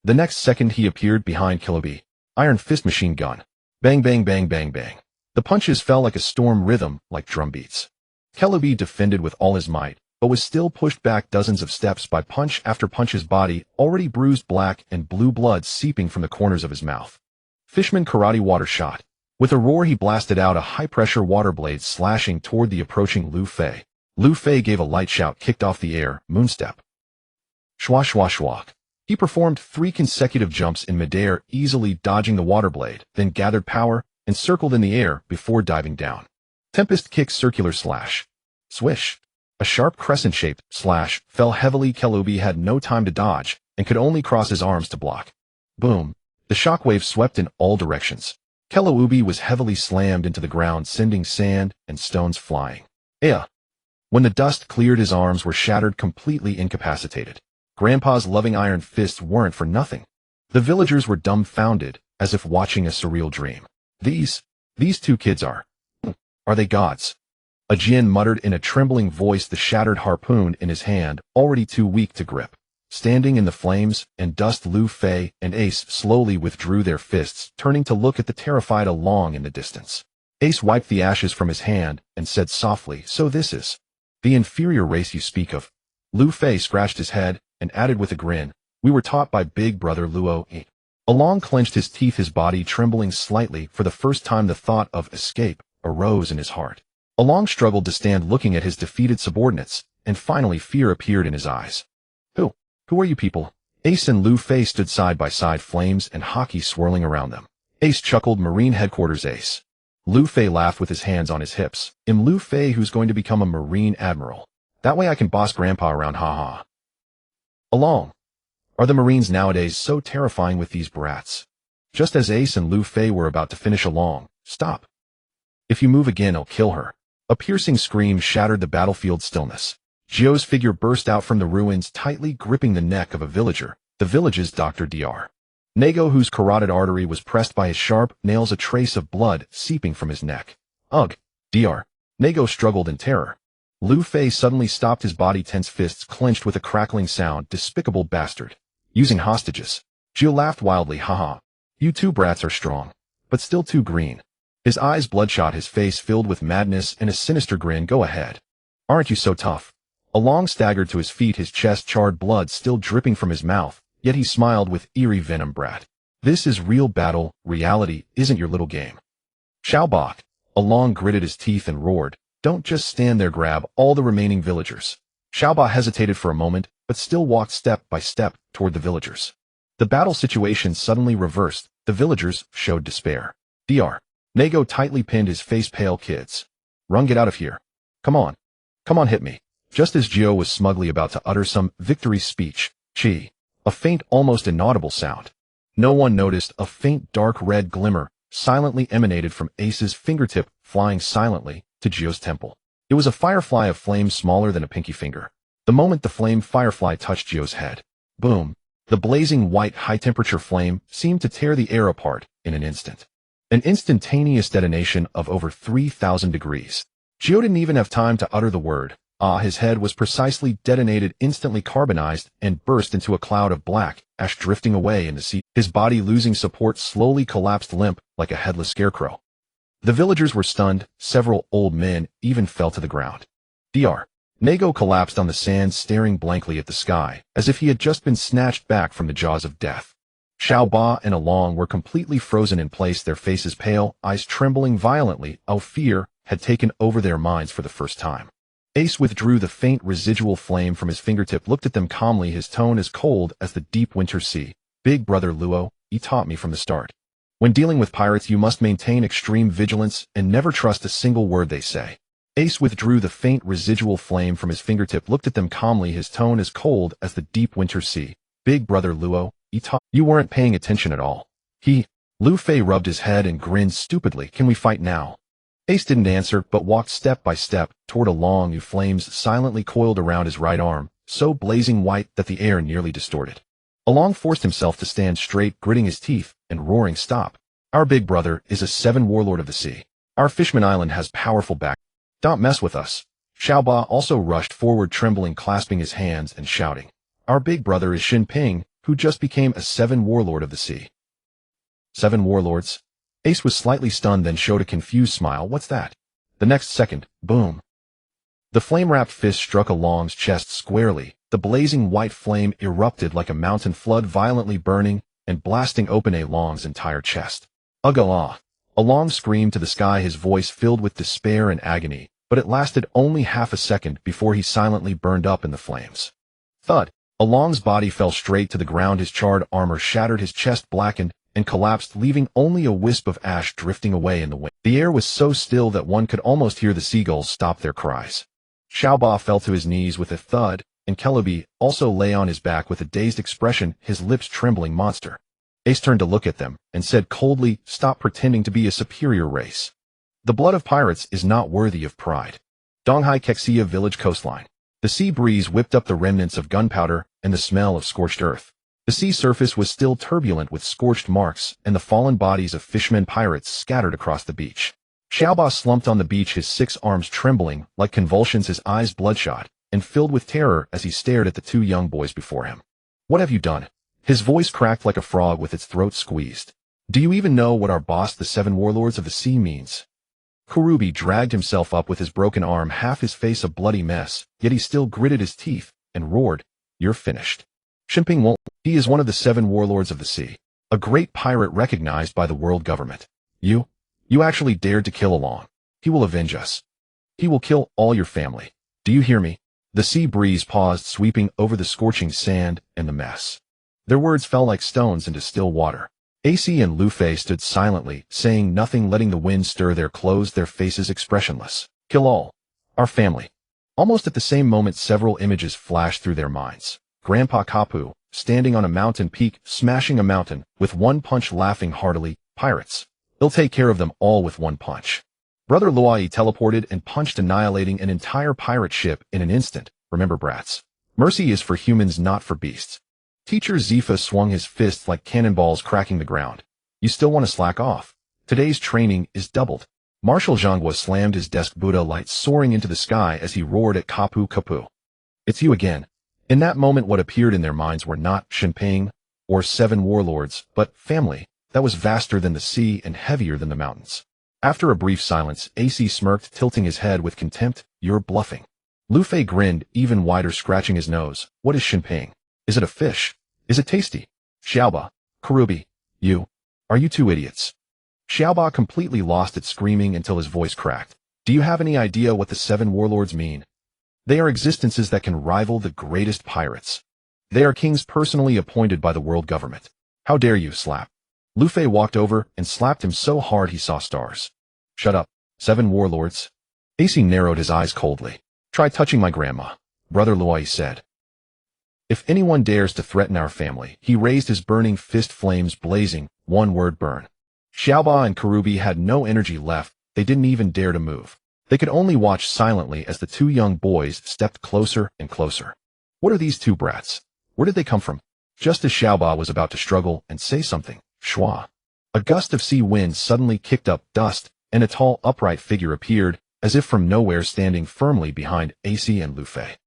The next second he appeared behind Kelaubi. Iron Fist machine gun. Bang bang bang bang bang. The punches fell like a storm rhythm, like drum beats. Kelaubi defended with all his might, but was still pushed back dozens of steps by punch after punch, his body already bruised black and blue blood seeping from the corners of his mouth. Fishman Karate Water Shot. With a roar, he blasted out a high-pressure water blade, slashing toward the approaching Luffy. Luffy gave a light shout, kicked off the air, moonstep. Schwa schwa schwak. He performed 3 consecutive jumps in midair, easily dodging the water blade, then gathered power and circled in the air before diving down. Tempest Kick Circular Slash. Swish. A sharp crescent-shaped slash fell heavily. Kelaubi had no time to dodge and could only cross his arms to block. Boom. The shockwave swept in all directions. Kelaubi was heavily slammed into the ground, sending sand and stones flying. When the dust cleared, his arms were shattered, completely incapacitated. Grandpa's loving iron fists weren't for nothing. The villagers were dumbfounded, as if watching a surreal dream. These 2 kids are they gods? A Jin muttered in a trembling voice, the shattered harpoon in his hand, already too weak to grip. Standing in the flames and dust, Luffy and Ace slowly withdrew their fists, turning to look at the terrified Along in the distance. Ace wiped the ashes from his hand and said softly, "So this is the inferior race you speak of?" Luffy scratched his head and added with a grin, "We were taught by Big Brother Luo." Along clenched his teeth, his body trembling slightly. For the first time, the thought of escape arose in his heart. Along struggled to stand, looking at his defeated subordinates, and finally fear appeared in his eyes. Who are you people? Ace and Luffy stood side by side, flames and haki swirling around them. Ace chuckled, "Marine headquarters, Ace." Luffy laughed with his hands on his hips. "I'm Luffy, who's going to become a Marine Admiral. That way I can boss Grandpa around, haha." Along. Are the Marines nowadays so terrifying with these brats? Just as Ace and Luffy were about to finish, Along, "Stop. If you move again, I'll kill her." A piercing scream shattered the battlefield stillness. Gio's figure burst out from the ruins, tightly gripping the neck of a villager, the village's Dr. Dr. Nego, whose carotid artery was pressed by his sharp nails, a trace of blood seeping from his neck. Ugh, Dr. Nego struggled in terror. Luffy suddenly stopped, his body tense, fists clenched with a crackling sound. "Despicable bastard. Using hostages." Gio laughed wildly, "Haha. You 2 brats are strong, but still too green." His eyes bloodshot, his face filled with madness and a sinister grin. "Go ahead. Aren't you so tough?" Along staggered to his feet, his chest charred, blood still dripping from his mouth, yet he smiled with eerie venom. Brat. This is real battle, reality isn't your little game. Xiaobok, Along gritted his teeth and roared, don't just stand there, grab all the remaining villagers. Xiaoba hesitated for a moment, but still walked step by step toward the villagers. The battle situation suddenly reversed, the villagers showed despair. Dr. Nago tightly pinned his face-pale kids. Run, get out of here. Come on. Come on, hit me. Just as Gio was smugly about to utter some victory speech, a faint, almost inaudible sound. No one noticed a faint dark red glimmer silently emanated from Ace's fingertip, flying silently to Gio's temple. It was a firefly of flame smaller than a pinky finger. The moment the flame firefly touched Gio's head, boom, the blazing white high-temperature flame seemed to tear the air apart in an instant. An instantaneous detonation of over 3,000 degrees. Gio didn't even have time to utter the word. His head was precisely detonated, instantly carbonized, and burst into a cloud of black ash drifting away in the sea. His body, losing support, slowly collapsed limp like a headless scarecrow. The villagers were stunned, several old men even fell to the ground. Dr. Nago collapsed on the sand, staring blankly at the sky, as if he had just been snatched back from the jaws of death. Xiaoba and Along were completely frozen in place, their faces pale, eyes trembling violently. Fear had taken over their minds for the first time. Ace withdrew the faint residual flame from his fingertip, looked at them calmly, his tone as cold as the deep winter sea. Big brother Luo, he taught me from the start. When dealing with pirates, you must maintain extreme vigilance and never trust a single word they say. Ace withdrew the faint residual flame from his fingertip, looked at them calmly, his tone as cold as the deep winter sea. Big brother Luo, he taught you weren't paying attention at all. Luffy rubbed his head and grinned stupidly. Can we fight now? Ace didn't answer, but walked step by step toward Along, whose flames silently coiled around his right arm, so blazing white that the air nearly distorted. Along forced himself to stand straight, gritting his teeth and roaring, stop. Our big brother is a 7 warlord of the sea. Our Fishman Island has powerful back. Don't mess with us. Xiaoba also rushed forward, trembling, clasping his hands and shouting. Our big brother is Xin Ping, who just became a 7 warlord of the sea. 7 warlords? Ace was slightly stunned, then showed a confused smile. What's that? The next second, boom. The flame-wrapped fist struck Along's chest squarely. The blazing white flame erupted like a mountain flood, violently burning and blasting open Along's entire chest. Ugh! Along screamed to the sky, his voice filled with despair and agony, but it lasted only half a second before he silently burned up in the flames. Thud! Along's body fell straight to the ground, his charred armor shattered, his chest blackened and collapsed, leaving only a wisp of ash drifting away in the wind. The air was so still that one could almost hear the seagulls stop their cries. Xiaoba fell to his knees with a thud, and Celebi also lay on his back with a dazed expression, his lips trembling. Monster. Ace turned to look at them and said coldly, stop pretending to be a superior race. The blood of pirates is not worthy of pride. Donghai Kexia village coastline. The sea breeze whipped up the remnants of gunpowder and the smell of scorched earth. The sea surface was still turbulent with scorched marks and the fallen bodies of fishermen pirates scattered across the beach. Xiaoba slumped on the beach, his 6 arms trembling like convulsions, his eyes bloodshot and filled with terror as he stared at the 2 young boys before him. What have you done? His voice cracked like a frog with its throat squeezed. Do you even know what our boss, the 7 warlords of the sea, means? Kurubi dragged himself up with his broken arm, half his face a bloody mess, yet he still gritted his teeth and roared, you're finished. Xinping won't. He is one of the 7 warlords of the sea, a great pirate recognized by the world government. You actually dared to kill Along. He will avenge us. He will kill all your family. Do you hear me? The sea breeze paused, sweeping over the scorching sand and the mess. Their words fell like stones into still water. AC and Luffy stood silently, saying nothing, letting the wind stir their clothes, their faces expressionless. Kill all. Our family. Almost at the same moment, several images flashed through their minds. Grandpa Kapu, standing on a mountain peak, smashing a mountain, with one punch, laughing heartily. Pirates. They'll take care of them all with one punch. Brother Luai teleported and punched, annihilating an entire pirate ship in an instant. Remember, brats. Mercy is for humans, not for beasts. Teacher Zifa swung his fists like cannonballs, cracking the ground. You still want to slack off? Today's training is doubled. Marshal Zhangwa slammed his desk, Buddha lights soaring into the sky as he roared at Kapu. Kapu. It's you again. In that moment, what appeared in their minds were not Xinping or 7 warlords, but family that was vaster than the sea and heavier than the mountains. After a brief silence, AC smirked, tilting his head with contempt. You're bluffing. Luffy grinned even wider, scratching his nose. What is Xinping? Is it a fish? Is it tasty? Xiaoba, Kurubi, are you two idiots? Xiaoba completely lost it, screaming until his voice cracked. Do you have any idea what the 7 warlords mean? They are existences that can rival the greatest pirates. They are kings personally appointed by the world government. How dare you, slap. Luffy walked over and slapped him so hard he saw stars. Shut up, 7 warlords. AC narrowed his eyes coldly. Try touching my grandma, Brother Luai said. If anyone dares to threaten our family, he raised his burning fist, flames blazing, one word: burn. Xiaoba and Kurubi had no energy left. They didn't even dare to move. They could only watch silently as the 2 young boys stepped closer and closer. What are these 2 brats? Where did they come from? Just as Xiaoba was about to struggle and say something, shwa, a gust of sea wind suddenly kicked up dust, and a tall, upright figure appeared, as if from nowhere, standing firmly behind AC and Luffy.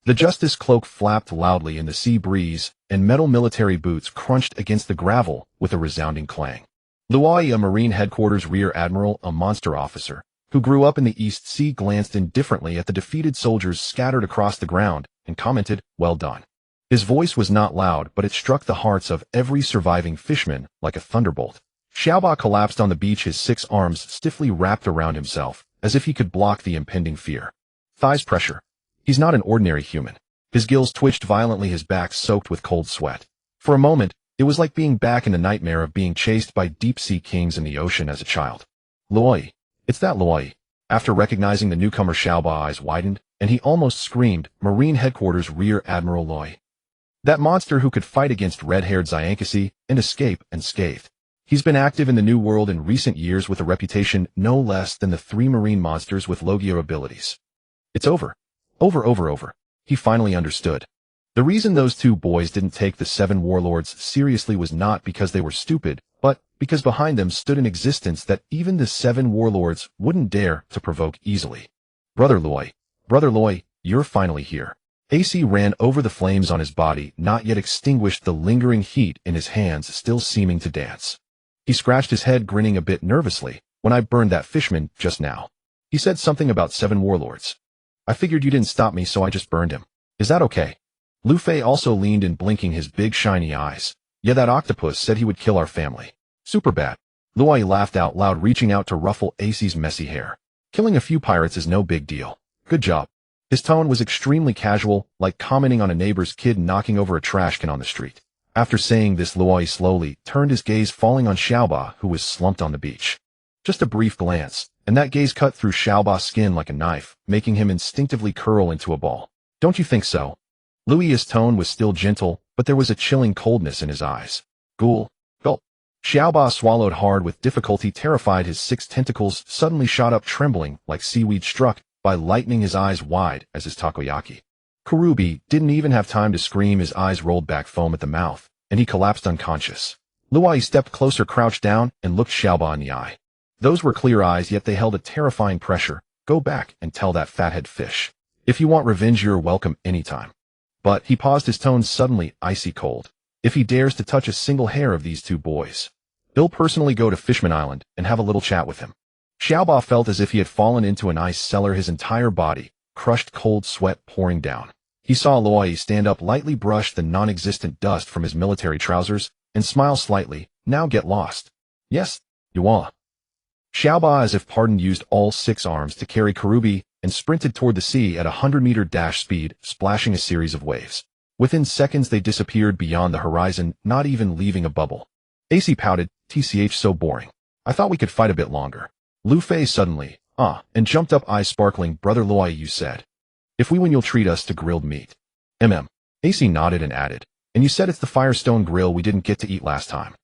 The justice cloak flapped loudly in the sea breeze, and metal military boots crunched against the gravel with a resounding clang. Luai, a Marine Headquarters Rear Admiral, a monster officer, who grew up in the East Sea, glanced indifferently at the defeated soldiers scattered across the ground and commented, "Well done." His voice was not loud, but it struck the hearts of every surviving fishman like a thunderbolt. Xiaoba collapsed on the beach, his 6 arms stiffly wrapped around himself, as if he could block the impending fear. Thighs pressure. He's not an ordinary human. His gills twitched violently, his back soaked with cold sweat. For a moment, it was like being back in the nightmare of being chased by deep-sea kings in the ocean as a child. Luai. It's that Luai. After recognizing the newcomer, Xiaoba's eyes widened, and he almost screamed, Marine Headquarters Rear Admiral Luai. That monster who could fight against red-haired Zyankasi and escape unscathed. He's been active in the New World in recent years with a reputation no less than the 3 marine monsters with Logia abilities. It's over. Over. He finally understood. The reason those 2 boys didn't take the 7 warlords seriously was not because they were stupid, but because behind them stood an existence that even the 7 warlords wouldn't dare to provoke easily. Brother Luai, you're finally here. AC ran over the flames on his body, not yet extinguished, the lingering heat in his hands still seeming to dance. He scratched his head, grinning a bit nervously. When I burned that fishman just now, he said something about 7 warlords. I figured you didn't stop me, so I just burned him. Is that okay? Luffy also leaned in, blinking his big shiny eyes. Yeah, that octopus said he would kill our family. Super bad. Luai laughed out loud, reaching out to ruffle AC's messy hair. Killing a few pirates is no big deal. Good job. His tone was extremely casual, like commenting on a neighbor's kid knocking over a trash can on the street. After saying this, Luai slowly turned his gaze, falling on Xiaoba, who was slumped on the beach. Just a brief glance, and that gaze cut through Xiaoba's skin like a knife, making him instinctively curl into a ball. Don't you think so? Lui's tone was still gentle, but there was a chilling coldness in his eyes. Ghoul. Gulp. Xiaoba swallowed hard with difficulty, terrified. His 6 tentacles suddenly shot up, trembling like seaweed struck by lightning, his eyes wide as his takoyaki. Kurubi didn't even have time to scream. His eyes rolled back, foam at the mouth, and he collapsed unconscious. Luai stepped closer, crouched down, and looked Xiaoba in the eye. Those were clear eyes, yet they held a terrifying pressure. Go back and tell that fathead fish. If you want revenge, you're welcome anytime. But he paused, his tone suddenly icy cold. If he dares to touch a single hair of these 2 boys, he'll personally go to Fishman Island and have a little chat with him. Xiaoba felt as if he had fallen into an ice cellar, his entire body crushed, cold sweat pouring down. He saw Luai stand up, lightly brush the non-existent dust from his military trousers, and smile slightly. Now get lost. Yes, Yuan. Xiaoba, as if pardoned, used all 6 arms to carry Kurubi and sprinted toward the sea at a 100-meter dash speed, splashing a series of waves. Within seconds they disappeared beyond the horizon, not even leaving a bubble. AC pouted, TCH, so boring. I thought we could fight a bit longer. Luffy suddenly, and jumped up, eyes sparkling. Brother Luai, you said, if we win you'll treat us to grilled meat. AC nodded and added, and you said it's the Firestone grill we didn't get to eat last time.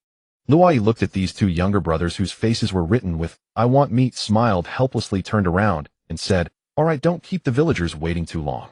Luai looked at these 2 younger brothers whose faces were written with, I want meat, smiled helplessly, turned around, and said, alright, don't keep the villagers waiting too long.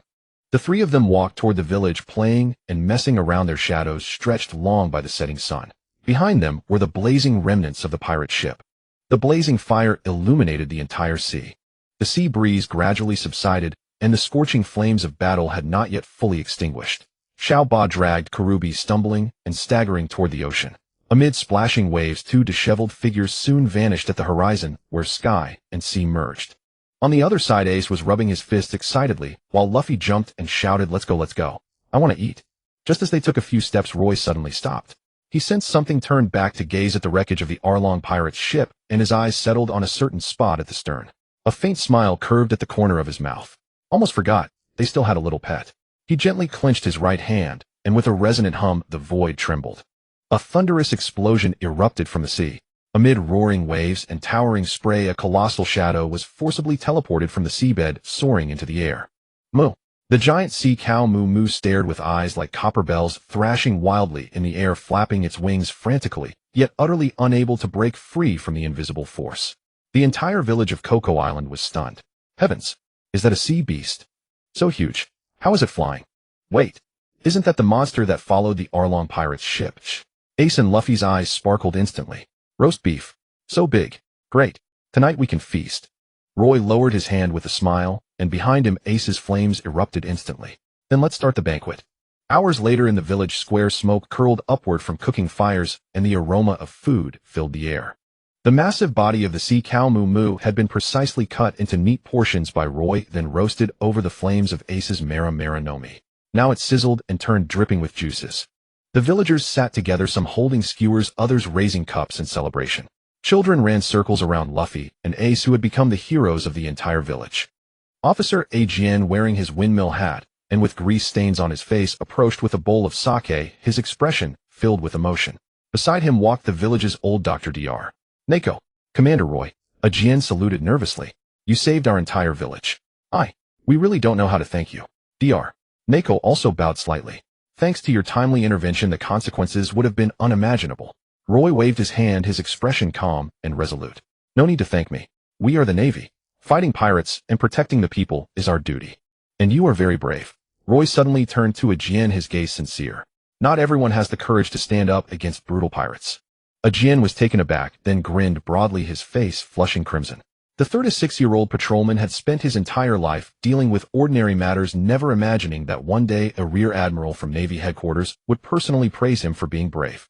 The 3 of them walked toward the village, playing and messing around, their shadows stretched long by the setting sun. Behind them were the blazing remnants of the pirate ship. The blazing fire illuminated the entire sea. The sea breeze gradually subsided, and the scorching flames of battle had not yet fully extinguished. Xiaoba dragged Kurubi, stumbling and staggering toward the ocean. Amid splashing waves, 2 disheveled figures soon vanished at the horizon, where sky and sea merged. On the other side, Ace was rubbing his fists excitedly, while Luffy jumped and shouted, let's go. I want to eat. Just as they took a few steps, Roy suddenly stopped. He sensed something, turned back to gaze at the wreckage of the Arlong pirate's ship, and his eyes settled on a certain spot at the stern. A faint smile curved at the corner of his mouth. Almost forgot, they still had a little pet. He gently clenched his right hand, and with a resonant hum, the void trembled. A thunderous explosion erupted from the sea. Amid roaring waves and towering spray, a colossal shadow was forcibly teleported from the seabed, soaring into the air. Moo! The giant sea cow Moo Moo stared with eyes like copper bells, thrashing wildly in the air, flapping its wings frantically, yet utterly unable to break free from the invisible force. The entire village of Cocoa Island was stunned. Heavens! Is that a sea beast? So huge. How is it flying? Wait, isn't that the monster that followed the Arlong pirate's ship? Ace and Luffy's eyes sparkled instantly. Roast beef. So big. Great. Tonight we can feast. Roy lowered his hand with a smile, and behind him Ace's flames erupted instantly. Then let's start the banquet. Hours later in the village square, smoke curled upward from cooking fires, and the aroma of food filled the air. The massive body of the sea cow Moo Moo had been precisely cut into neat portions by Roy, then roasted over the flames of Ace's Mara Mara no Mi. Now it sizzled and turned dripping with juices. The villagers sat together, some holding skewers, others raising cups in celebration. Children ran circles around Luffy and Ace, who had become the heroes of the entire village. Officer Azure, wearing his windmill hat and with grease stains on his face, approached with a bowl of sake, his expression filled with emotion. Beside him walked the village's old Dr. Dr. Nako. Commander Roy. Azure saluted nervously. You saved our entire village. We really don't know how to thank you. Dr. Nako also bowed slightly. Thanks to your timely intervention, the consequences would have been unimaginable. Roy waved his hand, his expression calm and resolute. No need to thank me. We are the Navy. Fighting pirates and protecting the people is our duty. And you are very brave. Roy suddenly turned to Azure, his gaze sincere. Not everyone has the courage to stand up against brutal pirates. Azure was taken aback, then grinned broadly, his face flushing crimson. The 36-year-old patrolman had spent his entire life dealing with ordinary matters, never imagining that one day a rear admiral from Navy headquarters would personally praise him for being brave.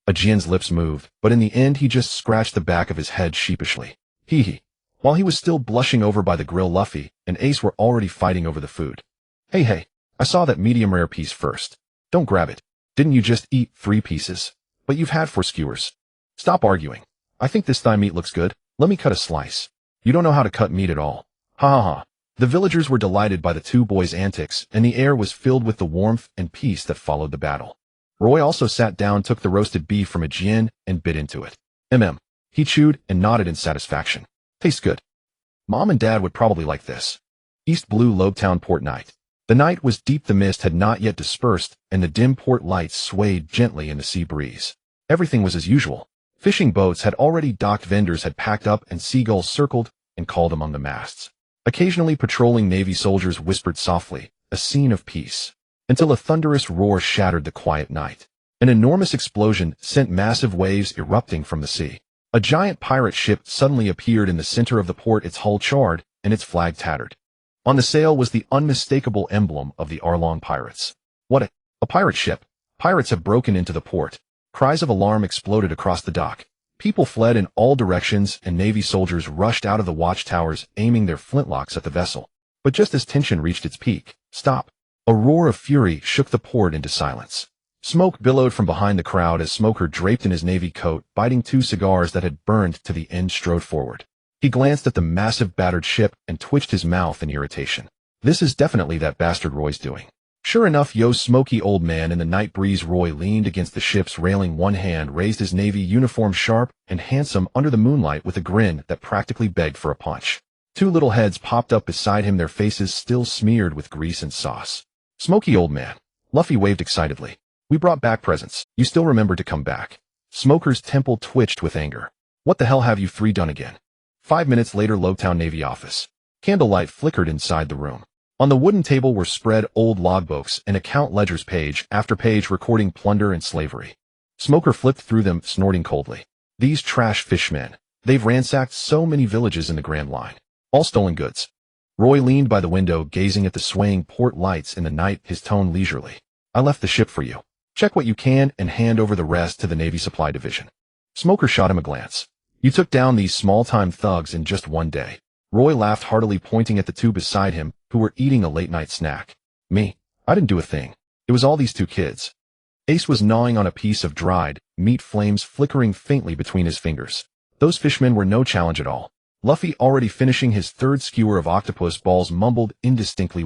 Azure's lips moved, but in the end he just scratched the back of his head sheepishly. Hee. While he was still blushing over by the grill, Luffy and Ace were already fighting over the food. Hey, I saw that medium rare piece first. Don't grab it. Didn't you just eat 3 pieces? But you've had 4 skewers. Stop arguing. I think this thigh meat looks good. Let me cut a slice. You don't know how to cut meat at all. Ha. The villagers were delighted by the two boys' antics, and the air was filled with the warmth and peace that followed the battle. Roy also sat down, took the roasted beef from Azure, and bit into it. He chewed and nodded in satisfaction. Tastes good. Mom and Dad would probably like this. East Blue Lobetown Port night. The night was deep, the mist had not yet dispersed, and the dim port lights swayed gently in the sea breeze. Everything was as usual. Fishing boats had already docked, vendors had packed up, and seagulls circled and called among the masts. Occasionally patrolling Navy soldiers whispered softly, a scene of peace. Until a thunderous roar shattered the quiet night. An enormous explosion sent massive waves erupting from the sea. A giant pirate ship suddenly appeared in the center of the port, its hull charred and its flag tattered. On the sail was the unmistakable emblem of the Arlong pirates. What a pirate ship! Pirates have broken into the port. Cries of alarm exploded across the dock. People fled in all directions, and Navy soldiers rushed out of the watchtowers, aiming their flintlocks at the vessel. But just as tension reached its peak, stop! A roar of fury shook the port into silence. Smoke billowed from behind the crowd as Smoker, draped in his navy coat, biting 2 cigars that had burned to the end, strode forward. He glanced at the massive battered ship and twitched his mouth in irritation. This is definitely that bastard Roy's doing. Sure enough, yo smoky old man in the night breeze. Roy leaned against the ship's railing, one hand raised, his navy uniform sharp and handsome under the moonlight, with a grin that practically begged for a punch. 2 little heads popped up beside him, their faces still smeared with grease and sauce. Smoky old man. Luffy waved excitedly. We brought back presents. You still remember to come back. Smoker's temple twitched with anger. What the hell have you 3 done again? 5 minutes later, Lobetown Navy office. Candlelight flickered inside the room. On the wooden table were spread old logbooks and account ledgers, page after page recording plunder and slavery. Smoker flipped through them, snorting coldly. These trash fishmen. They've ransacked so many villages in the Grand Line. All stolen goods. Roy leaned by the window, gazing at the swaying port lights in the night, his tone leisurely. I left the ship for you. Check what you can and hand over the rest to the Navy Supply Division. Smoker shot him a glance. You took down these small-time thugs in just 1 day. Roy laughed heartily, pointing at the 2 beside him, who were eating a late-night snack. Me? I didn't do a thing. It was all these two kids. Ace was gnawing on a piece of dried meat, flames flickering faintly between his fingers. Those fishmen were no challenge at all. Luffy, already finishing his third skewer of octopus balls, mumbled indistinctly,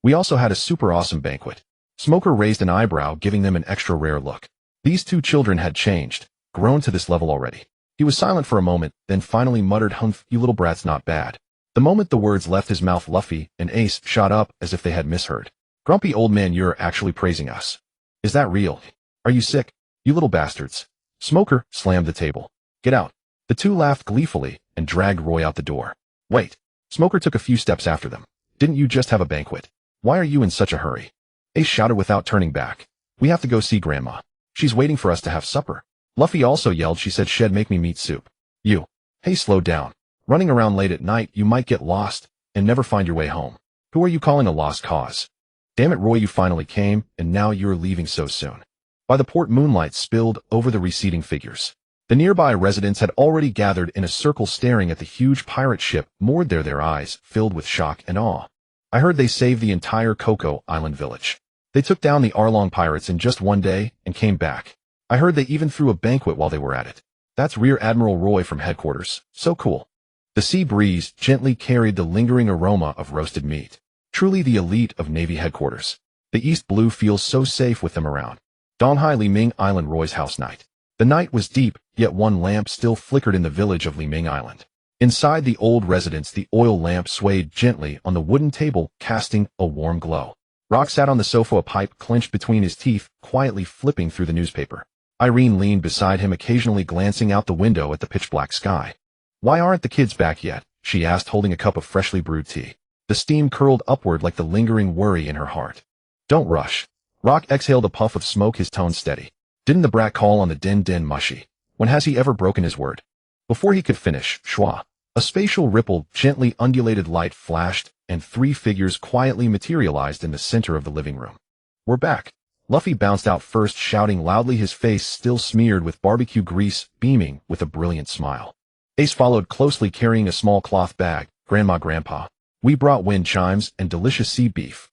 We also had a super awesome banquet. Smoker raised an eyebrow, giving them an extra rare look. These two children had changed, grown to this level already. He was silent for a moment, then finally muttered, "Humph, you little brats, not bad." The moment the words left his mouth, Luffy and Ace shot up as if they had misheard. "Grumpy old man, you're actually praising us. Is that real? Are you sick? You little bastards." Smoker slammed the table. "Get out." The two laughed gleefully and dragged Roy out the door. "Wait." Smoker took a few steps after them. "Didn't you just have a banquet? Why are you in such a hurry?" Ace shouted without turning back. "We have to go see Grandma. She's waiting for us to have supper." Luffy also yelled, "She said she'd make me meat soup." "You. Hey, slow down. Running around late at night, you might get lost and never find your way home. Who are you calling a lost cause? Damn it, Roy, you finally came, and now you're leaving so soon." By the port, moonlight spilled over the receding figures. The nearby residents had already gathered in a circle, staring at the huge pirate ship moored there, their eyes filled with shock and awe. "I heard they saved the entire Cocoa Island village. They took down the Arlong pirates in just one day and came back. I heard they even threw a banquet while they were at it. That's Rear Admiral Roy from headquarters. So cool." The sea breeze gently carried the lingering aroma of roasted meat. Truly the elite of Navy headquarters. The East Blue feels so safe with them around. Donghai Liming Island, Roy's house night. The night was deep, yet one lamp still flickered in the village of Liming Island. Inside the old residence, the oil lamp swayed gently on the wooden table, casting a warm glow. Rock sat on the sofa, a pipe clenched between his teeth, quietly flipping through the newspaper. Irene leaned beside him, occasionally glancing out the window at the pitch-black sky. "Why aren't the kids back yet?" she asked, holding a cup of freshly brewed tea. The steam curled upward like the lingering worry in her heart. "Don't rush." Rock exhaled a puff of smoke, his tone steady. "Didn't the brat call on the den mushy? When has he ever broken his word?" Before he could finish, shwa, a spatial ripple, gently undulated light flashed, and three figures quietly materialized in the center of the living room. "We're back." Luffy bounced out first, shouting loudly, his face still smeared with barbecue grease, beaming with a brilliant smile. Ace followed closely, carrying a small cloth bag. "Grandma, Grandpa, we brought wind chimes and delicious sea beef."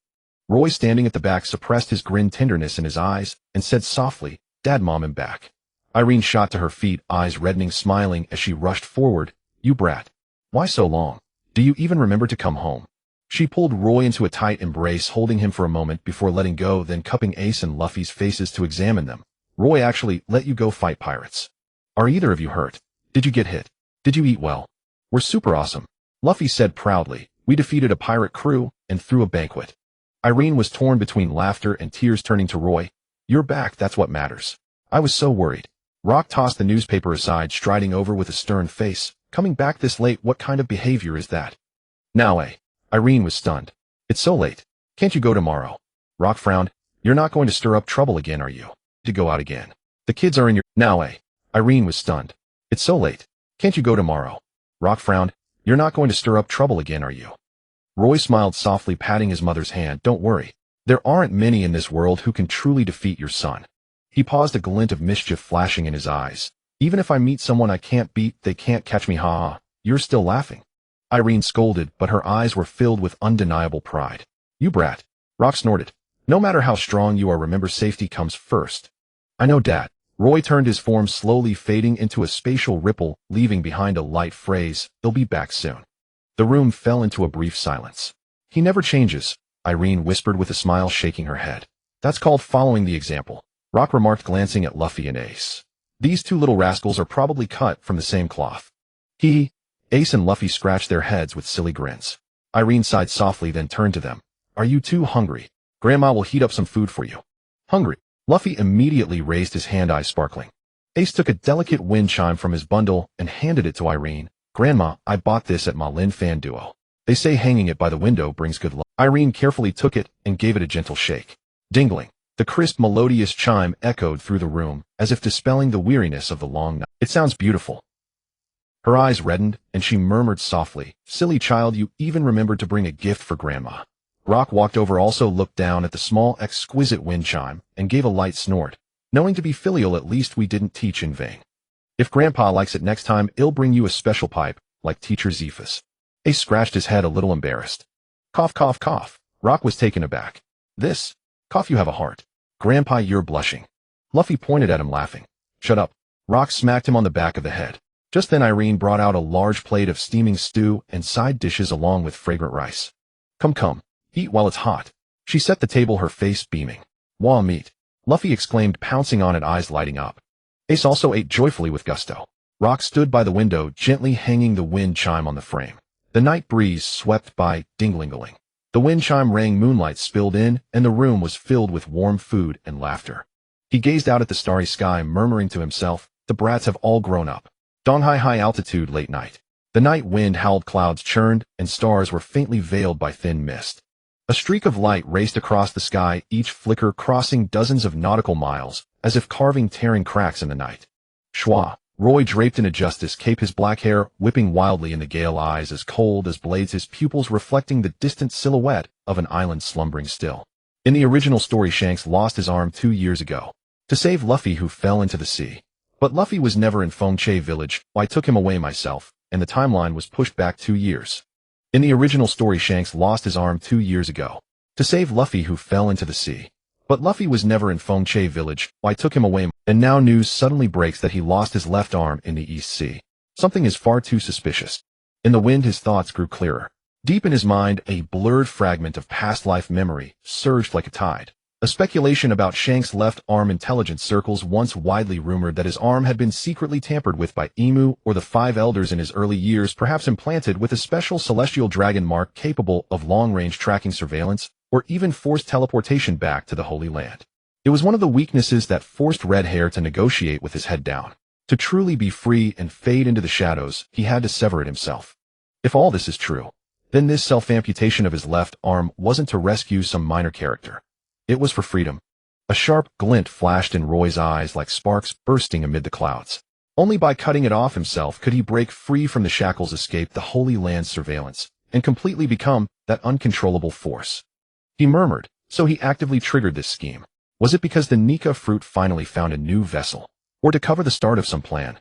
Roy, standing at the back, suppressed his grin, tenderness in his eyes, and said softly, "Dad, Mom, I'm back." Irene shot to her feet, eyes reddening, smiling as she rushed forward. "You brat. Why so long? Do you even remember to come home?" She pulled Roy into a tight embrace, holding him for a moment before letting go, then cupping Ace and Luffy's faces to examine them. "Roy actually let you go fight pirates. Are either of you hurt? Did you get hit? Did you eat well?" "We're super awesome," Luffy said proudly. "We defeated a pirate crew and threw a banquet." Irene was torn between laughter and tears, turning to Roy. "You're back, that's what matters. I was so worried." Rock tossed the newspaper aside, striding over with a stern face. "Coming back this late, what kind of behavior is that?" "Now, Irene was stunned. "It's so late. Can't you go tomorrow?" Rock frowned. "You're not going to stir up trouble again, are you? To go out again? The kids are in your—" "Now, Irene was stunned. "It's so late. Can't you go tomorrow?" Rock frowned. "You're not going to stir up trouble again, are you?" Roy smiled softly, patting his mother's hand. "Don't worry. There aren't many in this world who can truly defeat your son." He paused, a glint of mischief flashing in his eyes. "Even if I meet someone I can't beat, they can't catch me, ha ha." "You're still laughing," Irene scolded, but her eyes were filled with undeniable pride. "You brat." Rock snorted. "No matter how strong you are, remember safety comes first." "I know, Dad." Roy turned, his form slowly fading into a spatial ripple, leaving behind a light phrase, "They'll be back soon." The room fell into a brief silence. "He never changes," Irene whispered with a smile, shaking her head. "That's called following the example," Rock remarked, glancing at Luffy and Ace. "These two little rascals are probably cut from the same cloth." He. Ace and Luffy scratched their heads with silly grins. Irene sighed softly, then turned to them. "Are you too hungry? Grandma will heat up some food for you." "Hungry?" Luffy immediately raised his hand, eyes sparkling. Ace took a delicate wind chime from his bundle and handed it to Irene. "Grandma, I bought this at Ma Lin Fan Duo. They say hanging it by the window brings good luck." Irene carefully took it and gave it a gentle shake. Dingling. The crisp, melodious chime echoed through the room, as if dispelling the weariness of the long night. "It sounds beautiful." Her eyes reddened, and she murmured softly, "Silly child, you even remembered to bring a gift for Grandma." Rock walked over, also looked down at the small, exquisite wind chime, and gave a light snort. "Knowing to be filial, at least we didn't teach in vain. If Grandpa likes it next time, he'll bring you a special pipe, like Teacher Zephas." Ace scratched his head, a little embarrassed. Cough, cough, cough. Rock was taken aback. "This? Cough, you have a heart. Grandpa, you're blushing. Luffy pointed at him laughing. Shut up. Rock smacked him on the back of the head. Just then Irene brought out a large plate of steaming stew and side dishes along with fragrant rice. Come, come. Eat while it's hot. She set the table, her face beaming. Wah, meat. Luffy exclaimed, pouncing on it, eyes lighting up. Ace also ate joyfully with gusto. Rock stood by the window, gently hanging the wind chime on the frame. The night breeze swept by, ding-ling-a-ling. The wind chime rang, moonlight spilled in, and the room was filled with warm food and laughter. He gazed out at the starry sky, murmuring to himself, the brats have all grown up. Donghai, high altitude, late night. The night wind howled, clouds churned, and stars were faintly veiled by thin mist. A streak of light raced across the sky, each flicker crossing dozens of nautical miles, as if carving tearing cracks in the night. Schwa. Roy, draped in a justice cape, his black hair whipping wildly in the gale, eyes as cold as blades, his pupils reflecting the distant silhouette of an island slumbering still. In the original story, Shanks lost his arm 2 years ago to save Luffy, who fell into the sea. But Luffy was never in Fengche village, I took him away myself, and the timeline was pushed back 2 years. In the original story, Shanks lost his arm 2 years ago to save Luffy, who fell into the sea. But Luffy was never in Fengche village, I took him away, and now news suddenly breaks that he lost his left arm in the East Sea. Something is far too suspicious. In the wind, his thoughts grew clearer. Deep in his mind, a blurred fragment of past life memory surged like a tide. A speculation about Shanks' left arm. Intelligence circles once widely rumored that his arm had been secretly tampered with by Emu or the Five Elders in his early years, perhaps implanted with a special celestial dragon mark capable of long-range tracking, surveillance, or even forced teleportation back to the Holy Land. It was one of the weaknesses that forced Red Hair to negotiate with his head down. To truly be free and fade into the shadows, he had to sever it himself. If all this is true, then this self-amputation of his left arm wasn't to rescue some minor character. It was for freedom. A sharp glint flashed in Roy's eyes like sparks bursting amid the clouds. Only by cutting it off himself could he break free from the shackles, escape the Holy Land's surveillance, and completely become that uncontrollable force. He murmured, so he actively triggered this scheme. Was it because the Nika fruit finally found a new vessel? Or to cover the start of some plan?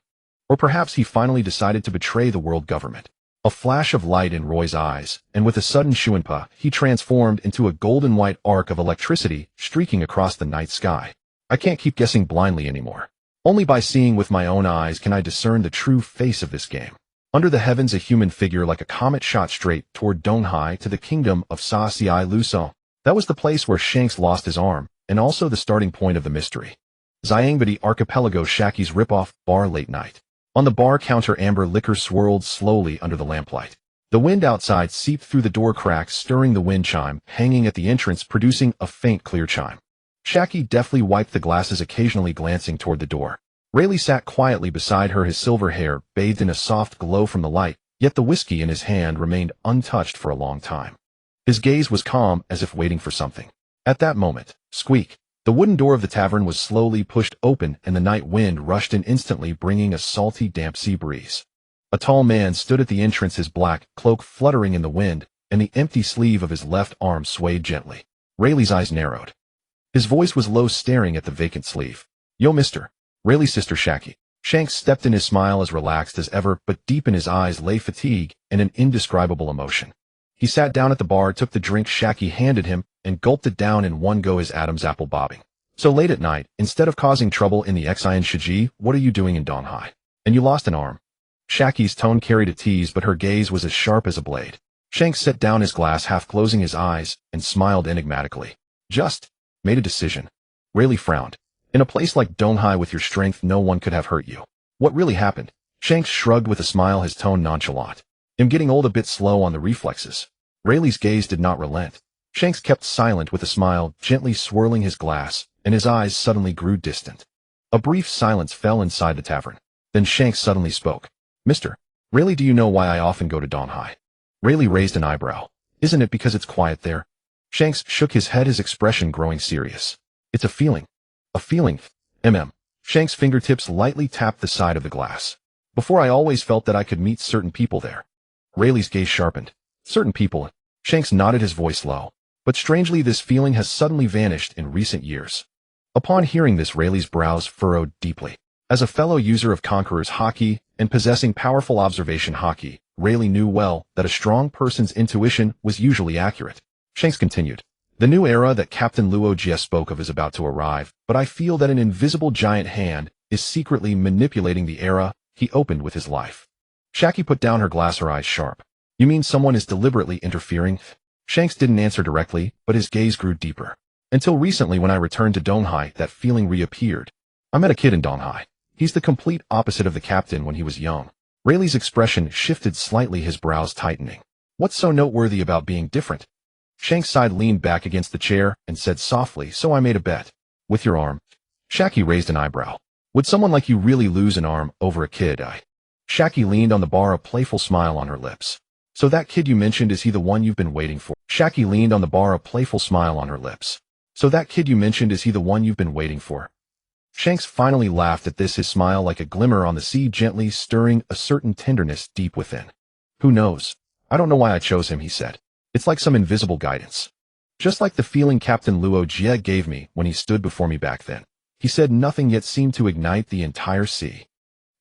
Or perhaps he finally decided to betray the world government? A flash of light in Roy's eyes, and with a sudden shuanpa, he transformed into a golden-white arc of electricity streaking across the night sky. I can't keep guessing blindly anymore. Only by seeing with my own eyes can I discern the true face of this game. Under the heavens, a human figure like a comet shot straight toward Donghai, to the kingdom of Sa-Ci Luso. That was the place where Shanks lost his arm, and also the starting point of the mystery. Xiangbidi Archipelago, Shaki's ripoff bar, late night. On the bar counter, amber liquor swirled slowly under the lamplight. The wind outside seeped through the door cracks, stirring the wind chime hanging at the entrance, producing a faint, clear chime. Shaki deftly wiped the glasses, occasionally glancing toward the door. Rayleigh sat quietly beside her, his silver hair bathed in a soft glow from the light, yet the whiskey in his hand remained untouched for a long time. His gaze was calm, as if waiting for something. At that moment, squeak! The wooden door of the tavern was slowly pushed open, and the night wind rushed in instantly, bringing a salty, damp sea breeze. A tall man stood at the entrance, his black cloak fluttering in the wind, and the empty sleeve of his left arm swayed gently. Rayleigh's eyes narrowed. His voice was low, staring at the vacant sleeve. Yo, mister. Rayleigh's sister, Shaki. Shanks stepped in, his smile as relaxed as ever, but deep in his eyes lay fatigue and an indescribable emotion. He sat down at the bar, took the drink Shaki handed him, and gulped it down in one go, his Adam's apple bobbing. So late at night, instead of causing trouble in the Xian Shiji, what are you doing in Donghai? And you lost an arm. Shaki's tone carried a tease, but her gaze was as sharp as a blade. Shanks set down his glass, half closing his eyes, and smiled enigmatically. Just made a decision. Rayleigh frowned. In a place like Donghai, with your strength, no one could have hurt you. What really happened? Shanks shrugged with a smile, his tone nonchalant. I'm getting old, a bit slow on the reflexes. Rayleigh's gaze did not relent. Shanks kept silent with a smile, gently swirling his glass, and his eyes suddenly grew distant. A brief silence fell inside the tavern. Then Shanks suddenly spoke. Mister, Rayleigh, do you know why I often go to Donghai? Rayleigh raised an eyebrow. Isn't it because it's quiet there? Shanks shook his head, his expression growing serious. It's a feeling. A feeling. Shanks' fingertips lightly tapped the side of the glass. Before, I always felt that I could meet certain people there. Rayleigh's gaze sharpened. Certain people. Shanks nodded, his voice low. But strangely, this feeling has suddenly vanished in recent years. Upon hearing this, Rayleigh's brows furrowed deeply. As a fellow user of Conqueror's Haki, and possessing powerful observation Haki, Rayleigh knew well that a strong person's intuition was usually accurate. Shanks continued. The new era that Captain Luo Jie spoke of is about to arrive, but I feel that an invisible giant hand is secretly manipulating the era he opened with his life. Shaki put down her glass, her eyes sharp. You mean someone is deliberately interfering? Shanks didn't answer directly, but his gaze grew deeper. Until recently, when I returned to Donghai, that feeling reappeared. I met a kid in Donghai. He's the complete opposite of the captain when he was young. Rayleigh's expression shifted slightly, his brows tightening. What's so noteworthy about being different? Shanks' side leaned back against the chair and said softly, so I made a bet. With your arm. Shaki raised an eyebrow. Would someone like you really lose an arm over a kid? Shaki leaned on the bar, a playful smile on her lips. So that kid you mentioned, is he the one you've been waiting for? Shaki leaned on the bar, a playful smile on her lips. So that kid you mentioned, is he the one you've been waiting for? Shanks finally laughed at this, his smile like a glimmer on the sea, gently stirring a certain tenderness deep within. Who knows? I don't know why I chose him, he said. It's like some invisible guidance. Just like the feeling Captain Luo Jie gave me when he stood before me back then. He said nothing, yet seemed to ignite the entire sea.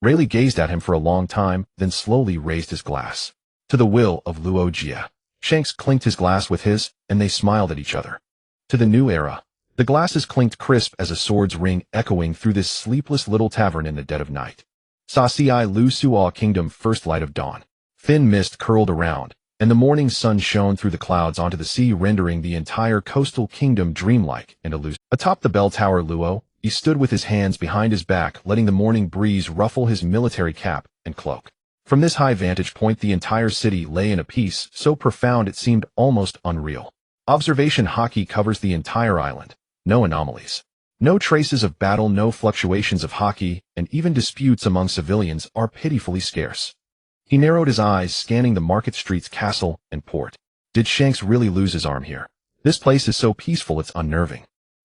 Rayleigh gazed at him for a long time, then slowly raised his glass. To the will of Luo Jie. Shanks clinked his glass with his, and they smiled at each other. To the new era. The glasses clinked crisp as a sword's ring, echoing through this sleepless little tavern in the dead of night. Sasai Lu Suo Kingdom, first light of dawn. Thin mist curled around, and the morning sun shone through the clouds onto the sea, rendering the entire coastal kingdom dreamlike and elusive. Atop the bell tower, Luo, he stood with his hands behind his back, letting the morning breeze ruffle his military cap and cloak. From this high vantage point, the entire city lay in a peace so profound it seemed almost unreal. Observation haki covers the entire island. No anomalies. No traces of battle, no fluctuations of haki, and even disputes among civilians are pitifully scarce. He narrowed his eyes, scanning the market streets, castle, and port. Did Shanks really lose his arm here? This place is so peaceful it's unnerving.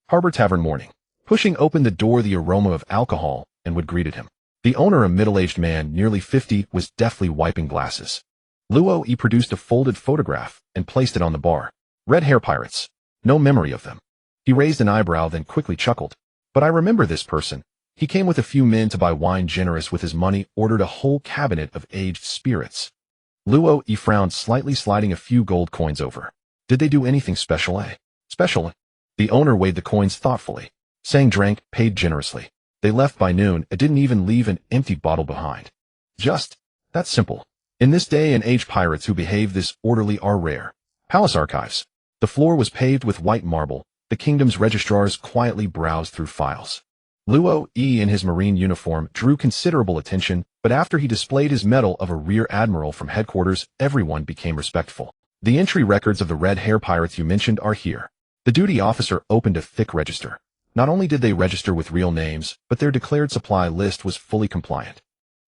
Harbor Tavern morning. Pushing open the door, the aroma of alcohol and wood greeted him. The owner, a middle-aged man, nearly 50, was deftly wiping glasses. Luo Yi produced a folded photograph and placed it on the bar. Red hair pirates. No memory of them. He raised an eyebrow, then quickly chuckled. But I remember this person. He came with a few men to buy wine, generous with his money, ordered a whole cabinet of aged spirits. Luo Yi frowned slightly, sliding a few gold coins over. Did they do anything special, Special? The owner weighed the coins thoughtfully. Sang drank, paid generously. They left by noon and didn't even leave an empty bottle behind. Just that simple. In this day and age, pirates who behave this orderly are rare. Palace archives. The floor was paved with white marble. The kingdom's registrars quietly browsed through files. Luo Yi, in his marine uniform, drew considerable attention, but after he displayed his medal of a rear admiral from headquarters, everyone became respectful. The entry records of the red hair pirates you mentioned are here. The duty officer opened a thick register. Not only did they register with real names, but their declared supply list was fully compliant.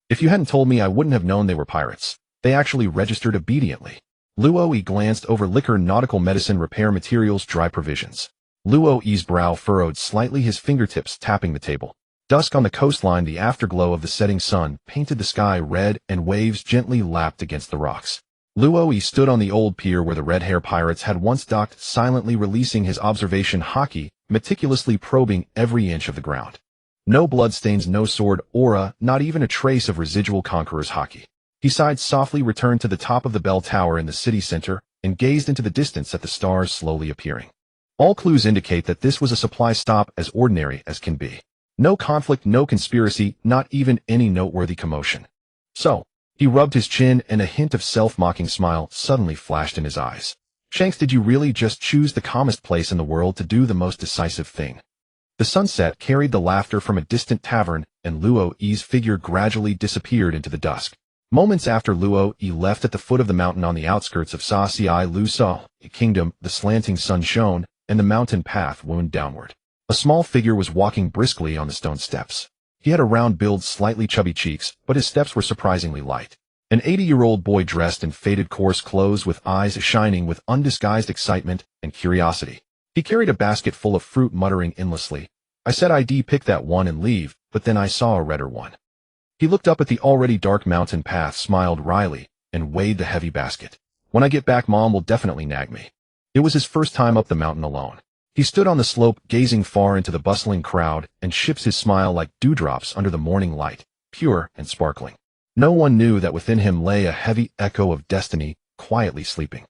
If you hadn't told me, I wouldn't have known they were pirates. They actually registered obediently. Luo Yi glanced over liquor, nautical medicine, repair materials, dry provisions. Luo Yi's brow furrowed slightly, his fingertips tapping the table. Dusk on the coastline, the afterglow of the setting sun painted the sky red, and waves gently lapped against the rocks. Luo Yi stood on the old pier where the red hair pirates had once docked, silently releasing his observation haki, meticulously probing every inch of the ground. No bloodstains, no sword aura, not even a trace of residual conqueror's haki. He sighed softly, returned to the top of the bell tower in the city center, and gazed into the distance at the stars slowly appearing. All clues indicate that this was a supply stop as ordinary as can be. No conflict, no conspiracy, not even any noteworthy commotion. So, he rubbed his chin, and a hint of self-mocking smile suddenly flashed in his eyes. Shanks, did you really just choose the calmest place in the world to do the most decisive thing? The sunset carried the laughter from a distant tavern, and Luo Yi's figure gradually disappeared into the dusk. Moments after Luo Yi left at the foot of the mountain on the outskirts of Sasai Lu Suo Kingdom, the slanting sun shone, and the mountain path wound downward. A small figure was walking briskly on the stone steps. He had a round build, slightly chubby cheeks, but his steps were surprisingly light. An 80-year-old boy dressed in faded coarse clothes with eyes shining with undisguised excitement and curiosity. He carried a basket full of fruit, muttering endlessly. I said I'd pick that one and leave, but then I saw a redder one. He looked up at the already dark mountain path, smiled wryly, and weighed the heavy basket. When I get back, Mom will definitely nag me. It was his first time up the mountain alone. He stood on the slope, gazing far into the bustling crowd, and ships his smile like dewdrops under the morning light, pure and sparkling. No one knew that within him lay a heavy echo of destiny, quietly sleeping.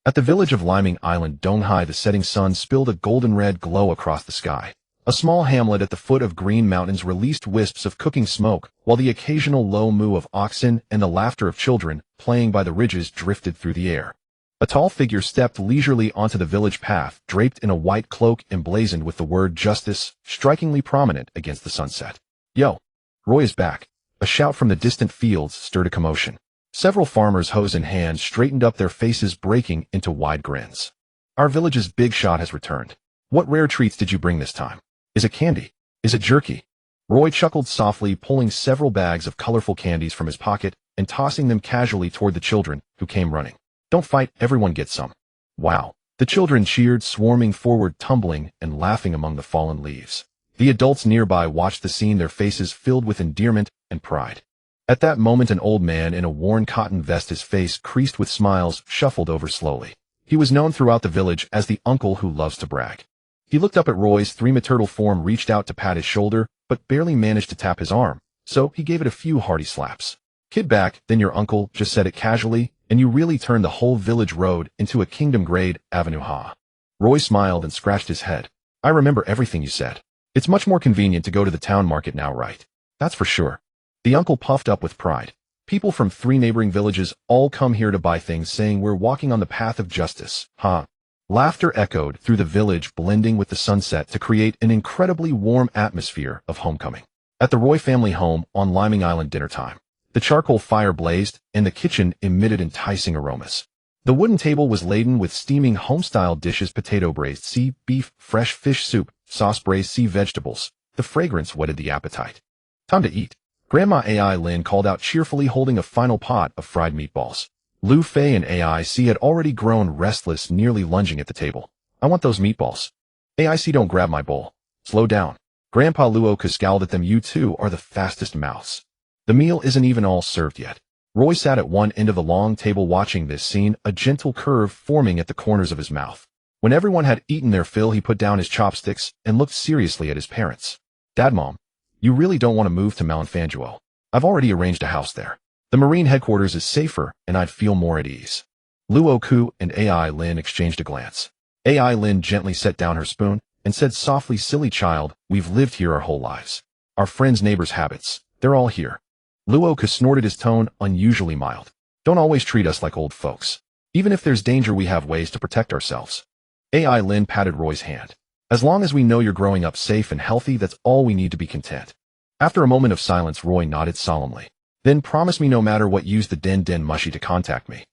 At the village of Liming Island, Donghai, the setting sun spilled a golden-red glow across the sky. A small hamlet at the foot of Green Mountains released wisps of cooking smoke, while the occasional low moo of oxen and the laughter of children playing by the ridges drifted through the air. A tall figure stepped leisurely onto the village path, draped in a white cloak emblazoned with the word justice, strikingly prominent against the sunset. "Yo! Roy is back." A shout from the distant fields stirred a commotion. Several farmers, hose in hand, straightened up, their faces breaking into wide grins. "Our village's big shot has returned. What rare treats did you bring this time? Is it candy? Is it jerky?" Roy chuckled softly, pulling several bags of colorful candies from his pocket and tossing them casually toward the children, who came running. "Don't fight, everyone gets some." "Wow." The children cheered, swarming forward, tumbling and laughing among the fallen leaves. The adults nearby watched the scene, their faces filled with endearment and pride. At that moment, an old man in a worn cotton vest, his face creased with smiles, shuffled over slowly. He was known throughout the village as the uncle who loves to brag. He looked up at Roy's three-turtle form, reached out to pat his shoulder, but barely managed to tap his arm, so he gave it a few hearty slaps. "Kid back, then your uncle just said it casually, and you really turned the whole village road into a kingdom-grade avenue, ha." Roy smiled and scratched his head. "I remember everything you said. It's much more convenient to go to the town market now, right?" "That's for sure." The uncle puffed up with pride. "People from 3 neighboring villages all come here to buy things, saying we're walking on the path of justice, huh?" Laughter echoed through the village, blending with the sunset to create an incredibly warm atmosphere of homecoming. At the Roy family home on Liming Island, dinner time. The charcoal fire blazed, and the kitchen emitted enticing aromas. The wooden table was laden with steaming home-style dishes: potato braised sea, beef, fresh fish soup, sauce braised sea vegetables. The fragrance whetted the appetite. "Time to eat." Grandma AI Lin called out cheerfully, holding a final pot of fried meatballs. Luffy and AIC had already grown restless, nearly lunging at the table. "I want those meatballs." "AIC, don't grab my bowl. Slow down." Grandpa Luoka scowled at them. "You two are the fastest mouths." The meal isn't even all served yet. Roy sat at one end of the long table watching this scene, a gentle curve forming at the corners of his mouth. When everyone had eaten their fill, he put down his chopsticks and looked seriously at his parents. "Dad, Mom, you really don't want to move to Malenfanguo. I've already arranged a house there. The Marine headquarters is safer, and I'd feel more at ease." Luoku and AI Lin exchanged a glance. AI Lin gently set down her spoon and said softly, "Silly child, we've lived here our whole lives. Our friends' neighbors' habits, they're all here." Luoku snorted, his tone unusually mild. "Don't always treat us like old folks. Even if there's danger, we have ways to protect ourselves." AI Lin patted Roy's hand. "As long as we know you're growing up safe and healthy, that's all we need to be content." After a moment of silence, Roy nodded solemnly. "Then promise me no matter what, use the Den Mushi to contact me.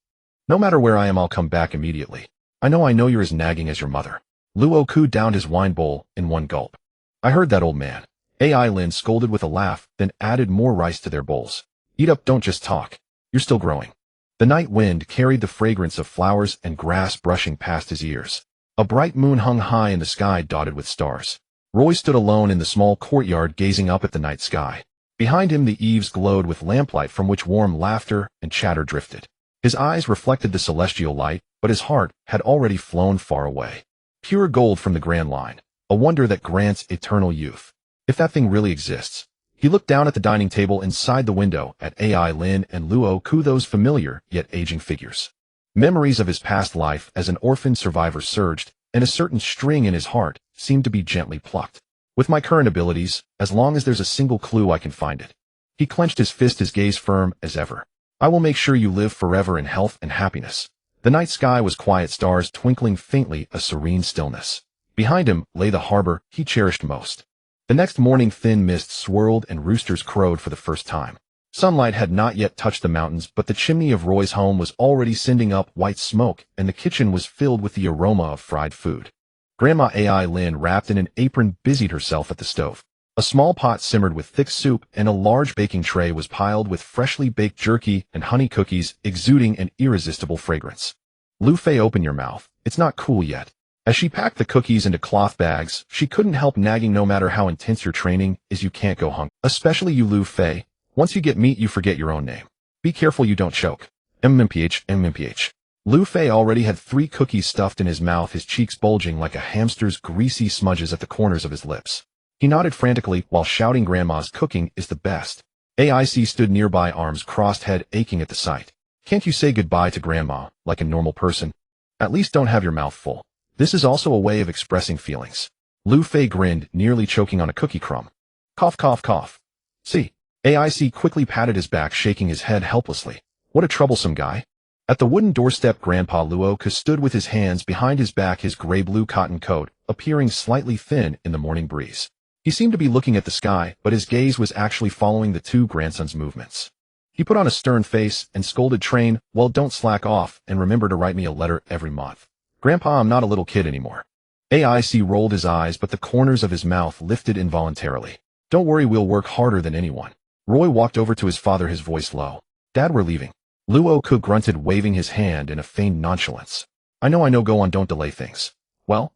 No matter where I am, I'll come back immediately. I know you're as nagging as your mother." Luoku downed his wine bowl in one gulp. "I heard that, old man." AI Lin scolded with a laugh, then added more rice to their bowls. "Eat up, don't just talk. You're still growing." The night wind carried the fragrance of flowers and grass brushing past his ears. A bright moon hung high in the sky, dotted with stars. Roy stood alone in the small courtyard, gazing up at the night sky. Behind him, the eaves glowed with lamplight from which warm laughter and chatter drifted. His eyes reflected the celestial light, but his heart had already flown far away. Pure gold from the Grand Line, a wonder that grants eternal youth. If that thing really exists. He looked down at the dining table inside the window, at AI Lin and Luoku, those familiar yet aging figures. Memories of his past life as an orphan survivor surged, and a certain string in his heart seemed to be gently plucked. "With my current abilities, as long as there's a single clue, I can find it." He clenched his fist, his gaze firm as ever. "I will make sure you live forever in health and happiness." The night sky was quiet, stars twinkling faintly, a serene stillness. Behind him lay the harbor he cherished most. The next morning, thin mist swirled and roosters crowed for the first time. Sunlight had not yet touched the mountains, but the chimney of Roy's home was already sending up white smoke, and the kitchen was filled with the aroma of fried food. Grandma AI Lin, wrapped in an apron, busied herself at the stove. A small pot simmered with thick soup, and a large baking tray was piled with freshly baked jerky and honey cookies, exuding an irresistible fragrance. "Luffy, open your mouth. It's not cool yet." As she packed the cookies into cloth bags, she couldn't help nagging, "No matter how intense your training is, you can't go hungry. Especially you, Luffy. Once you get meat, you forget your own name. Be careful you don't choke." MMPH. Luffy already had 3 cookies stuffed in his mouth, his cheeks bulging like a hamster's greasy smudges at the corners of his lips. He nodded frantically while shouting, "Grandma's cooking is the best." AIC stood nearby, arms crossed, head aching at the sight. "Can't you say goodbye to Grandma like a normal person?" At least don't have your mouth full. This is also a way of expressing feelings. Luffy grinned, nearly choking on a cookie crumb. Cough, cough, cough. See. AIC quickly patted his back, shaking his head helplessly. What a troublesome guy. At the wooden doorstep, Grandpa Luoka stood with his hands behind his back, his gray-blue cotton coat appearing slightly thin in the morning breeze. He seemed to be looking at the sky, but his gaze was actually following the two grandsons' movements. He put on a stern face and scolded Train, well, don't slack off and remember to write me a letter every month. Grandpa, I'm not a little kid anymore. AIC rolled his eyes, but the corners of his mouth lifted involuntarily. Don't worry, we'll work harder than anyone. Roy walked over to his father, his voice low. Dad, we're leaving. Luoka grunted, waving his hand in a feigned nonchalance. I know, go on, don't delay things. Well?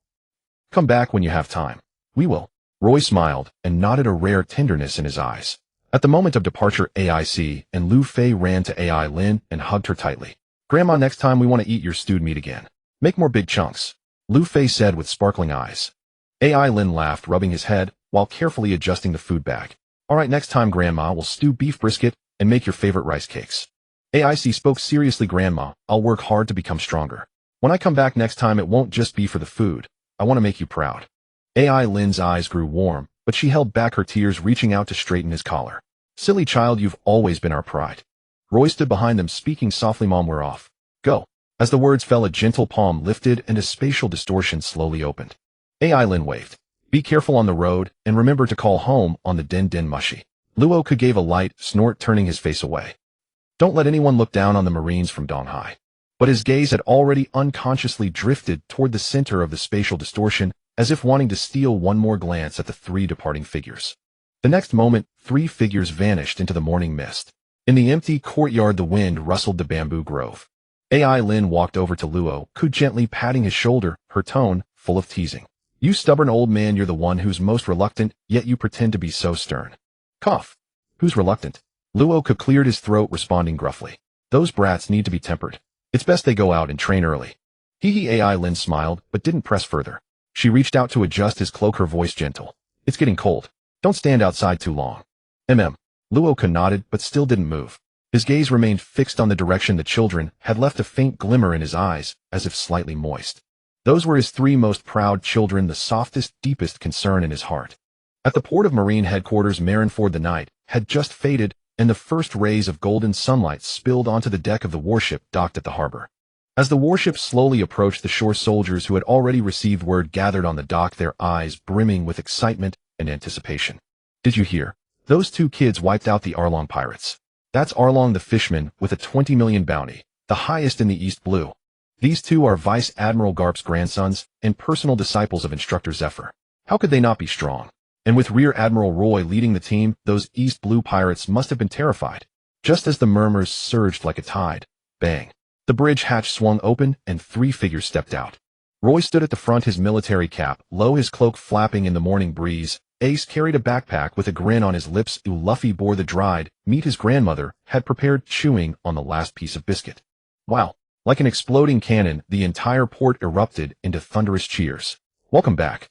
Come back when you have time. We will. Roy smiled and nodded, a rare tenderness in his eyes. At the moment of departure, AIC and Luffy ran to AI Lin and hugged her tightly. Grandma, next time we want to eat your stewed meat again. Make more big chunks, Luffy said with sparkling eyes. AI Lin laughed, rubbing his head while carefully adjusting the food bag. All right, next time, Grandma, we'll stew beef brisket and make your favorite rice cakes. AIC spoke seriously. Grandma, I'll work hard to become stronger. When I come back next time, it won't just be for the food. I want to make you proud. AI Lin's eyes grew warm, but she held back her tears, reaching out to straighten his collar. Silly child, you've always been our pride. Roy stood behind them, speaking softly. Mom, we're off. Go. As the words fell, a gentle palm lifted and a spatial distortion slowly opened. AI Lin waved. Be careful on the road, and remember to call home on the Den Den Mushi. Luoka gave a light snort, turning his face away. Don't let anyone look down on the Marines from Donghai. But his gaze had already unconsciously drifted toward the center of the spatial distortion, as if wanting to steal one more glance at the three departing figures. The next moment, three figures vanished into the morning mist. In the empty courtyard, the wind rustled the bamboo grove. AI Lin walked over to Luoka, gently patting his shoulder, her tone full of teasing. You stubborn old man, you're the one who's most reluctant, yet you pretend to be so stern. Cough. Who's reluctant? Luoka cleared his throat, responding gruffly. Those brats need to be tempered. It's best they go out and train early. Hee AI Lin smiled, but didn't press further. She reached out to adjust his cloak, her voice gentle. It's getting cold. Don't stand outside too long. Luoka nodded, but still didn't move. His gaze remained fixed on the direction the children had left, a faint glimmer in his eyes, as if slightly moist. Those were his three most proud children, the softest, deepest concern in his heart. At the port of Marine headquarters, Marineford, the night had just faded, and the first rays of golden sunlight spilled onto the deck of the warship docked at the harbor. As the warship slowly approached the shore, soldiers who had already received word gathered on the dock, their eyes brimming with excitement and anticipation. Did you hear? Those two kids wiped out the Arlong pirates. That's Arlong the Fishman with a 20 million bounty, the highest in the East Blue. These two are Vice Admiral Garp's grandsons and personal disciples of Instructor Zephyr. How could they not be strong? And with Rear Admiral Roy leading the team, those East Blue pirates must have been terrified. Just as the murmurs surged like a tide, bang. The bridge hatch swung open and three figures stepped out. Roy stood at the front, his military cap low, his cloak flapping in the morning breeze. Ace carried a backpack with a grin on his lips. Luffy bore the dried meat his grandmother had prepared, chewing on the last piece of biscuit. Wow. Like an exploding cannon, the entire port erupted into thunderous cheers. Welcome back.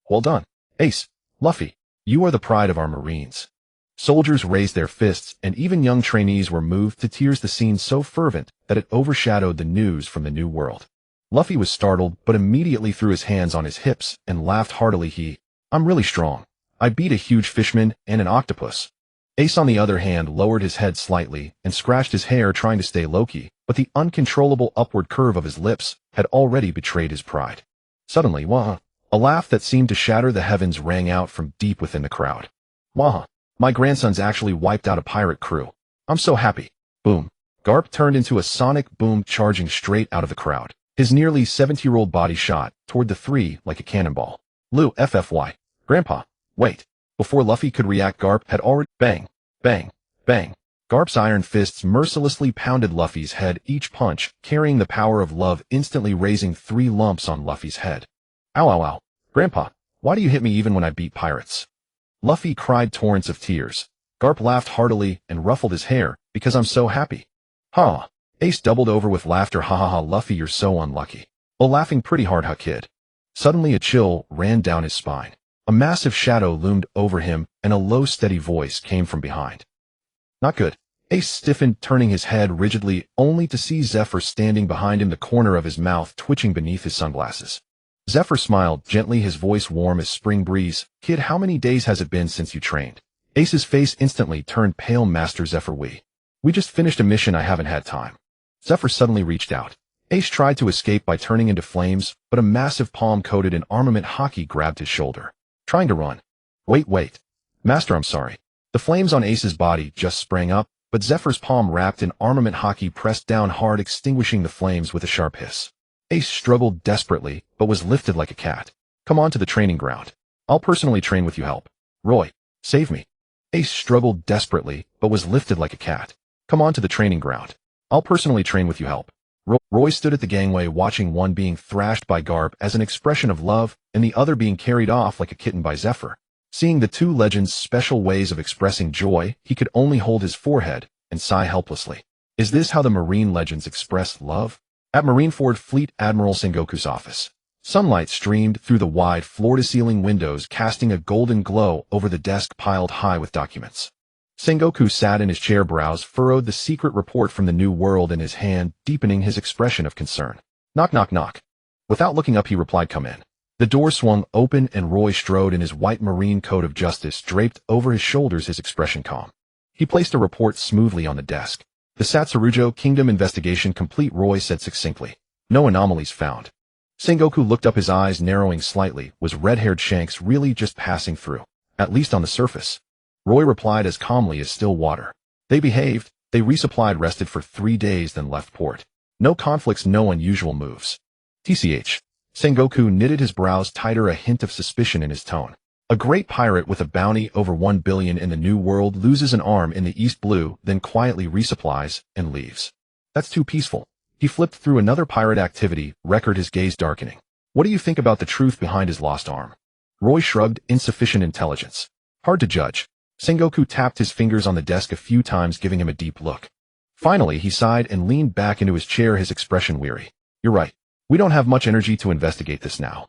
Well done, Ace. Luffy, you are the pride of our Marines. Soldiers raised their fists, and even young trainees were moved to tears, the scene so fervent that it overshadowed the news from the New World. Luffy was startled, but immediately threw his hands on his hips and laughed heartily. I'm really strong. I beat a huge fishman and an octopus. Ace, on the other hand, lowered his head slightly and scratched his hair, trying to stay low-key, but the uncontrollable upward curve of his lips had already betrayed his pride. Suddenly, wah! A laugh that seemed to shatter the heavens rang out from deep within the crowd. Wah! My grandsons actually wiped out a pirate crew. I'm so happy. Boom. Garp turned into a sonic boom, charging straight out of the crowd. His nearly 70-year-old body shot toward the three like a cannonball. FFY. Grandpa, wait. Before Luffy could react, Garp had already bang, bang, bang. Garp's iron fists mercilessly pounded Luffy's head, each punch carrying the power of love, instantly raising 3 lumps on Luffy's head. Ow, ow, ow. Grandpa, why do you hit me even when I beat pirates? Luffy cried torrents of tears. Garp laughed heartily and ruffled his hair, because I'm so happy. Ha! Ace doubled over with laughter. Ha ha ha, Luffy, you're so unlucky. Oh, laughing pretty hard, huh, kid? Suddenly a chill ran down his spine. A massive shadow loomed over him, and a low, steady voice came from behind. Not good. Ace stiffened, turning his head rigidly, only to see Zephyr standing behind him, the corner of his mouth twitching beneath his sunglasses. Zephyr smiled gently, his voice warm as spring breeze. Kid, how many days has it been since you trained? Ace's face instantly turned pale. Master Zephyr, we just finished a mission. I haven't had time. Zephyr suddenly reached out. Ace tried to escape by turning into flames, but a massive palm coated in armament haki grabbed his shoulder. Trying to run. Wait. Master, I'm sorry. The flames on Ace's body just sprang up, but Zephyr's palm wrapped in armament haki pressed down hard, extinguishing the flames with a sharp hiss. Ace struggled desperately, but was lifted like a cat. Come on to the training ground. I'll personally train with you. Help. Roy, save me. Ace struggled desperately, but was lifted like a cat. Come on to the training ground. I'll personally train with you. Help. Roy stood at the gangway, watching one being thrashed by Garp as an expression of love, and the other being carried off like a kitten by Zephyr. Seeing the two legends' special ways of expressing joy, he could only hold his forehead and sigh helplessly. Is this how the Marine legends express love? At Marineford Fleet Admiral Sengoku's office, sunlight streamed through the wide floor-to-ceiling windows, casting a golden glow over the desk piled high with documents. Sengoku sat in his chair, brows furrowed, the secret report from the New World in his hand, deepening his expression of concern. Knock, knock, knock. Without looking up, he replied, come in. The door swung open and Roy strode in his white marine coat of justice draped over his shoulders, his expression calm. He placed a report smoothly on the desk. The Satsurujo Kingdom investigation complete, Roy said succinctly. No anomalies found. Sengoku looked up, his eyes narrowing slightly. Was red-haired Shanks really just passing through? At least on the surface. Roy replied as calmly as still water. They behaved, they resupplied, rested for 3 days, then left port. No conflicts, no unusual moves. TCH. Sengoku knitted his brows tighter, a hint of suspicion in his tone. A great pirate with a bounty over 1 billion in the New World loses an arm in the East Blue, then quietly resupplies and leaves. That's too peaceful. He flipped through another pirate activity record, his gaze darkening. What do you think about the truth behind his lost arm? Roy shrugged. Insufficient intelligence. Hard to judge. Sengoku tapped his fingers on the desk a few times, giving him a deep look. Finally, he sighed and leaned back into his chair, his expression weary. You're right. We don't have much energy to investigate this now.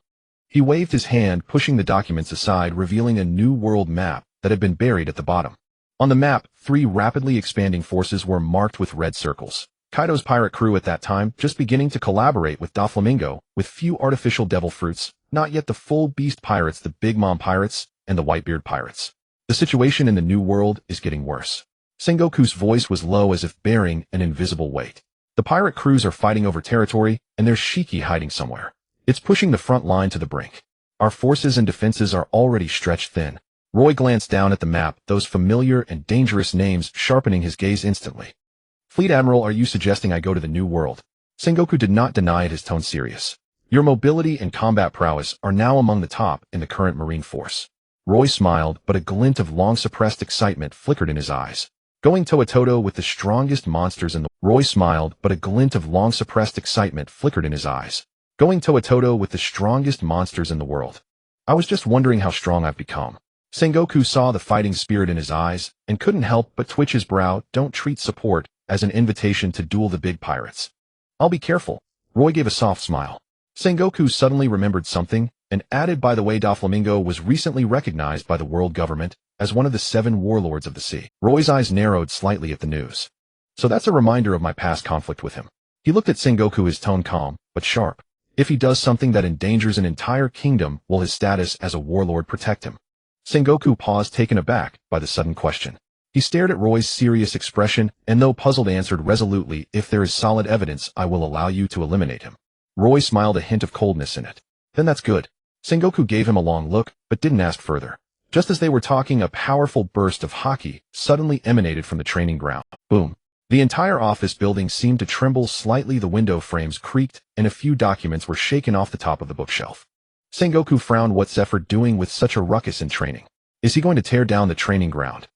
He waved his hand, pushing the documents aside, revealing a New World map that had been buried at the bottom. On the map, 3 rapidly expanding forces were marked with red circles. Kaido's pirate crew at that time, just beginning to collaborate with Doflamingo, with few artificial devil fruits, not yet the full beast pirates, the Big Mom pirates, and the Whitebeard pirates. The situation in the New World is getting worse. Sengoku's voice was low, as if bearing an invisible weight. The pirate crews are fighting over territory, and there's Shiki hiding somewhere. It's pushing the front line to the brink. Our forces and defenses are already stretched thin. Roy glanced down at the map, those familiar and dangerous names sharpening his gaze instantly. Fleet Admiral, are you suggesting I go to the New World? Sengoku did not deny it, his tone serious. Your mobility and combat prowess are now among the top in the current Marine force. Roy smiled, but a glint of long-suppressed excitement flickered in his eyes. Going toe-to-toe with the strongest monsters in the Roy smiled, but a glint of long-suppressed excitement flickered in his eyes. Going toe-to-toe with the strongest monsters in the world. I was just wondering how strong I've become. Sengoku saw the fighting spirit in his eyes, and couldn't help but twitch his brow. Don't treat support as an invitation to duel the big pirates. I'll be careful. Roy gave a soft smile. Sengoku suddenly remembered something, and added, by the way, Doflamingo was recently recognized by the world government as one of the 7 warlords of the sea. Roy's eyes narrowed slightly at the news. So that's a reminder of my past conflict with him. He looked at Sengoku, his tone calm, but sharp. If he does something that endangers an entire kingdom, will his status as a warlord protect him? Sengoku paused, taken aback by the sudden question. He stared at Roy's serious expression, and though puzzled, answered resolutely, if there is solid evidence, I will allow you to eliminate him. Roy smiled, a hint of coldness in it. Then that's good. Sengoku gave him a long look, but didn't ask further. Just as they were talking, a powerful burst of haki suddenly emanated from the training ground. Boom. The entire office building seemed to tremble slightly, the window frames creaked, and a few documents were shaken off the top of the bookshelf. Sengoku frowned. What's Zephyr doing with such a ruckus in training? Is he going to tear down the training ground?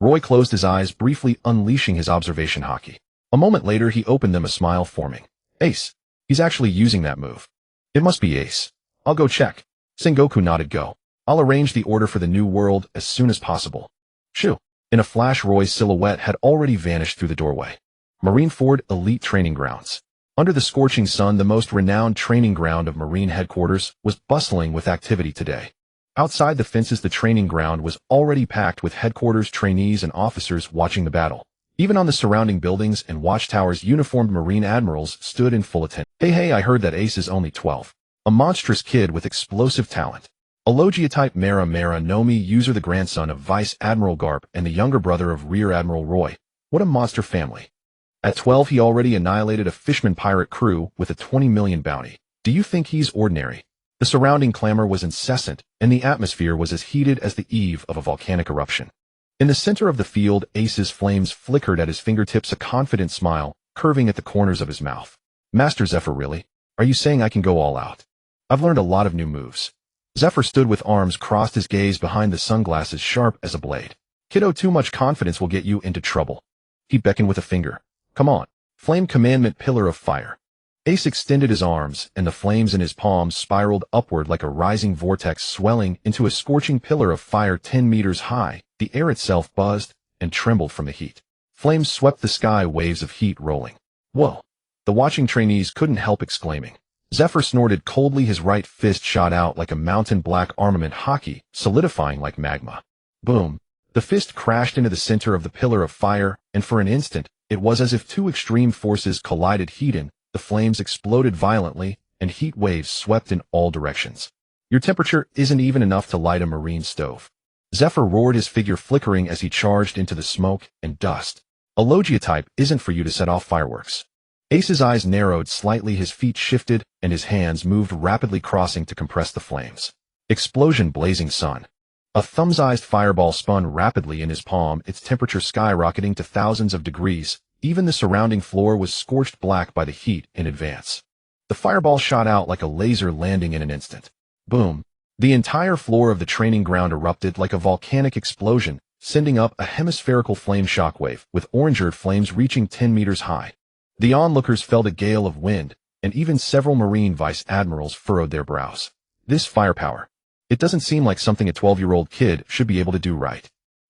Roy closed his eyes, briefly unleashing his observation haki. A moment later, he opened them, a smile forming. Ace. He's actually using that move. It must be Ace. I'll go check. Sengoku nodded. Go. I'll arrange the order for the New World as soon as possible. Shoo. In a flash, Roy's silhouette had already vanished through the doorway. Marineford Elite Training Grounds. Under the scorching sun, the most renowned training ground of Marine headquarters was bustling with activity today. Outside the fences, the training ground was already packed with headquarters trainees and officers watching the battle. Even on the surrounding buildings and watchtowers, uniformed Marine admirals stood in full attention. Hey, I heard that Ace is only 12. A monstrous kid with explosive talent. A Logia-type Mera Nomi user, the grandson of Vice Admiral Garp and the younger brother of Rear Admiral Roy. What a monster family. At 12, he already annihilated a fishman pirate crew with a 20 million bounty. Do you think he's ordinary? The surrounding clamor was incessant, and the atmosphere was as heated as the eve of a volcanic eruption. In the center of the field, Ace's flames flickered at his fingertips, a confident smile curving at the corners of his mouth. Master Zephyr, really? Are you saying I can go all out? I've learned a lot of new moves. Zephyr stood with arms crossed, his gaze behind the sunglasses sharp as a blade. Kiddo, too much confidence will get you into trouble. He beckoned with a finger. Come on. Flame commandment, pillar of fire. Ace extended his arms, and the flames in his palms spiraled upward like a rising vortex, swelling into a scorching pillar of fire 10 meters high. The air itself buzzed and trembled from the heat. Flames swept the sky, waves of heat rolling. Whoa! The watching trainees couldn't help exclaiming. Zephyr snorted coldly, his right fist shot out like a mountain black armament hockey, solidifying like magma. Boom! The fist crashed into the center of the pillar of fire, and for an instant, it was as if two extreme forces collided. The flames exploded violently, and heat waves swept in all directions. Your temperature isn't even enough to light a marine stove. Zephyr roared, his figure flickering as he charged into the smoke and dust. A Logia type isn't for you to set off fireworks. Ace's eyes narrowed slightly, his feet shifted, and his hands moved rapidly, crossing to compress the flames. Explosion, blazing sun. A thumb-sized fireball spun rapidly in his palm, its temperature skyrocketing to thousands of degrees. Even the surrounding floor was scorched black by the heat in advance. The fireball shot out like a laser, landing in an instant. Boom! The entire floor of the training ground erupted like a volcanic explosion, sending up a hemispherical flame shockwave, with orange flames reaching 10 meters high. The onlookers felt a gale of wind, and even several Marine vice admirals furrowed their brows. This firepower. It doesn't seem like something a 12-year-old kid should be able to do right.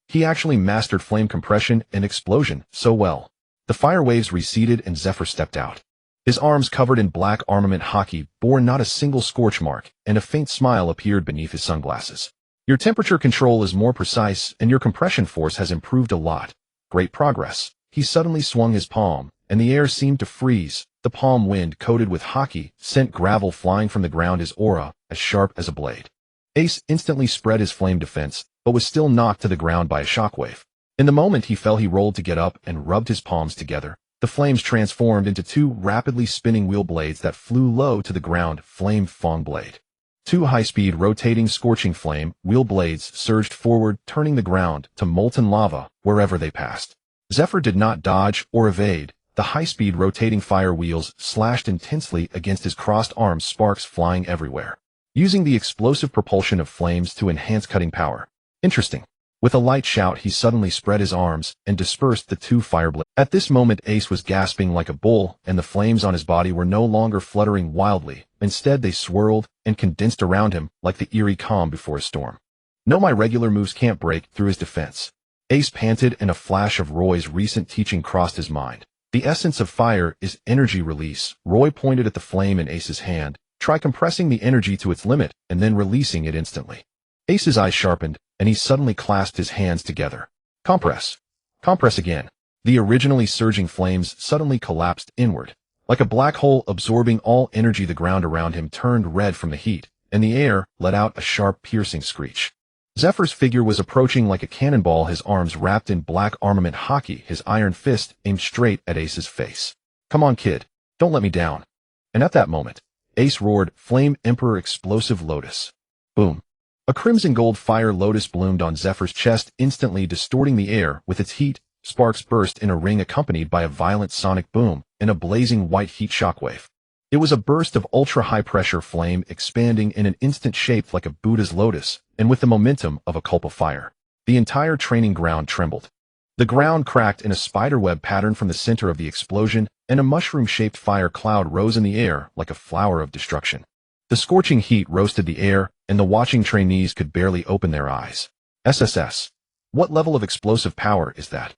He actually mastered flame compression and explosion so well. The fire waves receded and Zephyr stepped out. His arms, covered in black armament hockey, bore not a single scorch mark, and a faint smile appeared beneath his sunglasses. Your temperature control is more precise, and your compression force has improved a lot. Great progress. He suddenly swung his palm, and the air seemed to freeze. The palm, wind coated with hockey, sent gravel flying from the ground, his aura as sharp as a blade. Ace instantly spread his flame defense, but was still knocked to the ground by a shockwave. In the moment he fell, he rolled to get up and rubbed his palms together. The flames transformed into two rapidly spinning wheel blades that flew low to the ground, flame fong blade. Two high-speed rotating scorching flame wheel blades surged forward, turning the ground to molten lava wherever they passed. Zephyr did not dodge or evade. The high-speed rotating fire wheels slashed intensely against his crossed arms, sparks flying everywhere. Using the explosive propulsion of flames to enhance cutting power. Interesting. With a light shout, he suddenly spread his arms and dispersed the two fire blades. At this moment, Ace was gasping like a bull, and the flames on his body were no longer fluttering wildly. Instead, they swirled and condensed around him like the eerie calm before a storm. No, my regular moves can't break through his defense. Ace panted, and a flash of Roy's recent teaching crossed his mind. The essence of fire is energy release. Roy pointed at the flame in Ace's hand. Try compressing the energy to its limit and then releasing it instantly. Ace's eyes sharpened, and he suddenly clasped his hands together. Compress. Compress again. The originally surging flames suddenly collapsed inward. Like a black hole absorbing all energy, the ground around him turned red from the heat, and the air let out a sharp, piercing screech. Zephyr's figure was approaching like a cannonball, his arms wrapped in black armament hockey, his iron fist aimed straight at Ace's face. Come on, kid. Don't let me down. And at that moment, Ace roared, Flame Emperor Explosive Lotus. Boom. A crimson gold fire lotus bloomed on Zephyr's chest, instantly distorting the air with its heat. Sparks burst in a ring, accompanied by a violent sonic boom and a blazing white heat shockwave. It was a burst of ultra-high-pressure flame, expanding in an instant, shaped like a Buddha's lotus, and with the momentum of a cult of fire. The entire training ground trembled. The ground cracked in a spiderweb pattern from the center of the explosion, and a mushroom-shaped fire cloud rose in the air like a flower of destruction. The scorching heat roasted the air, and the watching trainees could barely open their eyes. SSS. What level of explosive power is that?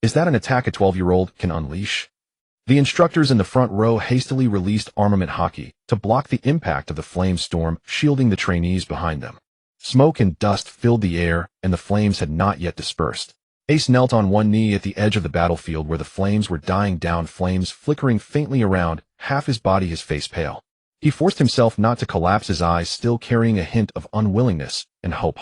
Is that an attack a 12-year-old can unleash? The instructors in the front row hastily released armament hockey to block the impact of the flame storm, shielding the trainees behind them. Smoke and dust filled the air, and the flames had not yet dispersed. Ace knelt on one knee at the edge of the battlefield where the flames were dying down, flames flickering faintly around, half his body, his face pale. He forced himself not to collapse, his eyes still carrying a hint of unwillingness and hope.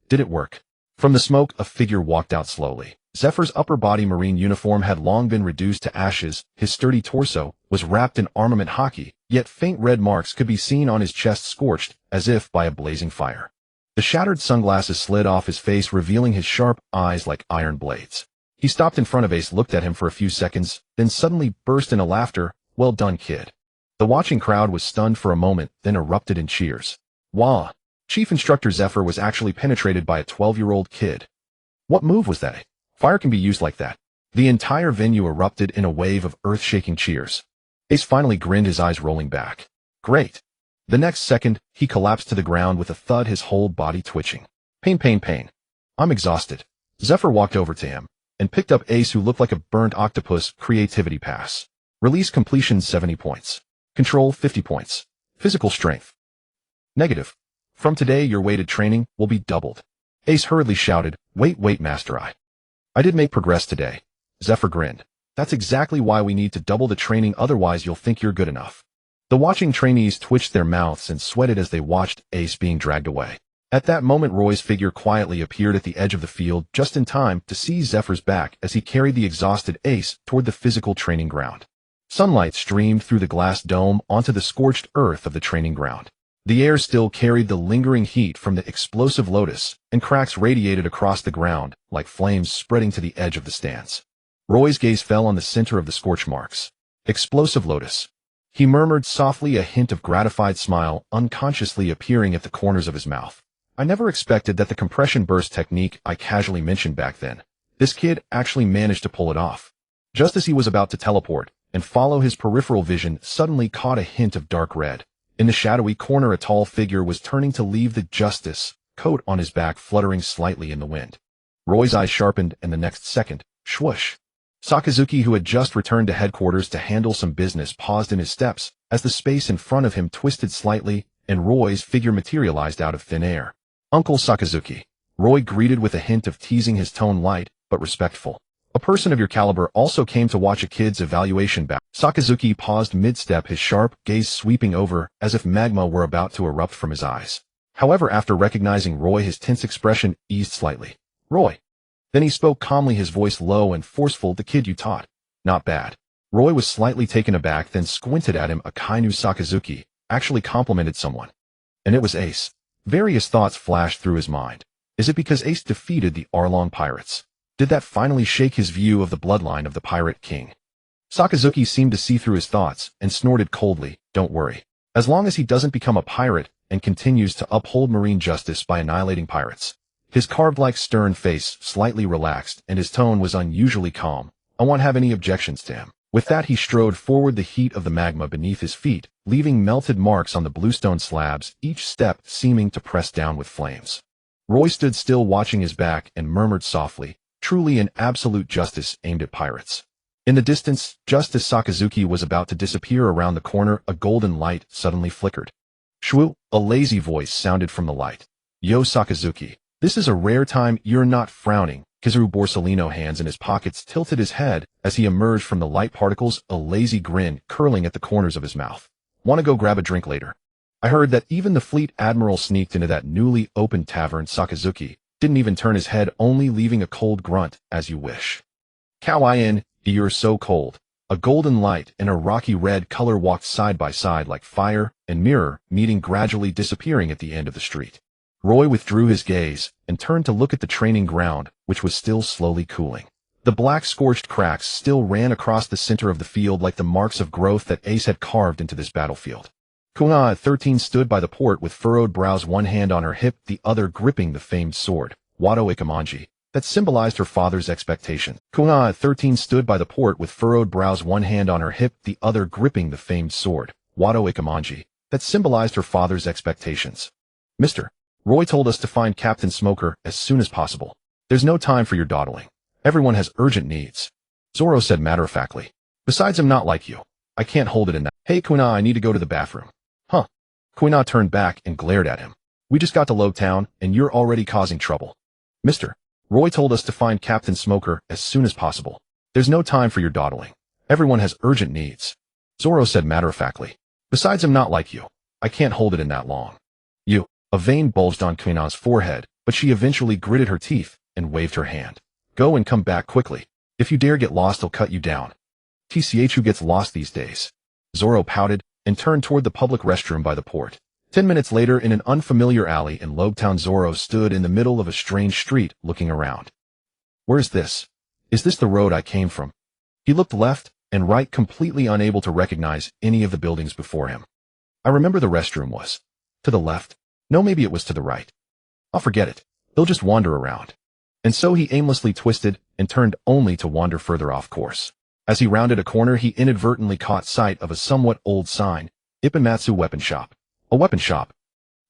Did it work? From the smoke, a figure walked out slowly. Zephyr's upper body marine uniform had long been reduced to ashes, his sturdy torso was wrapped in armament hockey, yet faint red marks could be seen on his chest, scorched, as if by a blazing fire. The shattered sunglasses slid off his face, revealing his sharp eyes like iron blades. He stopped in front of Ace, looked at him for a few seconds, then suddenly burst into laughter. Well done, kid. The watching crowd was stunned for a moment, then erupted in cheers. Wah! Chief Instructor Zephyr was actually penetrated by a 12-year-old kid. What move was that? Fire can be used like that. The entire venue erupted in a wave of earth-shaking cheers. Ace finally grinned, his eyes rolling back. Great. The next second, he collapsed to the ground with a thud, his whole body twitching. Pain. I'm exhausted. Zephyr walked over to him and picked up Ace, who looked like a burnt octopus. Creativity pass. Release completion 70 points. Control 50 points. Physical strength negative. From today, your weighted training will be doubled. Ace hurriedly shouted, Wait, Master, I did make progress today. Zephyr grinned. That's exactly why we need to double the training, otherwise you'll think you're good enough. The watching trainees twitched their mouths and sweated as they watched Ace being dragged away. At that moment, Roy's figure quietly appeared at the edge of the field, just in time to see Zephyr's back as he carried the exhausted Ace toward the physical training ground. Sunlight streamed through the glass dome onto the scorched earth of the training ground. The air still carried the lingering heat from the explosive lotus, and cracks radiated across the ground like flames spreading to the edge of the stands. Roy's gaze fell on the center of the scorch marks. Explosive lotus. He murmured softly, a hint of gratified smile unconsciously appearing at the corners of his mouth. I never expected that the compression burst technique I casually mentioned back then. This kid actually managed to pull it off. Just as he was about to teleport and follow, his peripheral vision suddenly caught a hint of dark red. In the shadowy corner, a tall figure was turning to leave the justice, coat on his back fluttering slightly in the wind. Roy's eyes sharpened, and the next second, swoosh. Sakazuki, who had just returned to headquarters to handle some business, paused in his steps as the space in front of him twisted slightly and Roy's figure materialized out of thin air. Uncle Sakazuki. Roy greeted with a hint of teasing, his tone light but respectful. A person of your caliber also came to watch a kid's evaluation back. Sakazuki paused mid-step, his sharp gaze sweeping over as if magma were about to erupt from his eyes. However, after recognizing Roy, his tense expression eased slightly. Roy. Then he spoke calmly, his voice low and forceful. The kid you taught. Not bad. Roy was slightly taken aback, then squinted at him. Akainu Sakazuki actually complimented someone. And it was Ace. Various thoughts flashed through his mind. Is it because Ace defeated the Arlong pirates? Did that finally shake his view of the bloodline of the Pirate King? Sakazuki seemed to see through his thoughts and snorted coldly. Don't worry. As long as he doesn't become a pirate and continues to uphold marine justice by annihilating pirates. His carved-like stern face slightly relaxed, and his tone was unusually calm. I won't have any objections to him. With that, he strode forward, the heat of the magma beneath his feet, leaving melted marks on the bluestone slabs, each step seeming to press down with flames. Roy stood still, watching his back, and murmured softly, truly an absolute justice aimed at pirates. In the distance, just as Sakazuki was about to disappear around the corner, a golden light suddenly flickered. Shwoo! A lazy voice sounded from the light. Yo, Sakazuki. This is a rare time. You're not frowning. Kizaru Borsalino, hands in his pockets, tilted his head as he emerged from the light particles, a lazy grin curling at the corners of his mouth. Want to go grab a drink later? I heard that even the fleet admiral sneaked into that newly opened tavern. Sakazuki didn't even turn his head, only leaving a cold grunt. As you wish. Kawaii-in, you're so cold. A golden light and a rocky red color walked side by side like fire and mirror, meeting, gradually disappearing at the end of the street. Roy withdrew his gaze and turned to look at the training ground, which was still slowly cooling. The black scorched cracks still ran across the center of the field like the marks of growth that Ace had carved into this battlefield. Kuina at 13 stood by the port with furrowed brows, one hand on her hip, the other gripping the famed sword, Wado Ikamanji, that symbolized her father's expectation. Kuina at 13 stood by the port with furrowed brows, one hand on her hip, the other gripping the famed sword, Wado Ikamanji, that symbolized her father's expectations. Mr. Roy told us to find Captain Smoker as soon as possible. There's no time for your dawdling. Everyone has urgent needs. Zoro said matter-of-factly. Besides, I'm not like you. I can't hold it in that. Hey, Kuina, I need to go to the bathroom. Huh. Kuina turned back and glared at him. We just got to Low Town, and you're already causing trouble. Mister. Roy told us to find Captain Smoker as soon as possible. There's no time for your dawdling. Everyone has urgent needs. Zoro said matter-of-factly. Besides, I'm not like you. I can't hold it in that long. You. A vein bulged on Kuina's forehead, but she eventually gritted her teeth and waved her hand. Go and come back quickly. If you dare get lost, I'll cut you down. TCH, who gets lost these days? Zoro pouted and turned toward the public restroom by the port. 10 minutes later, in an unfamiliar alley in Lobetown, Zoro stood in the middle of a strange street looking around. Where's this? Is this the road I came from? He looked left and right, completely unable to recognize any of the buildings before him. I remember the restroom was to the left. No, maybe it was to the right. I'll forget it. He'll just wander around. And so he aimlessly twisted and turned only to wander further off course. As he rounded a corner, he inadvertently caught sight of a somewhat old sign, Ippenmatsu Weapon Shop. A weapon shop.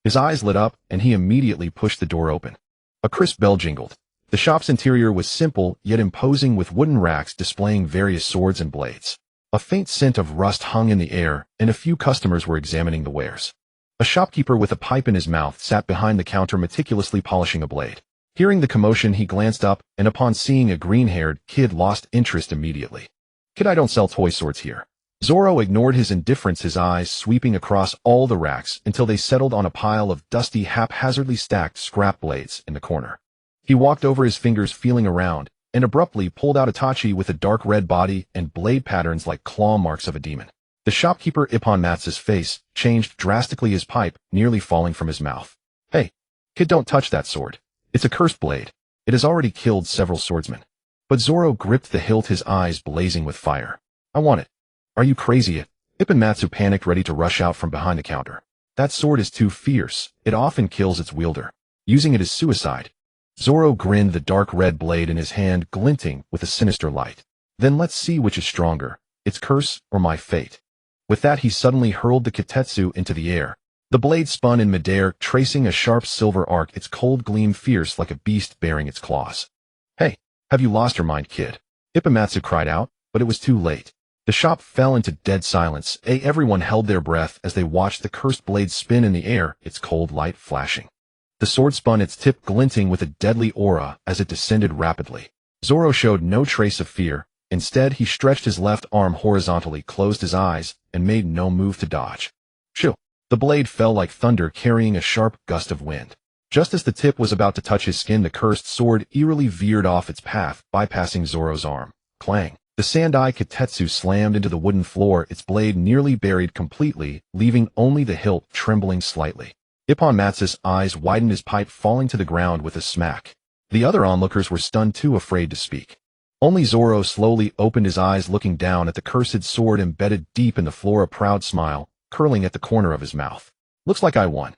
His eyes lit up, and he immediately pushed the door open. A crisp bell jingled. The shop's interior was simple yet imposing, with wooden racks displaying various swords and blades. A faint scent of rust hung in the air, and a few customers were examining the wares. A shopkeeper with a pipe in his mouth sat behind the counter meticulously polishing a blade. Hearing the commotion, he glanced up, and upon seeing a green-haired kid, lost interest immediately. Kid, I don't sell toy swords here. Zoro ignored his indifference, his eyes sweeping across all the racks until they settled on a pile of dusty, haphazardly stacked scrap blades in the corner. He walked over, his fingers feeling around, and abruptly pulled out a tachi with a dark red body and blade patterns like claw marks of a demon. The shopkeeper Ipponmatsu's face changed drastically, his pipe nearly falling from his mouth. Hey, kid, don't touch that sword. It's a cursed blade. It has already killed several swordsmen. But Zoro gripped the hilt, his eyes blazing with fire. I want it. Are you crazy? Ipponmatsu panicked, ready to rush out from behind the counter. That sword is too fierce. It often kills its wielder. Using it is suicide. Zoro grinned, the dark red blade in his hand glinting with a sinister light. Then let's see which is stronger, its curse or my fate. With that, he suddenly hurled the kitetsu into the air. The blade spun in midair, tracing a sharp silver arc, its cold gleam fierce like a beast baring its claws. Hey, have you lost your mind, kid? Ipponmatsu cried out, but it was too late. The shop fell into dead silence. Everyone held their breath as they watched the cursed blade spin in the air, its cold light flashing. The sword spun, its tip glinting with a deadly aura as it descended rapidly. Zoro showed no trace of fear. Instead, he stretched his left arm horizontally, closed his eyes, and made no move to dodge. Shoo! The blade fell like thunder, carrying a sharp gust of wind. Just as the tip was about to touch his skin, the cursed sword eerily veered off its path, bypassing Zoro's arm. Clang! The Sandai Kitetsu slammed into the wooden floor, its blade nearly buried completely, leaving only the hilt trembling slightly. Ipponmatsu's eyes widened, his pipe falling to the ground with a smack. The other onlookers were stunned, too afraid to speak. Only Zoro slowly opened his eyes, looking down at the cursed sword embedded deep in the floor, a proud smile curling at the corner of his mouth. Looks like I won.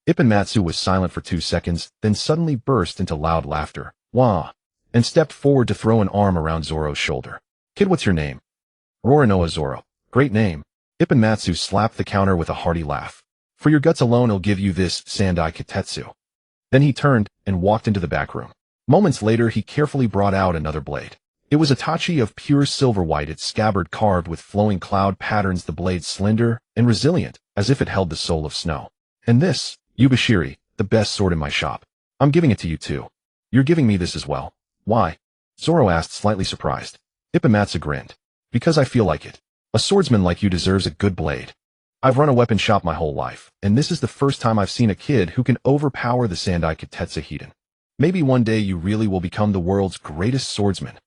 Ipponmatsu was silent for 2 seconds, then suddenly burst into loud laughter. Wah! And stepped forward to throw an arm around Zoro's shoulder. Kid, what's your name? Rorinoa. Zoro. Great name. Ipponmatsu slapped the counter with a hearty laugh. For your guts alone, I'll give you this Sandai Kitetsu. Then he turned and walked into the back room. Moments later, he carefully brought out another blade. It was a tachi of pure silver white, its scabbard carved with flowing cloud patterns, the blade slender and resilient, as if it held the soul of snow. And this, Yubashiri, the best sword in my shop. I'm giving it to you too. You're giving me this as well. Why? Zoro asked, slightly surprised. Ipponmatsu grinned. Because I feel like it. A swordsman like you deserves a good blade. I've run a weapon shop my whole life, and this is the first time I've seen a kid who can overpower the Sandai Kitetsu Hiden. Maybe one day you really will become the world's greatest swordsman.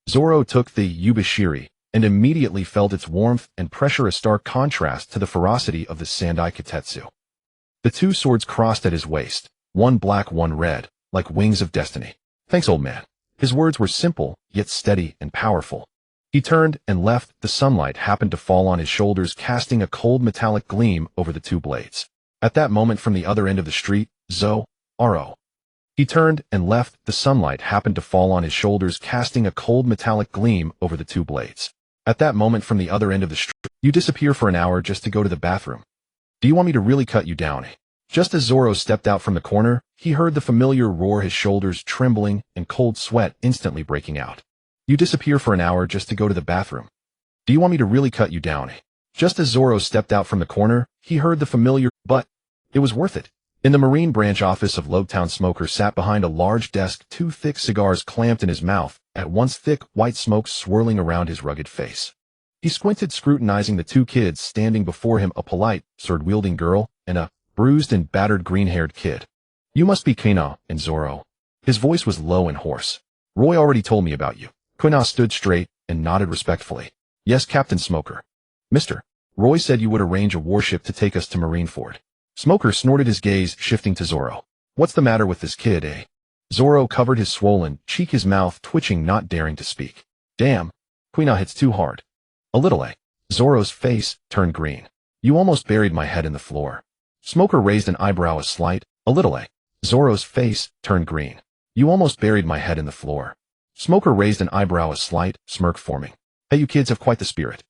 Zoro took the Yubashiri and immediately felt its warmth and pressure, a stark contrast to the ferocity of the Sandai Kitetsu. The two swords crossed at his waist, one black, one red, like wings of destiny. Thanks, old man. His words were simple, yet steady and powerful. He turned and left. The sunlight happened to fall on his shoulders, casting a cold metallic gleam over the two blades. At that moment, from the other end of the street, Zoro. He turned and left. The sunlight happened to fall on his shoulders, casting a cold metallic gleam over the two blades. At that moment, from the other end of the street, you disappear for an hour just to go to the bathroom. Do you want me to really cut you down? Just as Zoro stepped out from the corner, he heard the familiar roar, his shoulders trembling and cold sweat instantly breaking out. You disappear for an hour just to go to the bathroom. Do you want me to really cut you down? Just as Zoro stepped out from the corner, he heard the familiar, but it was worth it. In the Marine branch office of Lobetown, Smoker sat behind a large desk, two thick cigars clamped in his mouth, at once thick, white smoke swirling around his rugged face. He squinted, scrutinizing the two kids standing before him, a polite, sword-wielding girl, and a bruised and battered green-haired kid. "You must be Kuina and Zoro." His voice was low and hoarse. "Roy already told me about you." Kuina stood straight and nodded respectfully. "Yes, Captain Smoker." "Mr. Roy said you would arrange a warship to take us to Marineford." Smoker snorted, his gaze shifting to Zoro. "What's the matter with this kid, eh?" Zoro covered his swollen cheek, his mouth twitching, not daring to speak. "Damn, Kuina hits too hard." "A little, eh?" Zoro's face turned green. "You almost buried my head in the floor." Smoker raised an eyebrow, a slight, "A little, eh?" Zoro's face turned green. "You almost buried my head in the floor." Smoker raised an eyebrow, a slight smirk forming. "Hey, you kids have quite the spirit."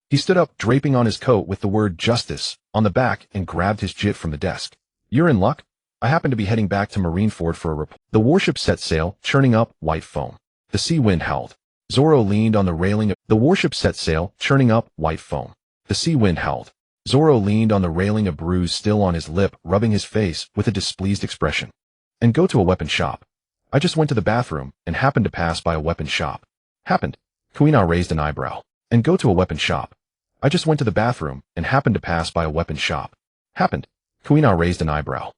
He stood up, draping on his coat with the word justice on the back, and grabbed his jit from the desk. "You're in luck. I happen to be heading back to Marineford for a report." The warship set sail, churning up white foam. The sea wind howled. Zoro leaned on the railing of the warship set sail, churning up white foam. The sea wind howled. Zoro leaned on the railing, a bruise still on his lip, rubbing his face with a displeased expression. "And go to a weapon shop. I just went to the bathroom and happened to pass by a weapon shop." "Happened?" Kuina raised an eyebrow. "And go to a weapon shop. I just went to the bathroom and happened to pass by a weapon shop." "Happened?" Kuina raised an eyebrow.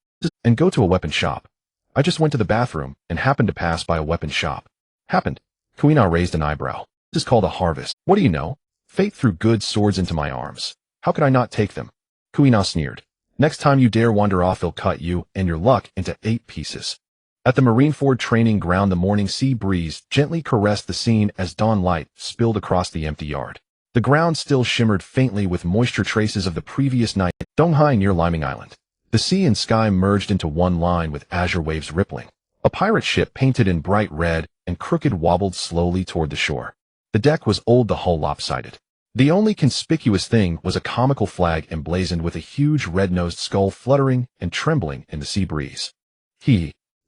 "And go to a weapon shop. I just went to the bathroom and happened to pass by a weapon shop." "Happened?" Kuina raised an eyebrow. "This is called a harvest. What do you know? Fate threw good swords into my arms. How could I not take them?" Kuina sneered. "Next time you dare wander off, I'll cut you and your luck into 8 pieces." At the Marineford training ground, the morning sea breeze gently caressed the scene as dawn light spilled across the empty yard. The ground still shimmered faintly with moisture traces of the previous night. Donghai, near Liming Island. The sea and sky merged into one line with azure waves rippling. A pirate ship painted in bright red and crooked wobbled slowly toward the shore. The deck was old, the hull lopsided. The only conspicuous thing was a comical flag emblazoned with a huge red-nosed skull fluttering and trembling in the sea breeze.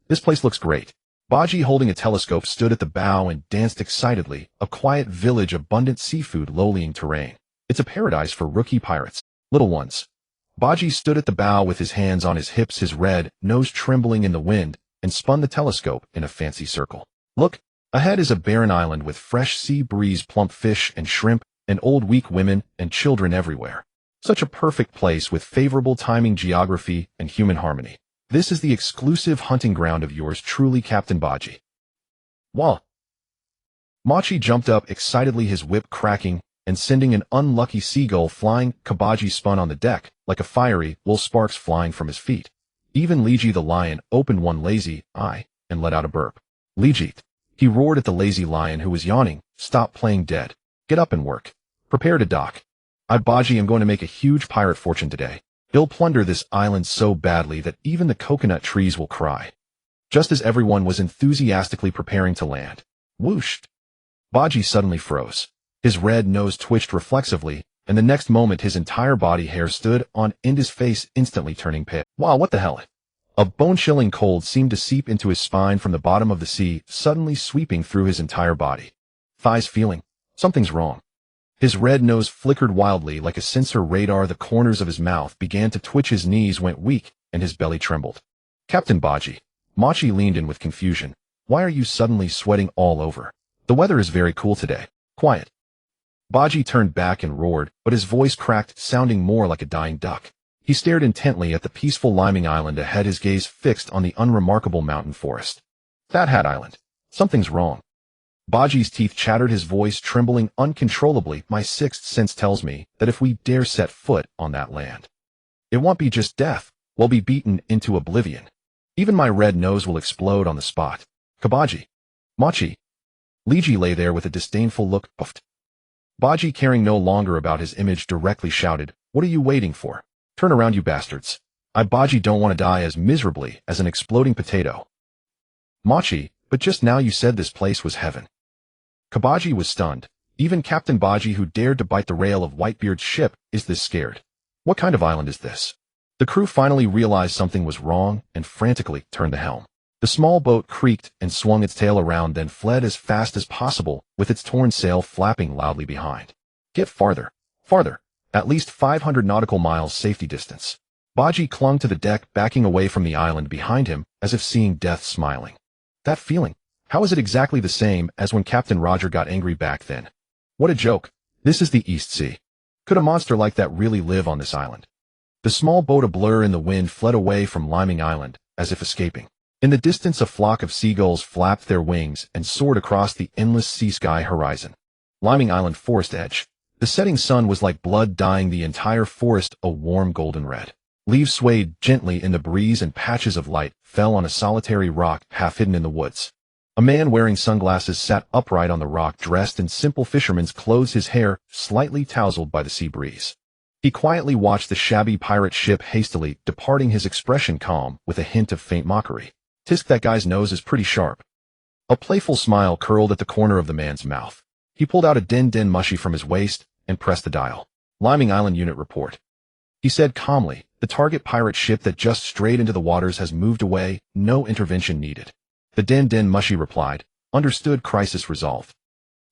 This place looks great." Baji, holding a telescope, stood at the bow and danced excitedly, a quiet village, abundant seafood, low-lying terrain. "It's a paradise for rookie pirates. Little ones." Baji stood at the bow with his hands on his hips, his red nose trembling in the wind, and spun the telescope in a fancy circle. "Look, ahead is a barren island with fresh sea breeze, plump fish and shrimp, and old weak women and children everywhere. Such a perfect place with favorable timing, geography, and human harmony. This is the exclusive hunting ground of yours truly, Captain Baji." "Wah!" Machi jumped up excitedly, his whip cracking and sending an unlucky seagull flying. Kabaji spun on the deck, like a fiery wool, sparks flying from his feet. Even Liji the lion opened one lazy eye and let out a burp. "Lijit!" He roared at the lazy lion, who was yawning. "Stop playing dead. Get up and work. Prepare to dock. I, Baji, am going to make a huge pirate fortune today. He'll plunder this island so badly that even the coconut trees will cry." Just as everyone was enthusiastically preparing to land, whoosh! Baji suddenly froze. His red nose twitched reflexively, and the next moment his entire body hair stood on end, his face instantly turning pale. "Wow, what the hell?" A bone-chilling cold seemed to seep into his spine from the bottom of the sea, suddenly sweeping through his entire body. Thighs feeling. Something's wrong. His red nose flickered wildly like a sensor radar, the corners of his mouth began to twitch, his knees went weak, and his belly trembled. "Captain Baji." Machi leaned in with confusion. "Why are you suddenly sweating all over? The weather is very cool today." "Quiet." Baji turned back and roared, but his voice cracked, sounding more like a dying duck. He stared intently at the peaceful Liming Island ahead, his gaze fixed on the unremarkable mountain forest. "Fat Hat Island. Something's wrong." Baji's teeth chattered, his voice trembling uncontrollably. "My sixth sense tells me that if we dare set foot on that land, it won't be just death, we'll be beaten into oblivion. Even my red nose will explode on the spot." "Kabaji." "Machi." Liji lay there with a disdainful look. Puffed. Baji, caring no longer about his image, directly shouted, "What are you waiting for? Turn around, you bastards. I, Baji, don't want to die as miserably as an exploding potato." "Machi, but just now you said this place was heaven." Kabaji was stunned. Even Captain Baji, who dared to bite the rail of Whitebeard's ship, is this scared. What kind of island is this? The crew finally realized something was wrong and frantically turned the helm. The small boat creaked and swung its tail around, then fled as fast as possible, with its torn sail flapping loudly behind. "Get farther, farther, at least 500 nautical miles safety distance." Baji clung to the deck, backing away from the island behind him, as if seeing death smiling. That feeling. How is it exactly the same as when Captain Roger got angry back then? What a joke. This is the East Sea. Could a monster like that really live on this island? The small boat ablur in the wind fled away from Liming Island, as if escaping. In the distance a flock of seagulls flapped their wings and soared across the endless sea sky horizon. Liming Island forest edge. The setting sun was like blood dyeing the entire forest a warm golden red. Leaves swayed gently in the breeze and patches of light fell on a solitary rock half hidden in the woods. A man wearing sunglasses sat upright on the rock dressed in simple fisherman's clothes, his hair slightly tousled by the sea breeze. He quietly watched the shabby pirate ship hastily departing, his expression calm with a hint of faint mockery. "Tisk, that guy's nose is pretty sharp." A playful smile curled at the corner of the man's mouth. He pulled out a den mushy from his waist and pressed the dial. "Liming Island Unit report," he said calmly. "The target pirate ship that just strayed into the waters has moved away, no intervention needed." The den mushy replied, "Understood, crisis resolved."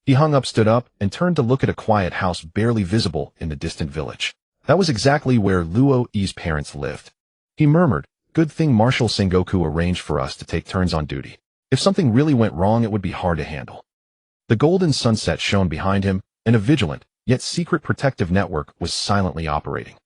He hung up, stood up, and turned to look at a quiet house barely visible in the distant village. That was exactly where Luo's parents lived. He murmured, "Good thing Marshal Sengoku arranged for us to take turns on duty. If something really went wrong, it would be hard to handle." The golden sunset shone behind him, and a vigilant, yet secret protective network was silently operating.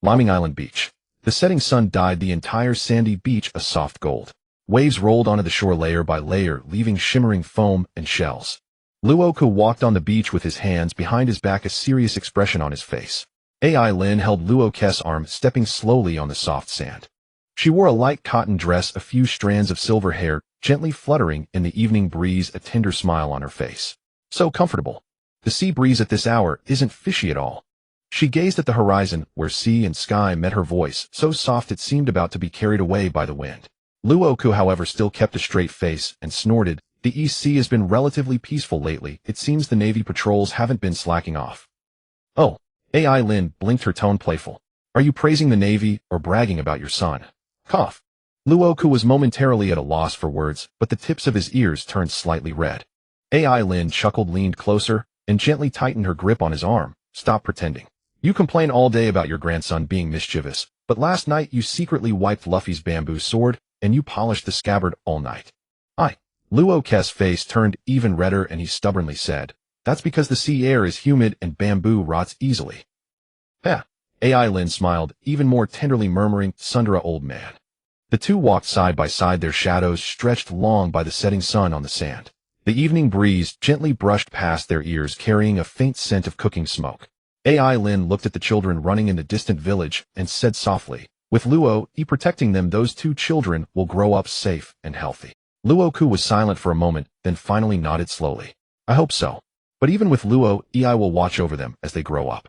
Liming Island Beach. The setting sun dyed the entire sandy beach a soft gold. Waves rolled onto the shore layer by layer, leaving shimmering foam and shells. Luoku walked on the beach with his hands behind his back, a serious expression on his face. Ai Lin held Luoku's arm, stepping slowly on the soft sand. She wore a light cotton dress, a few strands of silver hair gently fluttering in the evening breeze, a tender smile on her face. So comfortable. The sea breeze at this hour isn't fishy at all. She gazed at the horizon, where sea and sky met, her voice so soft it seemed about to be carried away by the wind. Luoku, however, still kept a straight face and snorted. "The East Sea has been relatively peaceful lately. It seems the Navy patrols haven't been slacking off." "Oh." Ai Lin blinked, her tone playful. "Are you praising the Navy or bragging about your son?" Cough. Luoku was momentarily at a loss for words, but the tips of his ears turned slightly red. Ai Lin chuckled, leaned closer, and gently tightened her grip on his arm. "Stop pretending. You complain all day about your grandson being mischievous, but last night you secretly wiped Luffy's bamboo sword, and you polished the scabbard all night." Luoku's face turned even redder, and he stubbornly said, "That's because the sea air is humid and bamboo rots easily." "Yeah." Ai Lin smiled, even more tenderly, murmuring, "Sundara, old man." The two walked side by side, their shadows stretched long by the setting sun on the sand. The evening breeze gently brushed past their ears, carrying a faint scent of cooking smoke. Ai Lin looked at the children running in the distant village and said softly, "With Luo protecting them, those two children will grow up safe and healthy." Luoku was silent for a moment, then finally nodded slowly. "I hope so. But even with Luo, I will watch over them as they grow up."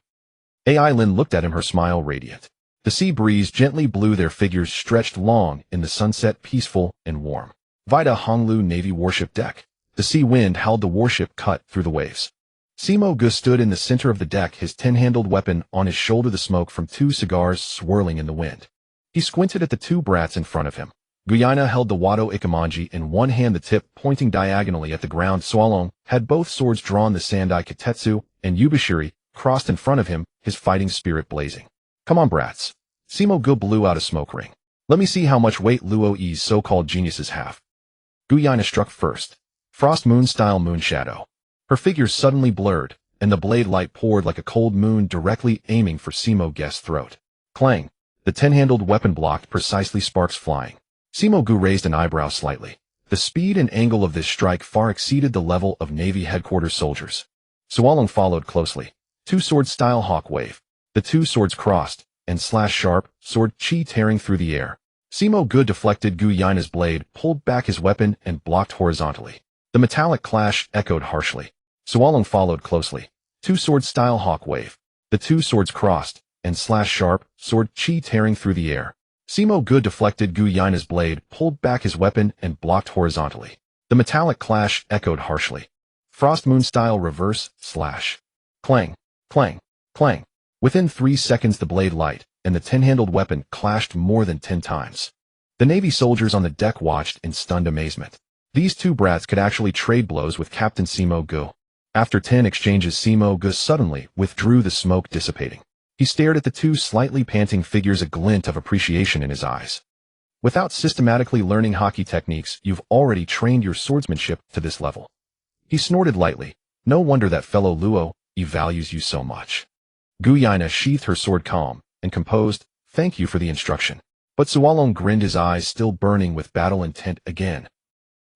Ai Lin looked at him, her smile radiant. The sea breeze gently blew, their figures stretched long in the sunset, peaceful and warm. Vita Honglu Navy warship deck. The sea wind howled, the warship cut through the waves. Simo Gu stood in the center of the deck, his 10-handled weapon on his shoulder, the smoke from 2 cigars swirling in the wind. He squinted at the 2 brats in front of him. Kuina held the Wado Ikemanji in one hand, the tip pointing diagonally at the ground. Swalong had both swords drawn, the Sandai Kitetsu and Yubashiri crossed in front of him, his fighting spirit blazing. "Come on, brats." Simo Gu blew out a smoke ring. "Let me see how much weight Luo's so-called geniuses have." Kuina struck first. Frost Moon style moon shadow. Her figure suddenly blurred, and the blade light poured like a cold moon, directly aiming for Simo Gu's throat. Clang. The 10-handled weapon blocked precisely, sparks flying. Simo Gu raised an eyebrow slightly. The speed and angle of this strike far exceeded the level of Navy headquarters soldiers. Swalong followed closely. 2-sword style hawk wave. The 2 swords crossed, and slash sharp, sword chi tearing through the air. Simo Gu deflected Kuina's blade, pulled back his weapon, and blocked horizontally. The metallic clash echoed harshly. Swalong followed closely. 2-sword style hawk wave. The 2 swords crossed, and slash sharp, sword chi tearing through the air. Simo Gu deflected Kuina's blade, pulled back his weapon, and blocked horizontally. The metallic clash echoed harshly. Frost Moon style reverse, slash. Clang, clang, clang. Within 3 seconds the blade light and the 10-handled weapon clashed more than 10 times. The Navy soldiers on the deck watched in stunned amazement. These 2 brats could actually trade blows with Captain Simo Gu. After 10 exchanges, Simo Gu suddenly withdrew, the smoke dissipating. He stared at the two slightly panting figures, a glint of appreciation in his eyes. Without systematically learning hockey techniques, you've already trained your swordsmanship to this level. He snorted lightly. No wonder that fellow Luo, he values you so much. Kuina sheathed her sword calm and composed. Thank you for the instruction. But Sualong grinned, his eyes still burning with battle intent again.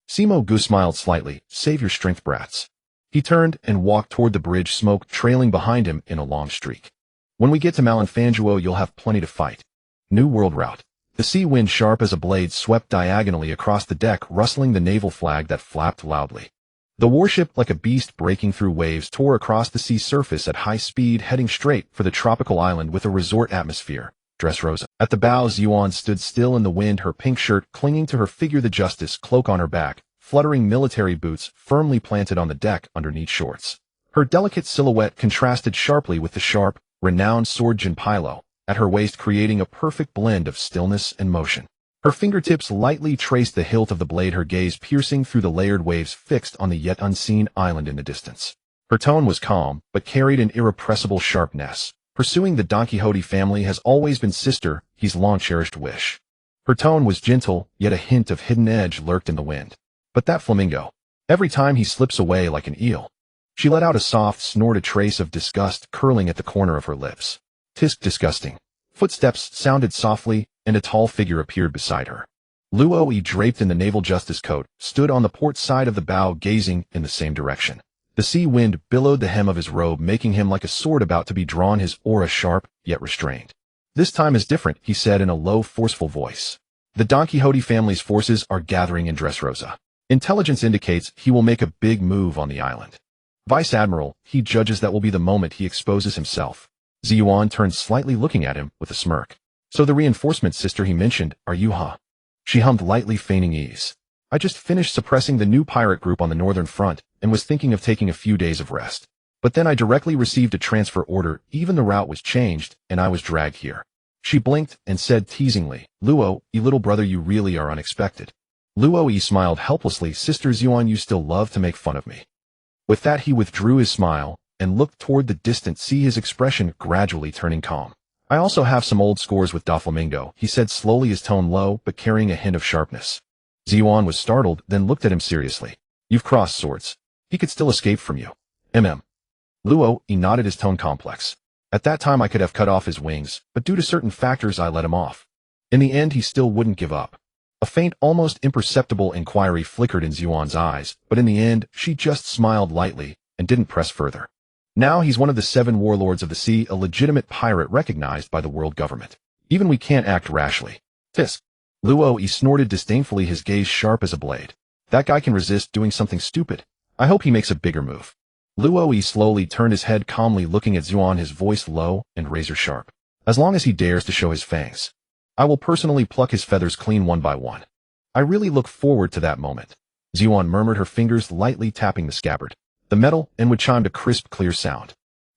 Simo Gu smiled slightly. Save your strength, brats. He turned and walked toward the bridge, smoke trailing behind him in a long streak. When we get to Malinfanjuo, you'll have plenty to fight. New World Route. The sea wind, sharp as a blade, swept diagonally across the deck, rustling the naval flag that flapped loudly. The warship, like a beast breaking through waves, tore across the sea surface at high speed, heading straight for the tropical island with a resort atmosphere. Dressrosa. At the bow, Yuan stood still in the wind, her pink shirt clinging to her figure, the justice cloak on her back, fluttering military boots firmly planted on the deck under neat shorts. Her delicate silhouette contrasted sharply with the sharp, renowned sword Jinpailo at her waist, creating a perfect blend of stillness and motion. Her fingertips lightly traced the hilt of the blade, her gaze piercing through the layered waves fixed on the yet unseen island in the distance. Her tone was calm, but carried an irrepressible sharpness. Pursuing the Don Quixote family has always been Sister He's long-cherished wish. Her tone was gentle, yet a hint of hidden edge lurked in the wind. But that flamingo. Every time he slips away like an eel. She let out a soft snort, a trace of disgust curling at the corner of her lips. Tisk, disgusting. Footsteps sounded softly, and a tall figure appeared beside her. Luo, draped in the naval justice coat, stood on the port side of the bow, gazing in the same direction. The sea wind billowed the hem of his robe, making him like a sword about to be drawn, his aura sharp, yet restrained. This time is different, he said in a low, forceful voice. The Don Quixote family's forces are gathering in Dressrosa. Intelligence indicates he will make a big move on the island. Vice Admiral, he judges that will be the moment he exposes himself. Ziyuan turned slightly, looking at him with a smirk. So the reinforcement, Sister he mentioned, are you, huh? She hummed lightly, feigning ease. I just finished suppressing the new pirate group on the northern front and was thinking of taking a few days of rest. But then I directly received a transfer order, even the route was changed, and I was dragged here. She blinked and said teasingly, Luo, little brother, you really are unexpected. Luo smiled helplessly. Sister Ziyuan, you still love to make fun of me. With that he withdrew his smile and looked toward the distant sea, his expression gradually turning calm. I also have some old scores with Doflamingo, he said slowly, his tone low but carrying a hint of sharpness. Ziyuan was startled, then looked at him seriously. You've crossed swords. He could still escape from you. Luo, he nodded, his tone complex. At that time I could have cut off his wings, but due to certain factors I let him off. In the end he still wouldn't give up. A faint, almost imperceptible inquiry flickered in Ziyuan's eyes, but in the end she just smiled lightly and didn't press further. Now he's one of the 7 warlords of the sea, a legitimate pirate recognized by the world government. Even we can't act rashly. Tisk. Luo snorted disdainfully, his gaze sharp as a blade. That guy can resist doing something stupid. I hope he makes a bigger move. Luo slowly turned his head, calmly looking at Ziyuan, his voice low and razor sharp. As long as he dares to show his fangs, I will personally pluck his feathers clean one by one. I really look forward to that moment. Ziyuan murmured, her fingers lightly tapping the scabbard. The metal and would chimed a crisp, clear sound.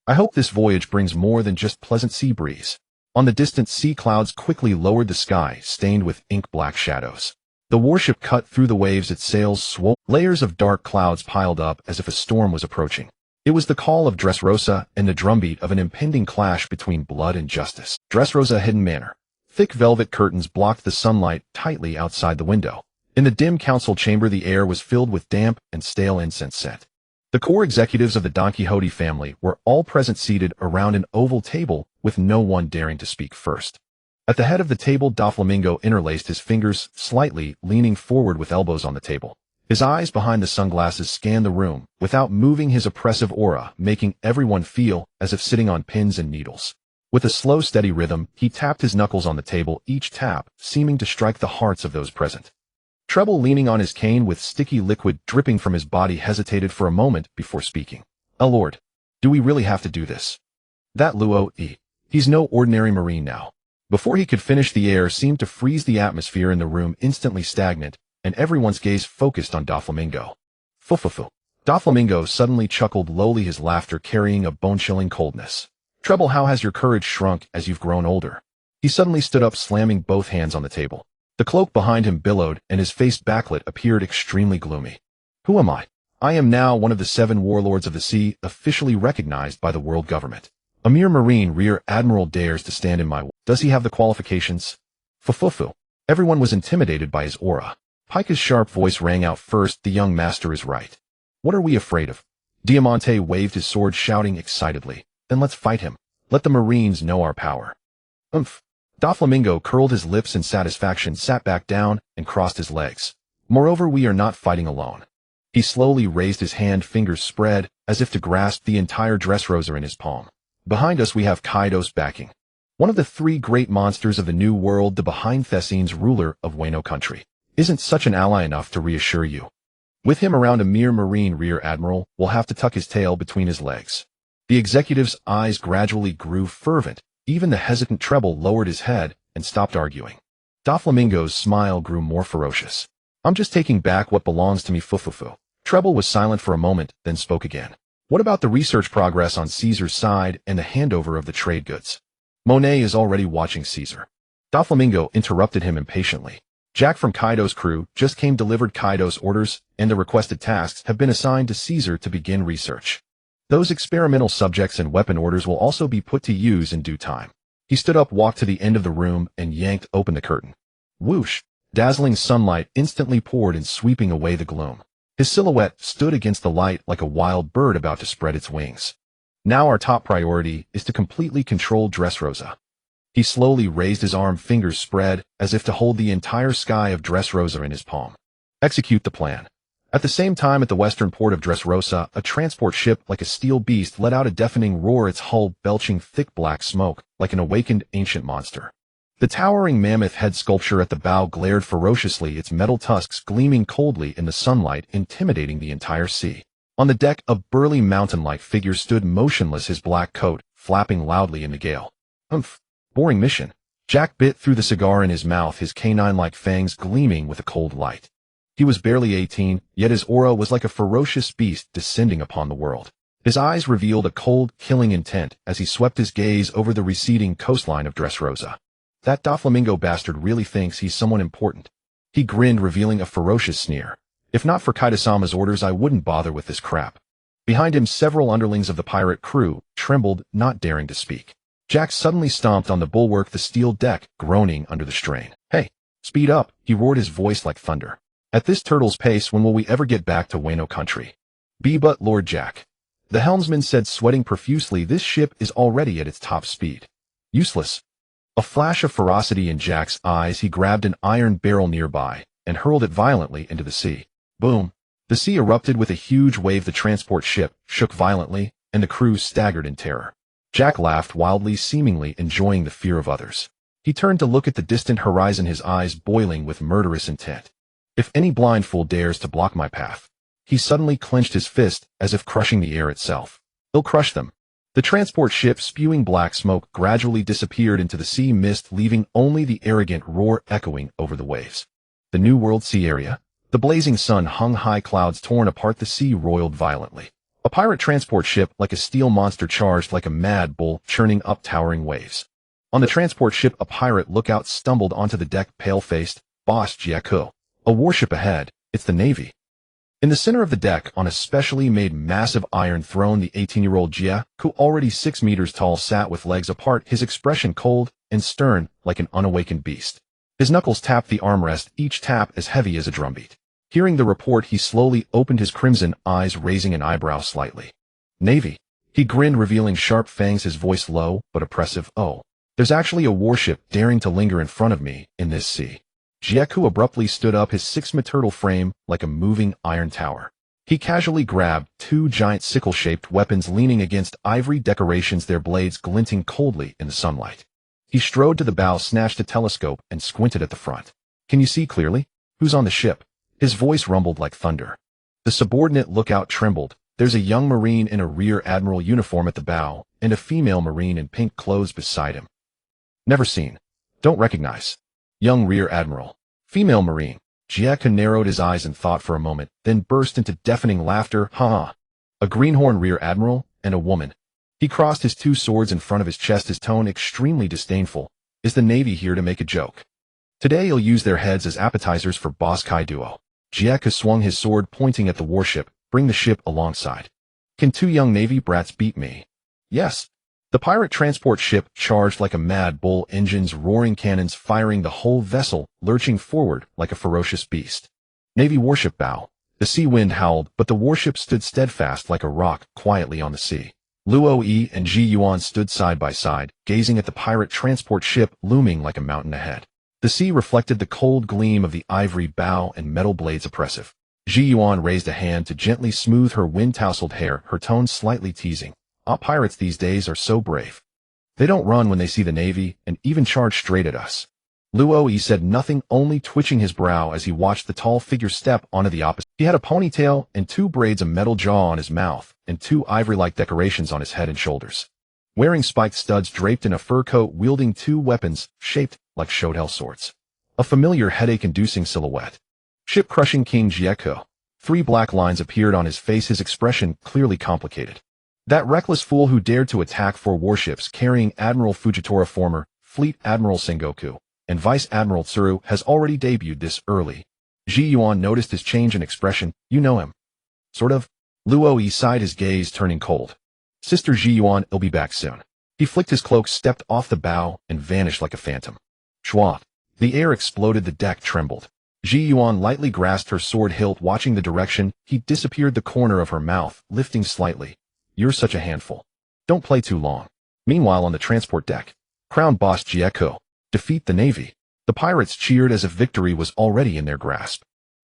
I hope this voyage brings more than just pleasant sea breeze. On the distant sea, clouds quickly lowered, the sky stained with ink-black shadows. The warship cut through the waves, its sails swole. Layers of dark clouds piled up as if a storm was approaching. It was the call of Dressrosa and the drumbeat of an impending clash between blood and justice. Dressrosa Hidden Manor. Thick velvet curtains blocked the sunlight tightly outside the window. In the dim council chamber, the air was filled with damp and stale incense scent. The core executives of the Don Quixote family were all present, seated around an oval table, with no one daring to speak first. At the head of the table, Doflamingo interlaced his fingers slightly, leaning forward with elbows on the table. His eyes behind the sunglasses scanned the room, without moving, his oppressive aura making everyone feel as if sitting on pins and needles. With a slow, steady rhythm, he tapped his knuckles on the table, each tap seeming to strike the hearts of those present. Treble, leaning on his cane with sticky liquid dripping from his body, hesitated for a moment before speaking. Lord, do we really have to do this? That Luo, he's no ordinary marine now. Before he could finish, the air seemed to freeze, the atmosphere in the room instantly stagnant, and everyone's gaze focused on Doflamingo. Fufufu. Doflamingo suddenly chuckled lowly, his laughter carrying a bone-chilling coldness. Treble, how has your courage shrunk as you've grown older? He suddenly stood up, slamming both hands on the table. The cloak behind him billowed, and his face backlit appeared extremely gloomy. Who am I? I am now one of the 7 warlords of the sea, officially recognized by the world government. A mere Marine Rear Admiral dares to stand in my way. Does he have the qualifications? Fufufu. Everyone was intimidated by his aura. Pika's sharp voice rang out first. The young master is right. What are we afraid of? Diamante waved his sword, shouting excitedly. Then let's fight him. Let the Marines know our power. Umph. Doflamingo curled his lips in satisfaction, sat back down, and crossed his legs. Moreover, we are not fighting alone. He slowly raised his hand, fingers spread, as if to grasp the entire Dressrosa in his palm. Behind us we have Kaido's backing. One of the three great monsters of the New World, the behind Thessines ruler of Wano country. Isn't such an ally enough to reassure you? With him around, a mere Marine Rear Admiral will have to tuck his tail between his legs. The executive's eyes gradually grew fervent. Even the hesitant Treble lowered his head and stopped arguing. Doflamingo's smile grew more ferocious. I'm just taking back what belongs to me, Fufufu. Treble was silent for a moment, then spoke again. What about the research progress on Caesar's side and the handover of the trade goods? Monet is already watching Caesar. Doflamingo interrupted him impatiently. Jack from Kaido's crew just came, delivered Kaido's orders, and the requested tasks have been assigned to Caesar to begin research. Those experimental subjects and weapon orders will also be put to use in due time. He stood up, walked to the end of the room, and yanked open the curtain. Whoosh! Dazzling sunlight instantly poured in, sweeping away the gloom. His silhouette stood against the light like a wild bird about to spread its wings. Now our top priority is to completely control Dressrosa. He slowly raised his arm, fingers spread, as if to hold the entire sky of Dressrosa in his palm. Execute the plan. At the same time, at the western port of Dressrosa, a transport ship like a steel beast let out a deafening roar, its hull belching thick black smoke, like an awakened ancient monster. The towering mammoth head sculpture at the bow glared ferociously, its metal tusks gleaming coldly in the sunlight, intimidating the entire sea. On the deck, a burly mountain-like figure stood motionless, his black coat flapping loudly in the gale. Umph. Boring mission. Jack bit through the cigar in his mouth, his canine-like fangs gleaming with a cold light. He was barely 18, yet his aura was like a ferocious beast descending upon the world. His eyes revealed a cold, killing intent as he swept his gaze over the receding coastline of Dressrosa. That Doflamingo bastard really thinks he's someone important. He grinned, revealing a ferocious sneer. If not for Kaido-sama's orders, I wouldn't bother with this crap. Behind him, several underlings of the pirate crew trembled, not daring to speak. Jack suddenly stomped on the bulwark, the steel deck groaning under the strain. Hey, speed up, he roared, his voice like thunder. At this turtle's pace, when will we ever get back to Wano country? But Lord Jack. The helmsman said, sweating profusely, this ship is already at its top speed. Useless. A flash of ferocity in Jack's eyes, he grabbed an iron barrel nearby and hurled it violently into the sea. Boom. The sea erupted with a huge wave. The transport ship shook violently, and the crew staggered in terror. Jack laughed wildly, seemingly enjoying the fear of others. He turned to look at the distant horizon, his eyes boiling with murderous intent. If any blind fool dares to block my path. He suddenly clenched his fist, as if crushing the air itself. He'll crush them. The transport ship, spewing black smoke, gradually disappeared into the sea mist, leaving only the arrogant roar echoing over the waves. The New World Sea area. The blazing sun hung high, clouds torn apart, the sea roiled violently. A pirate transport ship like a steel monster charged like a mad bull, churning up towering waves. On the transport ship, a pirate lookout stumbled onto the deck, pale-faced. Boss Jiaku. A warship ahead. It's the Navy. In the center of the deck, on a specially made massive iron throne, the 18-year-old Jiaku, already 6 meters tall, sat with legs apart, his expression cold and stern like an unawakened beast. His knuckles tapped the armrest, each tap as heavy as a drumbeat. Hearing the report, he slowly opened his crimson eyes, raising an eyebrow slightly. Navy. He grinned, revealing sharp fangs, his voice low but oppressive. Oh, there's actually a warship daring to linger in front of me in this sea. Jiaku abruptly stood up, his 6-meter frame like a moving iron tower. He casually grabbed 2 giant sickle-shaped weapons leaning against ivory decorations, their blades glinting coldly in the sunlight. He strode to the bow, snatched a telescope, and squinted at the front. Can you see clearly? Who's on the ship? His voice rumbled like thunder. The subordinate lookout trembled. There's a young Marine in a Rear Admiral uniform at the bow, and a female Marine in pink clothes beside him. Never seen. Don't recognize. Young Rear Admiral. Female Marine. Jiaku narrowed his eyes in thought for a moment, then burst into deafening laughter. Ha! A greenhorn Rear Admiral, and a woman. He crossed his 2 swords in front of his chest, his tone extremely disdainful. Is the Navy here to make a joke? Today you'll use their heads as appetizers for Boss Kai Duo. Jiaku swung his sword, pointing at the warship. Bring the ship alongside. Can 2 young Navy brats beat me? Yes. The pirate transport ship charged like a mad bull, engines roaring, cannons firing, the whole vessel lurching forward like a ferocious beast. Navy warship bow. The sea wind howled, but the warship stood steadfast like a rock, quietly on the sea. Luo and Ji Yuan stood side by side, gazing at the pirate transport ship looming like a mountain ahead. The sea reflected the cold gleam of the ivory bow and metal blades oppressive. Ji Yuan raised a hand to gently smooth her wind-tousled hair, her tone slightly teasing. Our pirates these days are so brave. They don't run when they see the Navy, and even charge straight at us. Luo said nothing, only twitching his brow as he watched the tall figure step onto the opposite. He had a ponytail and 2 braids, a metal jaw on his mouth, and 2 ivory-like decorations on his head and shoulders. Wearing spiked studs draped in a fur coat, wielding 2 weapons shaped like shotel swords. A familiar headache-inducing silhouette. Ship-crushing King Jieko. 3 black lines appeared on his face, his expression clearly complicated. That reckless fool who dared to attack 4 warships carrying Admiral Fujitora, former Fleet Admiral Sengoku, and Vice Admiral Tsuru has already debuted this early. Ji Yuan noticed his change in expression. You know him. Sort of. Luo sighed, his gaze turning cold. Sister Ji Yuan, he'll be back soon. He flicked his cloak, stepped off the bow, and vanished like a phantom. Schwa. The air exploded, the deck trembled. Ji Yuan lightly grasped her sword hilt, watching the direction. He disappeared, the corner of her mouth lifting slightly. You're such a handful. Don't play too long. Meanwhile, on the transport deck, Crown Boss Jieko. Defeat the Navy. The pirates cheered as if victory was already in their grasp.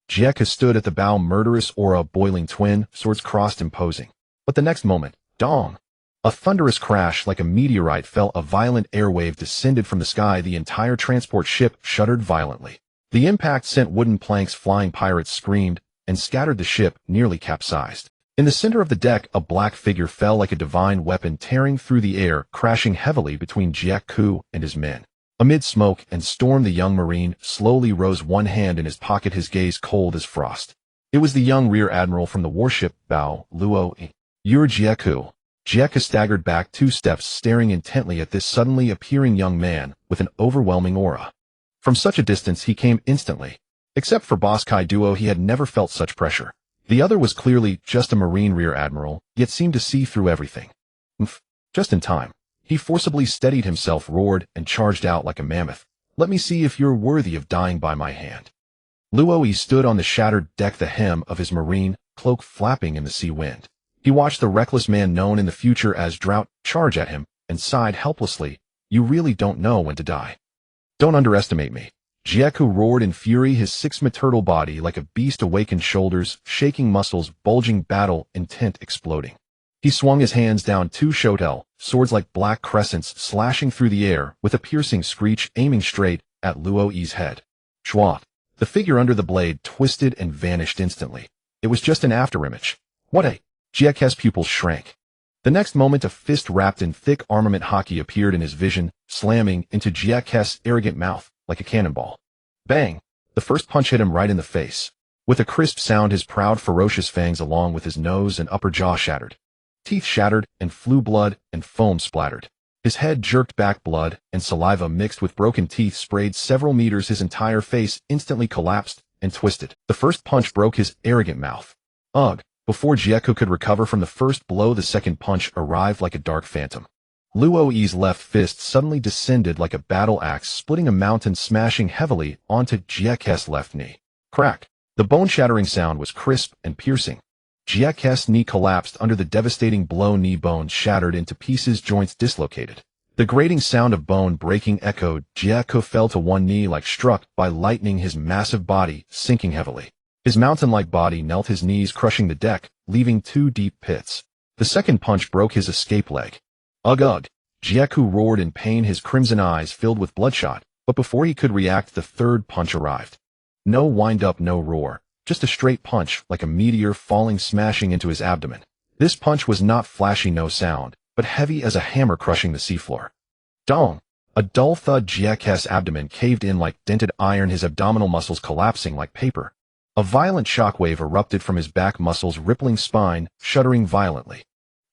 Jieko stood at the bow, murderous aura boiling twin, swords crossed, imposing. But the next moment, dong! A thunderous crash like a meteorite fell, a violent airwave descended from the sky, the entire transport ship shuddered violently. The impact sent wooden planks flying, pirates screamed, and scattered, the ship nearly capsized. In the center of the deck, a black figure fell like a divine weapon, tearing through the air, crashing heavily between Jieko and his men. Amid smoke and storm, the young Marine slowly rose, one hand in his pocket, his gaze cold as frost. It was the young Rear Admiral from the warship bow, Luo. You're Jieko. Jieko staggered back 2 steps, staring intently at this suddenly appearing young man with an overwhelming aura. From such a distance he came instantly. Except for Boss Kai Duo, he had never felt such pressure. The other was clearly just a Marine Rear Admiral, yet seemed to see through everything. Just in time. He forcibly steadied himself, roared, and charged out like a mammoth. Let me see if you're worthy of dying by my hand. Luo stood on the shattered deck, the hem of his marine cloak flapping in the sea wind. He watched the reckless man known in the future as Drought charge at him, and sighed helplessly. You really don't know when to die. Don't underestimate me. Jieko roared in fury, his 6-foot turtle body like a beast, awakened shoulders, shaking muscles, bulging, battle intent exploding. He swung his hands down, 2 shotel, swords like black crescents slashing through the air with a piercing screech, aiming straight at Luo's head. Schwa. The figure under the blade twisted and vanished instantly. It was just an afterimage. What a... Jieko's pupils shrank. The next moment, a fist wrapped in thick armament haki appeared in his vision, slamming into Jieko's arrogant mouth like a cannonball. Bang! The first punch hit him right in the face. With a crisp sound, his proud, ferocious fangs along with his nose and upper jaw shattered. Teeth shattered, and flew blood and foam splattered. His head jerked back, blood and saliva mixed with broken teeth sprayed several meters. His entire face instantly collapsed and twisted. The first punch broke his arrogant mouth. Ugh! Before Jieko could recover from the first blow, the second punch arrived like a dark phantom. Luo's left fist suddenly descended like a battle axe, splitting a mountain, smashing heavily onto Jieko's left knee. Crack! The bone-shattering sound was crisp and piercing. Jieko's knee collapsed under the devastating blow, knee bone shattered into pieces, joints dislocated. The grating sound of bone breaking echoed. Jieko fell to one knee like struck by lightning, his massive body sinking heavily. His mountain-like body knelt, his knees crushing the deck, leaving 2 deep pits. The second punch broke his escape leg. Ugh, ugh! Jieko roared in pain, his crimson eyes filled with bloodshot, but before he could react, the third punch arrived. No wind-up, no roar, just a straight punch like a meteor falling, smashing into his abdomen. This punch was not flashy, no sound, but heavy as a hammer crushing the seafloor. Dong! A dull thud, Jieko's abdomen caved in like dented iron, his abdominal muscles collapsing like paper. A violent shockwave erupted from his back muscles, rippling spine, shuddering violently.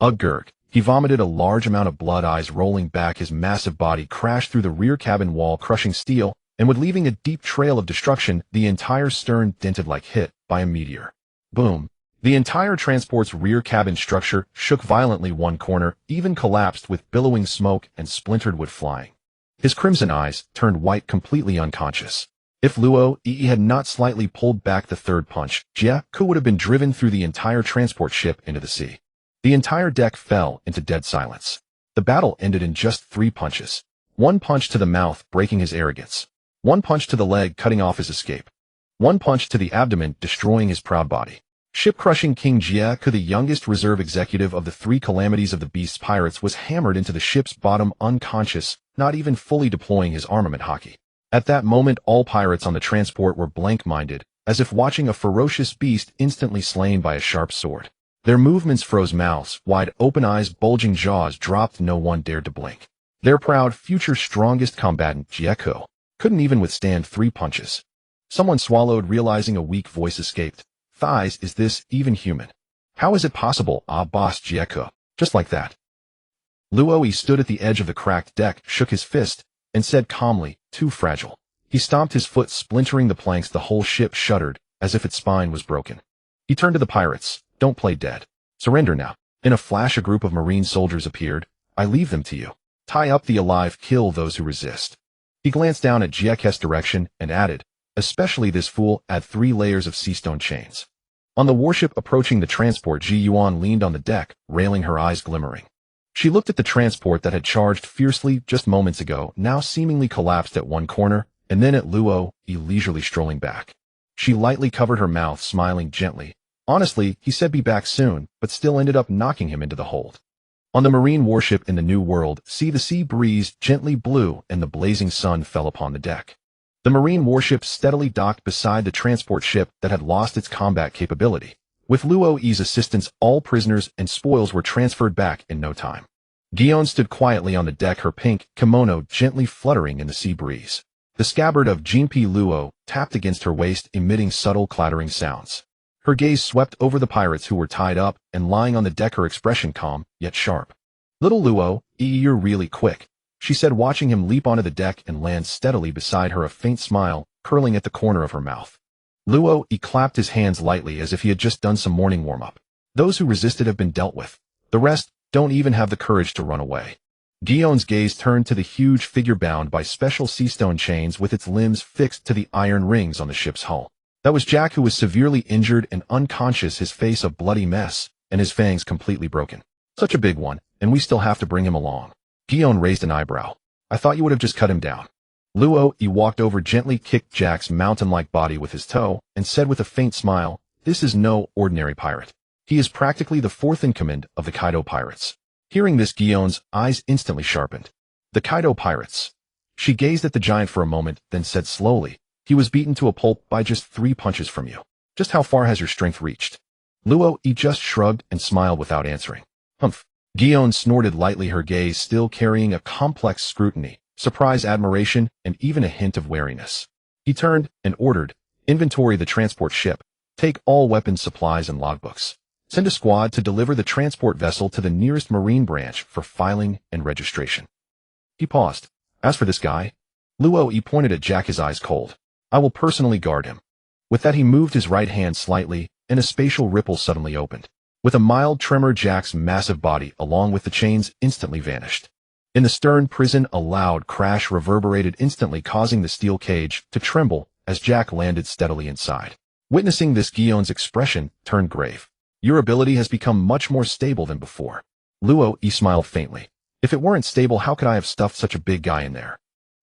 Ugh! He vomited a large amount of blood, eyes rolling back, his massive body crashed through the rear cabin wall, crushing steel, and would leaving a deep trail of destruction, the entire stern dented like hit by a meteor. Boom! The entire transport's rear cabin structure shook violently, one corner even collapsed with billowing smoke and splintered wood flying. His crimson eyes turned white, completely unconscious. If Luo Yi had not slightly pulled back the third punch, Jia-ku would have been driven through the entire transport ship into the sea. The entire deck fell into dead silence. The battle ended in just 3 punches. One punch to the mouth, breaking his arrogance. One punch to the leg, cutting off his escape. One punch to the abdomen, destroying his proud body. Ship-crushing King Jia-ku, the youngest reserve executive of the 3 calamities of the Beast's pirates, was hammered into the ship's bottom unconscious, not even fully deploying his armament hockey. At that moment, all pirates on the transport were blank-minded, as if watching a ferocious beast instantly slain by a sharp sword. Their movements froze, mouths wide open, eyes bulging, jaws dropped. No one dared to blink. Their proud, future strongest combatant, Jia-ku, couldn't even withstand 3 punches. Someone swallowed, realizing a weak voice escaped. Thighs, is this even human? How is it possible? Ah, boss Jia-ku. Just like that. Luo Yi stood at the edge of the cracked deck, shook his fist, and said calmly, too fragile. He stomped his foot, splintering the planks. The whole ship shuddered, as if its spine was broken. He turned to the pirates. Don't play dead. Surrender now. In a flash, a group of marine soldiers appeared. I leave them to you. Tie up the alive, kill those who resist. He glanced down at Jia-ku's direction and added, especially this fool, add 3 layers of seastone chains. On the warship approaching the transport, Ji Yuan leaned on the deck, railing, her eyes glimmering. She looked at the transport that had charged fiercely just moments ago, now seemingly collapsed at one corner, and then at Luo Yi leisurely strolling back. She lightly covered her mouth, smiling gently. Honestly, he said be back soon, but still ended up knocking him into the hold. On the marine warship in the New World, the sea breeze gently blew and the blazing sun fell upon the deck. The marine warship steadily docked beside the transport ship that had lost its combat capability. With Luo Yi's assistance, all prisoners and spoils were transferred back in no time. Gion stood quietly on the deck, her pink kimono gently fluttering in the sea breeze. The scabbard of Jinpi Luo tapped against her waist, emitting subtle clattering sounds. Her gaze swept over the pirates who were tied up and lying on the deck, her expression calm, yet sharp. Little Luo Yi, you're really quick, she said, watching him leap onto the deck and land steadily beside her, a faint smile curling at the corner of her mouth. Luo Yi clapped his hands lightly as if he had just done some morning warm-up. Those who resisted have been dealt with. The rest don't even have the courage to run away. Gion's gaze turned to the huge figure bound by special seastone chains with its limbs fixed to the iron rings on the ship's hull. That was Jack, who was severely injured and unconscious, his face a bloody mess, and his fangs completely broken. Such a big one, and we still have to bring him along. Gion raised an eyebrow. I thought you would have just cut him down. Luo Yi walked over, gently kicked Jack's mountain-like body with his toe, and said with a faint smile, this is no ordinary pirate. He is practically the 4th in command of the Kaido pirates. Hearing this, Gion's eyes instantly sharpened. The Kaido pirates. She gazed at the giant for a moment, then said slowly, he was beaten to a pulp by just 3 punches from you. Just how far has your strength reached? Luo Yi just shrugged and smiled without answering. Humph. Gion snorted lightly, her gaze still carrying a complex scrutiny, surprise, admiration, and even a hint of wariness. He turned and ordered, inventory the transport ship. Take all weapons, supplies, and logbooks. Send a squad to deliver the transport vessel to the nearest marine branch for filing and registration. He paused. As for this guy, Luo Yi pointed at Jack, his eyes cold. I will personally guard him. With that, he moved his right hand slightly, and a spatial ripple suddenly opened. With a mild tremor, Jack's massive body, along with the chains, instantly vanished. In the stern prison, a loud crash reverberated instantly, causing the steel cage to tremble as Jack landed steadily inside. Witnessing this, Gion's expression turned grave. Your ability has become much more stable than before. Luo Yi smiled faintly. If it weren't stable, how could I have stuffed such a big guy in there?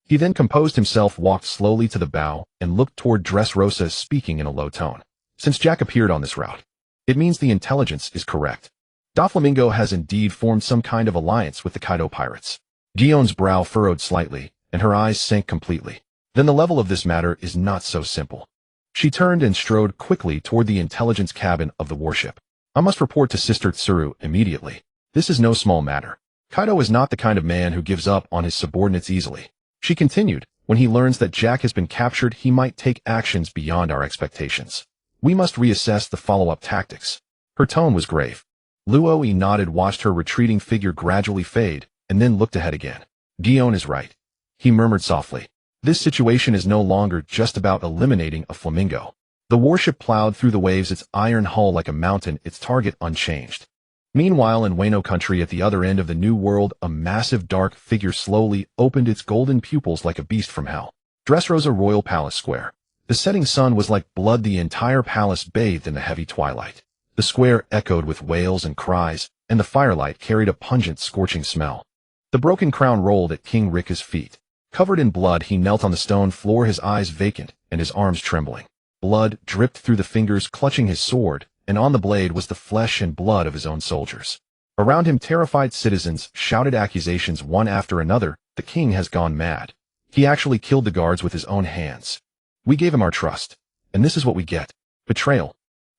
He then composed himself, walked slowly to the bow, and looked toward Dressrosa, speaking in a low tone. Since Jack appeared on this route, it means the intelligence is correct. Doflamingo has indeed formed some kind of alliance with the Kaido pirates. Gion's brow furrowed slightly, and her eyes sank completely. Then the level of this matter is not so simple. She turned and strode quickly toward the intelligence cabin of the warship. I must report to Sister Tsuru immediately. This is no small matter. Kaido is not the kind of man who gives up on his subordinates easily. She continued, when he learns that Jack has been captured, he might take actions beyond our expectations. We must reassess the follow-up tactics. Her tone was grave. Luo Yi nodded, watched her retreating figure gradually fade, and then looked ahead again. Gion is right. He murmured softly. This situation is no longer just about eliminating a flamingo. The warship plowed through the waves, its iron hull like a mountain, its target unchanged. Meanwhile, in Wano country at the other end of the New World, a massive dark figure slowly opened its golden pupils like a beast from hell. Dressrosa Royal Palace Square. The setting sun was like blood, the entire palace bathed in the heavy twilight. The square echoed with wails and cries, and the firelight carried a pungent, scorching smell. The broken crown rolled at King Riku's feet. Covered in blood, he knelt on the stone floor, his eyes vacant and his arms trembling. Blood dripped through the fingers clutching his sword, and on the blade was the flesh and blood of his own soldiers. Around him, terrified citizens shouted accusations one after another. The king has gone mad. He actually killed the guards with his own hands. We gave him our trust, and this is what we get. Betrayal.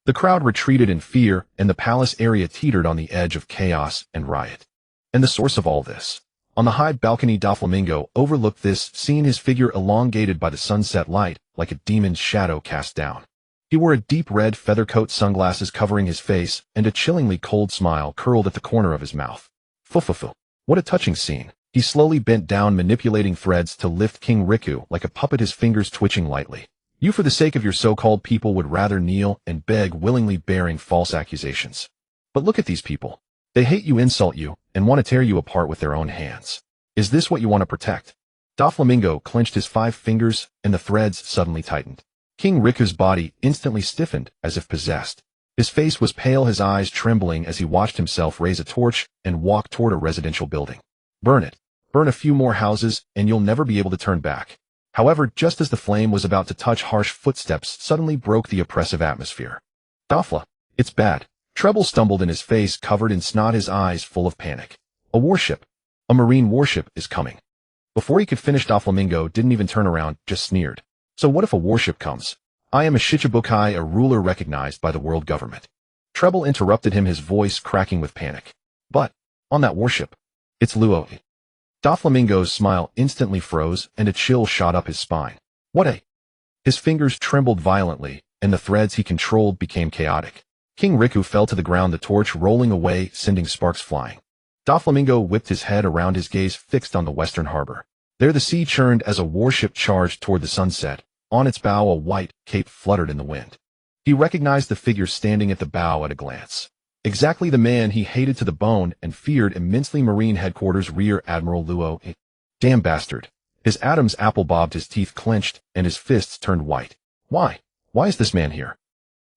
The crowd retreated in fear, and the palace area teetered on the edge of chaos and riot. And the source of all this? On the high balcony, Doflamingo overlooked this, seeing his figure elongated by the sunset light, like a demon's shadow cast down. He wore a deep red feather coat, sunglasses covering his face, and a chillingly cold smile curled at the corner of his mouth. Fufufu. What a touching scene. He slowly bent down, manipulating threads to lift King Riku like a puppet, his fingers twitching lightly. You, for the sake of your so-called people, would rather kneel and beg, willingly bearing false accusations. But look at these people. They hate you, insult you, and want to tear you apart with their own hands. Is this what you want to protect? Doflamingo clenched his 5 fingers, and the threads suddenly tightened. King Riku's body instantly stiffened, as if possessed. His face was pale, his eyes trembling as he watched himself raise a torch and walk toward a residential building. Burn it. Burn a few more houses, and you'll never be able to turn back. However, just as the flame was about to touch, harsh footsteps suddenly broke the oppressive atmosphere. Dofla, it's bad. Treble stumbled in his face covered in snot, his eyes full of panic. A warship. A marine warship is coming. Before he could finish, Doflamingo didn't even turn around, just sneered. So what if a warship comes? I am a Shichibukai, a ruler recognized by the world government. Treble interrupted him, his voice cracking with panic. But, on that warship, it's Luo. Doflamingo's smile instantly froze, and a chill shot up his spine. What a... His fingers trembled violently, and the threads he controlled became chaotic. King Riku fell to the ground, the torch rolling away, sending sparks flying. Doflamingo whipped his head around, his gaze fixed on the western harbor. There the sea churned as a warship charged toward the sunset. On its bow a white cape fluttered in the wind. He recognized the figure standing at the bow at a glance. Exactly the man he hated to the bone and feared immensely, Marine Headquarters Rear Admiral Luo. Damn bastard. His Adam's apple bobbed, his teeth clenched, and his fists turned white. Why? Why is this man here?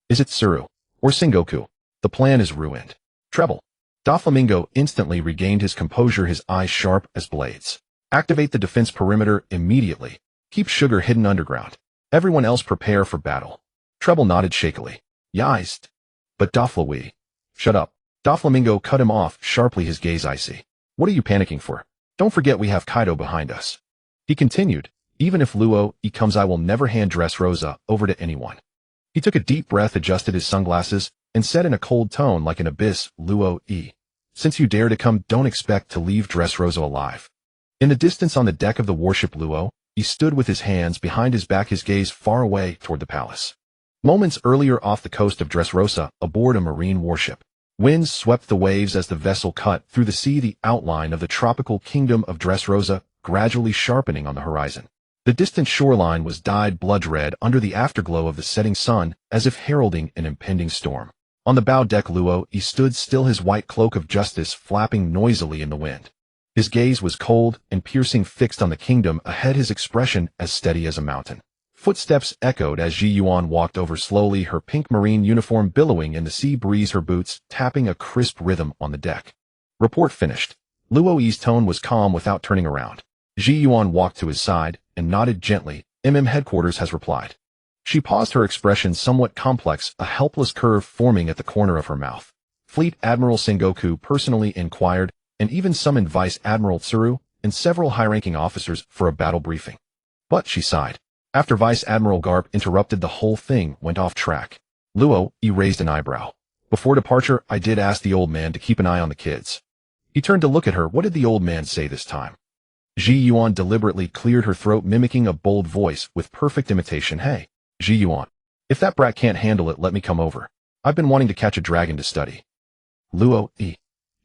Is it Tsuru? Or Sengoku? The plan is ruined. Treble. Doflamingo instantly regained his composure, his eyes sharp as blades. Activate the defense perimeter immediately. Keep Sugar hidden underground. Everyone else prepare for battle. Treble nodded shakily. Yized. But Doflawi. Shut up. Doflamingo cut him off sharply, his gaze icy. What are you panicking for? Don't forget we have Kaido behind us. He continued. Even if Luo comes, I will never hand Dressrosa over to anyone. He took a deep breath, adjusted his sunglasses, and said in a cold tone like an abyss, Luo, since you dare to come, don't expect to leave Dressrosa alive. In the distance on the deck of the warship Luo, he stood with his hands behind his back, his gaze far away toward the palace. Moments earlier, off the coast of Dressrosa, aboard a marine warship, winds swept the waves as the vessel cut through the sea, the outline of the tropical kingdom of Dressrosa gradually sharpening on the horizon. The distant shoreline was dyed blood red under the afterglow of the setting sun, as if heralding an impending storm. On the bow deck, Luo stood still, his white cloak of justice flapping noisily in the wind. His gaze was cold and piercing, fixed on the kingdom ahead, his expression as steady as a mountain. Footsteps echoed as Ji Yuan walked over slowly, her pink marine uniform billowing in the sea breeze, her boots tapping a crisp rhythm on the deck. Report finished. Luo's tone was calm without turning around. Ji Yuan walked to his side and nodded gently. Headquarters has replied. She paused, her expression somewhat complex, a helpless curve forming at the corner of her mouth. Fleet Admiral Sengoku personally inquired, and even summoned Vice Admiral Tsuru and several high-ranking officers for a battle briefing. But, she sighed. After Vice Admiral Garp interrupted, the whole thing went off track. Luo raised an eyebrow. Before departure, I did ask the old man to keep an eye on the kids. He turned to look at her. What did the old man say this time? Ji Yuan deliberately cleared her throat, mimicking a bold voice with perfect imitation. Hey, Ji Yuan. If that brat can't handle it, let me come over. I've been wanting to catch a dragon to study. Luo,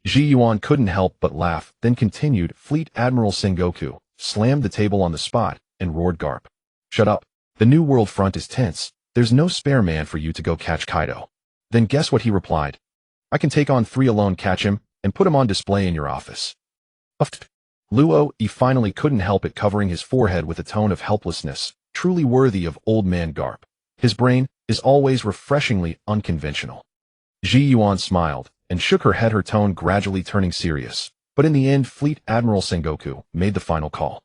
Ji Yuan couldn't help but laugh, then continued. Fleet Admiral Sengoku slammed the table on the spot and roared, Garp. Shut up. The New World front is tense. there's no spare man for you to go catch Kaido. Then guess what he replied? I can take on 3 alone, catch him, and put him on display in your office. Luo finally couldn't help it, covering his forehead with a tone of helplessness, truly worthy of old man Garp. His brain is always refreshingly unconventional. Ji Yuan smiled and shook her head, her tone gradually turning serious. But in the end, Fleet Admiral Sengoku made the final call.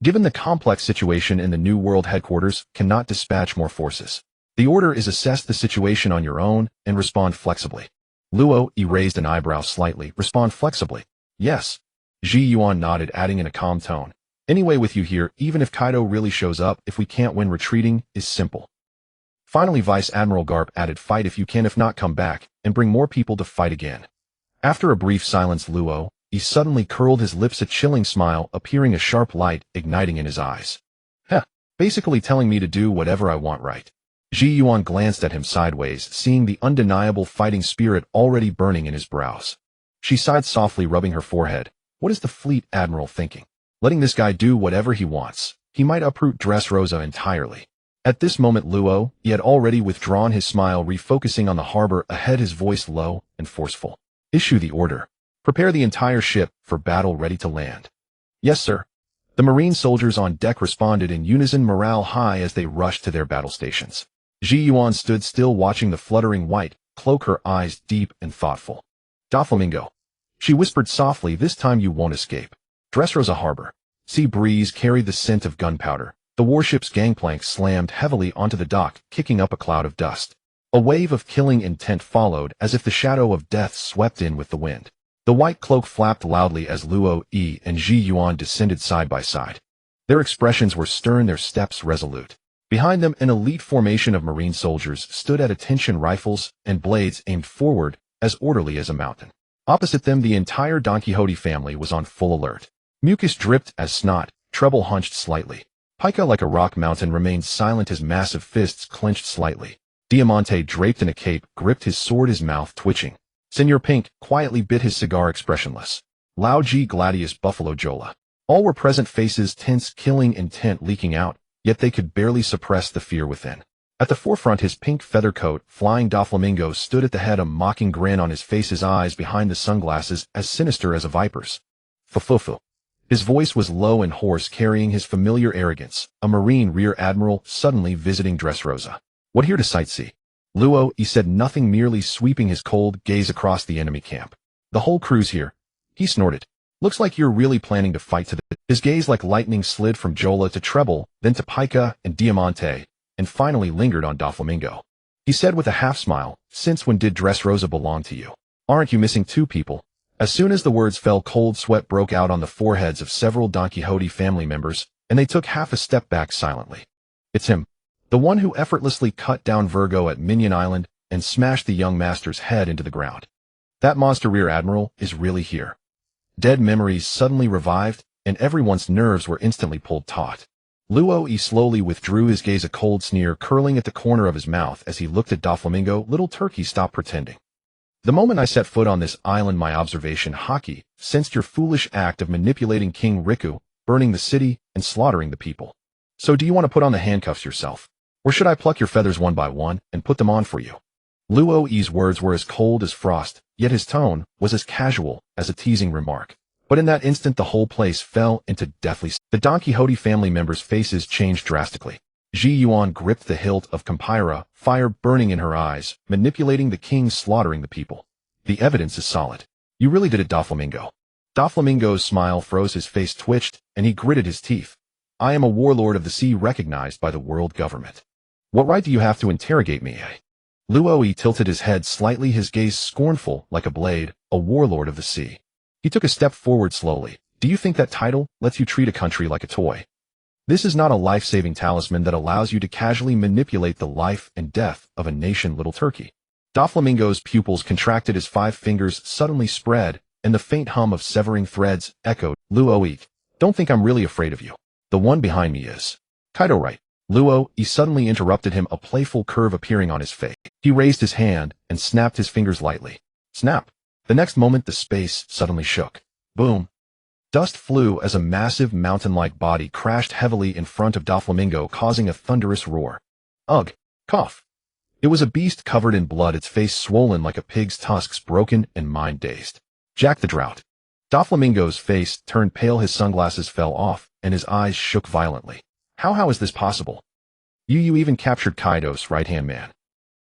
Given the complex situation in the New World headquarters cannot dispatch more forces. The order is assess the situation on your own and respond flexibly. Luo raised an eyebrow slightly. Respond flexibly. Yes. Ji Yuan nodded, adding in a calm tone. Anyway, with you here, even if Kaido really shows up, if we can't win, retreating is simple. Finally, Vice Admiral Garp added, fight if you can, if not, come back and bring more people to fight again. After a brief silence, Luo suddenly curled his lips, a chilling smile appearing, a sharp light igniting in his eyes. Heh, basically telling me to do whatever I want, right? Ji Yuan glanced at him sideways, seeing the undeniable fighting spirit already burning in his brows. She sighed softly, rubbing her forehead. What is the Fleet Admiral thinking? Letting this guy do whatever he wants. He might uproot Dressrosa entirely. At this moment, Luo had already withdrawn his smile, refocusing on the harbor ahead, his voice low and forceful. Issue the order. Prepare the entire ship for battle, ready to land. Yes, sir. The Marine soldiers on deck responded in unison, morale high as they rushed to their battle stations. Ji Yuan stood still, watching the fluttering white cloak, her eyes deep and thoughtful. Doflamingo, she whispered softly, this time you won't escape. Dressrosa Harbor. Sea breeze carried the scent of gunpowder. The warship's gangplank slammed heavily onto the dock, kicking up a cloud of dust. A wave of killing intent followed, as if the shadow of death swept in with the wind. The white cloak flapped loudly as Luo and Ji Yuan descended side by side. Their expressions were stern, their steps resolute. Behind them, an elite formation of Marine soldiers stood at attention, rifles and blades aimed forward, as orderly as a mountain. Opposite them, the entire Don Quixote family was on full alert. Mucus dripped as snot, Treble hunched slightly. Pika, like a rock mountain, remained silent, his massive fists clenched slightly. Diamante, draped in a cape, gripped his sword, his mouth twitching. Senor Pink quietly bit his cigar, expressionless. Lao G, Gladius, Buffalo Jola. All were present, faces tense, killing intent leaking out, yet they could barely suppress the fear within. At the forefront, his pink feather coat flying Doflamingo stood at the head, a mocking grin on his face, his eyes behind the sunglasses as sinister as a viper's. Fufufu. His voice was low and hoarse, carrying his familiar arrogance, a Marine Rear Admiral suddenly visiting Dressrosa. What, here to sightsee? Luo said nothing, merely sweeping his cold gaze across the enemy camp. The whole crew's here. He snorted. Looks like you're really planning to fight to the... His gaze like lightning slid from Jola to Treble, then to Pika and Diamante, and finally lingered on Doflamingo. He said with a half-smile, since when did Dressrosa belong to you? Aren't you missing 2 people? As soon as the words fell, cold sweat broke out on the foreheads of several Don Quixote family members, and they took half a step back silently. It's him. The one who effortlessly cut down Virgo at Minion Island and smashed the young master's head into the ground. That monster Rear Admiral is really here. Dead memories suddenly revived, and everyone's nerves were instantly pulled taut. Luo slowly withdrew his gaze, a cold sneer curling at the corner of his mouth as he looked at Doflamingo. Little turkey, stop pretending. The moment I set foot on this island, my observation Haki sensed your foolish act of manipulating King Riku, burning the city, and slaughtering the people. So do you want to put on the handcuffs yourself? Or should I pluck your feathers one by one and put them on for you? Luo's words were as cold as frost, yet his tone was as casual as a teasing remark. But in that instant, the whole place fell into deathly silence. The Don Quixote family members' faces changed drastically. Ji Yuan gripped the hilt of Compira, fire burning in her eyes, manipulating the king, slaughtering the people. The evidence is solid. You really did it, Doflamingo. Doflamingo's smile froze, his face twitched, and he gritted his teeth. I am a warlord of the sea, recognized by the world government. What right do you have to interrogate me, eh? Luo tilted his head slightly, his gaze scornful like a blade, a warlord of the sea. He took a step forward slowly. Do you think that title lets you treat a country like a toy? This is not a life-saving talisman that allows you to casually manipulate the life and death of a nation, little turkey. Doflamingo's pupils contracted, his 5 fingers suddenly spread, and the faint hum of severing threads echoed. Luo, don't think I'm really afraid of you. The one behind me is. Kaido, right? Luo suddenly interrupted him, a playful curve appearing on his face. He raised his hand and snapped his fingers lightly. Snap. The next moment, the space suddenly shook. Boom. Dust flew as a massive mountain-like body crashed heavily in front of Doflamingo, causing a thunderous roar. Ugh. Cough. It was a beast covered in blood, its face swollen like a pig's tusks, broken and mind-dazed. Jack the Drought. Doflamingo's face turned pale, his sunglasses fell off, and his eyes shook violently. How is this possible? You even captured Kaido's right-hand man.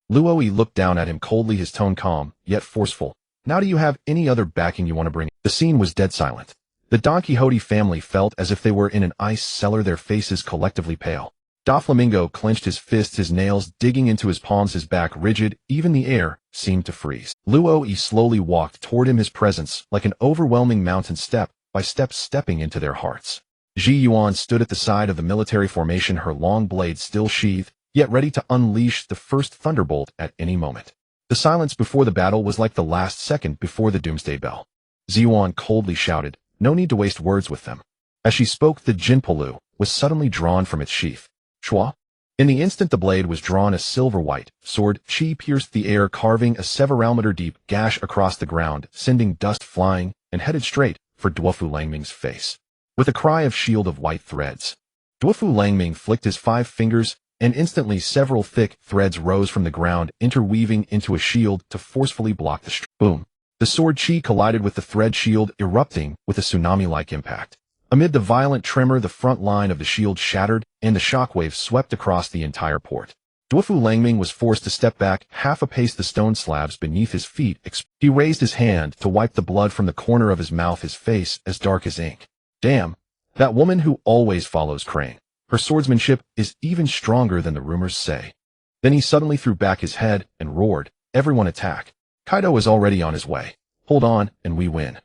Luoyi looked down at him coldly, his tone calm, yet forceful. Now do you have any other backing you want to bring? The scene was dead silent. The Don Quixote family felt as if they were in an ice cellar, their faces collectively pale. Doflamingo clenched his fists, his nails digging into his palms, his back rigid, even the air seemed to freeze. Luoyi slowly walked toward him, his presence like an overwhelming mountain, step by step stepping into their hearts. Ji Yuan stood at the side of the military formation, her long blade still sheathed, yet ready to unleash the first thunderbolt at any moment. The silence before the battle was like the last second before the doomsday bell. Ziyuan coldly shouted, "No need to waste words with them." As she spoke, the Jinpalu was suddenly drawn from its sheath. Chua. In the instant the blade was drawn, a silver-white sword chi pierced the air, carving a several-meter-deep gash across the ground, sending dust flying, and headed straight for Duofu Langming's face. With a cry of shield of white threads, Duofu Langming flicked his 5 fingers, and instantly several thick threads rose from the ground, interweaving into a shield to forcefully block the strike. Boom. The sword chi collided with the thread shield, erupting with a tsunami-like impact. Amid the violent tremor, the front line of the shield shattered, and the shockwave swept across the entire port. Duofu Langming was forced to step back half a pace, the stone slabs beneath his feet. He raised his hand to wipe the blood from the corner of his mouth, his face as dark as ink. Damn, that woman who always follows Crane. Her swordsmanship is even stronger than the rumors say. Then he suddenly threw back his head and roared, "Everyone attack. Kaido is already on his way. Hold on, and we win."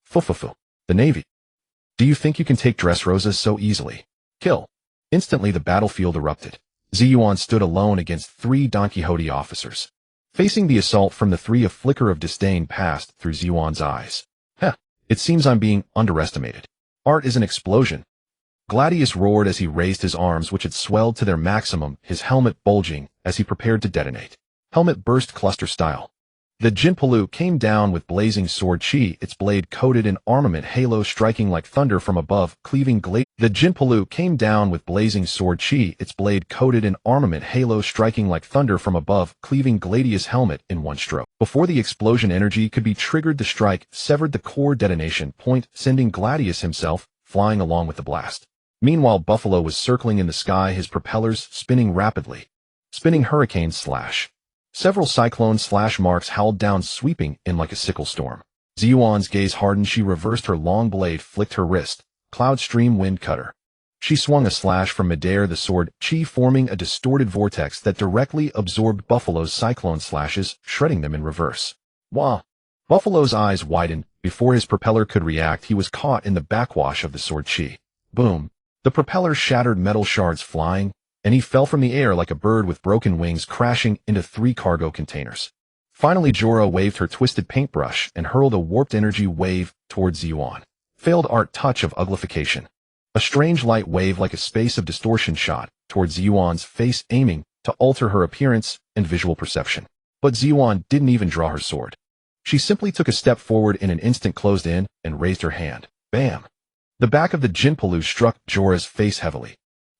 Fufufu. The Navy. Do you think you can take Dressrosas so easily? Kill. Instantly the battlefield erupted. Ziyuan stood alone against 3 Don Quixote officers. Facing the assault from the 3, a flicker of disdain passed through Ziyuan's eyes. Heh, it seems I'm being underestimated. Art is an explosion. Gladius roared as he raised his arms, which had swelled to their maximum, his helmet bulging as he prepared to detonate. Helmet burst cluster style. The Jinpalu came down with blazing sword chi, its blade coated in armament halo striking like thunder from above, cleaving The Jinpalu came down with blazing sword chi, its blade coated in armament halo striking like thunder from above, cleaving Gladius' helmet in one stroke. Before the explosion energy could be triggered, the strike severed the core detonation point, sending Gladius himself flying along with the blast. Meanwhile, Buffalo was circling in the sky, his propellers spinning rapidly. Spinning hurricane slash. Several cyclone slash marks howled down, sweeping in like a sickle storm. Ziyuan's gaze hardened. She reversed, her long blade flicked her wrist. Cloud stream wind cutter. She swung a slash from midair, the sword chi forming a distorted vortex that directly absorbed Buffalo's cyclone slashes, shredding them in reverse. Wah! Buffalo's eyes widened. Before his propeller could react, he was caught in the backwash of the sword chi. Boom! The propeller shattered, metal shards flying, and he fell from the air like a bird with broken wings, crashing into 3 cargo containers. Finally, Jorah waved her twisted paintbrush and hurled a warped energy wave towards Ziyuan. Failed art touch of uglification. A strange light wave like a space of distortion shot towards Ziyuan's face, aiming to alter her appearance and visual perception. But Ziyuan didn't even draw her sword. She simply took a step forward, in an instant closed in, and raised her hand. Bam! The back of the Jinpalu struck Jorah's face heavily.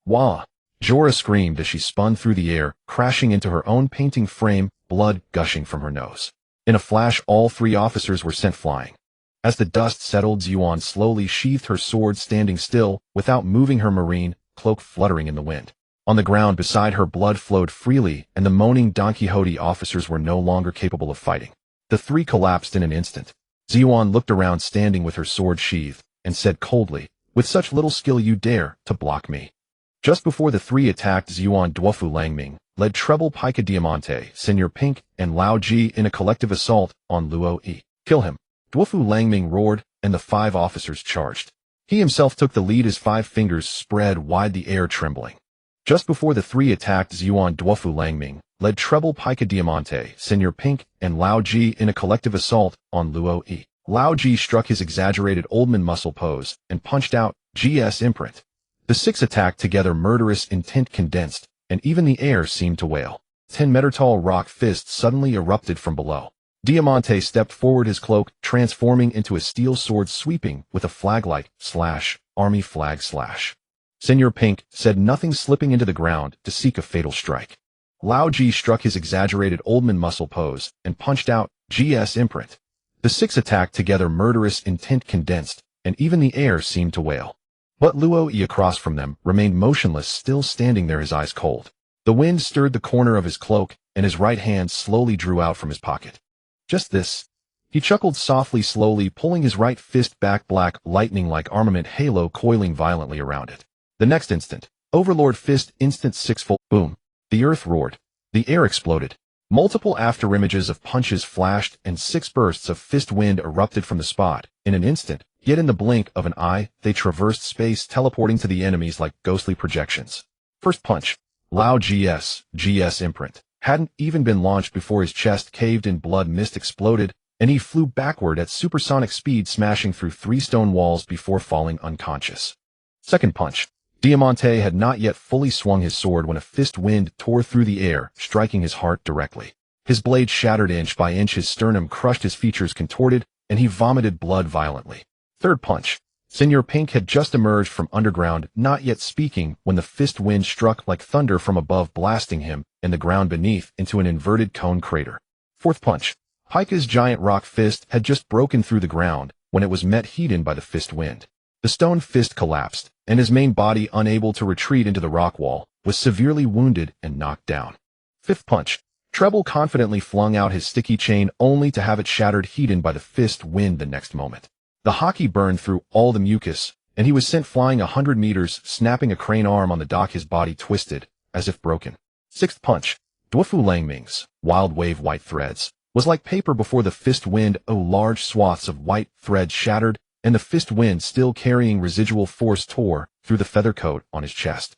Wah! Jorah screamed as she spun through the air, crashing into her own painting frame, blood gushing from her nose. In a flash, all 3 officers were sent flying. As the dust settled, Ziyuan slowly sheathed her sword, standing still, without moving, her marine cloak fluttering in the wind. On the ground beside her, blood flowed freely, and the moaning Don Quixote officers were no longer capable of fighting. The 3 collapsed in an instant. Ziyuan looked around, standing with her sword sheathed, and said coldly, "With such little skill you dare to block me." Just before the 3 attacked, Ziyuan, Duofu Langming led Treble Pica Diamante, Senior Pink, and Lao Ji in a collective assault on Luoyi. Kill him! Duofu Langming roared, and the 5 officers charged. He himself took the lead, his 5 fingers spread wide, the air trembling. Just before the 3 attacked, Ziyuan, Duofu Langming led Treble Pica Diamante, Senior Pink, and Lao Ji in a collective assault on Luoyi. Lao Ji struck his exaggerated oldman muscle pose and punched out GS imprint. The 6 attacked together, murderous intent condensed, and even the air seemed to wail. 10-meter-tall rock fists suddenly erupted from below. Diamante stepped forward, his cloak transforming into a steel sword, sweeping with a flag-like slash, army flag slash. Senior Pink said nothing, slipping into the ground to seek a fatal strike. Lao Ji struck his exaggerated oldman muscle pose and punched out GS imprint. The six attacked together, murderous intent condensed, and even the air seemed to wail. But Luo Yi across from them remained motionless, still standing there, his eyes cold. The wind stirred the corner of his cloak, and his right hand slowly drew out from his pocket. Just this. He chuckled softly, slowly pulling his right fist back, black lightning-like armament halo coiling violently around it. The next instant, Overlord fist instant six-fold boom. The earth roared. The air exploded. Multiple afterimages of punches flashed, and six bursts of fist wind erupted from the spot. In an instant, yet in the blink of an eye, they traversed space, teleporting to the enemies like ghostly projections. First punch. Lao GS imprint. Hadn't even been launched before his chest caved in, blood mist exploded, and he flew backward at supersonic speed, smashing through 3 stone walls before falling unconscious. Second punch. Diamante had not yet fully swung his sword when a fist wind tore through the air, striking his heart directly. His blade shattered inch by inch, his sternum crushed, his features contorted, and he vomited blood violently. Third punch. Senor Pink had just emerged from underground, not yet speaking, when the fist wind struck like thunder from above, blasting him and the ground beneath into an inverted cone crater. Fourth punch. Pika's giant rock fist had just broken through the ground when it was met heat in by the fist wind. The stone fist collapsed, and his main body, unable to retreat into the rock wall, was severely wounded and knocked down. Fifth punch. Treble confidently flung out his sticky chain, only to have it shattered heat in by the fist wind the next moment. The hockey burned through all the mucus, and he was sent flying 100 meters, snapping a crane arm on the dock, his body twisted, as if broken. Sixth punch. Duofu Langming's wild wave white threads was like paper before the fist wind. Large swaths of white thread shattered, and the fist wind, still carrying residual force, tore through the feather coat on his chest.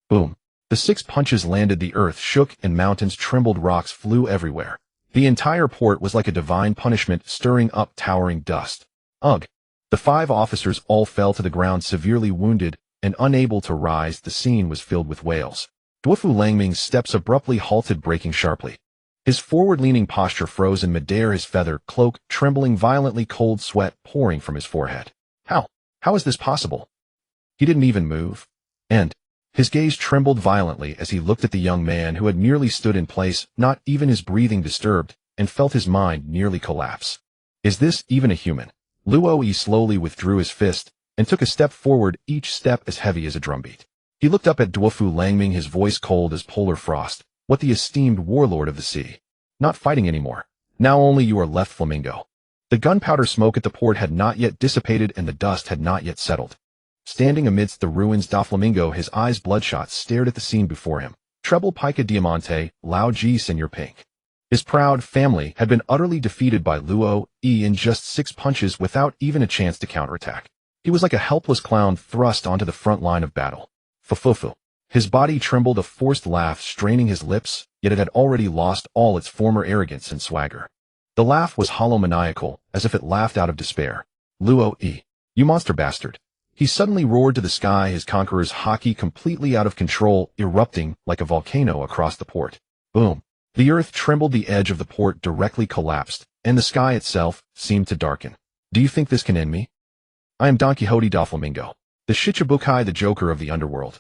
Boom. The 6 punches landed, the earth shook and mountains trembled, rocks flew everywhere. The entire port was like a divine punishment, stirring up towering dust. Ugh. The 5 officers all fell to the ground, severely wounded and unable to rise. The scene was filled with wails. Duofu Langming's steps abruptly halted, braking sharply. His forward-leaning posture froze in midair, his feather cloak trembling violently, cold sweat pouring from his forehead. How is this possible? He didn't even move. And his gaze trembled violently as he looked at the young man who had merely stood in place, not even his breathing disturbed, and felt his mind nearly collapse. Is this even a human? Luo Yi slowly withdrew his fist and took a step forward, each step as heavy as a drumbeat. He looked up at Duofu Langming, his voice cold as polar frost. What, the esteemed warlord of the sea? Not fighting anymore. Now only you are left, Flamingo. The gunpowder smoke at the port had not yet dissipated and the dust had not yet settled. Standing amidst the ruins, Doflamingo, his eyes bloodshot, stared at the scene before him. Treble Pika Diamante, Lao Ji, Senor Pink. His proud family had been utterly defeated by Luo Yi in just 6 punches without even a chance to counterattack. He was like a helpless clown thrust onto the front line of battle. Fufufu. His body trembled, a forced laugh straining his lips, yet it had already lost all its former arrogance and swagger. The laugh was hollow, maniacal, as if it laughed out of despair. Luo Yi, you monster bastard. He suddenly roared to the sky, his conqueror's haki completely out of control, erupting like a volcano across the port. Boom. The earth trembled, the edge of the port directly collapsed, and the sky itself seemed to darken. Do you think this can end me? I am Don Quixote Doflamingo, the Shichibukai, the Joker of the underworld.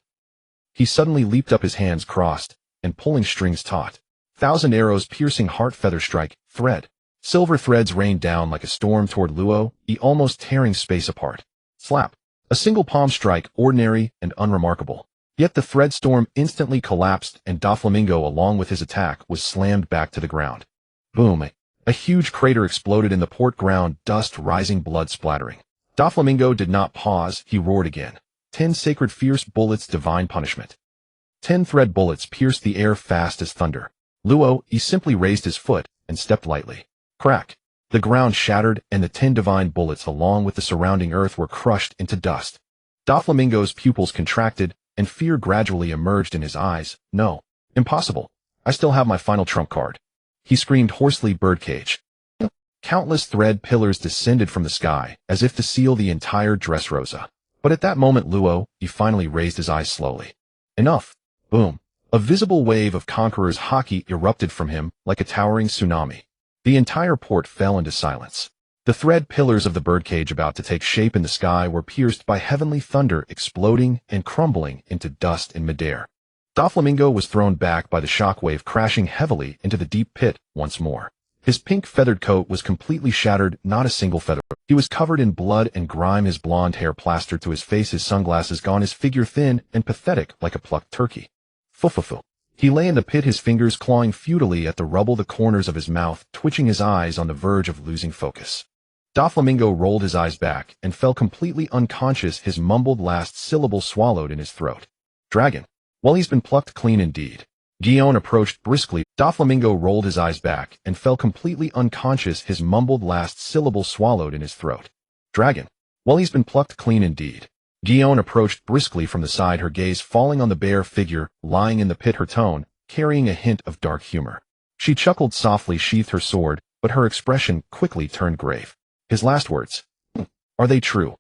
He suddenly leaped up, his hands crossed, and pulling strings taut. 1,000 arrows piercing heart feather strike, thread. Silver threads rained down like a storm toward Luo Yi, almost tearing space apart. Slap. A single palm strike, ordinary and unremarkable. Yet the thread storm instantly collapsed, and Doflamingo, along with his attack, was slammed back to the ground. Boom. A huge crater exploded in the port ground, dust rising, blood splattering. Doflamingo did not pause, he roared again. 10 sacred fierce bullets, divine punishment. 10 thread bullets pierced the air fast as thunder. Luo Yi simply raised his foot and stepped lightly. Crack. The ground shattered, and the 10 divine bullets along with the surrounding earth were crushed into dust. Doflamingo's pupils contracted, and fear gradually emerged in his eyes. No. Impossible. I still have my final trump card. He screamed hoarsely, birdcage. Countless thread pillars descended from the sky, as if to seal the entire Dressrosa. But at that moment Luo Yi finally raised his eyes slowly. Enough. Boom. A visible wave of Conqueror's haki erupted from him like a towering tsunami. The entire port fell into silence. The thread pillars of the birdcage about to take shape in the sky were pierced by heavenly thunder, exploding and crumbling into dust in midair. Doflamingo was thrown back by the shockwave, crashing heavily into the deep pit once more. His pink feathered coat was completely shattered, not a single feather. He was covered in blood and grime, his blonde hair plastered to his face, his sunglasses gone, his figure thin and pathetic like a plucked turkey. Fufufu. He lay in the pit, his fingers clawing futilely at the rubble, the corners of his mouth twitching, his eyes on the verge of losing focus. Doflamingo rolled his eyes back and fell completely unconscious, his mumbled last syllable swallowed in his throat. Dragon. Well, he's been plucked clean indeed. Guion approached briskly. Doflamingo rolled his eyes back and fell completely unconscious, his mumbled last syllable swallowed in his throat. Dragon. Well, he's been plucked clean indeed. Guion approached briskly from the side, her gaze falling on the bare figure lying in the pit, her tone carrying a hint of dark humor. She chuckled softly, sheathed her sword, but her expression quickly turned grave. His last words. Are they true?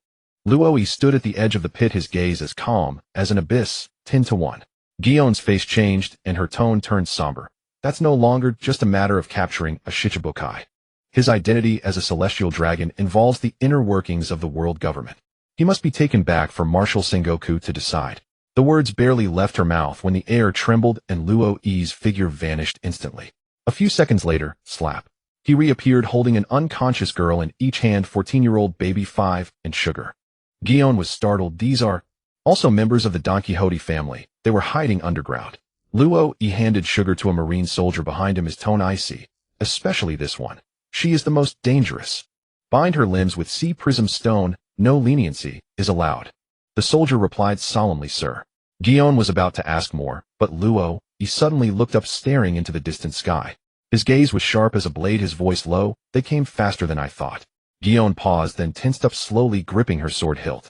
Luoi stood at the edge of the pit, his gaze as calm as an abyss, 10-1. Guion's face changed and her tone turned somber. That's no longer just a matter of capturing a Shichibukai. His identity as a celestial dragon involves the inner workings of the world government. He must be taken back for Marshal Sengoku to decide. The words barely left her mouth when the air trembled and Luoi's figure vanished instantly. A few seconds later, slap. He reappeared holding an unconscious girl in each hand, 14-year-old baby 5, and Sugar. Guion was startled. These are also members of the Don Quixote family. They were hiding underground. Luoi handed Sugar to a marine soldier behind him, his tone icy. Especially this one. She is the most dangerous. Bind her limbs with sea prism stone. No leniency is allowed. The soldier replied solemnly, sir. Guion was about to ask more, but Luoi suddenly looked up, staring into the distant sky. His gaze was sharp as a blade, his voice low. They came faster than I thought. Guion paused, then tensed up, slowly gripping her sword hilt.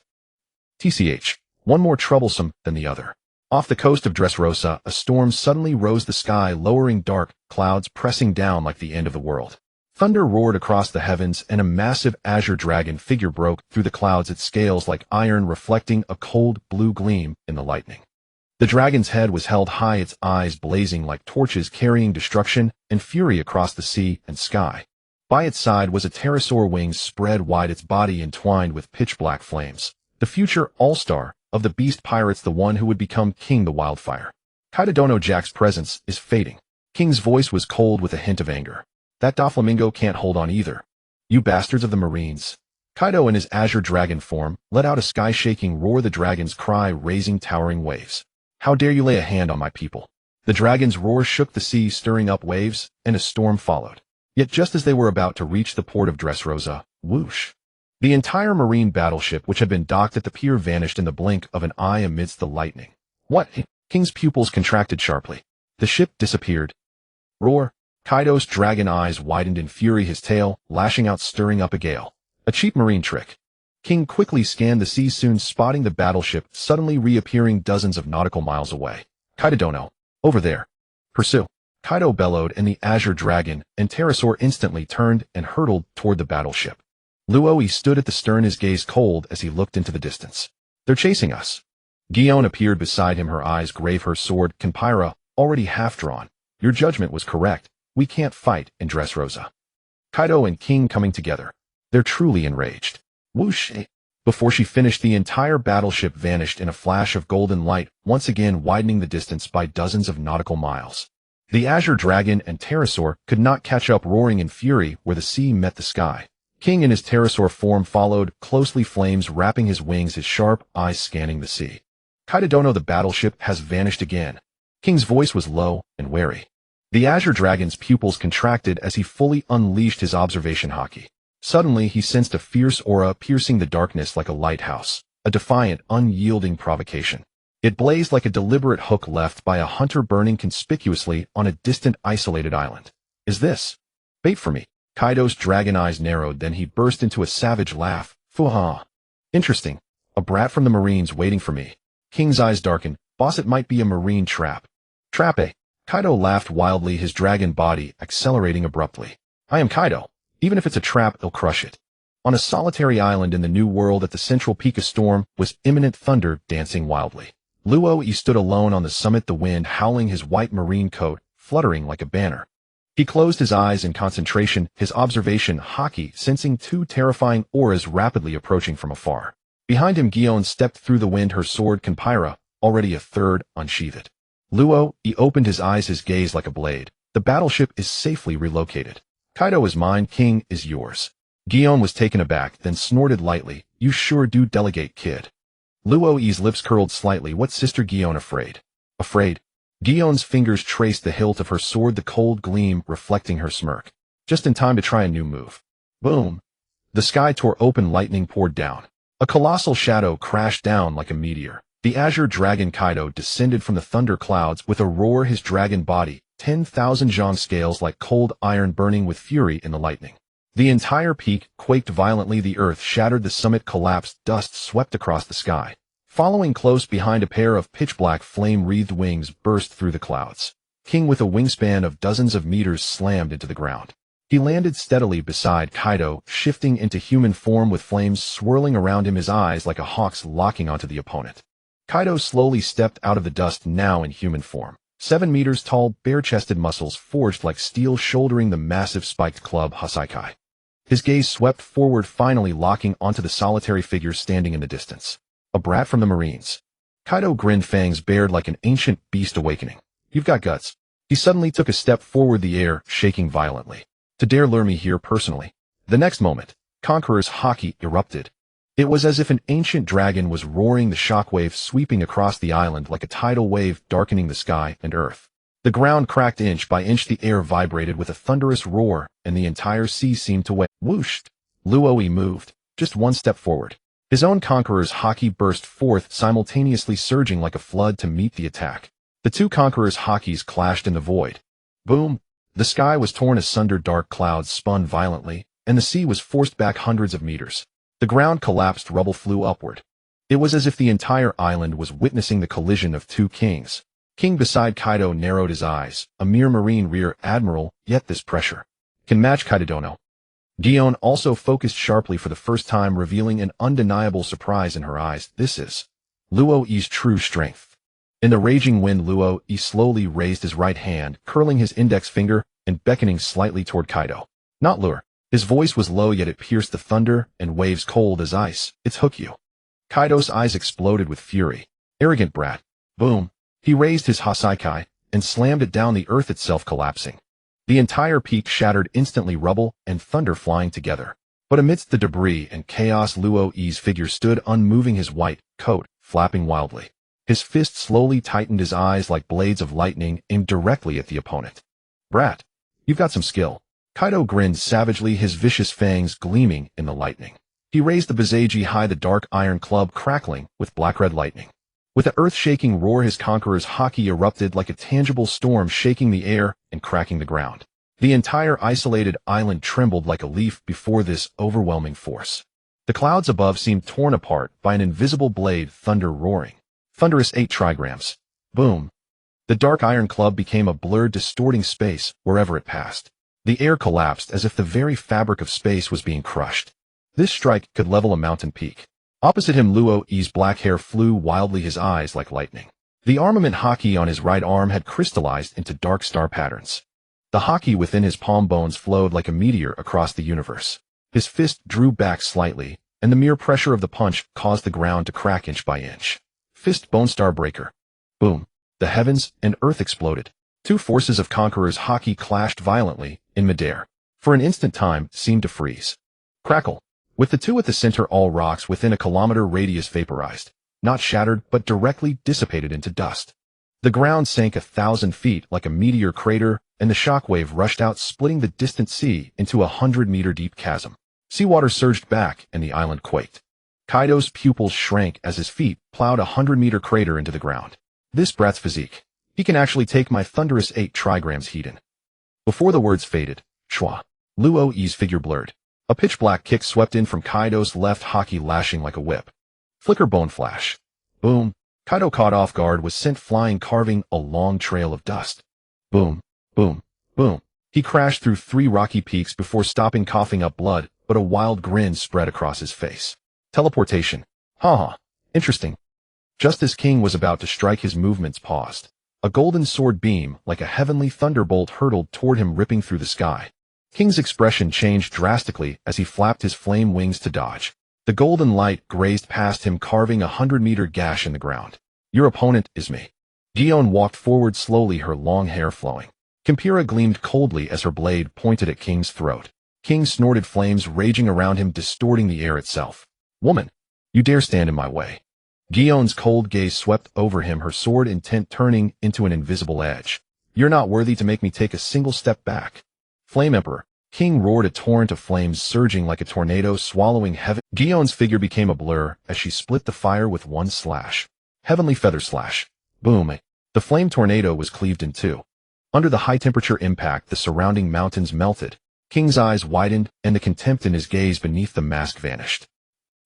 TCH. One more troublesome than the other. Off the coast of Dressrosa, a storm suddenly rose the sky, lowering dark clouds pressing down like the end of the world. Thunder roared across the heavens, and a massive azure dragon figure broke through the clouds, its scales like iron reflecting a cold blue gleam in the lightning. The dragon's head was held high, its eyes blazing like torches, carrying destruction and fury across the sea and sky. By its side was a pterosaur, wings spread wide, its body entwined with pitch-black flames. The future all-star of the beast pirates, the one who would become King the Wildfire. Kaidono Jack's presence is fading. King's voice was cold with a hint of anger. That Doflamingo can't hold on either. You bastards of the Marines. Kaido in his azure dragon form let out a sky-shaking roar, the dragon's cry raising towering waves. How dare you lay a hand on my people? The dragon's roar shook the sea, stirring up waves, and a storm followed. Yet just as they were about to reach the port of Dressrosa, whoosh! The entire marine battleship which had been docked at the pier vanished in the blink of an eye amidst the lightning. What? King's pupils contracted sharply. The ship disappeared. Roar! Kaido's dragon eyes widened in fury, his tail lashing out, stirring up a gale. A cheap marine trick. King quickly scanned the sea, soon spotting the battleship suddenly reappearing dozens of nautical miles away. Kaidono. Over there. Pursue. Kaido bellowed, and the azure dragon and pterosaur instantly turned and hurtled toward the battleship. Luoi stood at the stern, his gaze cold as he looked into the distance. They're chasing us. Guion appeared beside him, her eyes grave, her sword, Kenpyra, already half-drawn. Your judgment was correct. We can't fight in Dressrosa. Kaido and King coming together. They're truly enraged. Whoosh! Before she finished, the entire battleship vanished in a flash of golden light, once again widening the distance by dozens of nautical miles. The azure dragon and pterosaur could not catch up, roaring in fury where the sea met the sky. King in his pterosaur form followed closely, flames wrapping his wings, his sharp eyes scanning the sea. Kaidono, the battleship has vanished again. King's voice was low and wary. The azure dragon's pupils contracted as he fully unleashed his observation haki. Suddenly he sensed a fierce aura piercing the darkness like a lighthouse, a defiant, unyielding provocation. It blazed like a deliberate hook left by a hunter burning conspicuously on a distant, isolated island. Is this bait for me? Kaido's dragon eyes narrowed, then he burst into a savage laugh. Fuha! Interesting. A brat from the Marines waiting for me. King's eyes darkened. Boss, it might be a marine trap. Trap, eh? Kaido laughed wildly, his dragon body accelerating abruptly. I am Kaido. Even if it's a trap, I'll crush it. On a solitary island in the New World at the central peak, a storm was imminent, thunder dancing wildly. Luoi stood alone on the summit, the wind howling, his white marine coat fluttering like a banner. He closed his eyes in concentration, his observation haki sensing two terrifying auras rapidly approaching from afar. Behind him, Guion stepped through the wind, her sword Kenpyra already a third unsheathed. He opened his eyes, his gaze like a blade. The battleship is safely relocated. Kaido is mine, King is yours. Gion was taken aback, then snorted lightly. You sure do delegate, kid. Luoi's lips curled slightly. What sister Gion afraid? Afraid? Gion's fingers traced the hilt of her sword, the cold gleam reflecting her smirk. Just in time to try a new move. Boom. The sky tore open, lightning poured down. A colossal shadow crashed down like a meteor. The Azure dragon Kaido descended from the thunder clouds with a roar, his dragon body, 10,000 zhang scales like cold iron burning with fury in the lightning. The entire peak quaked violently, the earth shattered, the summit collapsed, dust swept across the sky. Following close behind, a pair of pitch-black flame-wreathed wings burst through the clouds. King, with a wingspan of dozens of meters, slammed into the ground. He landed steadily beside Kaido, shifting into human form with flames swirling around him, his eyes like a hawk's locking onto the opponent. Kaido slowly stepped out of the dust, now in human form. 7 meters tall, bare-chested muscles forged like steel, shouldering the massive spiked club isekai'd. His gaze swept forward, finally locking onto the solitary figure standing in the distance. A brat from the Marines. Kaido grinned, fangs bared like an ancient beast awakening. You've got guts. He suddenly took a step forward, the air shaking violently. To dare lure me here personally? The next moment, Conqueror's haki erupted. It was as if an ancient dragon was roaring, the shockwave sweeping across the island like a tidal wave, darkening the sky and earth. The ground cracked inch by inch, the air vibrated with a thunderous roar, and the entire sea seemed to wave. Whooshed. Luoi moved, just one step forward. His own Conqueror's haki burst forth, simultaneously surging like a flood to meet the attack. The two Conqueror's hakis clashed in the void. Boom! The sky was torn asunder, dark clouds spun violently, and the sea was forced back hundreds of meters. The ground collapsed, rubble flew upward. It was as if the entire island was witnessing the collision of two kings. King beside Kaido narrowed his eyes, a mere Marine rear admiral, yet this pressure can match Kaido. Gion also focused sharply for the first time, revealing an undeniable surprise in her eyes. This is Luoi's true strength. In the raging wind, Luoi slowly raised his right hand, curling his index finger and beckoning slightly toward Kaido. Not lure. His voice was low, yet it pierced the thunder and waves cold as ice. It's hook you. Kaido's eyes exploded with fury. Arrogant brat. Boom. He raised his isekai'd and slammed it down, the earth itself collapsing. The entire peak shattered instantly, rubble and thunder flying together. But amidst the debris and chaos, Luoi's figure stood unmoving, his white coat flapping wildly. His fist slowly tightened, his eyes like blades of lightning aimed directly at the opponent. Brat, you've got some skill. Kaido grinned savagely, his vicious fangs gleaming in the lightning. He raised the Physique high, the dark iron club crackling with black-red lightning. With an earth-shaking roar, his Conqueror's haki erupted like a tangible storm, shaking the air and cracking the ground. The entire isolated island trembled like a leaf before this overwhelming force. The clouds above seemed torn apart by an invisible blade, thunder roaring. Thunderous 8 trigrams. Boom. The dark iron club became a blurred, distorting space wherever it passed. The air collapsed as if the very fabric of space was being crushed. This strike could level a mountain peak. Opposite him, Luoi's black hair flew wildly, his eyes like lightning. The armament haki on his right arm had crystallized into dark star patterns. The haki within his palm bones flowed like a meteor across the universe. His fist drew back slightly, and the mere pressure of the punch caused the ground to crack inch by inch. Fist bone star breaker. Boom. The heavens and earth exploded. Two forces of Conqueror's haki clashed violently in midair. For an instant, time seemed to freeze. Crackle. With the two at the center, all rocks within a kilometer radius vaporized, not shattered but directly dissipated into dust. The ground sank 1,000 feet like a meteor crater, and the shockwave rushed out, splitting the distant sea into a 100-meter deep chasm. Seawater surged back and the island quaked. Kaido's pupils shrank as his feet plowed a 100-meter crater into the ground. This brat's physique. He can actually take my thunderous 8 trigrams heat. Before the words faded, Shwa. Luoi's figure blurred. A pitch-black kick swept in from Kaido's left, haki lashing like a whip. Flicker bone flash. Boom. Kaido, caught off guard, was sent flying, carving a long trail of dust. Boom, boom, boom. He crashed through 3 rocky peaks before stopping, coughing up blood, but a wild grin spread across his face. Teleportation. Haha. Interesting. Just as King was about to strike, his movements paused. A golden sword beam, like a heavenly thunderbolt, hurtled toward him, ripping through the sky. King's expression changed drastically as he flapped his flame wings to dodge. The golden light grazed past him, carving a 100-meter gash in the ground. Your opponent is me. Gion walked forward slowly, her long hair flowing. Kempira gleamed coldly as her blade pointed at King's throat. King snorted, flames raging around him, distorting the air itself. Woman, you dare stand in my way. Gion's cold gaze swept over him, her sword intent turning into an invisible edge. You're not worthy to make me take a single step back. Flame Emperor. King roared, a torrent of flames surging like a tornado, swallowing heaven. Gion's figure became a blur as she split the fire with one slash. Heavenly feather slash. Boom. The flame tornado was cleaved in two. Under the high-temperature impact, the surrounding mountains melted. King's eyes widened, and the contempt in his gaze beneath the mask vanished.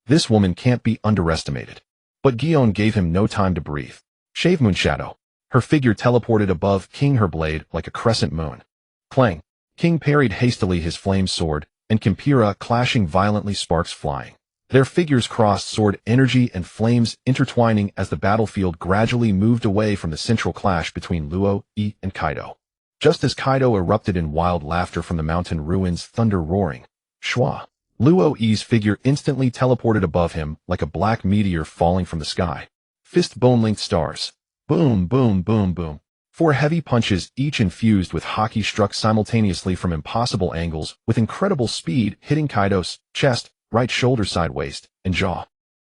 This woman can't be underestimated. But Gion gave him no time to breathe. Shave Moon Shadow. Her figure teleported above King, her blade like a crescent moon. Clang. King parried hastily his flame sword, and Kempira clashing violently, sparks flying. Their figures crossed, sword energy and flames intertwining as the battlefield gradually moved away from the central clash between Luo, I, and Kaido. Just as Kaido erupted in wild laughter from the mountain ruins, thunder roaring. Shwa. Luo I's figure instantly teleported above him like a black meteor falling from the sky. Fist bone-length stars. Boom, boom, boom, boom. 4 heavy punches, each infused with haki, struck simultaneously from impossible angles with incredible speed, hitting Kaido's chest, right shoulder, side, waist, and jaw.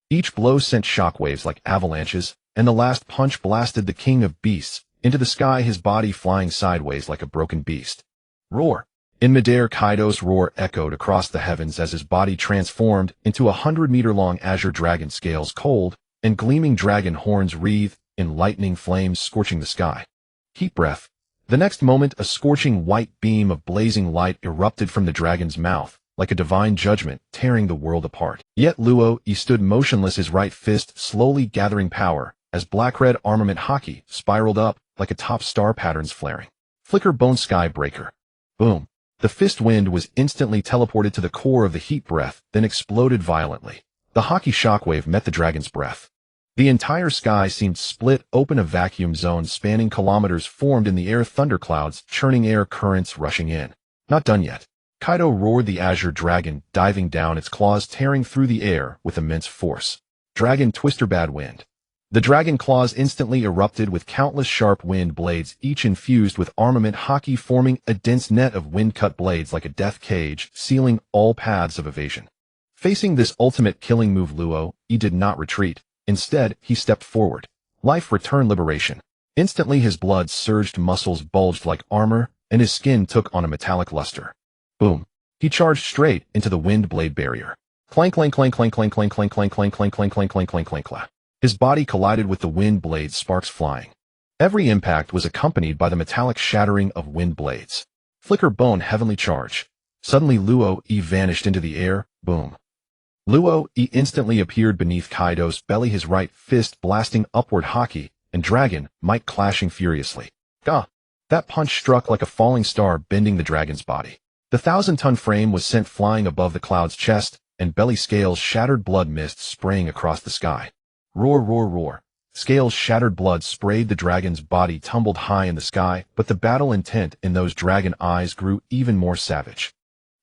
Each blow sent shockwaves like avalanches, and the last punch blasted the king of beasts into the sky, his body flying sideways like a broken beast. Roar. In midair, Kaido's roar echoed across the heavens as his body transformed into a 100-meter-long azure dragon, scales cold, and gleaming dragon horns wreathed in lightning flames scorching the sky. Heat breath. The next moment, a scorching white beam of blazing light erupted from the dragon's mouth, like a divine judgment, tearing the world apart. Yet Luo I stood motionless, his right fist slowly gathering power, as black-red armament haki spiraled up, like a top star patterns flaring. Flicker bone sky breaker. Boom. The fist wind was instantly teleported to the core of the heat breath, then exploded violently. The haki shockwave met the dragon's breath. The entire sky seemed split open, a vacuum zone spanning kilometers formed in the air, thunderclouds, churning air currents rushing in. Not done yet. Kaido roared, the azure dragon diving down, its claws tearing through the air with immense force. Dragon twister, bad wind. The dragon claws instantly erupted with countless sharp wind blades, each infused with armament haki, forming a dense net of wind-cut blades like a death cage, sealing all paths of evasion. Facing this ultimate killing move, Luo I did not retreat. Instead, he stepped forward. Life return, liberation. Instantly his blood surged, muscles bulged like armor, and his skin took on a metallic luster. Boom. He charged straight into the wind blade barrier. Clank, clank, clank, clank, clank, clank, clank, clank, clank, clank, clank, clank, clank, clank, clank, clank. His body collided with the wind blades, sparks flying. Every impact was accompanied by the metallic shattering of wind blades. Flicker bone, heavenly charge. Suddenly Luo I vanished into the air. Boom. Luo I instantly appeared beneath Kaido's belly, his right fist blasting upward haki, and dragon might clashing furiously. Gah! That punch struck like a falling star, bending the dragon's body. The 1,000-ton frame was sent flying above the cloud's chest, and belly scales shattered, blood mist spraying across the sky. Roar, roar, roar. Scales shattered, blood sprayed, the dragon's body tumbled high in the sky, but the battle intent in those dragon eyes grew even more savage.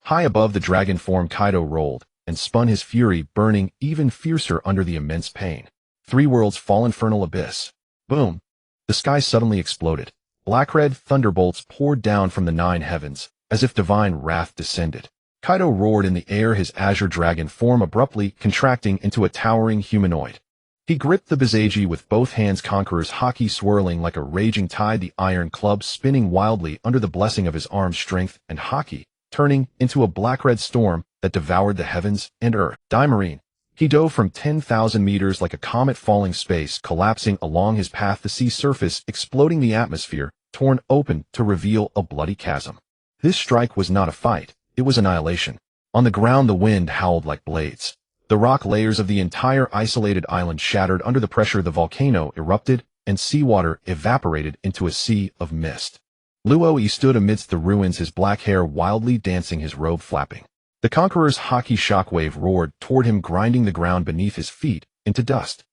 High above the dragon form, Kaido rolled and spun, his fury burning even fiercer under the immense pain. 3 worlds fall, infernal abyss. Boom. The sky suddenly exploded. Black-red thunderbolts poured down from the 9 heavens, as if divine wrath descended. Kaido roared in the air, his azure dragon form abruptly contracting into a towering humanoid. He gripped the Physique with both hands, conqueror's haki swirling like a raging tide, the iron club spinning wildly under the blessing of his arm's strength and haki, turning into a black-red storm that devoured the heavens and earth. Dimarine. He dove from 10,000 meters like a comet, falling space, collapsing along his path, the sea surface exploding, the atmosphere torn open to reveal a bloody chasm. This strike was not a fight, it was annihilation. On the ground, the wind howled like blades. The rock layers of the entire isolated island shattered under the pressure, the volcano erupted, and seawater evaporated into a sea of mist. Luo I stood amidst the ruins, his black hair wildly dancing, his robe flapping. The conqueror's haki shockwave roared toward him, grinding the ground beneath his feet into dust.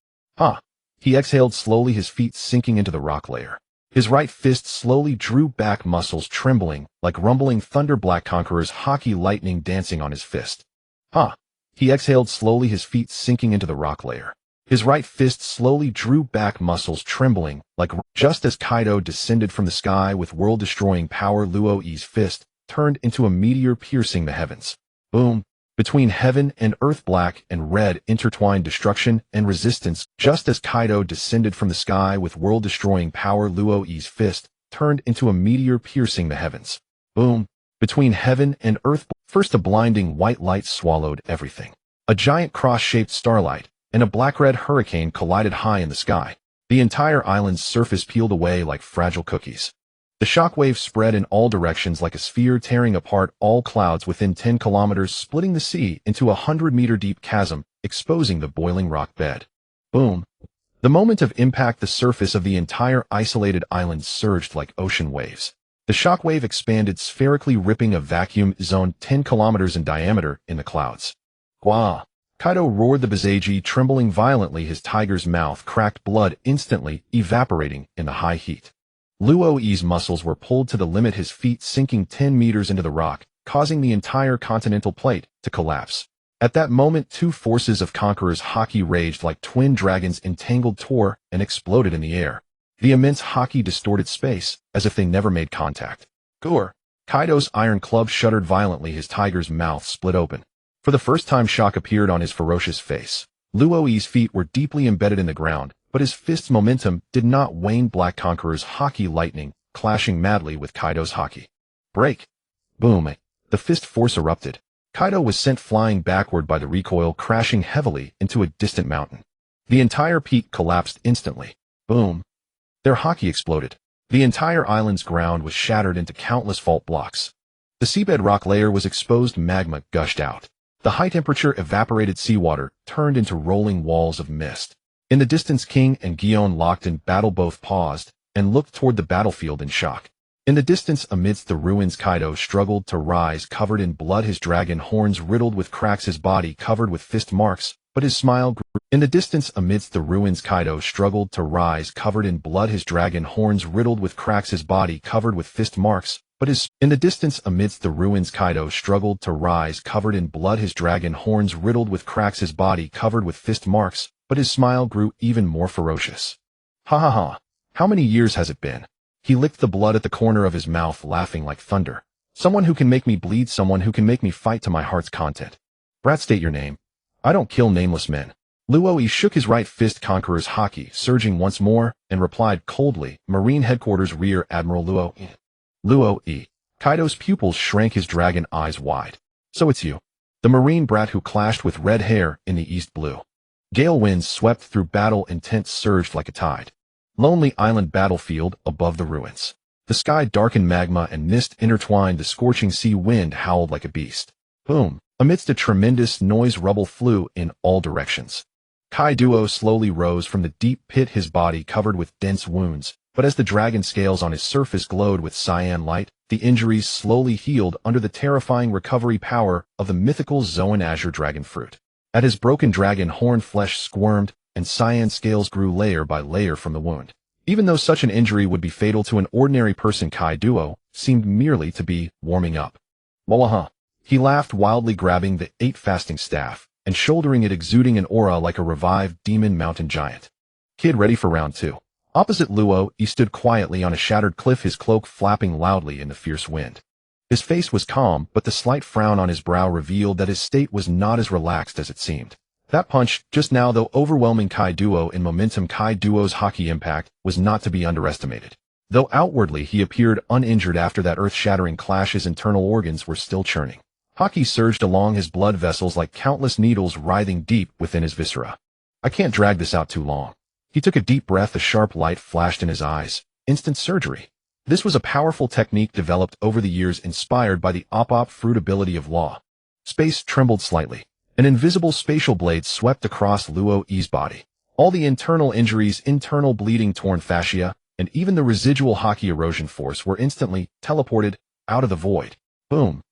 He exhaled slowly, his feet sinking into the rock layer. His right fist slowly drew back, muscles trembling like rumbling thunder, black conqueror's haki lightning dancing on his fist. He exhaled slowly, his feet sinking into the rock layer. His right fist slowly drew back, muscles trembling, like just as Kaido descended from the sky with world-destroying power. Luoi's fist turned into a meteor piercing the heavens. Boom! Between heaven and earth, black and red intertwined destruction and resistance. Just as Kaido descended from the sky with world-destroying power, Luoi's fist turned into a meteor piercing the heavens. Boom! Between heaven and earth, first a blinding white light swallowed everything. A giant cross-shaped starlight and a black-red hurricane collided high in the sky. The entire island's surface peeled away like fragile cookies. The shockwave spread in all directions like a sphere, tearing apart all clouds within 10 kilometers, splitting the sea into a 100-meter-deep chasm, exposing the boiling rock bed. Boom! The moment of impact, the surface of the entire isolated island surged like ocean waves. The shockwave expanded spherically, ripping a vacuum zone 10 kilometers in diameter in the clouds. Gwa! Kaido roared, the Physique trembling violently, his tiger's mouth cracked, blood instantly evaporating in the high heat. Luoi's muscles were pulled to the limit, his feet sinking 10 meters into the rock, causing the entire continental plate to collapse. At that moment, two forces of Conqueror's haki raged like twin dragons, entangled, tore, and exploded in the air. The immense haki distorted space, as if they never made contact. Gore! Kaido's iron club shuddered violently, his tiger's mouth split open. For the first time, shock appeared on his ferocious face. Luoi's feet were deeply embedded in the ground, but his fist's momentum did not wane. Black Conqueror's haki lightning, clashing madly with Kaido's haki. Break! Boom! The fist force erupted. Kaido was sent flying backward by the recoil, crashing heavily into a distant mountain. The entire peak collapsed instantly. Boom! Their haki exploded. The entire island's ground was shattered into countless fault blocks. The seabed rock layer was exposed, magma gushed out. The high-temperature evaporated seawater turned into rolling walls of mist. In the distance, King and Gion, locked in battle, both paused and looked toward the battlefield in shock. In the distance, amidst the ruins, Kaido struggled to rise, covered in blood, his dragon horns riddled with cracks, his body covered with fist marks, but his smile grew. In the distance, amidst the ruins, Kaido struggled to rise, covered in blood, his dragon horns riddled with cracks, his body covered with fist marks, but in the distance, amidst the ruins, Kaido struggled to rise, covered in blood, his dragon horns riddled with cracks, his body covered with fist marks, but his smile grew even more ferocious. Ha ha ha! How many years has it been? He licked the blood at the corner of his mouth, laughing like thunder. Someone who can make me bleed, someone who can make me fight to my heart's content. Brat, state your name. I don't kill nameless men. Luoi shook his right fist, Conqueror's haki surging once more, and replied coldly, Marine Headquarters, Rear Admiral Luoi. Luoi. Kaido's pupils shrank, his dragon eyes wide. So it's you. The Marine brat who clashed with red hair in the east blue. Gale winds swept through, battle intent surged like a tide. Lonely island battlefield above the ruins. The sky darkened, magma and mist intertwined, the scorching sea wind howled like a beast. Boom! Amidst a tremendous noise, rubble flew in all directions. Kaido slowly rose from the deep pit, his body covered with dense wounds, but as the dragon scales on his surface glowed with cyan light, the injuries slowly healed under the terrifying recovery power of the mythical Zoan Azure dragon fruit. At his broken dragon horn, flesh squirmed, and cyan scales grew layer by layer from the wound. Even though such an injury would be fatal to an ordinary person, Kaido seemed merely to be warming up. Wallaha! He laughed wildly, grabbing the 8 fasting staff and shouldering it, exuding an aura like a revived demon mountain giant. Kid, ready for round 2. Opposite Luo, he stood quietly on a shattered cliff, his cloak flapping loudly in the fierce wind. His face was calm, but the slight frown on his brow revealed that his state was not as relaxed as it seemed. That punch, just now, though overwhelming Kaido in momentum, Kaido's haki impact was not to be underestimated. Though outwardly he appeared uninjured after that earth-shattering clash, his internal organs were still churning. Haki surged along his blood vessels like countless needles writhing deep within his viscera. I can't drag this out too long. He took a deep breath, a sharp light flashed in his eyes. Instant surgery. This was a powerful technique developed over the years, inspired by the op fruit ability of law. Space trembled slightly. An invisible spatial blade swept across Luoi's body. All the internal injuries, internal bleeding, torn fascia, and even the residual haki erosion force were instantly teleported out of the void. Boom.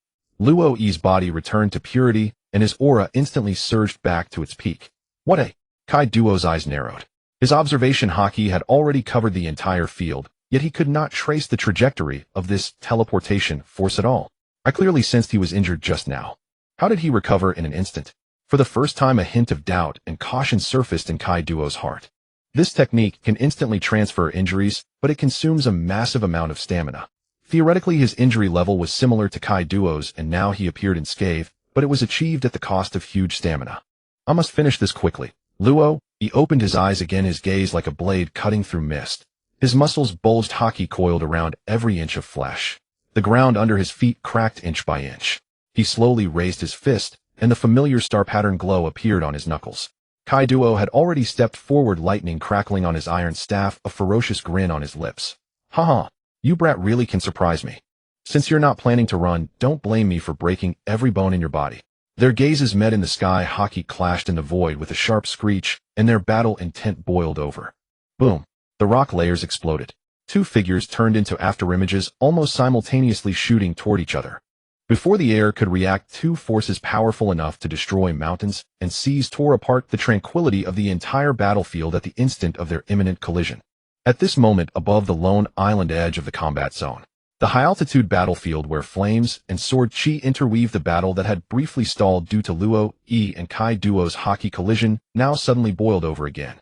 Luoi's body returned to purity, and his aura instantly surged back to its peak. What a... Kaido's eyes narrowed. His observation haki had already covered the entire field, yet he could not trace the trajectory of this teleportation force at all. I clearly sensed he was injured just now. How did he recover in an instant? For the first time, a hint of doubt and caution surfaced in Kai Duo's heart. This technique can instantly transfer injuries, but it consumes a massive amount of stamina. Theoretically, his injury level was similar to Kai Duo's, and now he appeared unscathed, but it was achieved at the cost of huge stamina. I must finish this quickly. Luo, he opened his eyes again, his gaze like a blade cutting through mist. His muscles bulged, haki coiled around every inch of flesh. The ground under his feet cracked inch by inch. He slowly raised his fist, and the familiar star pattern glow appeared on his knuckles. Kai Duo had already stepped forward, lightning crackling on his iron staff, a ferocious grin on his lips. Haha, you brat really can surprise me. Since you're not planning to run, don't blame me for breaking every bone in your body. Their gazes met in the sky, haki clashed in the void with a sharp screech, and their battle intent boiled over. Boom. The rock layers exploded. Two figures turned into afterimages, almost simultaneously shooting toward each other. Before the air could react, two forces powerful enough to destroy mountains and seas tore apart the tranquility of the entire battlefield at the instant of their imminent collision. At this moment, above the lone island edge of the combat zone, the high-altitude battlefield where flames and sword chi interweaved the battle that had briefly stalled due to Luo, E, and Kai Duo's haki collision, now suddenly boiled over again.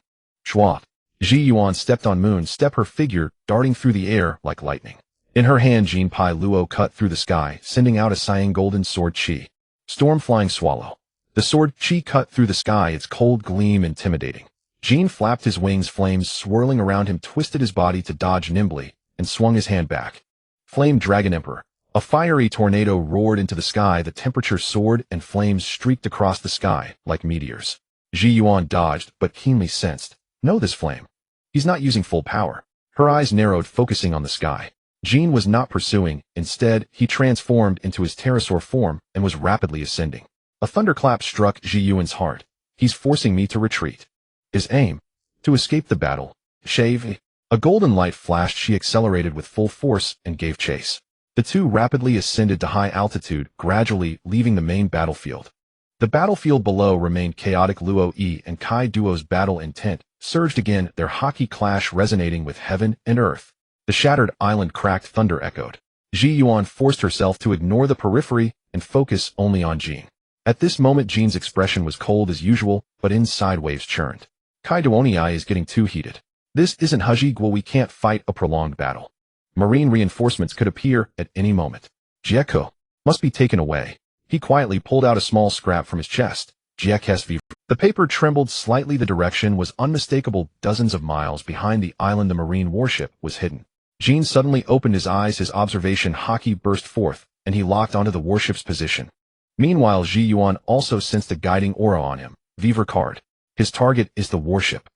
Schwa. Ji Yuan stepped on Moon Step, her figure darting through the air like lightning. In her hand, Jin Pai Luo cut through the sky, sending out a cyan golden sword chi. Storm Flying Swallow. The sword chi cut through the sky, its cold gleam intimidating. Jin flapped his wings, flames swirling around him, twisted his body to dodge nimbly, and swung his hand back. Flame Dragon Emperor. A fiery tornado roared into the sky, the temperature soared and flames streaked across the sky like meteors. Ji Yuan dodged, but keenly sensed. Know this flame. He's not using full power. Her eyes narrowed, focusing on the sky. Jin was not pursuing. Instead, he transformed into his pterosaur form and was rapidly ascending. A thunderclap struck Ji Yuan's heart. He's forcing me to retreat. His aim? To escape the battle. Shave. A golden light flashed. She accelerated with full force and gave chase. The two rapidly ascended to high altitude, gradually leaving the main battlefield. The battlefield below remained chaotic. Luo E and Kai Duo's battle intent surged again, their haki clash resonating with heaven and earth. The shattered island cracked, thunder echoed. Ji Yuan forced herself to ignore the periphery and focus only on Jin. At this moment, Jin's expression was cold as usual, but inside waves churned. Kai Duoniai is getting too heated. This isn't Hajiguo, we can't fight a prolonged battle. Marine reinforcements could appear at any moment. Jieko must be taken away. He quietly pulled out a small scrap from his chest. GXV. The paper trembled slightly. The direction was unmistakable. Dozens of miles behind the island, the marine warship was hidden. Jin suddenly opened his eyes. His observation haki burst forth, and he locked onto the warship's position. Meanwhile, Ji Yuan also sensed a guiding aura on him. Viver card. His target is the warship.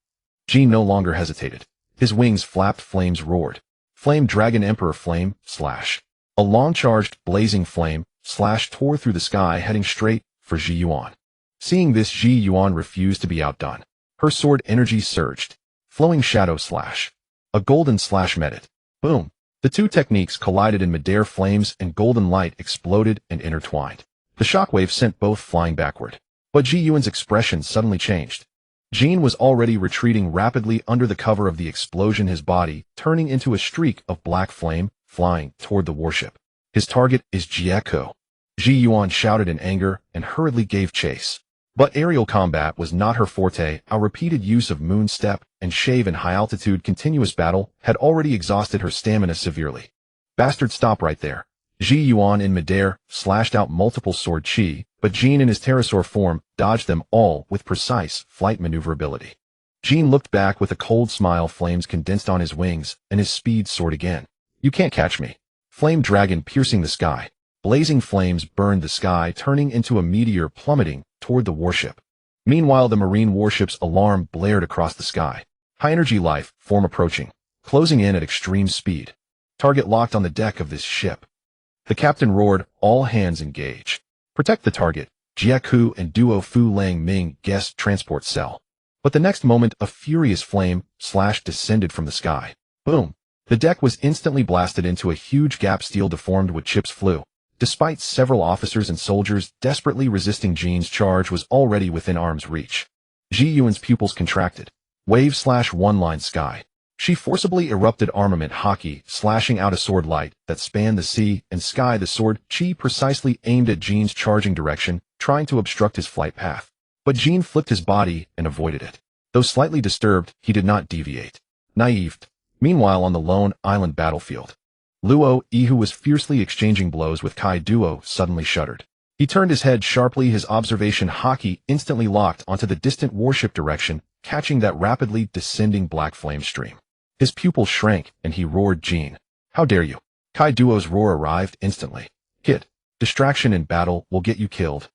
Jin no longer hesitated. His wings flapped, flames roared. Flame Dragon Emperor flame, slash. A long-charged, blazing flame, slash tore through the sky, heading straight for Ji Yuan. Seeing this, Ji Yuan refused to be outdone. Her sword energy surged. Flowing shadow slash. A golden slash met it. Boom. The two techniques collided in midair. Flames and golden light exploded and intertwined. The shockwave sent both flying backward. But Ji Yuan's expression suddenly changed. Jin was already retreating rapidly under the cover of the explosion, his body turning into a streak of black flame, flying toward the warship. His target is Jieko. Ji Yuan shouted in anger and hurriedly gave chase. But aerial combat was not her forte. Our repeated use of Moon Step and Shave in high-altitude continuous battle had already exhausted her stamina severely. Bastard, stop right there. Ji Yuan in midair slashed out multiple sword chi, but Jin in his pterosaur form dodged them all with precise flight maneuverability. Jin looked back with a cold smile. Flames condensed on his wings, and his speed soared again. You can't catch me. Flame Dragon piercing the sky. Blazing flames burned the sky, turning into a meteor plummeting toward the warship. Meanwhile, the marine warship's alarm blared across the sky. High-energy life form approaching, closing in at extreme speed. Target locked on the deck of this ship. The captain roared, all hands engage. Protect the target. Jiaku and Duo Fu Lang Ming guessed transport cell. But the next moment, a furious flame slash descended from the sky. Boom. The deck was instantly blasted into a huge gap. Steel deformed wood chips flew. Despite several officers and soldiers desperately resisting, Jin's charge was already within arm's reach. Ji Yuan's pupils contracted. Wave slash one-line sky. She forcibly erupted armament haki, slashing out a sword light that spanned the sea and sky. The sword chi precisely aimed at Jin's charging direction, trying to obstruct his flight path. But Jean flipped his body and avoided it. Though slightly disturbed, he did not deviate. Naive. Meanwhile on the lone island battlefield, Luo, who was fiercely exchanging blows with Kai Duo, suddenly shuddered. He turned his head sharply, his observation haki instantly locked onto the distant warship direction, catching that rapidly descending black flame stream. His pupils shrank, and he roared, "Jean, how dare you!" Kai Duo's roar arrived instantly. "Kid, distraction in battle will get you killed."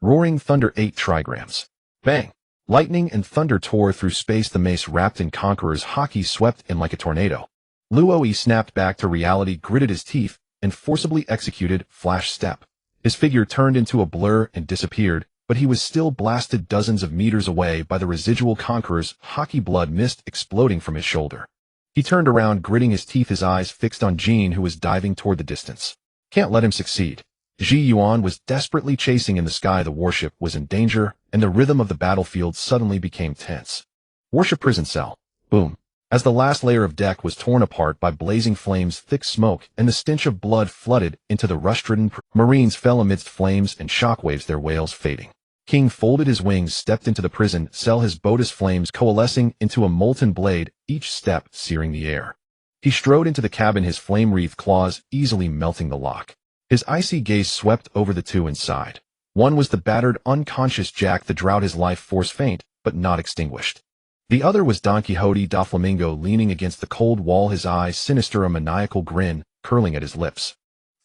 Roaring thunder 8 trigrams. Bang! Lightning and thunder tore through space, the mace wrapped in Conqueror's haki swept in like a tornado. Luo snapped back to reality, gritted his teeth, and forcibly executed Flash Step. His figure turned into a blur and disappeared, but he was still blasted dozens of meters away by the residual Conqueror's haki, blood mist exploding from his shoulder. He turned around, gritting his teeth, his eyes fixed on Jean, who was diving toward the distance. Can't let him succeed. Ji Yuan was desperately chasing in the sky. The warship was in danger, and the rhythm of the battlefield suddenly became tense. Warship prison cell. Boom. As the last layer of deck was torn apart by blazing flames, thick smoke and the stench of blood flooded into the rust-ridden Marines fell amidst flames and shockwaves, their wails fading. King folded his wings, stepped into the prison cell, his Bodis flames coalescing into a molten blade, each step searing the air. He strode into the cabin, his flame-wreathed claws easily melting the lock. His icy gaze swept over the two inside. One was the battered, unconscious Jack, the drought, his life force faint, but not extinguished. The other was Don Quixote da Flamingo, leaning against the cold wall, his eyes sinister, a maniacal grin curling at his lips.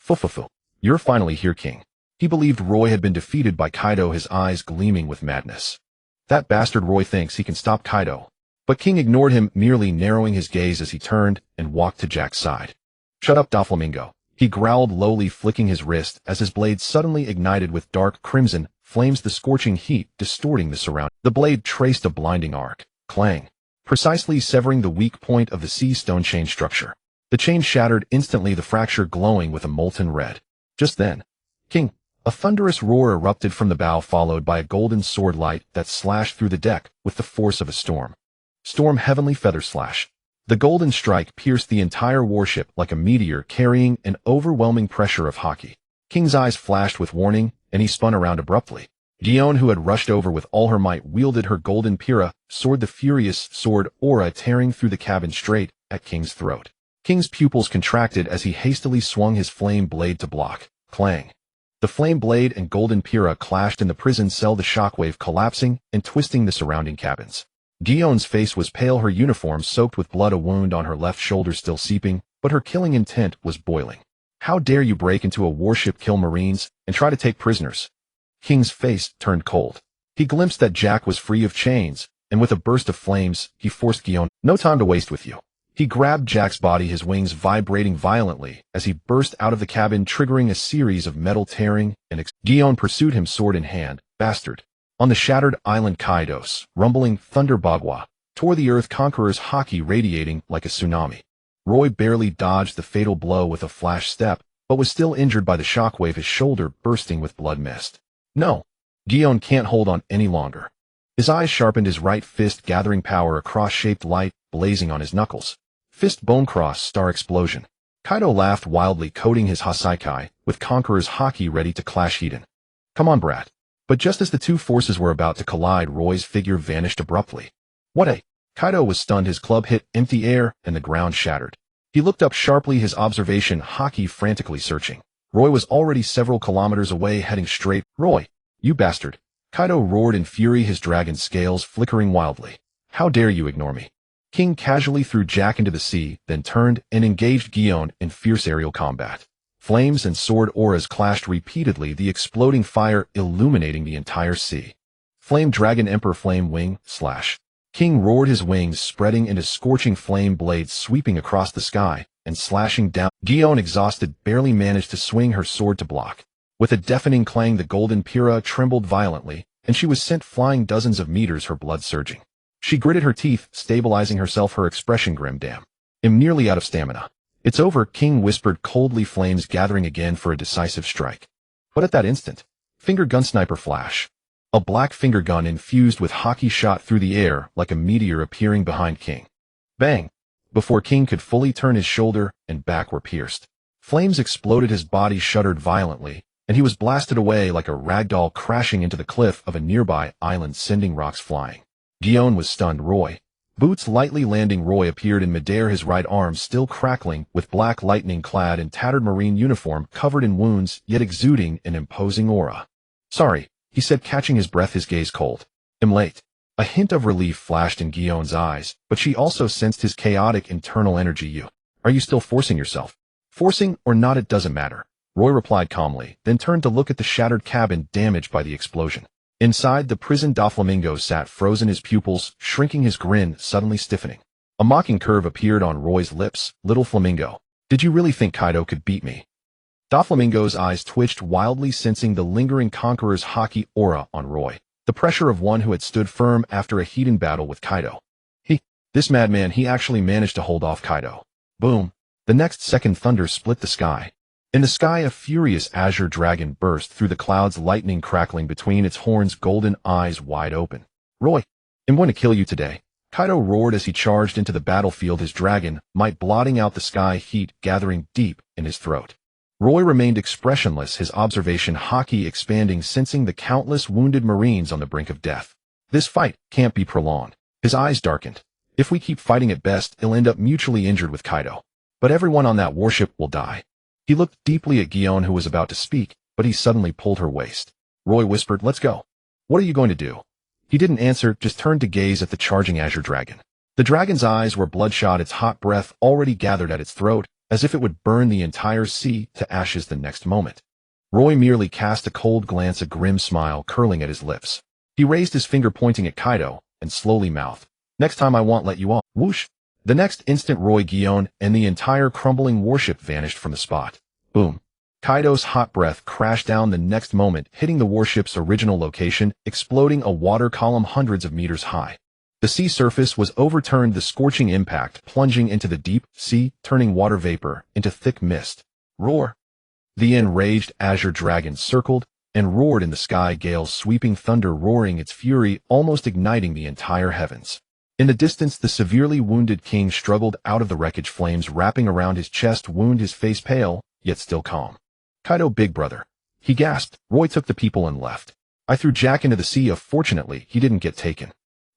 Fufufu. You're finally here, King. He believed Roy had been defeated by Kaido, his eyes gleaming with madness. That bastard Roy thinks he can stop Kaido. But King ignored him, merely narrowing his gaze as he turned and walked to Jack's side. Shut up, Doflamingo. He growled lowly, flicking his wrist as his blade suddenly ignited with dark crimson flames, the scorching heat distorting the surround. The blade traced a blinding arc. Clang. Precisely severing the weak point of the sea stone chain structure. The chain shattered instantly, the fracture glowing with a molten red. Just then, King, a thunderous roar erupted from the bow, followed by a golden sword light that slashed through the deck with the force of a storm. Storm heavenly feather slash. The golden strike pierced the entire warship like a meteor, carrying an overwhelming pressure of haki. King's eyes flashed with warning, and he spun around abruptly. Gion, who had rushed over with all her might, wielded her golden pira sword, the furious sword aura tearing through the cabin straight at King's throat. King's pupils contracted as he hastily swung his flame blade to block. Clang. The flame blade and golden pira clashed in the prison cell, the shockwave collapsing and twisting the surrounding cabins. Gion's face was pale, her uniform soaked with blood, a wound on her left shoulder still seeping, but her killing intent was boiling. How dare you break into a warship, kill Marines, and try to take prisoners? King's face turned cold. He glimpsed that Jack was free of chains, and with a burst of flames, he forced Gion. No time to waste with you. He grabbed Jack's body, his wings vibrating violently as he burst out of the cabin, triggering a series of metal tearing and Gion pursued him, sword in hand. Bastard. On the shattered island, Kaidos, rumbling thunder bagua, tore the earth, Conqueror's haki radiating like a tsunami. Roy barely dodged the fatal blow with a flash step, but was still injured by the shockwave, his shoulder bursting with blood mist. No. Gion can't hold on any longer. His eyes sharpened, his right fist gathering power, a cross-shaped light blazing on his knuckles. Fist bone cross, star explosion. Kaido laughed wildly, coating his Hasaikai with Conqueror's haki ready to clash Hedon. Come on, brat. But just as the two forces were about to collide, Roy's figure vanished abruptly. What a... Kaido was stunned, his club hit empty air and the ground shattered. He looked up sharply, his observation haki frantically searching. Roy was already several kilometers away, heading straight. Roy, you bastard. Kaido roared in fury, his dragon scales flickering wildly. How dare you ignore me? King casually threw Jack into the sea, then turned and engaged Gion in fierce aerial combat. Flames and sword auras clashed repeatedly, the exploding fire illuminating the entire sea. Flame Dragon Emperor Flame Wing slash. King roared, his wings spreading into scorching flame blades sweeping across the sky and slashing down. Gion, exhausted, barely managed to swing her sword to block. With a deafening clang, the golden pira trembled violently, and she was sent flying dozens of meters, her blood surging. She gritted her teeth, stabilizing herself, her expression grim. Damn. I'm nearly out of stamina. It's over, King whispered coldly, flames gathering again for a decisive strike. But at that instant, finger gun sniper flash. A black finger gun infused with haki shot through the air like a meteor, appearing behind King. Bang! Before King could fully turn, his shoulder and back were pierced. Flames exploded, his body shuddered violently, and he was blasted away like a ragdoll crashing into the cliff of a nearby island, sending rocks flying. Guion was stunned. Roy. Boots lightly landing. Roy appeared in midair, his right arm still crackling, with black lightning clad in tattered marine uniform covered in wounds, yet exuding an imposing aura. Sorry, he said, catching his breath, his gaze cold. I'm late. A hint of relief flashed in Guion's eyes, but she also sensed his chaotic internal energy. Are you still forcing yourself? Forcing or not, it doesn't matter, Roy replied calmly, then turned to look at the shattered cabin damaged by the explosion. Inside the prison, Doflamingo sat frozen, his pupils shrinking, his grin suddenly stiffening. A mocking curve appeared on Roy's lips. Little Flamingo, did you really think Kaido could beat me? Doflamingo's eyes twitched wildly, sensing the lingering conqueror's haki aura on Roy, the pressure of one who had stood firm after a heated battle with Kaido. This madman, he actually managed to hold off Kaido. Boom. The next second, thunder split the sky. In the sky, a furious azure dragon burst through the clouds, lightning crackling between its horns, golden eyes wide open. Roy, I'm going to kill you today, Kaido roared as he charged into the battlefield, his dragon might blotting out the sky, heat gathering deep in his throat. Roy remained expressionless, his observation haki expanding, sensing the countless wounded Marines on the brink of death. This fight can't be prolonged. His eyes darkened. If we keep fighting, at best, he'll end up mutually injured with Kaido. But everyone on that warship will die. He looked deeply at Guion, who was about to speak, but he suddenly pulled her waist. Roy whispered, let's go. What are you going to do? He didn't answer, just turned to gaze at the charging azure dragon. The dragon's eyes were bloodshot, its hot breath already gathered at its throat, as if it would burn the entire sea to ashes the next moment. Roy merely cast a cold glance, a grim smile curling at his lips. He raised his finger pointing at Kaido, and slowly mouthed, next time I won't let you off. Whoosh! The next instant, Roy, Guion, and the entire crumbling warship vanished from the spot. Boom. Kaido's hot breath crashed down the next moment, hitting the warship's original location, exploding a water column hundreds of meters high. The sea surface was overturned, the scorching impact plunging into the deep sea, turning water vapor into thick mist. Roar! The enraged azure dragon circled and roared in the sky, gales sweeping, thunder roaring, its fury almost igniting the entire heavens. In the distance, the severely wounded king struggled out of the wreckage, flames wrapping around his chest wound, his face pale, yet still calm. Kaido, big brother, he gasped. Roy took the people and left. I threw Jack into the sea. Fortunately, he didn't get taken.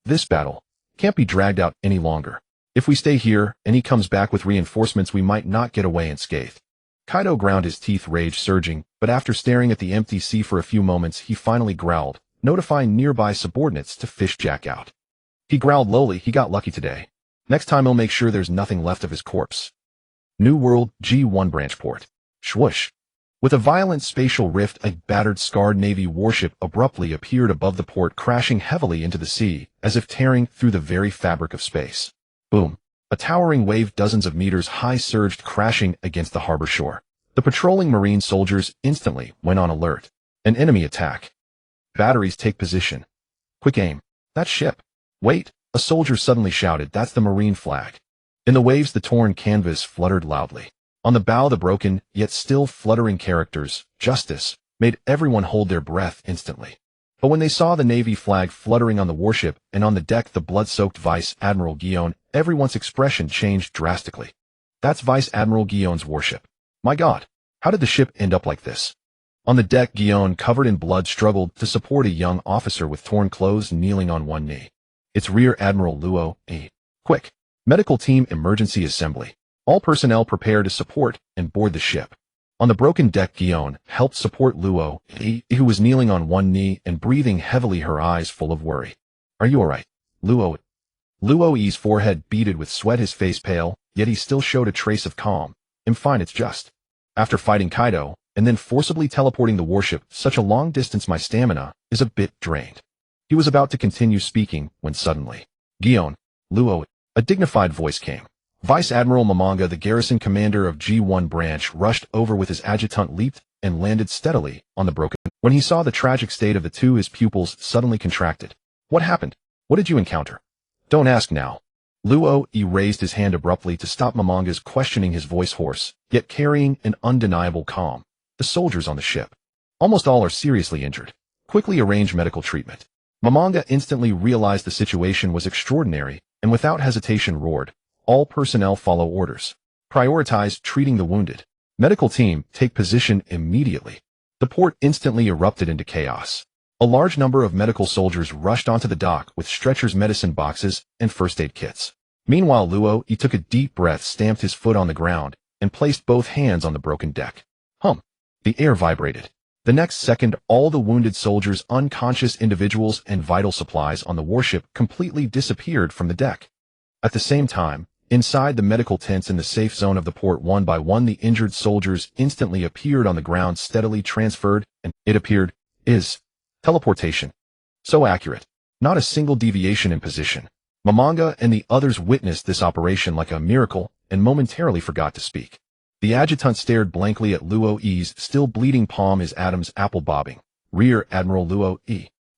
This battle can't be dragged out any longer. If we stay here and he comes back with reinforcements, we might not get away unscathed. Kaido ground his teeth, rage surging, but after staring at the empty sea for a few moments, he finally growled, notifying nearby subordinates to fish Jack out. He growled lowly, he got lucky today. Next time he'll make sure there's nothing left of his corpse. New World, G1 Branchport. Swoosh. With a violent spatial rift, a battered, scarred Navy warship abruptly appeared above the port, crashing heavily into the sea, as if tearing through the very fabric of space. Boom. A towering wave dozens of meters high surged, crashing against the harbor shore. The patrolling Marine soldiers instantly went on alert. An enemy attack. Batteries take position. Quick aim. That ship. Wait, a soldier suddenly shouted, that's the Marine flag. In the waves, the torn canvas fluttered loudly. On the bow, the broken, yet still fluttering characters, Justice, made everyone hold their breath instantly. But when they saw the Navy flag fluttering on the warship, and on the deck the blood-soaked Vice Admiral Guion, everyone's expression changed drastically. That's Vice Admiral Guion's warship. My God, how did the ship end up like this? On the deck, Guion, covered in blood, struggled to support a young officer with torn clothes kneeling on one knee. It's Rear Admiral Luo. Quick! Medical team, emergency assembly. All personnel prepare to support and board the ship. On the broken deck, Guion helped support Luo, who was kneeling on one knee and breathing heavily, her eyes full of worry. Are you alright, Luo? Luo's forehead beaded with sweat, his face pale, yet he still showed a trace of calm. I'm fine, it's just. After fighting Kaido, and then forcibly teleporting the warship such a long distance, my stamina is a bit drained. He was about to continue speaking when suddenly, Guion, Luo, a dignified voice came. Vice Admiral Momonga, the garrison commander of G1 branch, rushed over with his adjutant, leaped and landed steadily on the broken. When he saw the tragic state of the two, his pupils suddenly contracted. What happened? What did you encounter? Don't ask now. Luo raised his hand abruptly to stop Momonga's questioning, his voice hoarse, yet carrying an undeniable calm. The soldiers on the ship. Almost all are seriously injured. Quickly arrange medical treatment. Momonga instantly realized the situation was extraordinary, and without hesitation roared, all personnel follow orders. Prioritize treating the wounded. Medical team, take position immediately. The The port instantly erupted into chaos. A large number of medical soldiers rushed onto the dock with stretchers, medicine boxes, and first aid kits. Meanwhile, Luo took a deep breath, stamped his foot on the ground, and placed both hands on the broken deck. The air vibrated. The next second, all the wounded soldiers, unconscious individuals, and vital supplies on the warship completely disappeared from the deck. At the same time, inside the medical tents in the safe zone of the port, one by one, the injured soldiers instantly appeared on the ground, steadily transferred, and it appeared, teleportation. So accurate. Not a single deviation in position. Momonga and the others witnessed this operation like a miracle and momentarily forgot to speak. The adjutant stared blankly at Luo's still bleeding palm, his Adam's apple bobbing. Rear Admiral Luo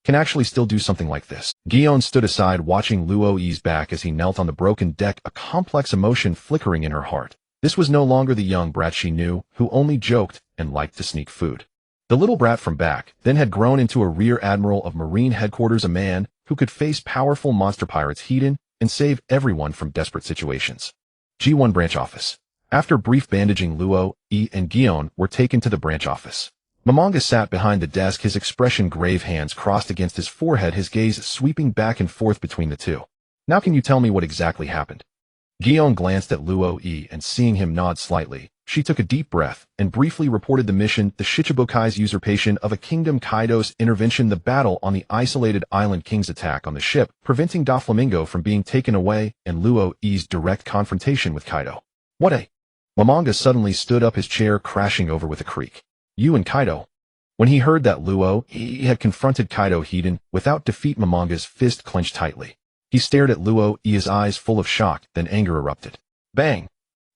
can actually still do something like this. Gion stood aside, watching Luo's back as he knelt on the broken deck, a complex emotion flickering in her heart. This was no longer the young brat she knew, who only joked and liked to sneak food. The little brat from back then had grown into a Rear Admiral of Marine Headquarters, a man who could face powerful monster pirates hidden and save everyone from desperate situations. G1 Branch Office. After brief bandaging, Luo and Gion were taken to the branch office. Momonga sat behind the desk, his expression grave, hands crossed against his forehead, his gaze sweeping back and forth between the two. Now can you tell me what exactly happened? Gion glanced at Luo and seeing him nod slightly, she took a deep breath and briefly reported the mission: the Shichibukai's usurpation of a kingdom, Kaido's intervention, the battle on the isolated island, King's attack on the ship, preventing Doflamingo from being taken away, and Luo's direct confrontation with Kaido. What a... Momonga suddenly stood up, his chair crashing over with a creak. You and Kaido? When he heard that Luo had confronted Kaido hidden without defeat, Momonga's fist clenched tightly. He stared at Luo, his eyes full of shock, then anger erupted. Bang!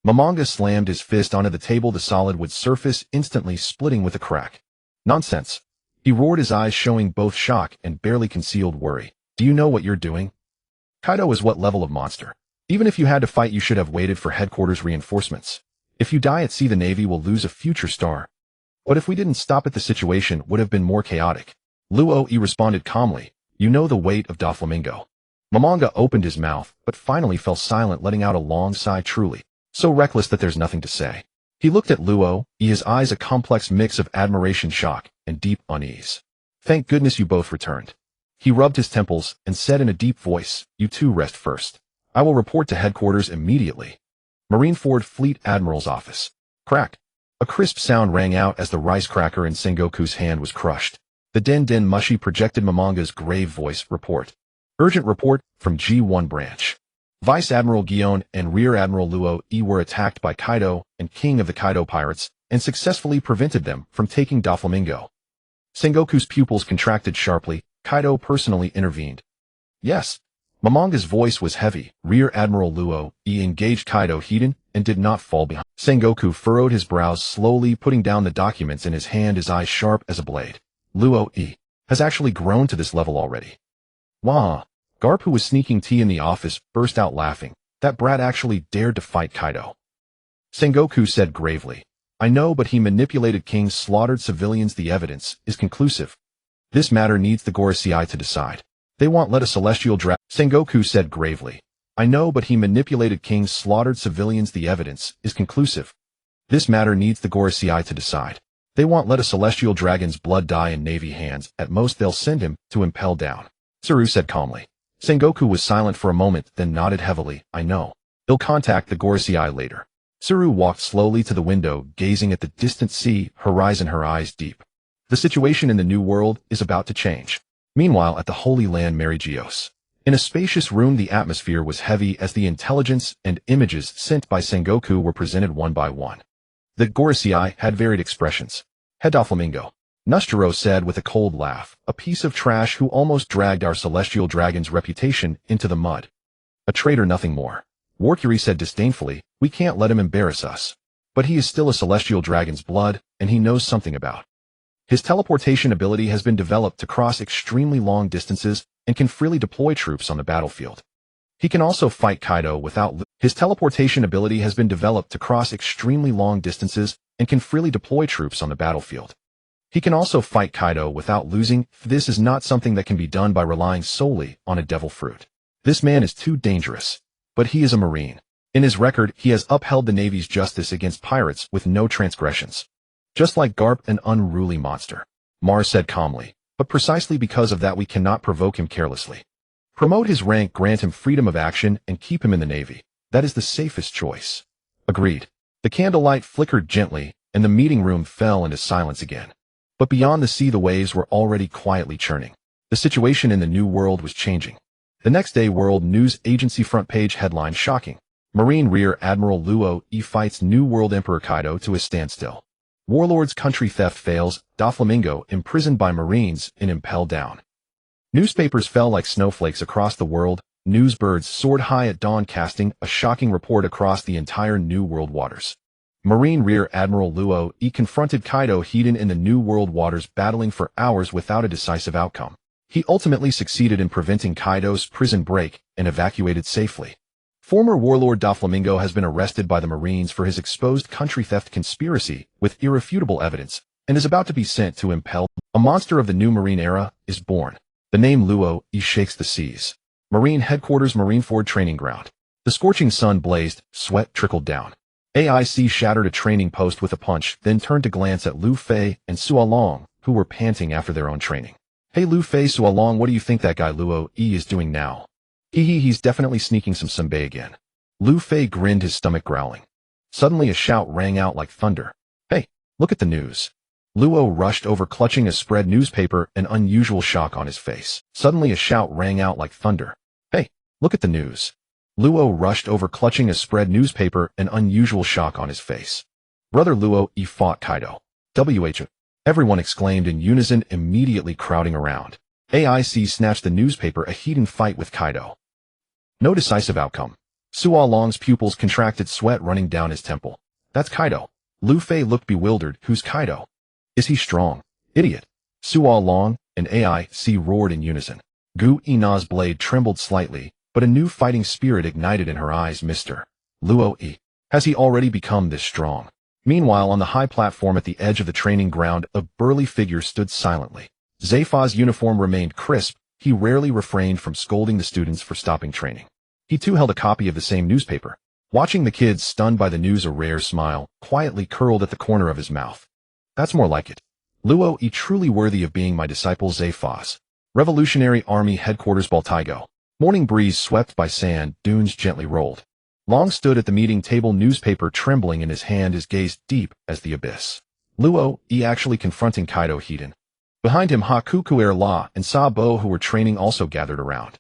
Momonga slammed his fist onto the table, the solid wood surface instantly splitting with a crack. Nonsense! He roared, his eyes showing both shock and barely concealed worry. Do you know what you're doing? Kaido is what level of monster? Even if you had to fight, you should have waited for headquarters reinforcements. If you die at sea, the Navy will lose a future star. But if we didn't stop it, the situation would have been more chaotic. Luo responded calmly. You know the weight of Doflamingo. Momonga opened his mouth, but finally fell silent, letting out a long sigh, truly so reckless that there's nothing to say. He looked at Luo, his eyes a complex mix of admiration, shock, and deep unease. Thank goodness you both returned. He rubbed his temples and said in a deep voice, you two rest first. I will report to headquarters immediately. Marineford Fleet Admiral's office. Crack. A crisp sound rang out as the rice cracker in Sengoku's hand was crushed. The den mushy projected Momonga's grave voice. Report. Urgent report from G1 branch. Vice Admiral Gion and Rear Admiral Luo were attacked by Kaido and King of the Kaido pirates and successfully prevented them from taking Doflamingo. Sengoku's pupils contracted sharply. Kaido personally intervened. Yes. Momonga's voice was heavy. Rear Admiral Luo engaged Kaido hidden and did not fall behind. Sengoku furrowed his brows slowly, putting down the documents in his hand, his eyes sharp as a blade. Luo has actually grown to this level already. Wah! Garp, who was sneaking tea in the office, burst out laughing. That brat actually dared to fight Kaido. Sengoku said gravely. I know, but he manipulated King's slaughtered civilians. The evidence is conclusive. This matter needs the Gorosei to decide. They won't let a celestial dragon. Sengoku said gravely. I know, but he manipulated King's slaughtered civilians. The evidence is conclusive. This matter needs the Gorosei to decide. They won't let a celestial dragon's blood die in Navy hands. At most they'll send him to impel down. Zoro said calmly. Sengoku was silent for a moment, then nodded heavily. I know. They'll contact the Gorosei later. Zoro walked slowly to the window, gazing at the distant sea horizon, her eyes deep. The situation in the New World is about to change. Meanwhile, at the Holy Land, Merigios. In a spacious room, the atmosphere was heavy as the intelligence and images sent by Sengoku were presented one by one. The Gorosei had varied expressions. Head Doflamingo. Nustro said with a cold laugh, a piece of trash who almost dragged our celestial dragon's reputation into the mud. A traitor, nothing more. Warcury said disdainfully, we can't let him embarrass us. But he is still a celestial dragon's blood, and he knows something about. His teleportation ability has been developed to cross extremely long distances and can freely deploy troops on the battlefield. He can also fight Kaido without His teleportation ability has been developed to cross extremely long distances and can freely deploy troops on the battlefield. He can also fight Kaido without losing. This is not something that can be done by relying solely on a devil fruit. This man is too dangerous. But he is a Marine. In his record, he has upheld the Navy's justice against pirates with no transgressions. Just like Garp, an unruly monster. Mars said calmly, but precisely because of that we cannot provoke him carelessly. Promote his rank, grant him freedom of action, and keep him in the Navy. That is the safest choice. Agreed. The candlelight flickered gently, and the meeting room fell into silence again. But beyond the sea the waves were already quietly churning. The situation in the New World was changing. The next day, World News Agency front page headline shocking. Marine Rear Admiral Luo fights New World Emperor Kaido to a standstill. Warlord's country theft fails, Doflamingo imprisoned by Marines and impelled down. Newspapers fell like snowflakes across the world, newsbirds soared high at dawn casting a shocking report across the entire New World waters. Marine Rear Admiral Luo confronted Kaido hidden in the New World waters, battling for hours without a decisive outcome. He ultimately succeeded in preventing Kaido's prison break and evacuated safely. Former warlord Doflamingo has been arrested by the Marines for his exposed country theft conspiracy with irrefutable evidence and is about to be sent to impel. A monster of the new Marine era is born. The name Luo shakes the seas. Marine Headquarters, Marineford Training Ground. The scorching sun blazed, sweat trickled down. AIC shattered a training post with a punch, then turned to glance at Luffy and Sualong, who were panting after their own training. Hey Luffy, Sualong, what do you think that guy Luo is doing now? He's definitely sneaking some sunbae again. Luffy grinned, his stomach growling. Suddenly a shout rang out like thunder. Hey, look at the news. Luo rushed over, clutching a spread newspaper, an unusual shock on his face. Suddenly a shout rang out like thunder. Hey, look at the news. Luo rushed over, clutching a spread newspaper, an unusual shock on his face. Brother Luo fought Kaido. WH. Everyone exclaimed in unison, immediately crowding around. AIC snatched the newspaper, a heated fight with Kaido. No decisive outcome. Sualong's pupils contracted, sweat running down his temple. That's Kaido. Luffy looked bewildered. Who's Kaido? Is he strong? Idiot. Sualong and AIC roared in unison. Gu Ina's blade trembled slightly, but a new fighting spirit ignited in her eyes. Mr. Luo, has he already become this strong? Meanwhile, on the high platform at the edge of the training ground, a burly figure stood silently. Zepha's uniform remained crisp. He rarely refrained from scolding the students for stopping training. He too held a copy of the same newspaper. Watching the kids stunned by the news, a rare smile quietly curled at the corner of his mouth. That's more like it. Luo truly worthy of being my disciple. Zephas. Revolutionary Army Headquarters, Baltigo. Morning breeze swept by, sand dunes gently rolled. Long stood at the meeting table, newspaper trembling in his hand, his gaze deep as the abyss. Luo actually confronting Kaido hidden. Behind him, Haku, Kuer La, and Sabo, who were training, also gathered around.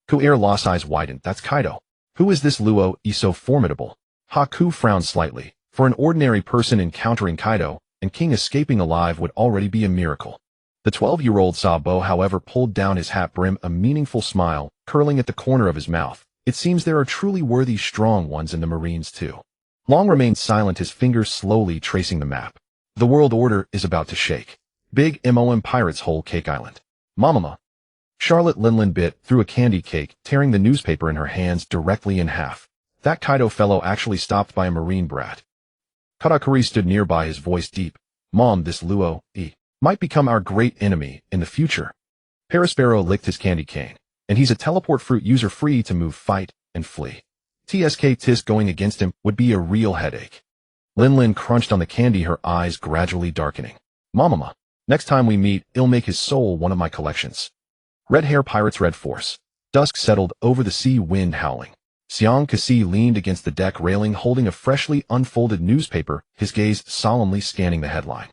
Kuer La's eyes widened. That's Kaido. Who is this Luo so formidable? Haku frowned slightly. For an ordinary person encountering Kaido and King escaping alive would already be a miracle. The 12-year-old Sabo, however, pulled down his hat brim, a meaningful smile curling at the corner of his mouth. It seems there are truly worthy, strong ones in the Marines too. Long remained silent, his fingers slowly tracing the map. The world order is about to shake. Big MOM Pirates Whole Cake Island. Mama. Charlotte Linlin bit through a candy cake, tearing the newspaper in her hands directly in half. That Kaido fellow actually stopped by a Marine brat. Katakuri stood nearby, his voice deep. Mom, this Luo might become our great enemy in the future. Perospero licked his candy cane. And he's a teleport fruit user, free to move, fight, and flee. Tisk going against him would be a real headache. Linlin crunched on the candy, her eyes gradually darkening. Mama. Next time we meet, I'll make his soul one of my collections. Red Hair Pirates, Red Force. Dusk settled over the sea, wind howling. Xiang Kasi leaned against the deck railing, holding a freshly unfolded newspaper, his gaze solemnly scanning the headline.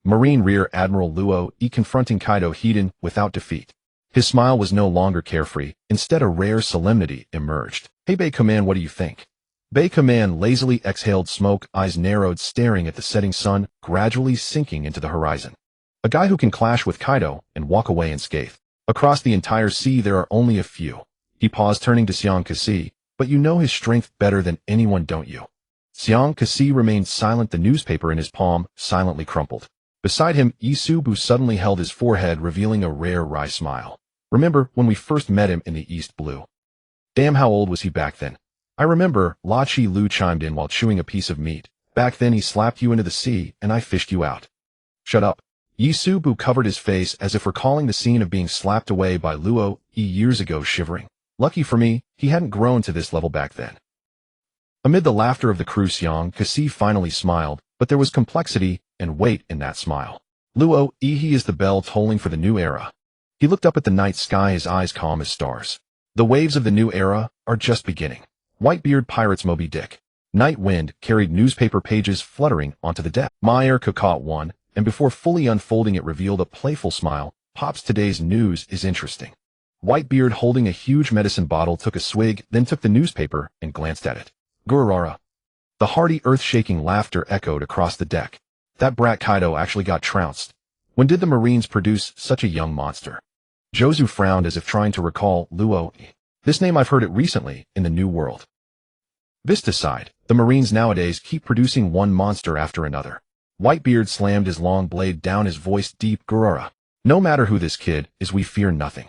Marine Rear Admiral Luo confronting Kaido hidden without defeat. His smile was no longer carefree, instead a rare solemnity emerged. Hey Bei Command, what do you think? Bei Command lazily exhaled smoke, eyes narrowed, staring at the setting sun, gradually sinking into the horizon. A guy who can clash with Kaido and walk away unscathed. Across the entire sea there are only a few. He paused, turning to Xiang Kasi, but you know his strength better than anyone, don't you? Xiang Kasi remained silent, the newspaper in his palm silently crumpled. Beside him, Isubu suddenly held his forehead, revealing a rare wry smile. Remember when we first met him in the East Blue? Damn, how old was he back then? I remember, La Chi Lu chimed in while chewing a piece of meat. Back then he slapped you into the sea, and I fished you out. Shut up. Isubu covered his face as if recalling the scene of being slapped away by Luo years ago, shivering. Lucky for me, he hadn't grown to this level back then. Amid the laughter of the crew, Xiang Kasi finally smiled, but there was complexity and weight in that smile. Luo, he is the bell tolling for the new era. He looked up at the night sky, his eyes calm as stars. The waves of the new era are just beginning. Whitebeard Pirates Moby Dick. Night wind carried newspaper pages fluttering onto the deck. Meyer caught one, and before fully unfolding it revealed a playful smile. Pops, today's news is interesting. Whitebeard, holding a huge medicine bottle, took a swig, then took the newspaper and glanced at it. Gururara. The hearty, earth-shaking laughter echoed across the deck. That brat Kaido actually got trounced. When did the Marines produce such a young monster? Jozu frowned as if trying to recall. Luo. This name, I've heard it recently in the New World. Vista sighed. The Marines nowadays keep producing one monster after another. Whitebeard slammed his long blade down, his voice deep. Gurura. No matter who this kid is, we fear nothing.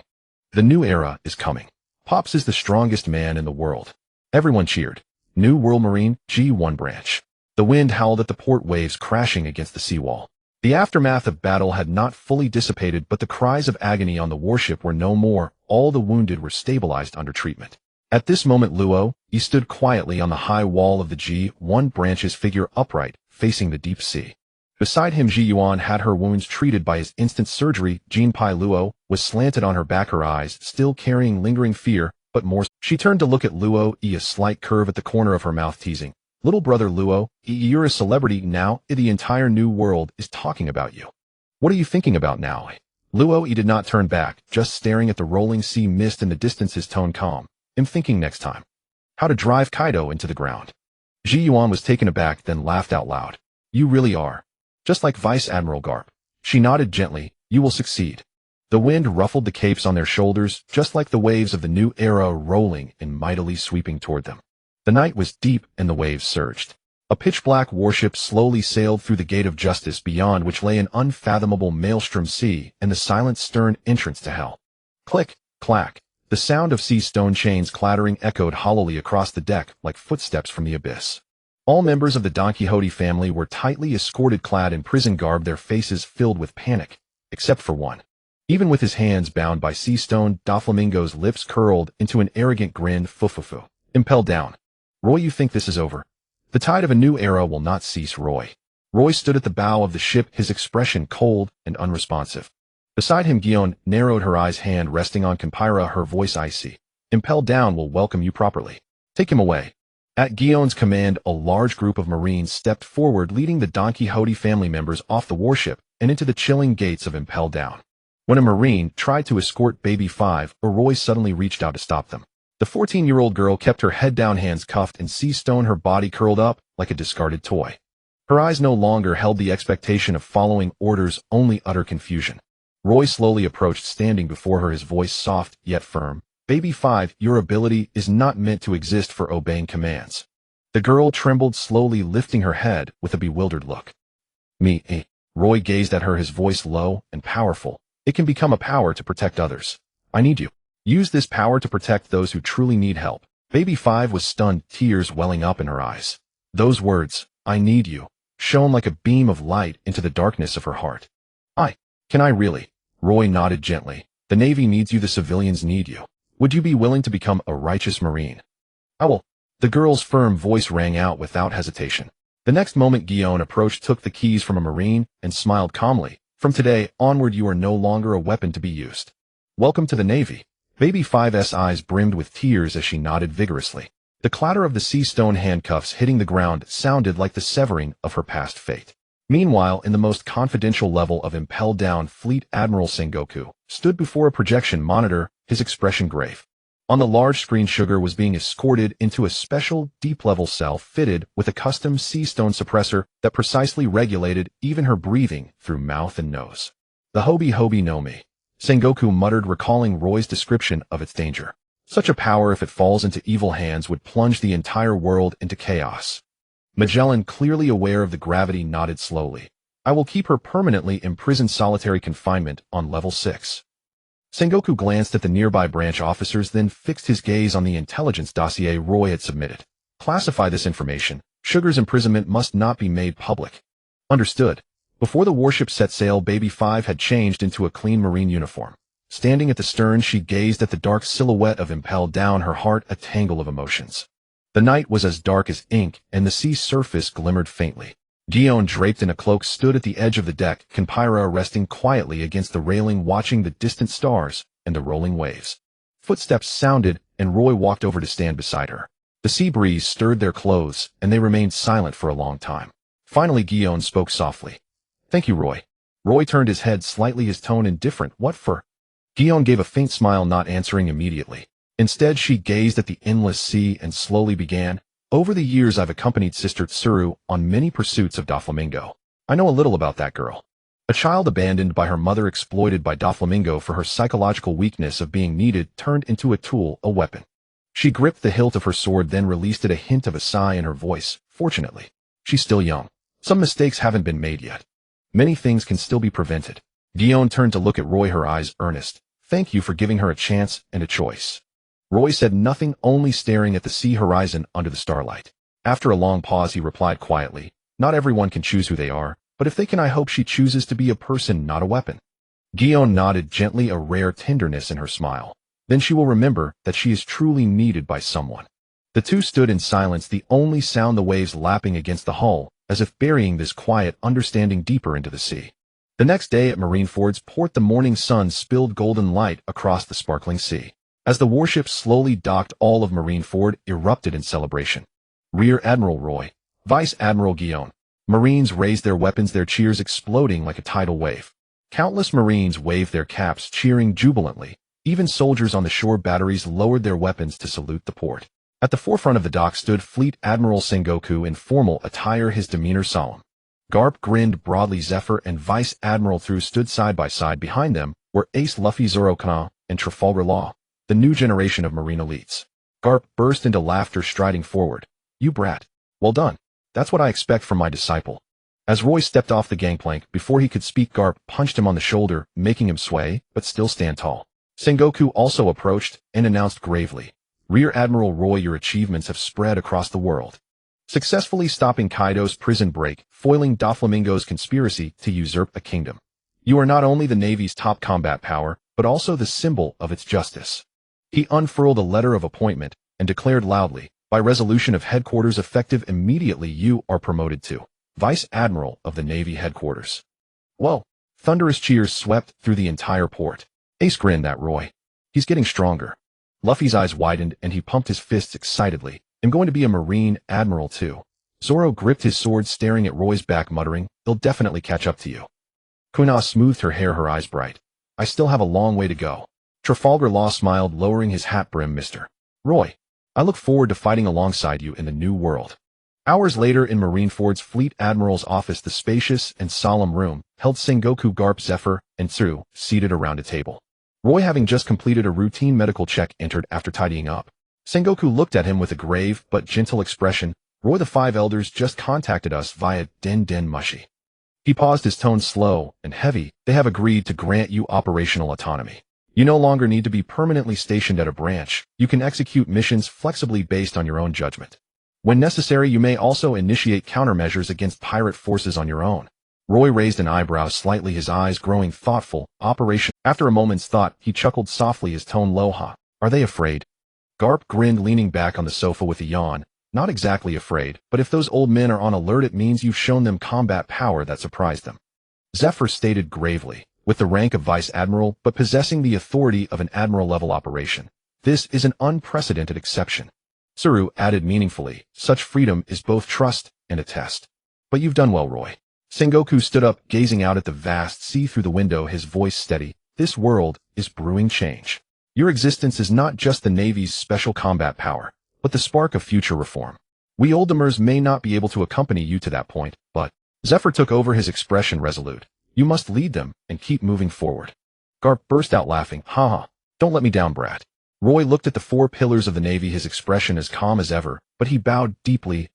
The new era is coming. Pops is the strongest man in the world. Everyone cheered. New World Marine, G1 branch. The wind howled at the port, waves crashing against the seawall. The aftermath of battle had not fully dissipated, but the cries of agony on the warship were no more. All the wounded were stabilized under treatment. At this moment, Luo, he stood quietly on the high wall of the G1 branch, his figure upright, facing the deep sea. Beside him, Ji Yuan had her wounds treated by his instant surgery. Jinpai Luo was slanted on her back, her eyes still carrying lingering fear, but more. She turned to look at Luo, a slight curve at the corner of her mouth, teasing. Little brother Luo, you're a celebrity now. The entire new world is talking about you. What are you thinking about now? Luo did not turn back, just staring at the rolling sea mist in the distance, his tone calm. I'm thinking next time. How to drive Kaido into the ground. Ji Yuan was taken aback, then laughed out loud. You really are. Just like Vice Admiral Garp. She nodded gently. You will succeed. The wind ruffled the capes on their shoulders, just like the waves of the new era rolling and mightily sweeping toward them. The night was deep and the waves surged. A pitch-black warship slowly sailed through the gate of justice, beyond which lay an unfathomable maelstrom sea and the silent stern entrance to hell. Click, clack. The sound of sea stone chains clattering echoed hollowly across the deck like footsteps from the abyss. All members of the Don Quixote family were tightly escorted, clad in prison garb, their faces filled with panic, except for one. Even with his hands bound by sea stone, Doflamingo's lips curled into an arrogant grin. Fufufu. Impelled down. Roy, you think this is over? The tide of a new era will not cease, Roy. Roy stood at the bow of the ship, his expression cold and unresponsive. Beside him, Gion narrowed her eyes, hand resting on Campira, her voice icy. Impelled down will welcome you properly. Take him away. At Gion's command, a large group of Marines stepped forward, leading the Don Quixote family members off the warship and into the chilling gates of Impel Down. When a Marine tried to escort Baby 5, Roy suddenly reached out to stop them. The 14-year-old girl kept her head down, hands cuffed in sea stone, her body curled up like a discarded toy. Her eyes no longer held the expectation of following orders, only utter confusion. Roy slowly approached, standing before her, his voice soft yet firm. Baby 5, your ability is not meant to exist for obeying commands. The girl trembled, slowly lifting her head with a bewildered look. Me. Roy gazed at her, his voice low and powerful. It can become a power to protect others. I need you. Use this power to protect those who truly need help. Baby 5 was stunned, tears welling up in her eyes. Those words, I need you, shone like a beam of light into the darkness of her heart. Can I really? Roy nodded gently. The Navy needs you, the civilians need you. Would you be willing to become a righteous Marine? I will. The girl's firm voice rang out without hesitation. The next moment, Gion approached, took the keys from a Marine, and smiled calmly. From today onward, you are no longer a weapon to be used. Welcome to the Navy. Baby 5's eyes brimmed with tears as she nodded vigorously. The clatter of the sea stone handcuffs hitting the ground sounded like the severing of her past fate. Meanwhile, in the most confidential level of Impel Down, Fleet Admiral Sengoku stood before a projection monitor, his expression grave. On the large screen, Sugar was being escorted into a special, deep-level cell fitted with a custom sea stone suppressor that precisely regulated even her breathing through mouth and nose. The Hobi no Mi, Sengoku muttered, recalling Roy's description of its danger. Such a power, if it falls into evil hands, would plunge the entire world into chaos. Magellan, clearly aware of the gravity, nodded slowly. I will keep her permanently imprisoned, solitary confinement on level 6. Sengoku glanced at the nearby branch officers, then fixed his gaze on the intelligence dossier Roy had submitted. Classify this information. Sugar's imprisonment must not be made public. Understood. Before the warship set sail, Baby 5 had changed into a clean Marine uniform. Standing at the stern, she gazed at the dark silhouette of Impel Down, her heart a tangle of emotions. The night was as dark as ink, and the sea surface glimmered faintly. Gion, draped in a cloak, stood at the edge of the deck, Kenpyra resting quietly against the railing, watching the distant stars and the rolling waves. Footsteps sounded, and Roy walked over to stand beside her. The sea breeze stirred their clothes, and they remained silent for a long time. Finally, Gion spoke softly. "Thank you, Roy." Roy turned his head slightly, his tone indifferent. "What for?" Gion gave a faint smile, not answering immediately. Instead, she gazed at the endless sea and slowly began. "Over the years, I've accompanied Sister Tsuru on many pursuits of Doflamingo. I know a little about that girl. A child abandoned by her mother, exploited by Doflamingo for her psychological weakness of being needed, turned into a tool, a weapon." She gripped the hilt of her sword, then released it, a hint of a sigh in her voice. "Fortunately, she's still young. Some mistakes haven't been made yet. Many things can still be prevented." Gion turned to look at Roy, her eyes earnest. "Thank you for giving her a chance and a choice." Roy said nothing, only staring at the sea horizon under the starlight. After a long pause, he replied quietly, "Not everyone can choose who they are, but if they can, I hope she chooses to be a person, not a weapon." Gion nodded gently, a rare tenderness in her smile. "Then she will remember that she is truly needed by someone." The two stood in silence, the only sound the waves lapping against the hull, as if burying this quiet understanding deeper into the sea. The next day at Marineford's port, the morning sun spilled golden light across the sparkling sea. As the warship slowly docked, all of Marineford erupted in celebration. Rear Admiral Roy, Vice Admiral Gion. Marines raised their weapons, their cheers exploding like a tidal wave. Countless Marines waved their caps, cheering jubilantly. Even soldiers on the shore batteries lowered their weapons to salute the port. At the forefront of the dock stood Fleet Admiral Sengoku in formal attire, his demeanor solemn. Garp grinned broadly. Zephyr and Vice Admiral Thru stood side by side. Behind them were Ace Luffy, Zoro, Kuina, and Trafalgar Law, the new generation of Marine elites. Garp burst into laughter, striding forward. "You brat. Well done. That's what I expect from my disciple." As Roy stepped off the gangplank, before he could speak, Garp punched him on the shoulder, making him sway, but still stand tall. Sengoku also approached and announced gravely, "Rear Admiral Roy, your achievements have spread across the world. Successfully stopping Kaido's prison break, foiling Doflamingo's conspiracy to usurp a kingdom. You are not only the Navy's top combat power, but also the symbol of its justice." He unfurled a letter of appointment and declared loudly, "By resolution of headquarters effective immediately, you are promoted to Vice Admiral of the Navy headquarters." Whoa! Thunderous cheers swept through the entire port. Ace grinned at Roy. "He's getting stronger." Luffy's eyes widened and he pumped his fists excitedly. "I'm going to be a Marine Admiral too." Zoro gripped his sword, staring at Roy's back, muttering, "They'll definitely catch up to you." Kuina smoothed her hair, her eyes bright. "I still have a long way to go." Trafalgar Law smiled, lowering his hat brim. "Mr. Roy, I look forward to fighting alongside you in the new world." Hours later in Marineford's Fleet Admiral's office, the spacious and solemn room held Sengoku, Garp, Zephyr, and Tsuru seated around a table. Roy, having just completed a routine medical check, entered after tidying up. Sengoku looked at him with a grave but gentle expression. "Roy, the five elders just contacted us via Den Mushi." He paused, his tone slow and heavy. "They have agreed to grant you operational autonomy. You no longer need to be permanently stationed at a branch. You can execute missions flexibly based on your own judgment. When necessary, you may also initiate countermeasures against pirate forces on your own." Roy raised an eyebrow slightly, his eyes growing thoughtful. "Operation." After a moment's thought, he chuckled softly, his tone low. "Ha. Are they afraid?" Garp grinned, leaning back on the sofa with a yawn. "Not exactly afraid, but if those old men are on alert, it means you've shown them combat power that surprised them." Zephyr stated gravely, "With the rank of Vice Admiral, but possessing the authority of an Admiral-level operation. This is an unprecedented exception." Tsuru added meaningfully, "Such freedom is both trust and a test. But you've done well, Roy." Sengoku stood up, gazing out at the vast sea through the window, his voice steady. "This world is brewing change. Your existence is not just the Navy's special combat power, but the spark of future reform. We Oldtimers may not be able to accompany you to that point, but—" Zephyr took over, his expression resolute. "You must lead them and keep moving forward." Garp burst out laughing. "Ha. Don't let me down, brat." Roy looked at the four pillars of the Navy, his expression as calm as ever, but he bowed deeply.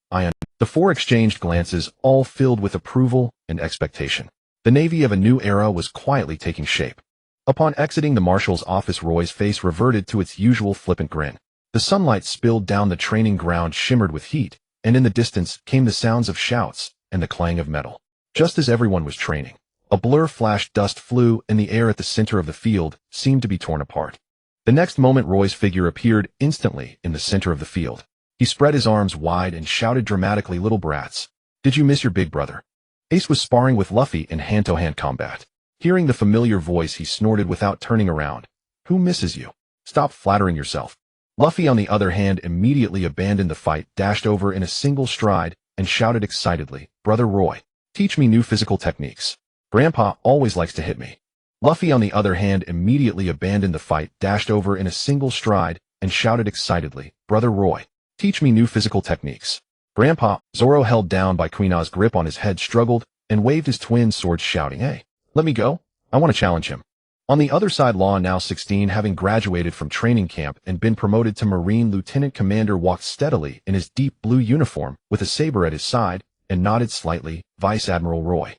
The four exchanged glances, all filled with approval and expectation. The Navy of a new era was quietly taking shape. Upon exiting the marshal's office, Roy's face reverted to its usual flippant grin. The sunlight spilled down the training ground, shimmered with heat, and in the distance came the sounds of shouts and the clang of metal. Just as everyone was training, a blur flashed, dust flew in the air at the center of the field, seemed to be torn apart. The next moment, Roy's figure appeared instantly in the center of the field. He spread his arms wide and shouted dramatically, "Little brats, Did you miss your big brother? Ace was sparring with Luffy in hand-to-hand combat. Hearing the familiar voice, he snorted without turning around. Who misses you? Stop flattering yourself. Luffy, on the other hand, immediately abandoned the fight, dashed over in a single stride, and shouted excitedly, Brother Roy, teach me new physical techniques. Grandpa always likes to hit me. Luffy, on the other hand, immediately abandoned the fight, dashed over in a single stride, and shouted excitedly, Brother Roy, teach me new physical techniques. Grandpa, Zoro, held down by Kuina's grip on his head, struggled, and waved his twin sword, shouting, Hey, let me go. I want to challenge him. On the other side, Law, now 16, having graduated from training camp and been promoted to Marine Lieutenant Commander, walked steadily in his deep blue uniform with a saber at his side and nodded slightly, Vice Admiral Roy.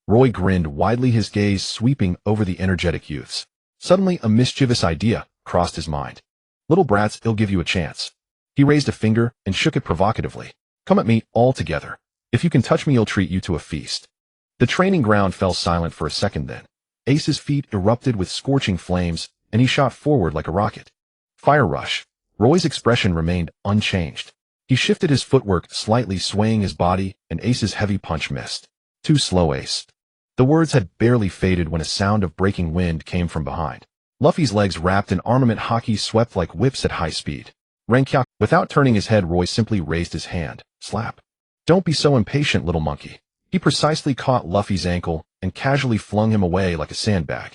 Roy grinned widely, his gaze sweeping over the energetic youths. Suddenly, a mischievous idea crossed his mind. Little brats, I'll give you a chance. He raised a finger and shook it provocatively. Come at me, all together. If you can touch me, I'll treat you to a feast. The training ground fell silent for a second, then Ace's feet erupted with scorching flames, and he shot forward like a rocket. Fire rush. Roy's expression remained unchanged. He shifted his footwork, slightly swaying his body, and Ace's heavy punch missed. Too slow, Ace. The words had barely faded when a sound of breaking wind came from behind. Luffy's legs, wrapped in armament haki, swept like whips at high speed. Renkyak. Without turning his head, Roy simply raised his hand. Slap. Don't be so impatient, little monkey. He precisely caught Luffy's ankle and casually flung him away like a sandbag.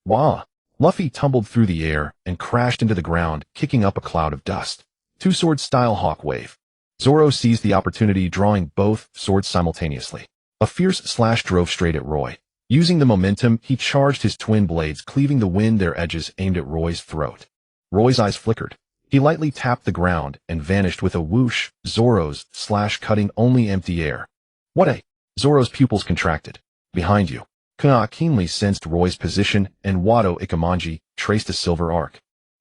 Wah! Luffy tumbled through the air and crashed into the ground, kicking up a cloud of dust. Two-sword-style hawk wave. Zoro seized the opportunity, drawing both swords simultaneously. A fierce slash drove straight at Roy. Using the momentum, he charged his twin blades, cleaving the wind, their edges aimed at Roy's throat. Roy's eyes flickered. He lightly tapped the ground and vanished with a whoosh, Zoro's slash cutting only empty air. What a... Zoro's pupils contracted. Behind you. Kuina keenly sensed Roy's position, and Wado Ikamanji traced a silver arc.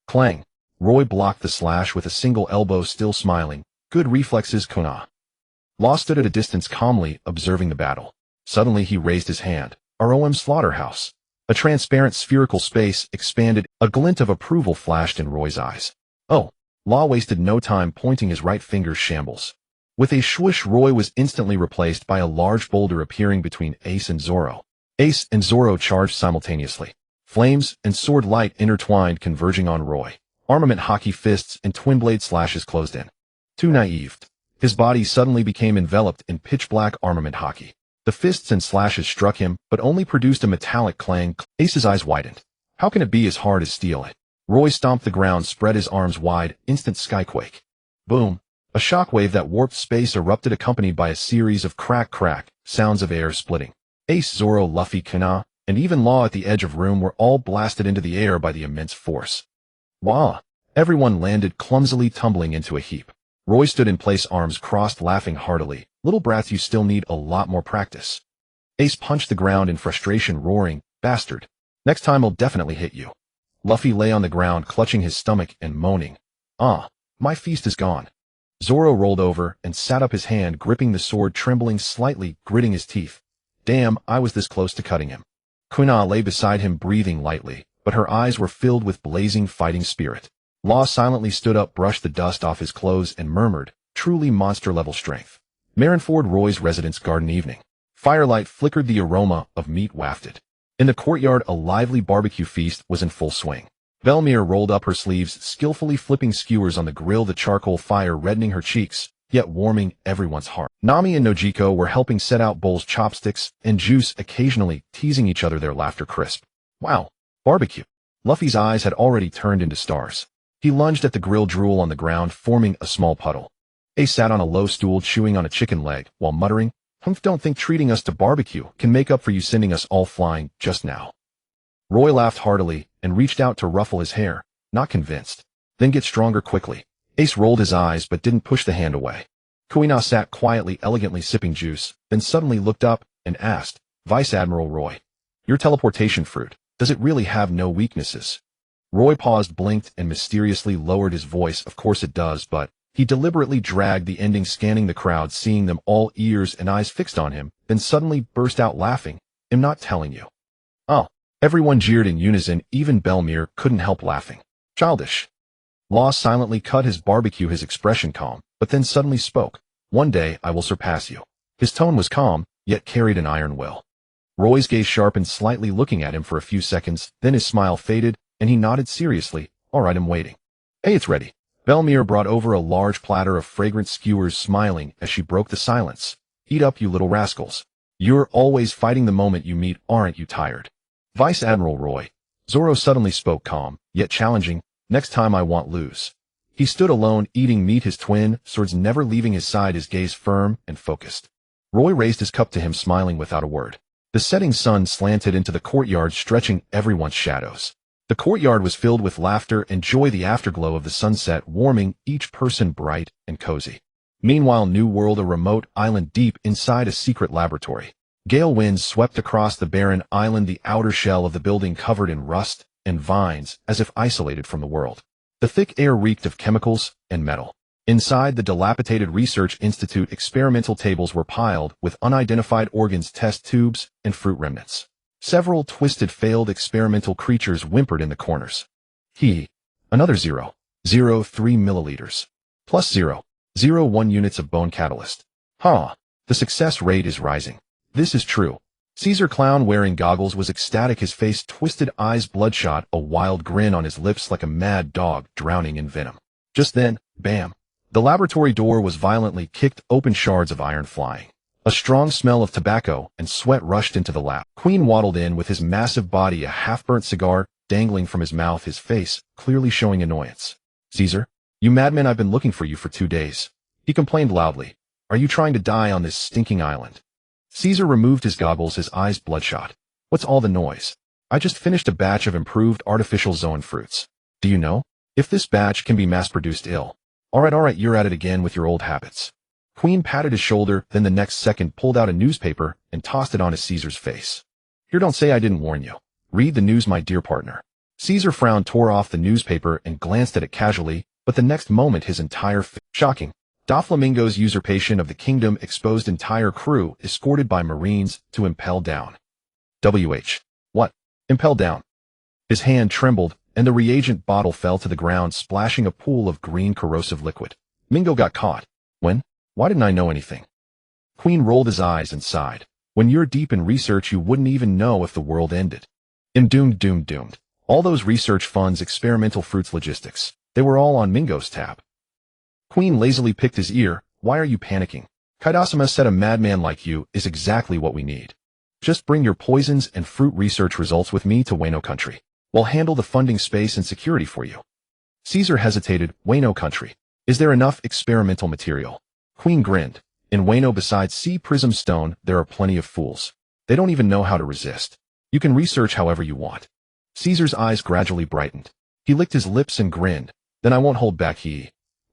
Clang. Roy blocked the slash with a single elbow, still smiling. Good reflexes, Kuina. Law stood at a distance, calmly observing the battle. Suddenly he raised his hand. ROM slaughterhouse. A transparent spherical space expanded. A glint of approval flashed in Roy's eyes. Oh. Law wasted no time pointing his right finger's shambles. With a swoosh, Roy was instantly replaced by a large boulder appearing between Ace and Zoro. Ace and Zoro charged simultaneously. Flames and sword light intertwined, converging on Roy. Armament haki fists and twin blade slashes closed in. Too naive. His body suddenly became enveloped in pitch-black armament haki. The fists and slashes struck him, but only produced a metallic clang. Ace's eyes widened. How can it be as hard as steel? Roy stomped the ground, spread his arms wide, instant skyquake. Boom. A shockwave that warped space erupted, accompanied by a series of crack-crack sounds of air splitting. Ace, Zoro, Luffy, Kuina, and even Law at the edge of room were all blasted into the air by the immense force. Wah! Everyone landed clumsily, tumbling into a heap. Roy stood in place, arms crossed, laughing heartily. Little brats, you still need a lot more practice. Ace punched the ground in frustration, roaring, Bastard. Next time I'll definitely hit you. Luffy lay on the ground, clutching his stomach and moaning. Ah, my feast is gone. Zoro rolled over and sat up, his hand gripping the sword, trembling slightly, gritting his teeth. Damn, I was this close to cutting him. Kuina lay beside him, breathing lightly, but her eyes were filled with blazing fighting spirit. Law silently stood up, brushed the dust off his clothes, and murmured, Truly monster-level strength. Marineford, Roy's residence garden, evening. Firelight flickered, the aroma of meat wafted. In the courtyard, a lively barbecue feast was in full swing. Belmere rolled up her sleeves, skillfully flipping skewers on the grill, the charcoal fire reddening her cheeks, yet warming everyone's heart. Nami and Nojiko were helping set out bowls, chopsticks, and juice, occasionally teasing each other, their laughter crisp. Wow, barbecue. Luffy's eyes had already turned into stars. He lunged at the grill, drool on the ground, forming a small puddle. Ace sat on a low stool, chewing on a chicken leg, while muttering, Humph, don't think treating us to barbecue can make up for you sending us all flying just now. Roy laughed heartily and reached out to ruffle his hair, not convinced. Then get stronger quickly. Ace rolled his eyes but didn't push the hand away. Kuina sat quietly, elegantly sipping juice, then suddenly looked up and asked, Vice Admiral Roy, your teleportation fruit, does it really have no weaknesses? Roy paused, blinked, and mysteriously lowered his voice. Of course it does, but... He deliberately dragged the ending, scanning the crowd, seeing them all ears and eyes fixed on him, then suddenly burst out laughing. I'm not telling you. Oh. Everyone jeered in unison, even Belmere couldn't help laughing. Childish. Law silently cut his barbecue, his expression calm, but then suddenly spoke. One day I will surpass you. His tone was calm, yet carried an iron will. Roy's gaze sharpened slightly, looking at him for a few seconds, then his smile faded, and he nodded seriously. All right, I'm waiting. Hey, it's ready. Belmere brought over a large platter of fragrant skewers, smiling as she broke the silence. Eat up, you little rascals. You're always fighting the moment you meet, aren't you tired? Vice Admiral Roy. Zoro suddenly spoke, calm, yet challenging. Next time I won't lose. He stood alone, eating meat, his twin swords never leaving his side, his gaze firm and focused. Roy raised his cup to him, smiling without a word. The setting sun slanted into the courtyard, stretching everyone's shadows. The courtyard was filled with laughter and joy, the afterglow of the sunset warming each person bright and cozy. Meanwhile, New World, a remote island deep inside a secret laboratory. Gale winds swept across the barren island, the outer shell of the building covered in rust and vines, as if isolated from the world. The thick air reeked of chemicals and metal. Inside the dilapidated research institute, experimental tables were piled with unidentified organs, test tubes, and fruit remnants. Several twisted, failed experimental creatures whimpered in the corners. Another 0. 0.3 milliliters. Plus 0.01 units of bone catalyst. The success rate is rising. This is true. Caesar, clown wearing goggles, was ecstatic, his face twisted, eyes bloodshot, a wild grin on his lips like a mad dog drowning in venom. Just then, bam! The laboratory door was violently kicked open, shards of iron flying. A strong smell of tobacco and sweat rushed into the lab. Queen waddled in with his massive body, a half-burnt cigar dangling from his mouth, his face clearly showing annoyance. Caesar, you madman, I've been looking for you for 2 days. He complained loudly. Are you trying to die on this stinking island? Caesar removed his goggles, his eyes bloodshot. What's all the noise? I just finished a batch of improved artificial zone fruits. Do you know? If this batch can be mass-produced, ill. All right, you're at it again with your old habits. Queen patted his shoulder, then the next second pulled out a newspaper and tossed it onto Caesar's face. Here, don't say I didn't warn you. Read the news, my dear partner. Caesar frowned, tore off the newspaper and glanced at it casually, but the next moment his entire shocking. Doflamingo's usurpation of the kingdom exposed, entire crew escorted by Marines to impel down. What? Impel down. His hand trembled, and the reagent bottle fell to the ground, splashing a pool of green corrosive liquid. Mingo got caught. When? Why didn't I know anything? Queen rolled his eyes and sighed. When you're deep in research, you wouldn't even know if the world ended. Doomed. All those research funds, experimental fruits, logistics, they were all on Mingo's tab. Queen lazily picked his ear. Why are you panicking? Kaidasama said a madman like you is exactly what we need. Just bring your poisons and fruit research results with me to Wano country. We'll handle the funding, space, and security for you. Caesar hesitated. Wano country. Is there enough experimental material? Queen grinned. In Wano, besides sea prism stone, there are plenty of fools. They don't even know how to resist. You can research however you want. Caesar's eyes gradually brightened. He licked his lips and grinned. Then I won't hold back.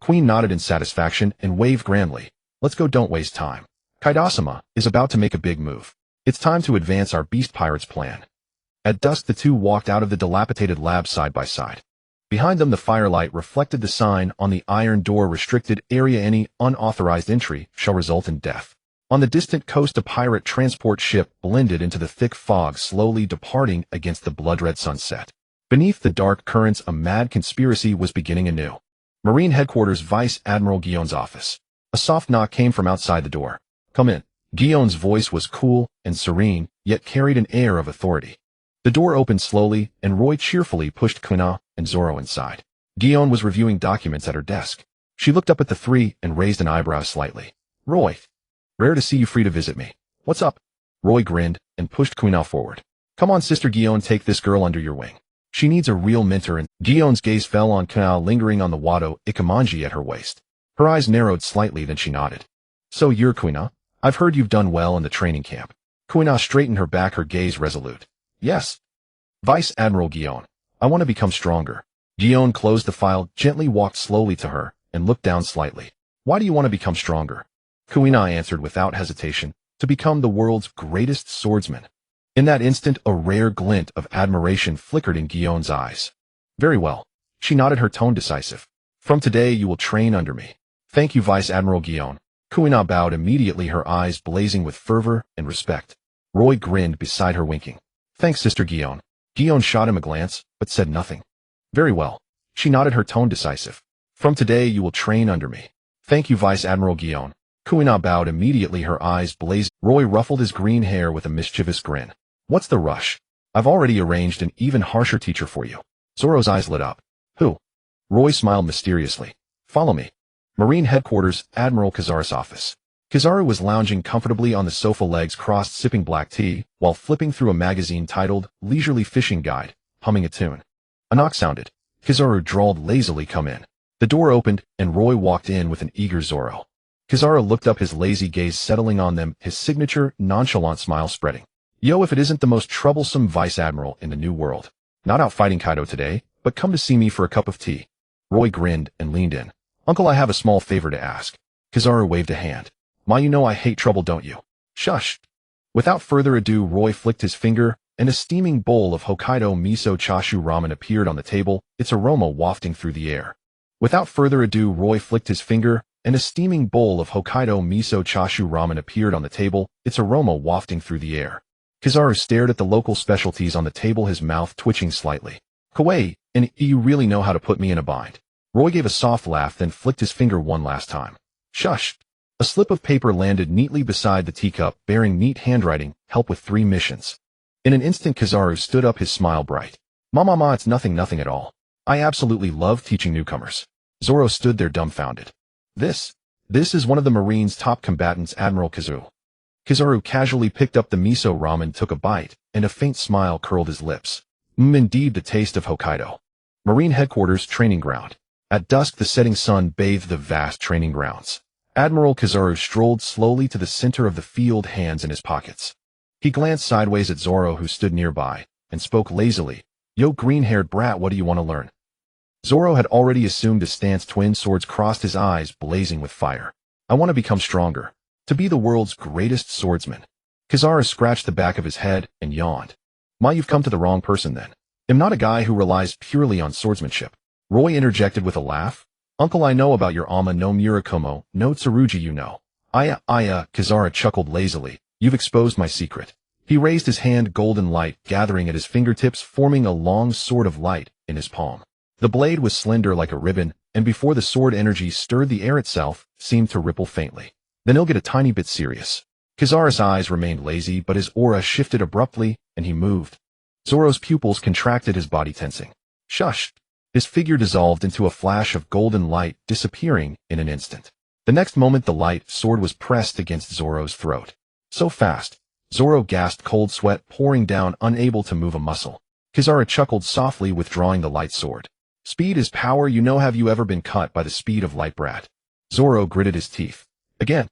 Queen nodded in satisfaction and waved grandly. Let's go, don't waste time. Kaidasama is about to make a big move. It's time to advance our beast pirates plan. At dusk, the two walked out of the dilapidated lab side by side. Behind them, the firelight reflected the sign on the iron door, restricted area, any unauthorized entry shall result in death. On the distant coast, a pirate transport ship blended into the thick fog, slowly departing against the blood-red sunset. Beneath the dark currents, a mad conspiracy was beginning anew. Marine Headquarters, Vice Admiral Guillaume's office. A soft knock came from outside the door. Come in. Guillaume's voice was cool and serene, yet carried an air of authority. The door opened slowly, and Roy cheerfully pushed Kuina and Zoro inside. Guillaume was reviewing documents at her desk. She looked up at the three and raised an eyebrow slightly. Roy. Rare to see you free to visit me. What's up? Roy grinned and pushed Kuina forward. Come on, Sister Guillaume, take this girl under your wing. She needs a real mentor, and Guillaume's gaze fell on Kuina, lingering on the Wado Ikamanji at her waist. Her eyes narrowed slightly, then she nodded. So you're Kuina? I've heard you've done well in the training camp. Kuina straightened her back, her gaze resolute. Yes. Vice Admiral Guillaume. I want to become stronger. Guillaume closed the file, gently walked slowly to her, and looked down slightly. Why do you want to become stronger? Kuina answered without hesitation. To become the world's greatest swordsman. In that instant, a rare glint of admiration flickered in Guillaume's eyes. Very well. She nodded, her tone decisive. From today you will train under me. Thank you, Vice Admiral Guillaume. Kuina bowed immediately, her eyes blazing with fervor and respect. Roy grinned beside her, winking. Thanks, Sister Guillaume. Guillaume shot him a glance, but said nothing. Very well. She nodded, her tone decisive. From today you will train under me. Thank you, Vice Admiral Guillaume. Kuina bowed immediately, her eyes blazed. Roy ruffled his green hair with a mischievous grin. What's the rush? I've already arranged an even harsher teacher for you. Zoro's eyes lit up. Who? Roy smiled mysteriously. Follow me. Marine Headquarters, Admiral Kizaru's office. Kizaru was lounging comfortably on the sofa, legs crossed, sipping black tea, while flipping through a magazine titled Leisurely Fishing Guide, humming a tune. A knock sounded. Kizaru drawled lazily, "Come in." The door opened, and Roy walked in with an eager Zoro. Kizaru looked up, his lazy gaze settling on them, his signature, nonchalant smile spreading. Yo, if it isn't the most troublesome vice admiral in the New World. Not out fighting Kaido today, but come to see me for a cup of tea. Roy grinned and leaned in. Uncle, I have a small favor to ask. Kizaru waved a hand. Ma, you know I hate trouble, don't you? Shush. Without further ado, Roy flicked his finger, and a steaming bowl of Hokkaido miso chashu ramen appeared on the table, its aroma wafting through the air. Without further ado, Roy flicked his finger, and a steaming bowl of Hokkaido miso chashu ramen appeared on the table, its aroma wafting through the air. Kizaru stared at the local specialties on the table, his mouth twitching slightly. Kawaii, and you really know how to put me in a bind. Roy gave a soft laugh, then flicked his finger one last time. Shush. A slip of paper landed neatly beside the teacup, bearing neat handwriting, help with 3 missions. In an instant, Kizaru stood up, his smile bright. Ma, it's nothing at all. I absolutely love teaching newcomers. Zoro stood there dumbfounded. This is one of the Marines' top combatants, Admiral Kizaru. Kizaru casually picked up the miso ramen, took a bite, and a faint smile curled his lips. Indeed, the taste of Hokkaido. Marine Headquarters, training ground. At dusk, the setting sun bathed the vast training grounds. Admiral Kizaru strolled slowly to the center of the field, hands in his pockets. He glanced sideways at Zoro, who stood nearby, and spoke lazily. Yo, green-haired brat, what do you want to learn? Zoro had already assumed a stance, twin swords crossed, his eyes blazing with fire. I want to become stronger. To be the world's greatest swordsman. Kizaru scratched the back of his head and yawned. Ma, you've come to the wrong person then. I'm not a guy who relies purely on swordsmanship. Roy interjected with a laugh. Uncle, I know about your Ama no Murakumo, no Tsurugi, you know. Aya, Kizaru chuckled lazily. You've exposed my secret. He raised his hand, golden light gathering at his fingertips, forming a long sword of light in his palm. The blade was slender like a ribbon, and before the sword energy stirred the air itself, seemed to ripple faintly. Then he'll get a tiny bit serious. Kizaru's eyes remained lazy, but his aura shifted abruptly, and he moved. Zoro's pupils contracted, his body tensing. Shush! His figure dissolved into a flash of golden light, disappearing in an instant. The next moment, the light sword was pressed against Zoro's throat. So fast. Zoro gasped, cold sweat pouring down, unable to move a muscle. Kizaru chuckled softly, withdrawing the light sword. Speed is power, you know. Have you ever been cut by the speed of light, brat? Zoro gritted his teeth. Again.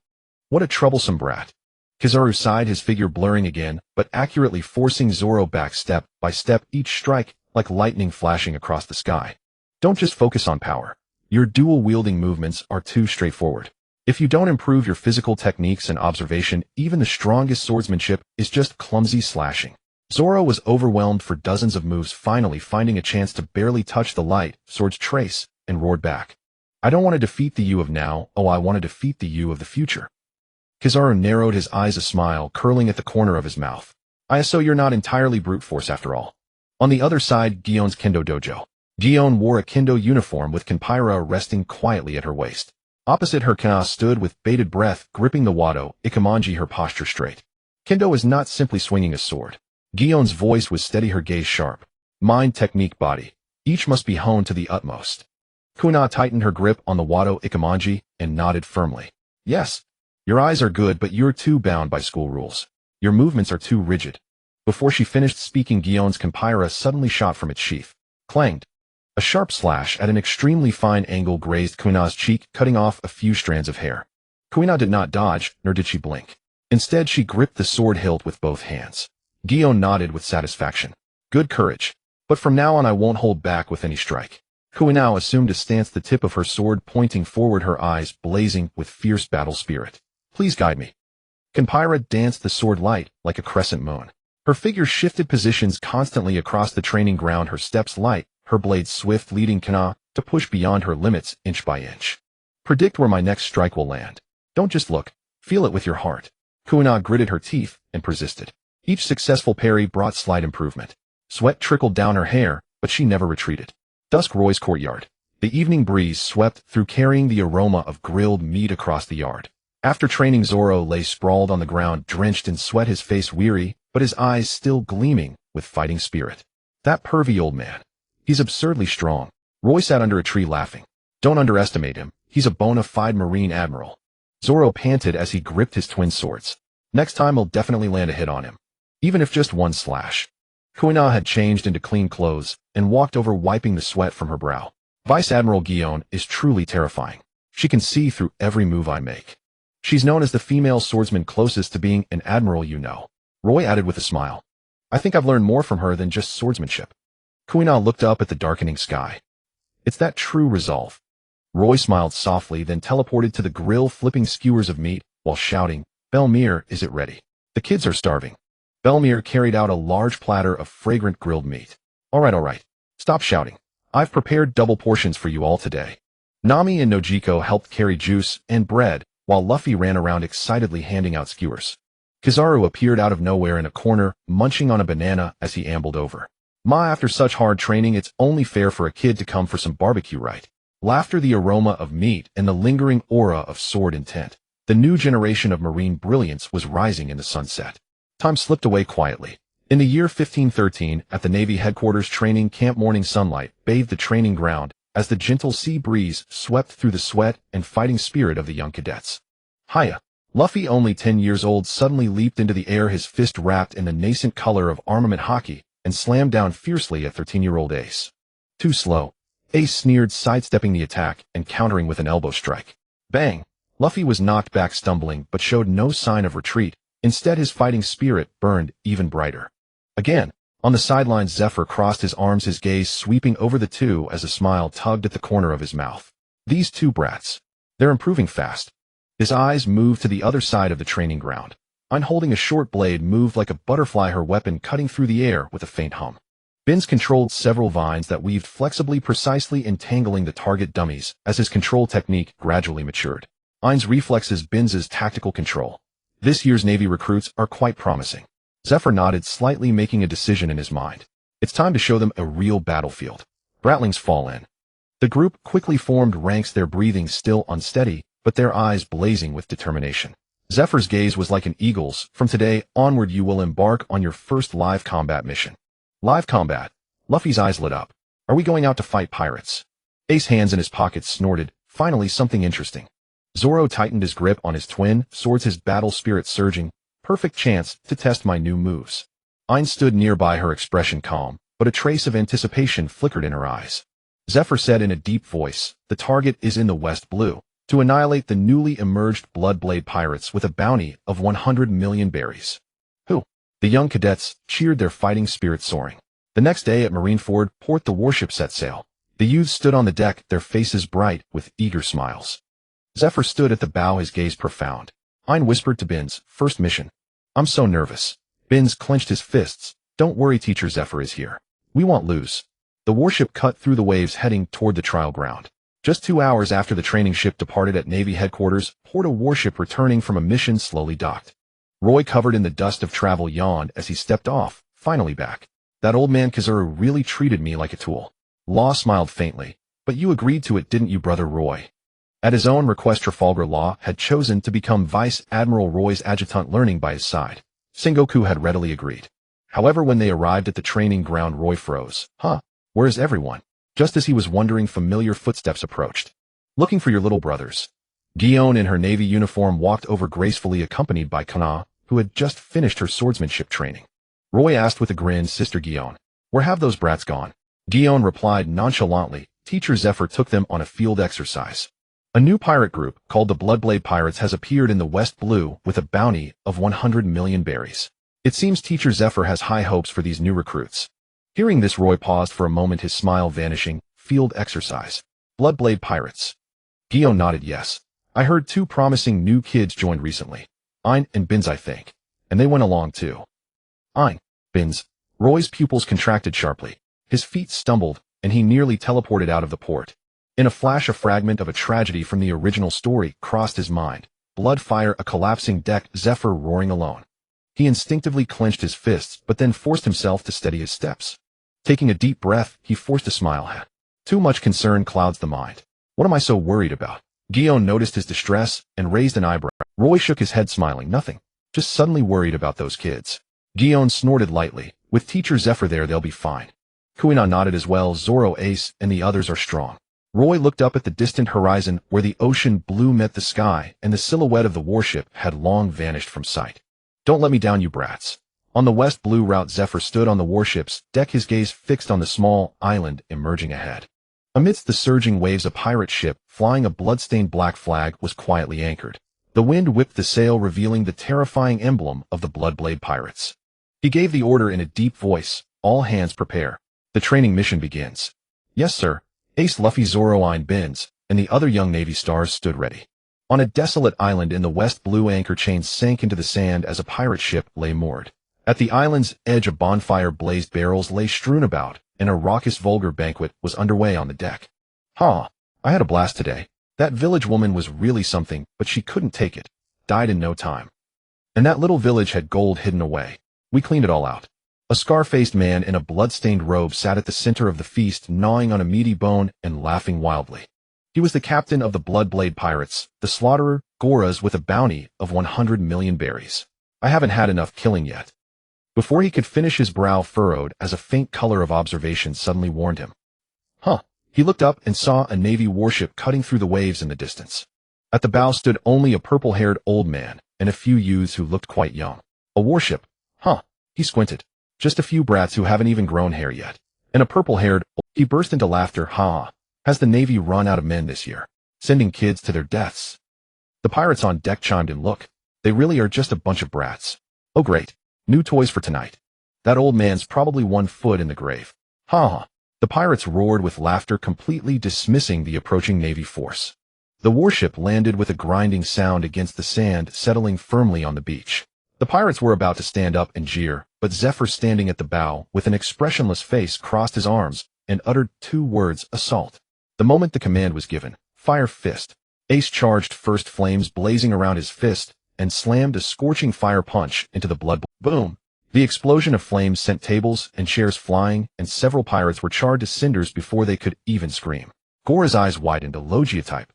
What a troublesome brat. Kizaru sighed, his figure blurring again, but accurately forcing Zoro back step by step, each strike like lightning flashing across the sky. Don't just focus on power. Your dual-wielding movements are too straightforward. If you don't improve your physical techniques and observation, even the strongest swordsmanship is just clumsy slashing. Zoro was overwhelmed for dozens of moves, finally finding a chance to barely touch the light sword's trace, and roared back. I don't want to defeat the you of now, oh, I want to defeat the you of the future. Kizaru narrowed his eyes, a smile curling at the corner of his mouth. So you're not entirely brute force after all. On the other side, Gion's kendo dojo. Gion wore a kendo uniform with Kenpira resting quietly at her waist. Opposite her, Kana stood with bated breath, gripping the wado, ikemanji, her posture straight. Kendo is not simply swinging a sword. Gion's voice was steady, her gaze sharp. Mind, technique, body. Each must be honed to the utmost. Kuina tightened her grip on the wado ikemanji and nodded firmly. Yes. Your eyes are good, but you're too bound by school rules. Your movements are too rigid. Before she finished speaking, Gion's Kenpira suddenly shot from its sheath. Clanged. A sharp slash at an extremely fine angle grazed Kuina's cheek, cutting off a few strands of hair. Kuina did not dodge, nor did she blink. Instead, she gripped the sword hilt with both hands. Gion nodded with satisfaction. Good courage. But from now on I won't hold back with any strike. Kuina assumed a stance, the tip of her sword pointing forward, her eyes blazing with fierce battle spirit. Please guide me. Kenpira danced the sword light like a crescent moon. Her figure shifted positions constantly across the training ground, her steps light, her blades swift, leading Kana to push beyond her limits inch by inch. Predict where my next strike will land. Don't just look, feel it with your heart. Kuina gritted her teeth and persisted. Each successful parry brought slight improvement. Sweat trickled down her hair, but she never retreated. Dusk Roy's courtyard. The evening breeze swept through, carrying the aroma of grilled meat across the yard. After training, Zoro lay sprawled on the ground, drenched in sweat, his face weary, but his eyes still gleaming with fighting spirit. That pervy old man. He's absurdly strong. Roy sat under a tree laughing. Don't underestimate him. He's a bona fide Marine Admiral. Zoro panted as he gripped his twin swords. Next time I'll definitely land a hit on him. Even if just one slash. Kuina had changed into clean clothes and walked over, wiping the sweat from her brow. Vice Admiral Guion is truly terrifying. She can see through every move I make. She's known as the female swordsman closest to being an admiral, you know. Roy added with a smile. I think I've learned more from her than just swordsmanship. Kuina looked up at the darkening sky. It's that true resolve. Roy smiled softly, then teleported to the grill, flipping skewers of meat while shouting, Belmere, is it ready? The kids are starving. Belmere carried out a large platter of fragrant grilled meat. All right. Stop shouting. I've prepared double portions for you all today. Nami and Nojiko helped carry juice and bread, while Luffy ran around excitedly handing out skewers. Kizaru appeared out of nowhere in a corner, munching on a banana as he ambled over. After such hard training, it's only fair for a kid to come for some barbecue, right? Laughter, the aroma of meat, and the lingering aura of sword intent. The new generation of marine brilliance was rising in the sunset. Time slipped away quietly. In the year 1513, at the Navy headquarters training camp, morning sunlight bathed the training ground as the gentle sea breeze swept through the sweat and fighting spirit of the young cadets. Hiya! Luffy, only 10 years old, suddenly leaped into the air, his fist wrapped in the nascent color of armament hockey, and slammed down fiercely at 13-year-old Ace. Too slow. Ace sneered, sidestepping the attack and countering with an elbow strike. Bang! Luffy was knocked back, stumbling, but showed no sign of retreat. Instead, his fighting spirit burned even brighter. Again, on the sidelines, Zephyr crossed his arms, his gaze sweeping over the two as a smile tugged at the corner of his mouth. These two brats. They're improving fast. His eyes moved to the other side of the training ground. Ein, holding a short blade, moved like a butterfly, her weapon cutting through the air with a faint hum. Binz controlled several vines that weaved flexibly, precisely entangling the target dummies as his control technique gradually matured. Ein's reflexes, Binz's tactical control. This year's Navy recruits are quite promising. Zephyr nodded slightly, making a decision in his mind. It's time to show them a real battlefield. Bratlings fall in. The group quickly formed ranks, their breathing still unsteady, but their eyes blazing with determination. Zephyr's gaze was like an eagle's. From today onward, you will embark on your first live combat mission. Live combat. Luffy's eyes lit up. Are we going out to fight pirates? Ace, hands in his pockets, snorted. Finally, something interesting. Zoro tightened his grip on his twin swords, his battle spirit surging. Perfect chance to test my new moves. Ein stood nearby, her expression calm, but a trace of anticipation flickered in her eyes. Zephyr said in a deep voice, the target is in the West Blue, to annihilate the newly emerged Bloodblade pirates with a bounty of 100 million berries. Who? The young cadets cheered, their fighting spirit soaring. The next day at Marineford Port, the warship set sail. The youths stood on the deck, their faces bright with eager smiles. Zephyr stood at the bow, his gaze profound. Ein whispered to Binz, first mission. I'm so nervous. Binz clenched his fists. Don't worry, teacher, Zephyr is here. We won't lose. The warship cut through the waves, heading toward the trial ground. Just 2 hours after the training ship departed at Navy headquarters, Port, a warship returning from a mission slowly docked. Roy, covered in the dust of travel, yawned as he stepped off, finally back. That old man Kizaru really treated me like a tool. Law smiled faintly. But you agreed to it, didn't you, brother Roy? At his own request, Trafalgar Law had chosen to become Vice Admiral Roy's adjutant, learning by his side. Sengoku had readily agreed. However, when they arrived at the training ground, Roy froze. Where is everyone? Just as he was wondering, familiar footsteps approached. Looking for your little brothers. Guion, in her Navy uniform, walked over gracefully, accompanied by Kana, who had just finished her swordsmanship training. Roy asked with a grin, Sister Guion, where have those brats gone? Guion replied nonchalantly, Teacher Zephyr took them on a field exercise. A new pirate group, called the Bloodblade Pirates, has appeared in the West Blue with a bounty of 100 million berries. It seems Teacher Zephyr has high hopes for these new recruits. Hearing this, Roy paused for a moment, his smile vanishing. Field exercise. Bloodblade Pirates. Guion nodded yes. I heard 2 promising new kids joined recently. Ein and Binz, I think. And they went along too. Ein. Binz. Roy's pupils contracted sharply. His feet stumbled, and he nearly teleported out of the port. In a flash, a fragment of a tragedy from the original story crossed his mind. Blood, fire, a collapsing deck, Zephyr roaring alone. He instinctively clenched his fists, but then forced himself to steady his steps. Taking a deep breath, he forced a smile. Too much concern clouds the mind. What am I so worried about? Guion noticed his distress and raised an eyebrow. Roy shook his head smiling, nothing. Just suddenly worried about those kids. Guion snorted lightly. With Teacher Zephyr there they'll be fine. Kuina nodded as well. Zoro, Ace, and the others are strong. Roy looked up at the distant horizon where the ocean blue met the sky and the silhouette of the warship had long vanished from sight. Don't let me down, you brats. On the west blue route, Zephyr stood on the warship's deck, his gaze fixed on the small island emerging ahead. Amidst the surging waves, a pirate ship flying a blood-stained black flag was quietly anchored. The wind whipped the sail, revealing the terrifying emblem of the Bloodblade pirates. He gave the order in a deep voice, all hands prepare. The training mission begins. Yes, sir. Ace, Luffy, Zoro, Benz, and the other young Navy stars stood ready. On a desolate island in the west, blue anchor chains sank into the sand as a pirate ship lay moored. At the island's edge, a bonfire blazed, barrels lay strewn about, and a raucous vulgar banquet was underway on the deck. I had a blast today. That village woman was really something, but she couldn't take it. Died in no time. And that little village had gold hidden away. We cleaned it all out. A scar-faced man in a blood-stained robe sat at the center of the feast, gnawing on a meaty bone and laughing wildly. He was the captain of the Bloodblade pirates, the slaughterer, Goras, with a bounty of 100 million berries. I haven't had enough killing yet. Before he could finish, his brow furrowed as a faint color of observation suddenly warned him. He looked up and saw a Navy warship cutting through the waves in the distance. At the bow stood only a purple-haired old man and a few youths who looked quite young. A warship? He squinted. Just a few brats who haven't even grown hair yet. And a purple-haired, he burst into laughter. Has the Navy run out of men this year? Sending kids to their deaths? The pirates on deck chimed in. Look, they really are just a bunch of brats. Oh great, new toys for tonight. That old man's probably 1 foot in the grave. The pirates roared with laughter, completely dismissing the approaching Navy force. The warship landed with a grinding sound against the sand, settling firmly on the beach. The pirates were about to stand up and jeer, but Zephyr, standing at the bow with an expressionless face, crossed his arms and uttered 2 words, assault. The moment the command was given, fire fist. Ace charged first, flames blazing around his fist, and slammed a scorching fire punch into the blood. Boom! The explosion of flames sent tables and chairs flying, and several pirates were charred to cinders before they could even scream. Gora's eyes widened, a Logia type.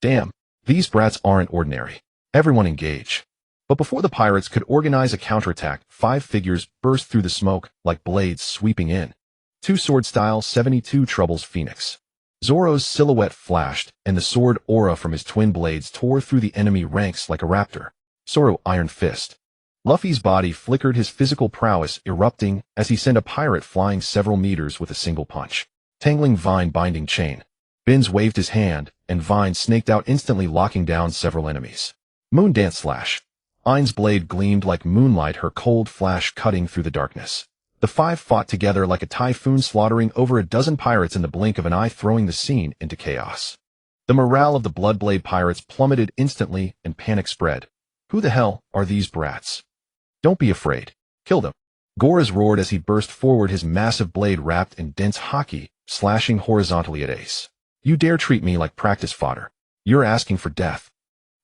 Damn, these brats aren't ordinary. Everyone engage. But before the pirates could organize a counterattack, 5 figures burst through the smoke like blades sweeping in. 2 sword style 72 Troubles Phoenix. Zoro's silhouette flashed, and the sword aura from his twin blades tore through the enemy ranks like a raptor. Zoro, Iron Fist. Luffy's body flickered, his physical prowess erupting as he sent a pirate flying several meters with a single punch. Tangling Vine Binding Chain. Benz waved his hand, and Vine snaked out, instantly locking down several enemies. Moon Dance Slash. Ain's blade gleamed like moonlight, her cold flash cutting through the darkness. The 5 fought together like a typhoon, slaughtering over a dozen pirates in the blink of an eye, throwing the scene into chaos. The morale of the Bloodblade pirates plummeted instantly, and panic spread. Who the hell are these brats? Don't be afraid. Kill them. Goras roared as he burst forward, his massive blade wrapped in dense haki, slashing horizontally at Ace. You dare treat me like practice fodder. You're asking for death.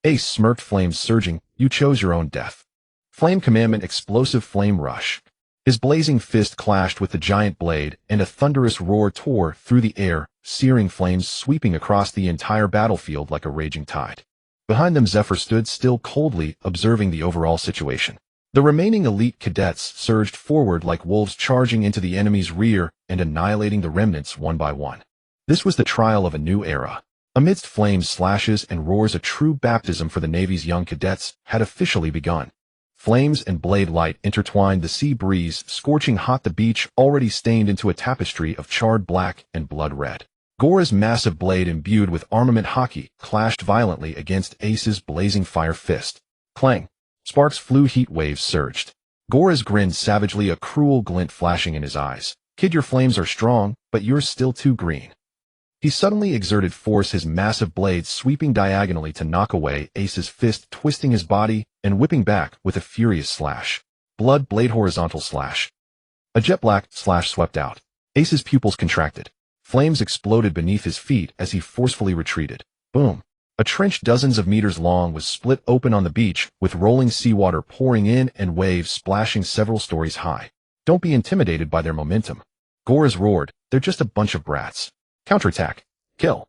Ace smirked, flames surging. You chose your own death. Flame Commandment, Explosive Flame Rush. His blazing fist clashed with the giant blade, and a thunderous roar tore through the air, searing flames sweeping across the entire battlefield like a raging tide. Behind them, Zephyr stood still, coldly observing the overall situation. The remaining elite cadets surged forward like wolves, charging into the enemy's rear and annihilating the remnants one by one. This was the trial of a new era. Amidst flames, slashes, and roars, a true baptism for the Navy's young cadets had officially begun. Flames and blade light intertwined, the sea breeze scorching hot, the beach already stained into a tapestry of charred black and blood red. Gora's massive blade, imbued with armament haki, clashed violently against Ace's blazing fire fist. Clang! Sparks flew, heat waves surged. Goras grinned savagely, a cruel glint flashing in his eyes. Kid, your flames are strong, but you're still too green. He suddenly exerted force, his massive blade sweeping diagonally to knock away Ace's fist, twisting his body and whipping back with a furious slash. Blood blade horizontal slash. A jet black slash swept out. Ace's pupils contracted. Flames exploded beneath his feet as he forcefully retreated. Boom. A trench dozens of meters long was split open on the beach, with rolling seawater pouring in and waves splashing several stories high. Don't be intimidated by their momentum. Goras roared. They're just a bunch of brats. Counterattack. Kill.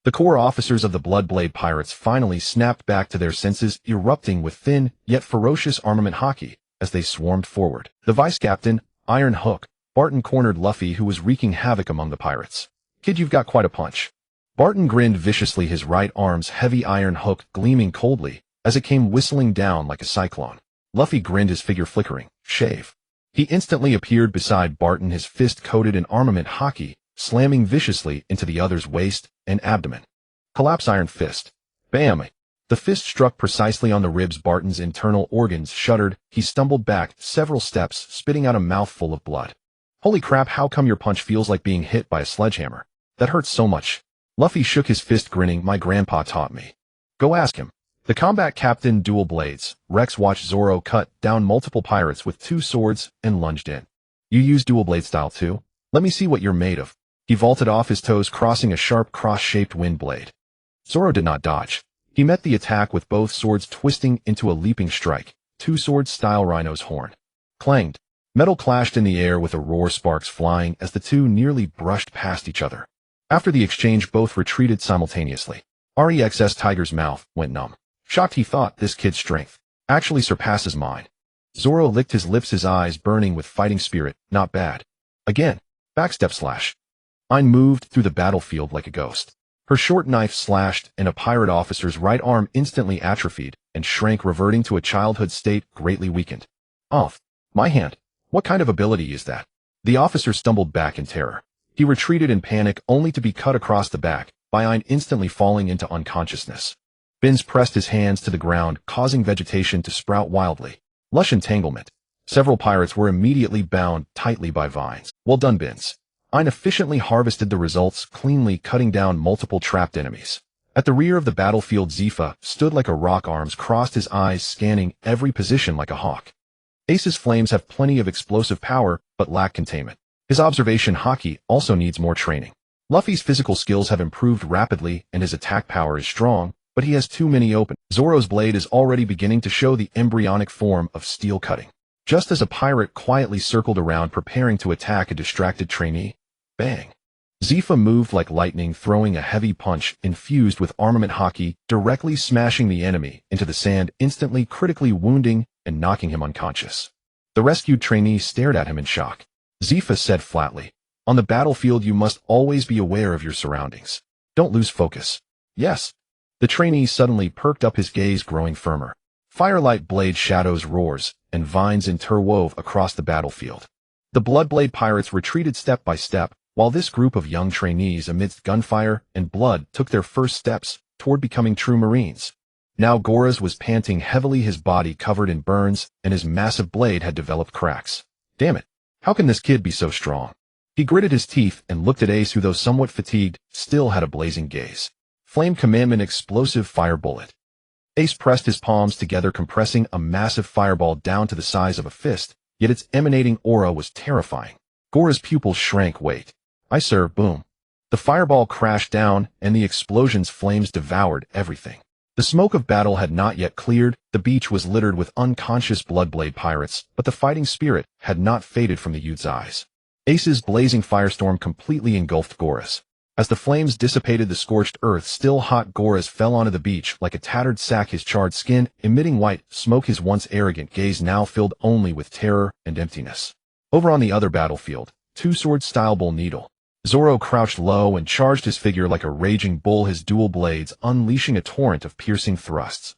The core officers of the Bloodblade Pirates finally snapped back to their senses, erupting with thin, yet ferocious armament hockey as they swarmed forward. The vice-captain, Iron Hook, Barton cornered Luffy, who was wreaking havoc among the pirates. "Kid, you've got quite a punch." Barton grinned viciously, his right arm's heavy iron hook gleaming coldly as it came whistling down like a cyclone. Luffy grinned, his figure flickering. "Shave." He instantly appeared beside Barton, his fist coated in armament hockey, slamming viciously into the other's waist and abdomen. Collapse iron fist. Bam! The fist struck precisely on the ribs. Barton's internal organs shuddered. He stumbled back several steps, spitting out a mouthful of blood. "Holy crap, how come your punch feels like being hit by a sledgehammer? That hurts so much." Luffy shook his fist, grinning. "My grandpa taught me." "Go ask him." The combat captain, Dual Blades, Rex, watched Zoro cut down multiple pirates with 2 swords and lunged in. "You use dual blade style too? Let me see what you're made of." He vaulted off his toes, crossing a sharp cross-shaped wind blade. Zoro did not dodge. He met the attack with both swords twisting into a leaping strike. 2 swords style Rhino's horn. Clanged. Metal clashed in the air with a roar, sparks flying as the two nearly brushed past each other. After the exchange, both retreated simultaneously. REX's Tiger's mouth went numb. Shocked, he thought, this kid's strength actually surpasses mine. Zoro licked his lips, his eyes burning with fighting spirit. Not bad. Again. Backstep slash. Ayn moved through the battlefield like a ghost. Her short knife slashed, and a pirate officer's right arm instantly atrophied and shrank, reverting to a childhood state, greatly weakened. "Off. My hand. What kind of ability is that?" The officer stumbled back in terror. He retreated in panic, only to be cut across the back by Ayn, instantly falling into unconsciousness. Bins pressed his hands to the ground, causing vegetation to sprout wildly. Lush entanglement. Several pirates were immediately bound tightly by vines. "Well done, Bins." Ayn efficiently harvested the results, cleanly cutting down multiple trapped enemies. At the rear of the battlefield, Zifa stood like a rock, arms crossed, his eyes scanning every position like a hawk. Ace's flames have plenty of explosive power, but lack containment. His observation hockey also needs more training. Luffy's physical skills have improved rapidly, and his attack power is strong, but he has too many open. Zoro's blade is already beginning to show the embryonic form of steel cutting. Just as a pirate quietly circled around, preparing to attack a distracted trainee, bang! Zifa moved like lightning, throwing a heavy punch infused with armament hockey, directly smashing the enemy into the sand, instantly critically wounding and knocking him unconscious. The rescued trainee stared at him in shock. Zifa said flatly, "On the battlefield you must always be aware of your surroundings. Don't lose focus." "Yes." The trainee suddenly perked up, his gaze growing firmer. Firelight blade shadows, roars, and vines interwove across the battlefield. The Bloodblade Pirates retreated step by step, while this group of young trainees, amidst gunfire and blood, took their first steps toward becoming true Marines. Now Goras was panting heavily, his body covered in burns, and his massive blade had developed cracks. "Damn it. How can this kid be so strong?" He gritted his teeth and looked at Ace, who, though somewhat fatigued, still had a blazing gaze. Flame Commandment, explosive fire bullet. Ace pressed his palms together, compressing a massive fireball down to the size of a fist, yet its emanating aura was terrifying. Gora's pupils shrank. "Wait. I sir." Boom. The fireball crashed down, and the explosion's flames devoured everything. The smoke of battle had not yet cleared. The beach was littered with unconscious Bloodblade pirates, but the fighting spirit had not faded from the youth's eyes. Ace's blazing firestorm completely engulfed Goras. As the flames dissipated the scorched earth, still hot, Goras fell onto the beach like a tattered sack, his charred skin emitting white smoke, his once arrogant gaze now filled only with terror and emptiness. Over on the other battlefield, two-sword style Bull Needle. Zoro crouched low and charged his figure like a raging bull, his dual blades unleashing a torrent of piercing thrusts.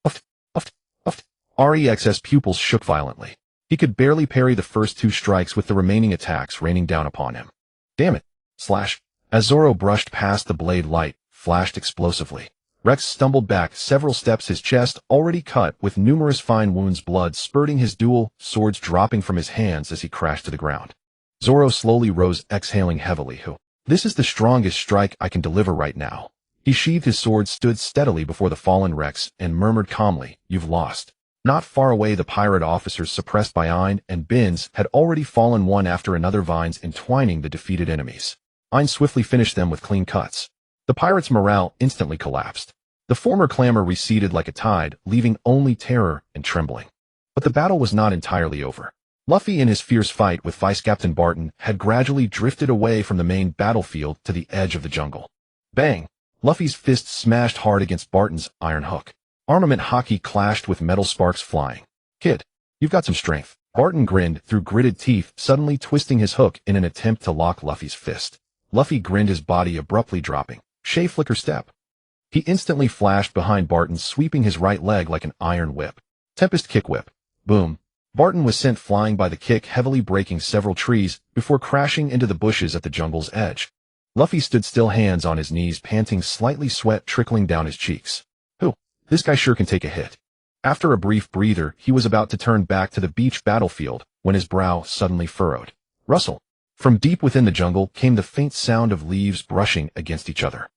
Uft, uft, uft. Rex's pupils shook violently. He could barely parry the first 2 strikes, with the remaining attacks raining down upon him. "Damn it!" Slash. As Zoro brushed past, the blade light flashed explosively. Rex stumbled back several steps, his chest already cut with numerous fine wounds, blood spurting, his dual swords dropping from his hands as he crashed to the ground. Zoro slowly rose, exhaling heavily. "This is the strongest strike I can deliver right now." He sheathed his sword, stood steadily before the fallen Rex, and murmured calmly, "You've lost." Not far away, the pirate officers, suppressed by Ayn and Bins, had already fallen one after another, vines entwining the defeated enemies. Ayn swiftly finished them with clean cuts. The pirates' morale instantly collapsed. The former clamor receded like a tide, leaving only terror and trembling. But the battle was not entirely over. Luffy, in his fierce fight with Vice Captain Barton, had gradually drifted away from the main battlefield to the edge of the jungle. Bang! Luffy's fist smashed hard against Barton's iron hook. Armament hockey clashed with metal sparks flying. Kid, you've got some strength. Barton grinned through gritted teeth, suddenly twisting his hook in an attempt to lock Luffy's fist. Luffy grinned, his body abruptly dropping. Shay flicker step. He instantly flashed behind Barton, sweeping his right leg like an iron whip. Tempest kick whip. Boom. Barton was sent flying by the kick, heavily breaking several trees before crashing into the bushes at the jungle's edge. Luffy stood still, hands on his knees, panting, slightly, sweat trickling down his cheeks. This guy sure can take a hit. After a brief breather, he was about to turn back to the beach battlefield when his brow suddenly furrowed. Rustle. From deep within the jungle came the faint sound of leaves brushing against each other.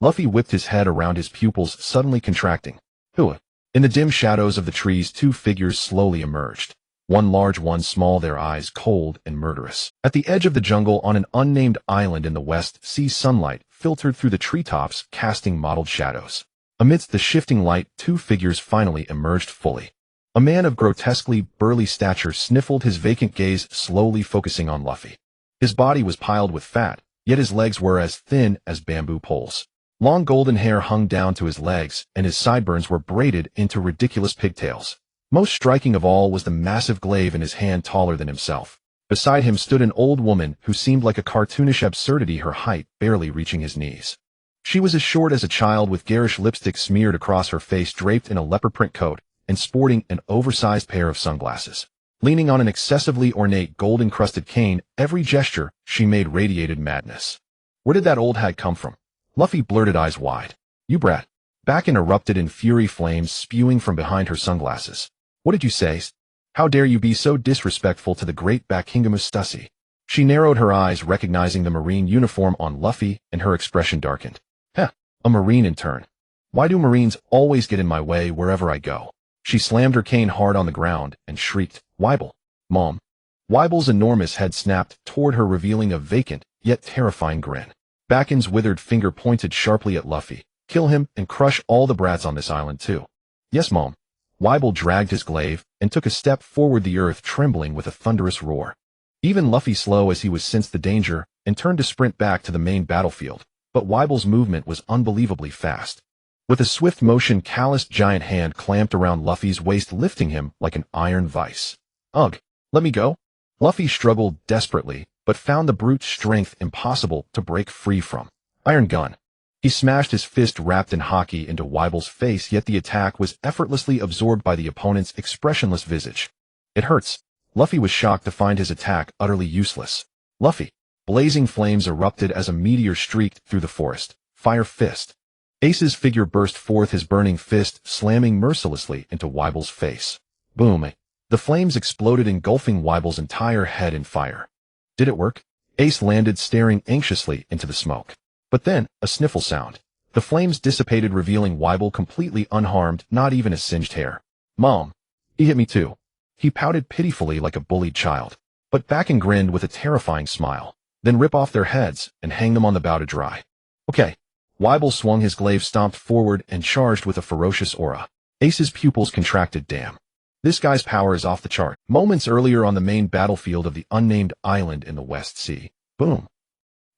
Luffy whipped his head around, his pupils suddenly contracting. Hua. In the dim shadows of the trees, two figures slowly emerged. One large, one small, their eyes cold and murderous. At the edge of the jungle, on an unnamed island in the west sea, sunlight filtered through the treetops, casting mottled shadows. Amidst the shifting light, two figures finally emerged fully. A man of grotesquely burly stature sniffled, his vacant gaze slowly focusing on Luffy. His body was piled with fat, yet his legs were as thin as bamboo poles. Long golden hair hung down to his legs, and his sideburns were braided into ridiculous pigtails. Most striking of all was the massive glaive in his hand, taller than himself. Beside him stood an old woman who seemed like a cartoonish absurdity, her height barely reaching his knees. She was as short as a child, with garish lipstick smeared across her face, draped in a leopard print coat, and sporting an oversized pair of sunglasses. Leaning on an excessively ornate gold-encrusted cane, every gesture she made radiated madness. Where did that old hag come from? Luffy blurted, eyes wide. You brat. Back erupted in fury, flames spewing from behind her sunglasses. What did you say? How dare you be so disrespectful to the great Bakingamustassi? She narrowed her eyes, recognizing the Marine uniform on Luffy, and her expression darkened. A Marine in turn. Why do Marines always get in my way wherever I go? She slammed her cane hard on the ground and shrieked, Weibel, Mom. Weibel's enormous head snapped toward her, revealing a vacant, yet terrifying grin. Bacon's withered finger pointed sharply at Luffy. Kill him and crush all the brats on this island too. Yes, Mom. Weibel dragged his glaive and took a step forward, the earth trembling with a thunderous roar. Even Luffy, slow as he was, sensed the danger and turned to sprint back to the main battlefield. But Weibel's movement was unbelievably fast. With a swift motion, calloused giant hand clamped around Luffy's waist, lifting him like an iron vice. Ugh, let me go. Luffy struggled desperately, but found the brute strength impossible to break free from. Iron gun. He smashed his fist wrapped in hockey into Weibel's face, yet the attack was effortlessly absorbed by the opponent's expressionless visage. It hurts. Luffy was shocked to find his attack utterly useless. Luffy. Blazing flames erupted as a meteor streaked through the forest. Fire fist. Ace's figure burst forth, his burning fist slamming mercilessly into Weibel's face. Boom. The flames exploded, engulfing Weibel's entire head in fire. Did it work? Ace landed, staring anxiously into the smoke. But then, a sniffle sound. The flames dissipated, revealing Weibel completely unharmed, not even a singed hair. Mom. He hit me too. He pouted pitifully like a bullied child. But Bakin grinned with a terrifying smile. Then rip off their heads and hang them on the bough to dry. Okay. Weibel swung his glaive, stomped forward, and charged with a ferocious aura. Ace's pupils contracted. Damn. This guy's power is off the chart. Moments earlier, on the main battlefield of the unnamed island in the West Sea. Boom.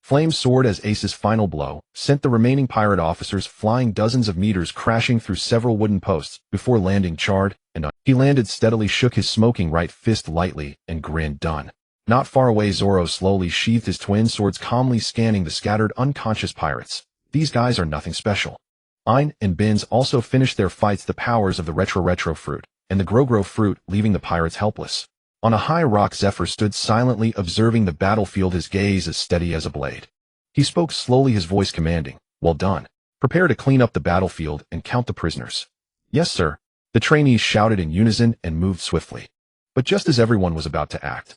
Flames soared as Ace's final blow sent the remaining pirate officers flying dozens of meters, crashing through several wooden posts before landing charred and He landed steadily, shook his smoking right fist lightly, and grinned. Done. Not far away, Zoro slowly sheathed his twin swords, calmly scanning the scattered, unconscious pirates. These guys are nothing special. Ein and Binz also finished their fights, the powers of the retro fruit and the grow fruit, leaving the pirates helpless. On a high rock, Zephyr stood silently observing the battlefield, his gaze as steady as a blade. He spoke slowly, his voice commanding. Well done. Prepare to clean up the battlefield and count the prisoners. Yes, sir. The trainees shouted in unison and moved swiftly. But just as everyone was about to act,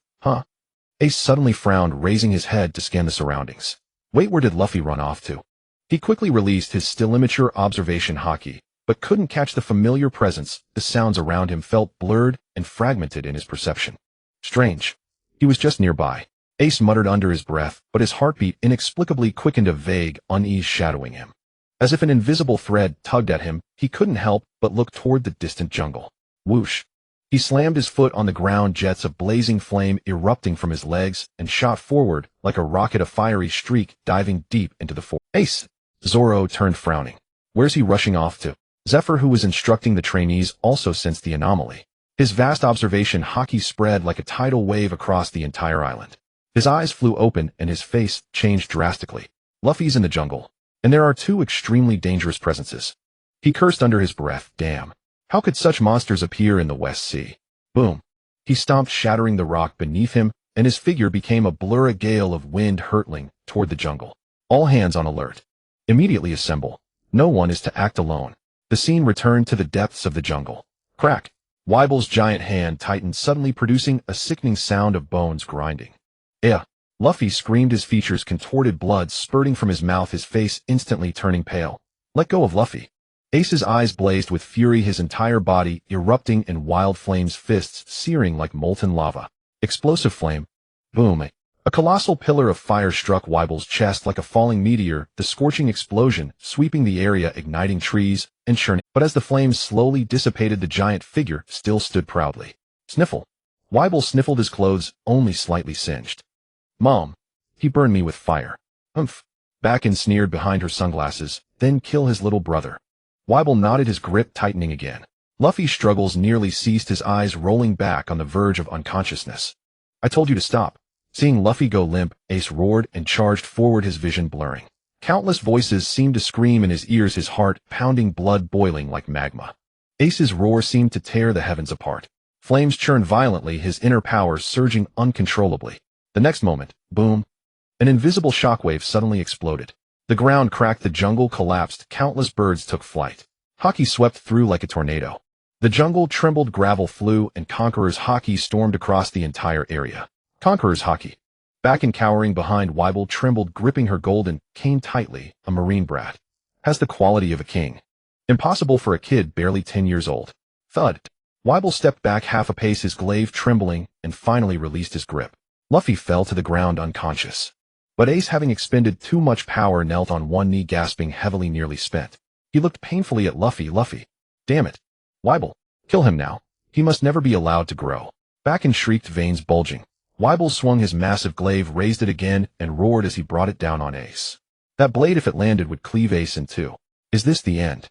Ace suddenly frowned, raising his head to scan the surroundings. Wait, where did Luffy run off to? He quickly released his still immature observation haki, but couldn't catch the familiar presence. The sounds around him felt blurred and fragmented in his perception. Strange. He was just nearby. Ace muttered under his breath, but his heartbeat inexplicably quickened, a vague unease shadowing him. As if an invisible thread tugged at him, he couldn't help but look toward the distant jungle. Whoosh. He slammed his foot on the ground, jets of blazing flame erupting from his legs, and shot forward like a rocket, a fiery streak diving deep into the forest. Ace! Zoro turned frowning. Where's he rushing off to? Zephyr, who was instructing the trainees, also sensed the anomaly. His vast observation haki spread like a tidal wave across the entire island. His eyes flew open and his face changed drastically. Luffy's in the jungle, and there are two extremely dangerous presences. He cursed under his breath, damn. How could such monsters appear in the West Sea? Boom. He stomped, shattering the rock beneath him, and his figure became a blur, a gale of wind hurtling toward the jungle. All hands on alert. Immediately assemble. No one is to act alone. The scene returned to the depths of the jungle. Crack. Weibel's giant hand tightened, suddenly producing a sickening sound of bones grinding. Luffy screamed, his features contorted, blood spurting from his mouth, his face instantly turning pale. Let go of Luffy. Ace's eyes blazed with fury, his entire body erupting in wild flames, fists searing like molten lava. Explosive flame. Boom. A colossal pillar of fire struck Weibel's chest like a falling meteor, the scorching explosion sweeping the area, igniting trees and churning. But as the flames slowly dissipated, the giant figure still stood proudly. Sniffle. Weibel sniffled, his clothes only slightly singed. Mom. He burned me with fire. Humph. Bakken sneered behind her sunglasses, then kill his little brother. Weibel nodded, his grip tightening again. Luffy's struggles nearly ceased, his eyes rolling back on the verge of unconsciousness. I told you to stop. Seeing Luffy go limp, Ace roared and charged forward, his vision blurring. Countless voices seemed to scream in his ears, his heart pounding, blood boiling like magma. Ace's roar seemed to tear the heavens apart. Flames churned violently, his inner power surging uncontrollably. The next moment, boom, an invisible shockwave suddenly exploded. The ground cracked, the jungle collapsed, countless birds took flight. Haki swept through like a tornado. The jungle trembled, gravel flew, and Conqueror's haki stormed across the entire area. Conqueror's haki. Bakken, cowering behind Weibel, trembled, gripping her golden cane tightly. A marine brat. Has the quality of a king. Impossible for a kid barely 10 years old. Thud. Weibel stepped back half a pace, his glaive trembling, and finally released his grip. Luffy fell to the ground unconscious. But Ace, having expended too much power, knelt on one knee, gasping heavily, nearly spent. He looked painfully at Luffy. Luffy. Damn it. Weibel. Kill him now. He must never be allowed to grow. Bakken shrieked, veins bulging. Weibel swung his massive glaive, raised it again, and roared as he brought it down on Ace. That blade, if it landed, would cleave Ace in two. Is this the end?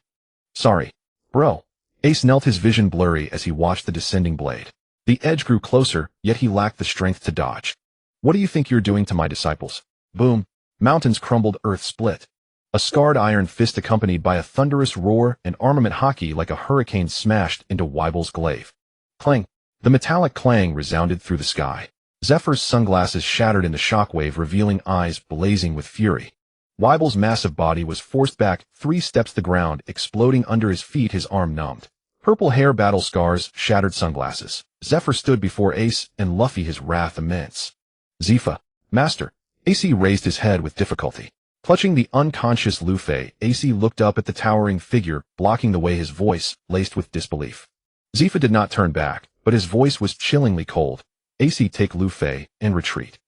Sorry. Bro. Ace knelt, his vision blurry as he watched the descending blade. The edge grew closer, yet he lacked the strength to dodge. What do you think you're doing to my disciples? Boom. Mountains crumbled, earth split. A scarred iron fist accompanied by a thunderous roar and armament haki like a hurricane smashed into Weibel's glaive. Clang. The metallic clang resounded through the sky. Zephyr's sunglasses shattered in the shockwave, revealing eyes blazing with fury. Weibel's massive body was forced back 3 steps to the ground, exploding under his feet, his arm numbed. Purple hair, battle scars, shattered sunglasses. Zephyr stood before Ace and Luffy, his wrath immense. Zifa. Master. AC raised his head with difficulty. Clutching the unconscious Luffy, AC looked up at the towering figure, blocking the way, his voice laced with disbelief. Zifa did not turn back, but his voice was chillingly cold. AC, take Luffy and retreat.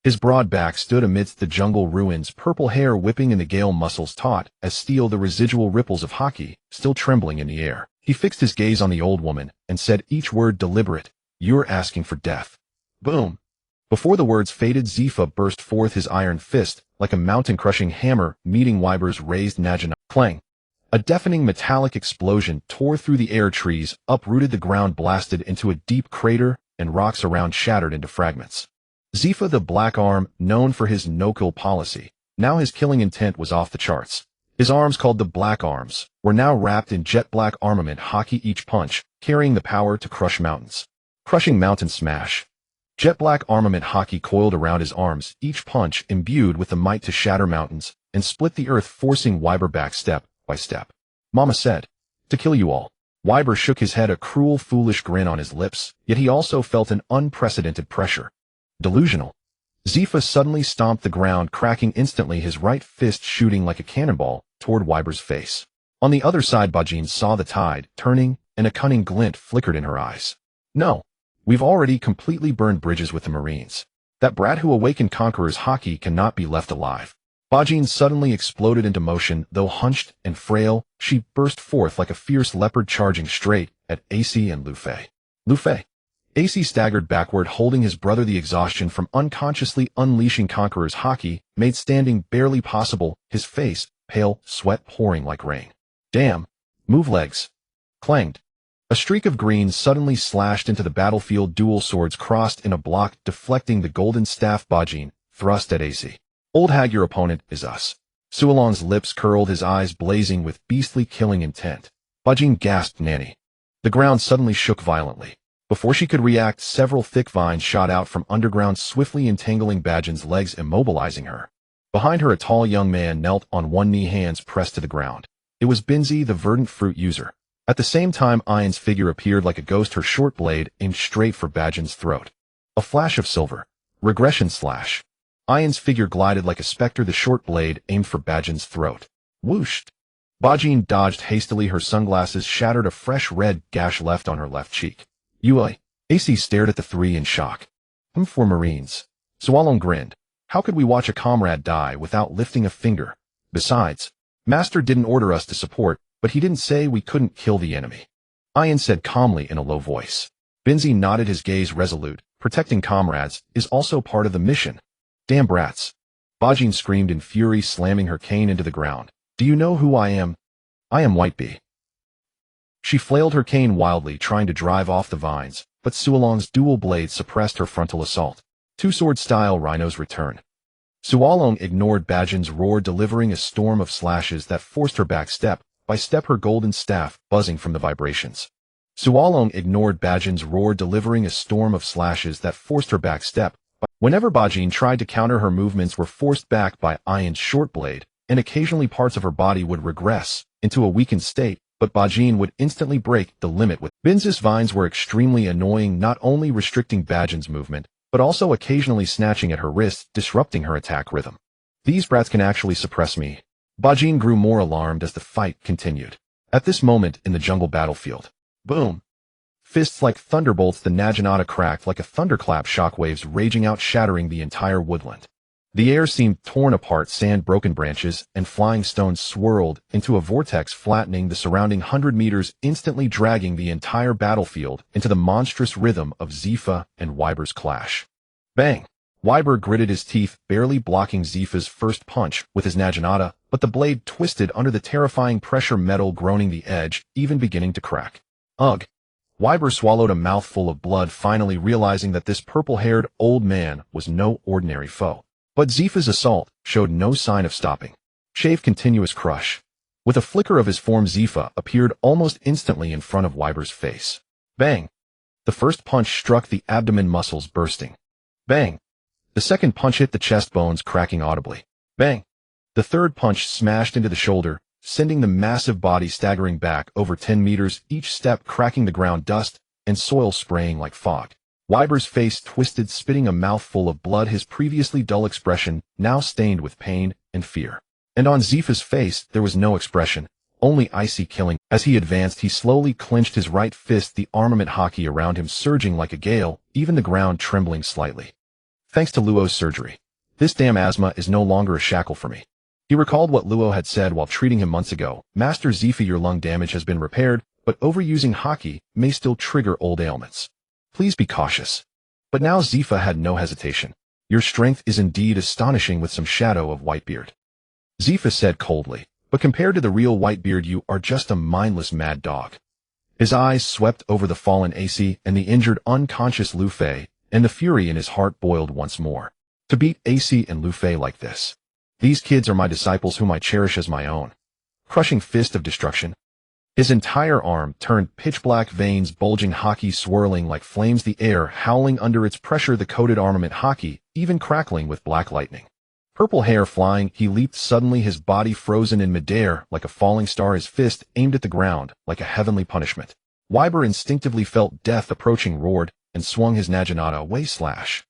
His broad back stood amidst the jungle ruins, purple hair whipping in the gale, muscles taut as steel, the residual ripples of haki still trembling in the air. He fixed his gaze on the old woman and said, each word deliberate, you're asking for death. Boom. Before the words faded, Zifa burst forth, his iron fist like a mountain-crushing hammer meeting Weibel's raised Najana. Clang. A deafening metallic explosion tore through the air, trees uprooted, the ground blasted into a deep crater, and rocks around shattered into fragments. Zifa, the Black Arm, known for his no-kill policy, now his killing intent was off the charts. His arms, called the Black Arms, were now wrapped in jet-black armament haki, each punch carrying the power to crush mountains. Crushing mountain smash. Jet-black armament haki coiled around his arms, each punch imbued with the might to shatter mountains and split the earth, forcing Weibel back step by step. Mama said, to kill you all. Weibel shook his head, a cruel, foolish grin on his lips, yet he also felt an unprecedented pressure. Delusional. Zifa suddenly stomped the ground, cracking instantly, his right fist shooting like a cannonball toward Weibel's face. On the other side, Bajin saw the tide turning, and a cunning glint flickered in her eyes. No. We've already completely burned bridges with the Marines. That brat who awakened Conqueror's haki cannot be left alive. Bajin suddenly exploded into motion, though hunched and frail, she burst forth like a fierce leopard, charging straight at AC and Luffy. Luffy. AC staggered backward, holding his brother. The exhaustion from unconsciously unleashing Conqueror's haki made standing barely possible, his face pale, sweat pouring like rain. Damn! Move legs! Clanged. A streak of green suddenly slashed into the battlefield, dual swords crossed in a block, deflecting the golden staff. Bajin thrust at AC. Old hag, your opponent is us. Suolong's lips curled, his eyes blazing with beastly killing intent. Bajin gasped, Nanny. The ground suddenly shook violently. Before she could react, several thick vines shot out from underground, swiftly entangling Bajin's legs, immobilizing her. Behind her, a tall young man knelt on one knee, hands pressed to the ground. It was Ditzy, the verdant fruit user. At the same time, Iron's figure appeared like a ghost, her short blade aimed straight for Bajin's throat. A flash of silver. Regression slash. Iron's figure glided like a specter, the short blade aimed for Bajin's throat. Whooshed. Bajin dodged hastily, her sunglasses shattered, a fresh red gash left on her left cheek. Ui. AC stared at the three in shock. For Marines. Suolong grinned. How could we watch a comrade die without lifting a finger? Besides, Master didn't order us to support, but he didn't say we couldn't kill the enemy. Ian said calmly in a low voice. Ditzy nodded, his gaze resolute. Protecting comrades is also part of the mission. Damn brats. Bajin screamed in fury, slamming her cane into the ground. Do you know who I am? I am Whitebee. She flailed her cane wildly, trying to drive off the vines, but Suolong's dual blade suppressed her frontal assault. Two-sword-style rhinos returned. Suolong ignored Bajin's roar, delivering a storm of slashes that forced her back step by step, her golden staff buzzing from the vibrations. Suolong ignored Bajin's roar, delivering a storm of slashes that forced her back step. Whenever Bajin tried to counter, her movements were forced back by Iron's short blade, and occasionally parts of her body would regress into a weakened state, but Bajin would instantly break the limit with Ditzy's vines were extremely annoying, not only restricting Bajin's movement, but also occasionally snatching at her wrists, disrupting her attack rhythm. These brats can actually suppress me. Bajin grew more alarmed as the fight continued. At this moment in the jungle battlefield, boom! Fists like thunderbolts, the naginata cracked like a thunderclap, shockwaves raging out, shattering the entire woodland. The air seemed torn apart, sand, broken branches, and flying stones swirled into a vortex, flattening the surrounding 100 meters, instantly dragging the entire battlefield into the monstrous rhythm of Zifa and Wyber's clash. Bang! Wyber gritted his teeth, barely blocking Zifa's first punch with his naginata, but the blade twisted under the terrifying pressure, metal groaning, the edge even beginning to crack. Ugh! Wyber swallowed a mouthful of blood, finally realizing that this purple-haired old man was no ordinary foe. But Zifa's assault showed no sign of stopping. Shave, continuous crush. With a flicker of his form, Zifa appeared almost instantly in front of Wyber's face. Bang! The first punch struck the abdomen, muscles bursting. Bang! The second punch hit the chest, bones cracking audibly. Bang! The third punch smashed into the shoulder, sending the massive body staggering back over 10 meters, each step cracking the ground, dust and soil spraying like fog. Wyber's face twisted, spitting a mouthful of blood, his previously dull expression now stained with pain and fear. And on Zifa's face there was no expression, only icy killing. As he advanced, he slowly clenched his right fist, the armament hockey around him surging like a gale, even the ground trembling slightly. Thanks to Luo's surgery, this damn asthma is no longer a shackle for me. He recalled what Luo had said while treating him months ago. Master Zifa, your lung damage has been repaired, but overusing hockey may still trigger old ailments. Please be cautious. But now Zifa had no hesitation. Your strength is indeed astonishing, with some shadow of Whitebeard. Zifa said coldly, but compared to the real Whitebeard, you are just a mindless mad dog. His eyes swept over the fallen AC and the injured, unconscious Luffy, and the fury in his heart boiled once more. To beat AC and Luffy like this. These kids are my disciples whom I cherish as my own. Crushing fist of destruction. His entire arm turned pitch black, veins bulging, hockey swirling like flames, the air howling under its pressure, the coated armament hockey even crackling with black lightning. Purple hair flying, he leaped suddenly, his body frozen in midair like a falling star, his fist aimed at the ground like a heavenly punishment. Wyber instinctively felt death approaching, roared, and swung his naginata away, slash.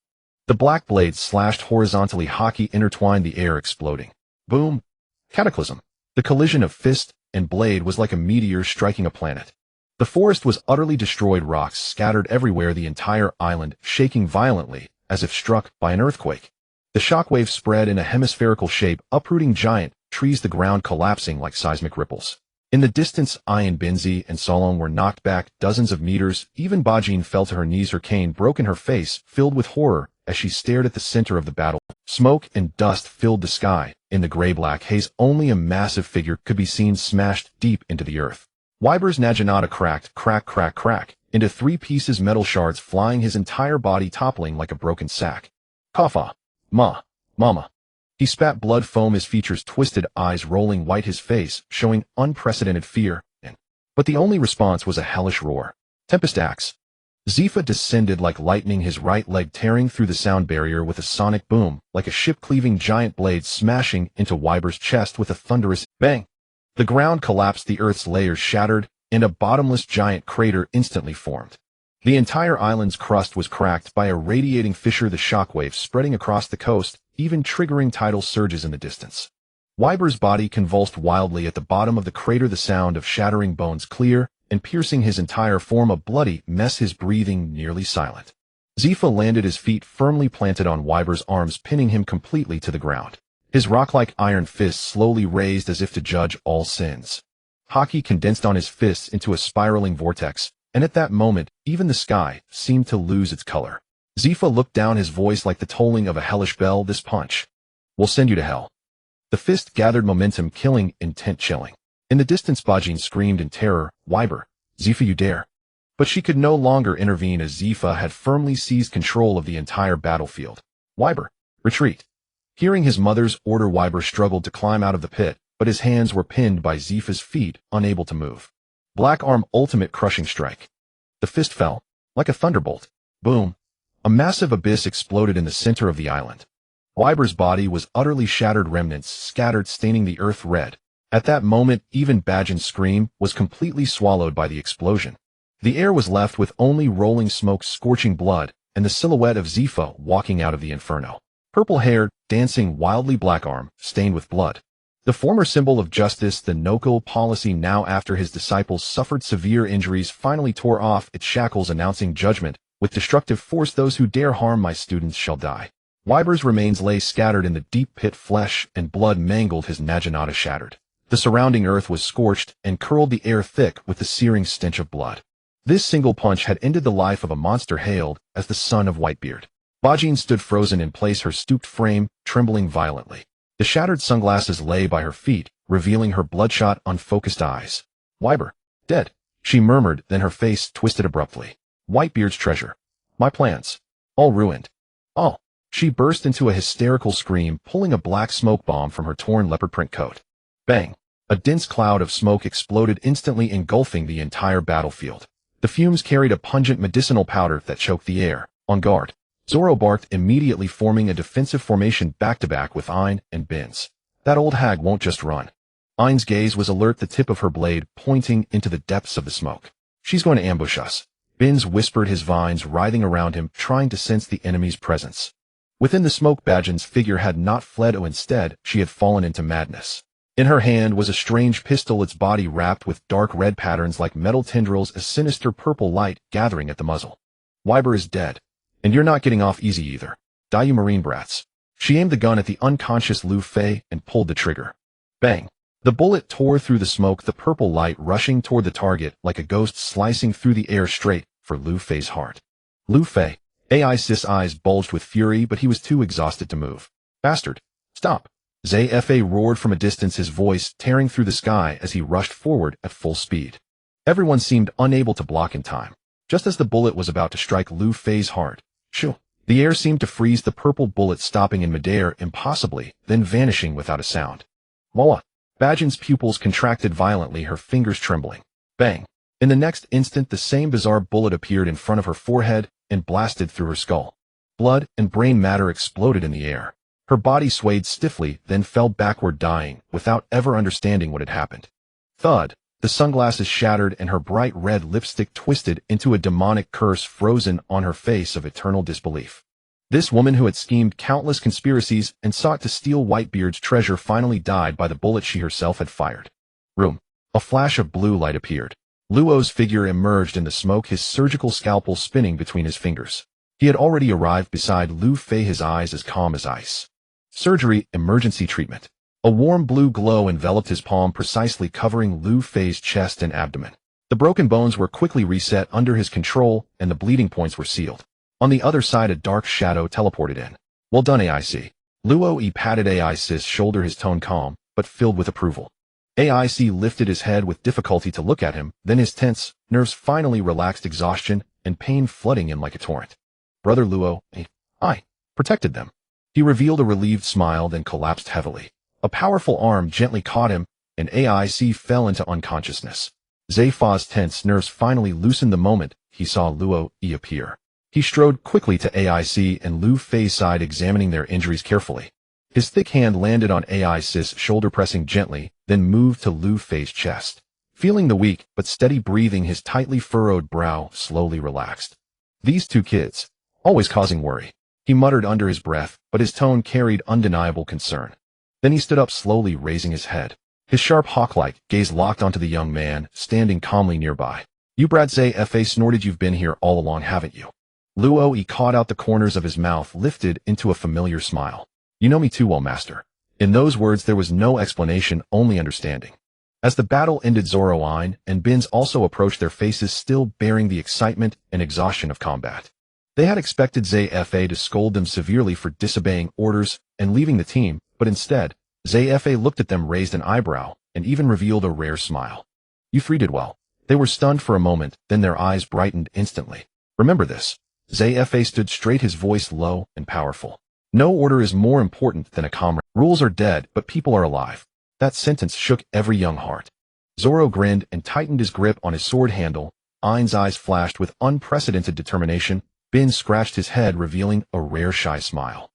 The black blade slashed horizontally, hockey intertwined, the air exploding. Boom! Cataclysm. The collision of fist and blade was like a meteor striking a planet. The forest was utterly destroyed, rocks scattered everywhere, the entire island shaking violently as if struck by an earthquake. The shockwave spread in a hemispherical shape, uprooting giant trees, the ground collapsing like seismic ripples. In the distance, Ian, Ditzy, and Suolong were knocked back dozens of meters. Even Bajin fell to her knees, her cane broke in her face, filled with horror as she stared at the center of the battle. Smoke and dust filled the sky. In the gray-black haze, only a massive figure could be seen smashed deep into the earth. Wyber's Naginata cracked, crack, into 3 pieces, metal shards flying, his entire body toppling like a broken sack. Kafa. Mama. He spat blood foam, his features twisted, eyes rolling white, his face showing unprecedented fear. But the only response was a hellish roar. Tempest Axe. Zifa descended like lightning, his right leg tearing through the sound barrier with a sonic boom, like a ship-cleaving giant blade smashing into Wyber's chest with a thunderous bang. The ground collapsed, the earth's layers shattered, and a bottomless giant crater instantly formed. The entire island's crust was cracked by a radiating fissure, the shockwave spreading across the coast, even triggering tidal surges in the distance. Wyber's body convulsed wildly at the bottom of the crater, the sound of shattering bones clear and piercing his entire form, a bloody mess, his breathing nearly silent. Zifa landed, his feet firmly planted on Wyber's arms, pinning him completely to the ground. His rock-like iron fists slowly raised as if to judge all sins. Haki condensed on his fists into a spiraling vortex, and at that moment, even the sky seemed to lose its color. Zifa looked down, his voice like the tolling of a hellish bell. This punch will send you to hell. The fist gathered momentum, killing, intent chilling. In the distance, Bajin screamed in terror, Wyber, Zifa, you dare. But she could no longer intervene as Zifa had firmly seized control of the entire battlefield. Wyber, retreat. Hearing his mother's order, Wyber struggled to climb out of the pit, but his hands were pinned by Zifa's feet, unable to move. Black Arm ultimate crushing strike. The fist fell, like a thunderbolt. Boom. A massive abyss exploded in the center of the island. Wyber's body was utterly shattered, remnants scattered, staining the earth red. At that moment, even Bajin's scream was completely swallowed by the explosion. The air was left with only rolling smoke, scorching blood, and the silhouette of Zifa walking out of the inferno. Purple-haired, dancing wildly, Black Arm, stained with blood. The former symbol of justice, the no-kill policy, now after his disciples suffered severe injuries, finally tore off its shackles, announcing judgment. With destructive force, those who dare harm my students shall die. Wyber's remains lay scattered in the deep pit, flesh and blood mangled, his Naginata shattered. The surrounding earth was scorched and curled, the air thick with the searing stench of blood. This single punch had ended the life of a monster hailed as the son of Whitebeard. Bajin stood frozen in place, her stooped frame trembling violently. The shattered sunglasses lay by her feet, revealing her bloodshot, unfocused eyes. Wyber, dead, she murmured, then her face twisted abruptly. Whitebeard's treasure. My plans. All ruined. All. She burst into a hysterical scream, pulling a black smoke bomb from her torn leopard print coat. Bang. A dense cloud of smoke exploded, instantly engulfing the entire battlefield. The fumes carried a pungent medicinal powder that choked the air. On guard. Zoro barked, immediately forming a defensive formation back-to-back with Ain and Benz. That old hag won't just run. Ain's gaze was alert, the tip of her blade pointing into the depths of the smoke. She's going to ambush us. Benz whispered, his vines writhing around him, trying to sense the enemy's presence. Within the smoke, Bajin's figure had not fled, instead, she had fallen into madness. In her hand was a strange pistol, its body wrapped with dark red patterns like metal tendrils, a sinister purple light gathering at the muzzle. Wyber is dead. And you're not getting off easy either. Die, you marine brats. She aimed the gun at the unconscious Luffy and pulled the trigger. Bang. The bullet tore through the smoke, the purple light rushing toward the target like a ghost, slicing through the air straight for Luffy's heart. Luffy. Sis' eyes bulged with fury, but he was too exhausted to move. Bastard. Stop. Zfa roared from a distance, his voice tearing through the sky as he rushed forward at full speed. Everyone seemed unable to block in time. Just as the bullet was about to strike Luffy's heart, shoo, the air seemed to freeze, the purple bullet stopping in midair impossibly, then vanishing without a sound. Voila! Bajin's pupils contracted violently, her fingers trembling. Bang! In the next instant, the same bizarre bullet appeared in front of her forehead and blasted through her skull. Blood and brain matter exploded in the air. Her body swayed stiffly, then fell backward, dying, without ever understanding what had happened. Thud! The sunglasses shattered and her bright red lipstick twisted into a demonic curse frozen on her face of eternal disbelief. This woman who had schemed countless conspiracies and sought to steal Whitebeard's treasure finally died by the bullet she herself had fired. Room. A flash of blue light appeared. Luo's figure emerged in the smoke, his surgical scalpel spinning between his fingers. He had already arrived beside Luffy, his eyes as calm as ice. Surgery, emergency treatment. A warm blue glow enveloped his palm, precisely covering Luffy's chest and abdomen. The broken bones were quickly reset under his control, and the bleeding points were sealed. On the other side, a dark shadow teleported in. Well done, AIC. Luo patted AIC's shoulder, his tone calm, but filled with approval. AIC lifted his head with difficulty to look at him, then his tense nerves finally relaxed, exhaustion and pain flooding in like a torrent. Brother Luo, I protected them. He revealed a relieved smile, then collapsed heavily. A powerful arm gently caught him, and AIC fell into unconsciousness. Zaifa's tense nerves finally loosened the moment he saw Luo appear. He strode quickly to AIC and Lu Fei's side, examining their injuries carefully. His thick hand landed on AIC's shoulder, pressing gently, then moved to Lu Fei's chest. Feeling the weak but steady breathing, his tightly furrowed brow slowly relaxed. These two kids, always causing worry, he muttered under his breath, but his tone carried undeniable concern. Then he stood up slowly, raising his head. His sharp hawk-like gaze locked onto the young man, standing calmly nearby. You Brad Zaifa snorted, you've been here all along, haven't you? Luo caught out the corners of his mouth, lifted into a familiar smile. You know me too well, master. In those words there was no explanation, only understanding. As the battle ended, Zoro and Binz also approached, their faces still bearing the excitement and exhaustion of combat. They had expected Zaifa to scold them severely for disobeying orders and leaving the team, but instead, Zaifa looked at them, raised an eyebrow, and even revealed a rare smile. You three did well. They were stunned for a moment, then their eyes brightened instantly. Remember this. Zaifa stood straight, his voice low and powerful. No order is more important than a comrade. Rules are dead, but people are alive. That sentence shook every young heart. Zoro grinned and tightened his grip on his sword handle. Ain's eyes flashed with unprecedented determination. Bin scratched his head, revealing a rare shy smile.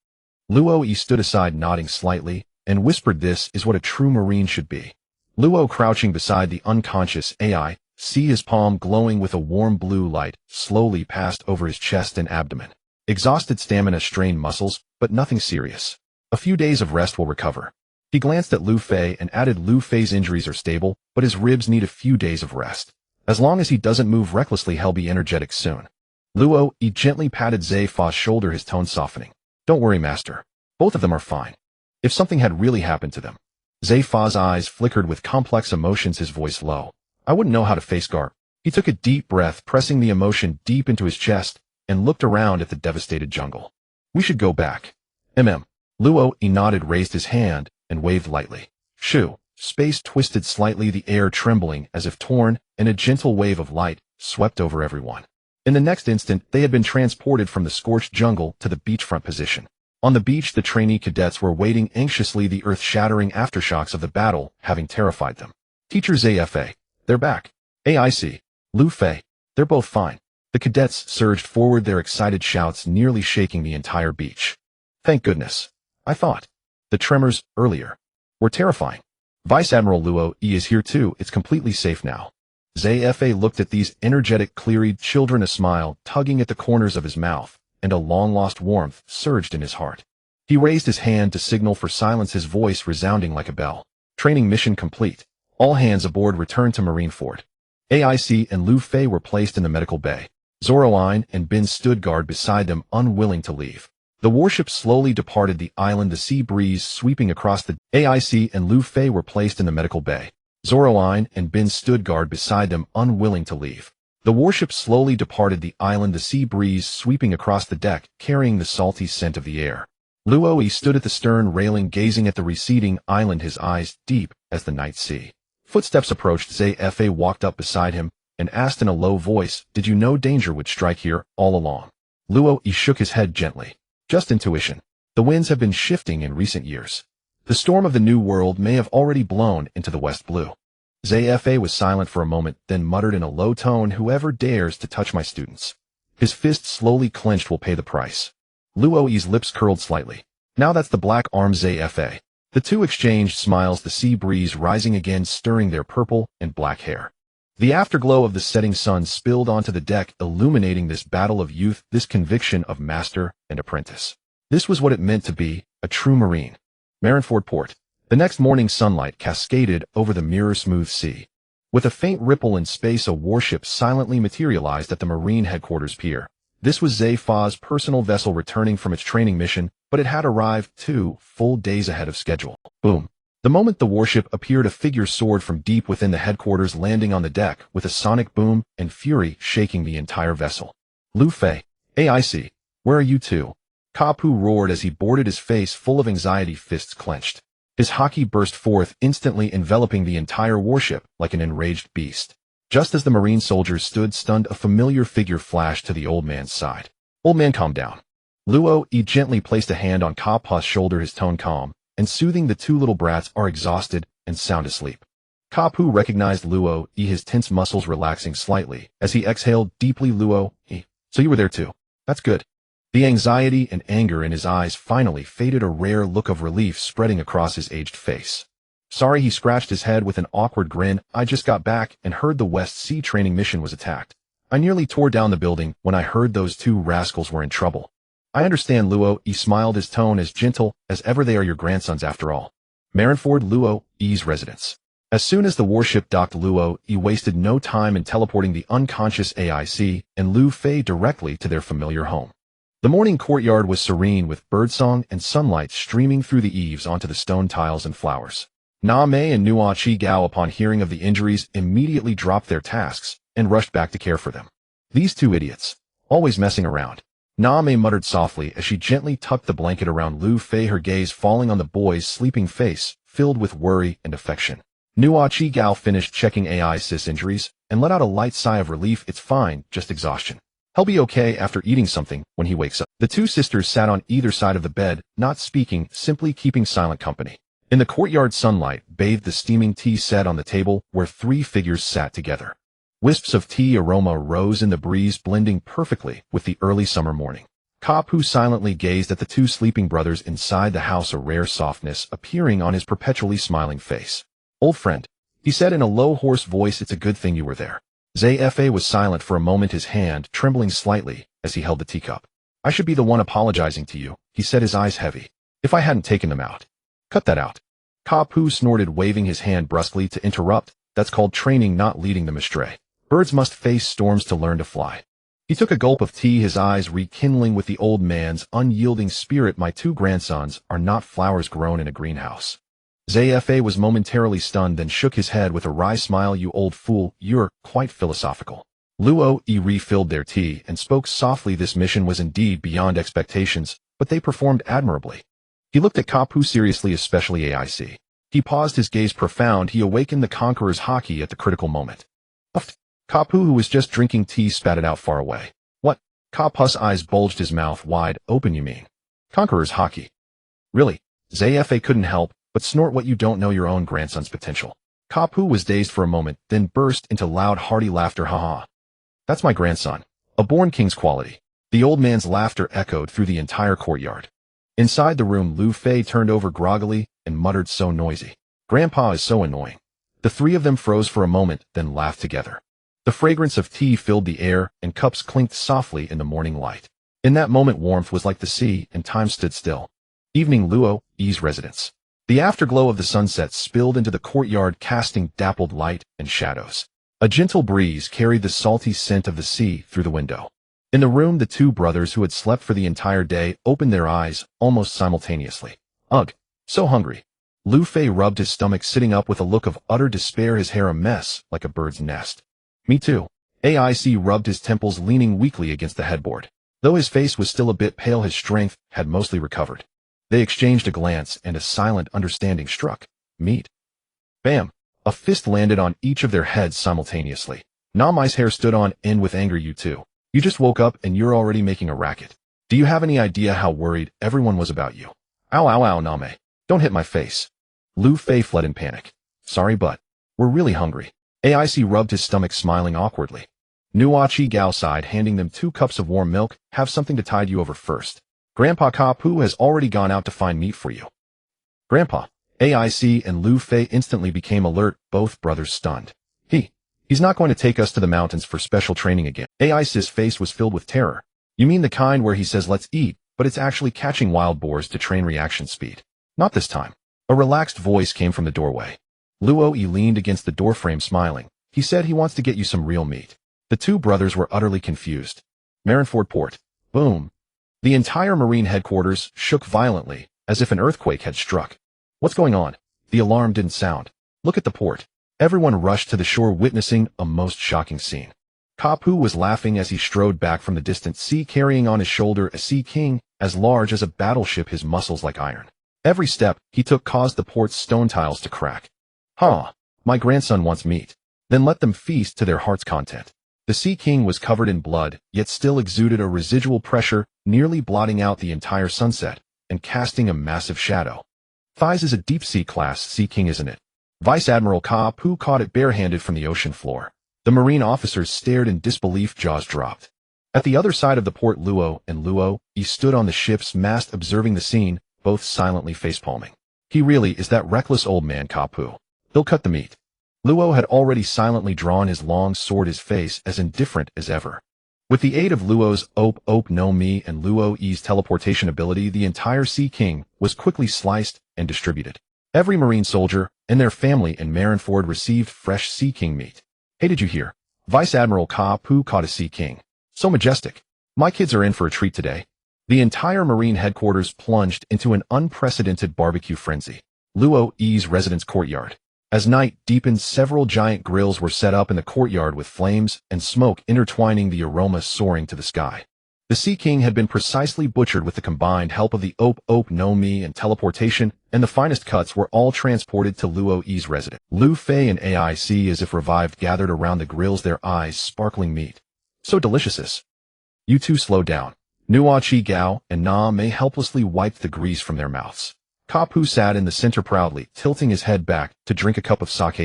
Luo stood aside, nodding slightly, and whispered, this is what a true Marine should be. Luo, crouching beside the unconscious AI, his palm glowing with a warm blue light, slowly passed over his chest and abdomen. Exhausted stamina strained muscles, but nothing serious. A few days of rest will recover. He glanced at Lu Fei and added, Lu Fei's injuries are stable, but his ribs need a few days of rest. As long as he doesn't move recklessly, he'll be energetic soon. Luo gently patted Zaifa's shoulder, his tone softening. Don't worry, master. Both of them are fine. If something had really happened to them. Zaifa's eyes flickered with complex emotions, his voice low. I wouldn't know how to face Garp. He took a deep breath, pressing the emotion deep into his chest, and looked around at the devastated jungle. We should go back. Luo nodded, raised his hand, and waved lightly. Shoo. Space twisted slightly, the air trembling as if torn, and a gentle wave of light swept over everyone. In the next instant, they had been transported from the scorched jungle to the beachfront position. On the beach, the trainee cadets were waiting anxiously, the earth-shattering aftershocks of the battle having terrified them. Teacher Zaifa, they're back. AIC, Lu Fei, they're both fine. The cadets surged forward, their excited shouts nearly shaking the entire beach. Thank goodness. I thought. The tremors, earlier, were terrifying. Vice Admiral Luo is here too, it's completely safe now. Zaifa looked at these energetic, clear-eyed children, a smile tugging at the corners of his mouth, and a long-lost warmth surged in his heart. He raised his hand to signal for silence, his voice resounding like a bell. Training mission complete. All hands aboard returned to Marineford. AIC and Lu Fei were placed in the medical bay. Zoro and Bin stood guard beside them, unwilling to leave. The warship slowly departed the island, the sea breeze sweeping across the AIC and Lu Fei were placed in the medical bay. Zoro and Bin stood guard beside them, unwilling to leave. The warship slowly departed the island, the sea breeze sweeping across the deck, carrying the salty scent of the air. Luo stood at the stern railing, gazing at the receding island, his eyes deep as the night sea. Footsteps approached. Zaifa walked up beside him and asked in a low voice, did you know danger would strike here all along? Luo shook his head gently. Just intuition. The winds have been shifting in recent years. The storm of the new world may have already blown into the West Blue. Zaifa was silent for a moment, then muttered in a low tone, whoever dares to touch my students. His fist slowly clenched will pay the price. Luo's lips curled slightly. Now that's the black arm, Zaifa. The two exchanged smiles, the sea breeze rising again, stirring their purple and black hair. The afterglow of the setting sun spilled onto the deck, illuminating this battle of youth, this conviction of master and apprentice. This was what it meant to be a true Marine. Marineford Port. The next morning, sunlight cascaded over the mirror-smooth sea. With a faint ripple in space, a warship silently materialized at the Marine headquarters pier. This was Zaifa's personal vessel returning from its training mission, but it had arrived 2 full days ahead of schedule. Boom. The moment the warship appeared, a figure soared from deep within the headquarters, landing on the deck with a sonic boom and fury shaking the entire vessel. Lu Fei, AIC, where are you two? Kapu roared as he boarded his face full of anxiety, fists clenched. His haki burst forth, instantly enveloping the entire warship like an enraged beast. Just as the marine soldiers stood stunned, a familiar figure flashed to the old man's side. Old man, calm down. Luo Yi gently placed a hand on Kapu's shoulder, his tone calm and soothing. The two little brats are exhausted and sound asleep. Kapu recognized Luo Yi, his tense muscles relaxing slightly as he exhaled deeply. Luo Yi, so you were there too. That's good. The anxiety and anger in his eyes finally faded, a rare look of relief spreading across his aged face. Sorry, he scratched his head with an awkward grin. I just got back and heard the West Sea training mission was attacked. I nearly tore down the building when I heard those two rascals were in trouble. I understand. Luo Yi smiled, his tone as gentle as ever. They are your grandsons after all. Marineford, Luo Yi's residence. As soon as the warship docked, Luo Yi wasted no time in teleporting the unconscious AIC and Lu Fei directly to their familiar home. The morning courtyard was serene, with birdsong and sunlight streaming through the eaves onto the stone tiles and flowers. Na Mei and Nua Chi Gao, upon hearing of the injuries, immediately dropped their tasks and rushed back to care for them. These two idiots, always messing around. Na Mei muttered softly as she gently tucked the blanket around Lu Fei, her gaze falling on the boy's sleeping face, filled with worry and affection. Nua Chi Gao finished checking AI's injuries and let out a light sigh of relief. It's fine, just exhaustion. He'll be okay after eating something when he wakes up. The two sisters sat on either side of the bed, not speaking, simply keeping silent company. In the courtyard, sunlight bathed the steaming tea set on the table where three figures sat together. Wisps of tea aroma rose in the breeze, blending perfectly with the early summer morning. Kapu silently gazed at the two sleeping brothers inside the house, a rare softness appearing on his perpetually smiling face. Old friend, he said in a low, hoarse voice, it's a good thing you were there. Zfa was silent for a moment, his hand trembling slightly as he held the teacup. I should be the one apologizing to you, he said, his eyes heavy. If I hadn't taken them out. Cut that out. Kapu snorted, waving his hand brusquely to interrupt. That's called training, not leading them astray. Birds must face storms to learn to fly. He took a gulp of tea, his eyes rekindling with the old man's unyielding spirit. My two grandsons are not flowers grown in a greenhouse. Zfa was momentarily stunned, then shook his head with a wry smile. You old fool, you're quite philosophical. Luo Yi refilled their tea and spoke softly. This mission was indeed beyond expectations, but they performed admirably. He looked at Kapu seriously, especially AIC. He paused, his gaze profound. He awakened the conqueror's haki at the critical moment. Puffed. Kapu, who was just drinking tea, spat it out far away. What? Kapu's eyes bulged, his mouth wide open. You mean conqueror's haki? Really? Zfa couldn't help but snort. What, you don't know your own grandson's potential? Kapu was dazed for a moment, then burst into loud, hearty laughter. Haha. That's my grandson. A born king's quality. The old man's laughter echoed through the entire courtyard. Inside the room, Lu Fei turned over groggily and muttered, so noisy. Grandpa is so annoying. The three of them froze for a moment, then laughed together. The fragrance of tea filled the air, and cups clinked softly in the morning light. In that moment, warmth was like the sea, and time stood still. Evening, Luo Yi's residence. The afterglow of the sunset spilled into the courtyard, casting dappled light and shadows. A gentle breeze carried the salty scent of the sea through the window. In the room, the two brothers who had slept for the entire day opened their eyes almost simultaneously. Ugh, so hungry. Lu Fei rubbed his stomach, sitting up with a look of utter despair, his hair a mess like a bird's nest. Me too. AIC rubbed his temples, leaning weakly against the headboard. Though his face was still a bit pale, his strength had mostly recovered. They exchanged a glance, and a silent understanding struck. Meet. Bam! A fist landed on each of their heads simultaneously. Namai's hair stood on end with anger. You two. You just woke up and you're already making a racket. Do you have any idea how worried everyone was about you? Ow, ow, ow, Name. Don't hit my face. Lu Fei fled in panic. Sorry, but we're really hungry. AIC rubbed his stomach, smiling awkwardly. Nua Chi Gao sighed, handing them 2 cups of warm milk. Have something to tide you over first. Grandpa Kapu has already gone out to find meat for you. Grandpa. AIC and Lu Fei instantly became alert, both brothers stunned. He's not going to take us to the mountains for special training again. AIC's face was filled with terror. You mean the kind where he says let's eat, but it's actually catching wild boars to train reaction speed? Not this time. A relaxed voice came from the doorway. Luo Yi leaned against the doorframe, smiling. He said he wants to get you some real meat. The two brothers were utterly confused. Marineford Port. Boom. The entire Marine headquarters shook violently, as if an earthquake had struck. What's going on? The alarm didn't sound. Look at the port. Everyone rushed to the shore, witnessing a most shocking scene. Kapu was laughing as he strode back from the distant sea, carrying on his shoulder a sea king as large as a battleship, his muscles like iron. Every step he took caused the port's stone tiles to crack. Huh, my grandson wants meat. Then let them feast to their heart's content. The Sea King was covered in blood, yet still exuded a residual pressure, nearly blotting out the entire sunset and casting a massive shadow. Thighs is a deep-sea class Sea King, isn't it? Vice Admiral Kapu caught it barehanded from the ocean floor. The Marine officers stared in disbelief, jaws dropped. At the other side of the port, Luo and Luo stood on the ship's mast observing the scene, both silently facepalming. He really is that reckless old man, Kapu. He'll cut the meat. Luo had already silently drawn his long sword, his face as indifferent as ever. With the aid of Luo's Op no Mi and Luo's teleportation ability, the entire Sea King was quickly sliced and distributed. Every Marine soldier and their family in Marineford received fresh Sea King meat. Hey, did you hear? Vice Admiral Kapu caught a Sea King. So majestic. My kids are in for a treat today. The entire Marine headquarters plunged into an unprecedented barbecue frenzy. Luo's residence courtyard. As night deepened, several giant grills were set up in the courtyard with flames and smoke intertwining, the aroma soaring to the sky. The Sea King had been precisely butchered with the combined help of the Op no Mi and teleportation, and the finest cuts were all transported to Luo's residence. Luffy and AIC, as if revived, gathered around the grills, their eyes sparkling. Meat. So delicious. You two slow down. Nuachi Gao and Na Mei helplessly wiped the grease from their mouths. Kapu sat in the center proudly, tilting his head back to drink a cup of sake.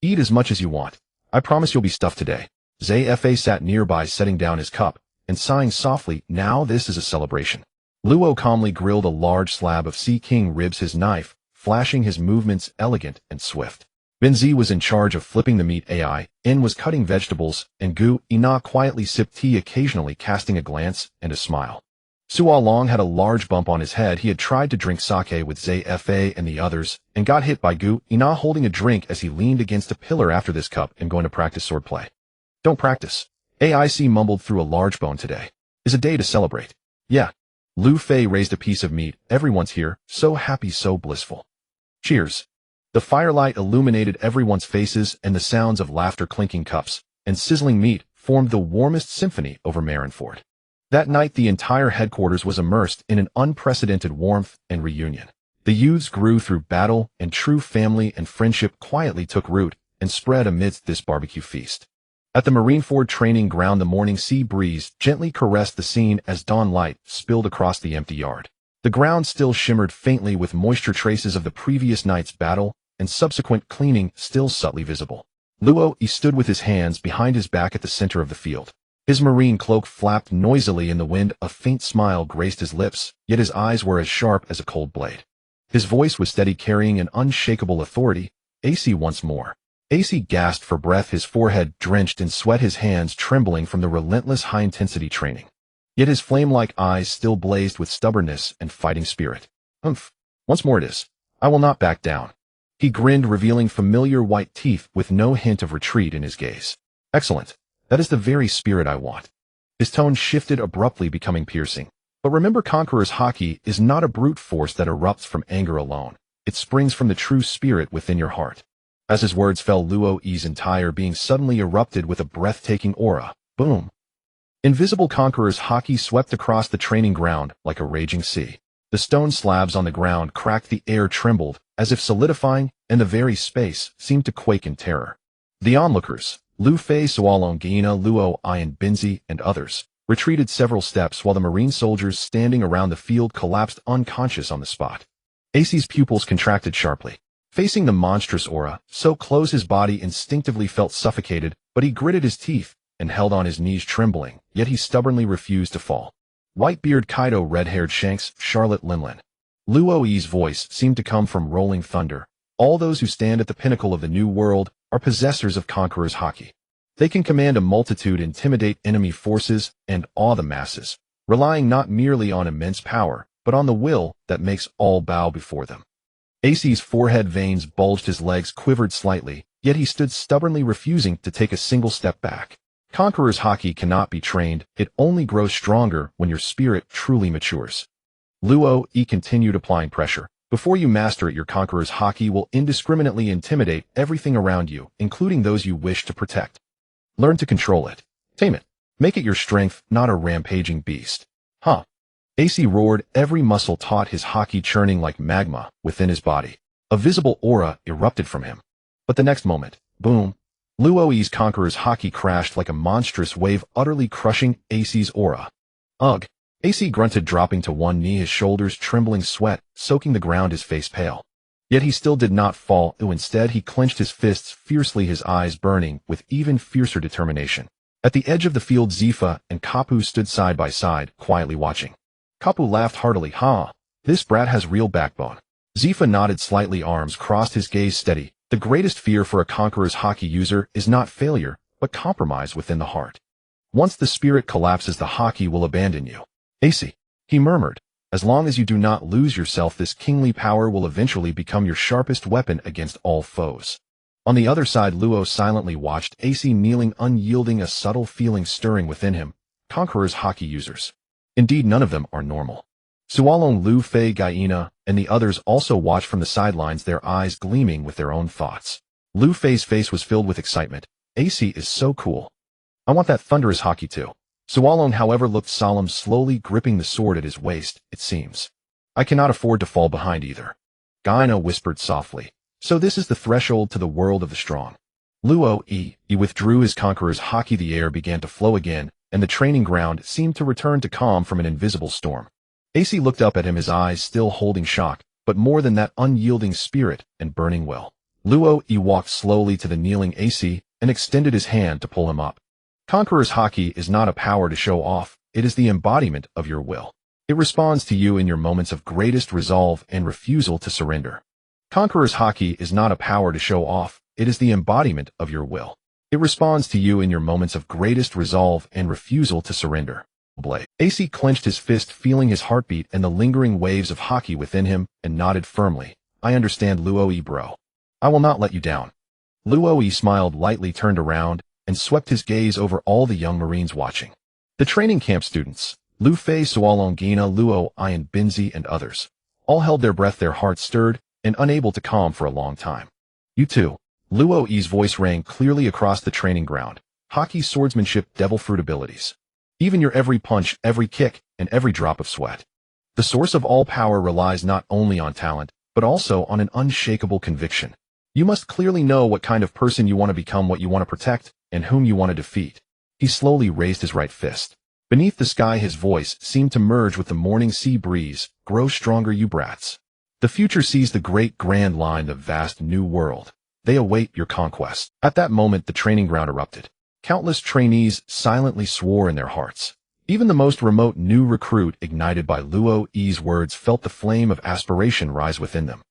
Eat as much as you want. I promise you'll be stuffed today. Zfa sat nearby, setting down his cup and sighing softly. Now this is a celebration. Luo calmly grilled a large slab of Sea King ribs, his knife flashing, his movements elegant and swift. Benzi was in charge of flipping the meat. In was cutting vegetables, and Gu Ina quietly sipped tea, occasionally casting a glance and a smile. Sua Long had a large bump on his head. He had tried to drink sake with Zfa and the others, and got hit by Gu Ina holding a drink as he leaned against a pillar. After this cup and going to practice swordplay. Don't practice. AIC mumbled through a large bone. Today is a day to celebrate. Yeah. Luffy raised a piece of meat. Everyone's here, so happy, so blissful. Cheers. The firelight illuminated everyone's faces, and the sounds of laughter, clinking cups, and sizzling meat formed the warmest symphony over Marineford. That night, the entire headquarters was immersed in an unprecedented warmth and reunion. The youths grew through battle, and true family and friendship quietly took root and spread amidst this barbecue feast. At the Marineford training ground, the morning sea breeze gently caressed the scene as dawn light spilled across the empty yard. The ground still shimmered faintly with moisture, traces of the previous night's battle and subsequent cleaning still subtly visible. Luo stood with his hands behind his back at the center of the field. His marine cloak flapped noisily in the wind. A faint smile graced his lips, yet his eyes were as sharp as a cold blade. His voice was steady, carrying an unshakable authority. AC once more. AC gasped for breath, his forehead drenched in sweat, his hands trembling from the relentless high-intensity training. Yet his flame-like eyes still blazed with stubbornness and fighting spirit. Once more it is. I will not back down. He grinned, revealing familiar white teeth with no hint of retreat in his gaze. Excellent. That is the very spirit I want. His tone shifted abruptly, becoming piercing. But remember, Conqueror's Haki is not a brute force that erupts from anger alone. It springs from the true spirit within your heart. As his words fell, Luo's entire being suddenly erupted with a breathtaking aura. Boom. Invisible Conqueror's Haki swept across the training ground like a raging sea. The stone slabs on the ground cracked, the air trembled, as if solidifying, and the very space seemed to quake in terror. The onlookers, Luffy, Sualongina, Luo, Ian, Benzi, and others, retreated several steps, while the marine soldiers standing around the field collapsed unconscious on the spot. AC's pupils contracted sharply. Facing the monstrous aura, so close his body instinctively felt suffocated, but he gritted his teeth and held on his knees, trembling, yet he stubbornly refused to fall. Whitebeard Kaido, red-haired Shanks, Charlotte Linlin. Luo's voice seemed to come from rolling thunder. All those who stand at the pinnacle of the new world are possessors of Conqueror's Haki. They can command a multitude, intimidate enemy forces, and awe the masses, relying not merely on immense power, but on the will that makes all bow before them. AC's forehead veins bulged, his legs quivered slightly, yet he stood stubbornly, refusing to take a single step back. Conqueror's Haki cannot be trained, it only grows stronger when your spirit truly matures. Luo continued applying pressure. Before you master it, your Conqueror's Haki will indiscriminately intimidate everything around you, including those you wish to protect. Learn to control it. Tame it. Make it your strength, not a rampaging beast. Huh. AC roared, every muscle taut, his haki churning like magma within his body. A visible aura erupted from him. But the next moment, boom, Luoi's Conqueror's haki crashed like a monstrous wave, utterly crushing AC's aura. Ugh. AC grunted, dropping to one knee, his shoulders trembling, sweat soaking the ground, his face pale. Yet he still did not fall. Instead, he clenched his fists fiercely, his eyes burning with even fiercer determination. At the edge of the field, Zifa and Kapu stood side by side, quietly watching. Kapu laughed heartily. Ha! This brat has real backbone. Zifa nodded slightly, arms crossed, his gaze steady. The greatest fear for a Conqueror's haki user is not failure, but compromise within the heart. Once the spirit collapses, the haki will abandon you. AC, he murmured, as long as you do not lose yourself, this kingly power will eventually become your sharpest weapon against all foes. On the other side, Luo silently watched, AC kneeling, unyielding, a subtle feeling stirring within him. Conqueror's haki users. Indeed, none of them are normal. Sualong, Luffy, Kuina, and the others also watched from the sidelines, their eyes gleaming with their own thoughts. Luffy's face was filled with excitement. AC is so cool. I want that thunderous haki too. Sualong, however, looked solemn, slowly gripping the sword at his waist, it seems. I cannot afford to fall behind either. Kuina whispered softly. So this is the threshold to the world of the strong. Luo he withdrew his Conqueror's haki. The air began to flow again, and the training ground seemed to return to calm from an invisible storm. AC looked up at him, his eyes still holding shock, but more than that, unyielding spirit and burning will. Luo walked slowly to the kneeling AC and extended his hand to pull him up. Conqueror's haki is not a power to show off, it is the embodiment of your will. It responds to you in your moments of greatest resolve and refusal to surrender. Conqueror's haki is not a power to show off, it is the embodiment of your will. It responds to you in your moments of greatest resolve and refusal to surrender. Blade. AC clenched his fist, feeling his heartbeat and the lingering waves of haki within him, and nodded firmly. I understand, Luo bro. I will not let you down. Luo smiled lightly, turned around, and swept his gaze over all the young Marines watching. The training camp students, Luffy, Sualong, Kuina, Luo, and Binzi, and others, all held their breath, their hearts stirred, and unable to calm for a long time. You too. Luo's voice rang clearly across the training ground. Haki, swordsmanship, devil fruit abilities. Even your every punch, every kick, and every drop of sweat. The source of all power relies not only on talent, but also on an unshakable conviction. You must clearly know what kind of person you want to become, what you want to protect, and whom you want to defeat. He slowly raised his right fist. Beneath the sky, his voice seemed to merge with the morning sea breeze. Grow stronger, you brats. The future sees the great grand line, the vast new world. They await your conquest. At that moment, the training ground erupted. Countless trainees silently swore in their hearts. Even the most remote new recruit, ignited by Luo's words, felt the flame of aspiration rise within them.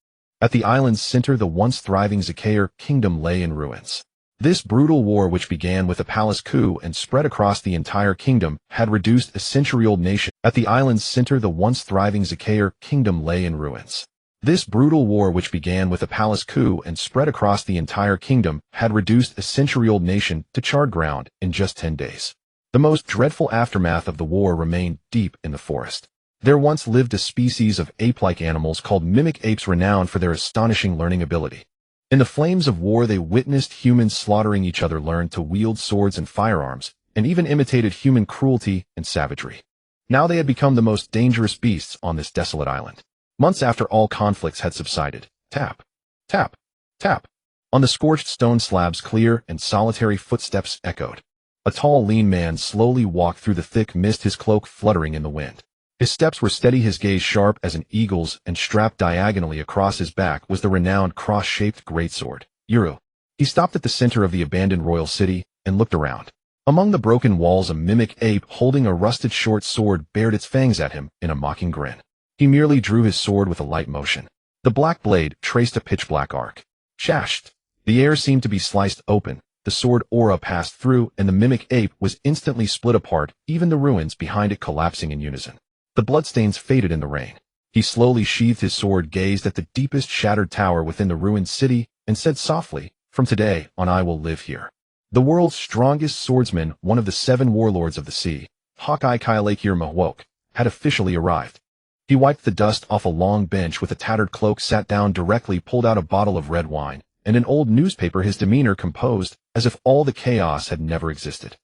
At the island's center, the once thriving isekai'd kingdom lay in ruins. This brutal war, which began with a palace coup and spread across the entire kingdom, had reduced a century-old nation. At the island's center, the once thriving isekai'd kingdom lay in ruins. This brutal war, which began with a palace coup and spread across the entire kingdom, had reduced a century-old nation to charred ground in just 10 days. The most dreadful aftermath of the war remained deep in the forest. There once lived a species of ape-like animals called mimic apes, renowned for their astonishing learning ability. In the flames of war, they witnessed humans slaughtering each other, learned to wield swords and firearms, and even imitated human cruelty and savagery. Now they had become the most dangerous beasts on this desolate island. Months after all conflicts had subsided, tap, tap, tap. On the scorched stone slabs, clear and solitary footsteps echoed. A tall, lean man slowly walked through the thick mist, his cloak fluttering in the wind. His steps were steady, his gaze sharp as an eagle's, and strapped diagonally across his back was the renowned cross-shaped greatsword, Uru. He stopped at the center of the abandoned royal city and looked around. Among the broken walls, a mimic ape holding a rusted short sword bared its fangs at him in a mocking grin. He merely drew his sword with a light motion. The black blade traced a pitch-black arc. Shashed. The air seemed to be sliced open. The sword aura passed through, and the mimic ape was instantly split apart, even the ruins behind it collapsing in unison. The bloodstains faded in the rain. He slowly sheathed his sword, gazed at the deepest shattered tower within the ruined city, and said softly, "From today on I will live here." The world's strongest swordsman, one of the 7 warlords of the sea, isekai'd, had officially arrived. He wiped the dust off a long bench with a tattered cloak, sat down directly, pulled out a bottle of red wine, and an old newspaper, his demeanor composed, as if all the chaos had never existed.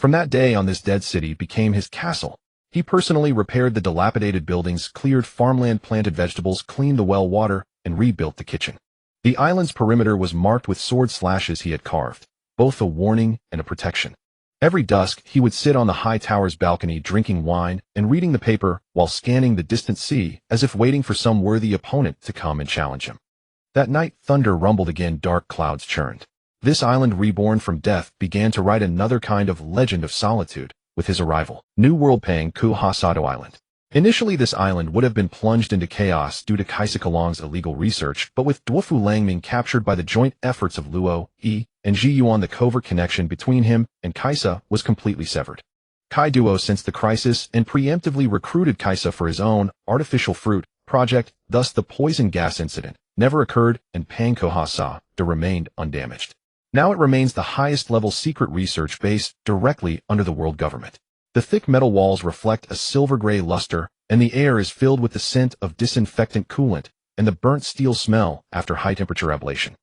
From that day on, this dead city became his castle. He personally repaired the dilapidated buildings, cleared farmland, planted vegetables, cleaned the well water, and rebuilt the kitchen. The island's perimeter was marked with sword slashes he had carved, both a warning and a protection. Every dusk, he would sit on the high tower's balcony drinking wine and reading the paper while scanning the distant sea as if waiting for some worthy opponent to come and challenge him. That night, thunder rumbled again, dark clouds churned. This island reborn from death began to write another kind of legend of solitude with his arrival. New World Pang Ku Hasato Island. Initially, this island would have been plunged into chaos due to Kaisa illegal research, but with Duofu Langming captured by the joint efforts of Luo, Yi, and Ji Yuan, the covert connection between him and Kaisa was completely severed. Kai Duo sensed the crisis and preemptively recruited Kaisa for his own artificial fruit project, thus the poison gas incident never occurred and Pang Ku Hasa remained undamaged. Now it remains the highest-level secret research base directly under the world government. The thick metal walls reflect a silver-gray luster, and the air is filled with the scent of disinfectant coolant and the burnt steel smell after high-temperature ablation.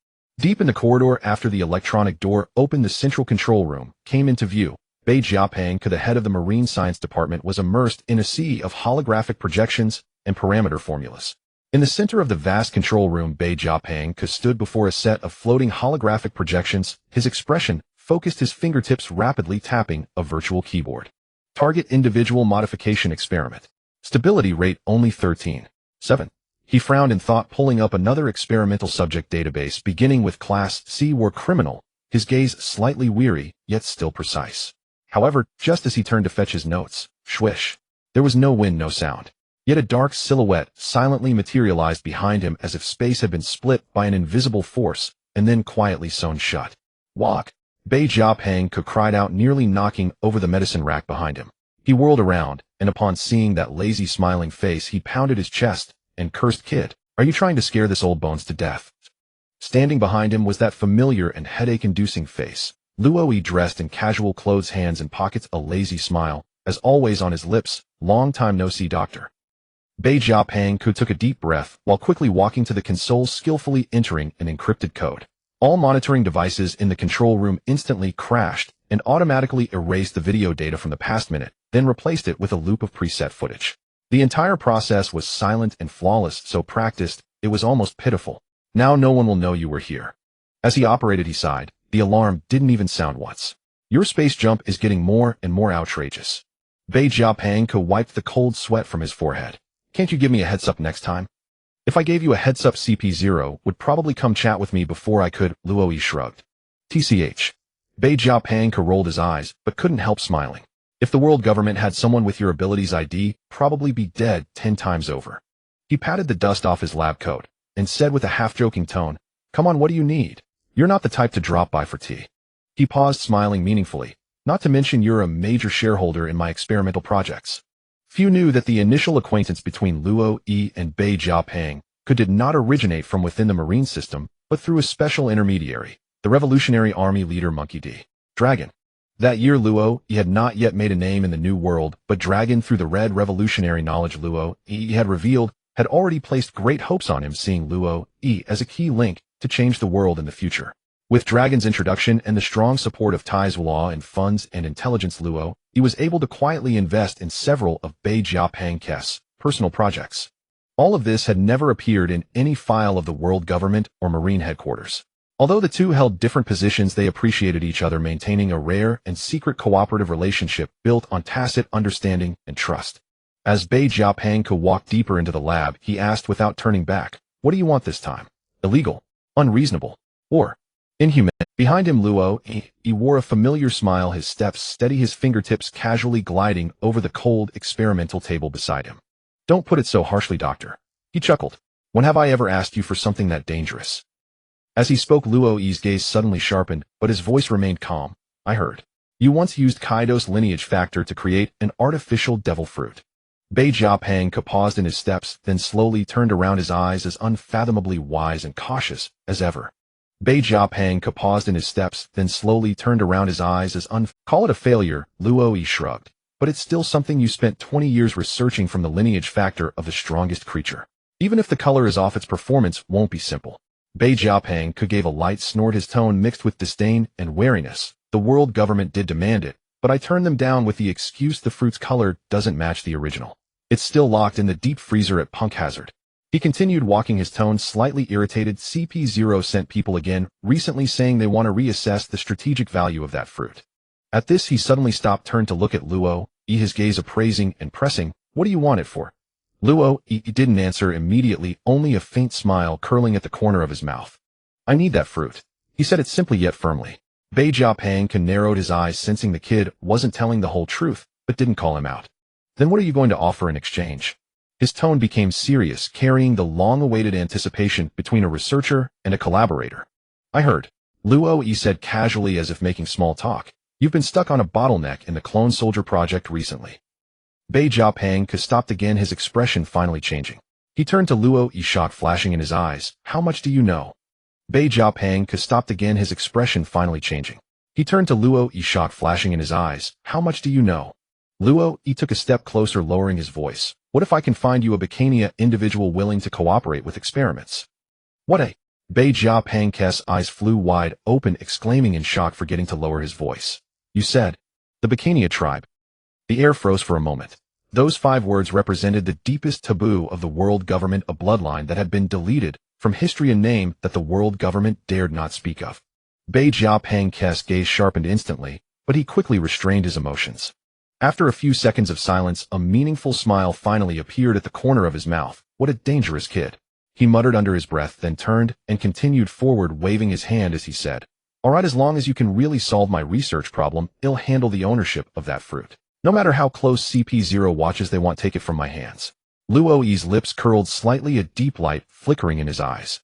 Deep in the corridor after the electronic door opened, the central control room came into view. Bei Jiapeng, the head of the Marine Science Department, was immersed in a sea of holographic projections and parameter formulas. In the center of the vast control room, Bei Jiapeng stood before a set of floating holographic projections. His expression focused, his fingertips rapidly tapping a virtual keyboard. Target individual modification experiment. Stability rate only 13.7. He frowned in thought, pulling up another experimental subject database beginning with Class C War Criminal, his gaze slightly weary, yet still precise. However, just as he turned to fetch his notes, swish, there was no wind, no sound. Yet a dark silhouette silently materialized behind him as if space had been split by an invisible force and then quietly sewn shut. Walk! Bei Jiapeng cried out, nearly knocking over the medicine rack behind him. He whirled around, and upon seeing that lazy smiling face, he pounded his chest and cursed, "Kid, are you trying to scare this old bones to death?" Standing behind him was that familiar and headache-inducing face. Luo Yi, dressed in casual clothes, hands in pockets, a lazy smile, as always on his lips. "Long time no see, doctor." Bei Jiapeng took a deep breath while quickly walking to the console, skillfully entering an encrypted code. All monitoring devices in the control room instantly crashed and automatically erased the video data from the past minute, then replaced it with a loop of preset footage. The entire process was silent and flawless, so practiced, it was almost pitiful. "Now no one will know you were here." As he operated, he sighed. The alarm didn't even sound once. "Your space jump is getting more and more outrageous." Bei Jiapeng wiped the cold sweat from his forehead. "Can't you give me a heads up next time?" "If I gave you a heads up, CP0 would probably come chat with me before I could," Luo Yi shrugged. "TCH. Bei Jiapeng rolled his eyes, but couldn't help smiling. "If the world government had someone with your abilities, I'd probably be dead 10 times over." He patted the dust off his lab coat and said with a half-joking tone, "Come on, what do you need? You're not the type to drop by for tea." He paused, smiling meaningfully. "Not to mention you're a major shareholder in my experimental projects." Few knew that the initial acquaintance between Luo Yi and Bei Jiapeng did not originate from within the marine system, but through a special intermediary, the Revolutionary Army leader Monkey D. Dragon. That year, Luo Yi had not yet made a name in the New World, but Dragon, through the Red Revolutionary knowledge Luo Yi had revealed, had already placed great hopes on him, seeing Luo Yi as a key link to change the world in the future. With Dragon's introduction and the strong support of Tai's law and funds and intelligence, Luo Yi was able to quietly invest in several of Bei Jiapeng's personal projects. All of this had never appeared in any file of the world government or marine headquarters. Although the two held different positions, they appreciated each other, maintaining a rare and secret cooperative relationship built on tacit understanding and trust. As Bei Jiapeng walked deeper into the lab, he asked without turning back, "What do you want this time? Illegal, unreasonable, or inhuman?" Behind him, Luo Yi wore a familiar smile, his steps steady, his fingertips casually gliding over the cold experimental table beside him. "Don't put it so harshly, doctor." He chuckled. "When have I ever asked you for something that dangerous?" As he spoke, Luo Yi's gaze suddenly sharpened, but his voice remained calm. "I heard. You once used Kaido's lineage factor to create an artificial devil fruit." Bei Jiapeng paused in his steps, then slowly turned around, his eyes as unfathomably wise and cautious as ever. Bei Jiapeng paused in his steps, then slowly turned around, his eyes as Call it a failure, Luo Yi shrugged. "But it's still something you spent 20 years researching from the lineage factor of the strongest creature. Even if the color is off, its performance won't be simple." Bei Jiapeng gave a light snort, his tone mixed with disdain and wariness. "The world government did demand it, but I turned them down with the excuse the fruit's color doesn't match the original. It's still locked in the deep freezer at Punk Hazard. He continued, walking, his tone slightly irritated. CP0 sent people again, recently, saying they want to reassess the strategic value of that fruit. At this he suddenly stopped, turned to look at Luo, his gaze appraising and pressing. What do you want it for? Luo didn't answer immediately, only a faint smile curling at the corner of his mouth. I need that fruit. He said it simply yet firmly. Bei Jiapang narrowed his eyes, sensing the kid wasn't telling the whole truth, but didn't call him out. Then what are you going to offer in exchange? His tone became serious, carrying the long-awaited anticipation between a researcher and a collaborator. I heard. Luo said casually, as if making small talk. You've been stuck on a bottleneck in the Clone Soldier project recently. Bei Jiapang stopped again, his expression finally changing. He turned to Luo, shock flashing in his eyes. How much do you know? Bei Jiapang stopped again, his expression finally changing. He turned to Luo, shock flashing in his eyes. How much do you know? Luo took a step closer, lowering his voice. What if I can find you a Bacania individual willing to cooperate with experiments? What a... Bei Jiapang's eyes flew wide open, exclaiming in shock, forgetting to lower his voice. You said, the Bacania tribe. The air froze for a moment. Those 5 words represented the deepest taboo of the world government, a bloodline that had been deleted from history, a name that the world government dared not speak of. Bei Jiapang's gaze sharpened instantly, but he quickly restrained his emotions. After a few seconds of silence, a meaningful smile finally appeared at the corner of his mouth. What a dangerous kid. He muttered under his breath, then turned and continued forward, waving his hand as he said, all right, as long as you can really solve my research problem, I'll handle the ownership of that fruit. No matter how close CP0 watches they want, take it from my hands. Luo's lips curled slightly, a deep light flickering in his eyes.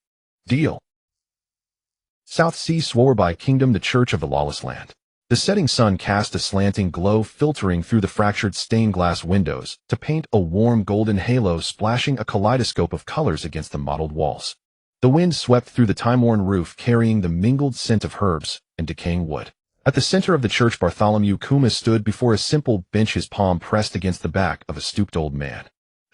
Deal. South Sea Sworby Kingdom, the Church of the Lawless Land. The setting sun cast a slanting glow filtering through the fractured stained glass windows to paint a warm golden halo, splashing a kaleidoscope of colors against the mottled walls. The wind swept through the time-worn roof, carrying the mingled scent of herbs and decaying wood. At the center of the church, Bartholomew Kuma stood before a simple bench, his palm pressed against the back of a stooped old man.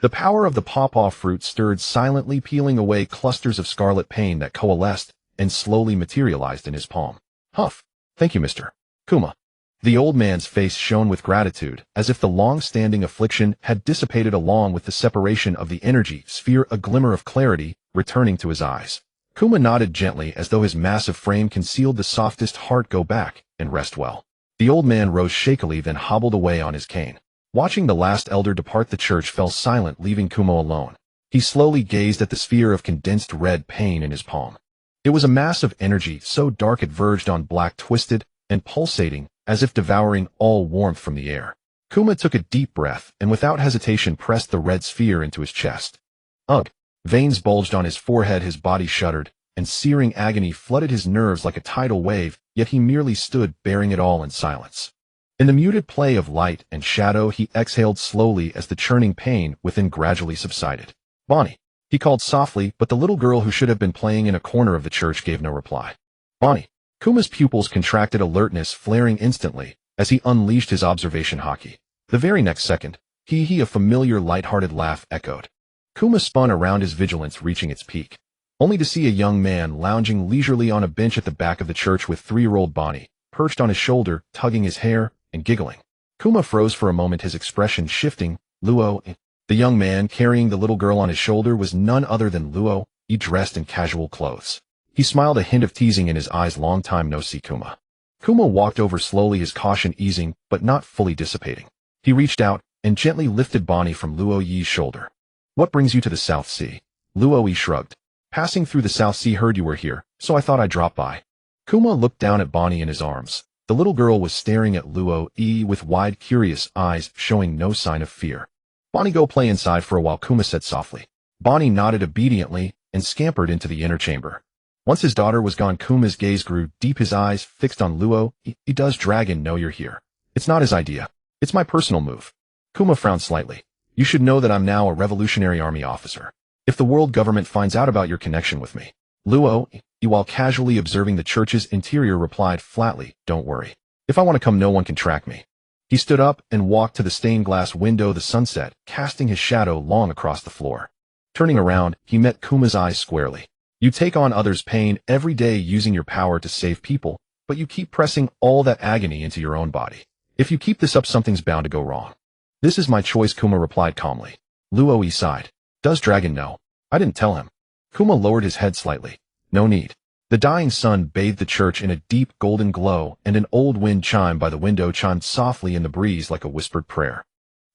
The power of the pawpaw fruit stirred silently, peeling away clusters of scarlet pain that coalesced and slowly materialized in his palm. Huff. Thank you, Mr. Kuma. The old man's face shone with gratitude, as if the long-standing affliction had dissipated along with the separation of the energy sphere, a glimmer of clarity returning to his eyes. Kuma nodded gently, as though his massive frame concealed the softest heart. Go back and rest well. The old man rose shakily, then hobbled away on his cane. Watching the last elder depart, the church fell silent, leaving Kuma alone. He slowly gazed at the sphere of condensed red pain in his palm. It was a mass of energy so dark it verged on black, twisted and pulsating, as if devouring all warmth from the air. Kuma took a deep breath and without hesitation pressed the red sphere into his chest. Ugh! Veins bulged on his forehead, his body shuddered, and searing agony flooded his nerves like a tidal wave, yet he merely stood, bearing it all in silence. In the muted play of light and shadow, he exhaled slowly as the churning pain within gradually subsided. Bonnie, he called softly, but the little girl who should have been playing in a corner of the church gave no reply. Bonnie. Kuma's pupils contracted, alertness flaring instantly as he unleashed his observation haki. The very next second, a familiar light-hearted laugh echoed. Kuma spun around, his vigilance reaching its peak, only to see a young man lounging leisurely on a bench at the back of the church with 3-year-old Bonnie perched on his shoulder, tugging his hair and giggling. Kuma froze for a moment, his expression shifting. Luo. The young man carrying the little girl on his shoulder was none other than Luo, dressed in casual clothes. He smiled, a hint of teasing in his eyes. Long time no see, Kuma. Kuma walked over slowly, his caution easing but not fully dissipating. He reached out and gently lifted Bonnie from Luo's shoulder. What brings you to the South Sea? Luo shrugged. Passing through the South Sea, heard you were here, so I thought I'd drop by. Kuma looked down at Bonnie in his arms. The little girl was staring at Luo with wide, curious eyes, showing no sign of fear. Bonnie, go play inside for a while, Kuma said softly. Bonnie nodded obediently and scampered into the inner chamber. Once his daughter was gone, Kuma's gaze grew deep, his eyes fixed on Luo. He does Dragon know you're here? It's not his idea. It's my personal move. Kuma frowned slightly. You should know that I'm now a Revolutionary Army officer. If the world government finds out about your connection with me. Luo, while casually observing the church's interior, replied flatly, don't worry. If I want to come, no one can track me. He stood up and walked to the stained glass window, the sunset casting his shadow long across the floor. Turning around, he met Kuma's eyes squarely. You take on others' pain every day using your power to save people, but you keep pressing all that agony into your own body. If you keep this up, something's bound to go wrong. This is my choice, Kuma replied calmly. Luo sighed. Does Dragon know? I didn't tell him. Kuma lowered his head slightly. No need. The dying sun bathed the church in a deep golden glow, and an old wind chime by the window chimed softly in the breeze like a whispered prayer.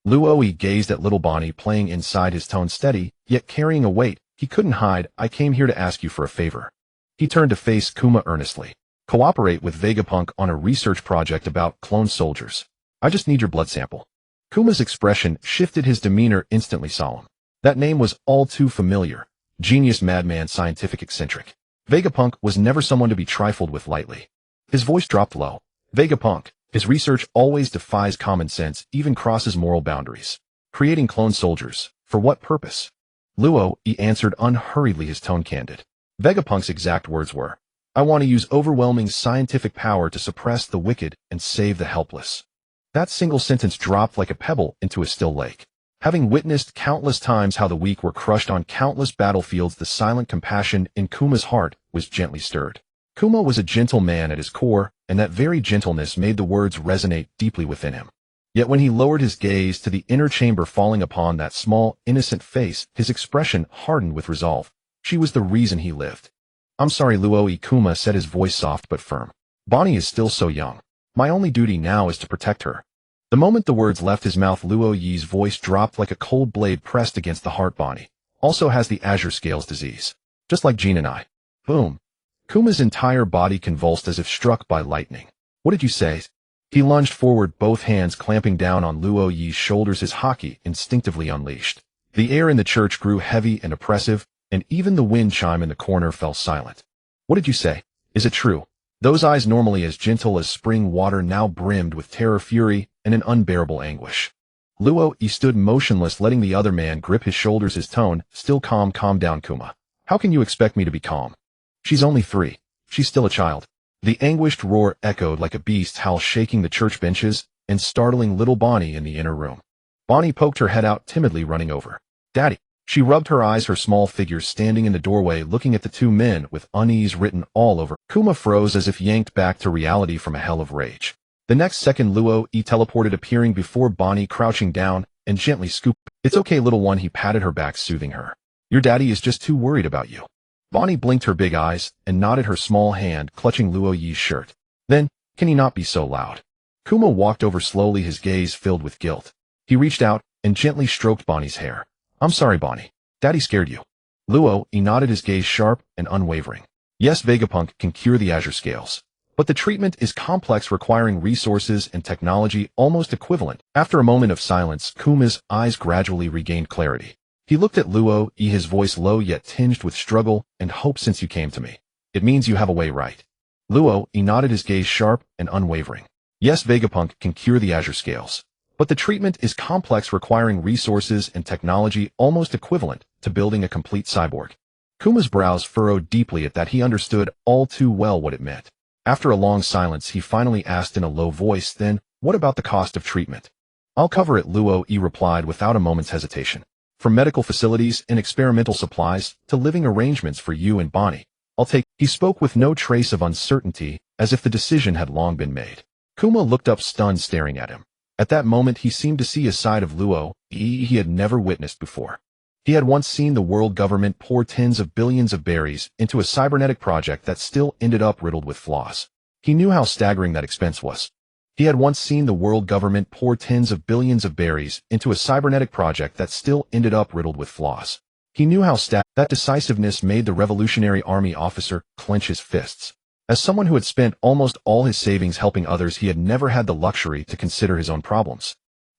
Luo gazed at little Bonnie playing inside, his tone steady, yet carrying a weight he couldn't hide. I came here to ask you for a favor. He turned to face Kuma earnestly. Cooperate with Vegapunk on a research project about clone soldiers. I just need your blood sample. Kuma's expression shifted, his demeanor instantly solemn. That name was all too familiar. Genius, madman, scientific eccentric. Vegapunk was never someone to be trifled with lightly. His voice dropped low. Vegapunk, his research always defies common sense, even crosses moral boundaries. Creating clone soldiers, for what purpose? Luo answered unhurriedly, his tone candid. Vegapunk's exact words were, I want to use overwhelming scientific power to suppress the wicked and save the helpless. That single sentence dropped like a pebble into a still lake. Having witnessed countless times how the weak were crushed on countless battlefields, the silent compassion in Kuma's heart was gently stirred. Kuma was a gentle man at his core, and that very gentleness made the words resonate deeply within him. Yet when he lowered his gaze to the inner chamber, falling upon that small, innocent face, his expression hardened with resolve. She was the reason he lived. I'm sorry, Luo, Kuma said, his voice soft but firm. Bonnie is still so young. My only duty now is to protect her. The moment the words left his mouth, Luo's voice dropped like a cold blade pressed against the heart. Bonnie also has the Azure scales disease, just like Jean and I. Boom. Kuma's entire body convulsed as if struck by lightning. What did you say? He lunged forward, both hands clamping down on Luo's shoulders, his haki instinctively unleashed. The air in the church grew heavy and oppressive, and even the wind chime in the corner fell silent. What did you say? Is it true? Those eyes, normally as gentle as spring water, now brimmed with terror, fury, and an unbearable anguish. Luo stood motionless, letting the other man grip his shoulders, his tone still calm. Calm down, Kuma. How can you expect me to be calm? She's only 3. She's still a child. The anguished roar echoed like a beast howl, shaking the church benches and startling little Bonnie in the inner room. Bonnie poked her head out timidly, running over. Daddy. She rubbed her eyes, her small figure standing in the doorway looking at the two men with unease written all over. Kuma froze as if yanked back to reality from a hell of rage. The next second, Luo teleported, appearing before Bonnie, crouching down and gently scooped. It's okay, little one, he patted her back, soothing her. Your daddy is just too worried about you. Bonnie blinked her big eyes and nodded, her small hand clutching Luo's shirt. Then, can he not be so loud? Kuma walked over slowly, his gaze filled with guilt. He reached out and gently stroked Bonnie's hair. I'm sorry, Bonnie. Daddy scared you. Luo nodded, his gaze sharp and unwavering. Yes, Vegapunk can cure the Azure scales. But the treatment is complex, requiring resources and technology almost equivalent. After a moment of silence, Kuma's eyes gradually regained clarity. He looked at Luo, his voice low yet tinged with struggle and hope. Since you came to me, it means you have a way, right? Luo nodded, his gaze sharp and unwavering. Yes, Vegapunk can cure the Azure scales. But the treatment is complex, requiring resources and technology almost equivalent to building a complete cyborg. Kuma's brows furrowed deeply at that. He understood all too well what it meant. After a long silence, he finally asked in a low voice, then, what about the cost of treatment? I'll cover it, Luo replied without a moment's hesitation. From medical facilities and experimental supplies to living arrangements for you and Bonnie, I'll take. He spoke with no trace of uncertainty, as if the decision had long been made. Kuma looked up, stunned, staring at him. At that moment, he seemed to see a side of Luo he had never witnessed before. He had once seen the world government pour tens of billions of berries into a cybernetic project that still ended up riddled with flaws. He knew how staggering that expense was. He had once seen the world government pour tens of billions of berries into a cybernetic project that still ended up riddled with flaws. He knew how that decisiveness made the Revolutionary Army officer clench his fists. As someone who had spent almost all his savings helping others, he had never had the luxury to consider his own problems.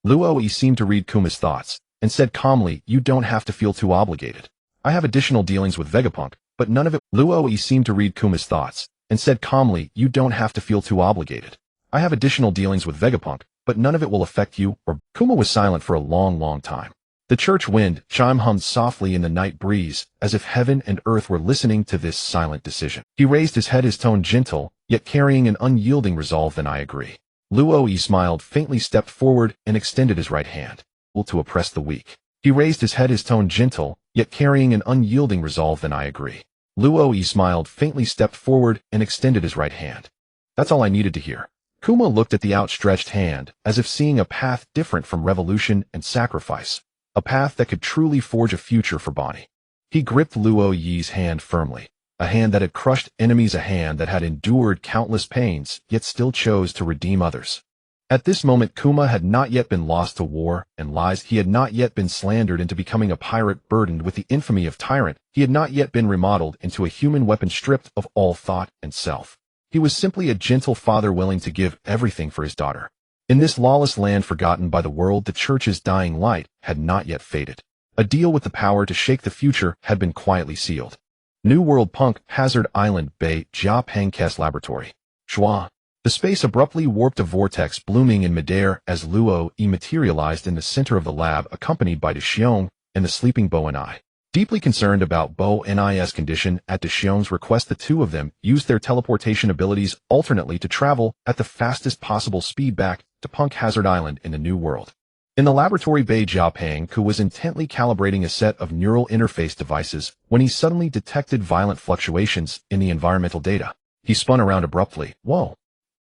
Luo seemed to read Kuma's thoughts, and said calmly, you don't have to feel too obligated. I have additional dealings with Vegapunk, but none of it. Luo seemed to read Kuma's thoughts, and said calmly, you don't have to feel too obligated. I have additional dealings with Vegapunk, but none of it will affect you or. Kuma was silent for a long time. The church wind chime hummed softly in the night breeze, as if heaven and earth were listening to this silent decision. He raised his head, his tone gentle, yet carrying an unyielding resolve. Then I agree. Luo smiled faintly, stepped forward, and extended his right hand. To oppress the weak. He raised his head, his tone gentle, yet carrying an unyielding resolve. Then I agree. Luo smiled faintly, stepped forward, and extended his right hand. That's all I needed to hear. Kuma looked at the outstretched hand, as if seeing a path different from revolution and sacrifice, a path that could truly forge a future for Bonnie. He gripped Luo Yi's hand firmly, a hand that had crushed enemies, a hand that had endured countless pains, yet still chose to redeem others. At this moment, Kuma had not yet been lost to war and lies. He had not yet been slandered into becoming a pirate burdened with the infamy of tyrant. He had not yet been remodeled into a human weapon stripped of all thought and self. He was simply a gentle father willing to give everything for his daughter. In this lawless land forgotten by the world, the church's dying light had not yet faded. A deal with the power to shake the future had been quietly sealed. New World Punk, Hazard Island, Bay, Jia Pengkes Laboratory. Shua. The space abruptly warped, a vortex blooming in midair as Luo Yi materialized in the center of the lab, accompanied by Deshiong and the sleeping Bo and I. Deeply concerned about Bo and I's condition, at Deshiong's request, the two of them used their teleportation abilities alternately to travel at the fastest possible speed back to Punk Hazard Island in the New World. In the laboratory bay, Jia Peng was intently calibrating a set of neural interface devices when he suddenly detected violent fluctuations in the environmental data. He spun around abruptly. Whoa!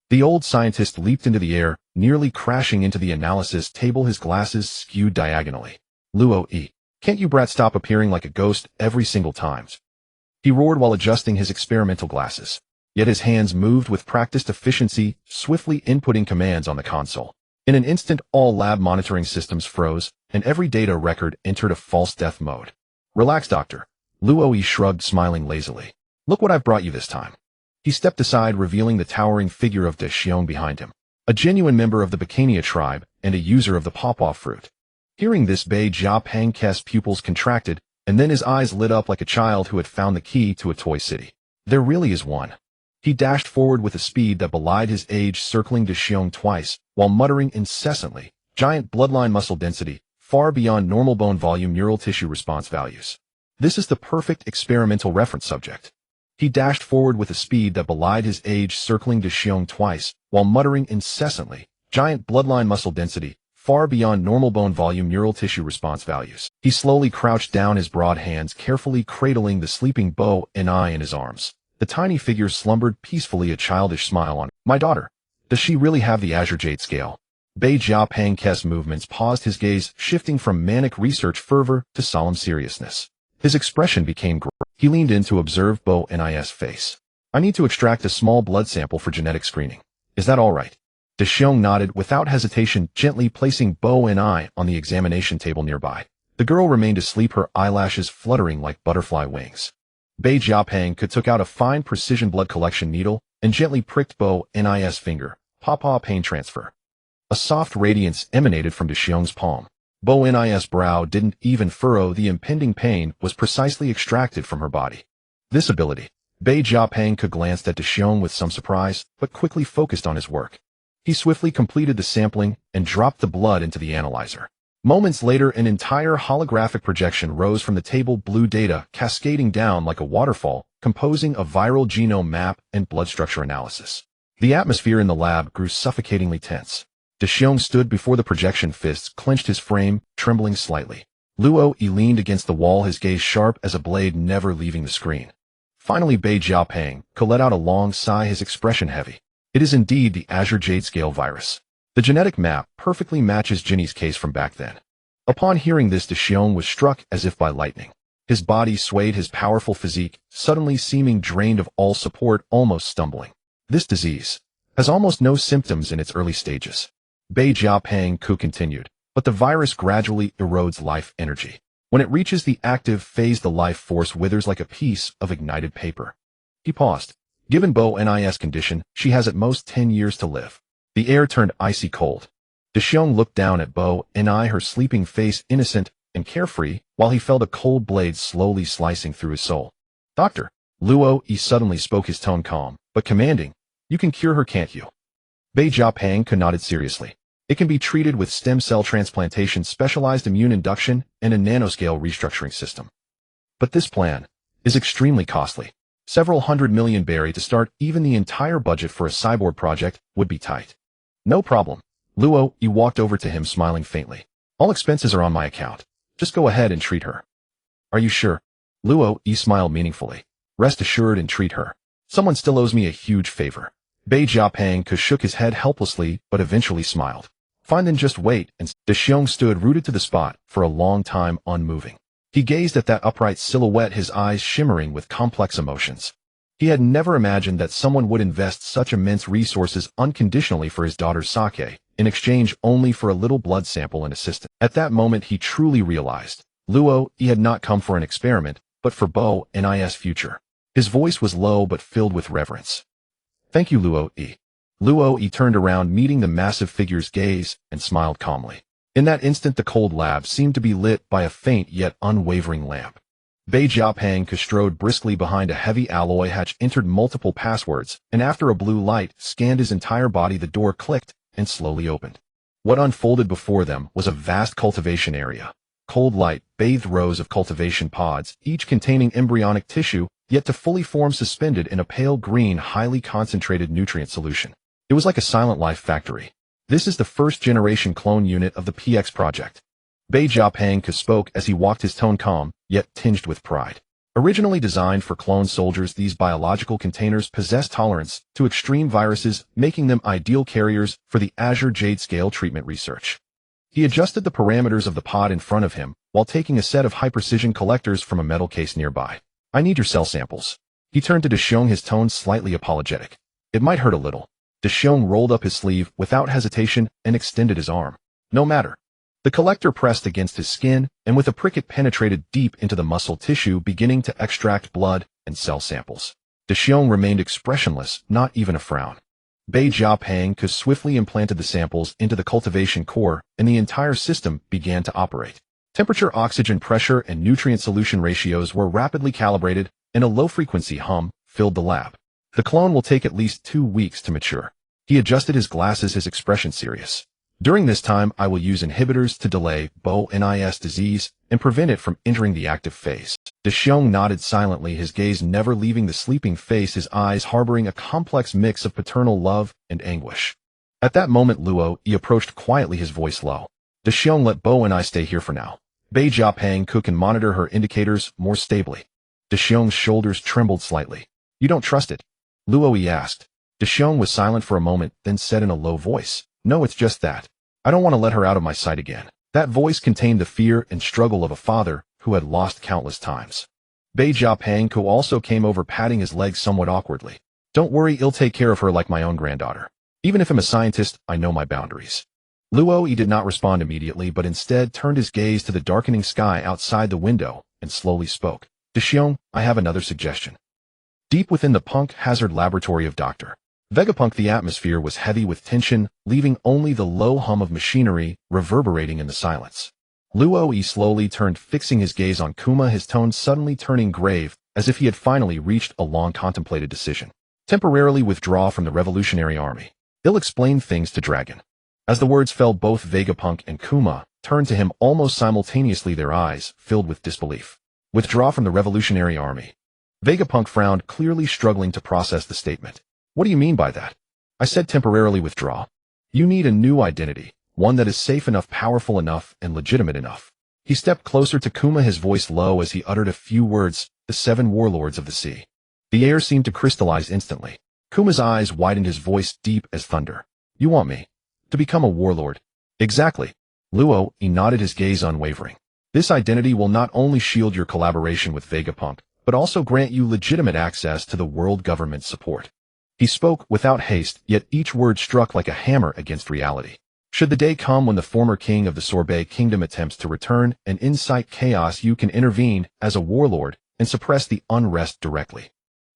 The old scientist leaped into the air, nearly crashing into the analysis table, his glasses skewed diagonally. Luo Yi, can't you brat stop appearing like a ghost every single time? He roared while adjusting his experimental glasses. Yet his hands moved with practiced efficiency, swiftly inputting commands on the console. In an instant, all lab monitoring systems froze, and every data record entered a false death mode. Relax, Doctor. Luo Yi shrugged, smiling lazily. Look what I've brought you this time. He stepped aside, revealing the towering figure of Deshiong behind him, a genuine member of the Bacania tribe and a user of the pawpaw fruit. Hearing this, Bei Jia Pengkes' pupils contracted, and then his eyes lit up like a child who had found the key to a toy city. There really is one. He dashed forward with a speed that belied his age, circling Deshiong twice, while muttering incessantly, giant bloodline muscle density, far beyond normal bone volume neural tissue response values. This is the perfect experimental reference subject. He dashed forward with a speed that belied his age, circling Deshiong twice, while muttering incessantly, giant bloodline muscle density, far beyond normal bone volume neural tissue response values. He slowly crouched down, his broad hands carefully cradling the sleeping Bo and I in his arms. The tiny figure slumbered peacefully, a childish smile on. My daughter. Does she really have the Azure Jade scale? Bei Jia Pengkes' movements paused, his gaze shifting from manic research fervor to solemn seriousness. His expression became grave. He leaned in to observe Bo and I's face. I need to extract a small blood sample for genetic screening. Is that all right? Deshiong nodded without hesitation, gently placing Bo and I on the examination table nearby. The girl remained asleep, her eyelashes fluttering like butterfly wings. Bei Jiapeng took out a fine precision blood collection needle and gently pricked Bo and I's finger. Pawpaw pain transfer. A soft radiance emanated from Deshiong's palm. Bo and I's brow didn't even furrow, the impending pain was precisely extracted from her body. This ability. Bei Jiapeng glanced at Deshiong with some surprise, but quickly focused on his work. He swiftly completed the sampling and dropped the blood into the analyzer. Moments later, an entire holographic projection rose from the table, blue data cascading down like a waterfall, composing a viral genome map and blood structure analysis. The atmosphere in the lab grew suffocatingly tense. Deshiong stood before the projection, fists clenched, his frame trembling slightly. Luo Yi leaned against the wall, his gaze sharp as a blade, never leaving the screen. Finally, Bei Jiapeng let out a long sigh, his expression heavy. It is indeed the Azure Jade scale virus. The genetic map perfectly matches Jinny's case from back then. Upon hearing this, Deshiong was struck as if by lightning. His body swayed, his powerful physique suddenly seeming drained of all support, almost stumbling. This disease has almost no symptoms in its early stages. Bei Jiapeng continued, but the virus gradually erodes life energy. When it reaches the active phase, the life force withers like a piece of ignited paper. He paused. Given Bo and I's condition, she has at most 10 years to live. The air turned icy cold. Deshiong looked down at Bo and I, her sleeping face innocent and carefree, while he felt a cold blade slowly slicing through his soul. Doctor, Luo Yi suddenly spoke, his tone calm, but commanding. You can cure her, can't you? Bei Jiapeng nodded seriously. It can be treated with stem cell transplantation, specialized immune induction, and a nanoscale restructuring system. But this plan is extremely costly. Several hundred million berry to start. Even the entire budget for a cyborg project would be tight. No problem. Luo Yi walked over to him, smiling faintly. All expenses are on my account. Just go ahead and treat her. Are you sure? Luo Yi smiled meaningfully. Rest assured and treat her. Someone still owes me a huge favor. Bei Jiapeng shook his head helplessly but eventually smiled. Fine, then just wait, and Dexiong stood rooted to the spot for a long time unmoving. He gazed at that upright silhouette, his eyes shimmering with complex emotions. He had never imagined that someone would invest such immense resources unconditionally for his daughter's sake, in exchange only for a little blood sample and assistance. At that moment he truly realized, Luo, he had not come for an experiment, but for Bo and I's future. His voice was low but filled with reverence. Thank you, Luo E. Luo E turned around, meeting the massive figure's gaze, and smiled calmly. In that instant the cold lab seemed to be lit by a faint yet unwavering lamp. Bei Jiapeng strode briskly behind a heavy alloy hatch, entered multiple passwords, and after a blue light scanned his entire body, the door clicked and slowly opened. What unfolded before them was a vast cultivation area. Cold light bathed rows of cultivation pods, each containing embryonic tissue, yet to fully form, suspended in a pale green, highly concentrated nutrient solution. It was like a silent life factory. This is the first-generation clone unit of the PX project. Bei Jiapeng spoke as he walked, his tone calm, yet tinged with pride. Originally designed for clone soldiers, these biological containers possess tolerance to extreme viruses, making them ideal carriers for the Azure Jade scale treatment research. He adjusted the parameters of the pod in front of him, while taking a set of high-precision collectors from a metal case nearby. I need your cell samples. He turned to Dexiong, his tone slightly apologetic. It might hurt a little. Dexiong rolled up his sleeve without hesitation and extended his arm. No matter. The collector pressed against his skin, and with a prick it penetrated deep into the muscle tissue, beginning to extract blood and cell samples. Dexiong remained expressionless, not even a frown. Bei Jiapeng swiftly implanted the samples into the cultivation core, and the entire system began to operate. Temperature, oxygen pressure, and nutrient solution ratios were rapidly calibrated, and a low-frequency hum filled the lab. The clone will take at least 2 weeks to mature. He adjusted his glasses, his expression serious. During this time, I will use inhibitors to delay Bo and I's disease and prevent it from entering the active phase. Dexiong nodded silently, his gaze never leaving the sleeping face, his eyes harboring a complex mix of paternal love and anguish. At that moment, Luo Yi approached quietly, his voice low. Dexiong, let Bo and I stay here for now. Bei Jiapeng can monitor her indicators more stably. Dexiong's shoulders trembled slightly. You don't trust it? Luo Yi asked. Dexiong was silent for a moment, then said in a low voice, No, it's just that. I don't want to let her out of my sight again. That voice contained the fear and struggle of a father who had lost countless times. Bei Jiapeng also came over, patting his legs somewhat awkwardly. Don't worry, I'll take care of her like my own granddaughter. Even if I'm a scientist, I know my boundaries. Luo Yi did not respond immediately, but instead turned his gaze to the darkening sky outside the window and slowly spoke. Dexiong, I have another suggestion. Deep within the Punk Hazard Laboratory of Dr. Vegapunk, the atmosphere was heavy with tension, leaving only the low hum of machinery reverberating in the silence. Luo Yi slowly turned, fixing his gaze on Kuma, his tone suddenly turning grave, as if he had finally reached a long-contemplated decision. Temporarily withdraw from the Revolutionary Army. I'll explain things to Dragon. As the words fell, both Vegapunk and Kuma turned to him almost simultaneously, their eyes filled with disbelief. Withdraw from the Revolutionary Army. Vegapunk frowned, clearly struggling to process the statement. What do you mean by that? I said temporarily withdraw. You need a new identity, one that is safe enough, powerful enough, and legitimate enough. He stepped closer to Kuma, his voice low as he uttered a few words, the 7 warlords of the sea. The air seemed to crystallize instantly. Kuma's eyes widened, his voice deep as thunder. You want me to become a warlord? Exactly. Luo Yi nodded, his gaze unwavering. This identity will not only shield your collaboration with Vegapunk, but also grant you legitimate access to the world government's support. He spoke without haste, yet each word struck like a hammer against reality. Should the day come when the former king of the Sorbet Kingdom attempts to return and incite chaos, you can intervene as a warlord and suppress the unrest directly.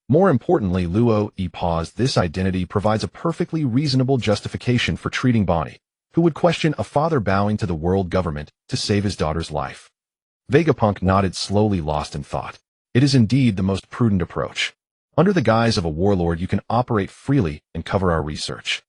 More importantly, Luo Yi paused, this identity provides a perfectly reasonable justification for treating Bonnie, who would question a father bowing to the world government to save his daughter's life. Vegapunk nodded slowly, lost in thought. It is indeed the most prudent approach. Under the guise of a warlord, you can operate freely and cover our research.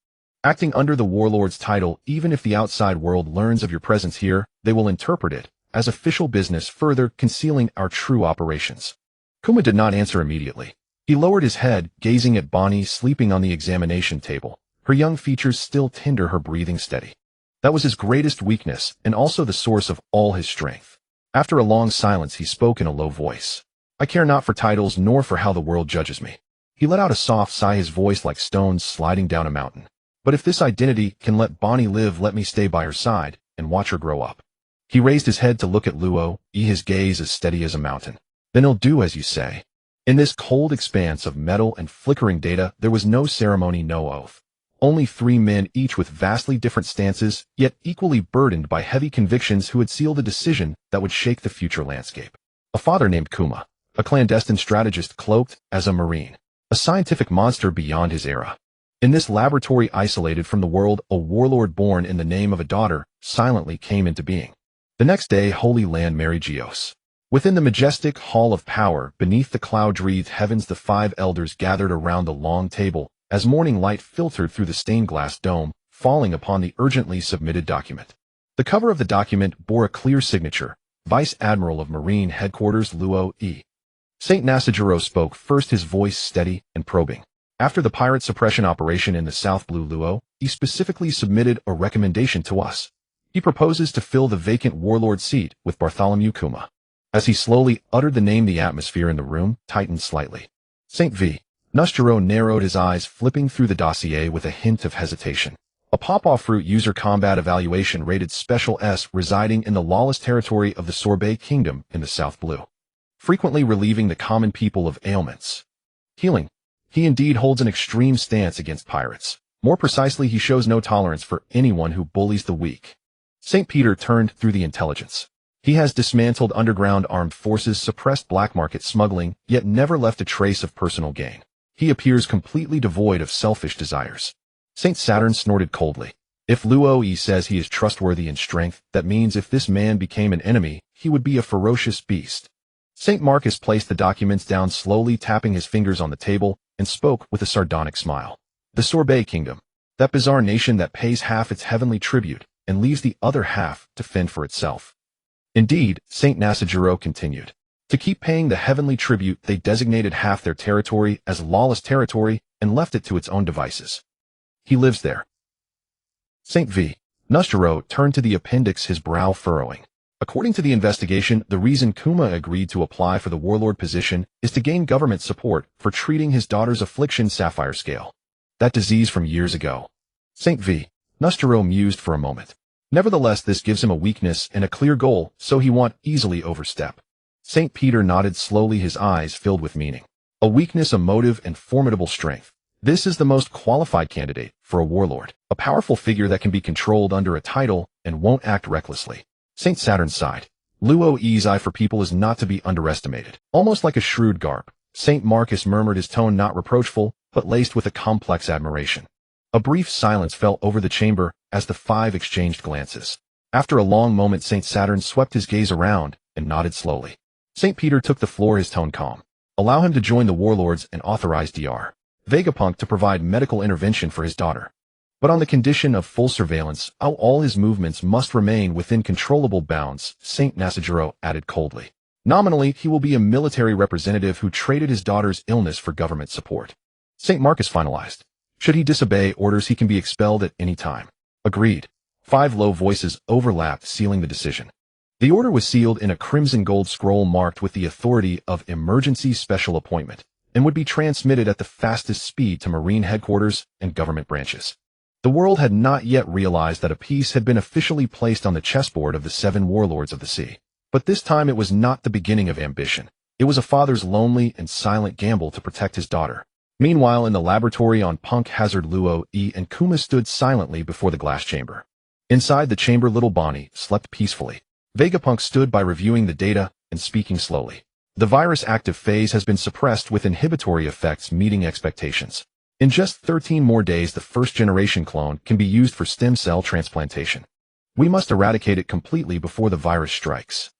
Acting under the warlord's title, even if the outside world learns of your presence here, they will interpret it as official business, further concealing our true operations. Kuma did not answer immediately. He lowered his head, gazing at Bonnie sleeping on the examination table, her young features still tender, her breathing steady. That was his greatest weakness, and also the source of all his strength. After a long silence, he spoke in a low voice. I care not for titles nor for how the world judges me. He let out a soft sigh, his voice like stones sliding down a mountain. But if this identity can let Bonnie live, let me stay by her side and watch her grow up. He raised his head to look at Luo, his gaze as steady as a mountain. Then he'll do as you say. In this cold expanse of metal and flickering data, there was no ceremony, no oath. Only three men, each with vastly different stances, yet equally burdened by heavy convictions, who had sealed a decision that would shake the future landscape. A father named Kuma, a clandestine strategist cloaked as a marine, a scientific monster beyond his era. In this laboratory isolated from the world, a warlord born in the name of a daughter silently came into being. The next day, Holy Land, Mary Geos. Within the majestic Hall of Power, beneath the cloud-wreathed heavens, the five elders gathered around the long table, as morning light filtered through the stained glass dome, falling upon the urgently submitted document. The cover of the document bore a clear signature, Vice Admiral of Marine Headquarters Luo E. St. Nasajiro spoke first, his voice steady and probing. After the pirate suppression operation in the South Blue, Luo E specifically submitted a recommendation to us. He proposes to fill the vacant warlord seat with Bartholomew Kuma. As he slowly uttered the name, the atmosphere in the room tightened slightly. St. V. Nasajiro narrowed his eyes, flipping through the dossier with a hint of hesitation. A pawpaw fruit user combat evaluation rated Special S, residing in the lawless territory of the Sorbet Kingdom in the South Blue, frequently relieving the common people of ailments. Healing. He indeed holds an extreme stance against pirates. More precisely, he shows no tolerance for anyone who bullies the weak. St. Peter turned through the intelligence. He has dismantled underground armed forces, suppressed black market smuggling, yet never left a trace of personal gain. He appears completely devoid of selfish desires. St. Saturn snorted coldly. If Luo E says he is trustworthy in strength, that means if this man became an enemy, he would be a ferocious beast. St. Marcus placed the documents down slowly, tapping his fingers on the table, and spoke with a sardonic smile. The Sorbet Kingdom, that bizarre nation that pays half its heavenly tribute and leaves the other half to fend for itself. Indeed, St. Nasajiro continued. To keep paying the heavenly tribute, they designated half their territory as lawless territory and left it to its own devices. He lives there. St. V. Nasajiro turned to the appendix, his brow furrowing. According to the investigation, the reason Kuma agreed to apply for the warlord position is to gain government support for treating his daughter's affliction, sapphire scale. That disease from years ago. St. V. Nasajiro mused for a moment. Nevertheless, this gives him a weakness and a clear goal, so he won't easily overstep. St. Peter nodded slowly, his eyes filled with meaning. A weakness, a motive, and formidable strength. This is the most qualified candidate for a warlord, a powerful figure that can be controlled under a title and won't act recklessly. St. Saturn sighed. Luo E's eye for people is not to be underestimated. Almost like a shrewd Garp, St. Marcus murmured, his tone not reproachful, but laced with a complex admiration. A brief silence fell over the chamber as the five exchanged glances. After a long moment, St. Saturn swept his gaze around and nodded slowly. St. Peter took the floor, his tone calm. Allow him to join the warlords and authorize Dr. Vegapunk to provide medical intervention for his daughter. But on the condition of full surveillance, all his movements must remain within controllable bounds, St. Nasajiro added coldly. Nominally, he will be a military representative who traded his daughter's illness for government support. St. Marcus finalized. Should he disobey orders, he can be expelled at any time. Agreed. Five low voices overlapped, sealing the decision. The order was sealed in a crimson gold scroll marked with the authority of emergency special appointment, and would be transmitted at the fastest speed to Marine headquarters and government branches. The world had not yet realized that a piece had been officially placed on the chessboard of the seven warlords of the sea. But this time it was not the beginning of ambition. It was a father's lonely and silent gamble to protect his daughter. Meanwhile, in the laboratory on Punk Hazard, Luo E and Kuma stood silently before the glass chamber. Inside the chamber, little Bonnie slept peacefully. Vegapunk stood by, reviewing the data and speaking slowly. The virus active phase has been suppressed, with inhibitory effects meeting expectations. In just 13 more days, the first-generation clone can be used for stem cell transplantation. We must eradicate it completely before the virus strikes.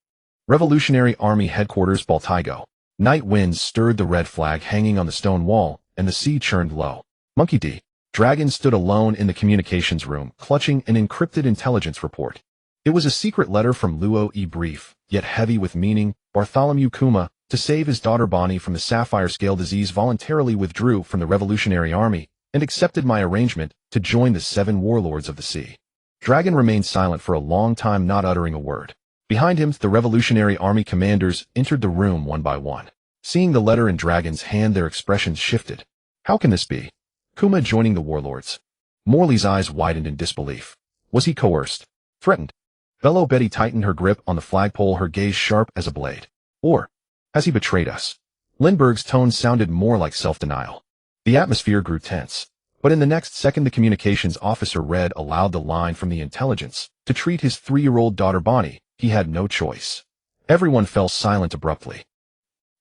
Revolutionary Army Headquarters, Baltigo. Night winds stirred the red flag hanging on the stone wall, and the sea churned low. Monkey D. Dragon stood alone in the communications room, clutching an encrypted intelligence report. It was a secret letter from Luo E, brief, yet heavy with meaning. Bartholomew Kuma, to save his daughter Bonnie from the sapphire scale disease, voluntarily withdrew from the Revolutionary Army and accepted my arrangement to join the seven warlords of the sea. Dragon remained silent for a long time, not uttering a word. Behind him, the Revolutionary Army commanders entered the room one by one. Seeing the letter in Dragon's hand, their expressions shifted. How can this be? Kuma joining the warlords. Morley's eyes widened in disbelief. Was he coerced? Threatened? Bello Betty tightened her grip on the flagpole, her gaze sharp as a blade. Or has he betrayed us? Lindbergh's tone sounded more like self-denial. The atmosphere grew tense. But in the next second the communications officer read aloud the line from the intelligence. To treat his 3-year-old daughter Bonnie, he had no choice. Everyone fell silent abruptly.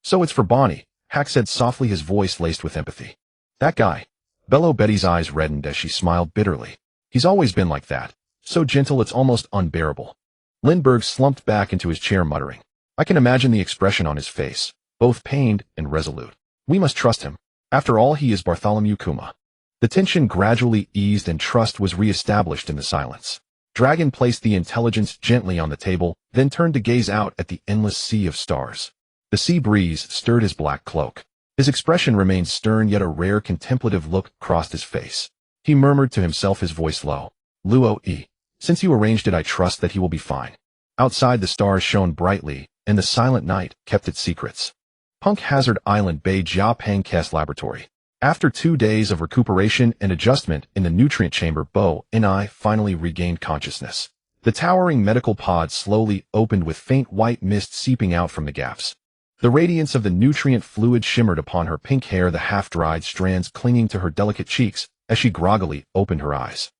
So it's for Bonnie, Hack said softly, his voice laced with empathy. That guy. Bello Betty's eyes reddened as she smiled bitterly. He's always been like that. So gentle it's almost unbearable. Lindbergh slumped back into his chair muttering. I can imagine the expression on his face, both pained and resolute. We must trust him. After all, he is Bartholomew Kuma. The tension gradually eased and trust was re-established in the silence. Dragon placed the intelligence gently on the table, then turned to gaze out at the endless sea of stars. The sea breeze stirred his black cloak. His expression remained stern, yet a rare contemplative look crossed his face. He murmured to himself, his voice low. Luo-e, since you arranged it, I trust that he will be fine. Outside the stars shone brightly, and the silent night kept its secrets. Punk Hazard Island Bay Jiapeng's laboratory. After 2 days of recuperation and adjustment in the nutrient chamber, Bo and I finally regained consciousness. The towering medical pod slowly opened with faint white mist seeping out from the gaps. The radiance of the nutrient fluid shimmered upon her pink hair, the half-dried strands clinging to her delicate cheeks as she groggily opened her eyes.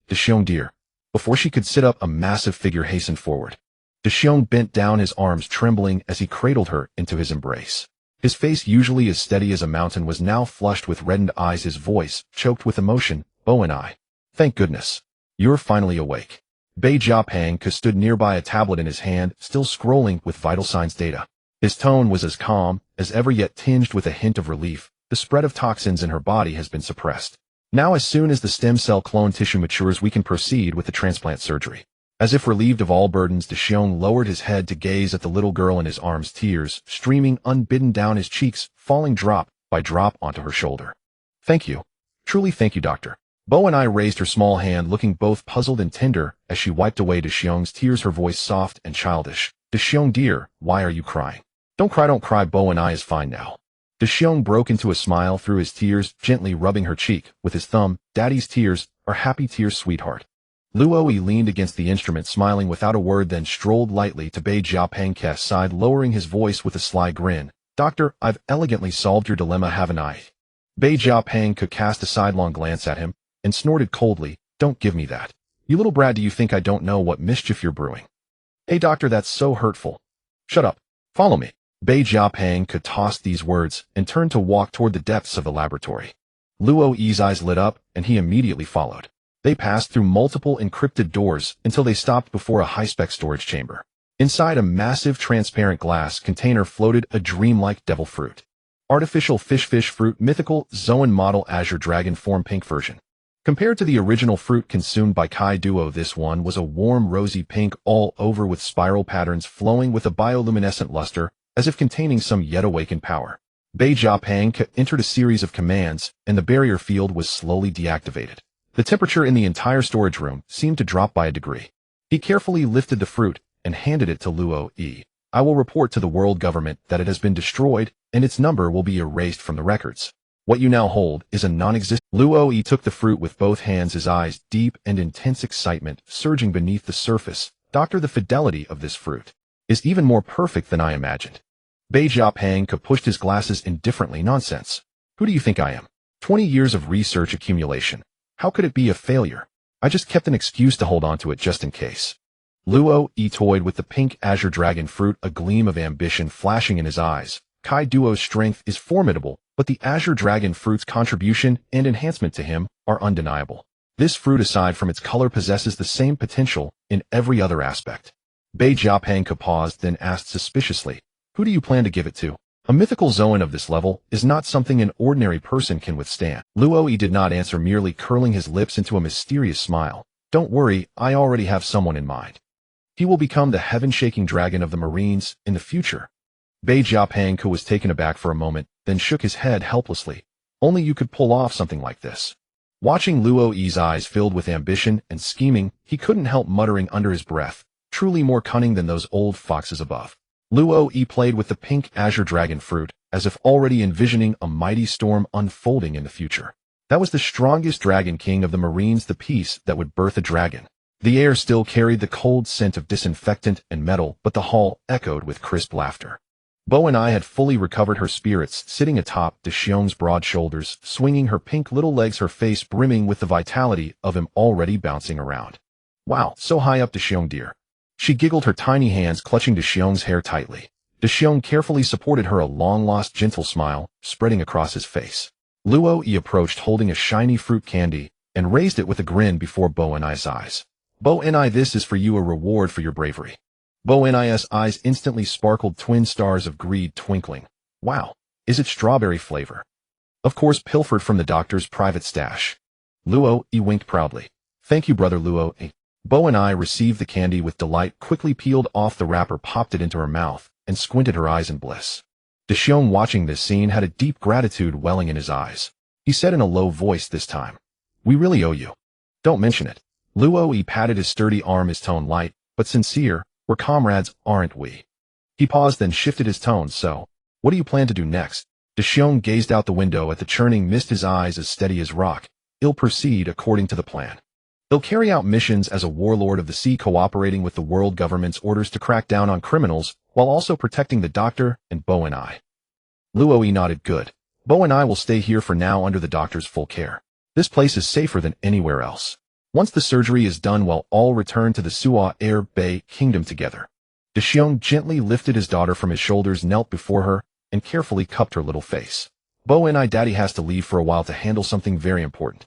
Deshiong dear. Before she could sit up, a massive figure hastened forward. Deshiong bent down, his arms trembling as he cradled her into his embrace. His face, usually as steady as a mountain, was now flushed with reddened eyes, his voice choked with emotion. Bo and I. Thank goodness. You're finally awake. Bei Jiapeng stood nearby, a tablet in his hand, still scrolling with vital signs data. His tone was as calm as ever, yet tinged with a hint of relief. The spread of toxins in her body has been suppressed. Now, as soon as the stem cell clone tissue matures, we can proceed with the transplant surgery. As if relieved of all burdens, Deshiong lowered his head to gaze at the little girl in his arms, tears streaming unbidden down his cheeks, falling drop by drop onto her shoulder. Thank you. Truly thank you, doctor. Bo and I raised her small hand, looking both puzzled and tender as she wiped away Deshiong's tears, her voice soft and childish. Deshiong dear, why are you crying? Don't cry, Bo and I is fine now. Deshiong broke into a smile through his tears, gently rubbing her cheek with his thumb. Daddy's tears are happy tears, sweetheart. Luo-e leaned against the instrument, smiling without a word, then strolled lightly to Bei Jiapeng's side, lowering his voice with a sly grin. Doctor, I've elegantly solved your dilemma, haven't I? Bei Jiapeng cast a sidelong glance at him and snorted coldly. Don't give me that. You little brat, do you think I don't know what mischief you're brewing? Hey doctor, that's so hurtful. Shut up. Follow me. Bei Jiapeng tossed these words and turned to walk toward the depths of the laboratory. Luo-e's eyes lit up, and he immediately followed. They passed through multiple encrypted doors until they stopped before a high-spec storage chamber. Inside a massive transparent glass container floated a dreamlike devil fruit. Artificial fish fruit, mythical Zoan model Azure dragon form, pink version. Compared to the original fruit consumed by Kai Duo, this one was a warm rosy pink all over with spiral patterns flowing with a bioluminescent luster, as if containing some yet awakened power. Bei Jiapeng entered a series of commands, and the barrier field was slowly deactivated. The temperature in the entire storage room seemed to drop by a degree. He carefully lifted the fruit and handed it to Luo-e. I will report to the world government that it has been destroyed, and its number will be erased from the records. What you now hold is a non-existent. Luo-e took the fruit with both hands, his eyes deep and intense excitement surging beneath the surface. Doctor, the fidelity of this fruit is even more perfect than I imagined. Bei Jiapeng pushed his glasses indifferently. Nonsense. Who do you think I am? 20 years of research accumulation. How could it be a failure? I just kept an excuse to hold on to it just in case. Luo-e toyed with the pink Azure dragon fruit, a gleam of ambition flashing in his eyes. Kai Duo's strength is formidable, but the Azure dragon fruit's contribution and enhancement to him are undeniable. This fruit, aside from its color, possesses the same potential in every other aspect. Bei Jiapeng paused, then asked suspiciously, who do you plan to give it to? A mythical Zoan of this level is not something an ordinary person can withstand. Luo-e did not answer, merely curling his lips into a mysterious smile. Don't worry, I already have someone in mind. He will become the heaven-shaking dragon of the Marines in the future. Bei Jiapeng was taken aback for a moment, then shook his head helplessly. Only you could pull off something like this. Watching Luo-e's eyes filled with ambition and scheming, he couldn't help muttering under his breath, truly more cunning than those old foxes above. Luo-e played with the pink Azure dragon fruit as if already envisioning a mighty storm unfolding in the future. That was the strongest dragon king of the Marines, the piece that would birth a dragon. The air still carried the cold scent of disinfectant and metal, but the hall echoed with crisp laughter. Bo and I had fully recovered her spirits, sitting atop Deshiong's broad shoulders, swinging her pink little legs, her face brimming with the vitality of him already bouncing around. Wow, so high up, Deshiong dear. She giggled, her tiny hands clutching Deshiong's hair tightly. Deshiong carefully supported her, a long-lost gentle smile spreading across his face. Luo approached holding a shiny fruit candy and raised it with a grin before Bo and I's eyes. Bo and I, this is for you, a reward for your bravery. Bo and I's eyes instantly sparkled, twin stars of greed twinkling. Wow, is it strawberry flavor? Of course, pilfered from the doctor's private stash. Luo winked proudly. Thank you, brother Luo. Bo and I received the candy with delight, quickly peeled off the wrapper, popped it into her mouth, and squinted her eyes in bliss. Deshiong, watching this scene, had a deep gratitude welling in his eyes. He said in a low voice this time, "We really owe you." "Don't mention it." Luo patted his sturdy arm, his tone light, but sincere. "We're comrades, aren't we?" He paused, then shifted his tone. "So, what do you plan to do next?" Deshiong gazed out the window at the churning mist, his eyes as steady as rock. "He'll proceed according to the plan. He'll carry out missions as a warlord of the sea, cooperating with the world government's orders to crack down on criminals, while also protecting the doctor and Bo and I." Luo nodded. "Good. Bo and I will stay here for now under the doctor's full care. This place is safer than anywhere else. Once the surgery is done, we'll all return to the Suwa Air Bay Kingdom together." Deshiong gently lifted his daughter from his shoulders, knelt before her, and carefully cupped her little face. "Bo and I, Daddy has to leave for a while to handle something very important."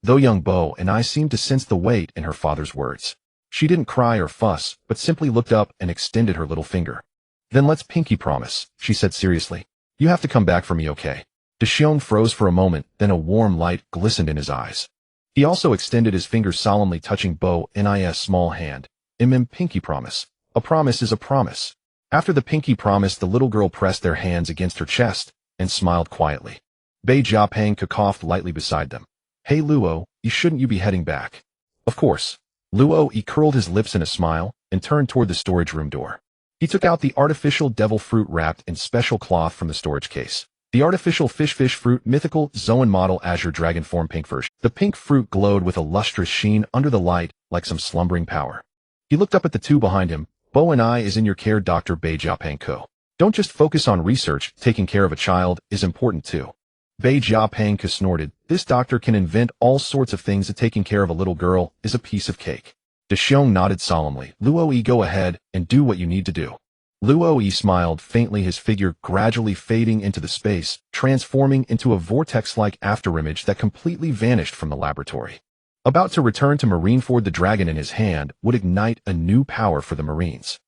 Though young Bo and I seemed to sense the weight in her father's words. She didn't cry or fuss, but simply looked up and extended her little finger. "Then let's pinky promise," she said seriously. "You have to come back for me, okay?" Deshiong froze for a moment, then a warm light glistened in his eyes. He also extended his fingers, solemnly touching Bo and I's small hand. Pinky promise. A promise is a promise." After the pinky promise, the little girl pressed their hands against her chest and smiled quietly. Bei Jiapeng coughed lightly beside them. "Hey Luo, shouldn't you be heading back?" "Of course." Luo curled his lips in a smile and turned toward the storage room door. He took out the artificial devil fruit wrapped in special cloth from the storage case. The artificial fish fruit, mythical Zoan model Azure dragon form pink version. The pink fruit glowed with a lustrous sheen under the light, like some slumbering power. He looked up at the two behind him. "Bo and I is in your care, Dr. Bei Jiapeng Co. Don't just focus on research, taking care of a child is important too." Bei Jiapeng snorted. "This doctor can invent all sorts of things, that taking care of a little girl is a piece of cake." Deshiong nodded solemnly. "Luo, go ahead and do what you need to do." Luo smiled faintly, his figure gradually fading into the space, transforming into a vortex-like afterimage that completely vanished from the laboratory. About to return to Marineford, the dragon in his hand would ignite a new power for the Marines.